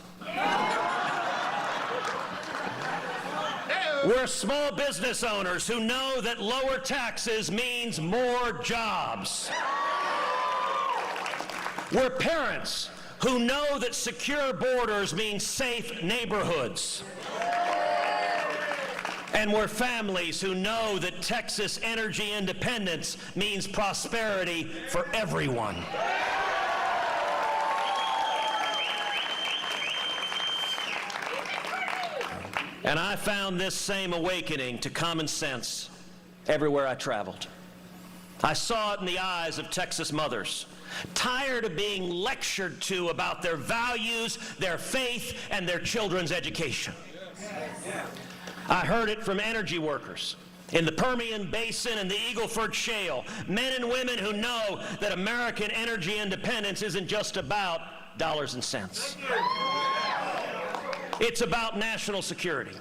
We're small business owners who know that lower taxes means more jobs. We're parents who know that secure borders mean safe neighborhoods. And we're families who know that Texas energy independence means prosperity for everyone. And I found this same awakening to common sense everywhere I traveled. I saw it in the eyes of Texas mothers, tired of being lectured to about their values, their faith, and their children's education. I heard it from energy workers in the Permian Basin and the Eagle Ford Shale, men and women who know that American energy independence isn't just about dollars and cents. It's about national security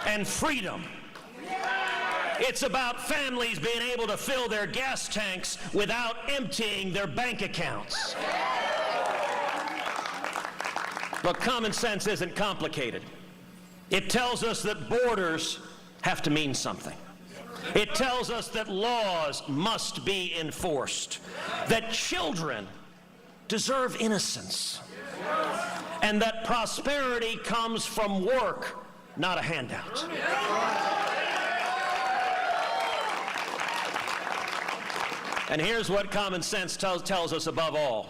and freedom. It's about families being able to fill their gas tanks without emptying their bank accounts. Look, common sense isn't complicated. It tells us that borders have to mean something. It tells us that laws must be enforced, that children deserve innocence, and that prosperity comes from work, not a handout. And here's what common sense tells us above all: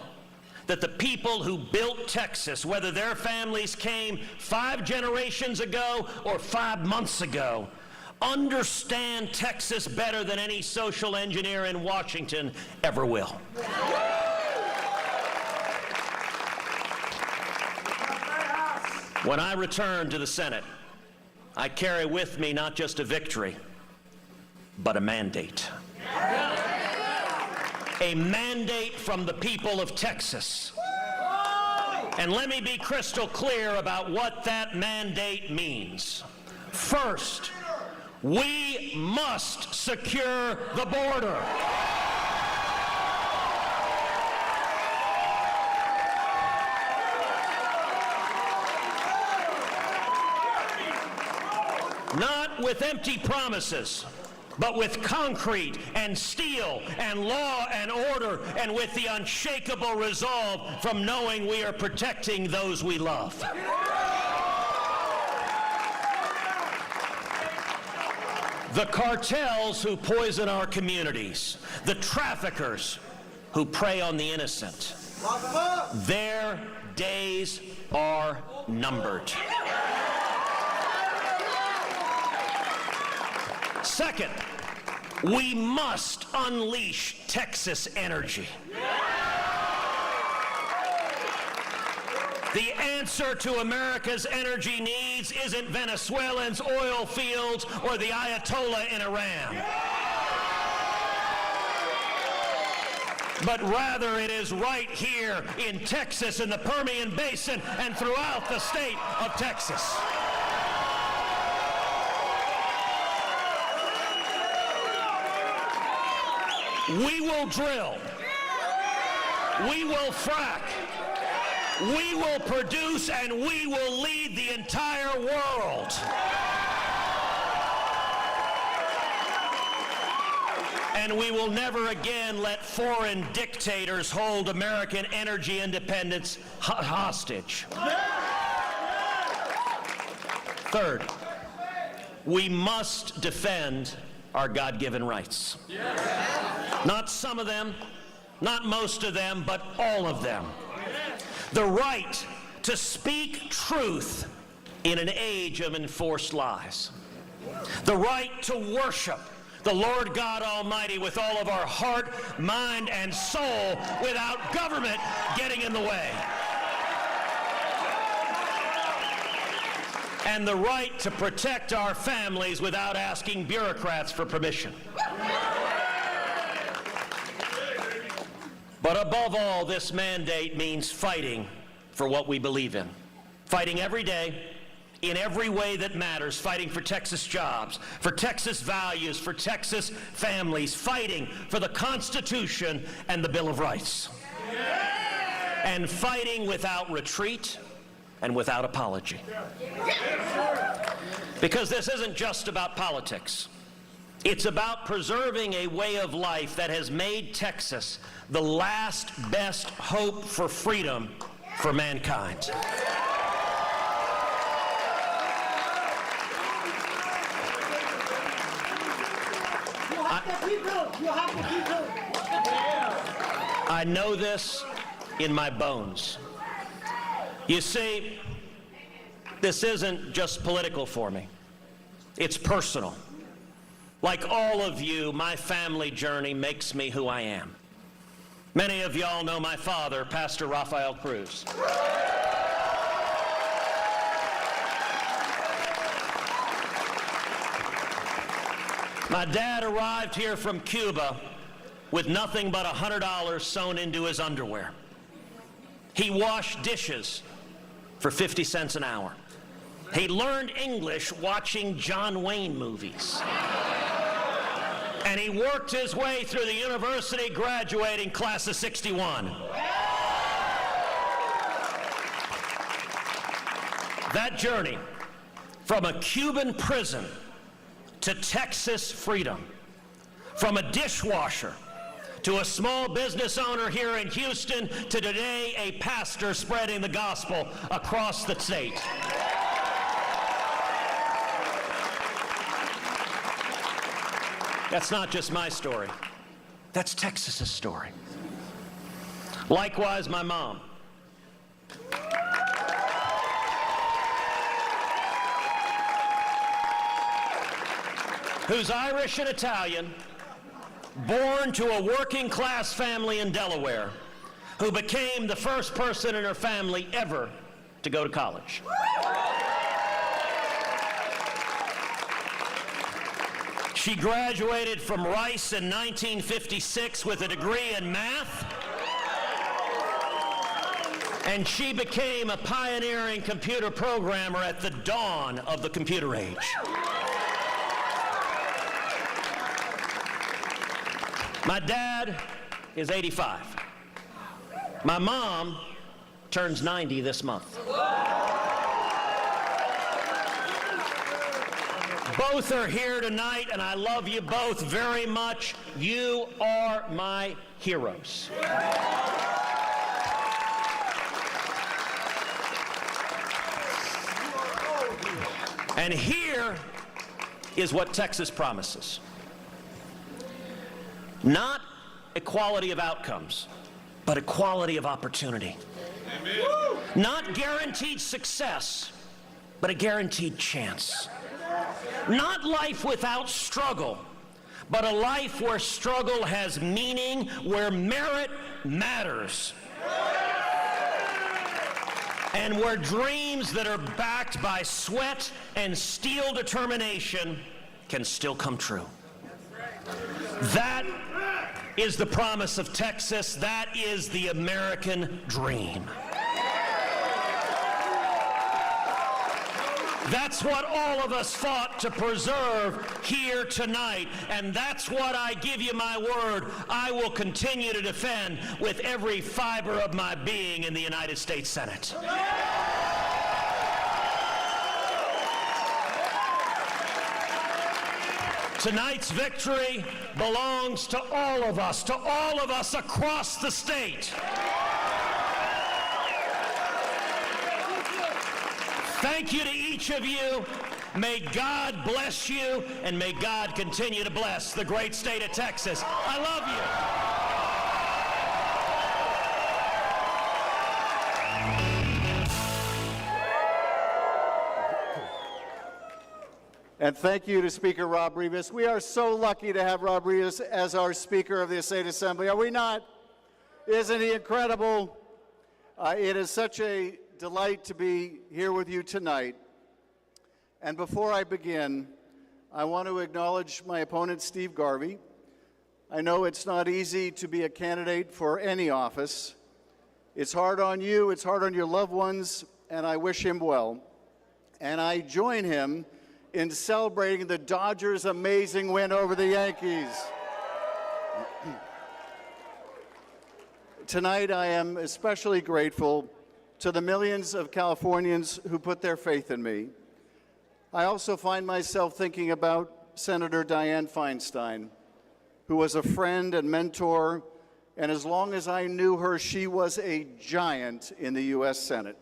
that the people who built Texas, whether their families came 5 generations ago or 5 months ago, understand Texas better than any social engineer in Washington ever will. When I return to the Senate, I carry with me not just a victory, but a mandate. A mandate from the people of Texas. And let me be crystal clear about what that mandate means. First, we must secure the border. Not with empty promises, but with concrete and steel and law and order, and with the unshakable resolve from knowing we are protecting those we love. The cartels who poison our communities, the traffickers who prey on the innocent, their days are numbered. Second, we must unleash Texas energy. The answer to America's energy needs isn't Venezuelans' oil fields or the Ayatollah in Iran, but rather it is right here in Texas, in the Permian Basin, and throughout the state of Texas. We will drill, we will frack, we will produce, and we will lead the entire world. And we will never again let foreign dictators hold American energy independence hostage. Third, we must defend our God-given rights. Not some of them, not most of them, but all of them. The right to speak truth in an age of enforced lies. The right to worship the Lord God Almighty with all of our heart, mind, and soul without government getting in the way. And the right to protect our families without asking bureaucrats for permission. But above all, this mandate means fighting for what we believe in. Fighting every day, in every way that matters, fighting for Texas jobs, for Texas values, for Texas families, fighting for the Constitution and the Bill of Rights. And fighting without retreat and without apology. Because this isn't just about politics. It's about preserving a way of life that has made Texas the last best hope for freedom for mankind. I know this in my bones. You see, this isn't just political for me. It's personal. Like all of you, my family journey makes me who I am. Many of y'all know my father, Pastor Rafael Cruz. My dad arrived here from Cuba with nothing but $100 sewn into his underwear. He washed dishes for 50 cents an hour. He learned English watching John Wayne movies. And he worked his way through the university, graduating class of '61. That journey from a Cuban prison to Texas freedom. From a dishwasher to a small business owner here in Houston to today a pastor spreading the gospel across the state. That's not just my story. That's Texas's story. Likewise, my mom. Who's Irish and Italian, born to a working-class family in Delaware, who became the first person in her family ever to go to college. She graduated from Rice in 1956 with a degree in math, and she became a pioneering computer programmer at the dawn of the computer age. My dad is 85. My mom turns 90 this month. Both are here tonight, and I love you both very much. You are my heroes. And here is what Texas promises. Not equality of outcomes, but equality of opportunity. Amen. Not guaranteed success, but a guaranteed chance. Not life without struggle, but a life where struggle has meaning, where merit matters. And where dreams that are backed by sweat and steel determination can still come true. That is the promise of Texas. That is the American dream. That's what all of us fought to preserve here tonight, and that's what I give you my word I will continue to defend with every fiber of my being in the United States Senate. Tonight's victory belongs to all of us across the state. Thank you to each of you. May God bless you, and may God continue to bless the great state of Texas. I love you. And thank you to Speaker Rob Rivas. We are so lucky to have Rob Rivas as our Speaker of the State Assembly, are we not? Isn't he incredible? It is such a delight to be here with you tonight. And before I begin, I want to acknowledge my opponent, Steve Garvey. I know it's not easy to be a candidate for any office. It's hard on you, it's hard on your loved ones, and I wish him well. And I join him in celebrating the Dodgers' amazing win over the Yankees. Tonight, I am especially grateful to the millions of Californians who put their faith in me. I also find myself thinking about Senator Dianne Feinstein, who was a friend and mentor, and as long as I knew her, she was a giant in the U.S. Senate.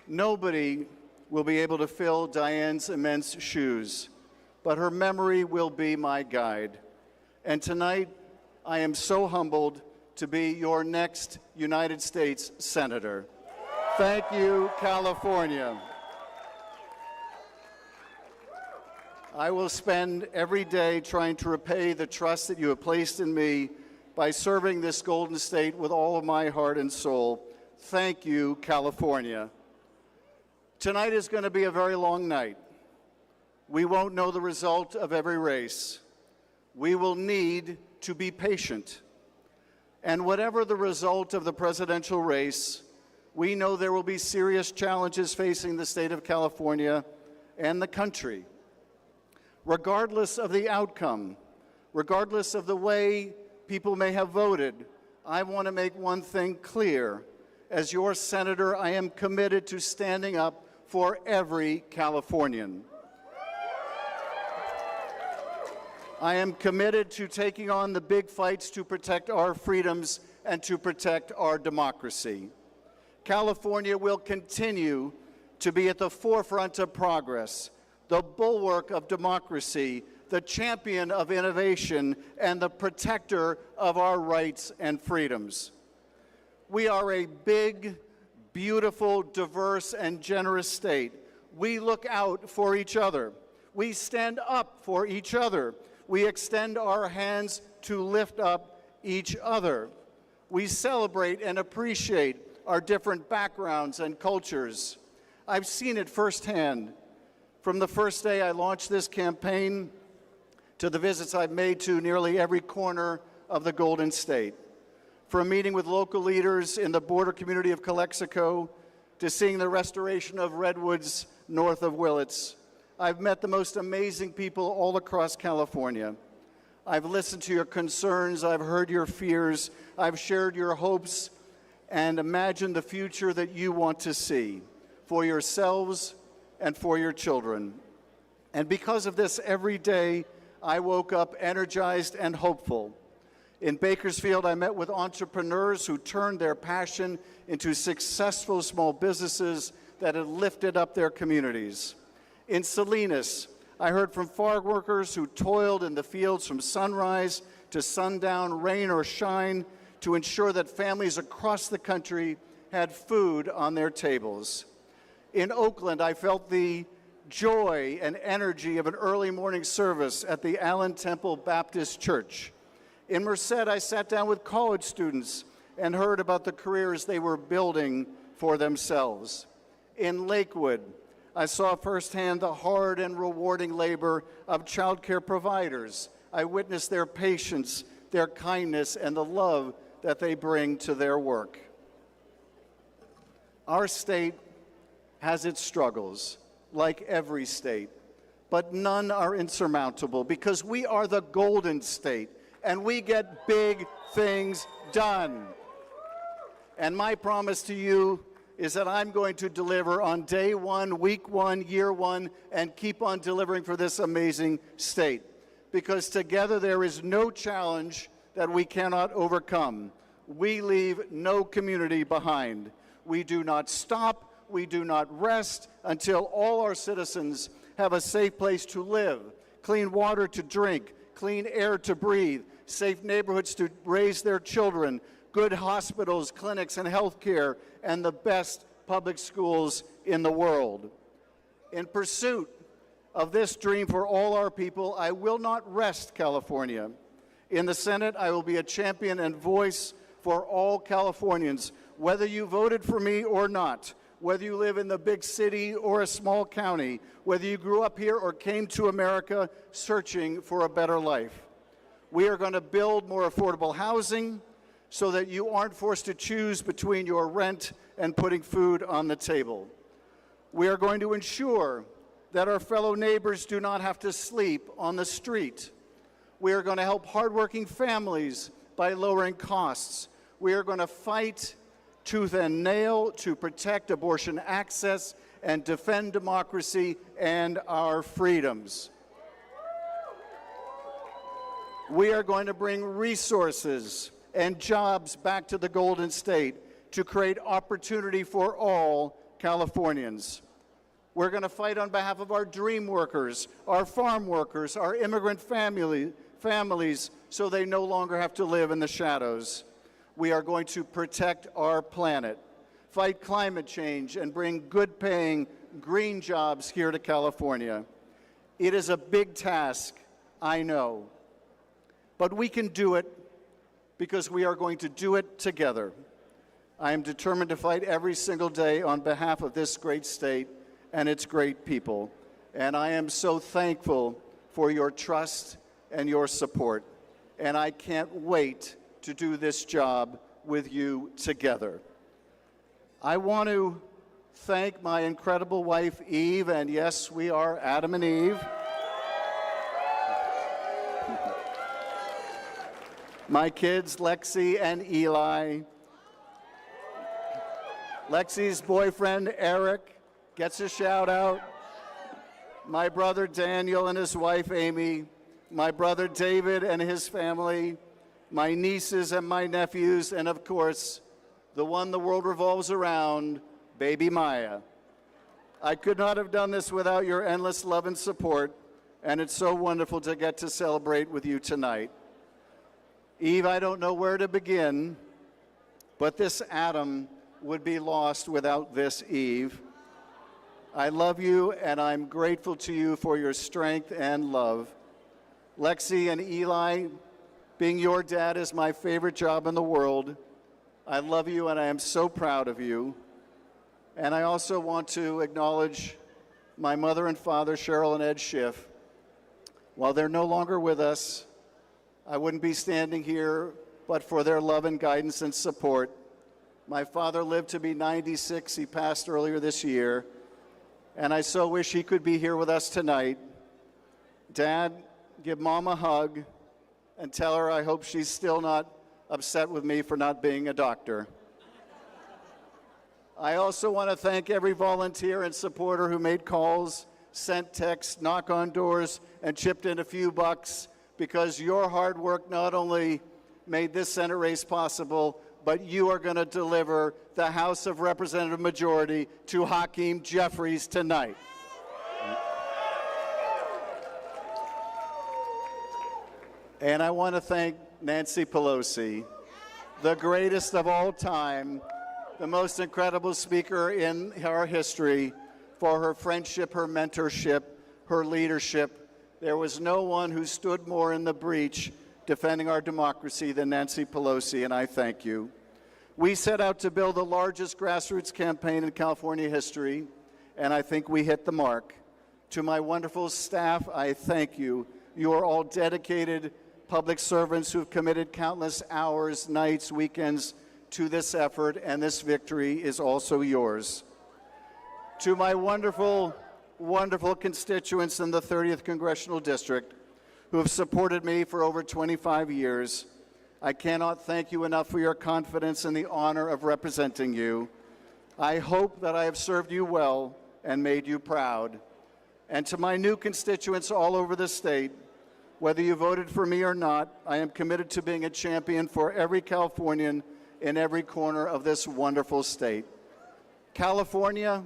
Nobody will be able to fill Dianne's immense shoes, but her memory will be my guide. And tonight, I am so humbled to be your next United States Senator. Thank you, California. I will spend every day trying to repay the trust that you have placed in me by serving this golden state with all of my heart and soul. Thank you, California. Tonight is going to be a very long night. We won't know the result of every race. We will need to be patient. And whatever the result of the presidential race, we know there will be serious challenges facing the state of California and the country. Regardless of the outcome, regardless of the way people may have voted, I want to make one thing clear. As your senator, I am committed to standing up for every Californian. I am committed to taking on the big fights to protect our freedoms and to protect our democracy. California will continue to be at the forefront of progress, the bulwark of democracy, the champion of innovation, and the protector of our rights and freedoms. We are a big, beautiful, diverse, and generous state. We look out for each other. We stand up for each other. We extend our hands to lift up each other. We celebrate and appreciate our different backgrounds and cultures. I've seen it firsthand. From the first day I launched this campaign to the visits I've made to nearly every corner of the Golden State. From meeting with local leaders in the border community of Calexico to seeing the restoration of redwoods north of Willits, I've met the most amazing people all across California. I've listened to your concerns, I've heard your fears, I've shared your hopes, and imagined the future that you want to see for yourselves and for your children. And because of this, every day I woke up energized and hopeful. In Bakersfield, I met with entrepreneurs who turned their passion into successful small businesses that had lifted up their communities. In Salinas, I heard from farm workers who toiled in the fields from sunrise to sundown, rain or shine, to ensure that families across the country had food on their tables. In Oakland, I felt the joy and energy of an early morning service at the Allen Temple Baptist Church. In Merced, I sat down with college students and heard about the careers they were building for themselves. In Lakewood, I saw firsthand the hard and rewarding labor of child care providers. I witnessed their patience, their kindness, and the love that they bring to their work. Our state has its struggles, like every state, but none are insurmountable because we are the Golden State and we get big things done. And my promise to you is that I'm going to deliver on day one, week one, year one, and keep on delivering for this amazing state. Because together there is no challenge that we cannot overcome. We leave no community behind. We do not stop, we do not rest until all our citizens have a safe place to live, clean water to drink, clean air to breathe, safe neighborhoods to raise their children, good hospitals, clinics, and health care, and the best public schools in the world. In pursuit of this dream for all our people, I will not rest, California. In the Senate, I will be a champion and voice for all Californians, whether you voted for me or not, whether you live in the big city or a small county, whether you grew up here or came to America searching for a better life. We are going to build more affordable housing so that you aren't forced to choose between your rent and putting food on the table. We are going to ensure that our fellow neighbors do not have to sleep on the street. We are going to help hardworking families by lowering costs. We are going to fight tooth and nail to protect abortion access and defend democracy and our freedoms. We are going to bring resources and jobs back to the Golden State to create opportunity for all Californians. We're going to fight on behalf of our dream workers, our farm workers, our immigrant families, so they no longer have to live in the shadows. We are going to protect our planet, fight climate change, and bring good-paying green jobs here to California. It is a big task, I know, but we can do it because we are going to do it together. I am determined to fight every single day on behalf of this great state and its great people, and I am so thankful for your trust and your support, and I can't wait to do this job with you together. I want to thank my incredible wife, Eve, and yes, we are Adam and Eve. My kids, Lexi and Eli. Lexi's boyfriend, Eric, gets a shout out. My brother, Daniel, and his wife, Amy. my brother David and his family, my nieces and my nephews, and of course, the one the world revolves around, baby Maya. I could not have done this without your endless love and support, and it's so wonderful to get to celebrate with you tonight. Eve, I don't know where to begin, but this atom would be lost without this Eve. I love you, and I'm grateful to you for your strength and love. Lexi and Eli, being your dad is my favorite job in the world. I love you, and I am so proud of you. And I also want to acknowledge my mother and father, Cheryl and Ed Schiff. While they're no longer with us, I wouldn't be standing here but for their love and guidance and support. My father lived to be 96. He passed earlier this year. And I so wish he could be here with us tonight. Dad, give Mom a hug and tell her I hope she's still not upset with me for not being a doctor. I also want to thank every volunteer and supporter who made calls, sent texts, knocked on doors, and chipped in a few bucks, because your hard work not only made this Senate race possible, but you are going to deliver the House of Representative majority to Hakeem Jeffries tonight. And I want to thank Nancy Pelosi, the greatest of all time, the most incredible speaker in our history, for her friendship, her mentorship, her leadership. There was no one who stood more in the breach defending our democracy than Nancy Pelosi, and I thank you. We set out to build the largest grassroots campaign in California history, and I think we hit the mark. To my wonderful staff, I thank you. You are all dedicated public servants who have committed countless hours, nights, weekends to this effort, and this victory is also yours. To my wonderful, wonderful constituents in the 30th Congressional District who have supported me for over 25 years, I cannot thank you enough for your confidence and the honor of representing you. I hope that I have served you well and made you proud. And to my new constituents all over the state, whether you voted for me or not, I am committed to being a champion for every Californian in every corner of this wonderful state. California,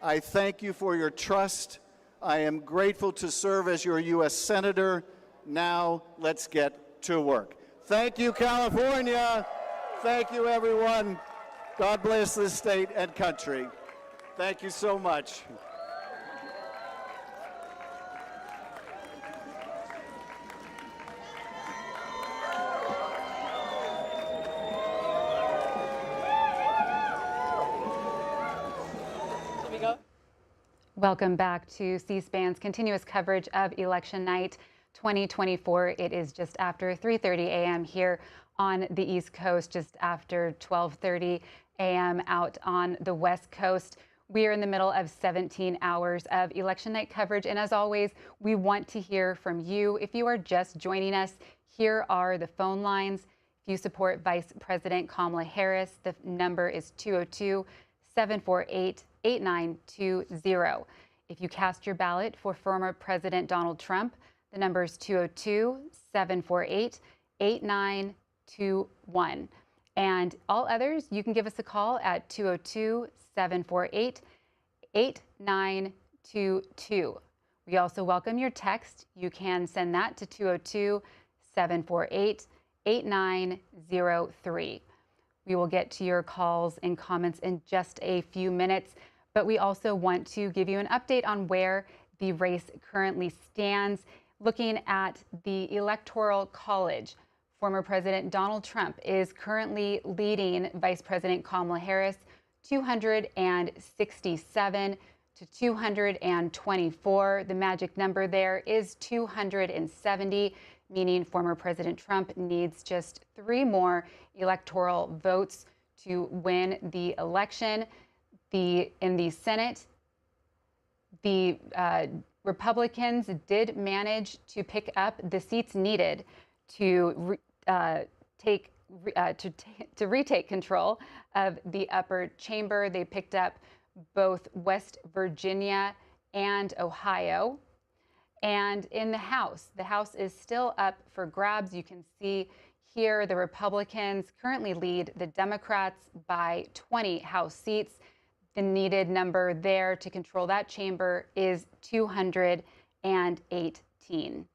I thank you for your trust. I am grateful to serve as your U.S. Senator. Now, let's get to work. Thank you, California. Thank you, everyone. God bless this state and country. Thank you so much. Welcome back to C-SPAN's continuous coverage of Election Night 2024. It is just after 3:30 a.m. here on the East Coast, just after 12:30 a.m. out on the West Coast. We are in the middle of 17 hours of Election Night coverage, and as always, we want to hear from you. If you are just joining us, here are the phone lines. If you support Vice President Kamala Harris, the number is 202-748-8920. If you cast your ballot for former President Donald Trump, the number is 202-748-8921. And all others, you can give us a call at 202-748-8922. We also welcome your text. You can send that to 202-748-8903. We will get to your calls and comments in just a few minutes, but we also want to give you an update on where the race currently stands. Looking at the Electoral College, former President Donald Trump is currently leading Vice President Kamala Harris 267 to 224. The magic number there is 270, meaning former President Trump needs just 3 more electoral votes to win the election. In the Senate, the Republicans did manage to pick up the seats needed to retake control of the upper chamber. They picked up both West Virginia and Ohio. And in the House is still up for grabs. You can see here the Republicans currently lead the Democrats by 20 House seats. The needed number there to control that chamber is 218.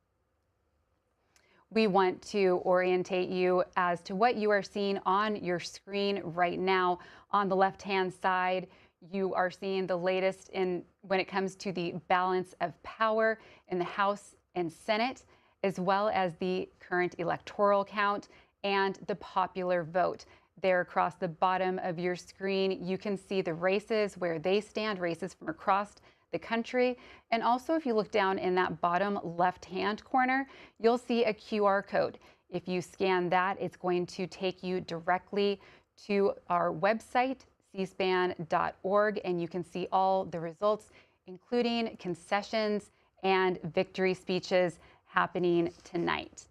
We want to orientate you as to what you are seeing on your screen right now. On the left-hand side, you are seeing the latest when it comes to the balance of power in the House and Senate, as well as the current electoral count and the popular vote. There across the bottom of your screen, you can see the races, where they stand, races from across the country. And also, if you look down in that bottom left-hand corner, you'll see a QR code. If you scan that, it's going to take you directly to our website, cspan.org, and you can see all the results, including concessions and victory speeches happening tonight.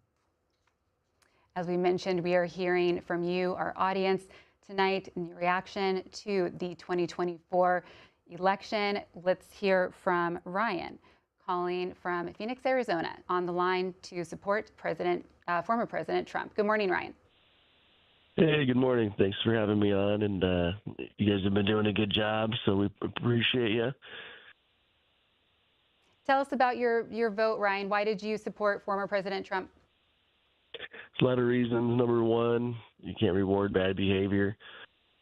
As we mentioned, we are hearing from you, our audience, tonight in your reaction to the 2024 election. Let's hear from Ryan, calling from Phoenix, Arizona, on the line to support former President Trump. Good morning, Ryan. Hey, good morning. Thanks for having me on, and you guys have been doing a good job, so we appreciate you. Tell us about your vote, Ryan. Why did you support former President Trump? There's a lot of reasons. Number one, you can't reward bad behavior.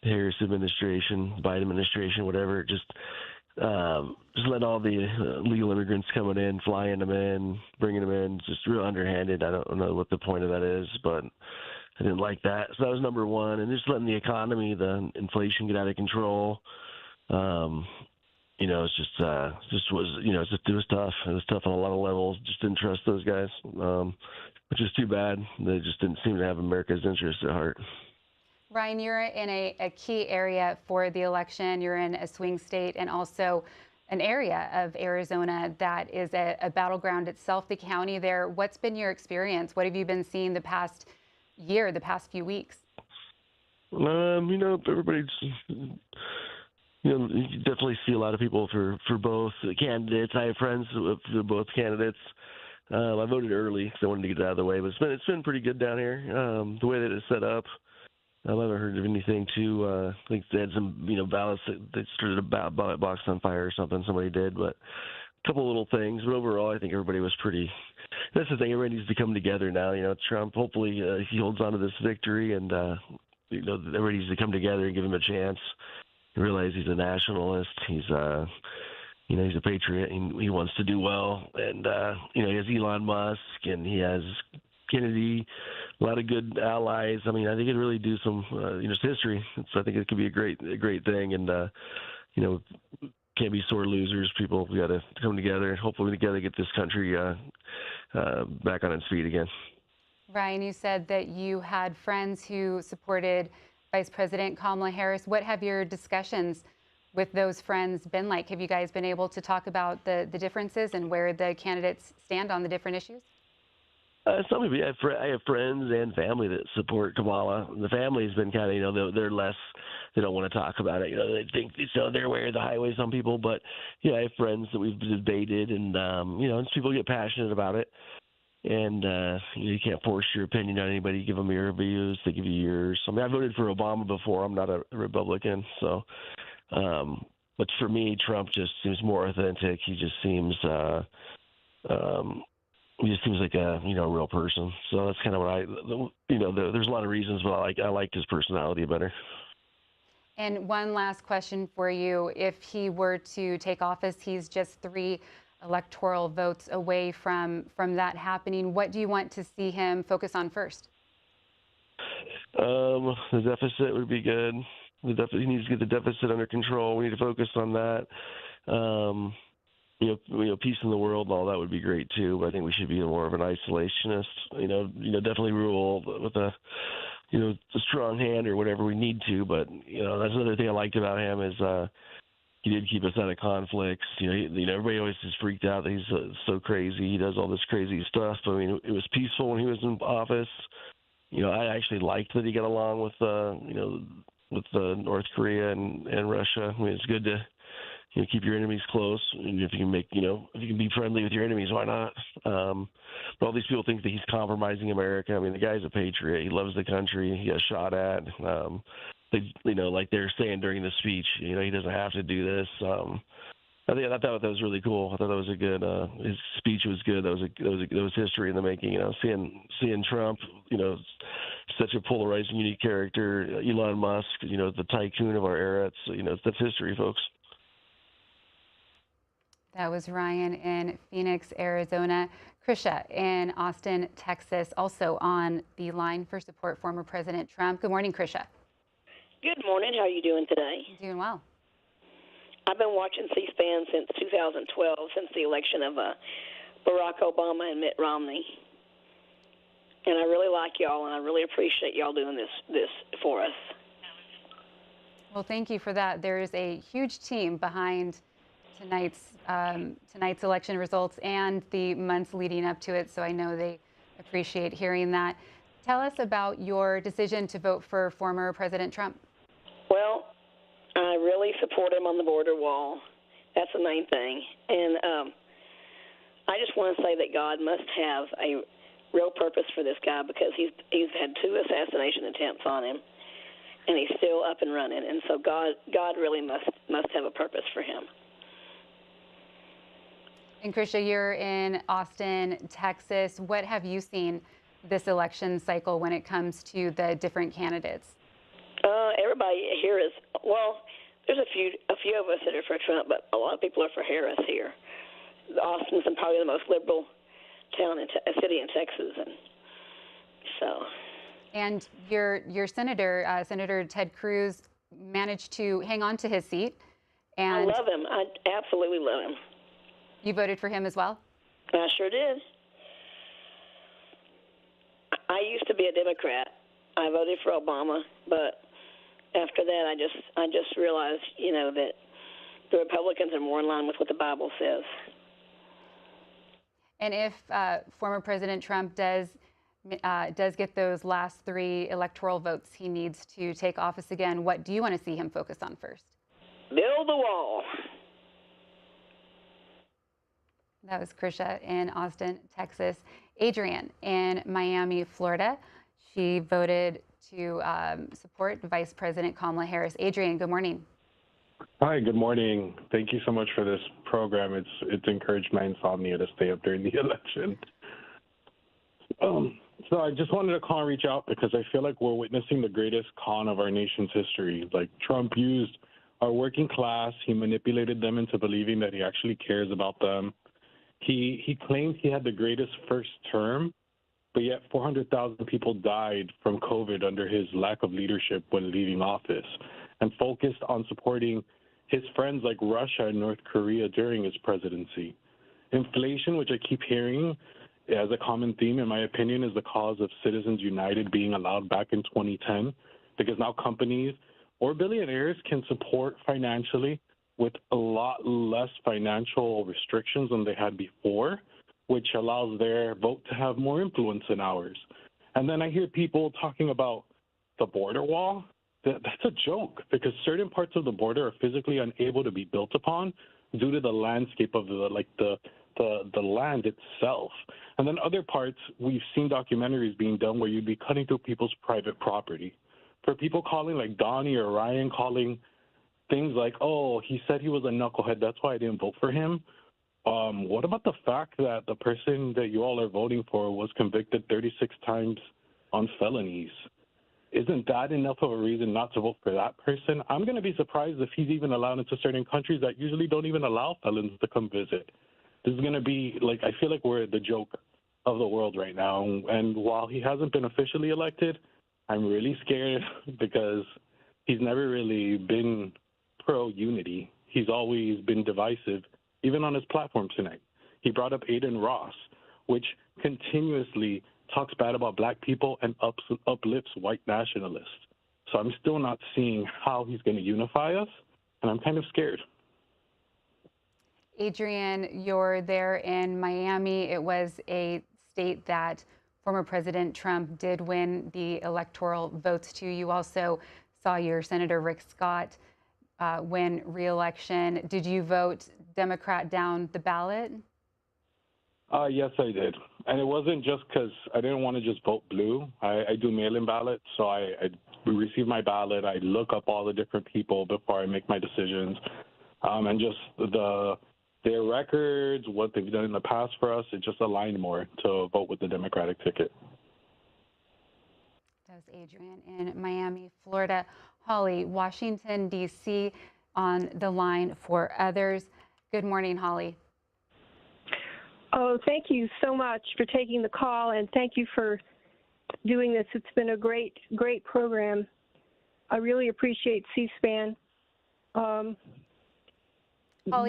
The Harris administration, Biden administration, whatever, just let all the legal immigrants coming in, flying them in, bringing them in, just real underhanded. I don't know what the point of that is, but I didn't like that. So that was number one. And just letting the economy, the inflation get out of control. It was tough. It was tough on a lot of levels. Just didn't trust those guys, which is too bad. They just didn't seem to have America's interests at heart. Ryan, you're in a key area for the election. You're in a swing state and also an area of Arizona that is a battleground itself, the county there. What's been your experience? What have you been seeing the past year, the past few weeks? Everybody's, you definitely see a lot of people for both candidates. I have friends for both candidates. I voted early because I wanted to get it out of the way, but it's been pretty good down here. The way that it's set up, I haven't heard of anything too. I think they had some, ballots that started a ballot box on fire or something. Somebody did, but a couple little things. But overall, I think everybody was pretty. That's the thing. Everybody needs to come together now. Trump. Hopefully, he holds on to this victory, and everybody needs to come together and give him a chance. Realize he's a nationalist. He's he's a patriot. He wants to do well, and he has Elon Musk, and he has Kennedy, a lot of good allies. I think it really do some, it's history. I think it could be a great thing, and can't be sore losers. People got to come together and hopefully together get this country back on its feet again. Ryan, you said that you had friends who supported Vice President Kamala Harris. What have your discussions with those friends been like? Have you guys been able to talk about the differences and where the candidates stand on the different issues? Some of you, I have friends and family that support Kamala. The family's been kind of, they're less, they don't want to talk about it. They think they're aware of the highway, some people. But I have friends that we've debated, and people get passionate about it. And you can't force your opinion on anybody. You give them your views, they give you yours. I voted for Obama before. I'm not a Republican, so. But for me, Trump just seems more authentic. He just seems. He just seems like a real person. So that's kind of what there's a lot of reasons, but I like his personality better. And one last question for you: if he were to take office, he's just 3 electoral votes away from that happening. What do you want to see him focus on first? The deficit would be good. He needs to get the deficit under control. We need to focus on that. Peace in the world and all that would be great too. But I think we should be more of an isolationist. Definitely rule with a strong hand or whatever we need to. But that's another thing I liked about him is he did keep us out of conflicts. Everybody always is freaked out that he's so crazy. He does all this crazy stuff. But it was peaceful when he was in office. I actually liked that he got along with with North Korea and Russia. It's good to keep your enemies close. And if you can make, if you can be friendly with your enemies, why not? But all these people think that he's compromising America. I mean, the guy's a patriot. He loves the country. He got shot at. Like they're saying during the speech, he doesn't have to do this. I thought that was really cool. I thought that was a good. His speech was good. That was history in the making. Seeing Trump, such a polarizing, unique character. Elon Musk, the tycoon of our era. That's history, folks. That was Ryan in Phoenix, Arizona. Krisha in Austin, Texas, also on the line for support former President Trump. Good morning, Krisha. Good morning. How are you doing today? Doing well. I've been watching C-SPAN since 2012, since the election of Barack Obama and Mitt Romney. And I really like y'all, and I really appreciate y'all doing this for us. Well, thank you for that. There is a huge team behind tonight's election results and the months leading up to it, so I know they appreciate hearing that. Tell us about your decision to vote for former President Trump. Well, I really support him on the border wall. That's the main thing. And I just want to say that God must have a real purpose for this guy, because he's had 2 assassination attempts on him, and he's still up and running. And so God really must have a purpose for him. And Krisha, you're in Austin, Texas. What have you seen this election cycle when it comes to the different candidates? Everybody here is, well, there's a few of us that are for Trump, but a lot of people are for Harris here. Austin's probably the most liberal city in Texas, and so. And your senator, Senator Ted Cruz, managed to hang on to his seat. And I love him. I absolutely love him. You voted for him as well? I sure did. I used to be a Democrat. I voted for Obama, but after that, I just realized, that the Republicans are more in line with what the Bible says. And if former President Trump does get those last 3 electoral votes he needs to take office again, what do you want to see him focus on first? Build the wall. That was Krisha in Austin, Texas. Adrienne in Miami, Florida. She voted to support Vice President Kamala Harris. Adrienne, good morning. Hi, good morning. Thank you so much for this program. It's encouraged my insomnia to stay up during the election. So I just wanted to call and reach out because I feel like we're witnessing the greatest con of our nation's history. Like, Trump used our working class. He manipulated them into believing that he actually cares about them. He claimed he had the greatest first term, but yet 400,000 people died from COVID under his lack of leadership when leaving office, and focused on supporting his friends like Russia and North Korea during his presidency. Inflation, which I keep hearing as a common theme, in my opinion, is the cause of Citizens United being allowed back in 2010, because now companies or billionaires can support financially with a lot less financial restrictions than they had before, which allows their vote to have more influence than ours. And then I hear people talking about the border wall. That's a joke, because certain parts of the border are physically unable to be built upon due to the landscape of the land itself. And then other parts, we've seen documentaries being done where you'd be cutting through people's private property. For people calling, like Donnie or Ryan, calling things like, oh, he said he was a knucklehead, that's why I didn't vote for him. What about the fact that the person that you all are voting for was convicted 36 times on felonies? Isn't that enough of a reason not to vote for that person? I'm going to be surprised if he's even allowed into certain countries that usually don't even allow felons to come visit. This is going to be, I feel like we're the joke of the world right now. And while he hasn't been officially elected, I'm really scared because he's never really been pro-unity. He's always been divisive, even on his platform tonight. He brought up Aiden Ross, which continuously talks bad about black people and uplifts white nationalists. So I'm still not seeing how he's going to unify us, and I'm kind of scared. Adrienne, you're there in Miami. It was a state that former President Trump did win the electoral votes to. You also saw your Senator Rick Scott win re-election. Did you vote Democrat down the ballot? Yes, I did. And it wasn't just because I didn't want to just vote blue. I do mail-in ballots, so I receive my ballot. I look up all the different people before I make my decisions. And just their records, what they've done in the past for us, it just aligned more to vote with the Democratic ticket. That was Adrian in Miami, Florida. Holly, Washington, D.C. on the line for others. Good morning, Holly. Oh, thank you so much for taking the call, and thank you for doing this. It's been a great program. I really appreciate C-SPAN. Holly,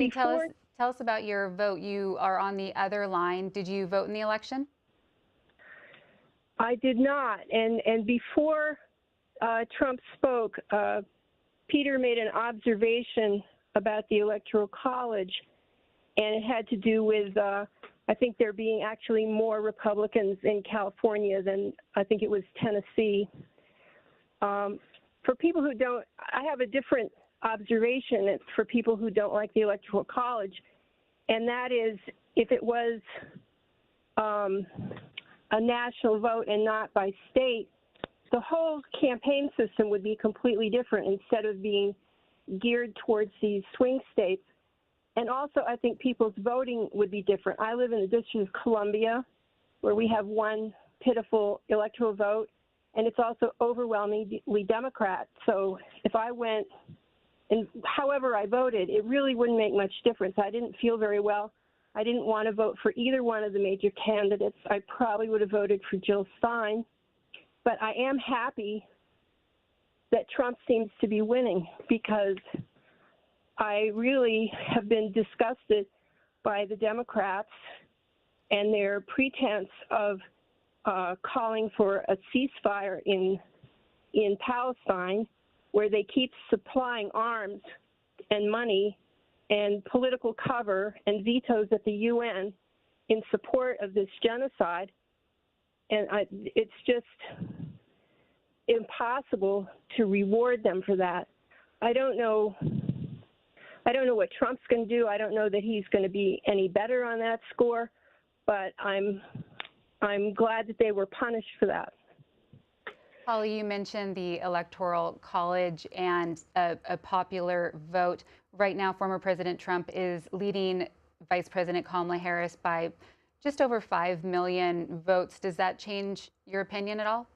tell us about your vote. You are on the other line. Did you vote in the election? I did not, and before Trump spoke, Peter made an observation about the Electoral College, and it had to do with I think there being actually more Republicans in California than I think it was Tennessee. For people who don't, I have a different observation. It's for people who don't like the Electoral College, and that is if it was a national vote and not by state, the whole campaign system would be completely different instead of being geared towards these swing states. And also, I think people's voting would be different. I live in the District of Columbia, where we have one pitiful electoral vote, and it's also overwhelmingly Democrat. So if I went, and however I voted, it really wouldn't make much difference. I didn't feel very well. I didn't want to vote for either one of the major candidates. I probably would have voted for Jill Stein. But I am happy that Trump seems to be winning, because I really have been disgusted by the Democrats and their pretense of calling for a ceasefire in Palestine, where they keep supplying arms and money and political cover and vetoes at the UN in support of this genocide. And it's just impossible to reward them for that. I don't know what Trump's going to do. I don't know that he's going to be any better on that score, but I'm glad that they were punished for that. Holly, you mentioned the Electoral College and a popular vote. Right now, former President Trump is leading Vice President Kamala Harris by just over 5 million votes. Does that change your opinion at all?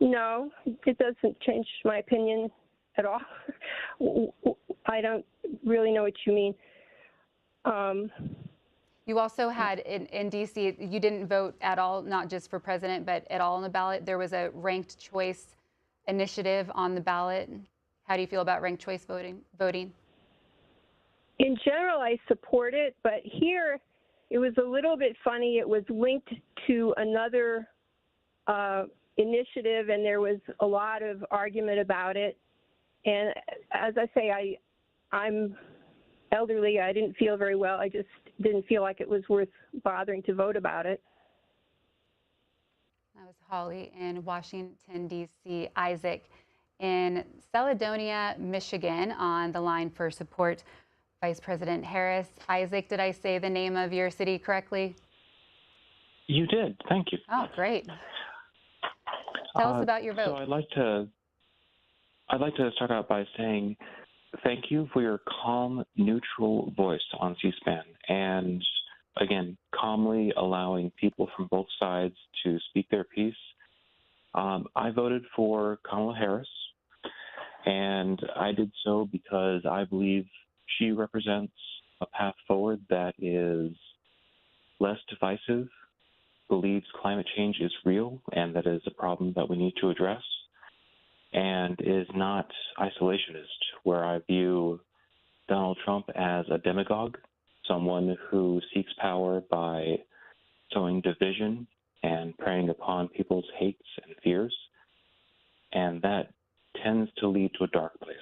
No, it doesn't change my opinion at all. I don't really know what you mean. You also had in D.C., you didn't vote at all, not just for president, but at all on the ballot. There was a ranked choice initiative on the ballot. How do you feel about ranked choice voting? In general, I support it, but here it was a little bit funny. It was linked to another initiative, and there was a lot of argument about it. And as I say, I'm elderly. I didn't feel very well. I just didn't feel like it was worth bothering to vote about it. That was Holly in Washington, D.C. Isaac in Caledonia, Michigan, on the line for support Vice President Harris. Isaac, did I say the name of your city correctly? You did. Thank you. Oh, great. Tell us about your vote. So I'd like to start out by saying thank you for your calm, neutral voice on C-SPAN, and again, calmly allowing people from both sides to speak their piece. I voted for Kamala Harris, and I did so because I believe she represents a path forward that is less divisive, believes climate change is real and that is a problem that we need to address, and is not isolationist, where I view Donald Trump as a demagogue, someone who seeks power by sowing division and preying upon people's hates and fears, and that tends to lead to a dark place.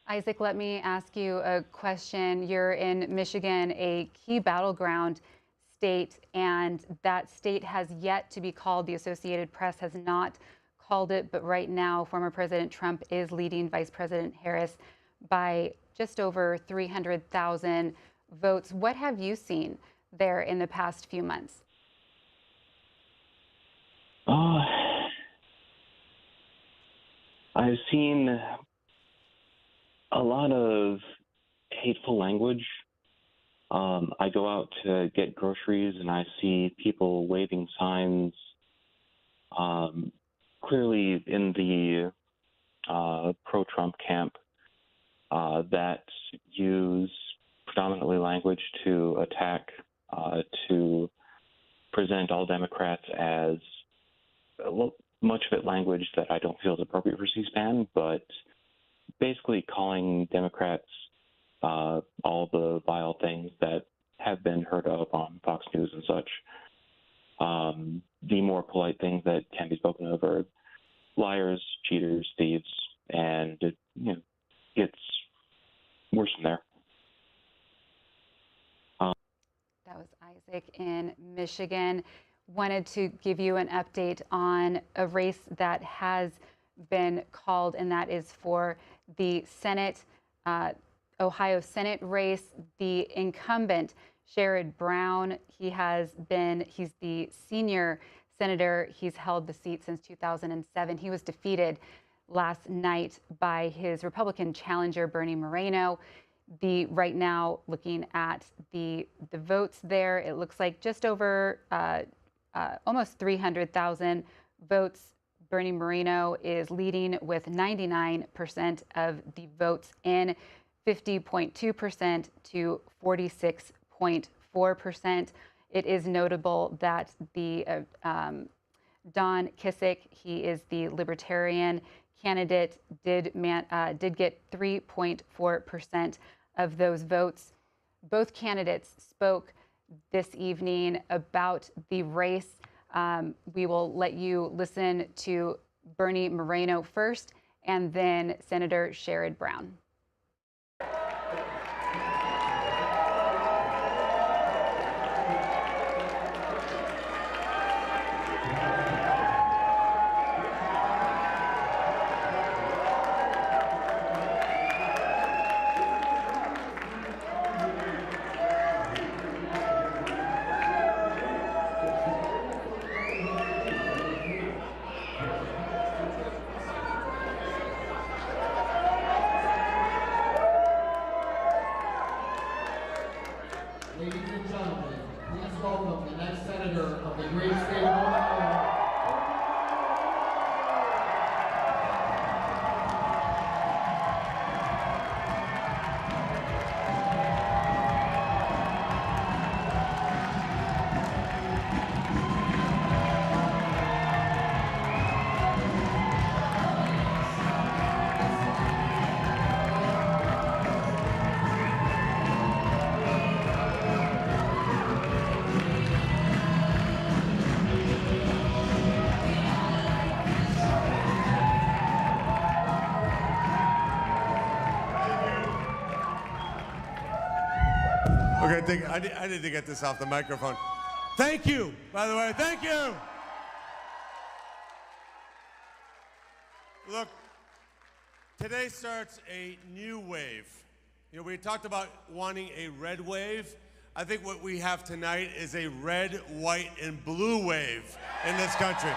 Isaac, let me ask you a question. You're in Michigan, a key battleground state, and that state has yet to be called. The Associated Press has not called it, but right now, former President Trump is leading Vice President Harris by just over 300,000 votes. What have you seen there in the past few months? I've seen a lot of hateful language. I go out to get groceries and I see people waving signs, clearly in the pro-Trump camp, that use predominantly language to attack, to present all Democrats as, well, much of it language that I don't feel is appropriate for C-SPAN, but basically calling Democrats all the vile things that have been heard of on Fox News and such. The more polite things that can be spoken of are liars, cheaters, thieves, and it gets worse from there. That was Isaac in Michigan. Wanted to give you an update on a race that has been called, and that is for the Senate, Ohio Senate race. The incumbent, Sherrod Brown, he's the senior senator. He's held the seat since 2007. He was defeated last night by his Republican challenger, Bernie Moreno. Right now, looking at the votes there, it looks like just over almost 300,000 votes. Bernie Moreno is leading with 99% of the votes in, 50.2% to 46.4%. It is notable that the Don Kissick, he is the Libertarian candidate, did get 3.4% of those votes. Both candidates spoke this evening about the race. We will let you listen to Bernie Moreno first, and then Senator Sherrod Brown. Ladies and gentlemen, please welcome the next senator of the great state of Ohio. Okay, I need to get this off the microphone. Thank you, by the way, thank you. Look, today starts a new wave. You know, we talked about wanting a red wave. I think what we have tonight is a red, white, and blue wave in this country.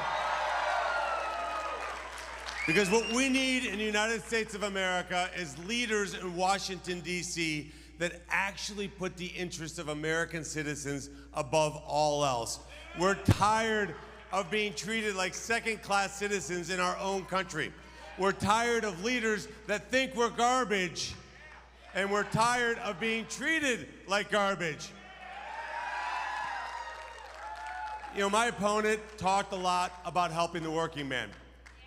Because what we need in the United States of America is leaders in Washington, D.C. that actually put the interests of American citizens above all else. We're tired of being treated like second-class citizens in our own country. We're tired of leaders that think we're garbage, and we're tired of being treated like garbage. You know, my opponent talked a lot about helping the working man,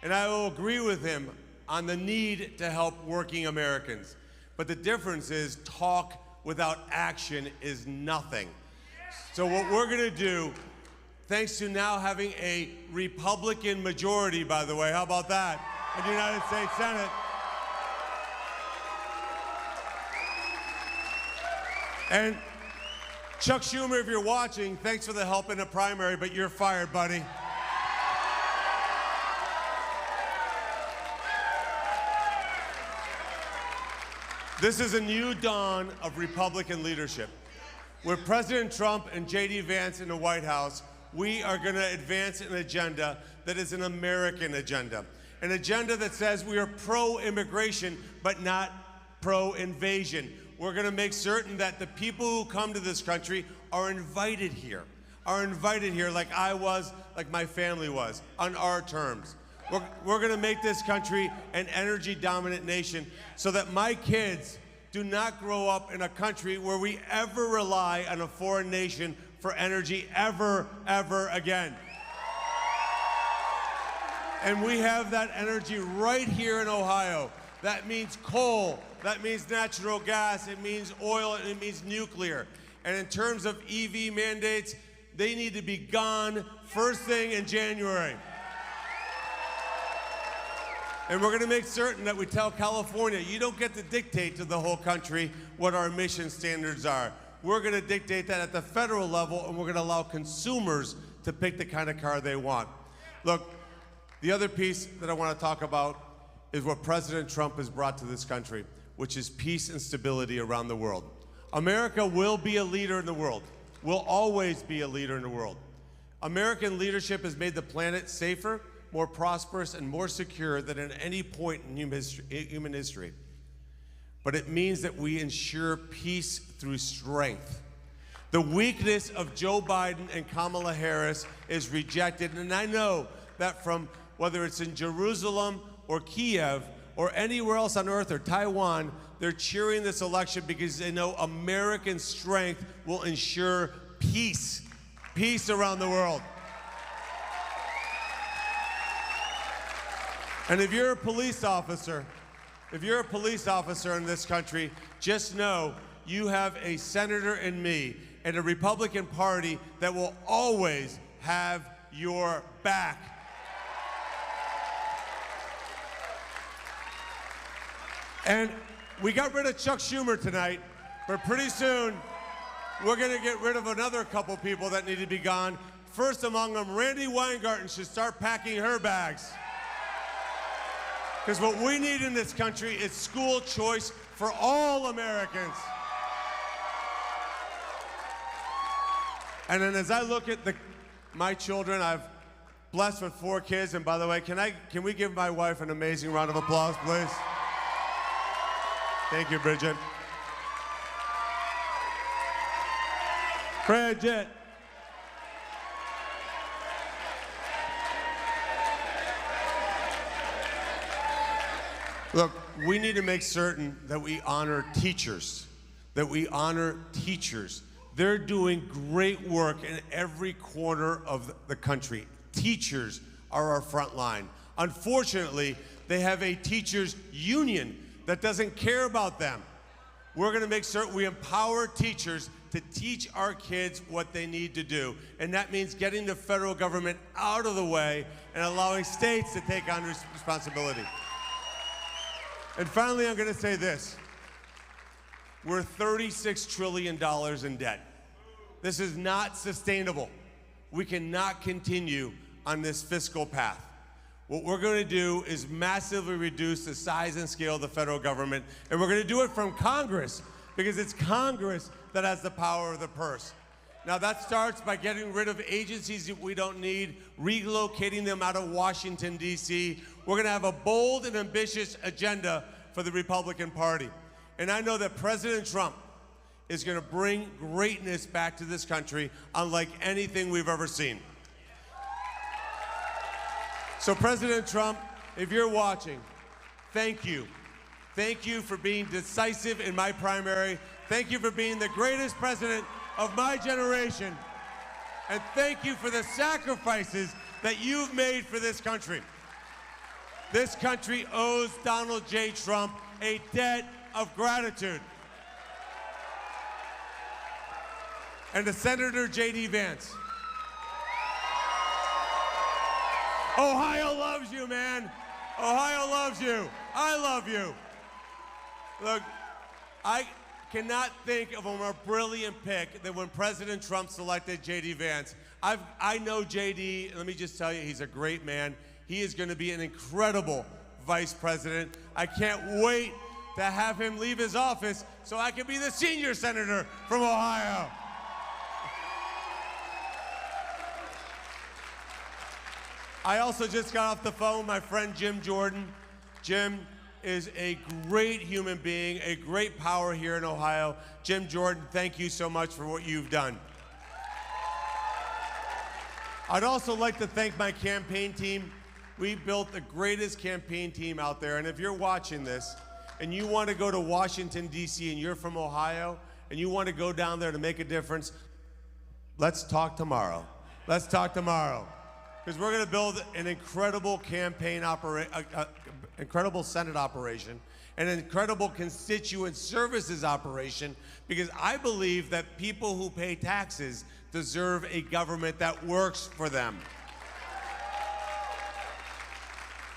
and I will agree with him on the need to help working Americans. But the difference is talk without action is nothing. So what we're gonna do, thanks to now having a Republican majority, by the way, how about that, in the United States Senate, and Chuck Schumer, if you're watching, thanks for the help in the primary, but you're fired, buddy. This is a new dawn of Republican leadership. With President Trump and J.D. Vance in the White House, we are going to advance an agenda that is an American agenda. An agenda that says we are pro-immigration, but not pro-invasion. We're going to make certain that the people who come to this country are invited here like I was, like my family was, on our terms. We're going to make this country an energy-dominant nation so that my kids do not grow up in a country where we ever rely on a foreign nation for energy ever again. And we have that energy right here in Ohio. That means coal, that means natural gas, it means oil, and it means nuclear. And in terms of EV mandates, they need to be gone first thing in January. And we're going to make certain that we tell California, you don't get to dictate to the whole country what our emission standards are. We're going to dictate that at the federal level, and we're going to allow consumers to pick the kind of car they want. Look, the other piece that I want to talk about is what President Trump has brought to this country, which is peace and stability around the world. America will be a leader in the world, will always be a leader in the world. American leadership has made the planet safer, more prosperous, and more secure than at any point in human history. But it means that we ensure peace through strength. The weakness of Joe Biden and Kamala Harris is rejected, and I know that from whether it's in Jerusalem or Kiev or anywhere else on earth or Taiwan, they're cheering this election because they know American strength will ensure peace around the world. And if you're a police officer in this country, just know you have a senator in me and a Republican Party that will always have your back. And we got rid of Chuck Schumer tonight, but pretty soon we're going to get rid of another couple people that need to be gone. First among them, Randy Weingarten should start packing her bags. Because what we need in this country is school choice for all Americans. And then as I look at my children, I've blessed with 4 kids. And by the way, can we give my wife an amazing round of applause, please? Thank you, Bridget. Bridget. Look, we need to make certain that we honor teachers, They're doing great work in every corner of the country. Teachers are our front line. Unfortunately, they have a teachers union that doesn't care about them. We're going to make certain we empower teachers to teach our kids what they need to do. And that means getting the federal government out of the way and allowing states to take on responsibility. And finally, I'm going to say this. We're $36 trillion in debt. This is not sustainable. We cannot continue on this fiscal path. What we're going to do is massively reduce the size and scale of the federal government, and we're going to do it from Congress, because it's Congress that has the power of the purse. Now, that starts by getting rid of agencies that we don't need, relocating them out of Washington, D.C. We're going to have a bold and ambitious agenda for the Republican Party. And I know that President Trump is going to bring greatness back to this country unlike anything we've ever seen. So, President Trump, if you're watching, thank you. Thank you for being decisive in my primary. Thank you for being the greatest president of my generation. And thank you for the sacrifices that you've made for this country. This country owes Donald J. Trump a debt of gratitude. And to Senator J.D. Vance, Ohio loves you, man. Ohio loves you. I love you. Look, I cannot think of a more brilliant pick than when President Trump selected J.D. Vance. I know J.D., let me just tell you, he's a great man. He is going to be an incredible vice president. I can't wait to have him leave his office so I can be the senior senator from Ohio. I also just got off the phone with my friend Jim Jordan. Jim is a great human being, a great power here in Ohio. Jim Jordan, thank you so much for what you've done. I'd also like to thank my campaign team. We built the greatest campaign team out there, and if you're watching this and you want to go to Washington, D.C., and you're from Ohio, and you want to go down there to make a difference, let's talk tomorrow. Let's talk tomorrow. Because we're going to build an incredible campaign incredible Senate operation, an incredible constituent services operation, because I believe that people who pay taxes deserve a government that works for them.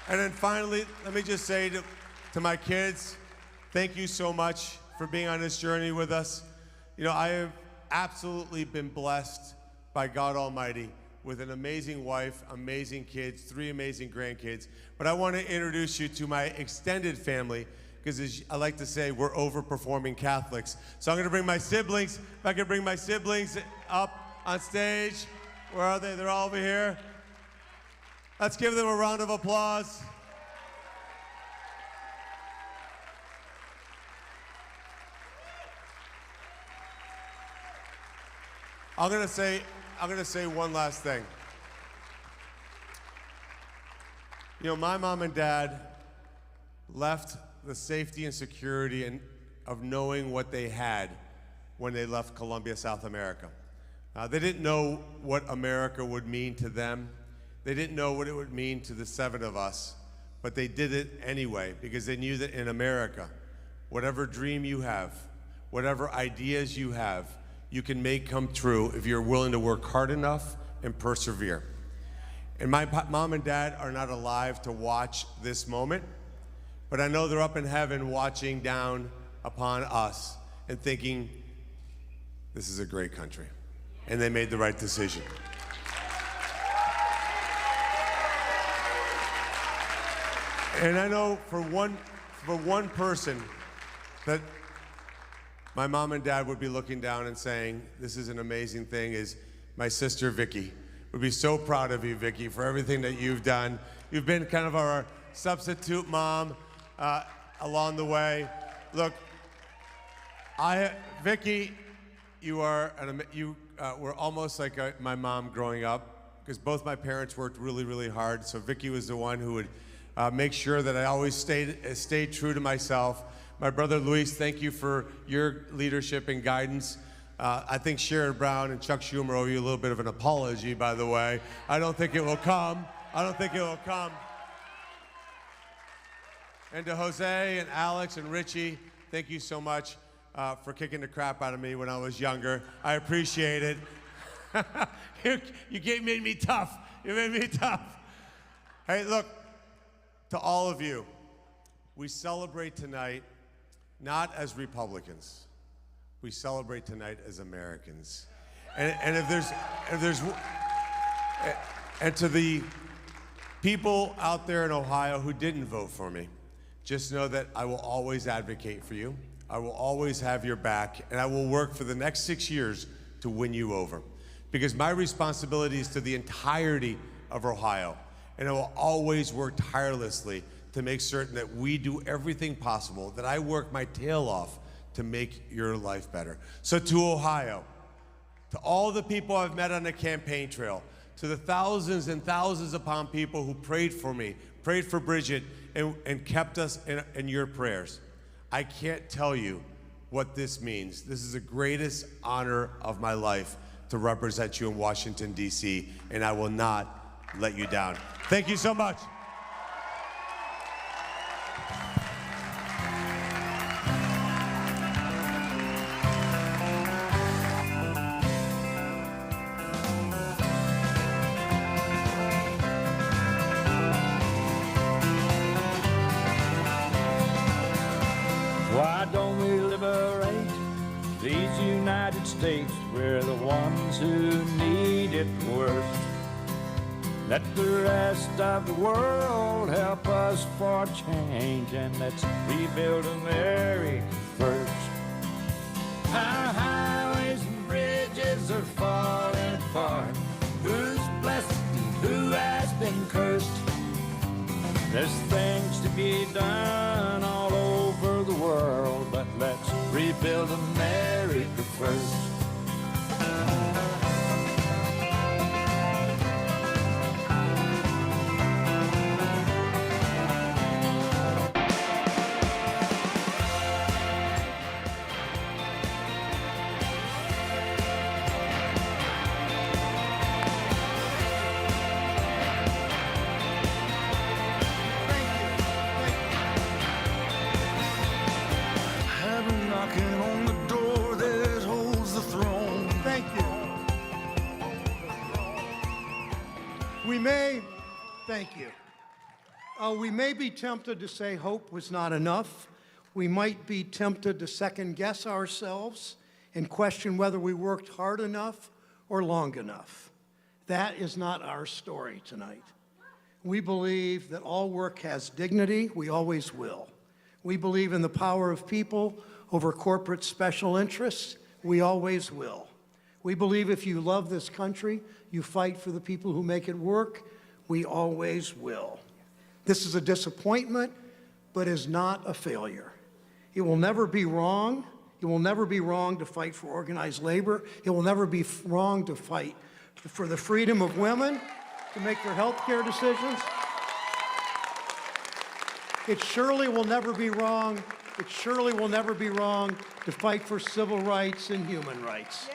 And then finally, let me just say to my kids, thank you so much for being on this journey with us. You know, I have absolutely been blessed by God Almighty with an amazing wife, amazing kids, 3 amazing grandkids. But I want to introduce you to my extended family, because as I like to say, we're overperforming Catholics. So I'm going to bring my siblings. If I can bring my siblings up on stage. Where are they? They're all over here. Let's give them a round of applause. I'm gonna say one last thing. You know, my mom and dad left the safety and security of knowing what they had when they left Colombia, South America. They didn't know what America would mean to them. They didn't know what it would mean to the 7 of us, but they did it anyway because they knew that in America, whatever dream you have, whatever ideas you have, you can make come true if you're willing to work hard enough and persevere. And my mom and dad are not alive to watch this moment, but I know they're up in heaven watching down upon us and thinking, this is a great country. And they made the right decision. And I know for one person that my mom and dad would be looking down and saying, this is an amazing thing, is my sister, Vicky. We'd be so proud of you, Vicky, for everything that you've done. You've been kind of our substitute mom along the way. Look, Vicky, you were almost like my mom growing up, because both my parents worked really, really hard. So Vicky was the one who would make sure that I always stayed true to myself. My brother Luis, thank you for your leadership and guidance. I think Sherrod Brown and Chuck Schumer owe you a little bit of an apology, by the way. I don't think it will come. And to Jose and Alex and Richie, thank you so much for kicking the crap out of me when I was younger. I appreciate it. You made me tough. You made me tough. Hey, look, to all of you, we celebrate tonight not as Republicans. We celebrate tonight as Americans. And and to the people out there in Ohio who didn't vote for me, just know that I will always advocate for you. I will always have your back, and I will work for the next 6 years to win you over. Because my responsibility is to the entirety of Ohio, and I will always work tirelessly to make certain that we do everything possible, that I work my tail off to make your life better. So to Ohio, to all the people I've met on the campaign trail, to the thousands and thousands upon people who prayed for me, prayed for Bridget, and kept us in your prayers, I can't tell you what this means. This is the greatest honor of my life to represent you in Washington, D.C., and I will not let you down. Thank you so much. Why don't we liberate these United States? We're the ones who need it worst. Let the rest of the world help us for change, and let's rebuild America first. Our highways and bridges are falling apart. Who's blessed and who has been cursed? There's things to be done all over the world, but let's rebuild America first. Thank you. We may be tempted to say hope was not enough. We might be tempted to second guess ourselves and question whether we worked hard enough or long enough. That is not our story tonight. We believe that all work has dignity. We always will. We believe in the power of people over corporate special interests. We always will. We believe if you love this country, you fight for the people who make it work. We always will. This is a disappointment, but is not a failure. It will never be wrong. It will never be wrong to fight for organized labor. It will never be wrong to fight for the freedom of women to make their health care decisions. It surely will never be wrong. It surely will never be wrong to fight for civil rights and human rights.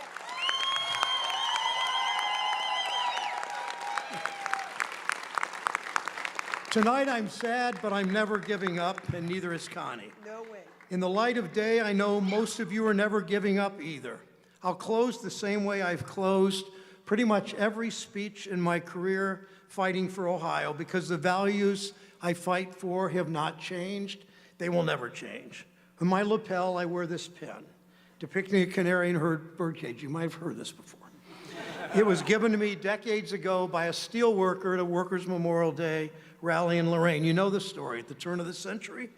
Tonight I'm sad, but I'm never giving up, and neither is Connie. No way. In the light of day, I know most of you are never giving up either. I'll close the same way I've closed pretty much every speech in my career fighting for Ohio, because the values I fight for have not changed. They will never change. On my lapel, I wear this pin, depicting a canary in her birdcage. You might have heard this before. It was given to me decades ago by a steel worker at a Workers' Memorial Day rally in Lorraine. You know the story. At the turn of the century,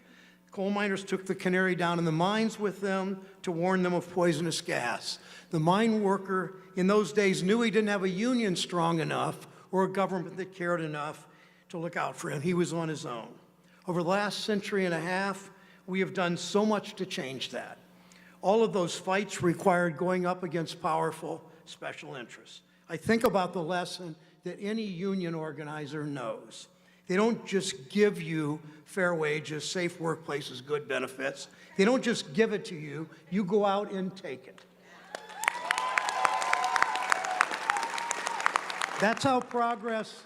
coal miners took the canary down in the mines with them to warn them of poisonous gas. The mine worker in those days knew he didn't have a union strong enough or a government that cared enough to look out for him. He was on his own. Over the last century and a half, we have done so much to change that. All of those fights required going up against powerful special interests. I think about the lesson that any union organizer knows. They don't just give you fair wages, safe workplaces, good benefits. They don't just give it to you. You go out and take it. That's how progress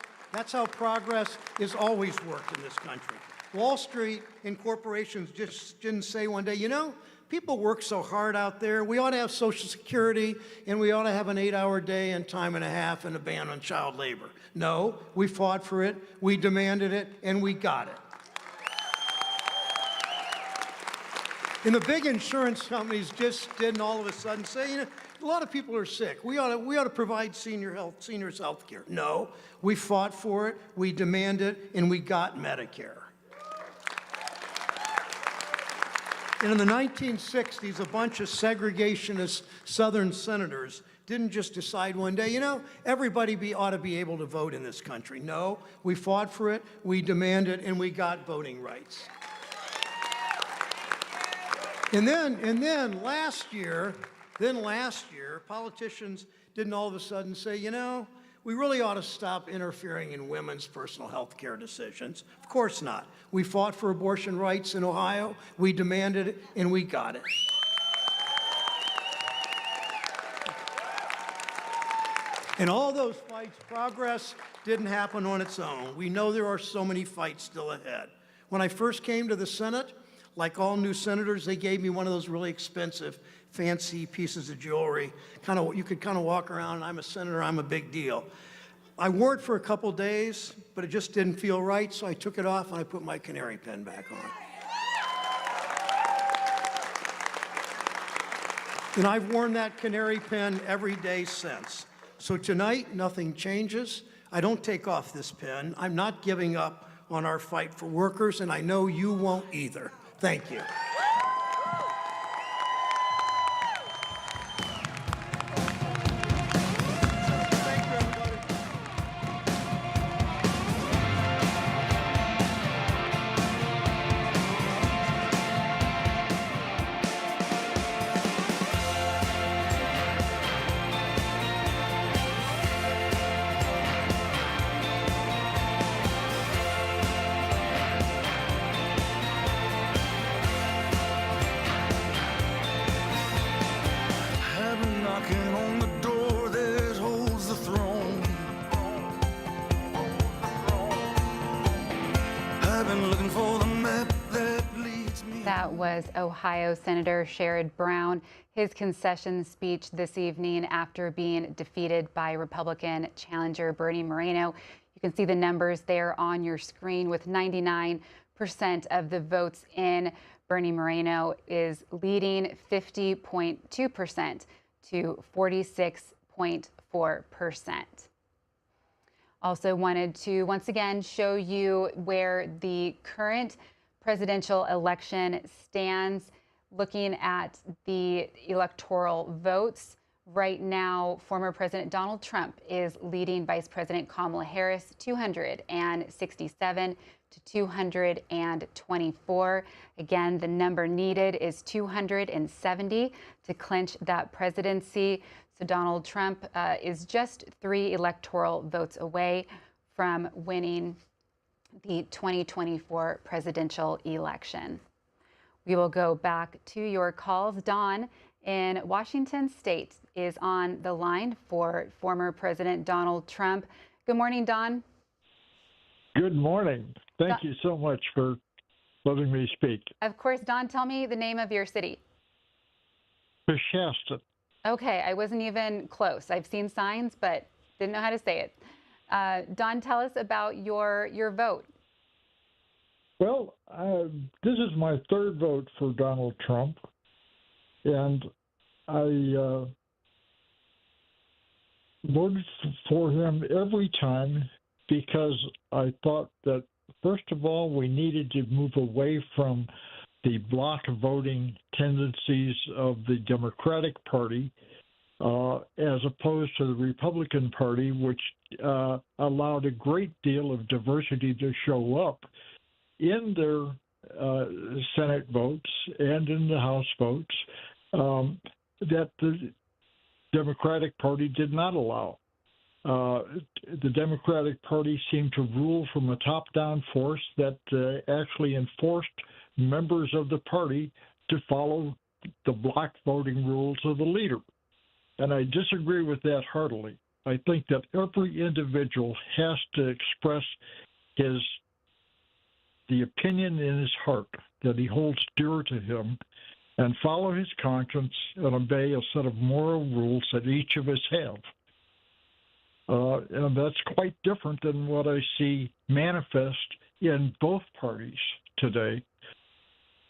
is always worked in this country. Wall Street and corporations just didn't say one day, you know, people work so hard out there, we ought to have Social Security, and we ought to have an 8-hour day and time and a half and a ban on child labor. No, we fought for it, we demanded it, and we got it. And the big insurance companies just didn't all of a sudden say, you know, a lot of people are sick. We ought to provide seniors health care. No, we fought for it, we demanded it, and we got Medicare. And in the 1960s, a bunch of segregationist Southern senators didn't just decide one day, you know, everybody ought to be able to vote in this country. No, we fought for it, we demanded it, and we got voting rights. And then last year, politicians didn't all of a sudden say, you know, we really ought to stop interfering in women's personal health care decisions. Of course not. We fought for abortion rights in Ohio, we demanded it, and we got it. In all those fights, progress didn't happen on its own. We know there are so many fights still ahead. When I first came to the Senate, like all new senators, they gave me one of those really expensive, fancy pieces of jewelry. You could kind of walk around, and I'm a senator, I'm a big deal. I wore it for a couple days, but it just didn't feel right, so I took it off and I put my canary pin back on. And I've worn that canary pin every day since. So tonight, nothing changes. I don't take off this pen. I'm not giving up on our fight for workers, and I know you won't either. Thank you. That was Ohio Senator Sherrod Brown, his concession speech this evening after being defeated by Republican challenger Bernie Moreno. You can see the numbers there on your screen with 99% of the votes in. Bernie Moreno is leading 50.2% to 46.4%. Also wanted to once again show you where the current presidential election stands. Looking at the electoral votes, right now, former President Donald Trump is leading Vice President Kamala Harris 267 to 224. Again, the number needed is 270 to clinch that presidency. So Donald Trump is just 3 electoral votes away from winning the 2024 presidential election. We will go back to your calls. Don in Washington State is on the line for former President Donald Trump. Good morning, Don. Good morning. Thank you so much for letting me speak. Of course, Don, tell me the name of your city. Shasta. Okay, I wasn't even close. I've seen signs, but didn't know how to say it. Don, tell us about your vote. Well, this is my 3rd vote for Donald Trump, and I voted for him every time because I thought that, first of all, we needed to move away from the block voting tendencies of the Democratic Party as opposed to the Republican Party, which allowed a great deal of diversity to show up in their Senate votes and in the House votes that the Democratic Party did not allow. The Democratic Party seemed to rule from a top-down force that actually enforced members of the party to follow the block voting rules of the leader. And I disagree with that heartily. I think that every individual has to express the opinion in his heart that he holds dear to him and follow his conscience and obey a set of moral rules that each of us have. And that's quite different than what I see manifest in both parties today.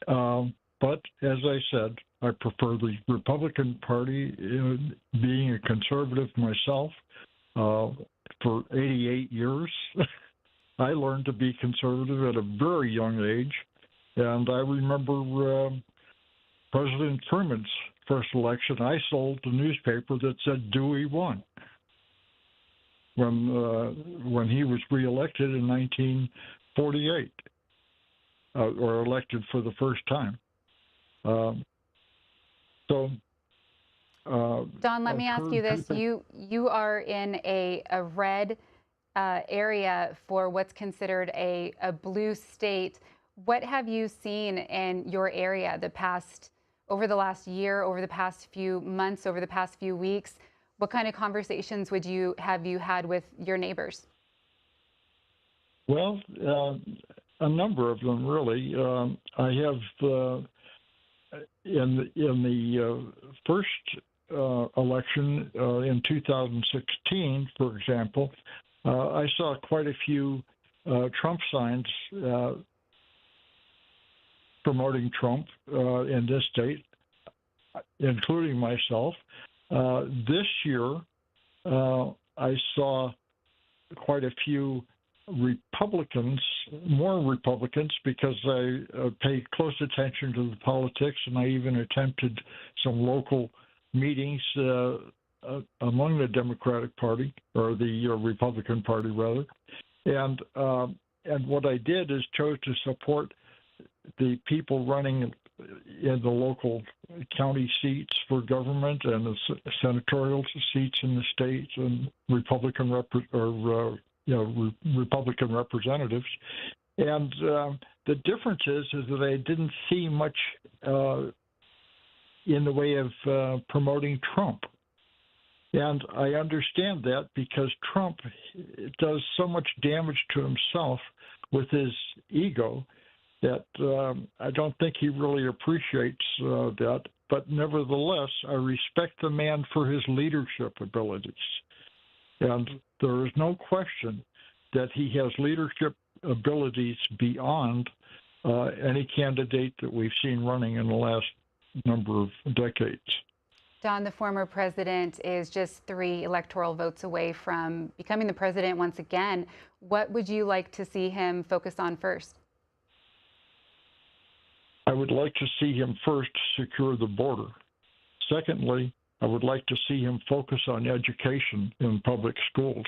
But as I said, I prefer the Republican Party, being a conservative myself for 88 years. I learned to be conservative at a very young age, and I remember President Truman's first election. I sold the newspaper that said Dewey won when he was reelected in 1948, or elected for the first time. Don, let me ask you this. You are in a red area for what's considered a blue state. What have you seen in your area over the last year, over the past few months, over the past few weeks? What kind of conversations have you had with your neighbors? Well, a number of them, really. I have in the first election in 2016, for example, I saw quite a few Trump signs promoting Trump in this state, including myself. This year, I saw quite a few Republicans, more Republicans, because I pay close attention to the politics, and I even attempted some local meetings among the Democratic Party, or the Republican Party, rather. And what I did is chose to support the people running in the local county seats for government and the senatorial seats in the states and Republican Republican representatives. And the difference is that I didn't see much in the way of promoting Trump. And I understand that because Trump does so much damage to himself with his ego that I don't think he really appreciates that. But nevertheless, I respect the man for his leadership abilities. And there is no question that he has leadership abilities beyond any candidate that we've seen running in the last number of decades. Don, the former president is just 3 electoral votes away from becoming the president once again. What would you like to see him focus on first? I would like to see him first secure the border. Secondly, I would like to see him focus on education in public schools.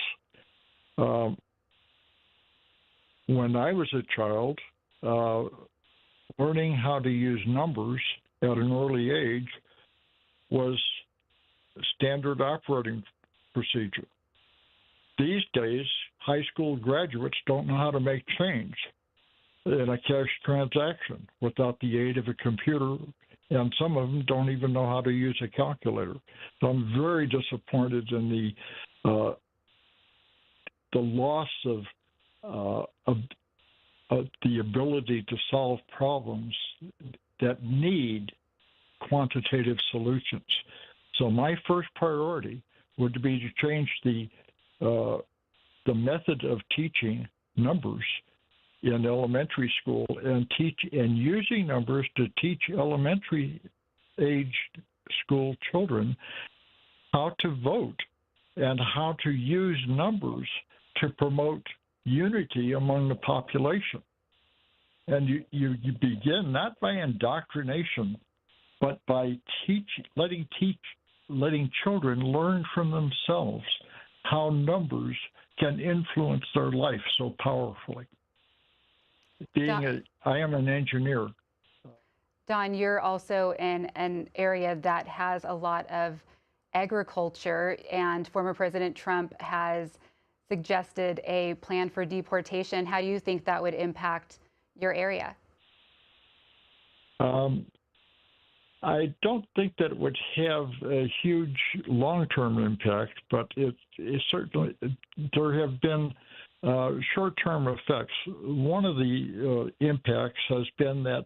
When I was a child, learning how to use numbers at an early age was standard operating procedure. These days, high school graduates don't know how to make change in a cash transaction without the aid of a computer, and some of them don't even know how to use a calculator. So I'm very disappointed in the loss of the ability to solve problems that need quantitative solutions. So my first priority would be to change the method of teaching numbers in elementary school and using numbers to teach elementary age school children how to vote and how to use numbers to promote unity among the population. And you begin not by indoctrination, but by letting children learn from themselves how numbers can influence their life so powerfully. I am an engineer. Don, you're also in an area that has a lot of agriculture, and former President Trump has suggested a plan for deportation. How do you think that would impact your area? I don't think that it would have a huge long-term impact, but it certainly, there have been short-term effects. One of the impacts has been that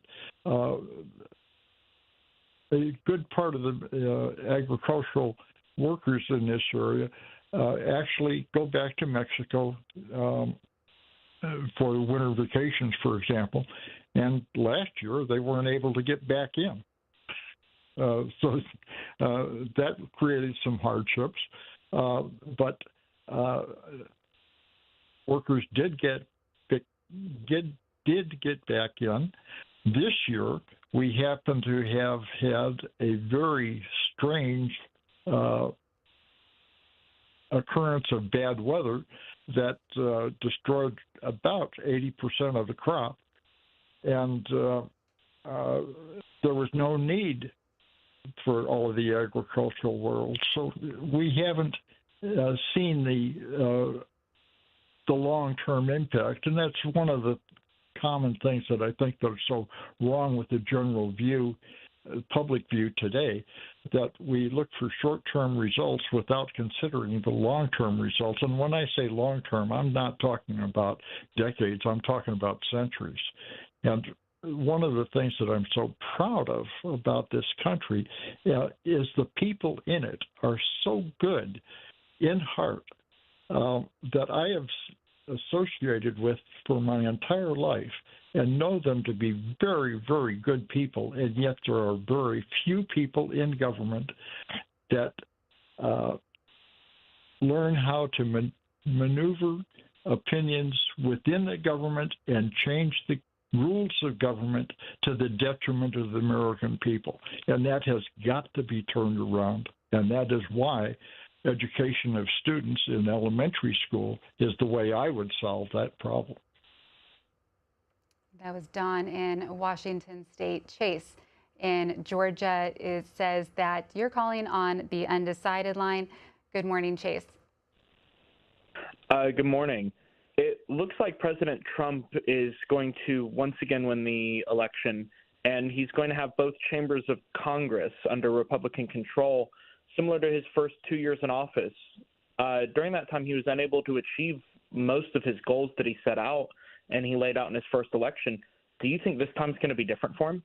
a good part of the agricultural workers in this area actually go back to Mexico for winter vacations, for example. And last year, they weren't able to get back in. So that created some hardships. But workers did get back in. This year, we happen to have had a very strange occurrence of bad weather that destroyed about 80% of the crop. And there was no need for all of the agricultural world. So we haven't seen the long-term impact, and that's one of the common things that I think that are so wrong with the general view, public view today, that we look for short-term results without considering the long-term results. And when I say long-term, I'm not talking about decades, I'm talking about centuries. And one of the things that I'm so proud of about this country is the people in it are so good in heart that I have associated with for my entire life and know them to be very, very good people, and yet there are very few people in government that learn how to maneuver opinions within the government and change the rules of government to the detriment of the American people. And that has got to be turned around. And that is why education of students in elementary school is the way I would solve that problem. That was Don in Washington State. Chase in Georgia says that you're calling on the undecided line. Good morning, Chase. Good morning. It looks like President Trump is going to once again win the election, and he's going to have both chambers of Congress under Republican control, similar to his first 2 years in office. During that time, he was unable to achieve most of his goals that he set out and he laid out in his first election. Do you think this time's going to be different for him?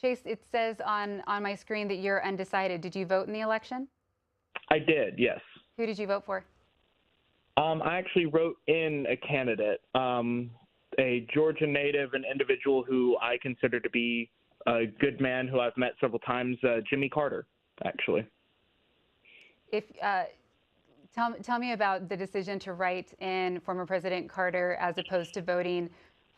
Chase, it says on my screen that you're undecided. Did you vote in the election? I did, yes. Who did you vote for? I actually wrote in a candidate, a Georgia native, an individual who I consider to be a good man who I've met several times, Jimmy Carter, actually. If tell me about the decision to write in former President Carter as opposed to voting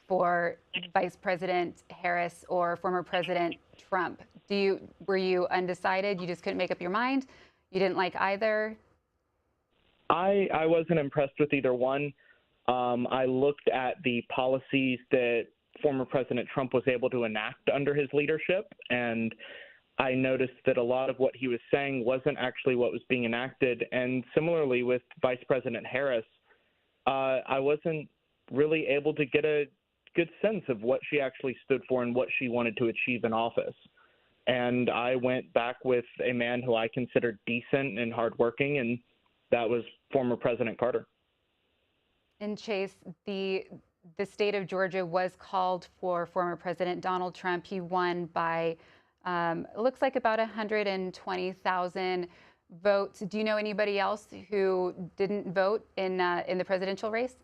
for Vice President Harris or former President Trump. Were you undecided? You just couldn't make up your mind? You didn't like either? I wasn't impressed with either one. I looked at the policies that former President Trump was able to enact under his leadership, and I noticed that a lot of what he was saying wasn't actually what was being enacted. And similarly with Vice President Harris, I wasn't really able to get a good sense of what she actually stood for and what she wanted to achieve in office. And I went back with a man who I considered decent and hardworking, and that was former President Carter. And Chase, the state of Georgia was called for former President Donald Trump. He won by, it looks like about 120,000 votes. Do you know anybody else who didn't vote in the presidential race?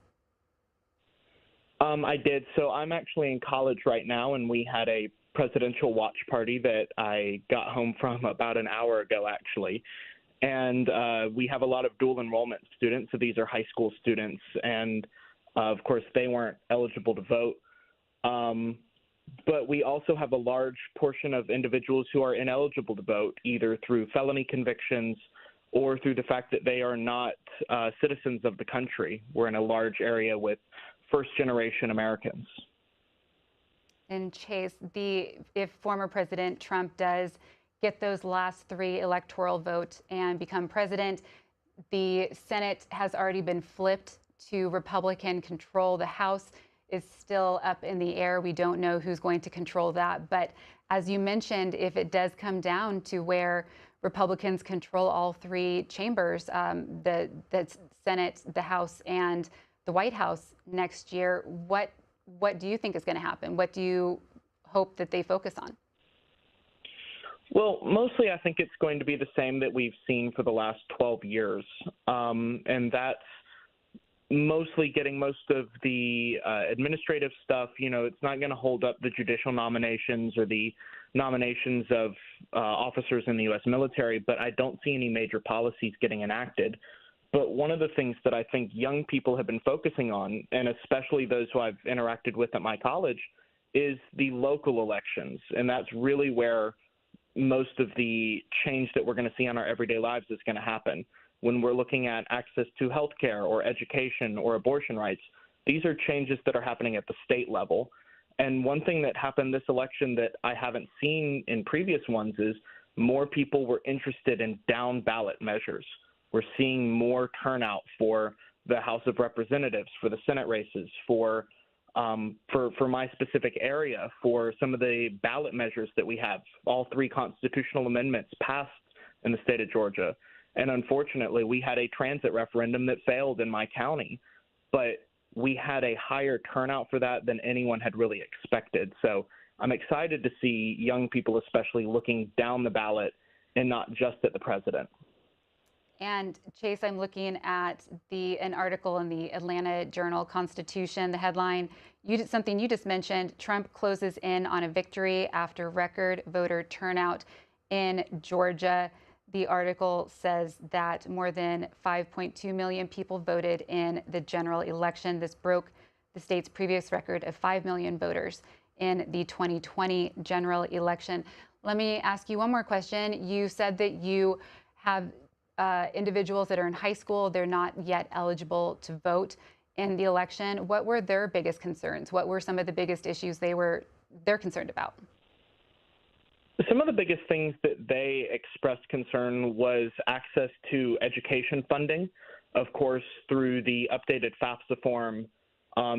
I did. So I'm actually in college right now, and we had a presidential watch party that I got home from about an hour ago, actually. And we have a lot of dual enrollment students. So these are high school students. And of course, they weren't eligible to vote. But we also have a large portion of individuals who are ineligible to vote, either through felony convictions or through the fact that they are not citizens of the country. We're in a large area with first-generation Americans. And Chase, if former President Trump does get those last 3 electoral votes and become president, the Senate has already been flipped to Republican control. The House is still up in the air. We don't know who's going to control that. But as you mentioned, if it does come down to where Republicans control all 3 chambers, the Senate, the House, and the White House next year, what do you think is going to happen? What do you hope that they focus on? Well, mostly I think it's going to be the same that we've seen for the last 12 years. And that's mostly getting most of the administrative stuff. You know, it's not going to hold up the judicial nominations or the nominations of officers in the U.S. military, but I don't see any major policies getting enacted. But one of the things that I think young people have been focusing on, and especially those who I've interacted with at my college, is the local elections. And that's really where most of the change that we're going to see on our everyday lives is going to happen. When we're looking at access to health care or education or abortion rights, these are changes that are happening at the state level. And one thing that happened this election that I haven't seen in previous ones is more people were interested in down ballot measures. We're seeing more turnout for the House of Representatives, for the Senate races, for my specific area, for some of the ballot measures that we have. All 3 constitutional amendments passed in the state of Georgia. And unfortunately, we had a transit referendum that failed in my county, but we had a higher turnout for that than anyone had really expected. So I'm excited to see young people especially looking down the ballot and not just at the president. And Chase, I'm looking at an article in the Atlanta Journal-Constitution, the headline, something you just mentioned, Trump closes in on a victory after record voter turnout in Georgia. The article says that more than 5.2 million people voted in the general election. This broke the state's previous record of 5 million voters in the 2020 general election. Let me ask you one more question. You said that you have individuals that are in high school, they're not yet eligible to vote in the election. What were their biggest concerns? What were some of the biggest issues they're concerned about? Some of the biggest things that they expressed concern was access to education funding. Of course, through the updated FAFSA form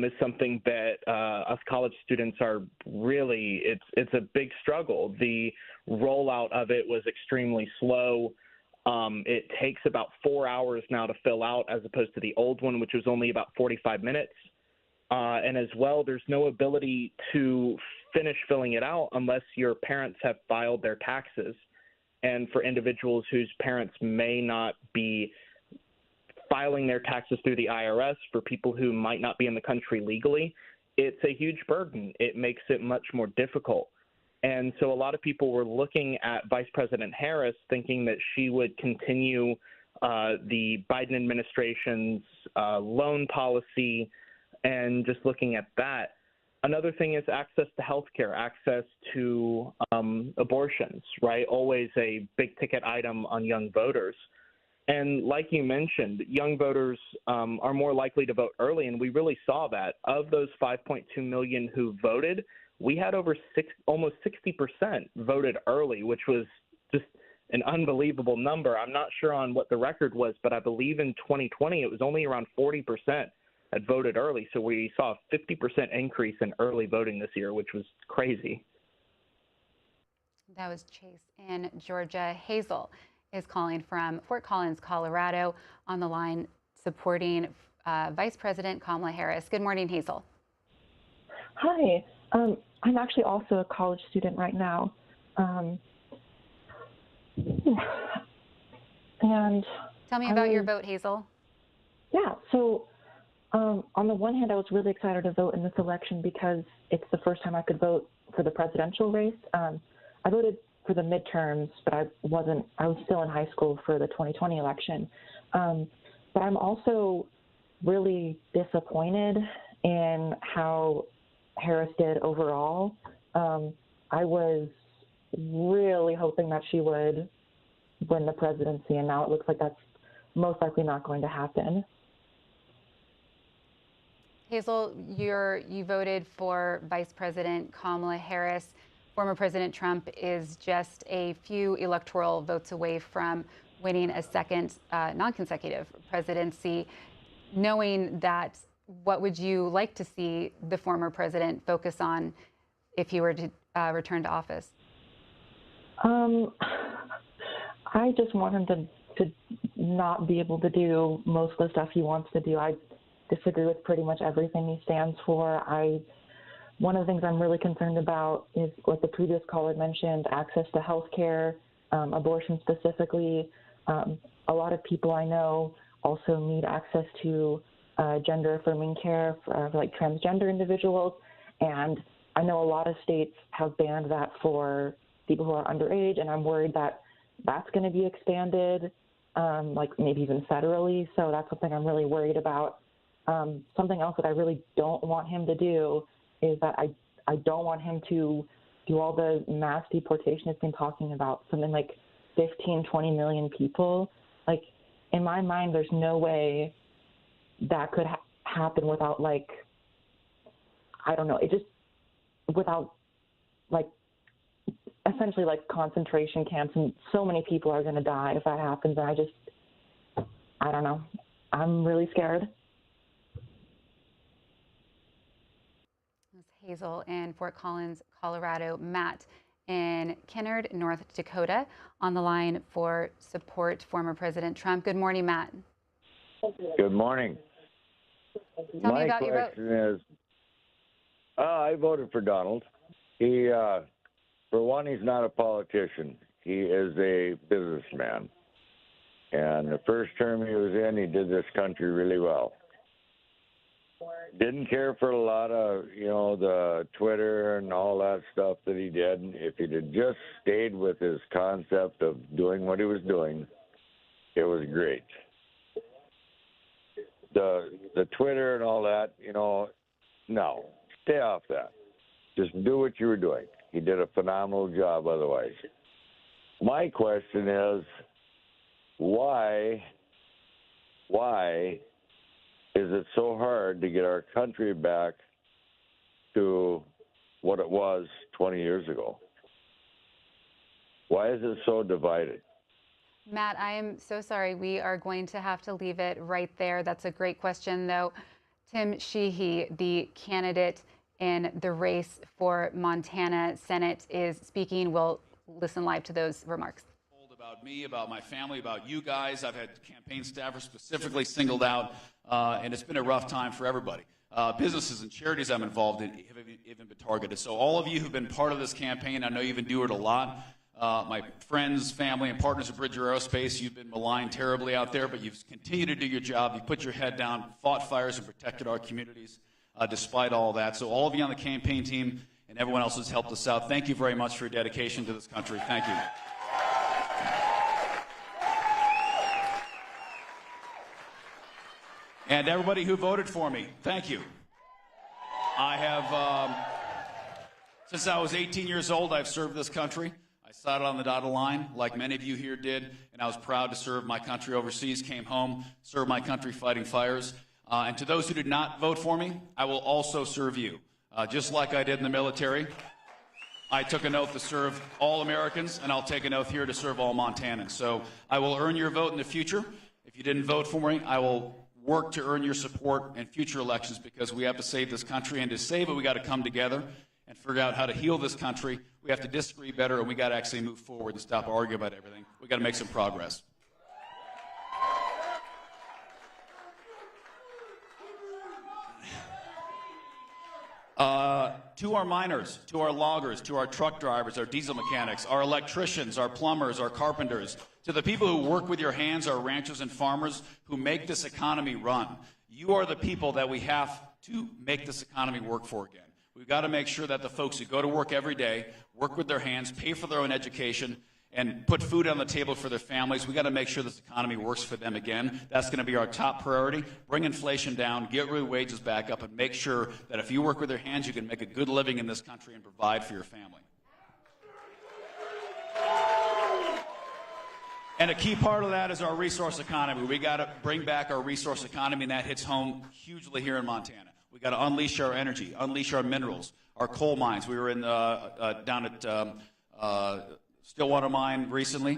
is something that us college students are really, it's a big struggle. The rollout of it was extremely slow. It takes about 4 hours now to fill out as opposed to the old one, which was only about 45 minutes. And as well, there's no ability to finish filling it out unless your parents have filed their taxes. And for individuals whose parents may not be filing their taxes through the IRS, for people who might not be in the country legally, it's a huge burden. It makes it much more difficult. And so a lot of people were looking at Vice President Harris thinking that she would continue the Biden administration's loan policy and just looking at that. Another thing is access to health care, access to abortions, right? Always a big ticket item on young voters. And like you mentioned, young voters are more likely to vote early, and we really saw that. Of those 5.2 million who voted, we had almost 60% voted early, which was just an unbelievable number. I'm not sure on what the record was, but I believe in 2020 it was only around 40% that voted early. So we saw a 50% increase in early voting this year, which was crazy. That was Chase in Georgia. Hazel is calling from Fort Collins, Colorado, on the line supporting Vice President Kamala Harris. Good morning, Hazel. Hi. I'm actually also a college student right now. And tell me about your vote, Hazel. Yeah. So on the one hand, I was really excited to vote in this election because it's the first time I could vote for the presidential race. I voted for the midterms, but I was still in high school for the 2020 election. But I'm also really disappointed in how Harris did overall. I was really hoping that she would win the presidency, and now it looks like that's most likely not going to happen. Hazel, you voted for Vice President Kamala Harris. Former President Trump is just a few electoral votes away from winning a second non-consecutive presidency. Knowing that, what would you like to see the former president focus on if he were to return to office? I just want him to not be able to do most of the stuff he wants to do. I disagree with pretty much everything he stands for. One of the things I'm really concerned about is what the previous caller mentioned, access to health care, abortion specifically. A lot of people I know also need access to gender-affirming care for like transgender individuals. And I know a lot of states have banned that for people who are underage, and I'm worried that that's going to be expanded, like maybe even federally. So that's something I'm really worried about. Something else that I really don't want him to do is that I don't want him to do all the mass deportation he's been talking about, something like 15, 20 million people. Like, in my mind, there's no way that could happen without, like, I don't know, without, like, essentially, like, concentration camps, and so many people are going to die if that happens, and I don't know. I'm really scared. Hazel in Fort Collins, Colorado. Matt in Kennard, North Dakota, on the line for support former President Trump. Good morning, Matt. Good morning. Tell me about your vote. My question is, I voted for Donald. He, for one, he's not a politician. He is a businessman. And the first term he was in, he did this country really well. Didn't care for a lot of, the Twitter and all that stuff that he did. If he'd have just stayed with his concept of doing what he was doing, it was great. The Twitter and all that, no, stay off that. Just do what you were doing. He did a phenomenal job otherwise. My question is, why is it so hard to get our country back to what it was 20 years ago? Why is it so divided? Matt, I am so sorry. We are going to have to leave it right there. That's a great question, though. Tim Sheehy, the candidate in the race for Montana Senate, is speaking. We'll listen live to those remarks. About me, about my family, about you guys. I've had campaign staffers specifically singled out, and it's been a rough time for everybody. Businesses and charities I'm involved in have even been targeted. So all of you who've been part of this campaign, I know you've endured a lot. My friends, family, and partners at Bridger Aerospace, you've been maligned terribly out there, but you've continued to do your job. You put your head down, fought fires, and protected our communities despite all that. So all of you on the campaign team and everyone else who's helped us out, thank you very much for your dedication to this country. Thank you. And everybody who voted for me, thank you. I have, since I was 18 years old, I've served this country. I started on the dotted line, like many of you here did, and I was proud to serve my country overseas, came home, served my country fighting fires. And to those who did not vote for me, I will also serve you. Just like I did in the military, I took an oath to serve all Americans, and I'll take an oath here to serve all Montanans. So I will earn your vote in the future. If you didn't vote for me, I will work to earn your support in future elections, because we have to save this country, and to save it, we got to come together and figure out how to heal this country. We have to disagree better, and we got to actually move forward and stop arguing about everything. We got to make some progress. To our miners, to our loggers, to our truck drivers, our diesel mechanics, our electricians, our plumbers, our carpenters, to the people who work with your hands, our ranchers and farmers who make this economy run. You are the people that we have to make this economy work for again. We've got to make sure that the folks who go to work every day, work with their hands, pay for their own education, and put food on the table for their families. We've got to make sure this economy works for them again. That's going to be our top priority. Bring inflation down, get real wages back up, and make sure that if you work with your hands, you can make a good living in this country and provide for your family. And a key part of that is our resource economy. We got to bring back our resource economy, and that hits home hugely here in Montana. We got to unleash our energy, unleash our minerals, our coal mines. We were in down at Stillwater Mine recently.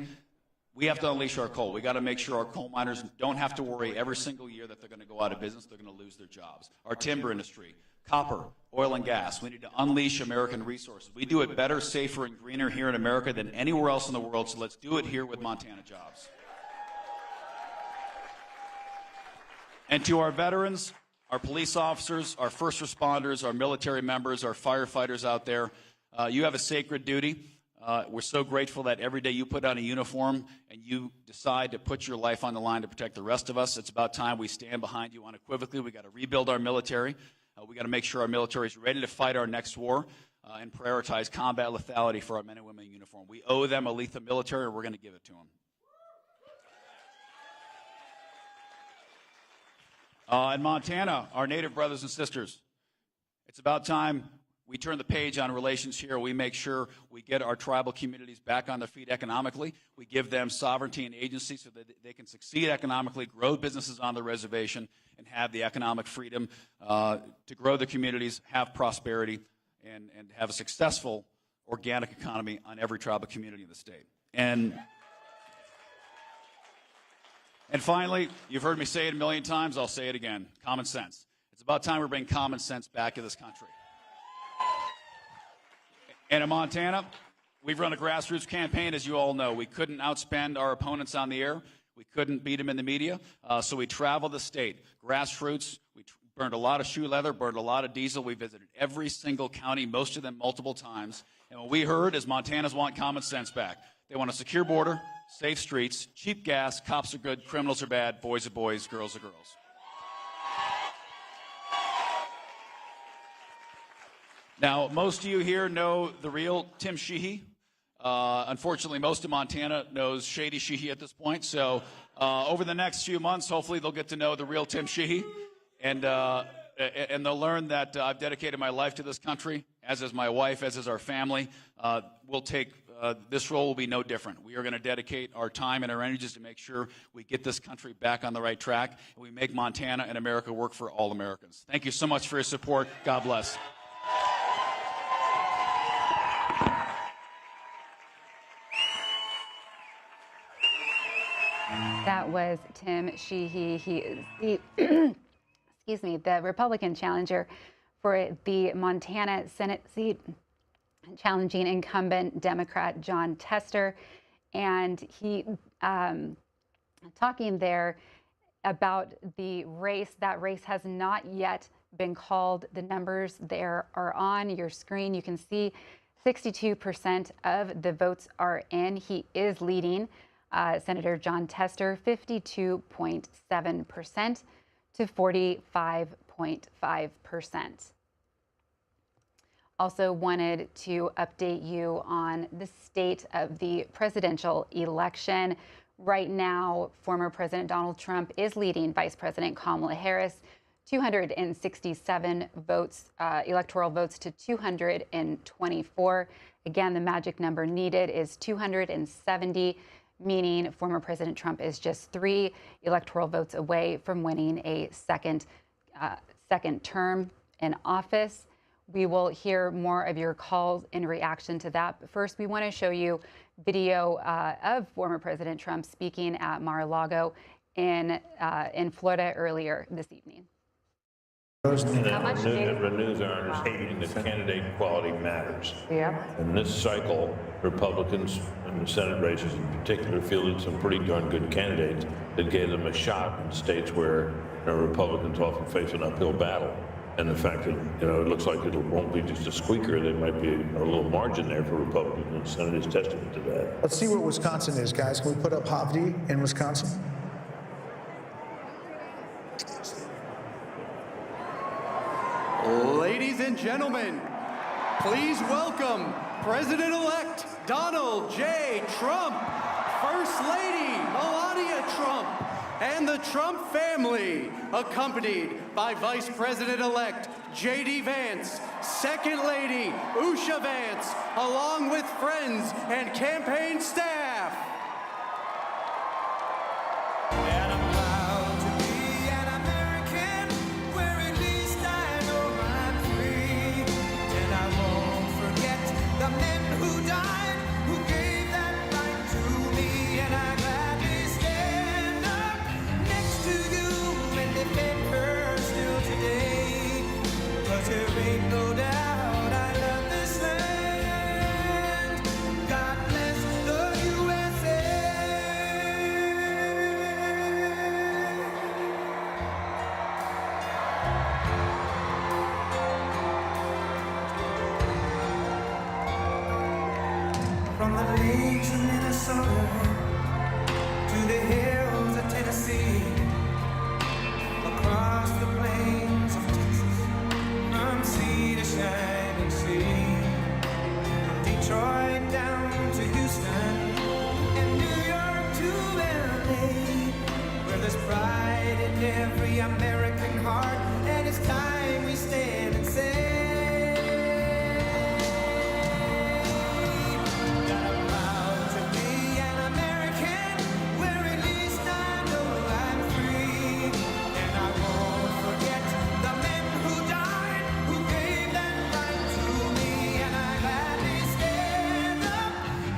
We have to unleash our coal. We got to make sure our coal miners don't have to worry every single year that they're going to go out of business, they're going to lose their jobs. Our timber industry, copper, oil and gas. We need to unleash American resources. We do it better, safer, and greener here in America than anywhere else in the world, so let's do it here with Montana jobs. And to our veterans, our police officers, our first responders, our military members, our firefighters out there, you have a sacred duty. We're so grateful that every day you put on a uniform and you decide to put your life on the line to protect the rest of us. It's about time we stand behind you unequivocally. We got to rebuild our military. We got to make sure our military is ready to fight our next war and prioritize combat lethality for our men and women in uniform. We owe them a lethal military, and we're going to give it to them. In Montana, our Native brothers and sisters, it's about time we turn the page on relations here. We make sure we get our tribal communities back on their feet economically. We give them sovereignty and agency so that they can succeed economically, grow businesses on the reservation, and have the economic freedom to grow their communities, have prosperity, and have a successful organic economy on every tribal community in the state. And finally, you've heard me say it a million times, I'll say it again, common sense. It's about time we bring common sense back to this country. And in Montana, we've run a grassroots campaign, as you all know. We couldn't outspend our opponents on the air. We couldn't beat them in the media. So we traveled the state, grassroots. We burned a lot of shoe leather, burned a lot of diesel. We visited every single county, most of them multiple times. And what we heard is Montanans want common sense back. They want a secure border, safe streets, cheap gas, cops are good, criminals are bad, boys are boys, girls are girls. Now, most of you here know the real Tim Sheehy. Unfortunately, most of Montana knows Shady Sheehy at this point. So over the next few months, hopefully they'll get to know the real Tim Sheehy. And they'll learn that I've dedicated my life to this country, as is my wife, as is our family. This role will be no different. We are going to dedicate our time and our energies to make sure we get this country back on the right track, and we make Montana and America work for all Americans. Thank you so much for your support. God bless. That was Tim Sheehy. He is the, excuse me, the Republican challenger for the Montana Senate seat, challenging incumbent Democrat Jon Tester. And he talking there about the race. That race has not yet been called. The numbers there are on your screen. You can see 62% of the votes are in. He is leading Senator Jon Tester 52.7% to 45.5%. Also wanted to update you on the state of the presidential election. Right now, former President Donald Trump is leading Vice President Kamala Harris 267 votes, electoral votes to 224. Again, the magic number needed is 270, meaning former President Trump is just 3 electoral votes away from winning a second term in office. We will hear more of your calls in reaction to that. But first, we want to show you video of former President Trump speaking at Mar-a-Lago in Florida earlier this evening. It renews our understanding that candidate quality matters. Yeah. In this cycle, Republicans in the Senate races in particular fielded some pretty darn good candidates that gave them a shot in states where Republicans often face an uphill battle. And the fact that, it looks like it won't be just a squeaker, there might be a little margin there for Republicans in the Senate is testament to that. Let's see what Wisconsin is, guys. Can we put up Havdi in Wisconsin? Ladies and gentlemen, please welcome President-elect Donald J. Trump, First Lady Melania Trump, and the Trump family, accompanied by Vice President-elect J.D. Vance, Second Lady Usha Vance, along with friends and campaign staff. And I'm proud to be an American, where at least I know I'm free. And I won't forget the men who died, who gave that right to me. And I gladly stand up next to you and defend her still today. 'Cause there ain't no doubt I love this land. God bless the USA. From the lakes of Minnesota to the hills of Tennessee, across the plains of Texas, from sea to shining sea, from Detroit down to Houston, and New York to LA, where there's pride in every American heart, and it's time we stand and say, that I'm proud to be an American, where at least I know I'm free. And I won't forget the men who died, who gave that right to me. And I gladly stand up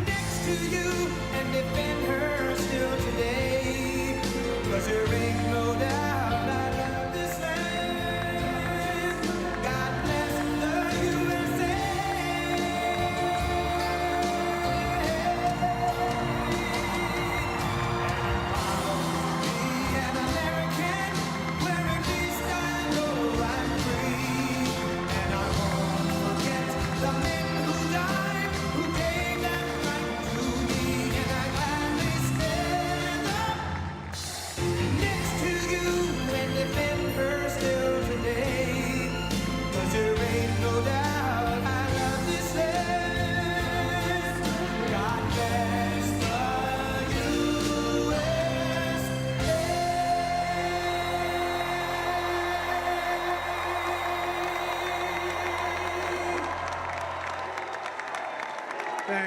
next to you and defend her still today. 'Cause there ain't no doubt I love this land. God bless the USA. An American, where at least I know I'm free. And I won't forget the men who died, who gave that right to me. And I gladly stand up next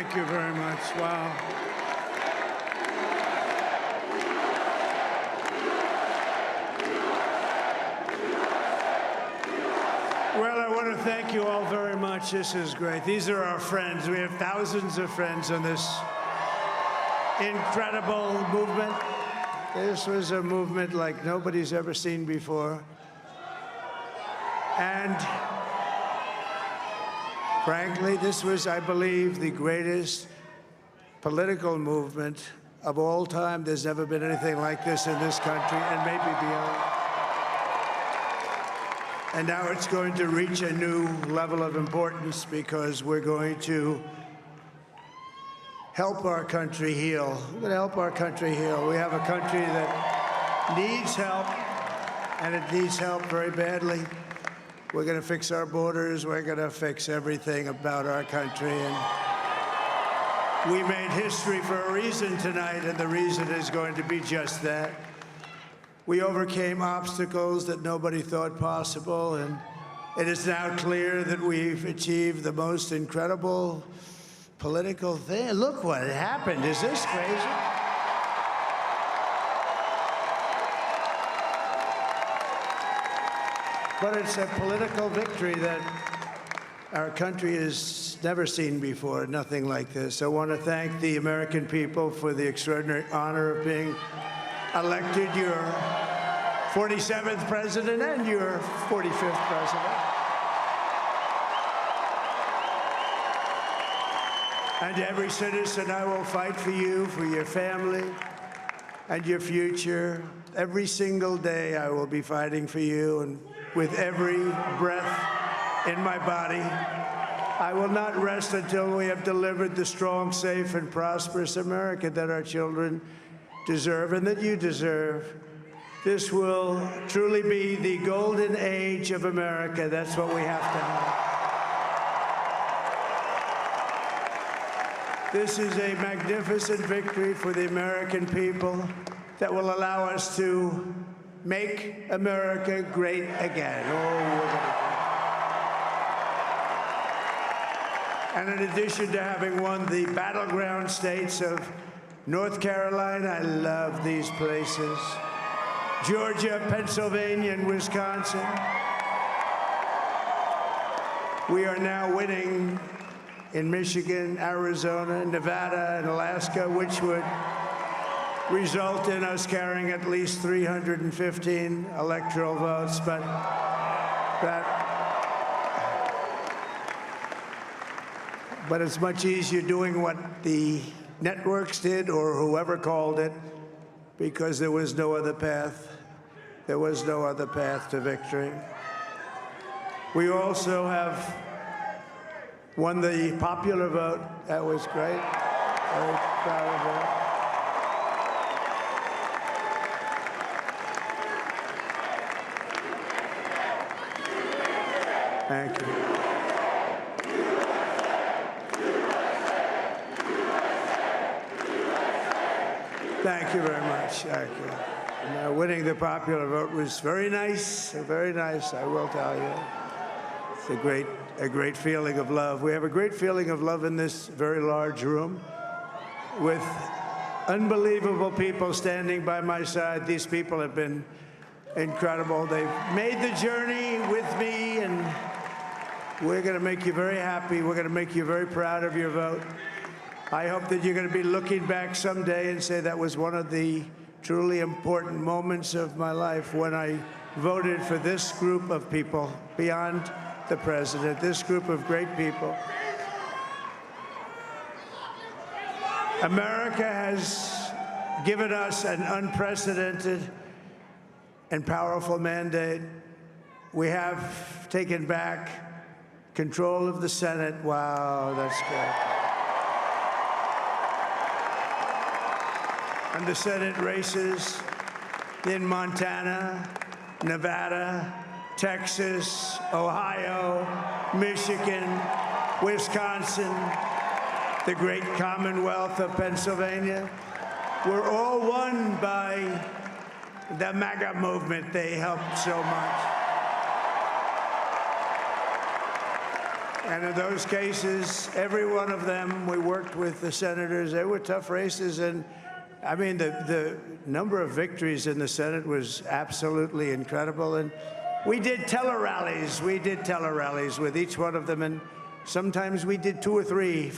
Thank you very much. Wow. Well, I want to thank you all very much. This is great. These are our friends. We have thousands of friends on this incredible movement. This was a movement like nobody's ever seen before. And frankly, this was, I believe, the greatest political movement of all time. There's never been anything like this in this country, and maybe beyond. And now it's going to reach a new level of importance because we're going to help our country heal. We're going to help our country heal. We have a country that needs help, and it needs help very badly. We're going to fix our borders. We're going to fix everything about our country. And we made history for a reason tonight, and the reason is going to be just that. We overcame obstacles that nobody thought possible, and it is now clear that we've achieved the most incredible political thing. Look what happened. Is this crazy? But it's a political victory that our country has never seen before, nothing like this. I want to thank the American people for the extraordinary honor of being elected your 47th president and your 45th president. And every citizen, I will fight for you, for your family, and your future. Every single day, I will be fighting for you, and with every breath in my body, I will not rest until we have delivered the strong, safe, and prosperous America that our children deserve and that you deserve. This will truly be the golden age of America. That's what we have to have. This is a magnificent victory for the American people that will allow us to make America great again. And in addition to having won the battleground states of North Carolina, I love these places, Georgia, Pennsylvania, and Wisconsin, we are now winning in Michigan, Arizona, Nevada, and Alaska, which would result in us carrying at least 315 electoral votes, but it's much easier doing what the networks did or whoever called it, because there was no other path. There was no other path to victory. We also have won the popular vote. That was great. Very proud of that. Thank you. Thank you very much. Thank you. And, winning the popular vote was very nice, I will tell you. It's a great feeling of love. We have a great feeling of love in this very large room with unbelievable people standing by my side. These people have been incredible. They've made the journey with me, and we're going to make you very happy. We're going to make you very proud of your vote. I hope that you're going to be looking back someday and say that was one of the truly important moments of my life when I voted for this group of people beyond the president, this group of great people. America has given us an unprecedented and powerful mandate. We have taken back control of the Senate. Wow, that's good. And the Senate races in Montana, Nevada, Texas, Ohio, Michigan, Wisconsin, the great Commonwealth of Pennsylvania, were all won by the MAGA movement. They helped so much. And in those cases, every one of them, we worked with the senators. They were tough races. And I mean, the number of victories in the Senate was absolutely incredible. And we did tele-rallies. We did tele-rallies with each one of them. And sometimes we did 2 or 3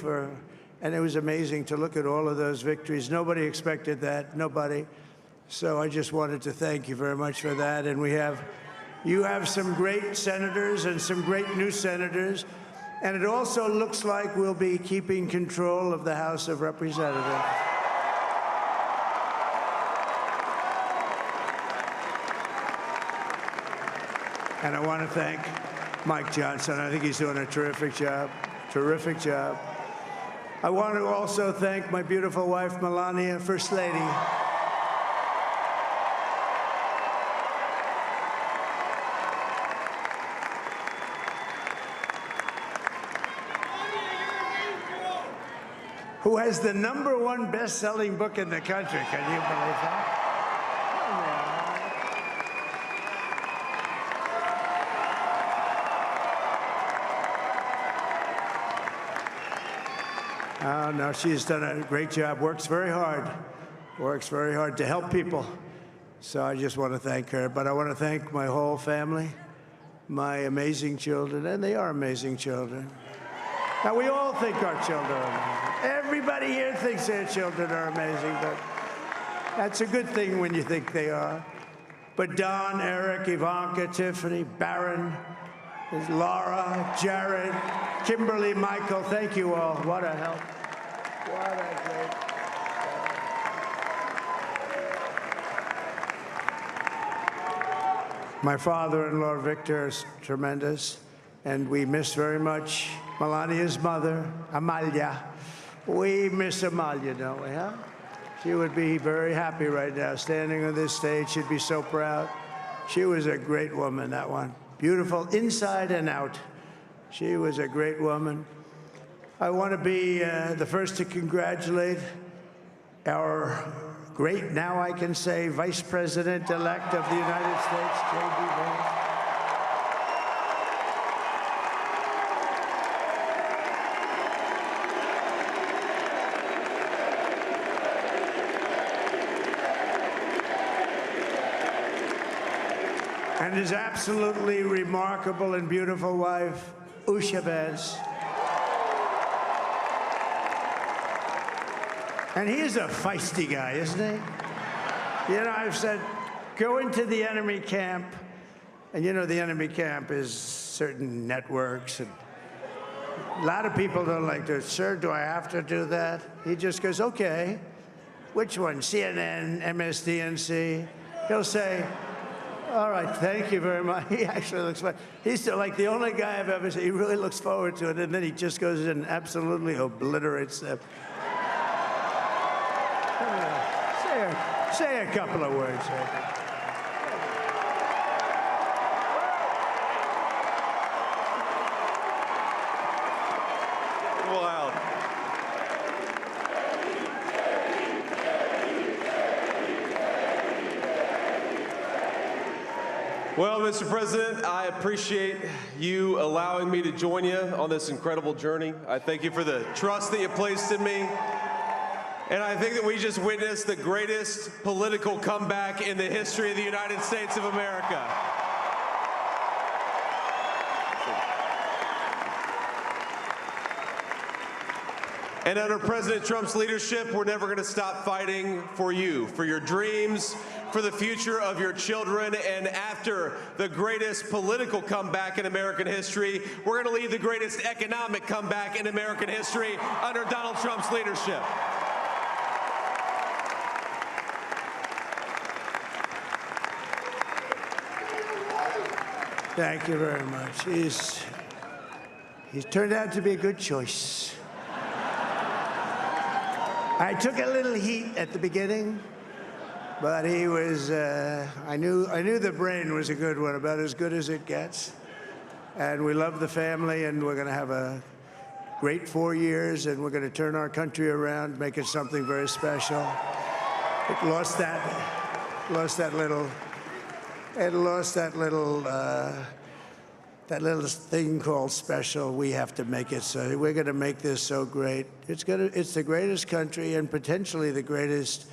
and it was amazing to look at all of those victories. Nobody expected that, nobody. So I just wanted to thank you very much for that. And you have some great senators and some great new senators. And it also looks like we'll be keeping control of the House of Representatives. And I want to thank Mike Johnson. I think he's doing a terrific job. Terrific job. I want to also thank my beautiful wife, Melania, First Lady. Who has the #1 best-selling book in the country. Can you believe that? Oh, no, she's done a great job, works very hard to help people. So I just want to thank her. But I want to thank my whole family, my amazing children, and they are amazing children. Now, we all think our children are amazing. Everybody here thinks their children are amazing, but that's a good thing when you think they are. But Don, Eric, Ivanka, Tiffany, Barron, Laura, Jared, Kimberly, Michael, thank you all. What a help. What a great help. My father-in-law, Victor, is tremendous, and we miss very much Melania's mother, Amalia. We miss Amalia, don't we, huh? She would be very happy right now, standing on this stage. She'd be so proud. She was a great woman, that one. Beautiful inside and out. She was a great woman. I want to be the first to congratulate our great, now I can say, Vice President-elect of the United States, J.D. Vance. And his absolutely remarkable and beautiful wife, Usha Vance. And he is a feisty guy, isn't he? You know, I've said, go into the enemy camp, and you know the enemy camp is certain networks, and a lot of people don't like to, sir, do I have to do that? He just goes, okay, which one, CNN, MSDNC? He'll say, all right, thank you very much. He actually looks fine. He's like the only guy I've ever seen. He really looks forward to it, and then he just goes in and absolutely obliterates them. Say a couple of words. Wow. Well, Mr. President, I appreciate you allowing me to join you on this incredible journey. I thank you for the trust that you placed in me. And I think that we just witnessed the greatest political comeback in the history of the United States of America. And under President Trump's leadership, we're never going to stop fighting for you, for your dreams, for the future of your children. And after the greatest political comeback in American history, we're going to lead the greatest economic comeback in American history under Donald Trump's leadership. Thank you very much. He's turned out to be a good choice. I took a little heat at the beginning, but he was, I knew the brain was a good one, about as good as it gets. And we love the family, and we're going to have a great 4 years, and we're going to turn our country around, make it something very special. It lost that little that little thing called special, we have to make it so. We're going to make this so great. It's the greatest country and potentially the greatest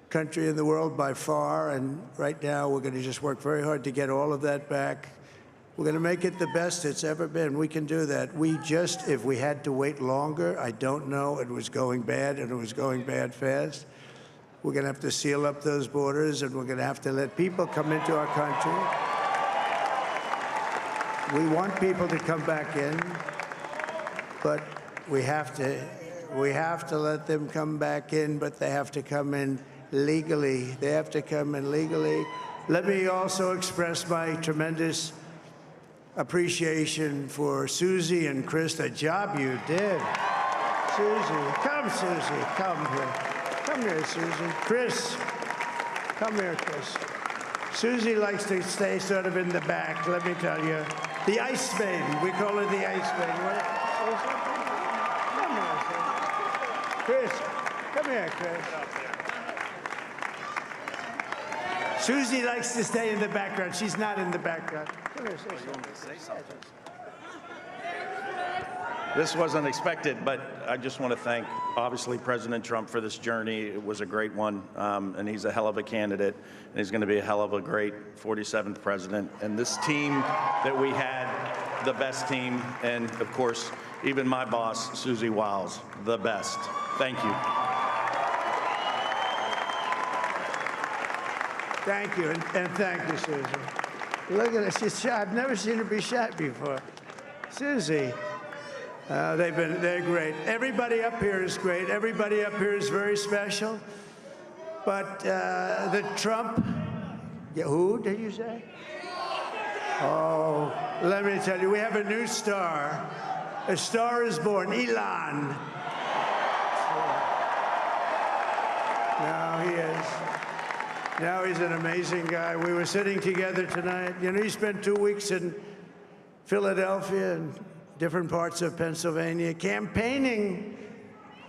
country in the world by far. And right now, we're going to just work very hard to get all of that back. We're going to make it the best it's ever been. We can do that. If we had to wait longer, I don't know. It was going bad, and it was going bad fast. We're going to have to seal up those borders, and we're going to have to let people come into our country. We want people to come back in, but we have to let them come back in, but they have to come in legally. They have to come in legally. Let me also express my tremendous appreciation for Susie and Chris, the job you did. Susie, come here. Come here, Susie. Chris, come here, Chris. Susie likes to stay sort of in the back, let me tell you. The Ice Maiden, we call her the Ice Maiden. Come here, Chris. Come here, Chris. Susie likes to stay in the background. She's not in the background. Come here, say something. This wasn't expected, but I just want to thank, obviously, President Trump for this journey. It was a great one, and he's a hell of a candidate, and he's going to be a hell of a great 47th president. And this team that we had, the best team, and, of course, even my boss, Susie Wiles, the best. Thank you. Thank you, and thank you, Susie. Look at her, she's shy. I've never seen her be shy before. Susie. They're great. Everybody up here is great. Everybody up here is very special. But the Trump, who did you say? Oh, let me tell you, we have a new star. A star is born, Elon. Now he is. Now he's an amazing guy. We were sitting together tonight. You know, he spent 2 weeks in Philadelphia and different parts of Pennsylvania, campaigning.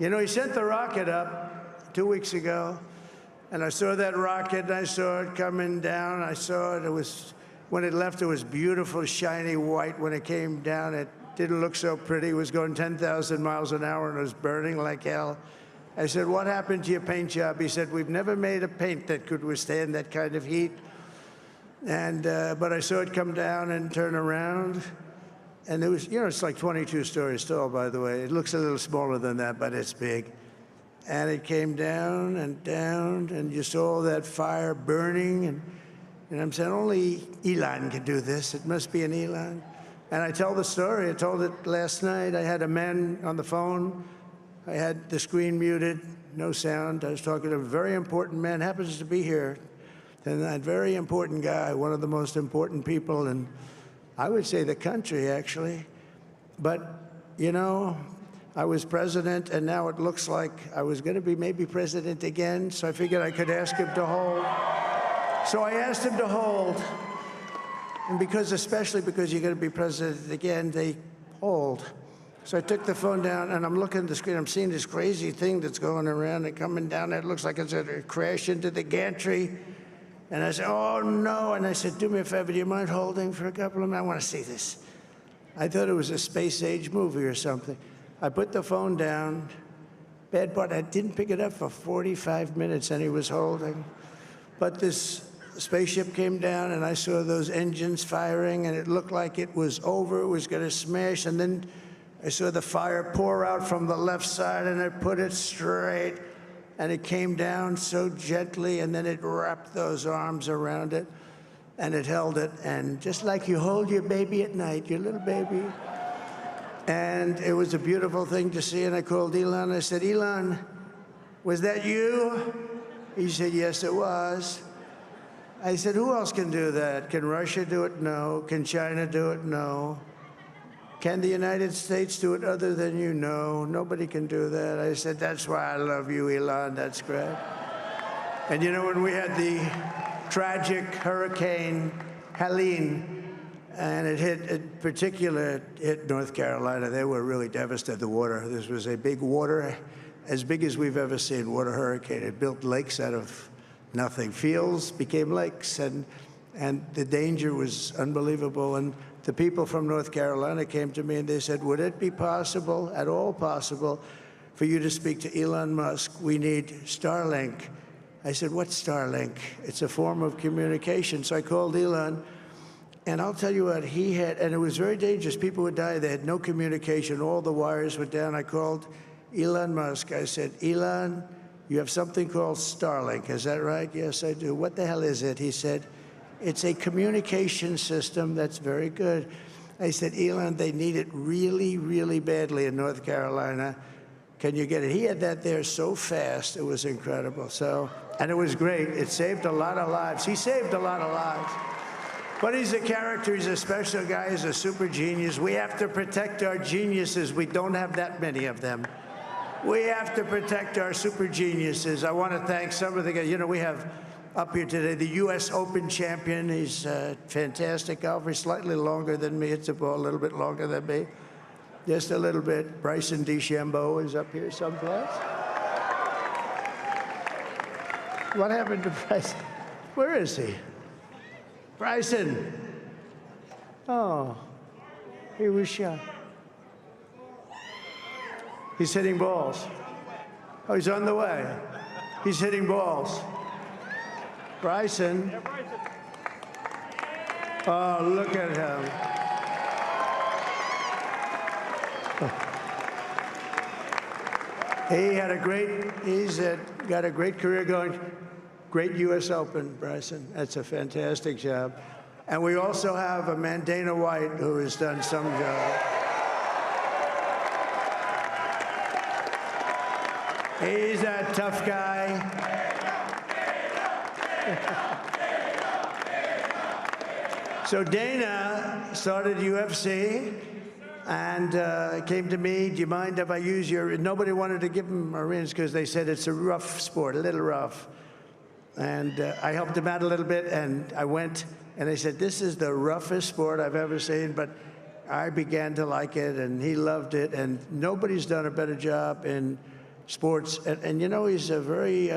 You know, he sent the rocket up 2 weeks ago, and I saw that rocket, and I saw it coming down. I saw it. It was, when it left, it was beautiful, shiny white. When it came down, it didn't look so pretty. It was going 10,000 miles an hour, and it was burning like hell. I said, what happened to your paint job? He said, we've never made a paint that could withstand that kind of heat. And, but I saw it come down and turn around. And it was, you know, it's like 22 stories tall, by the way. It looks a little smaller than that, but it's big. And it came down, and you saw that fire burning. And I'm saying, only Elon can do this. It must be an Elon. And I tell the story. I told it last night. I had a man on the phone. I had the screen muted, no sound. I was talking to a very important man, happens to be here. And that very important guy, one of the most important people in, I would say, the country, actually. But, you know, I was president, and now it looks like I was going to be maybe president again, so I figured I could ask him to hold. So I asked him to hold. And especially because you're going to be president again, they hold. So I took the phone down, and I'm looking at the screen. I'm seeing this crazy thing that's going around and coming down. It looks like it's going to crash into the gantry. And I said, oh, no. And I said, do me a favor, do you mind holding for a couple of minutes? I want to see this. I thought it was a space-age movie or something. I put the phone down. Bad part, I didn't pick it up for 45 minutes, and he was holding. But this spaceship came down, and I saw those engines firing, and it looked like it was over. It was going to smash. And then I saw the fire pour out from the left side, and I put it straight. And it came down so gently, and then it wrapped those arms around it, and it held it. And just like you hold your baby at night, your little baby. And it was a beautiful thing to see. And I called Elon. I said, Elon, was that you? He said, yes, it was. I said, who else can do that? Can Russia do it? No. Can China do it? No. Can the United States do it other than you? No, nobody can do that. I said, that's why I love you, Elon. That's great. And you know, when we had the tragic Hurricane Helene, and it hit North Carolina, they were really devastated, the water. This was a big water, as big as we've ever seen, water hurricane. It built lakes out of nothing. Fields became lakes, and the danger was unbelievable. And the people from North Carolina came to me and they said, would it be possible, at all possible, for you to speak to Elon Musk? We need Starlink. I said, what's Starlink? It's a form of communication. So I called Elon, and I'll tell you what, he had, and it was very dangerous. People would die. They had no communication. All the wires were down. I called Elon Musk. I said, Elon, you have something called Starlink. Is that right? Yes, I do. What the hell is it? He said, it's a communication system that's very good. I said, Elon, they need it really, really badly in North Carolina. Can you get it? He had that there so fast. It was incredible. So, and it was great. It saved a lot of lives. He saved a lot of lives. But he's a character. He's a special guy. He's a super genius. We have to protect our geniuses. We don't have that many of them. We have to protect our super geniuses. I want to thank some of the guys. You know, we have up here today the U.S. Open champion. He's a fantastic golfer. He's slightly longer than me. It's a ball a little bit longer than me. Just a little bit. Bryson DeChambeau is up here someplace. What happened to Bryson? Where is he? Bryson. Oh, he was shot. He's hitting balls. Oh, he's on the way. He's hitting balls. Bryson. Oh, look at him. He's got a great career going. Great U.S. Open, Bryson. That's a fantastic job. And we also have a man, Dana White, who has done some job. He's a tough guy. So Dana started UFC and came to me, do you mind if I use your, nobody wanted to give him a rinse because they said it's a rough sport, a little rough. And I helped him out a little bit, and I went, and they said, this is the roughest sport I've ever seen, but I began to like it, and he loved it, and nobody's done a better job in sports. And you know, he's a very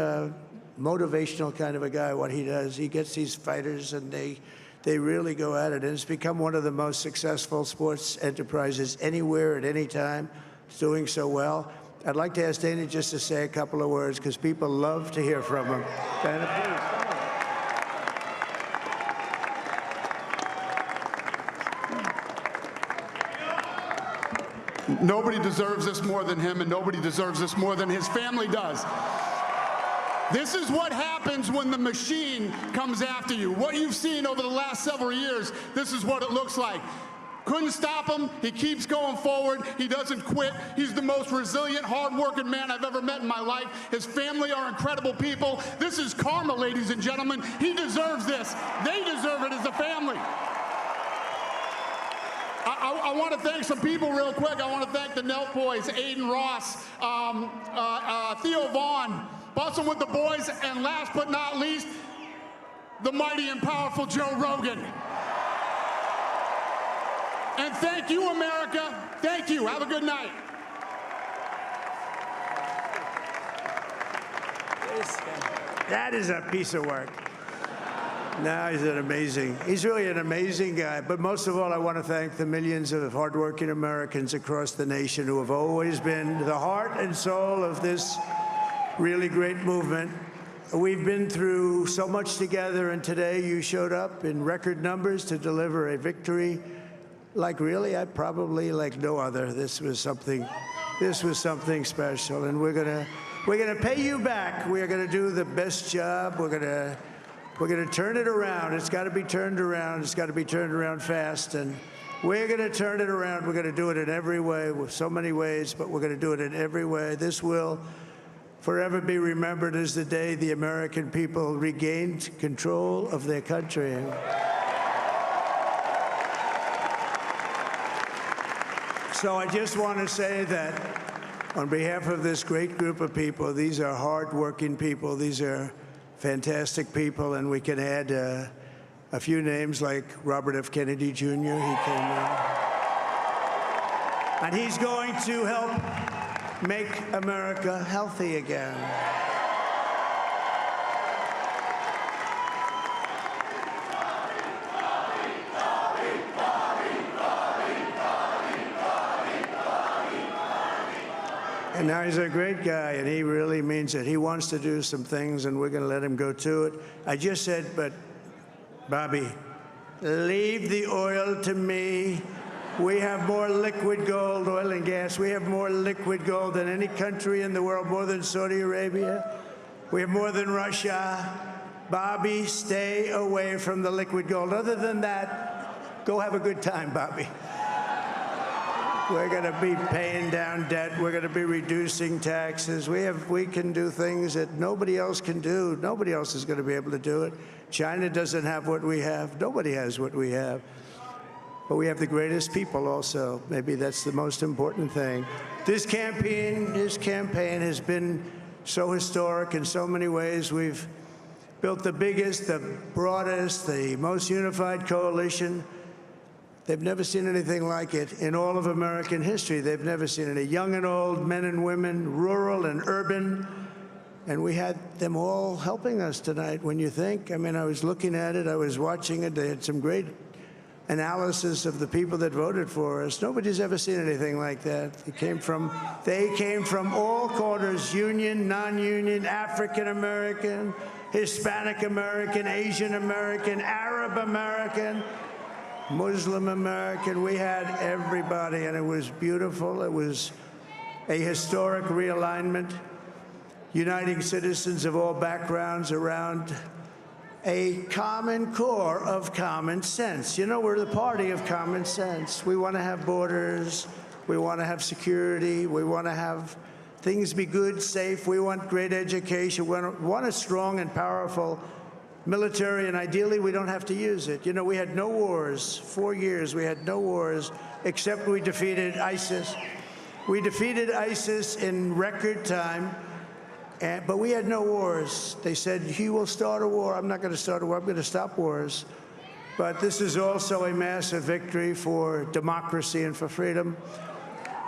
motivational kind of a guy, what he does. He gets these fighters, and they really go at it, and it's become one of the most successful sports enterprises anywhere at any time. It's doing so well. I'd like to ask Dana just to say a couple of words, because people love to hear from him. Dana, please. Nobody deserves this more than him, and nobody deserves this more than his family does. This is what happens when the machine comes after you. What you've seen over the last several years, this is what it looks like. Couldn't stop him. He keeps going forward. He doesn't quit. He's the most resilient, hard-working man I've ever met in my life. His family are incredible people. This is karma, ladies and gentlemen. He deserves this. They deserve it as a family. I want to thank some people real quick. I want to thank the Nelk boys, Aiden Ross, Theo Vaughn, busting with the boys, and last but not least, the mighty and powerful Joe Rogan. And thank you, America. Thank you. Have a good night. That is a piece of work. No, he's really an amazing guy. But most of all, I want to thank the millions of hardworking Americans across the nation who have always been the heart and soul of this really great movement. We've been through so much together, and today you showed up in record numbers to deliver a victory like really, like no other. This was something special, and we're gonna pay you back. We're gonna do the best job. We're gonna turn it around. It's got to be turned around. It's got to be turned around fast, and we're gonna turn it around. We're gonna do it in every way, with so many ways, but we're gonna do it in every way. This will forever be remembered as the day the American people regained control of their country. So I just want to say that on behalf of this great group of people, these are hard-working people. These are fantastic people, and we can add a few names like Robert F. Kennedy Jr. He came in. And he's going to help make America healthy again. And now he's a great guy, and he really means it. He wants to do some things, and we're going to let him go to it. I just said, but Bobby, leave the oil to me. We have more liquid gold, oil and gas. We have more liquid gold than any country in the world, more than Saudi Arabia. We have more than Russia. Bobby, stay away from the liquid gold. Other than that, go have a good time, Bobby. We're going to be paying down debt. We're going to be reducing taxes. We can do things that nobody else can do. Nobody else is going to be able to do it. China doesn't have what we have. Nobody has what we have. But we have the greatest people also. Maybe that's the most important thing. This campaign has been so historic in so many ways. We've built the biggest, the broadest, the most unified coalition. They've never seen anything like it in all of American history. They've never seen it. Young and old, men and women, rural and urban. And we had them all helping us tonight, when you think. I mean, I was looking at it. I was watching it. They had some great analysis of the people that voted for us. Nobody's ever seen anything like that. They came from all corners, union, non-union, African American, Hispanic American, Asian American, Arab American, Muslim American. We had everybody, and it was beautiful. It was a historic realignment, uniting citizens of all backgrounds around a common core of common sense. You know, we're the party of common sense. We want to have borders. We want to have security. We want to have things be good, safe. We want great education. We want a strong and powerful military, and ideally, we don't have to use it. You know, we had no wars. 4 years, we had no wars, except we defeated ISIS. We defeated ISIS in record time. But we had no wars. They said, he will start a war. I'm not going to start a war. I'm going to stop wars. But this is also a massive victory for democracy and for freedom.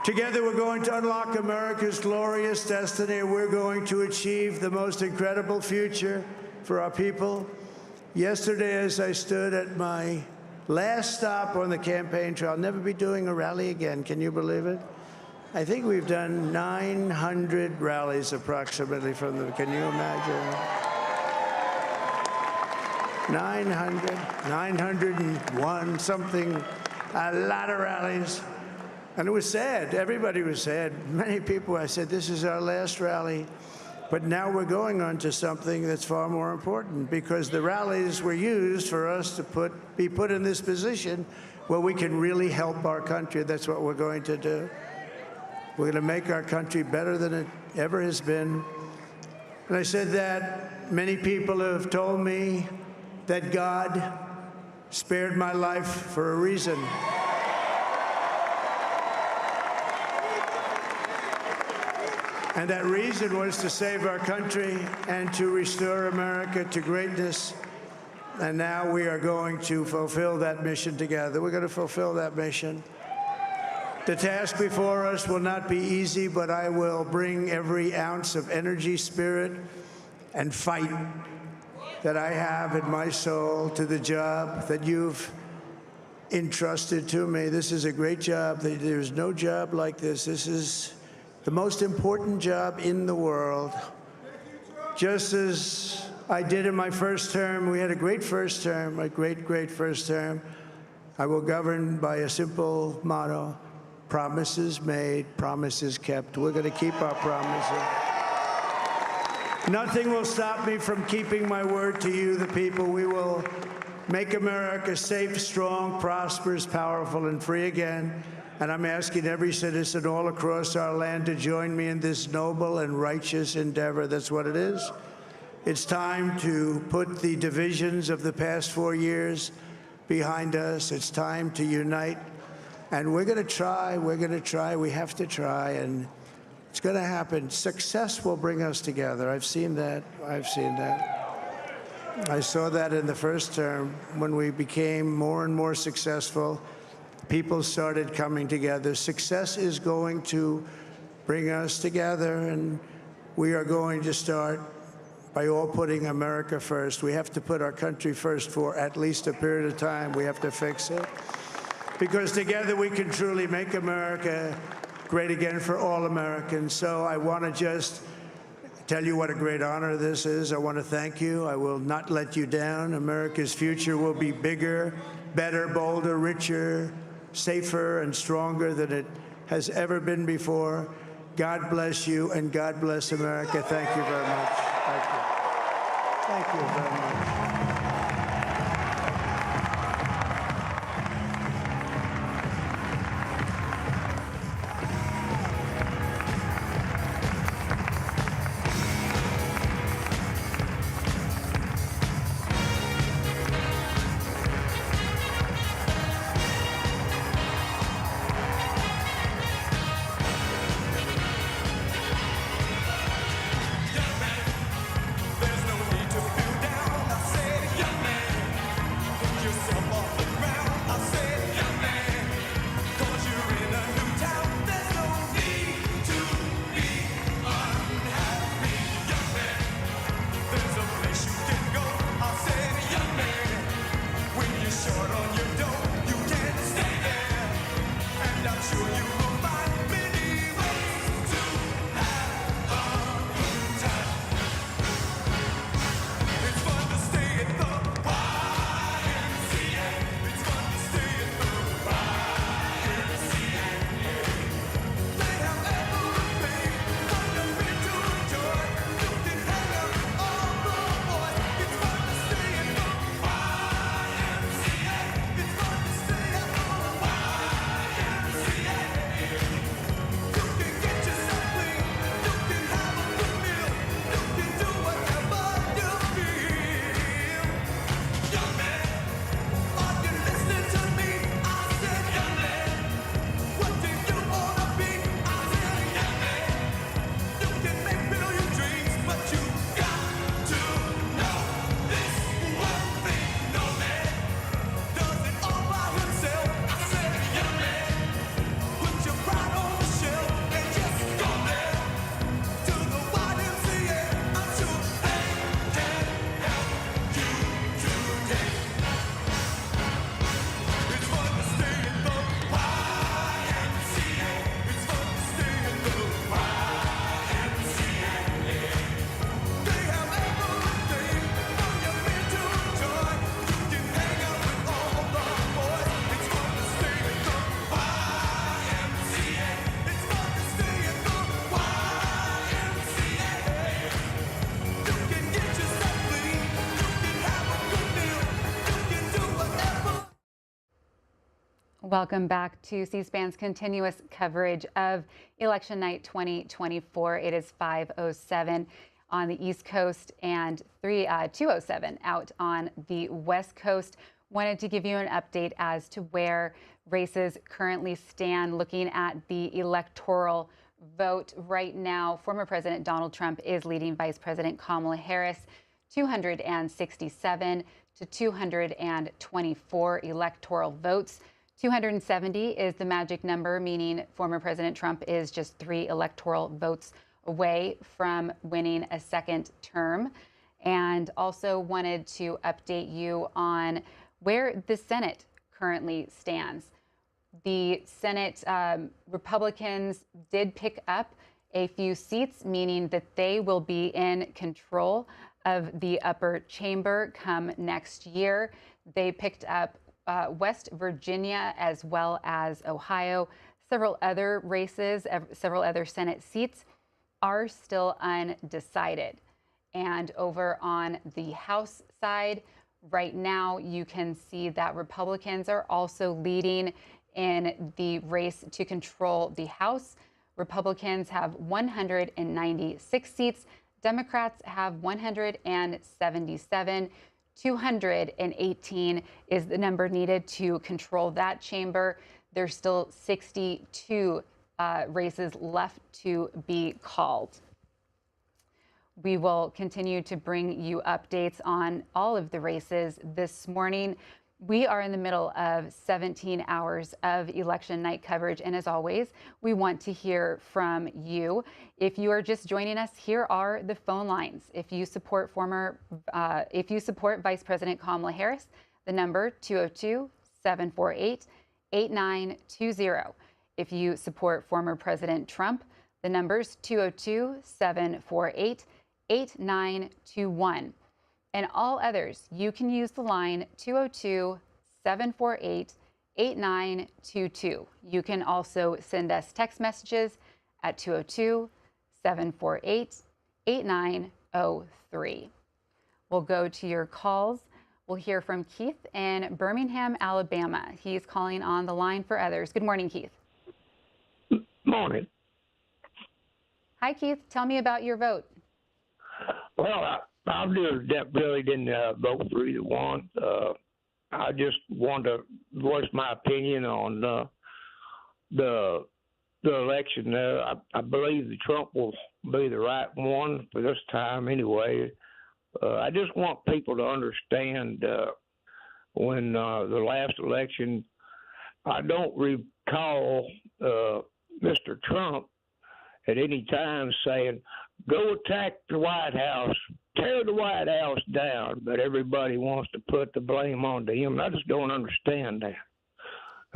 Together, we're going to unlock America's glorious destiny, and we're going to achieve the most incredible future for our people. Yesterday, as I stood at my last stop on the campaign trail, I'll never be doing a rally again. Can you believe it? I think we've done 900 rallies approximately from them. Can you imagine? 901, something, a lot of rallies. And it was sad. Everybody was sad. Many people, I said, this is our last rally. But now we're going on to something that's far more important, because the rallies were used for us to be put in this position where we can really help our country. That's what we're going to do. We're going to make our country better than it ever has been. And I said that many people have told me that God spared my life for a reason. And that reason was to save our country and to restore America to greatness. And now we are going to fulfill that mission together. We're going to fulfill that mission. The task before us will not be easy, but I will bring every ounce of energy, spirit, and fight that I have in my soul to the job that you've entrusted to me. This is a great job. There's no job like this. This is the most important job in the world. Just as I did in my first term, we had a great first term, a great first term. I will govern by a simple motto: promises made, promises kept. We're going to keep our promises. Nothing will stop me from keeping my word to you, the people. We will make America safe, strong, prosperous, powerful, and free again. And I'm asking every citizen all across our land to join me in this noble and righteous endeavor. That's what it is. It's time to put the divisions of the past 4 years behind us. It's time to unite. And we're going to try. We're going to try. We have to try. And it's going to happen. Success will bring us together. I've seen that. I've seen that. I saw that in the first term when we became more and more successful. People started coming together. Success is going to bring us together, and we are going to start by all putting America first. We have to put our country first for at least a period of time. We have to fix it. Because together we can truly make America great again for all Americans. So I want to just tell you what a great honor this is. I want to thank you. I will not let you down. America's future will be bigger, better, bolder, richer, safer, and stronger than it has ever been before. God bless you, and God bless America. Thank you very much. Thank you. Thank you very much. Welcome back to C-SPAN's continuous coverage of Election Night 2024. It is 5:07 on the East Coast and 2:07 out on the West Coast. Wanted to give you an update as to where races currently stand. Looking at the electoral vote right now, former President Donald Trump is leading Vice President Kamala Harris 267 to 224 electoral votes. 270 is the magic number, meaning former President Trump is just 3 electoral votes away from winning a second term. And also wanted to update you on where the Senate currently stands. The Senate Republicans did pick up a few seats, meaning that they will be in control of the upper chamber come next year. They picked up West Virginia as well as Ohio. Several other races, several other Senate seats are still undecided. And over on the House side, right now you can see that Republicans are also leading in the race to control the House. Republicans have 196 seats. Democrats have 177. 218 is the number needed to control that chamber. There's still 62 races left to be called. We will continue to bring you updates on all of the races this morning. We are in the middle of 17 hours of election night coverage, and as always, we want to hear from you. If you are just joining us, here are the phone lines. If you support Vice President Kamala Harris, the number 202-748-8920. If you support former President Trump, the number's 202-748-8921. And all others, you can use the line 202-748-8922. You can also send us text messages at 202-748-8903. We'll go to your calls. We'll hear from Keith in Birmingham, Alabama. He's calling on the line for others. Good morning, Keith. Morning. Hi, Keith. Tell me about your vote. Well, I really didn't vote for either one. I just wanted to voice my opinion on the election. I believe that Trump will be the right one for this time anyway. I just want people to understand when the last election, I don't recall Mr. Trump at any time saying, go attack the White House, tear the White House down, but everybody wants to put the blame on him. I just don't understand that.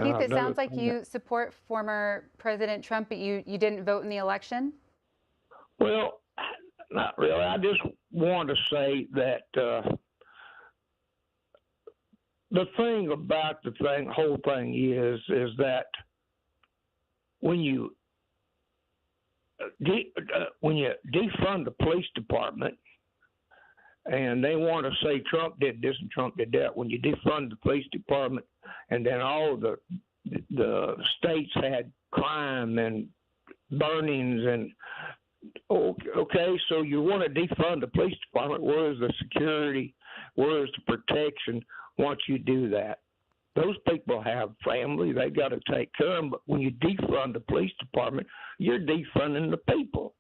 Keith, it sounds like you support former President Trump, but you didn't vote in the election? Well, not really. I just want to say that the thing about the whole thing is that when you defund the police department, and they want to say Trump did this and Trump did that, when you defund the police department, and then all the states had crime and burnings and okay, so you want to defund the police department. Where is the security? Where is the protection once you do that? Those people have family. They got to take care of them. But when you defund the police department, you're defunding the people.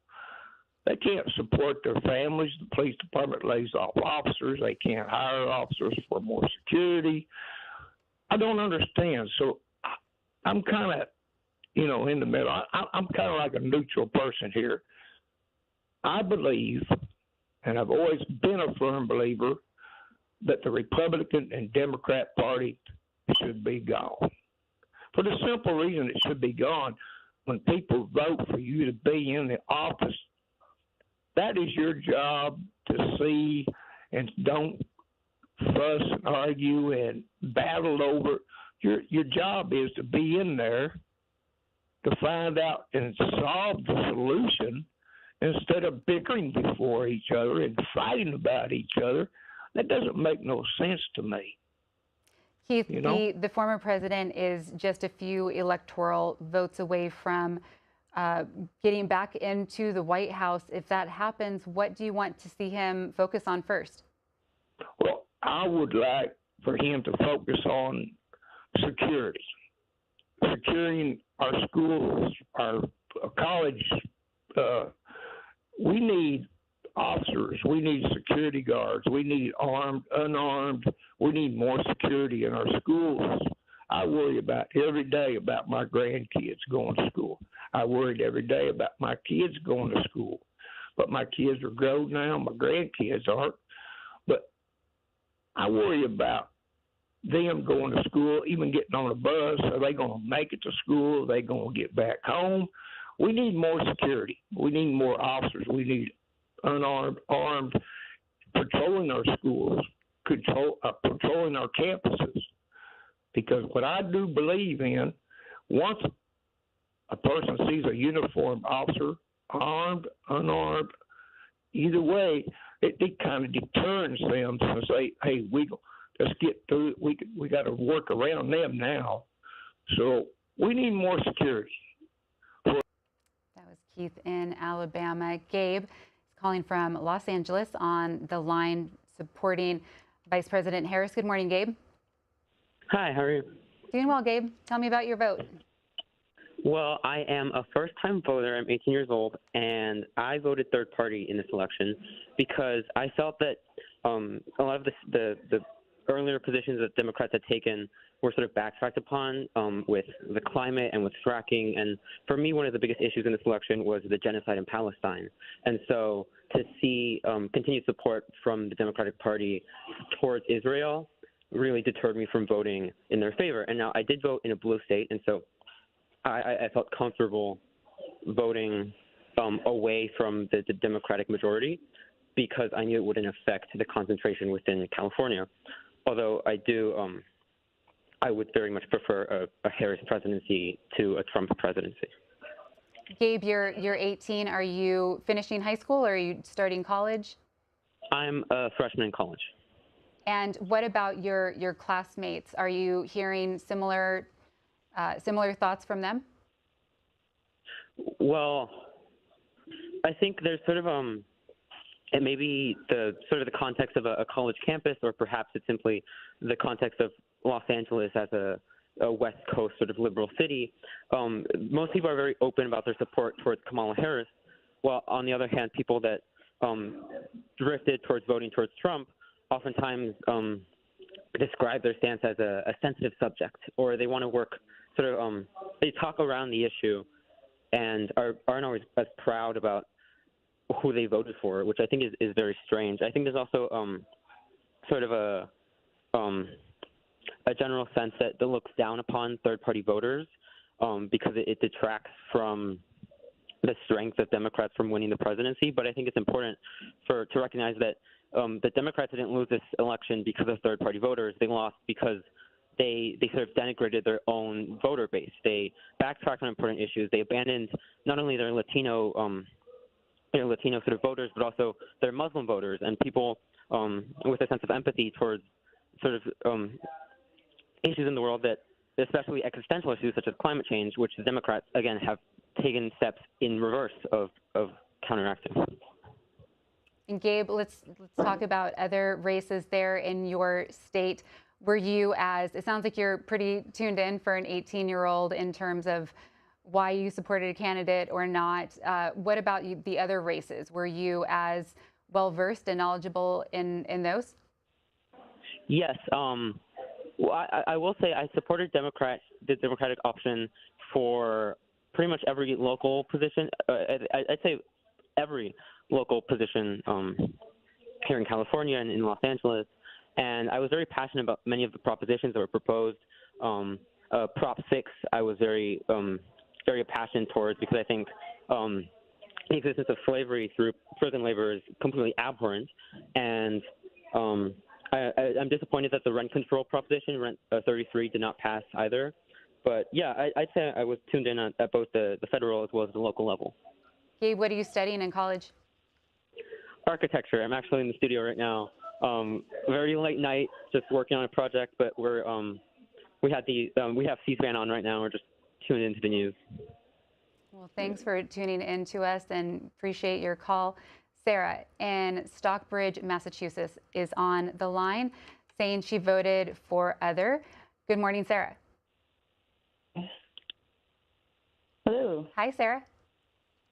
They can't support their families. The police department lays off officers. They can't hire officers for more security. I don't understand. So I'm kind of, in the middle. I'm kind of like a neutral person here. I believe, and I've always been a firm believer, that the Republican and Democrat Party should be gone. For the simple reason it should be gone, when people vote for you to be in the office, that is your job to see and don't fuss and argue and battle over. Your job is to be in there to find out and solve the solution instead of bickering before each other and fighting about each other. That doesn't make no sense to me. Keith, the former president is just a few electoral votes away from getting back into the White House. If that happens, what do you want to see him focus on first? Well, I would like for him to focus on security, securing our schools, our college. We need officers. We need security guards. We need armed, unarmed. We need more security in our schools. I worry about every day about my grandkids going to school. I worried every day about my kids going to school. But my kids are grown now. My grandkids aren't. But I worry about them going to school, even getting on a bus. Are they going to make it to school? Are they going to get back home? We need more security. We need more officers. We need unarmed, armed, patrolling our schools, patrolling our campuses. Because what I do believe in, once a person sees a uniformed officer, armed, unarmed, either way, it kind of deters them to say, hey, let's get through it. We got to work around them now. So we need more security. That was Keith in Alabama. Gabe is calling from Los Angeles on the line supporting Vice President Harris. Good morning, Gabe. Hi, how are you? Doing well, Gabe. Tell me about your vote. Well, I am a first-time voter. I'm 18 years old, and I voted third party in this election because I felt that a lot of the earlier positions that Democrats had taken were sort of backtracked upon with the climate and with fracking. And for me, one of the biggest issues in this election was the genocide in Palestine. And so to see continued support from the Democratic Party towards Israel really deterred me from voting in their favor. And now I did vote in a blue state, and so I felt comfortable voting away from the Democratic majority because I knew it wouldn't affect the concentration within California. Although I would very much prefer a Harris presidency to a Trump presidency. Gabe, you're 18. Are you finishing high school or are you starting college? I'm a freshman in college. And what about your classmates? Are you hearing similar thoughts from them? Well, I think there's sort of it may be the context of a college campus, or perhaps it's simply the context of Los Angeles as a West Coast sort of liberal city. Most people are very open about their support towards Kamala Harris, while on the other hand, people that drifted towards voting towards Trump oftentimes describe their stance as a sensitive subject, or they want to work they talk around the issue and aren't always as proud about who they voted for, which I think is very strange. I think there's also sort of a general sense that looks down upon third-party voters because it detracts from the strength of Democrats from winning the presidency. But I think it's important to recognize that the Democrats didn't lose this election because of third-party voters. They lost because they sort of denigrated their own voter base. They backtracked on important issues. They abandoned not only their Latino sort of voters, but also their Muslim voters and people with a sense of empathy towards sort of issues in the world that, especially existential issues such as climate change, which the Democrats, again, have taken steps in reverse of counteracting. And Gabe, let's talk about other races there in your state. Were you it sounds like you're pretty tuned in for an 18-year-old in terms of why you supported a candidate or not. What about the other races? Were you as well-versed and knowledgeable in those? Yes. Well, I will say I supported the Democratic option for pretty much every local position. I'd say every local position here in California and in Los Angeles. And I was very passionate about many of the propositions that were proposed. Prop 6, I was very passionate towards because I think the existence of slavery through prison labor is completely abhorrent. And I'm disappointed that the rent control proposition, Rent 33, did not pass either. But yeah, I'd say I was tuned in at both the federal as well as the local level. Gabe, what are you studying in college? Architecture. I'm actually in the studio right now. Very late night, just working on a project, but we have C-SPAN on right now. We're just tuning into the news. Well, thanks for tuning in to us and appreciate your call. Sarah in Stockbridge, Massachusetts is on the line saying she voted for other. Good morning, Sarah. Hello. Hi, Sarah.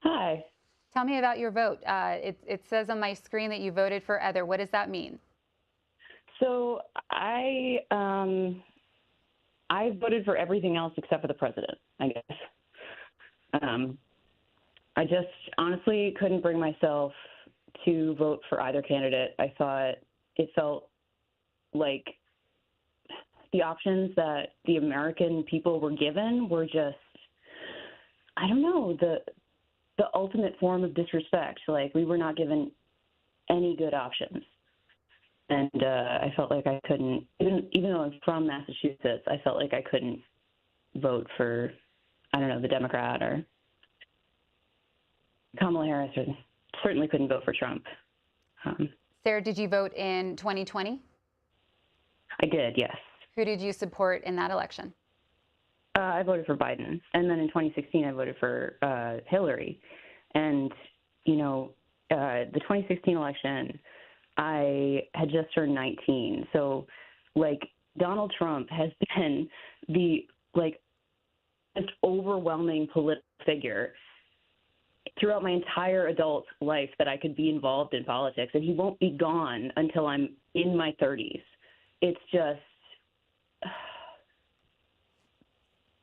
Hi. Tell me about your vote. It says on my screen that you voted for other. What does that mean? So I voted for everything else except for the president, I guess. I just honestly couldn't bring myself to vote for either candidate. I thought it felt like the options that the American people were given were just, I don't know, the ultimate form of disrespect. Like, we were not given any good options. And I felt like I couldn't, even though I'm from Massachusetts, I felt like I couldn't vote for, I don't know, the Democrat or Kamala Harris, or certainly couldn't vote for Trump. Sarah, did you vote in 2020? I did, yes. Who did you support in that election? I voted for Biden. And then in 2016, I voted for Hillary. And, you know, the 2016 election, I had just turned 19. So, like, Donald Trump has been the, like, most overwhelming political figure throughout my entire adult life that I could be involved in politics. And he won't be gone until I'm in my 30s. It's just,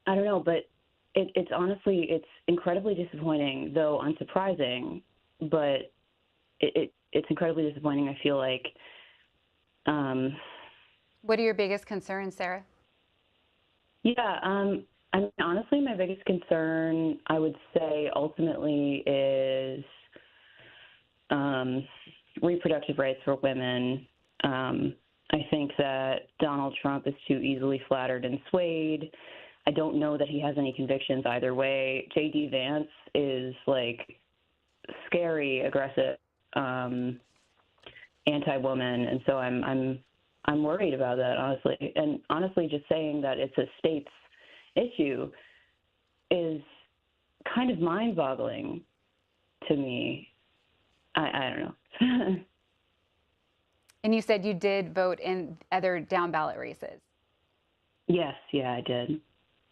I don't know, but it's honestly, it's incredibly disappointing, though unsurprising, but it's incredibly disappointing. I feel like. What are your biggest concerns, Sarah? Yeah, I mean, honestly, my biggest concern, I would say, ultimately is reproductive rights for women. I think that Donald Trump is too easily flattered and swayed. I don't know that he has any convictions either way. J.D. Vance is like scary, aggressive, anti-woman, and so I'm worried about that, honestly. And honestly, just saying that it's a state's issue is kind of mind-boggling to me. I don't know. And you said you did vote in other down ballot races. Yes, yeah, I did.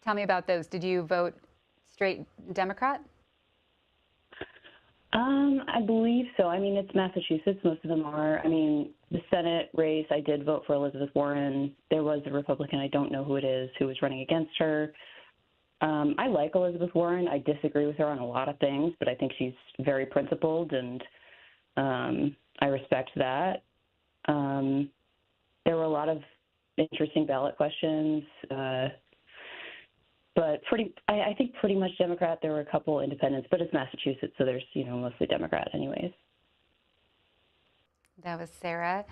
Tell me about those. Did you vote straight Democrat? I believe so. I mean, it's Massachusetts. Most of them are. I mean, the Senate race, I did vote for Elizabeth Warren. There was a Republican, I don't know who it is, who was running against her. I like Elizabeth Warren. I disagree with her on a lot of things, but I think she's very principled, and I respect that. There were a lot of interesting ballot questions, but I think pretty much Democrat. There were a couple independents, but it's Massachusetts, so there's, mostly Democrat anyways. That was Sarah.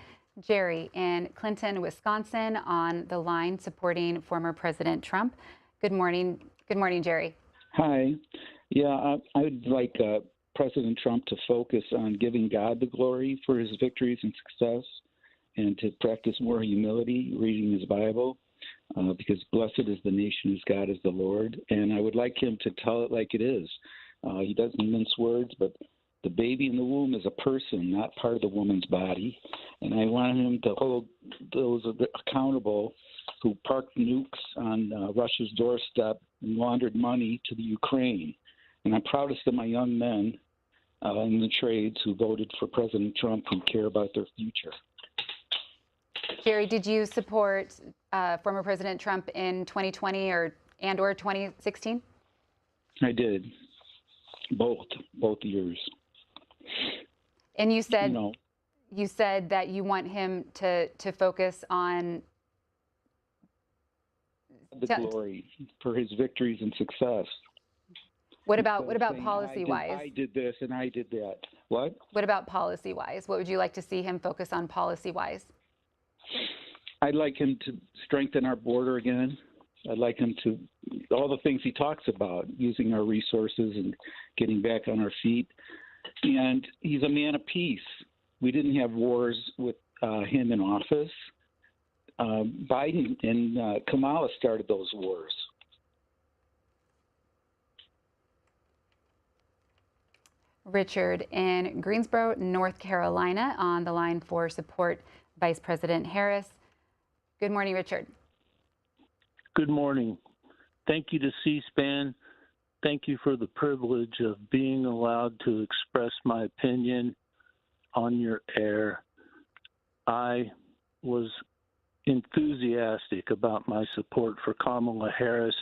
Jerry in Clinton, Wisconsin, on the line supporting former President Trump. Good morning. Good morning, Jerry. Hi. Yeah, I would like President Trump to focus on giving God the glory for his victories and success, and to practice more humility, reading his Bible, because blessed is the nation whose God is the Lord. And I would like him to tell it like it is. He doesn't mince words, but the baby in the womb is a person, not part of the woman's body. And I want him to hold those accountable who parked nukes on Russia's doorstep and laundered money to the Ukraine. And I'm proudest of my young men in the trades who voted for President Trump and care about their future. Jerry, did you support former President Trump in 2020 or 2016? I did. Both years. And you said that you want him to focus on the glory for his victories and success. What about policy-wise? I did this and I did that. What? What about policy-wise? What would you like to see him focus on policy-wise? I'd like him to strengthen our border again. I'd like him to, all the things he talks about, using our resources and getting back on our feet. And he's a man of peace. We didn't have wars with him in office. Biden and Kamala started those wars. Richard in Greensboro, North Carolina, on the line for support Vice President Harris. Good morning, Richard. Good morning. Thank you to C-SPAN. Thank you for the privilege of being allowed to express my opinion on your air. I was enthusiastic about my support for Kamala Harris.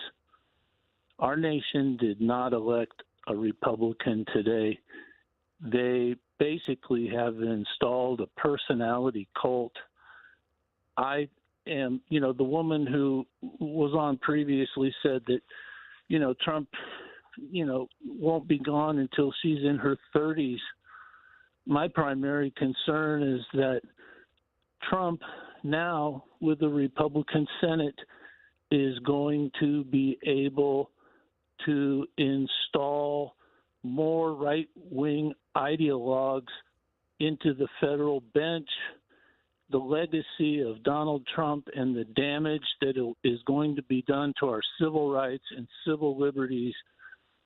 Our nation did not elect a Republican today. They basically have installed a personality cult. I am, the woman who was on previously said that, Trump, won't be gone until she's in her 30s. My primary concern is that Trump now, with the Republican Senate, is going to be able to install more right-wing ideologues into the federal bench. The legacy of Donald Trump and the damage that is going to be done to our civil rights and civil liberties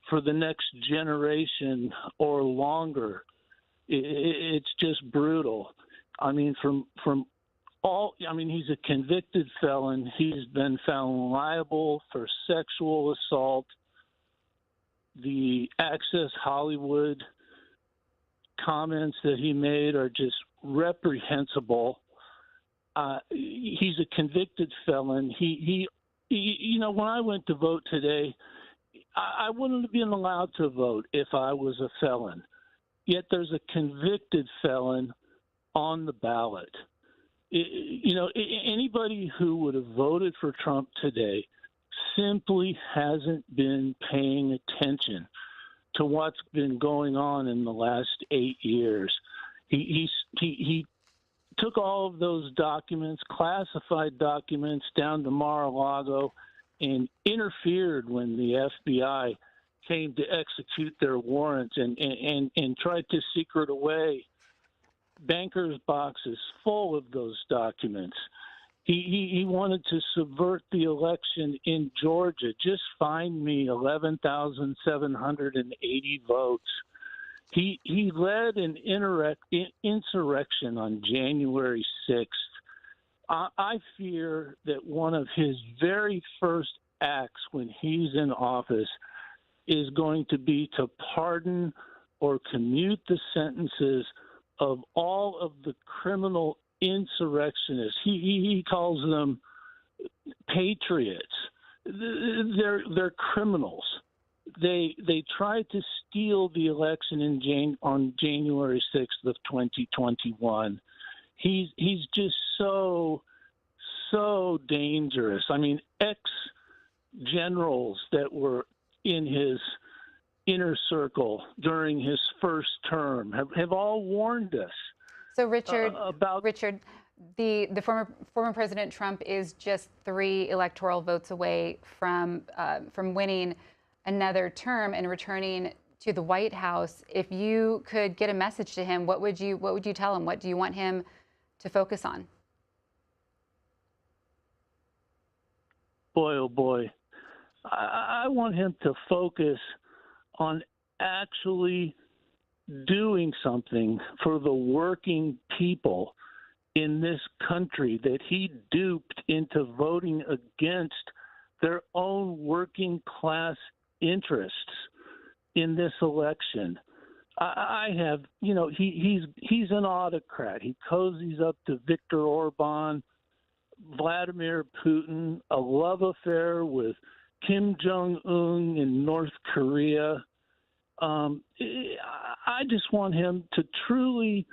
for the next generation or longer, it's just brutal. I mean, he's a convicted felon. He's been found liable for sexual assault. The Access Hollywood comments that he made are just reprehensible. He's a convicted felon. He when I went to vote today, I wouldn't have been allowed to vote if I was a felon. Yet there's a convicted felon on the ballot. Anybody who would have voted for Trump today simply hasn't been paying attention to what's been going on in the last 8 years. He took all of those documents, classified documents, down to Mar-a-Lago and interfered when the FBI came to execute their warrants and tried to secret away bankers' boxes full of those documents. He wanted to subvert the election in Georgia. Just find me 11,780 votes. He led an insurrection on January 6th. I fear that one of his very first acts when he's in office is going to be to pardon or commute the sentences of all of the criminal insurrectionists. He calls them patriots. They're criminals. They tried to steal the election on January 6th of 2021. He's just so dangerous. I mean, ex-generals that were in his inner circle during his first term have all warned us. So Richard, the former President Trump is just 3 electoral votes away from winning another term and returning to the White House. If you could get a message to him, what would you tell him? What do you want him to focus on? Boy, oh boy, I want him to focus on actually doing something for the working people in this country that he duped into voting against their own working class interests in this election. I have, he's an autocrat. He cozies up to Viktor Orban, Vladimir Putin, a love affair with Kim Jong-un in North Korea. I just want him to truly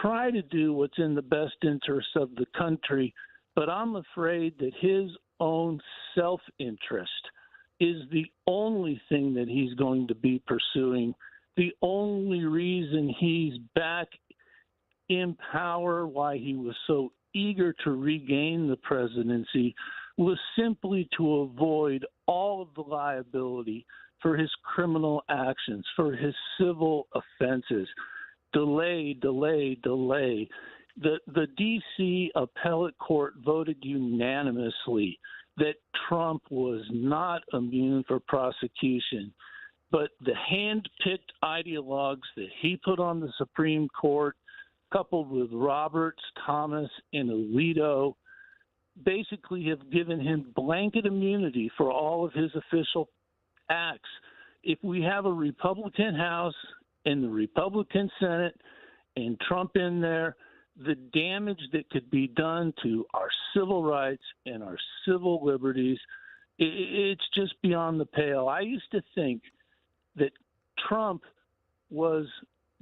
try to do what's in the best interest of the country, but I'm afraid that his own self-interest is the only thing that he's going to be pursuing. The only reason he's back in power, why he was so eager to regain the presidency, was simply to avoid all of the liability for his criminal actions, for his civil offenses. Delay. The D.C. appellate court voted unanimously that Trump was not immune for prosecution. But the hand-picked ideologues that he put on the Supreme Court, coupled with Roberts, Thomas, and Alito, basically have given him blanket immunity for all of his official acts. If we have a Republican House and the Republican Senate and Trump in there, the damage that could be done to our civil rights and our civil liberties, it's just beyond the pale. I used to think that Trump was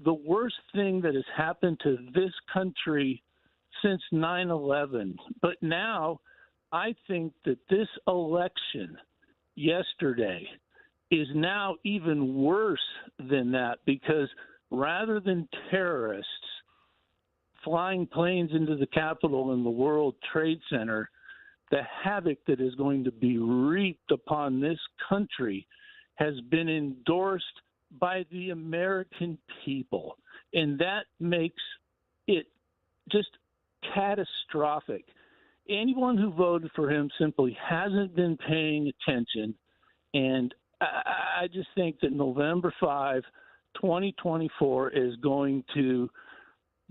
the worst thing that has happened to this country since 9/11. But now I think that this election yesterday is now even worse than that, because rather than terrorists flying planes into the Capitol and the World Trade Center, the havoc that is going to be reaped upon this country has been endorsed by the American people. And that makes it just catastrophic. Anyone who voted for him simply hasn't been paying attention. And I just think that November 5, 2024 is going to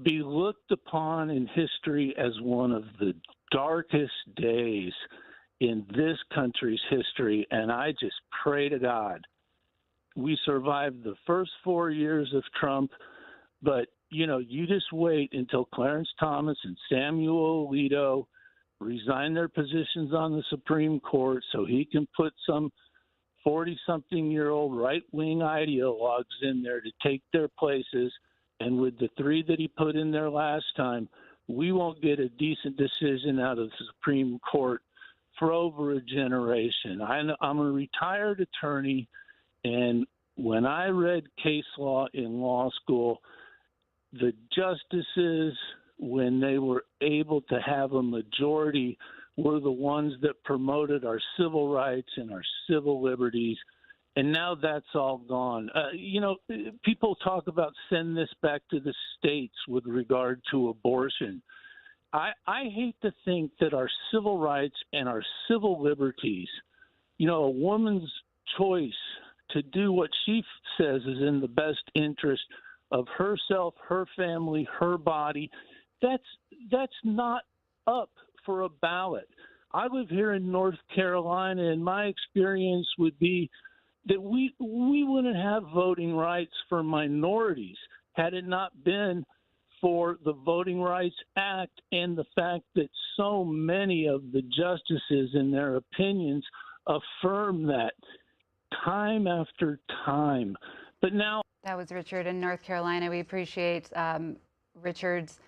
be looked upon in history as one of the darkest days in this country's history. And I just pray to God we survived the first 4 years of Trump, but, you just wait until Clarence Thomas and Samuel Alito resign their positions on the Supreme Court so he can put some 40-something-year-old right-wing ideologues in there to take their places. And with the 3 that he put in there last time, we won't get a decent decision out of the Supreme Court for over a generation. I'm a retired attorney, and when I read case law in law school, the justices, when they were able to have a majority, were the ones that promoted our civil rights and our civil liberties. And now that's all gone. People talk about send this back to the states with regard to abortion. I hate to think that our civil rights and our civil liberties, a woman's choice to do what she says is in the best interest of herself, her family, her body, that's not up for a ballot. I live here in North Carolina, and my experience would be that we wouldn't have voting rights for minorities had it not been for the Voting Rights Act and the fact that so many of the justices in their opinions affirm that time after time. But now... That was Richard in North Carolina. We appreciate Richard's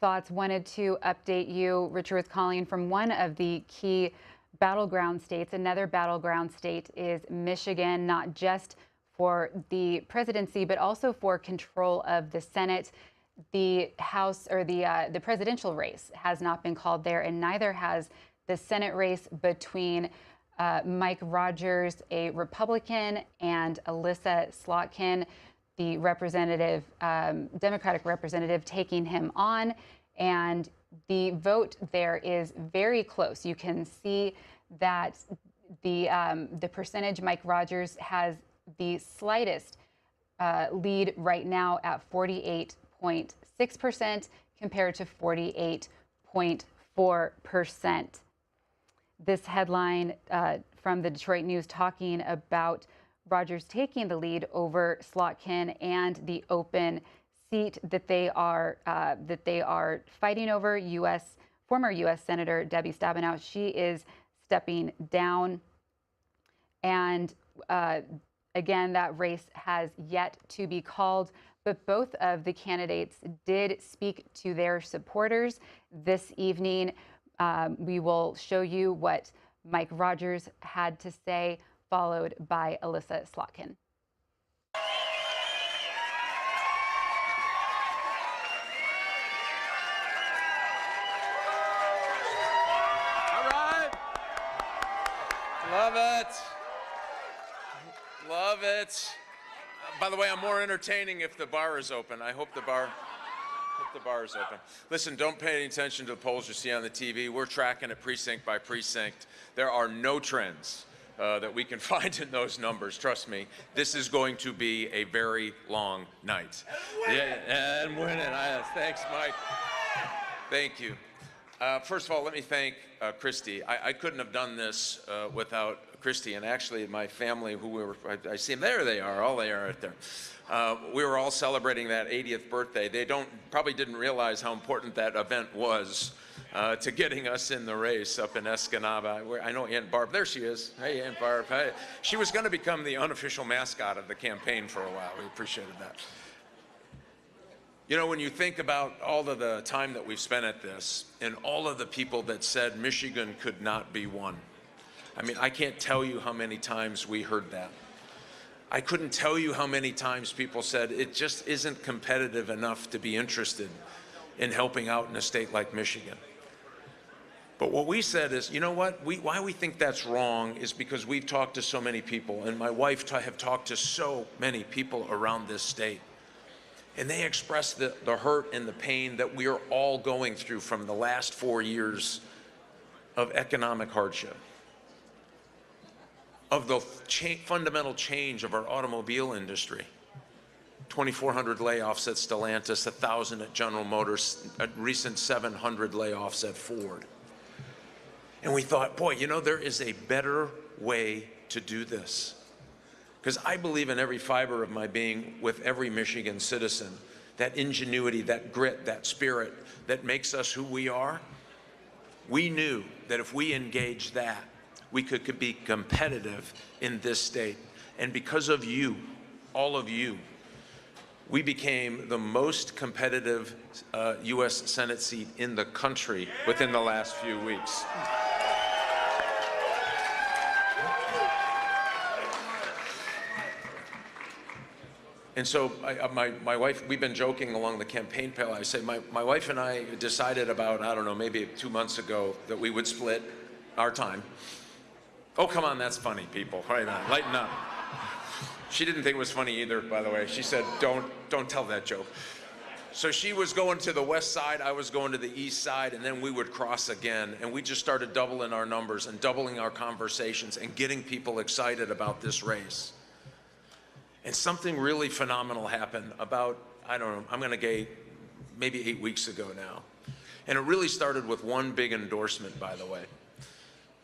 thoughts. Wanted to update you. Richard was calling from one of the key battleground states. Another battleground state is Michigan, not just for the presidency, but also for control of the Senate. The House or the presidential race has not been called there, and neither has the Senate race between Mike Rogers, a Republican, and Alyssa Slotkin, the representative, Democratic representative, taking him on. And the vote there is very close. You can see that the percentage Mike Rogers has the slightest lead right now at 48.6% compared to 48.4%. This headline from the Detroit News talking about Rogers taking the lead over Slotkin and the open seat that they are fighting over. Former U.S. Senator Debbie Stabenow, she is stepping down, and again, that race has yet to be called. But both of the candidates did speak to their supporters this evening. We will show you what Mike Rogers had to say, followed by Alyssa Slotkin. All right. Love it. Love it. By the way, I'm more entertaining if the bar is open. I hope the bar is open. Listen, don't pay any attention to the polls you see on the TV. We're tracking it precinct by precinct. There are no trends that we can find in those numbers. Trust me, this is going to be a very long night. And win it. Thanks, Mike. Thank you. First of all, let me thank Christy. I couldn't have done this without Christy, and actually my family, I see them, there they are, all they are right there. We were all celebrating that 80th birthday. They probably didn't realize how important that event was to getting us in the race up in Escanaba. I know Aunt Barb, there she is. Hey, Aunt Barb. Hey. She was going to become the unofficial mascot of the campaign for a while. We appreciated that. You know, when you think about all of the time that we've spent at this and all of the people that said Michigan could not be won, I mean, I can't tell you how many times we heard that. I couldn't tell you how many times people said it just isn't competitive enough to be interested in helping out in a state like Michigan. But what we said is, you know what, why we think that's wrong is because we've talked to so many people, and my wife have talked to so many people around this state. And they express the hurt and the pain that we are all going through from the last 4 years of economic hardship, of the fundamental change of our automobile industry. 2,400 layoffs at Stellantis, 1,000 at General Motors, a recent 700 layoffs at Ford. And we thought, boy, you know, there is a better way to do this. Because I believe in every fiber of my being with every Michigan citizen, that ingenuity, that grit, that spirit that makes us who we are. We knew that if we engaged that, we could be competitive in this state. And because of you, all of you, we became the most competitive U.S. Senate seat in the country within the last few weeks. And so my wife, we've been joking along the campaign trail. I say, my wife and I decided about, I don't know, maybe 2 months ago that we would split our time. Oh, come on, that's funny, people. Right on, lighten up. She didn't think it was funny either, by the way. She said, don't tell that joke. So she was going to the west side, I was going to the east side, and then we would cross again. And we just started doubling our numbers and doubling our conversations and getting people excited about this race. And something really phenomenal happened about, I don't know, I'm gonna get maybe 8 weeks ago now. And it really started with one big endorsement, by the way.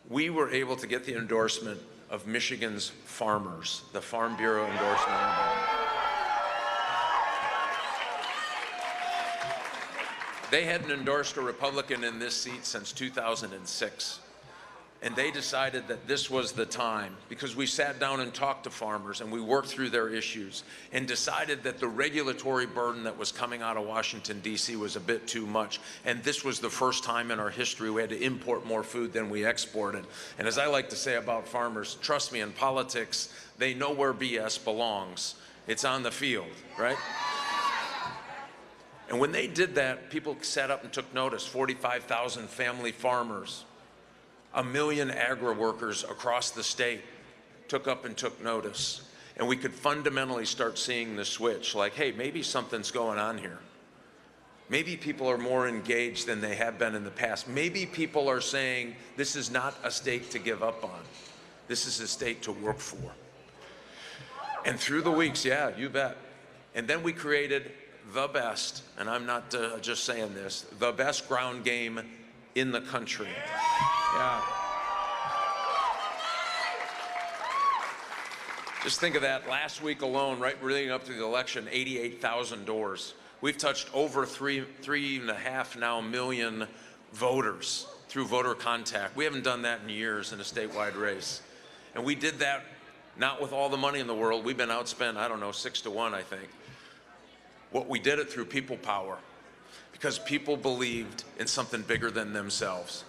We were able to get the endorsement of Michigan's farmers, the Farm Bureau endorsement. They hadn't endorsed a Republican in this seat since 2006. And they decided that this was the time, because we sat down and talked to farmers and we worked through their issues and decided that the regulatory burden that was coming out of Washington, D.C. was a bit too much. And this was the first time in our history we had to import more food than we exported. And as I like to say about farmers, trust me, in politics, they know where BS belongs. It's on the field, right? And when they did that, people sat up and took notice. 45,000 family farmers, 1 million agri-workers across the state took up and took notice. And we could fundamentally start seeing the switch, like, hey, maybe something's going on here. Maybe people are more engaged than they have been in the past. Maybe people are saying, this is not a state to give up on. This is a state to work for. And through the weeks, yeah, you bet. And then we created the best, and I'm not just saying this, the best ground game in the country. Yeah. Just think of that. Last week alone, right leading up to the election, 88,000 doors. We've touched over 3.5 now million voters through voter contact. We haven't done that in years in a statewide race. And we did that not with all the money in the world. We've been outspent, I don't know, 6-1, I think. What we did it through people power, because people believed in something bigger than themselves.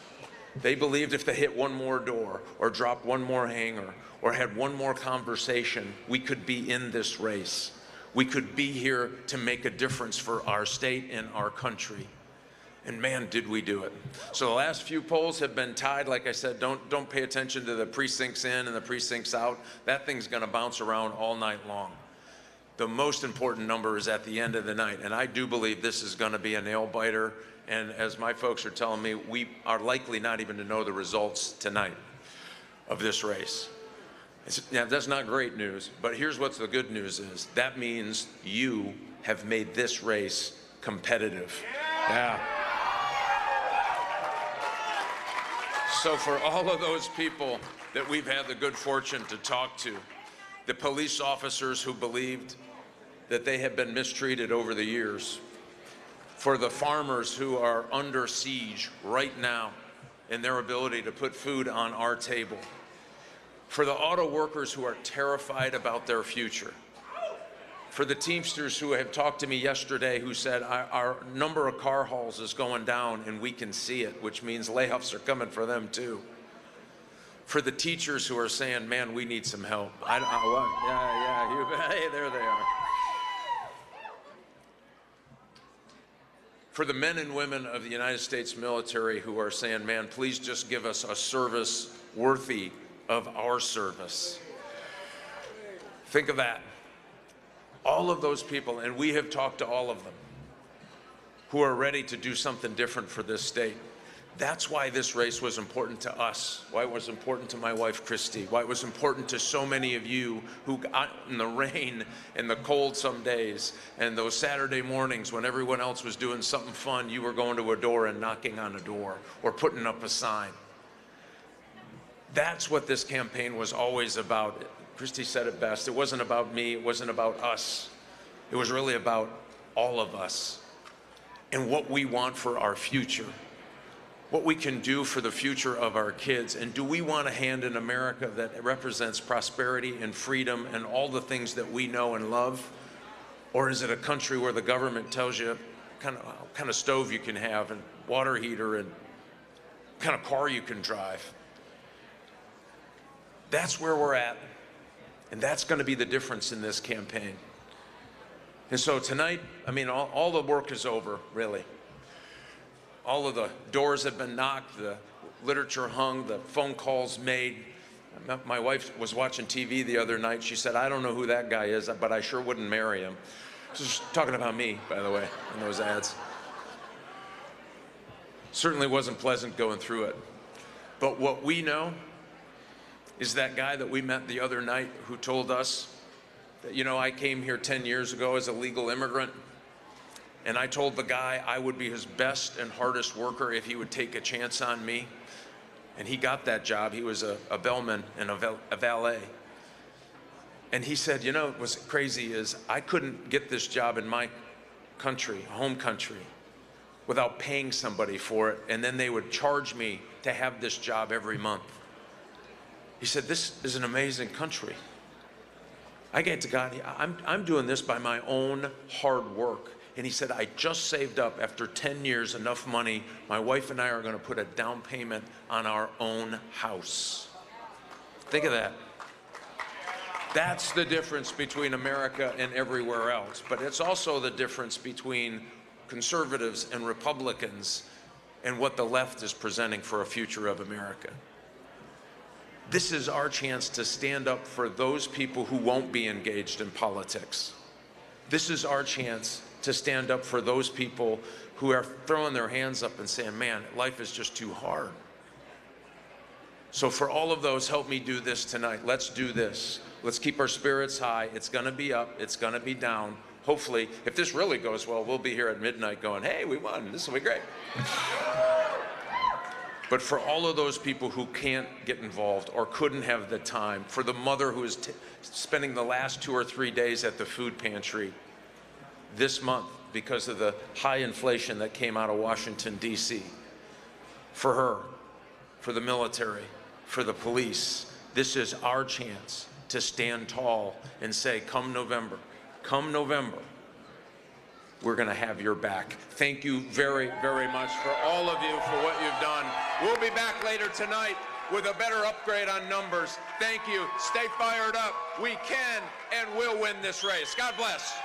They believed if they hit one more door or dropped one more hanger or had one more conversation, we could be in this race. We could be here to make a difference for our state and our country. And man, did we do it. So the last few polls have been tied. Like I said, don't pay attention to the precincts in and the precincts out. That thing's gonna bounce around all night long. The most important number is at the end of the night. And I do believe this is gonna be a nail biter. And as my folks are telling me, we are likely not even to know the results tonight of this race. Yeah, that's not great news, but here's what's the good news is. That means you have made this race competitive. Yeah. So for all of those people that we've had the good fortune to talk to, the police officers who believed that they have been mistreated over the years, for the farmers who are under siege right now in their ability to put food on our table, for the auto workers who are terrified about their future, for the Teamsters who have talked to me yesterday who said our number of car hauls is going down and we can see it, which means layoffs are coming for them too. For the teachers who are saying, man, we need some help. Hey, there they are. For the men and women of the United States military who are saying, man, please just give us a service worthy of our service. Think of that. All of those people, and we have talked to all of them, who are ready to do something different for this state. That's why this race was important to us, why it was important to my wife, Christy, why it was important to so many of you who got in the rain and the cold some days, and those Saturday mornings when everyone else was doing something fun, you were going to a door and knocking on a door or putting up a sign. That's what this campaign was always about. Christy said it best. It wasn't about me, it wasn't about us. It was really about all of us and what we want for our future. What we can do for the future of our kids. And do we want a hand in America that represents prosperity and freedom and all the things that we know and love? Or is it a country where the government tells you what kind of stove you can have and water heater and what kind of car you can drive? That's where we're at. And that's going to be the difference in this campaign. And so tonight, I mean, all the work is over, really. All of the doors have been knocked, the literature hung, the phone calls made. My wife was watching TV the other night. She said, I don't know who that guy is, but I sure wouldn't marry him. She's talking about me, by the way, in those ads. Certainly wasn't pleasant going through it. But what we know is that guy that we met the other night who told us that, you know, I came here 10 years ago as a legal immigrant, and I told the guy I would be his best and hardest worker if he would take a chance on me. And he got that job. He was a bellman and a valet. And he said, you know, what's crazy is I couldn't get this job in my country, home country, without paying somebody for it, and then they would charge me to have this job every month. He said, this is an amazing country. I get to God, I'm doing this by my own hard work. And he said, I just saved up after 10 years enough money. My wife and I are gonna put a down payment on our own house. Think of that. That's the difference between America and everywhere else. But it's also the difference between conservatives and Republicans and what the left is presenting for a future of America. This is our chance to stand up for those people who won't be engaged in politics. This is our chance to stand up for those people who are throwing their hands up and saying, man, life is just too hard. So for all of those, help me do this tonight. Let's do this. Let's keep our spirits high. It's gonna be up, it's gonna be down. Hopefully, if this really goes well, we'll be here at midnight going, hey, we won, this will be great. But for all of those people who can't get involved or couldn't have the time, for the mother who is spending the last 2 or 3 days at the food pantry this month because of the high inflation that came out of Washington, D.C., for her, for the military, for the police, this is our chance to stand tall and say, come November, we're going to have your back. Thank you very, very much for all of you for what you've done. We'll be back later tonight with a better upgrade on numbers. Thank you. Stay fired up. We can and will win this race. God bless.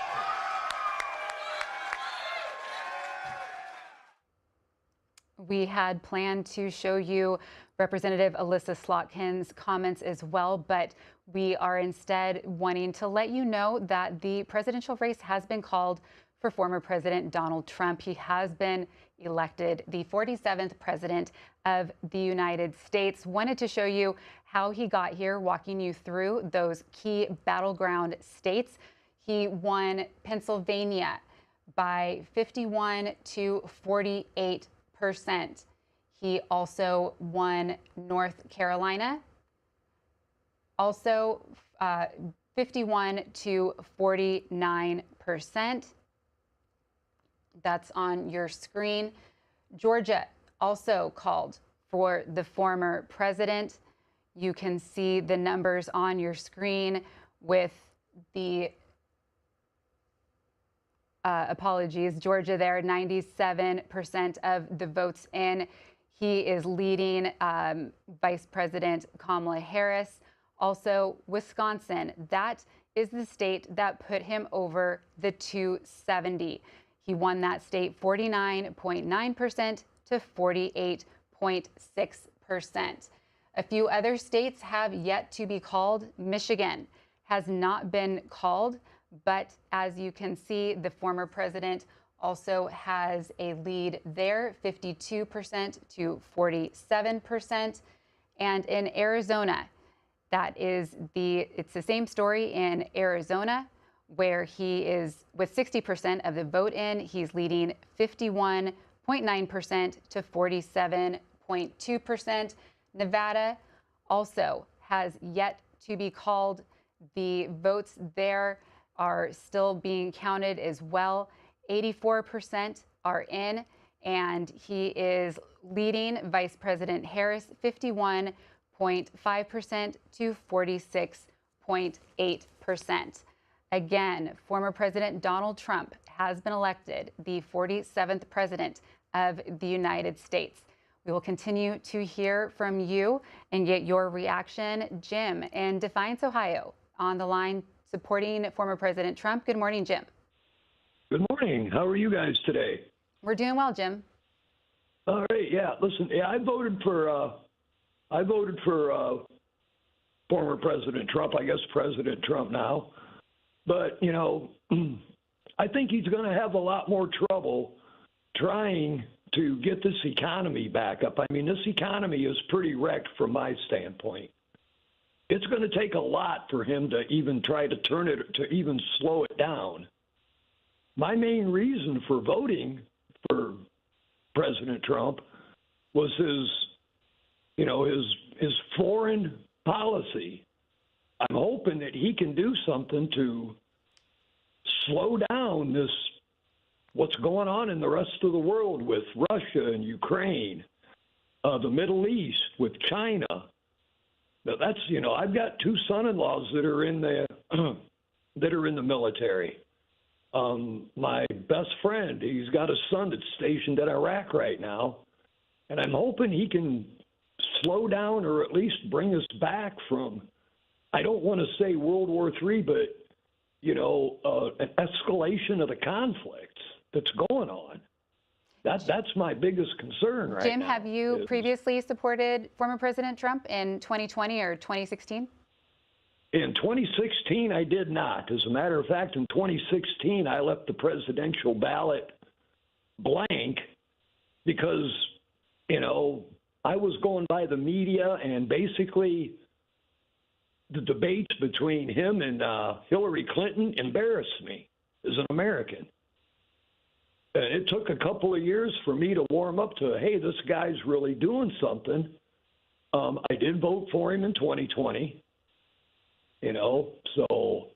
We had planned to show you Representative Alyssa Slotkin's comments as well, but we are instead wanting to let you know that the presidential race has been called for former President Donald Trump. He has been elected the 47th president of the United States. Wanted to show you how he got here, walking you through those key battleground states. He won Pennsylvania by 51 to 48%. He also won North Carolina, also 51 to 49%. That's on your screen. Georgia also called for the former president. You can see the numbers on your screen with the apologies, Georgia there, 97% of the votes in. He is leading Vice President Kamala Harris. Also, Wisconsin, that is the state that put him over the 270. He won that state 49.9% to 48.6%. A few other states have yet to be called. Michigan has not been called, but as you can see, the former president also has a lead there, 52% to 47%. And in Arizona, it's the same story in Arizona, where he is, with 60% of the vote in, he's leading 51.9% to 47.2%. Nevada also has yet to be called. The votes there are still being counted as well. 84% are in, and he is leading Vice President Harris 51.5% to 46.8%. Again, former President Donald Trump has been elected the 47th president of the United States. We will continue to hear from you and get your reaction. Jim in Defiance, Ohio, on the line supporting former President Trump. Good morning, Jim. Good morning. How are you guys today? We're doing well, Jim. All right. Yeah. Listen. Yeah, I voted for former President Trump. I guess President Trump now. But I think he's going to have a lot more trouble trying to get this economy back up. I mean, this economy is pretty wrecked from my standpoint. It's going to take a lot for him to even try to turn it, to even slow it down. My main reason for voting for President Trump was his foreign policy. I'm hoping that he can do something to slow down what's going on in the rest of the world with Russia and Ukraine, the Middle East, with China. Now that's, I've got two son-in-laws that are in the military. My best friend, he's got a son that's stationed in Iraq right now, and I'm hoping he can slow down or at least bring us back from, I don't want to say World War III, but an escalation of the conflicts that's going on. That's my biggest concern right now. Jim, have you previously supported former President Trump in 2020 or 2016? In 2016, I did not. As a matter of fact, in 2016, I left the presidential ballot blank because, I was going by the media, and basically the debates between him and Hillary Clinton embarrassed me as an American. And it took a couple of years for me to warm up to, hey, this guy's really doing something. I did vote for him in 2020, so,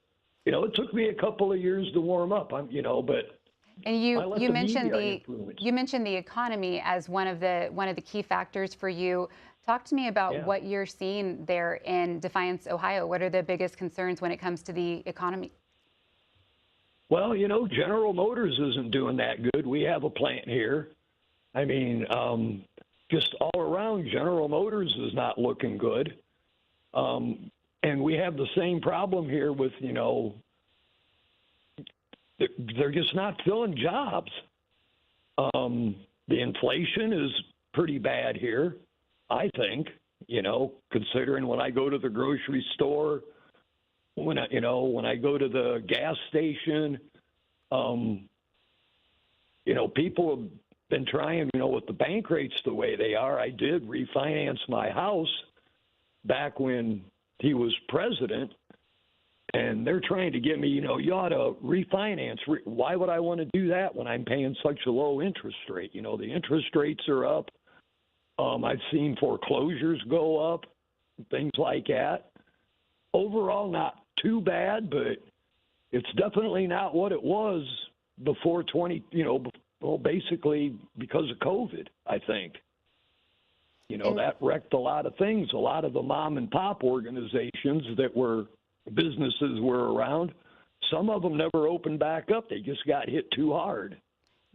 it took me a couple of years to warm up, but. And you mentioned the economy as one of the key factors for you. Talk to me about what you're seeing there in Defiance, Ohio. What are the biggest concerns when it comes to the economy? Well, General Motors isn't doing that good. We have a plant here. I mean, just all around, General Motors is not looking good. And we have the same problem here with, they're just not filling jobs. The inflation is pretty bad here, I think, considering when I go to the grocery store, when I go to the gas station, people have been trying, with the bank rates the way they are. I did refinance my house back when he was president, and they're trying to get me, you ought to refinance. Why would I want to do that when I'm paying such a low interest rate? The interest rates are up. I've seen foreclosures go up, things like that. Overall, not too bad, but it's definitely not what it was before basically because of COVID, I think. That wrecked a lot of things. A lot of the mom and pop organizations businesses were around. Some of them never opened back up. They just got hit too hard.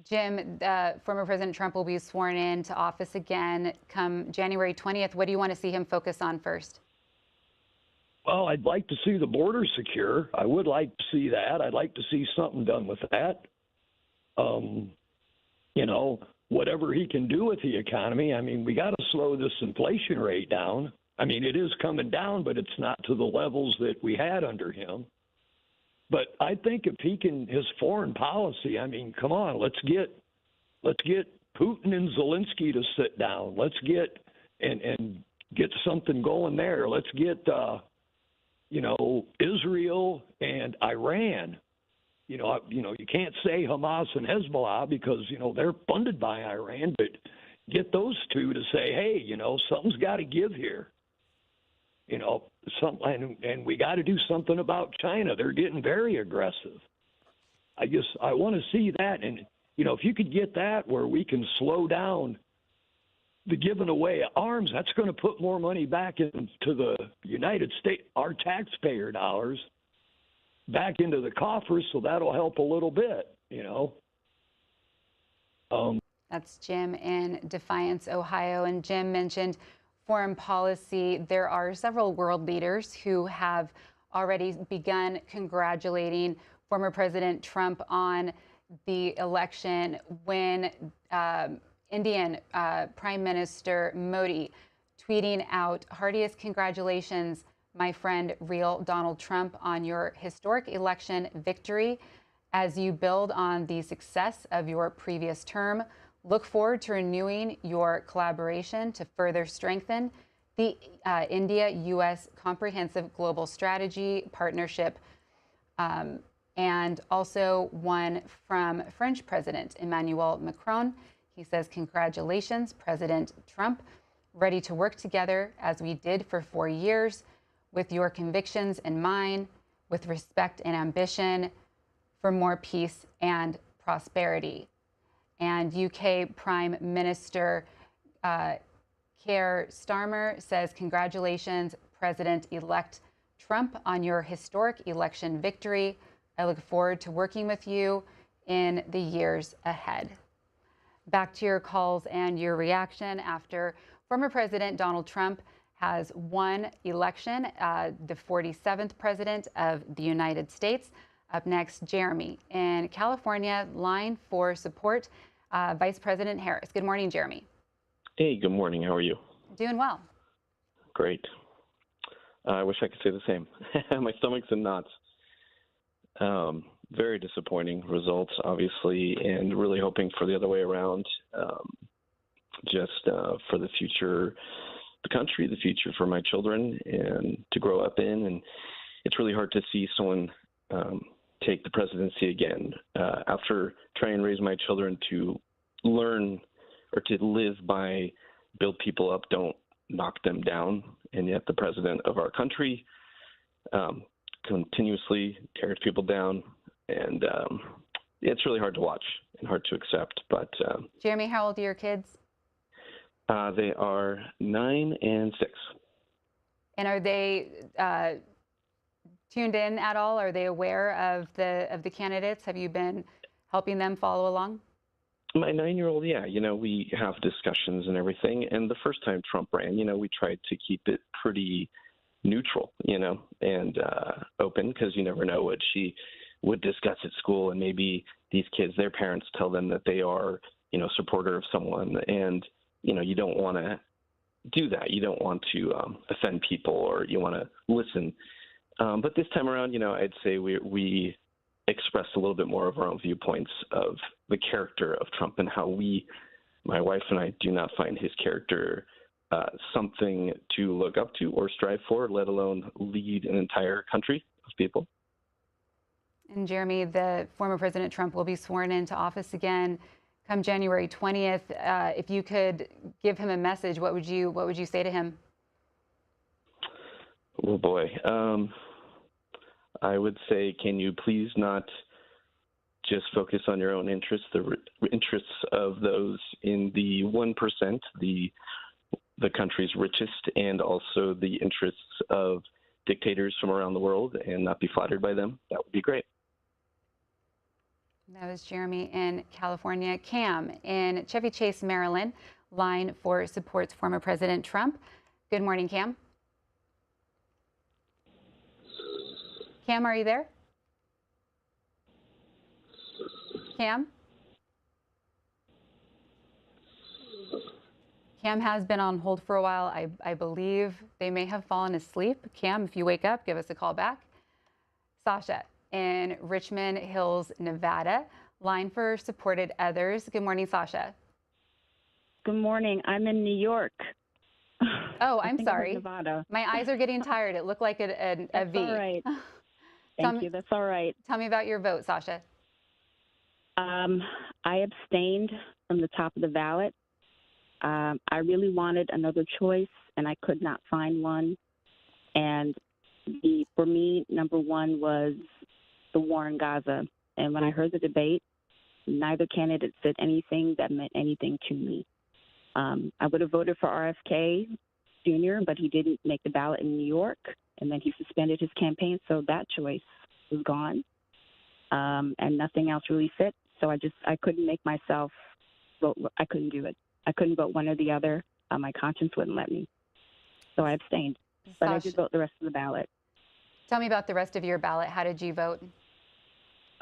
Jim, former President Trump will be sworn into office again come January 20th. What do you want to see him focus on first? Well, I'd like to see the border secure. I would like to see that. I'd like to see something done with that. Whatever he can do with the economy. I mean, we got to slow this inflation rate down. I mean, it is coming down, but it's not to the levels that we had under him. But I think if he can, his foreign policy, I mean, come on, let's get Putin and Zelensky to sit down. Let's get and get something going there. Let's get Israel and Iran. You can't say Hamas and Hezbollah because they're funded by Iran, but get those two to say, hey, something's got to give here. And we got to do something about China. They're getting very aggressive. I want to see that, and if you could get that where we can slow down the giving away of arms, that's going to put more money back into the United States, our taxpayer dollars, back into the coffers, so that'll help a little bit, That's Jim in Defiance, Ohio. And Jim mentioned foreign policy. There are several world leaders who have already begun congratulating former President Trump on the election when Indian Prime Minister Modi tweeting out heartiest congratulations, my friend, real Donald Trump, on your historic election victory. As you build on the success of your previous term, look forward to renewing your collaboration to further strengthen the India-U.S. Comprehensive Global Strategy Partnership. And also one from French President Emmanuel Macron. He says, congratulations, President Trump, ready to work together as we did for 4 years, with your convictions in mind, with respect and ambition for more peace and prosperity. And UK Prime Minister Keir Starmer says, congratulations, President-elect Trump, on your historic election victory. I look forward to working with you in the years ahead. Back to your calls and your reaction after former President Donald Trump has won election, the 47th president of the United States. Up next, Jeremy in California, line for support, Vice President Harris. Good morning, Jeremy. Hey, good morning. How are you? Doing well. Great. I wish I could say the same. My stomach's in knots. Very disappointing results, obviously, and really hoping for the other way around, just for the future, the country, the future for my children, and to grow up in. And it's really hard to see someone take the presidency again after trying to raise my children to learn or to live by build people up, don't knock them down. And yet the president of our country continuously tears people down. And it's really hard to watch and hard to accept. But Jeremy, how old are your kids? They are 9 and 6. And are they tuned in at all? Are they aware of the candidates? Have you been helping them follow along? My 9-year-old, yeah, we have discussions and everything. And the first time Trump ran, we tried to keep it pretty neutral, and open, because you never know what she would discuss at school. And maybe these kids, their parents tell them that they are, supporter of someone. And, you don't want to do that. You don't want to offend people, or you want to listen. But this time around, I'd say we expressed a little bit more of our own viewpoints of the character of Trump and how my wife and I, do not find his character something to look up to or strive for, let alone lead an entire country of people. And Jeremy, the former President Trump will be sworn into office again come January 20th. If you could give him a message, what would you say to him? Oh boy. I would say, can you please not just focus on your own interests, the interests of those in the 1%, the country's richest, and also the interests of dictators from around the world, and not be flattered by them? That would be great. That was Jeremy in California. Cam in Chevy Chase, Maryland, line for supports former President Trump. Good morning, Cam. Cam, are you there? Cam? Cam has been on hold for a while. I believe they may have fallen asleep. Cam, if you wake up, give us a call back. Sasha in Richmond Hills, Nevada, line for supported others. Good morning, Sasha. Good morning. I'm in New York. Oh, I'm I'm sorry. Nevada. My eyes are getting tired. It looked like a V. That's all right. Thank you. That's all right. Tell me about your vote, Sasha. I abstained from the top of the ballot. I really wanted another choice, and I could not find one. And for me, number one was the war in Gaza. And when I heard the debate, neither candidate said anything that meant anything to me. I would have voted for RFK Jr., but he didn't make the ballot in New York, and then he suspended his campaign, so that choice was gone. And nothing else really fit. So I couldn't make myself vote. I couldn't do it. I couldn't vote one or the other. My conscience wouldn't let me. So I abstained. But I did vote the rest of the ballot. Tell me about the rest of your ballot. How did you vote?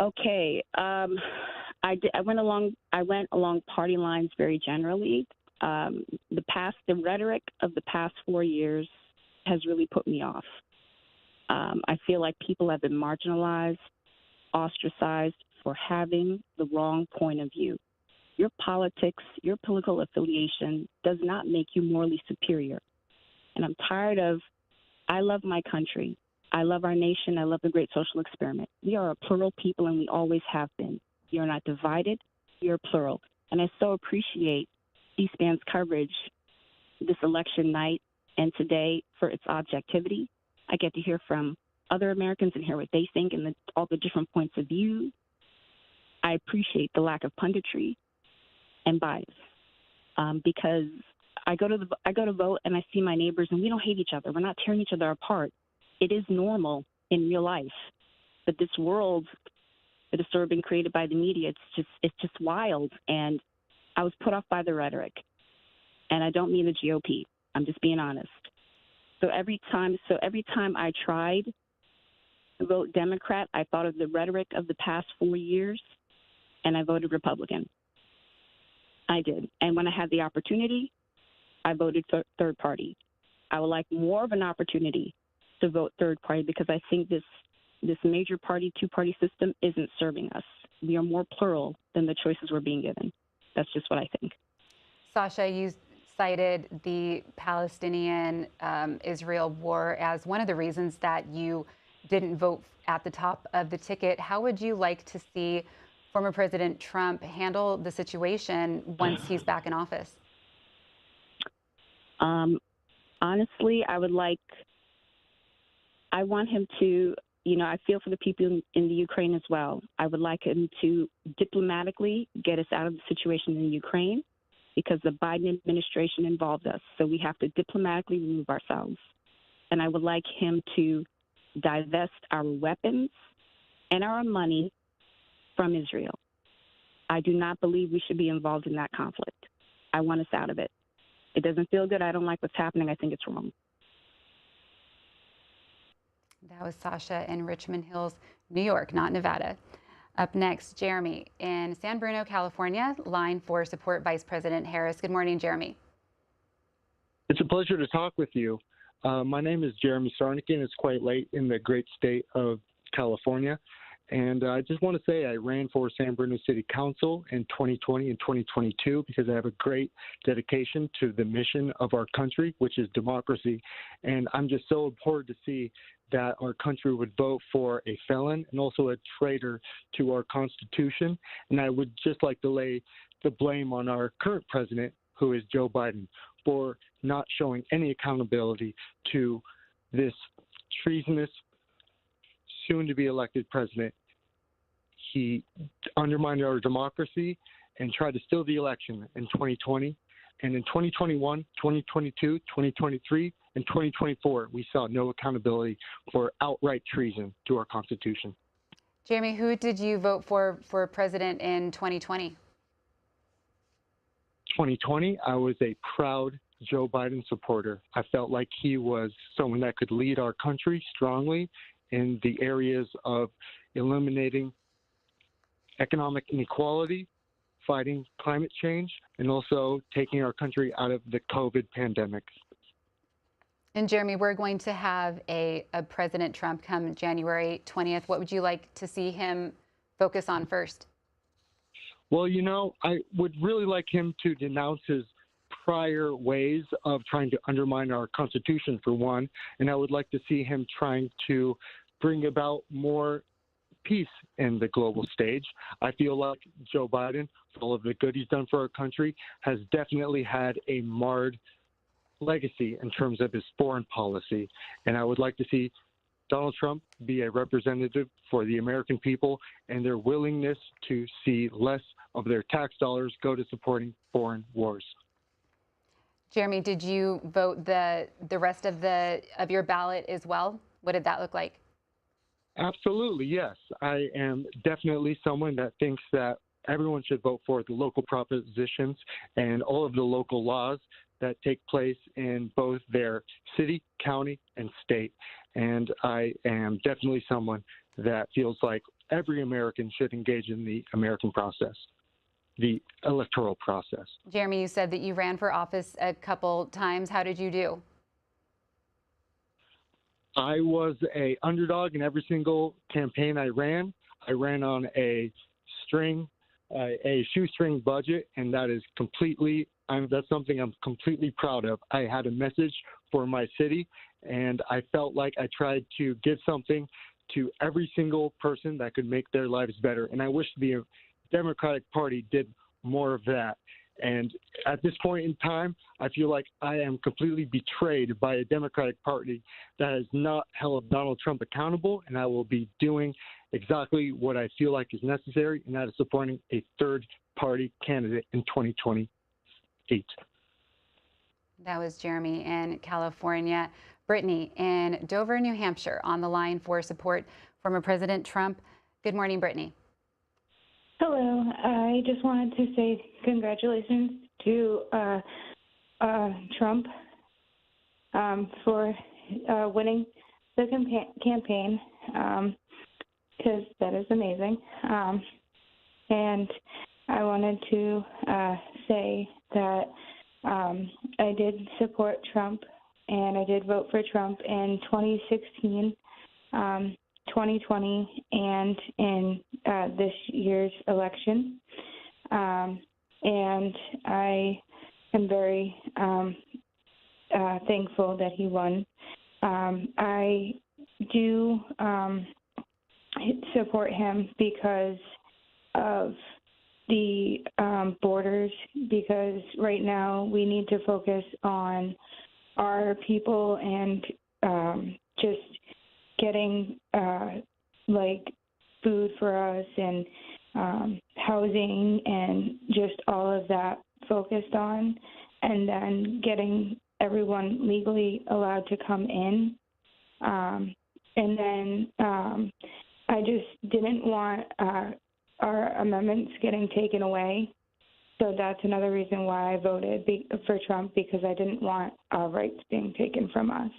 Okay. I I went along party lines very generally. The rhetoric of the past 4 years has really put me off. I feel like people have been marginalized, ostracized for having the wrong point of view. Your politics, your political affiliation does not make you morally superior. And I'm tired of, I love my country. I love our nation. I love the great social experiment. We are a plural people, and we always have been. We are not divided. We are plural. And I so appreciate C-SPAN's coverage this election night and today for its objectivity. I get to hear from other Americans and hear what they think and all the different points of view. I appreciate the lack of punditry and bias because I go to vote and I see my neighbors and we don't hate each other. We're not tearing each other apart. It is normal in real life, but this world that has sort of been created by the media, it's just wild. And I was put off by the rhetoric, and I don't mean the GOP. I'm just being honest. So every time I tried to vote Democrat, I thought of the rhetoric of the past 4 years, and I voted Republican. I did. And when I had the opportunity, I voted third party. I would like more of an opportunity to vote third party because I think this major party, two-party system isn't serving us. We are more plural than the choices we're being given. That's just what I think. Sasha, you cited the Palestinian-Israel war as one of the reasons that you didn't vote at the top of the ticket. How would you like to see former President Trump handle the situation once he's back in office? Honestly, I want him to, I feel for the people in the Ukraine as well. I would like him to diplomatically get us out of the situation in Ukraine because the Biden administration involved us. So we have to diplomatically remove ourselves. And I would like him to divest our weapons and our money from Israel. I do not believe we should be involved in that conflict. I want us out of it. It doesn't feel good. I don't like what's happening. I think it's wrong. That was Sasha in Richmond Hills, New York, not Nevada. Up next, Jeremy in San Bruno, California, line for support Vice President Harris. Good morning, Jeremy. It's a pleasure to talk with you. My name is Jeremy Sarnikin. It's quite late in the great state of California. And I just want to say I ran for San Bruno City Council in 2020 and 2022 because I have a great dedication to the mission of our country, which is democracy. And I'm just so abhorred to see that our country would vote for a felon and also a traitor to our Constitution. And I would just like to lay the blame on our current president, who is Joe Biden, for not showing any accountability to this treasonous, soon-to-be elected president. He undermined our democracy and tried to steal the election in 2020. And in 2021, 2022, 2023, and 2024, we saw no accountability for outright treason to our Constitution. Jeremy, who did you vote for president in 2020? 2020, I was a proud Joe Biden supporter. I felt like he was someone that could lead our country strongly in the areas of eliminating economic inequality, fighting climate change, and also taking our country out of the COVID pandemic. And Jeremy, we're going to have a President Trump come January 20th. What would you like to see him focus on first? Well, I would really like him to denounce his prior ways of trying to undermine our Constitution, for one, and I would like to see him trying to bring about more peace in the global stage. I feel like Joe Biden, for all of the good he's done for our country, has definitely had a marred legacy in terms of his foreign policy, and I would like to see Donald Trump be a representative for the American people and their willingness to see less of their tax dollars go to supporting foreign wars. Jeremy, did you vote the rest of your ballot as well? What did that look like? Absolutely, yes. I am definitely someone that thinks that everyone should vote for the local propositions and all of the local laws that take place in both their city, county, and state. And I am definitely someone that feels like every American should engage in the American process, the electoral process. Jeremy, you said that you ran for office a couple times. How did you do? I was a underdog in every single campaign I ran. I ran on a shoestring budget, and that is that's something I'm completely proud of. I had a message for my city, and I felt like I tried to give something to every single person that could make their lives better. And I wish the Democratic Party did more of that. And at this point in time, I feel like I am completely betrayed by a Democratic Party that has not held Donald Trump accountable, and I will be doing exactly what I feel like is necessary, and that is supporting a third-party candidate in 2028. That was Jeremy in California. Brittany in Dover, New Hampshire, on the line for support former President Trump. Good morning, Brittany. Hello. I just wanted to say congratulations to Trump for winning the campaign, because that is amazing. And I wanted to say that I did support Trump, and I did vote for Trump in 2016. 2020 and in this year's election. And I am very thankful that he won. I do support him because of the borders, because right now we need to focus on our people and just getting food for us and housing and just all of that focused on, and then getting everyone legally allowed to come in. And then I just didn't want our amendments getting taken away. So that's another reason why I voted for Trump, because I didn't want our rights being taken from us.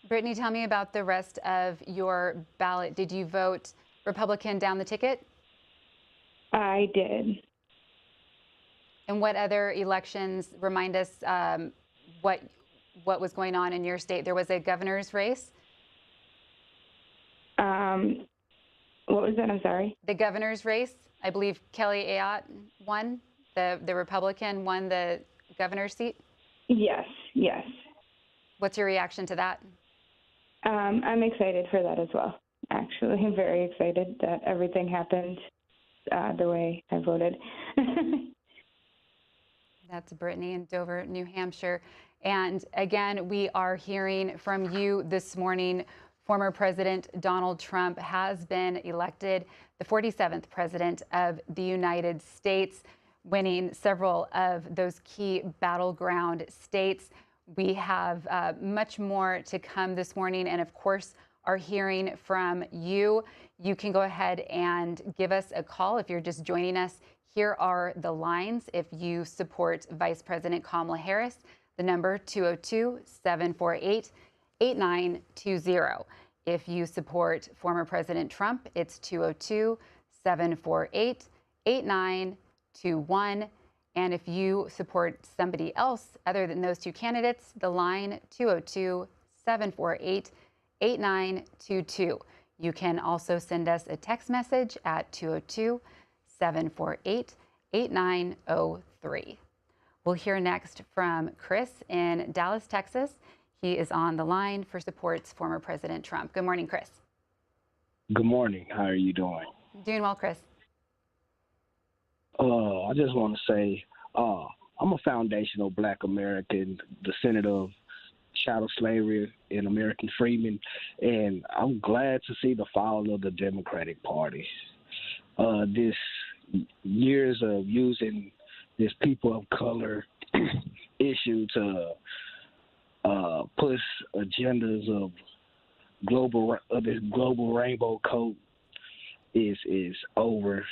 Brittany, tell me about the rest of your ballot. Did you vote Republican down the ticket? I did. And what other elections, remind us what was going on in your state? There was a governor's race? What was that? I'm sorry. The governor's race. I believe Kelly Ayotte won. The Republican won the governor's seat? Yes, yes. What's your reaction to that? I'm excited for that as well. Actually, I'm very excited that everything happened the way I voted. That's Brittany in Dover, New Hampshire. And again, we are hearing from you this morning. Former President Donald Trump has been elected the 47th President of the United States, winning several of those key battleground states. We have much more to come this morning, and of course, are hearing from you. You can go ahead and give us a call if you're just joining us. Here are the lines if you support Vice President Kamala Harris. The number 202-748-8920. If you support former President Trump, it's 202-748-8921. And if you support somebody else other than those two candidates, the line 202-748-8922. You can also send us a text message at 202-748-8903. We'll hear next from Chris in Dallas, Texas. He is on the line for supports former President Trump. Good morning, Chris. Good morning. How are you doing? Doing well, Chris. I just want to say I'm a foundational Black American, descendant of chattel slavery and American freedmen, and I'm glad to see the fall of the Democratic Party. This years of using this people of color issue to push agendas of this global rainbow code is over,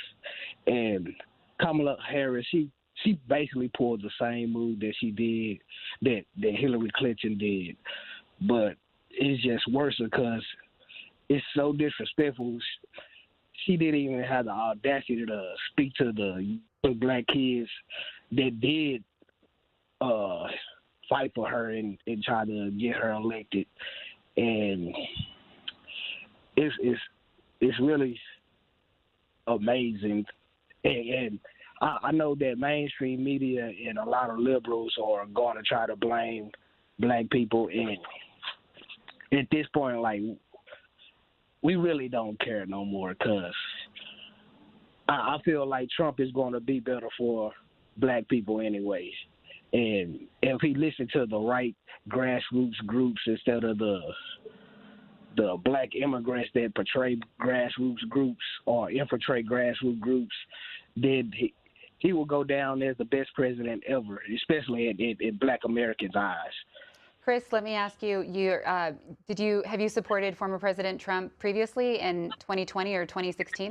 and Kamala Harris, she basically pulled the same move that she did, that Hillary Clinton did. But it's just worse because it's so disrespectful. She didn't even have the audacity to speak to the black kids that did fight for her and try to get her elected. And it's really amazing. And I know that mainstream media and a lot of liberals are going to try to blame black people. And at this point, like, we really don't care no more because I feel like Trump is going to be better for black people anyway. And if he listened to the right grassroots groups instead of the black immigrants that portray grassroots groups or infiltrate grassroots groups, then he will go down as the best president ever, especially in black Americans' eyes. Chris, let me ask you, have you supported former President Trump previously in 2020 or 2016?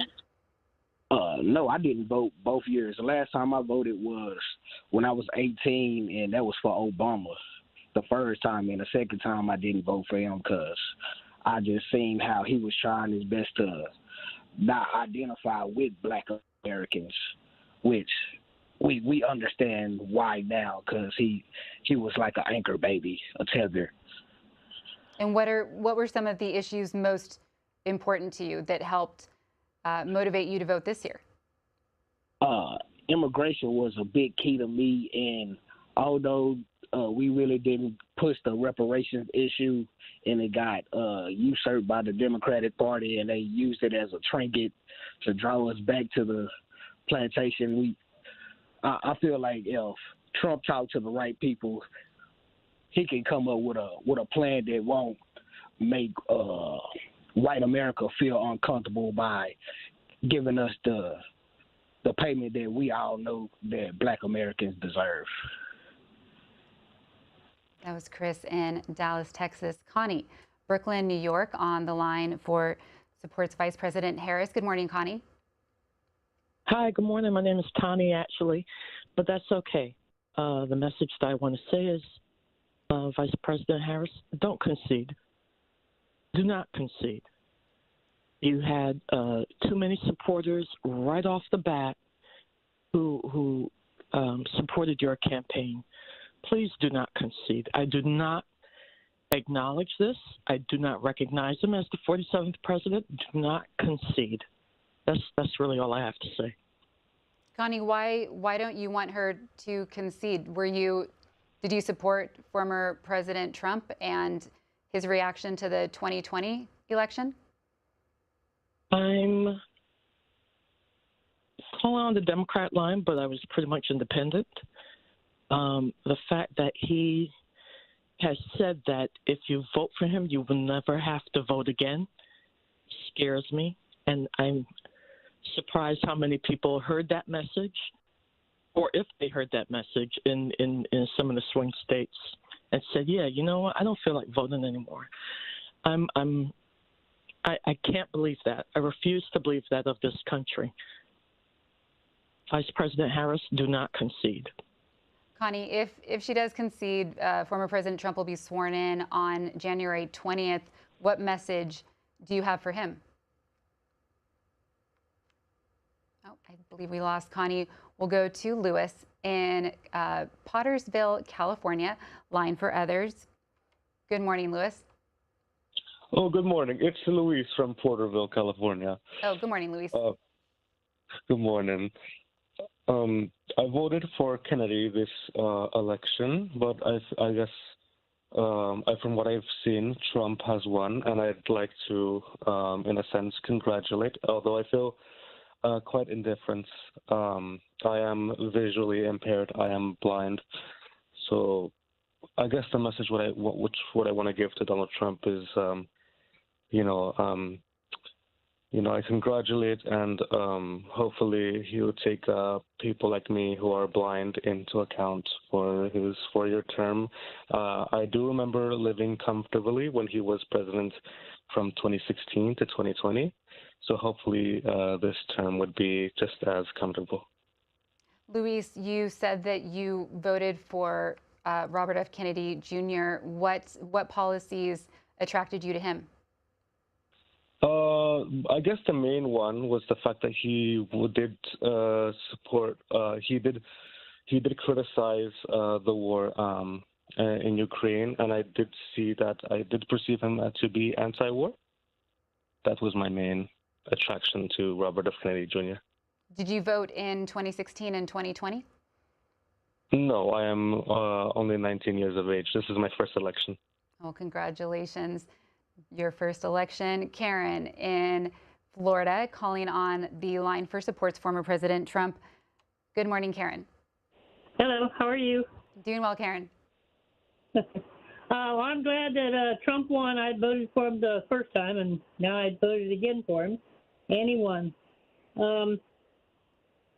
No, I didn't vote both years. The last time I voted was when I was 18, and that was for Obama. The first time, and the second time I didn't vote for him because I just seen how he was trying his best to not identify with black Americans, which we understand why now because he was like an anchor baby, a tether. And what were some of the issues most important to you that helped motivate you to vote this year? Immigration was a big key to me, and although we really didn't push the reparations issue, and it got usurped by the Democratic Party, and they used it as a trinket to draw us back to the plantation. I feel like if Trump talked to the right people, he can come up with a plan that won't make white America feel uncomfortable by giving us the payment that we all know that black Americans deserve. That was Chris in Dallas, Texas. Connie, Brooklyn, New York, on the line supports Vice President Harris. Good morning, Connie. Hi, good morning. My name is Tani, actually, but that's okay. The message that I want to say is, Vice President Harris, don't concede. Do not concede. You had too many supporters right off the bat who supported your campaign. Please do not concede. I do not acknowledge this. I do not recognize him as the 47th president. Do not concede. That's really all I have to say. Connie, why don't you want her to concede? Did you support former President Trump and his reaction to the 2020 election? I'm calling on the Democrat line, but I was pretty much independent. The fact that he has said that if you vote for him, you will never have to vote again scares me. And I'm surprised how many people heard that message, or if they heard that message in some of the swing states and said, yeah, you know what, I don't feel like voting anymore. I can't believe that. I refuse to believe that of this country. Vice President Harris, do not concede. Connie, if she does concede, former President Trump will be sworn in on January 20th. What message do you have for him? Oh, I believe we lost Connie. We'll go to Lewis in Pottersville, California. Line for others. Good morning, Lewis. Oh, good morning. It's Luis from Porterville, California. Oh, good morning, Luis. Good morning. I voted for Kennedy this election, but I guess from what I've seen, Trump has won, and I'd like to, in a sense, congratulate, although I feel quite indifferent. I am visually impaired. I am blind. So I guess the message what I want to give to Donald Trump is, I congratulate, and hopefully he'll take people like me who are blind into account for his 4-year term. I do remember living comfortably when he was president from 2016 to 2020. So hopefully this term would be just as comfortable. Luis, you said that you voted for Robert F. Kennedy Jr. What policies attracted you to him? I guess the main one was the fact that he did support. He did criticize the war in Ukraine, and I did see that. I did perceive him to be anti-war. That was my main attraction to Robert F. Kennedy Jr. Did you vote in 2016 and 2020? No, I am only 19 years of age. This is my first election. Well, congratulations. Your first election. Karen in Florida calling on the line for supports former President Trump. Good morning, Karen. Hello, how are you? Doing well, Karen. Well, I'm glad that Trump won. I voted for him the first time, and now I voted again for him, and he won.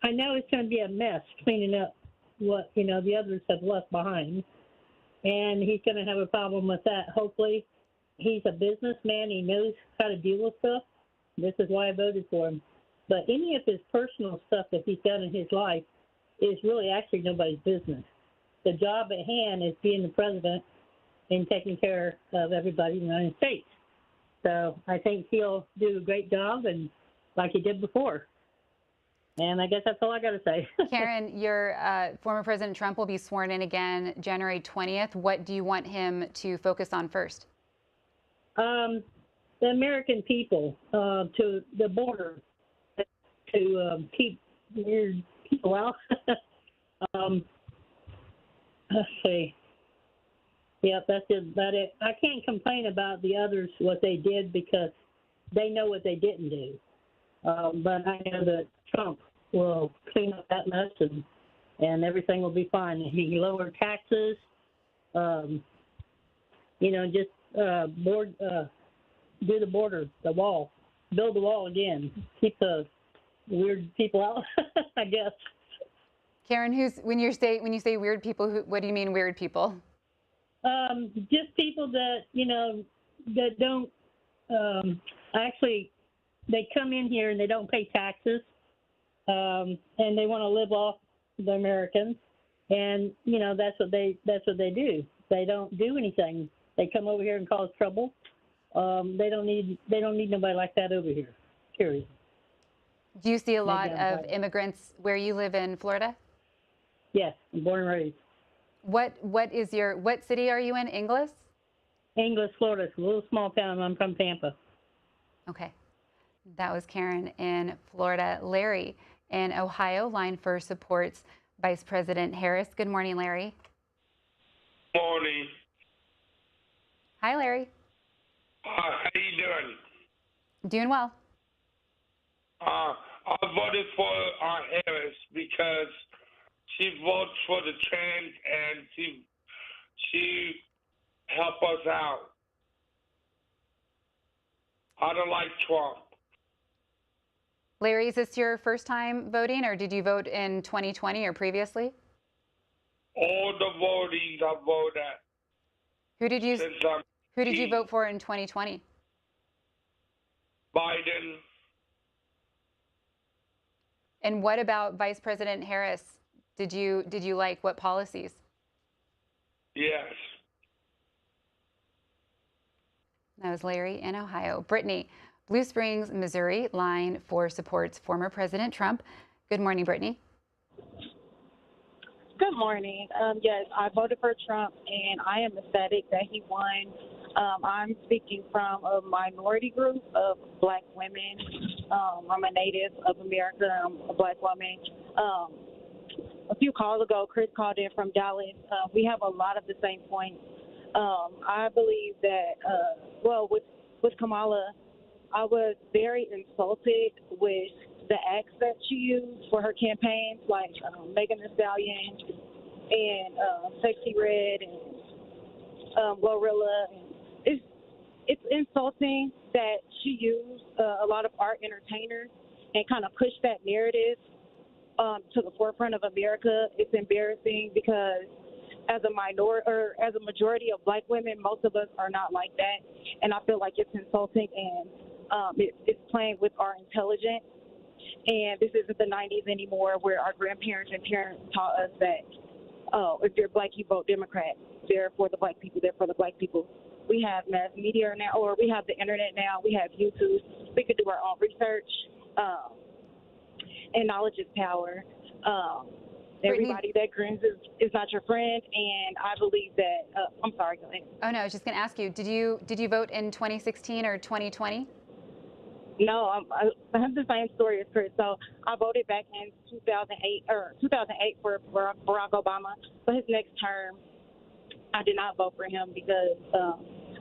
I know it's going to be a mess cleaning up what the others have left behind, and he's going to have a problem with that. Hopefully, he's a businessman. He knows how to deal with stuff. This is why I voted for him. But any of his personal stuff that he's done in his life is really actually nobody's business. The job at hand is being the president and taking care of everybody in the United States. So I think he'll do a great job, and like he did before. And I guess that's all I got to say. Karen, your former President Trump will be sworn in again January 20th. What do you want him to focus on first? The American people, to the border, to keep weird people out. Let's see. Yep, that's about it. I can't complain about the others, what they did, because they know what they didn't do. But I know that Trump will clean up that mess, and everything will be fine. He lowered taxes, do the border, the wall, build the wall again, keep the weird people out, I guess. Karen, when you say weird people, what do you mean weird people? Just people that that don't actually. They come in here and they don't pay taxes, and they want to live off the Americans, and that's what they do. They don't do anything. They come over here and cause trouble. They don't need nobody like that over here. Period. Do you see a lot of immigrants where you live in Florida? Yes, I'm born and raised. What city are you in? Ingles, Florida. It's a little small town. I'm from Tampa. Okay. That was Karen in Florida. Larry in Ohio, line for supports Vice President Harris. Good morning, Larry. Morning. Hi, Larry. How you doing? Doing well. I voted for Harris because she votes for the trans and she help us out. I don't like Trump. Larry, is this your first time voting, or did you vote in 2020 or previously? All the voting I vote at. Who did you vote for in 2020? Biden. And what about Vice President Harris? Did you like what policies? Yes. That was Larry in Ohio. Brittany, Blue Springs, Missouri, line for supports former President Trump. Good morning, Brittany. Good morning. Yes, I voted for Trump, and I am ecstatic that he won. I'm speaking from a minority group of Black women. I'm a native of America. I'm a Black woman. A few calls ago, Chris called in from Dallas. We have a lot of the same points. I believe that, with Kamala, I was very insulted with the acts that she used for her campaigns, like Megan Thee Stallion and Sexy Red and Glorilla. It's insulting that she used a lot of art entertainers and kind of pushed that narrative to the forefront of America. It's embarrassing because as a majority of Black women, most of us are not like that, and I feel like it's insulting and it's playing with our intelligence And this isn't the 90s anymore where our grandparents and parents taught us that, oh, if you're black, you vote Democrat. They're for the black people. They're for the black people. We have mass media now, or we have the internet now. We have YouTube. We could do our own research. And knowledge is power. Everybody that grins is not your friend, and I believe that. I'm sorry, go ahead. Oh no, I was just going to ask you. Did you vote in 2016 or 2020? No, I have the same story as Chris. So I voted back in 2008 for Barack Obama. For his next term, I did not vote for him because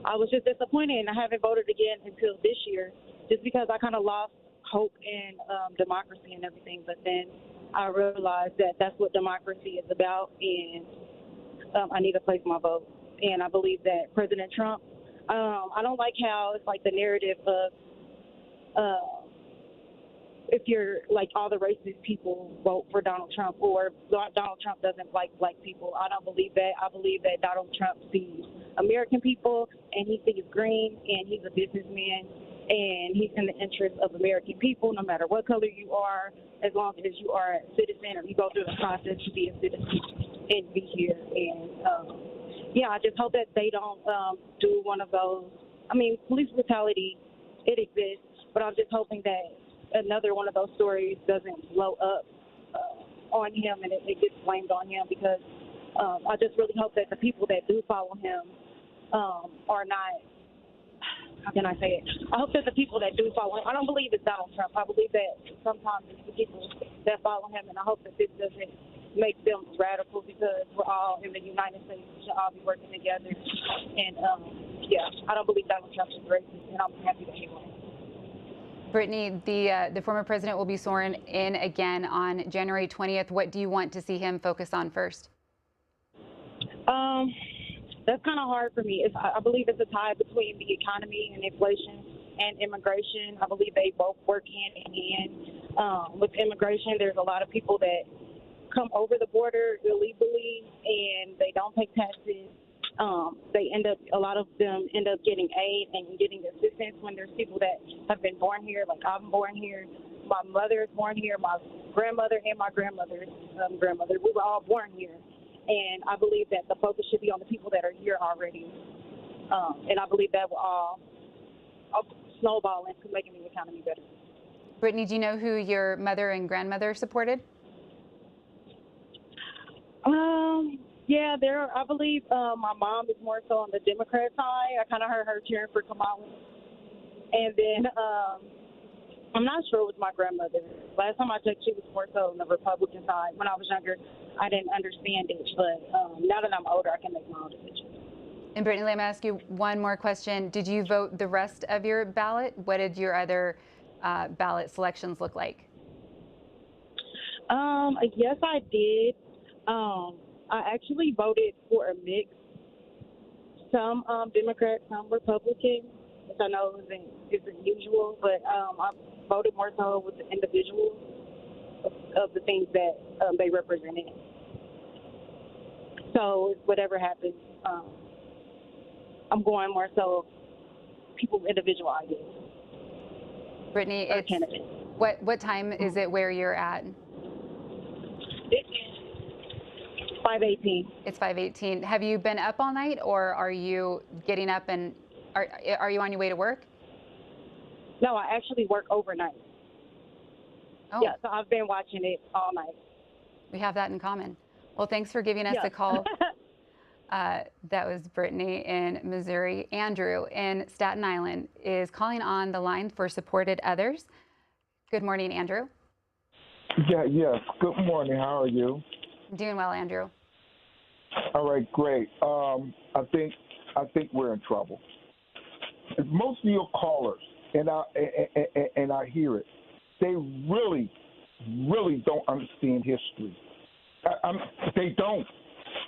I was just disappointed, and I haven't voted again until this year, just because I kind of lost hope in democracy and everything. But then I realized that that's what democracy is about, and I need to place my vote. And I believe that President Trump, I don't like how it's like the narrative of if you're like all the racist people vote for Donald Trump, or Donald Trump doesn't like black people. I don't believe that. I believe that Donald Trump sees American people, and he sees green, and he's a businessman, and he's in the interest of American people, no matter what color you are, as long as you are a citizen or you go through the process to be a citizen and be here. And yeah, I just hope that they don't do one of those. I mean, police brutality, it exists, but I'm just hoping that another one of those stories doesn't blow up on him and it gets blamed on him, because I just really hope that the people that do follow him are not, how can I say it? I hope that the people that do follow him, I don't believe it's Donald Trump. I believe that sometimes it's the people that follow him, and I hope that this doesn't make them radical, because we're all in the United States. We should all be working together. And yeah, I don't believe Donald Trump is racist, and I'm happy to hear him. Brittany, the former president will be sworn in again on January 20th. What do you want to see him focus on first? That's kind of hard for me. I believe it's a tie between the economy and inflation and immigration. I believe they both work hand in hand. With immigration, there's a lot of people that come over the border illegally and they don't pay taxes. A lot of them end up getting aid and getting assistance when there's people that have been born here. Like, I'm born here. My mother is born here. My grandmother and my grandmother's grandmother. We were all born here. And I believe that the focus should be on the people that are here already. And I believe that will all snowball into making the economy better. Brittany, do you know who your mother and grandmother supported? Yeah, I believe my mom is more so on the Democrat side. I kind of heard her cheering for Kamala. And then I'm not sure with my grandmother. Last time I checked, she was more so on the Republican side. When I was younger, I didn't understand it. But now that I'm older, I can make my own decisions. And Brittany, let me ask you one more question. Did you vote the rest of your ballot? What did your other ballot selections look like? Yes, I did. I actually voted for a mix. Some Democrat, some Republican, which I know isn't usual, but I voted more so with the individuals of the things that they represented. So whatever happens, I'm going more so people's individual ideas. Brittany, what time is it where you're at? It's 5:18. It's 5:18. Have you been up all night, or are you getting up and are you on your way to work? No, I actually work overnight. Oh. Yeah, so I've been watching it all night. We have that in common. Well, thanks for giving us a call. That was Brittany in Missouri. Andrew in Staten Island is calling on the line for supported others. Good morning, Andrew. Yes. Good morning. How are you? Doing well, Andrew. All right, great. I think we're in trouble. Most of your callers, and I hear it, they really don't understand history. They don't,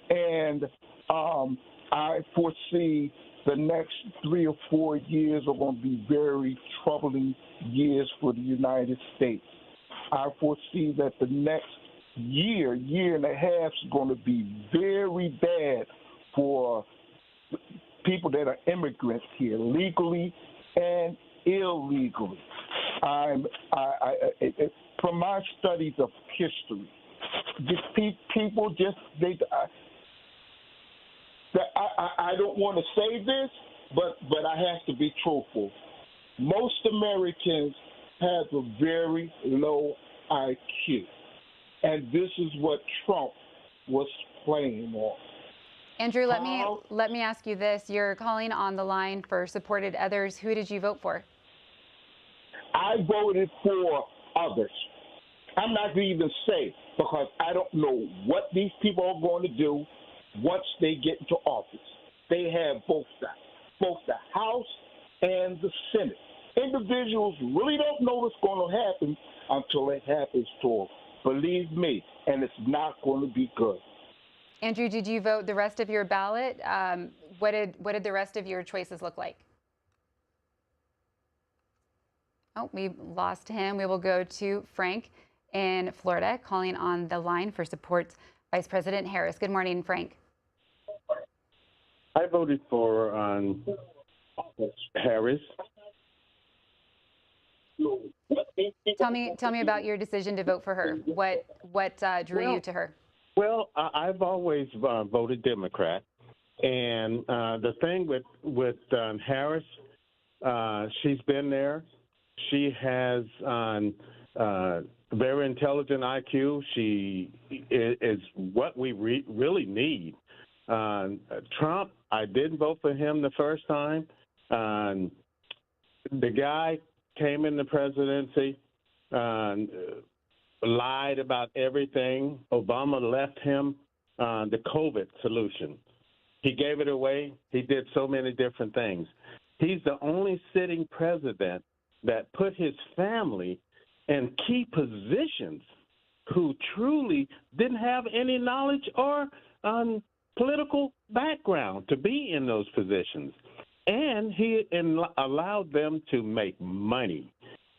and I foresee the next 3 or 4 years are going to be very troubling years for the United States. I foresee that the next year and a half is going to be very bad for people that are immigrants here, legally and illegally. From my studies of history, people just I don't want to say this, but I have to be truthful. Most Americans have a very low IQ, and this is what Trump was playing on. Andrew, let me ask you this. You're calling on the line for supported others. Who did you vote for? I voted for others. I'm not going to even say, because I don't know what these people are going to do once they get into office. They have both the House and the Senate. Individuals really don't know what's going to happen until it happens to them. Believe me, and it's not going to be good. Andrew, did you vote the rest of your ballot? What did the rest of your choices look like? Oh, we lost him. We will go to Frank in Florida, calling on the line for support Vice President Harris. Good morning, Frank. I voted for Harris. Tell me about your decision to vote for her. What drew you to her? Well, I've always voted Democrat, and the thing with Harris, she's been there. She has very intelligent IQ. She is what we really need. Trump, I didn't vote for him the first time. The guy came in the presidency, lied about everything. Obama left him the COVID solution. He gave it away. He did so many different things. He's the only sitting president that put his family in key positions who truly didn't have any knowledge or political background to be in those positions. And he allowed them to make money.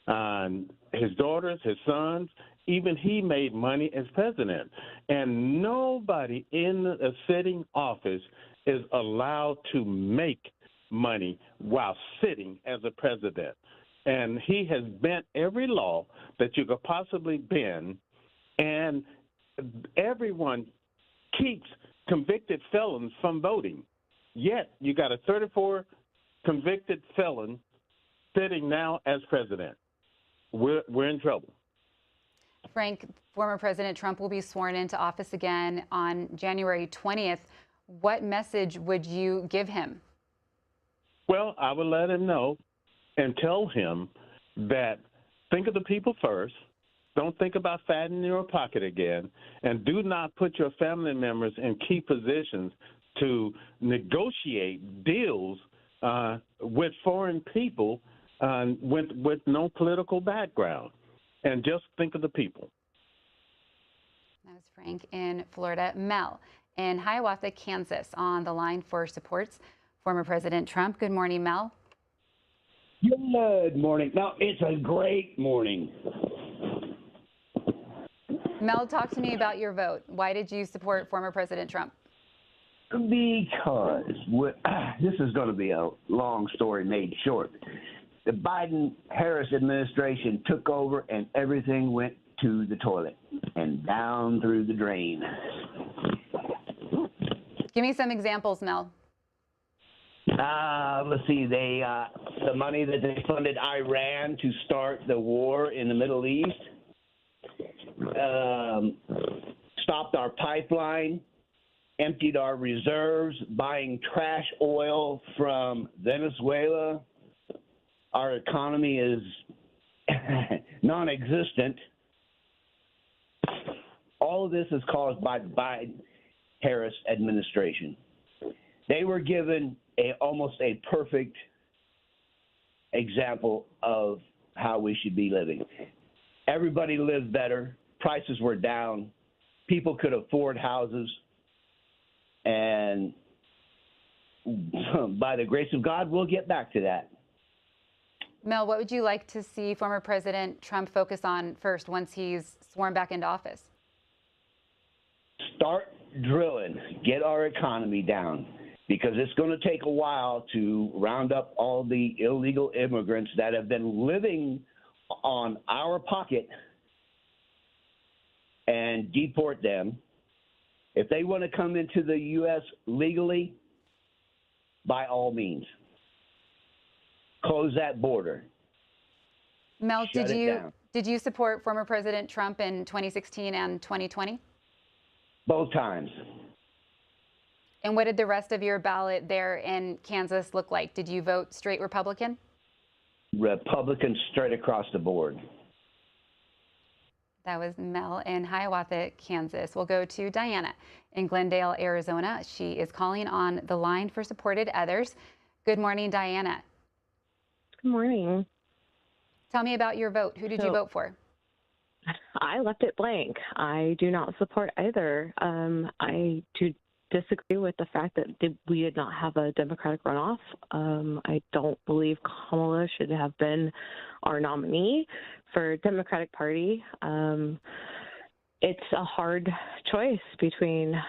His daughters, his sons, even he made money as president. And nobody in a sitting office is allowed to make money while sitting as a president. And he has bent every law that you could possibly bend, and everyone keeps convicted felons from voting. Yet you got a 34 convicted felon sitting now as president. We're in trouble. Frank, former President Trump will be sworn into office again on January 20th. What message would you give him? Well, I would let him know and tell him that think of the people first. Don't think about fattening your pocket again. And do not put your family members in key positions to negotiate deals with foreign people with no political background. And just think of the people. That was Frank in Florida. Mel in Hiawatha, Kansas, on the line for supports former President Trump. Good morning, Mel. Good morning. Now, it's a great morning. Mel, talk to me about your vote. Why did you support former President Trump? Because this is going to be a long story made short. The Biden-Harris administration took over and everything went to the toilet and down through the drain. Give me some examples, Mel. Let's see. The money that they funded Iran to start the war in the Middle East, stopped our pipeline, emptied our reserves, buying trash oil from Venezuela. Our economy is non-existent. All of this is caused by the Biden-Harris administration. They were given almost a perfect example of how we should be living. Everybody lived better. Prices were down. People could afford houses. And by the grace of God, we'll get back to that. Mel, what would you like to see former President Trump focus on first once he's sworn back into office? Start drilling. Get our economy down. Because it's going to take a while to round up all the illegal immigrants that have been living on our pocket and deport them. If they want to come into the U.S. legally, by all means, close that border. Mel, Shut it down. did you support former President Trump in 2016 and 2020? Both times. And what did the rest of your ballot there in Kansas look like? Did you vote straight Republican? Republicans straight across the board. That was Mel in Hiawatha, Kansas. We'll go to Diana in Glendale, Arizona. She is calling on the line for supported others. Good morning, Diana. Good morning. Tell me about your vote. Who did you vote for? I left it blank. I do not support either. I do disagree with the fact that we did not have a Democratic runoff. I don't believe Kamala should have been our nominee for Democratic Party. It's a hard choice between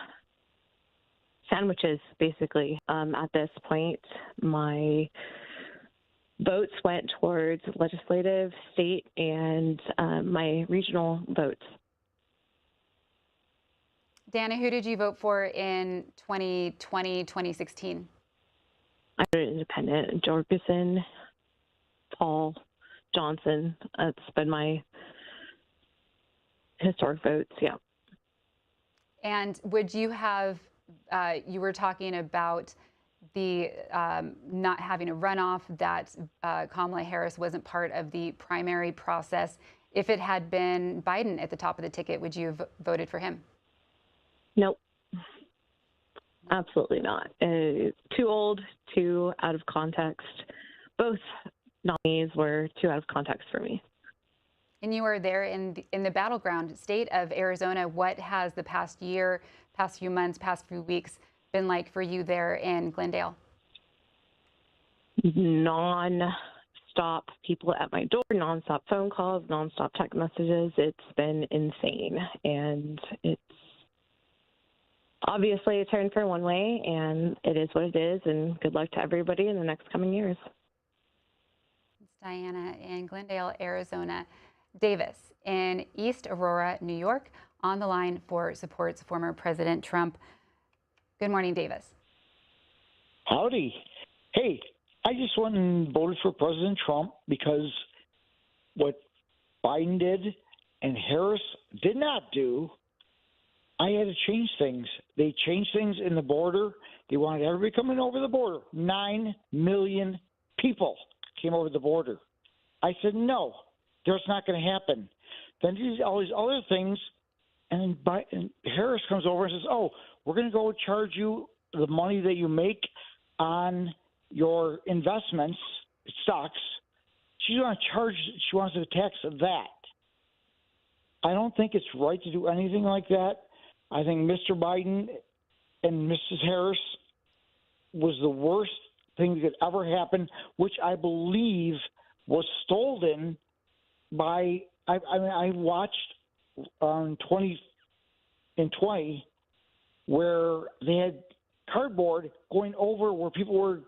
sandwiches, basically. At this point, my votes went towards legislative, state, and my regional votes. Dana, who did you vote for in 2020, 2016? I voted independent. Jorgensen, Paul, Johnson. That's been my historic votes, yeah. And would you have, you were talking about the not having a runoff, that Kamala Harris wasn't part of the primary process. If it had been Biden at the top of the ticket, would you have voted for him? Nope. Absolutely not. Too old, too out of context. Both nominees were too out of context for me. And you were there in the battleground state of Arizona. What has the past year, past few months, past few weeks been like for you there in Glendale? Non-stop people at my door, non-stop phone calls, non-stop text messages. It's been insane. And it's obviously a turn for one way, and it is what it is. And good luck to everybody in the next coming years. It's Diana in Glendale, Arizona. Davis in East Aurora, New York, on the line for supports former President Trump. Good morning, Davis. Howdy. Hey, I just went and voted for President Trump because what Biden did and Harris did not do, I had to change things. They changed things in the border. They wanted everybody coming over the border. 9 million people came over the border. I said, no, that's not going to happen. Then all these other things, and Harris comes over and says, oh, we're going to go charge you the money that you make on your investments, stocks. She wants to tax that. I don't think it's right to do anything like that. I think Mr. Biden and Mrs. Harris was the worst thing that could ever happen, which I believe was stolen by, I watched on 2020 where they had cardboard going over where people were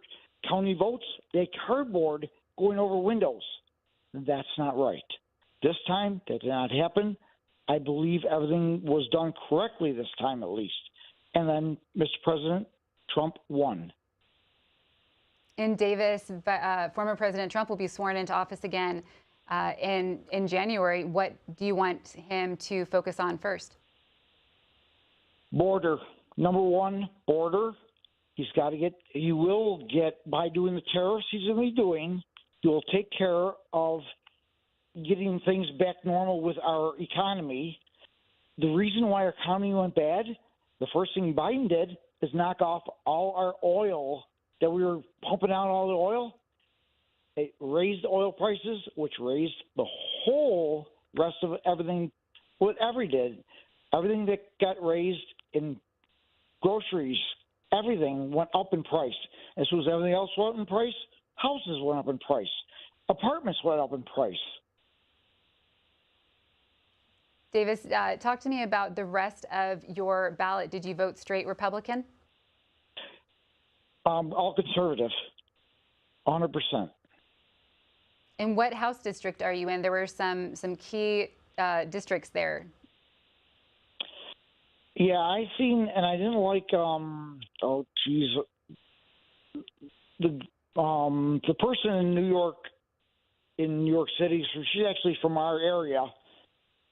counting votes. They had cardboard going over windows. That's not right. This time, that did not happen. I believe everything was done correctly this time, at least. And then Mr. President Trump won. In Davis, former President Trump will be sworn into office again in January. What do you want him to focus on first? Border. Number one, border. He will get, by doing the tariffs he's going to be doing, he will take care of getting things back normal with our economy. The reason why our economy went bad, the first thing Biden did is knock off all our oil that we were pumping out, all the oil. It raised oil prices, which raised the whole rest of everything, whatever he did. Everything that got raised in groceries, everything went up in price. As soon as everything else went in price, houses went up in price. Apartments went up in price. Davis, talk to me about the rest of your ballot. Did you vote straight Republican? All conservative, 100%. And what House district are you in? There were some key districts there. Yeah, I seen, and I didn't like. The person in New York City. So she's actually from our area,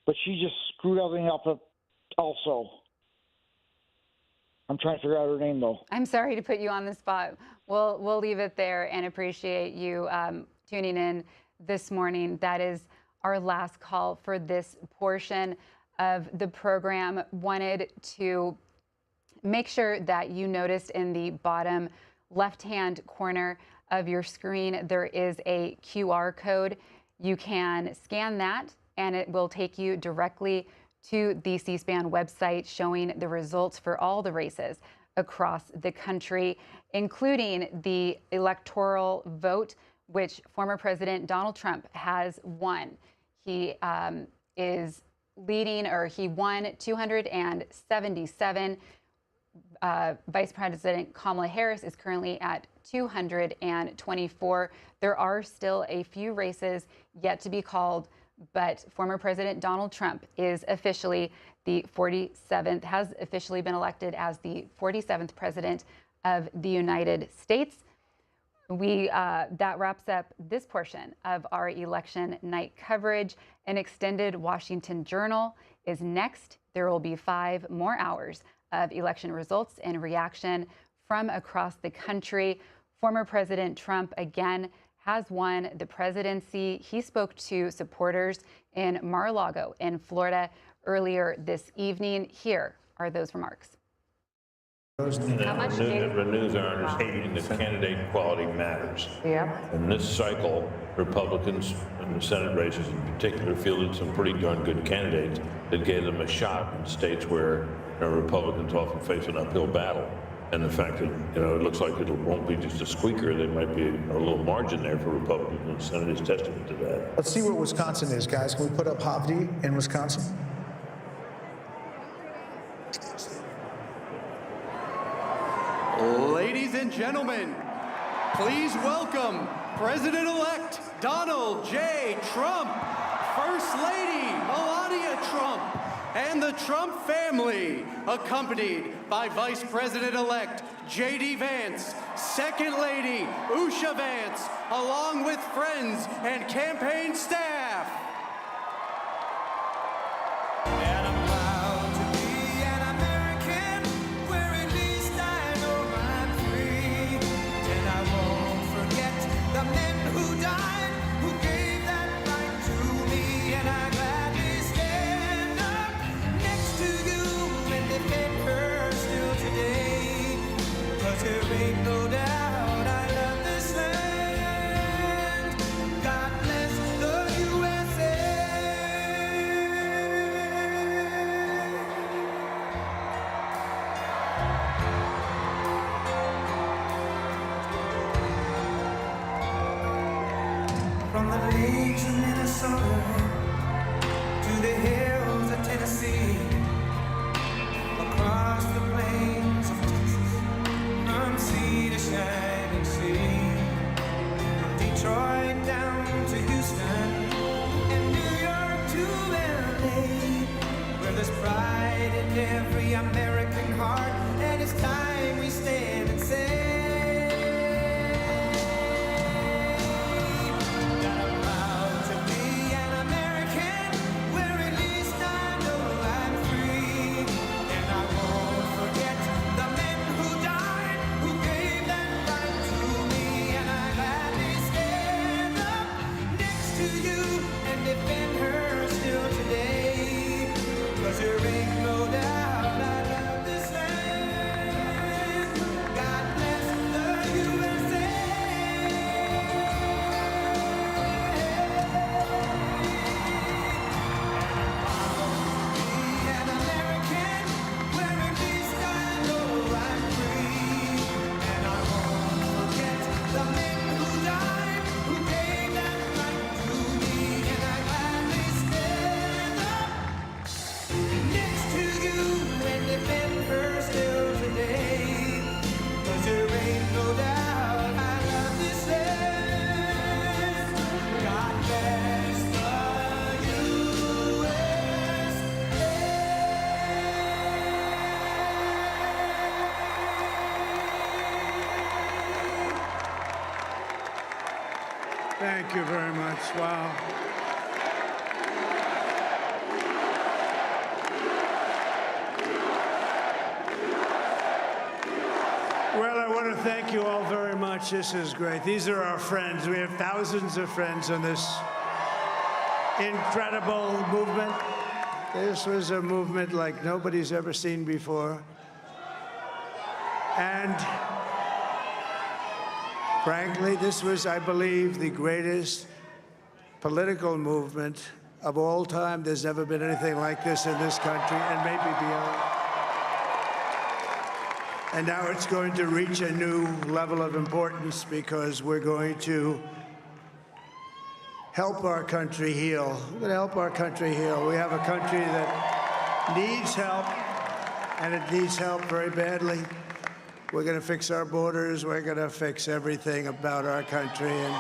but she just screwed everything up. Also, I'm trying to figure out her name though. I'm sorry to put you on the spot. We'll leave it there and appreciate you tuning in this morning. That is our last call for this portion of the program. Wanted to make sure that you noticed in the bottom left-hand corner of your screen, there is a QR code. You can scan that and it will take you directly to the C-SPAN website showing the results for all the races across the country, including the electoral vote, which former President Donald Trump has won. He is leading, or he won 277. Vice President Kamala Harris is currently at 224. There are still a few races yet to be called, but former President Donald Trump is officially the 47th, has officially been elected as the 47th President of the United States. That wraps up this portion of our election night coverage. An extended Washington Journal is next. There will be 5 more hours of election results and reaction from across the country. Former President Trump again has won the presidency. He spoke to supporters in Mar-a-Lago in Florida earlier this evening. Here are those remarks. It renews our understanding that candidate quality matters. Yeah. In this cycle, Republicans in the Senate races in particular fielded some pretty darn good candidates that gave them a shot in states where Republicans often face an uphill battle. And the fact that, it looks like it won't be just a squeaker, there might be a little margin there for Republicans in the Senate is testament to that. Let's see what Wisconsin is, guys. Can we put up Hovde in Wisconsin? Ladies and gentlemen, please welcome President-elect Donald J. Trump, First Lady Melania Trump, and the Trump family, accompanied by Vice President-elect J.D. Vance, Second Lady Usha Vance, along with friends and campaign staff. From the lakes of Minnesota to the hills of Tennessee, across the plains of Texas, from sea to shining sea, from Detroit down to Houston and New York to LA, where there's pride in every American heart, and it's time we stand and say, you Thank you very much. Wow. Well, I want to thank you all very much. This is great. These are our friends. We have thousands of friends in this incredible movement. This was a movement like nobody's ever seen before. And frankly, this was, I believe, the greatest political movement of all time. There's never been anything like this in this country, and maybe beyond. And now it's going to reach a new level of importance because we're going to help our country heal. We're going to help our country heal. We have a country that needs help, and it needs help very badly. We're going to fix our borders. We're going to fix everything about our country. And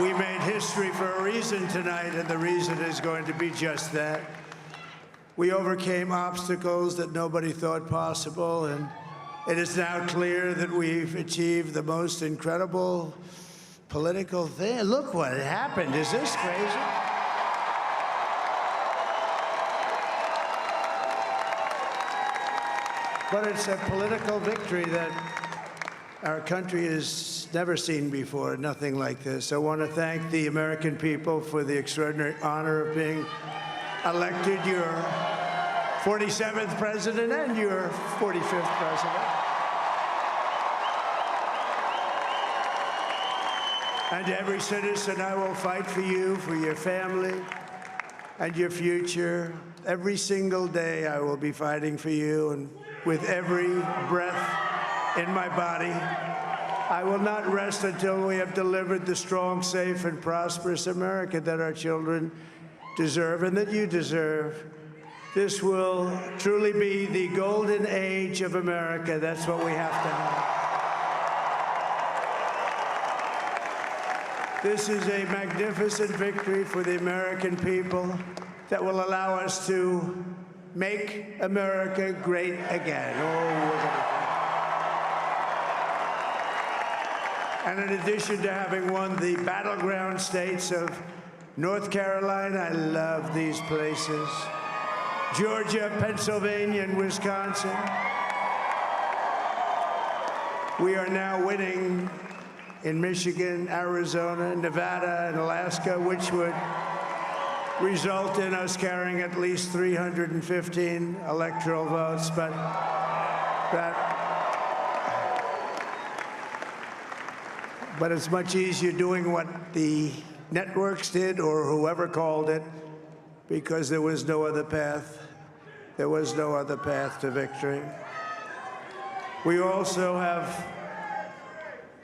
we made history for a reason tonight, and the reason is going to be just that. We overcame obstacles that nobody thought possible, and it is now clear that we've achieved the most incredible political thing. Look what happened. Is this crazy? But it's a political victory that our country has never seen before, nothing like this. I want to thank the American people for the extraordinary honor of being elected your 47th president and your 45th president. And every citizen, I will fight for you, for your family, and your future. Every single day, I will be fighting for you, and with every breath in my body, I will not rest until we have delivered the strong, safe, and prosperous America that our children deserve and that you deserve. This will truly be the golden age of America. That's what we have to have. This is a magnificent victory for the American people that will allow us to make America great again. And in addition to having won the battleground states of North Carolina, I love these places, Georgia, Pennsylvania, and Wisconsin, we are now winning in Michigan, Arizona, Nevada, and Alaska, which would result in us carrying at least 315 electoral votes, but it's much easier doing what the networks did or whoever called it, because there was no other path. There was no other path to victory. We also have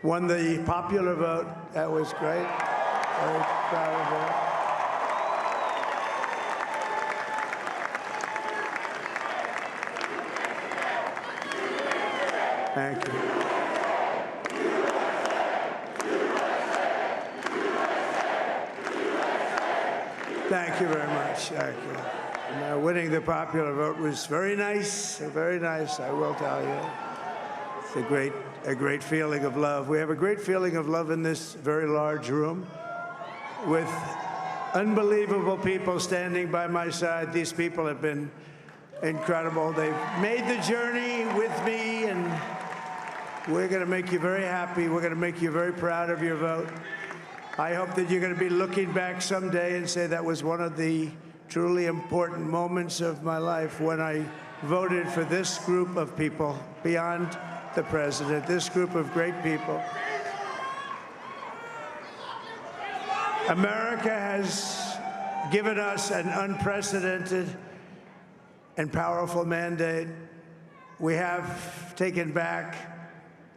won the popular vote. That was great. Very proud of that. Thank you. Thank you very much. Thank you. And, winning the popular vote was very nice, I will tell you. It's a great feeling of love. We have a great feeling of love in this very large room with unbelievable people standing by my side. These people have been incredible. They've made the journey with me, and we're going to make you very happy. We're going to make you very proud of your vote. I hope that you're going to be looking back someday and say that was one of the truly important moments of my life when I voted for this group of people beyond the president, this group of great people. America has given us an unprecedented and powerful mandate. We have taken back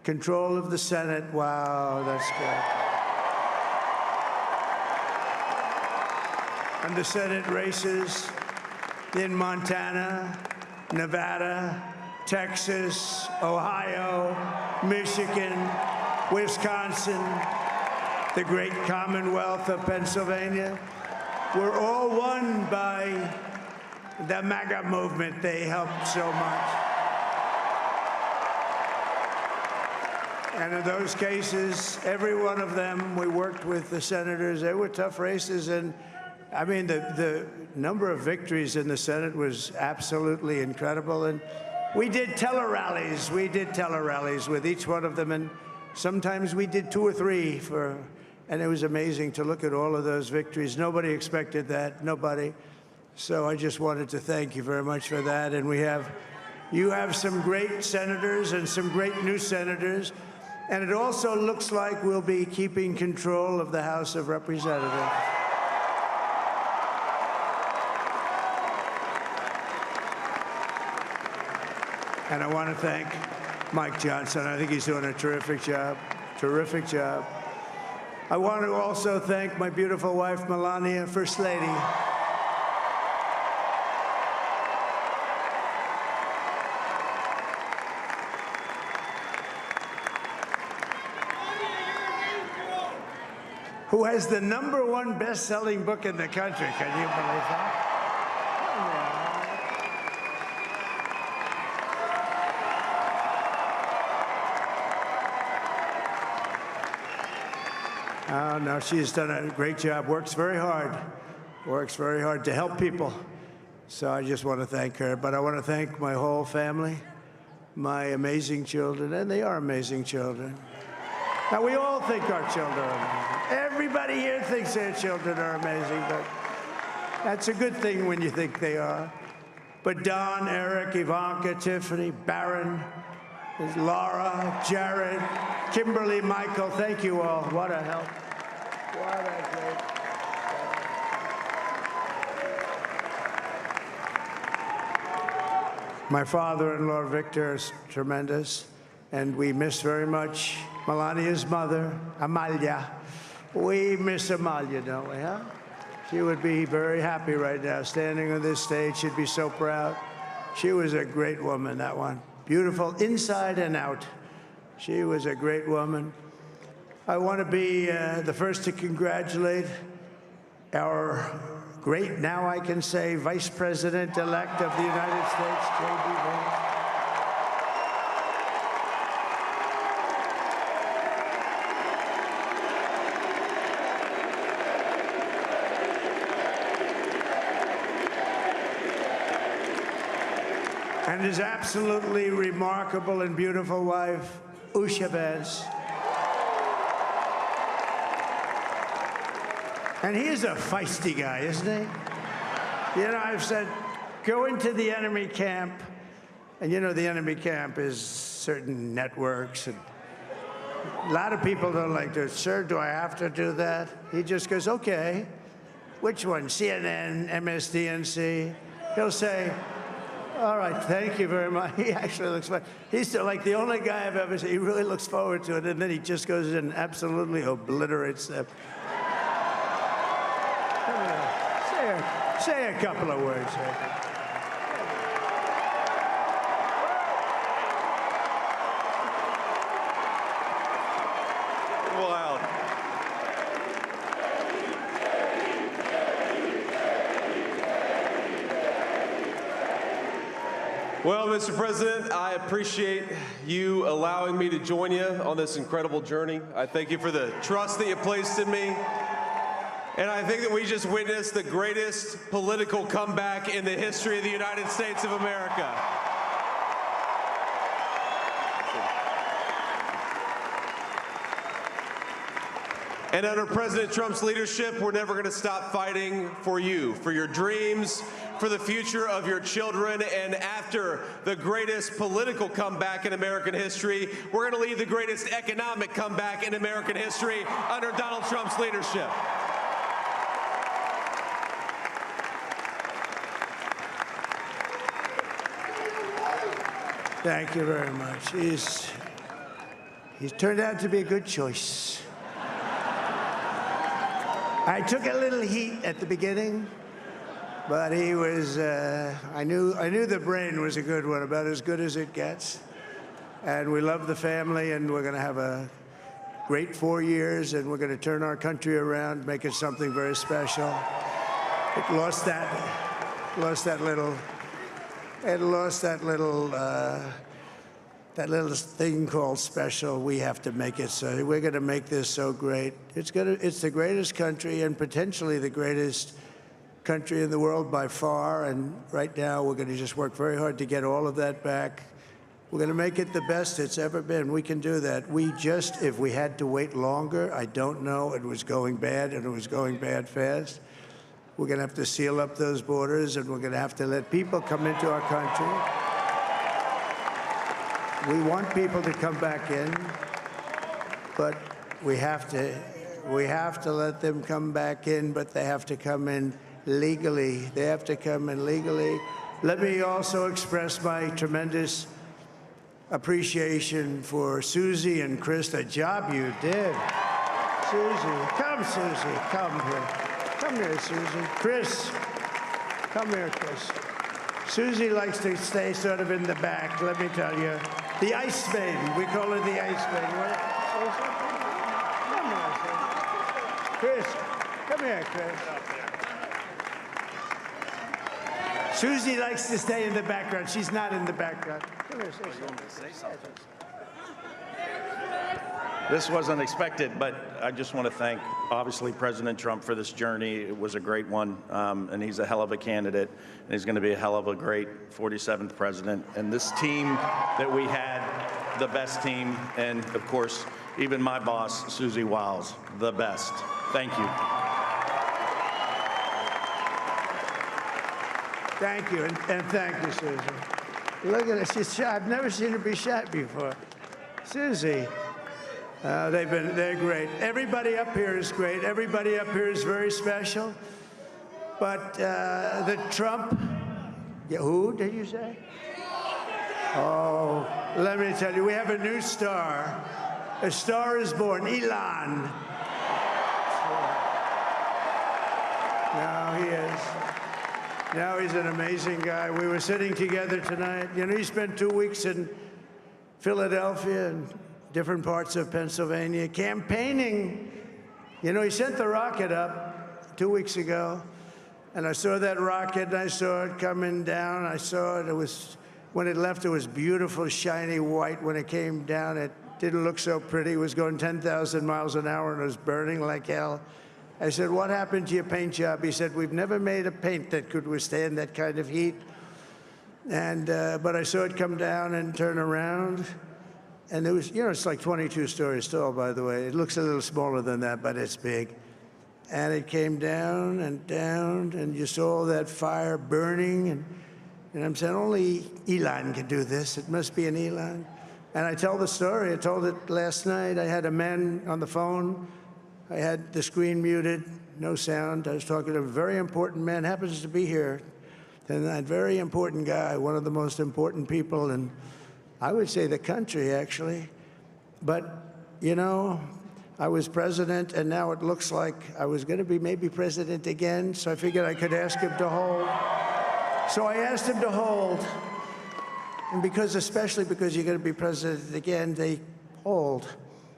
control of the Senate. Wow, that's good. And the Senate races in Montana, Nevada, Texas, Ohio, Michigan, Wisconsin, the great Commonwealth of Pennsylvania, were all won by the MAGA movement. They helped so much. And in those cases, every one of them, we worked with the senators. They were tough races. And I mean, the number of victories in the Senate was absolutely incredible. And we did tele-rallies. We did tele-rallies with each one of them. And sometimes we did 2 or 3 and it was amazing to look at all of those victories. Nobody expected that, nobody. So I just wanted to thank you very much for that. And you have some great senators and some great new senators. And it also looks like we'll be keeping control of the House of Representatives. And I want to thank Mike Johnson. I think he's doing a terrific job. Terrific job. I want to also thank my beautiful wife, Melania, First Lady. Who has the #1 best-selling book in the country. Can you believe that? Oh, no, she's done a great job. Works very hard to help people. So I just want to thank her. But I want to thank my whole family, my amazing children, and they are amazing children. Now, we all think our children are amazing. Everybody here thinks their children are amazing, but that's a good thing when you think they are. But Don, Eric, Ivanka, Tiffany, Barron, Laura, Jared, Kimberly, Michael, thank you all. What a help. What a great help. My father-in-law, Victor, is tremendous, and we miss very much Melania's mother, Amalia. We miss Amalia, don't we, huh? She would be very happy right now, standing on this stage. She'd be so proud. She was a great woman, that one. Beautiful inside and out. She was a great woman. I want to be the first to congratulate our great, now I can say, Vice President-elect of the United States, J.D. Vance. And his absolutely remarkable and beautiful wife, Usha Vance. And he is a feisty guy, isn't he? You know, I've said, go into the enemy camp, and you know the enemy camp is certain networks, and a lot of people don't like to, sir, do I have to do that? He just goes, okay, which one, CNN, MSDNC? He'll say, all right, thank you very much. He actually looks fun. He's like the only guy I've ever seen. He really looks forward to it, and then he just goes in and absolutely obliterates them. Say a couple of words. Wild. Well, Mr. President, I appreciate you allowing me to join you on this incredible journey. I thank you for the trust that you placed in me. And I think that we just witnessed the greatest political comeback in the history of the United States of America. And under President Trump's leadership, we're never going to stop fighting for you, for your dreams, for the future of your children. And after the greatest political comeback in American history, we're going to lead the greatest economic comeback in American history under Donald Trump's leadership. Thank you very much. He's turned out to be a good choice. I took a little heat at the beginning, but he was, I knew the brain was a good one, about as good as it gets. And we love the family, and we're going to have a great 4 years, and we're going to turn our country around, make it something very special. It lost that little that little thing called special, we have to make it so. We're going to make this so great. It's the greatest country and potentially the greatest country in the world by far. And right now, we're going to just work very hard to get all of that back. We're going to make it the best it's ever been. We can do that. If we had to wait longer, I don't know. It was going bad, and it was going bad fast. We're going to have to seal up those borders, and we're going to have to let people come into our country. We want people to come back in, but we have to let them come back in, but they have to come in legally. They have to come in legally. Let me also express my tremendous appreciation for Susie and Chris, the job you did. Susie, come here. Come here, Susie. Chris, come here, Chris. Susie likes to stay sort of in the back, let me tell you. The Ice Maiden, we call her the Ice Maiden. Come on, Chris, come here, Chris. Susie likes to stay in the background. She's not in the background. Come here, say something. This wasn't expected, but I just want to thank, obviously, President Trump for this journey. It was a great one, and he's a hell of a candidate, and he's going to be a hell of a great 47th president. And this team that we had, the best team, and, of course, even my boss, Susie Wiles, the best. Thank you. Thank you, and thank you, Susie. Look at her, she's shy. I've never seen her be shy before. Susie. They're great. Everybody up here is great. Everybody up here is very special. But the Trump, who did you say? Oh, let me tell you, we have a new star. A star is born, Elon. Now he is. Now he's an amazing guy. We were sitting together tonight. You know, he spent 2 weeks in Philadelphia and different parts of Pennsylvania, campaigning. You know, he sent the rocket up 2 weeks ago, and I saw that rocket, and I saw it coming down. I saw it. It was, when it left, it was beautiful, shiny white. When it came down, it didn't look so pretty. It was going 10,000 miles an hour, and it was burning like hell. I said, what happened to your paint job? He said, we've never made a paint that could withstand that kind of heat. And but I saw it come down and turn around. And it was, you know, it's like 22 stories tall, by the way. It looks a little smaller than that, but it's big. And it came down, and you saw that fire burning. And I'm saying, only Elon can do this. It must be an Elon. And I tell the story. I told it last night. I had a man on the phone. I had the screen muted, no sound. I was talking to a very important man, happens to be here. And that very important guy, one of the most important people in, I would say, the country, actually. But, you know, I was president, and now it looks like I was going to be maybe president again, so I figured I could ask him to hold. So I asked him to hold. And especially because you're going to be president again, they hold.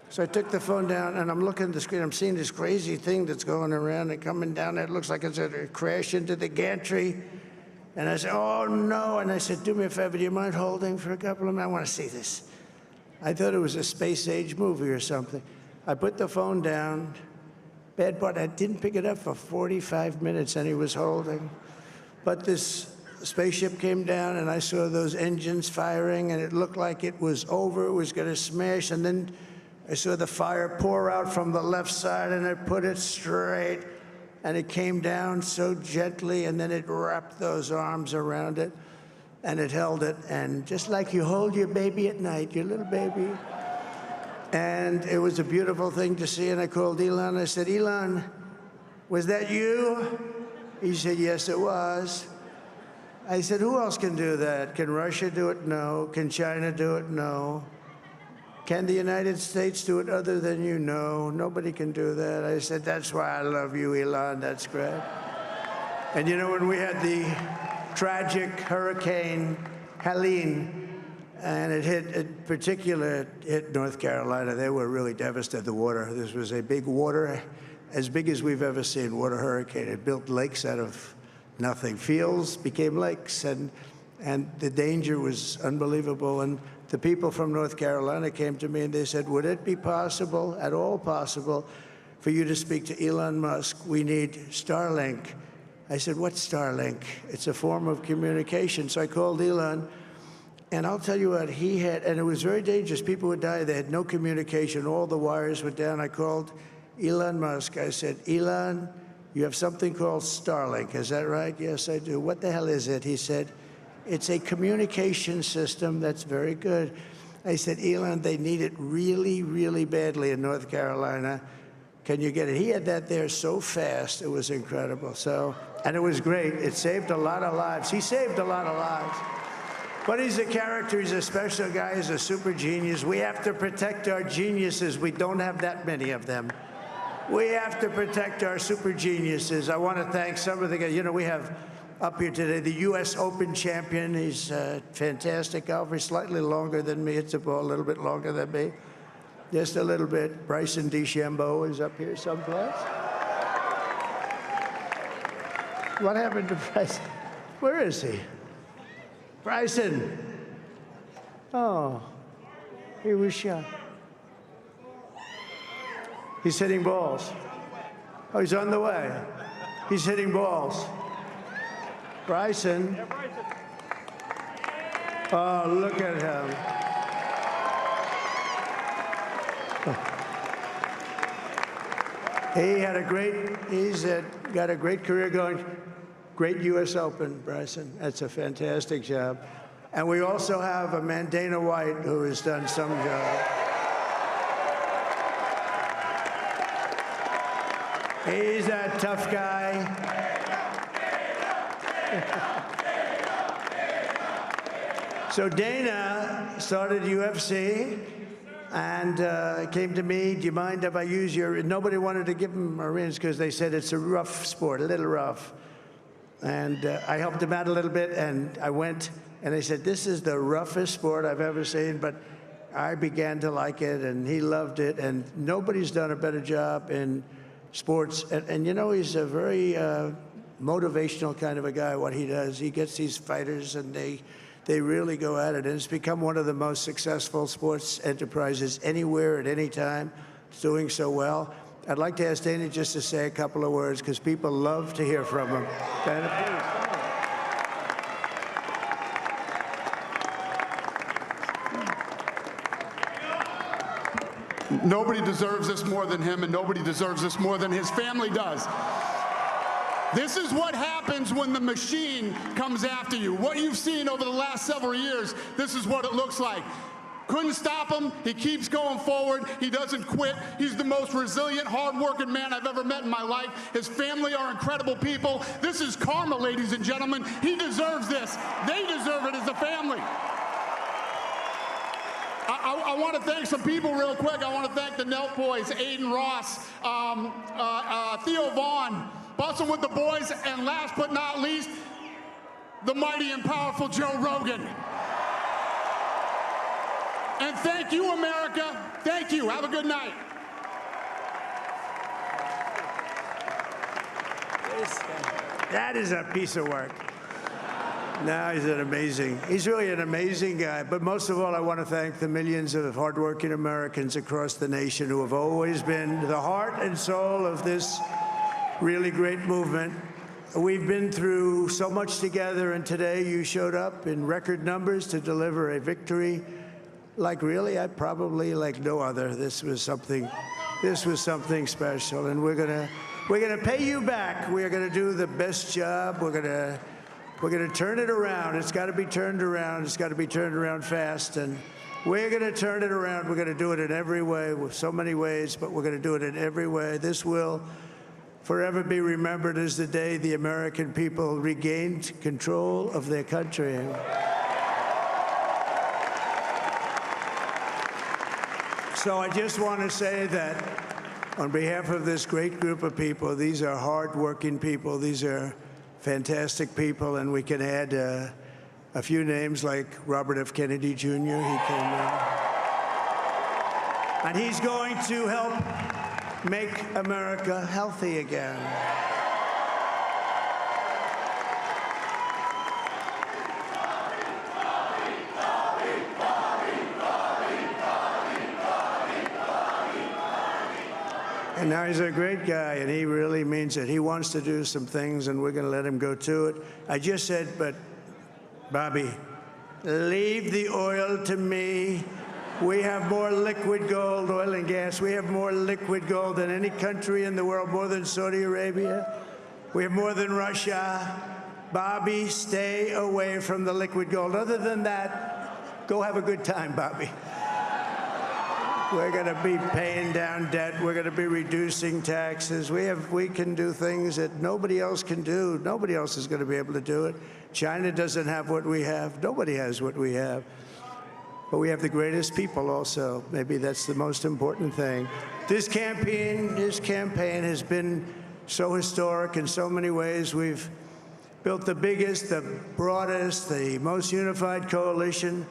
So I took the phone down, and I'm looking at the screen. I'm seeing this crazy thing that's going around and coming down. It looks like it's going to crash into the gantry. And I said, oh, no. And I said, do me a favor. Do you mind holding for a couple of minutes? I want to see this. I thought it was a space-age movie or something. I put the phone down. Bad part, I didn't pick it up for 45 minutes, and he was holding. But this spaceship came down, and I saw those engines firing, and it looked like it was over. It was going to smash. And then I saw the fire pour out from the left side, and I put it straight, and it came down so gently, and then it wrapped those arms around it, and it held it, and just like you hold your baby at night, your little baby. And it was a beautiful thing to see, and I called Elon. I said, Elon, was that you? He said, yes, it was. I said, who else can do that? Can Russia do it? No. Can China do it? No. Can the United States do it other than you? No, nobody can do that. I said, that's why I love you, Elon. That's great. And you know, when we had the tragic Hurricane Helene, and it hit North Carolina, they were really devastated, the water. This was a big water, as big as we've ever seen, water hurricane. It built lakes out of nothing. Fields became lakes, and the danger was unbelievable. And the people from North Carolina came to me and they said, would it be possible, at all possible, for you to speak to Elon Musk? We need Starlink. I said, what's Starlink? It's a form of communication. So I called Elon, and I'll tell you what, he had, and it was very dangerous. People would die. They had no communication. All the wires were down. I called Elon Musk. I said, Elon, you have something called Starlink. Is that right? Yes, I do. What the hell is it? He said, it's a communication system that's very good. I said, Elon, they need it really, really badly in North Carolina. Can you get it? He had that there so fast. It was incredible. So, and it was great. It saved a lot of lives. He saved a lot of lives. But he's a character. He's a special guy. He's a super genius. We have to protect our geniuses. We don't have that many of them. We have to protect our super geniuses. I want to thank some of the guys. You know, we have up here today the U.S. Open champion. He's a fantastic golfer. He's slightly longer than me. Hits the ball a little bit longer than me. Just a little bit. Bryson DeChambeau is up here someplace. What happened to Bryson? Where is he? Bryson. Oh, he was shot. He's hitting balls. Oh, he's on the way. He's hitting balls. Bryson. Oh, look at him. He's got a great career going. Great U.S. Open, Bryson. That's a fantastic job. And we also have a man, Dana White, who has done some job. He's a tough guy. So Dana started UFC and came to me, do you mind if I use your, nobody wanted to give him Marines because they said it's a rough sport, a little rough. And I helped him out a little bit, and I went, and they said, this is the roughest sport I've ever seen, but I began to like it, and he loved it, and nobody's done a better job in sports. And you know, he's a very motivational kind of a guy, what he does. He gets these fighters, and they really go at it, and it's become one of the most successful sports enterprises anywhere at any time. It's doing so well. I'd like to ask Dana just to say a couple of words, because people love to hear from him. Dana, please. Nobody deserves this more than him, and nobody deserves this more than his family does. This is what happens when the machine comes after you. What you've seen over the last several years, this is what it looks like. Couldn't stop him. He keeps going forward. He doesn't quit. He's the most resilient, hard-working man I've ever met in my life. His family are incredible people. This is karma, ladies and gentlemen. He deserves this. They deserve it as a family. I want to thank some people real quick. I want to thank the Nelt boys, Aiden Ross, Theo Vaughn, Bustin' with the boys, and last but not least, the mighty and powerful Joe Rogan. And thank you, America. Thank you. Have a good night. That is a piece of work. No, he's really an amazing guy. But most of all, I want to thank the millions of hardworking Americans across the nation who have always been the heart and soul of this really great movement. We've been through so much together, and today you showed up in record numbers to deliver a victory like probably like no other. This was something special, and we're gonna pay you back. We're gonna do the best job. We're gonna turn it around. It's got to be turned around. It's got to be turned around fast, and we're gonna turn it around. We're gonna do it in every way, with so many ways, but we're gonna do it in every way. This will forever be remembered as the day the American people regained control of their country. So I just want to say that on behalf of this great group of people, these are hard-working people. These are fantastic people, and we can add a few names like Robert F. Kennedy Jr. He came in. And he's going to help make America healthy again. Now, he's a great guy, and he really means it. He wants to do some things, and we're going to let him go to it. I just said, but, Bobby, leave the oil to me. We have more liquid gold, oil and gas. We have more liquid gold than any country in the world, more than Saudi Arabia. We have more than Russia. Bobby, stay away from the liquid gold. Other than that, go have a good time, Bobby. We're going to be paying down debt. We're going to be reducing taxes. We can do things that nobody else can do. Nobody else is going to be able to do it. China doesn't have what we have. Nobody has what we have. But we have the greatest people also. Maybe that's the most important thing. This campaign has been so historic in so many ways. We've built the biggest, the broadest, the most unified coalition.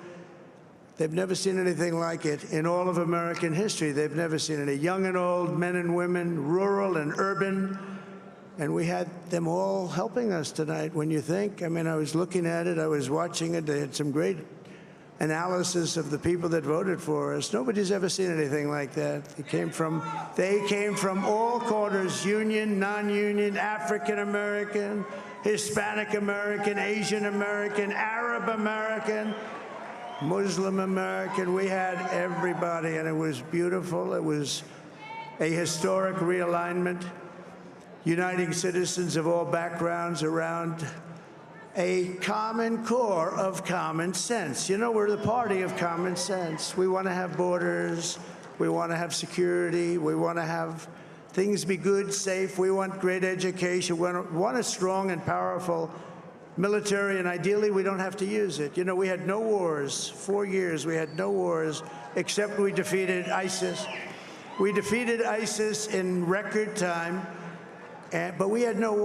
They've never seen anything like it in all of American history. They've never seen it. Young and old, men and women, rural and urban. And we had them all helping us tonight. When you think, I mean, I was looking at it, I was watching it. They had some great analysis of the people that voted for us. Nobody's ever seen anything like that. They came from all corners, union, non-union, African American, Hispanic American, Asian American, Arab American, Muslim American. We had everybody, and it was beautiful. It was a historic realignment, uniting citizens of all backgrounds around a common core of common sense. You know, we're the party of common sense. We want to have borders. We want to have security. We want to have things be good, safe. We want great education. We want a strong and powerful military, and ideally, we don't have to use it. You know, we had no wars. 4 years, we had no wars, except we defeated ISIS. We defeated ISIS in record time, but we had no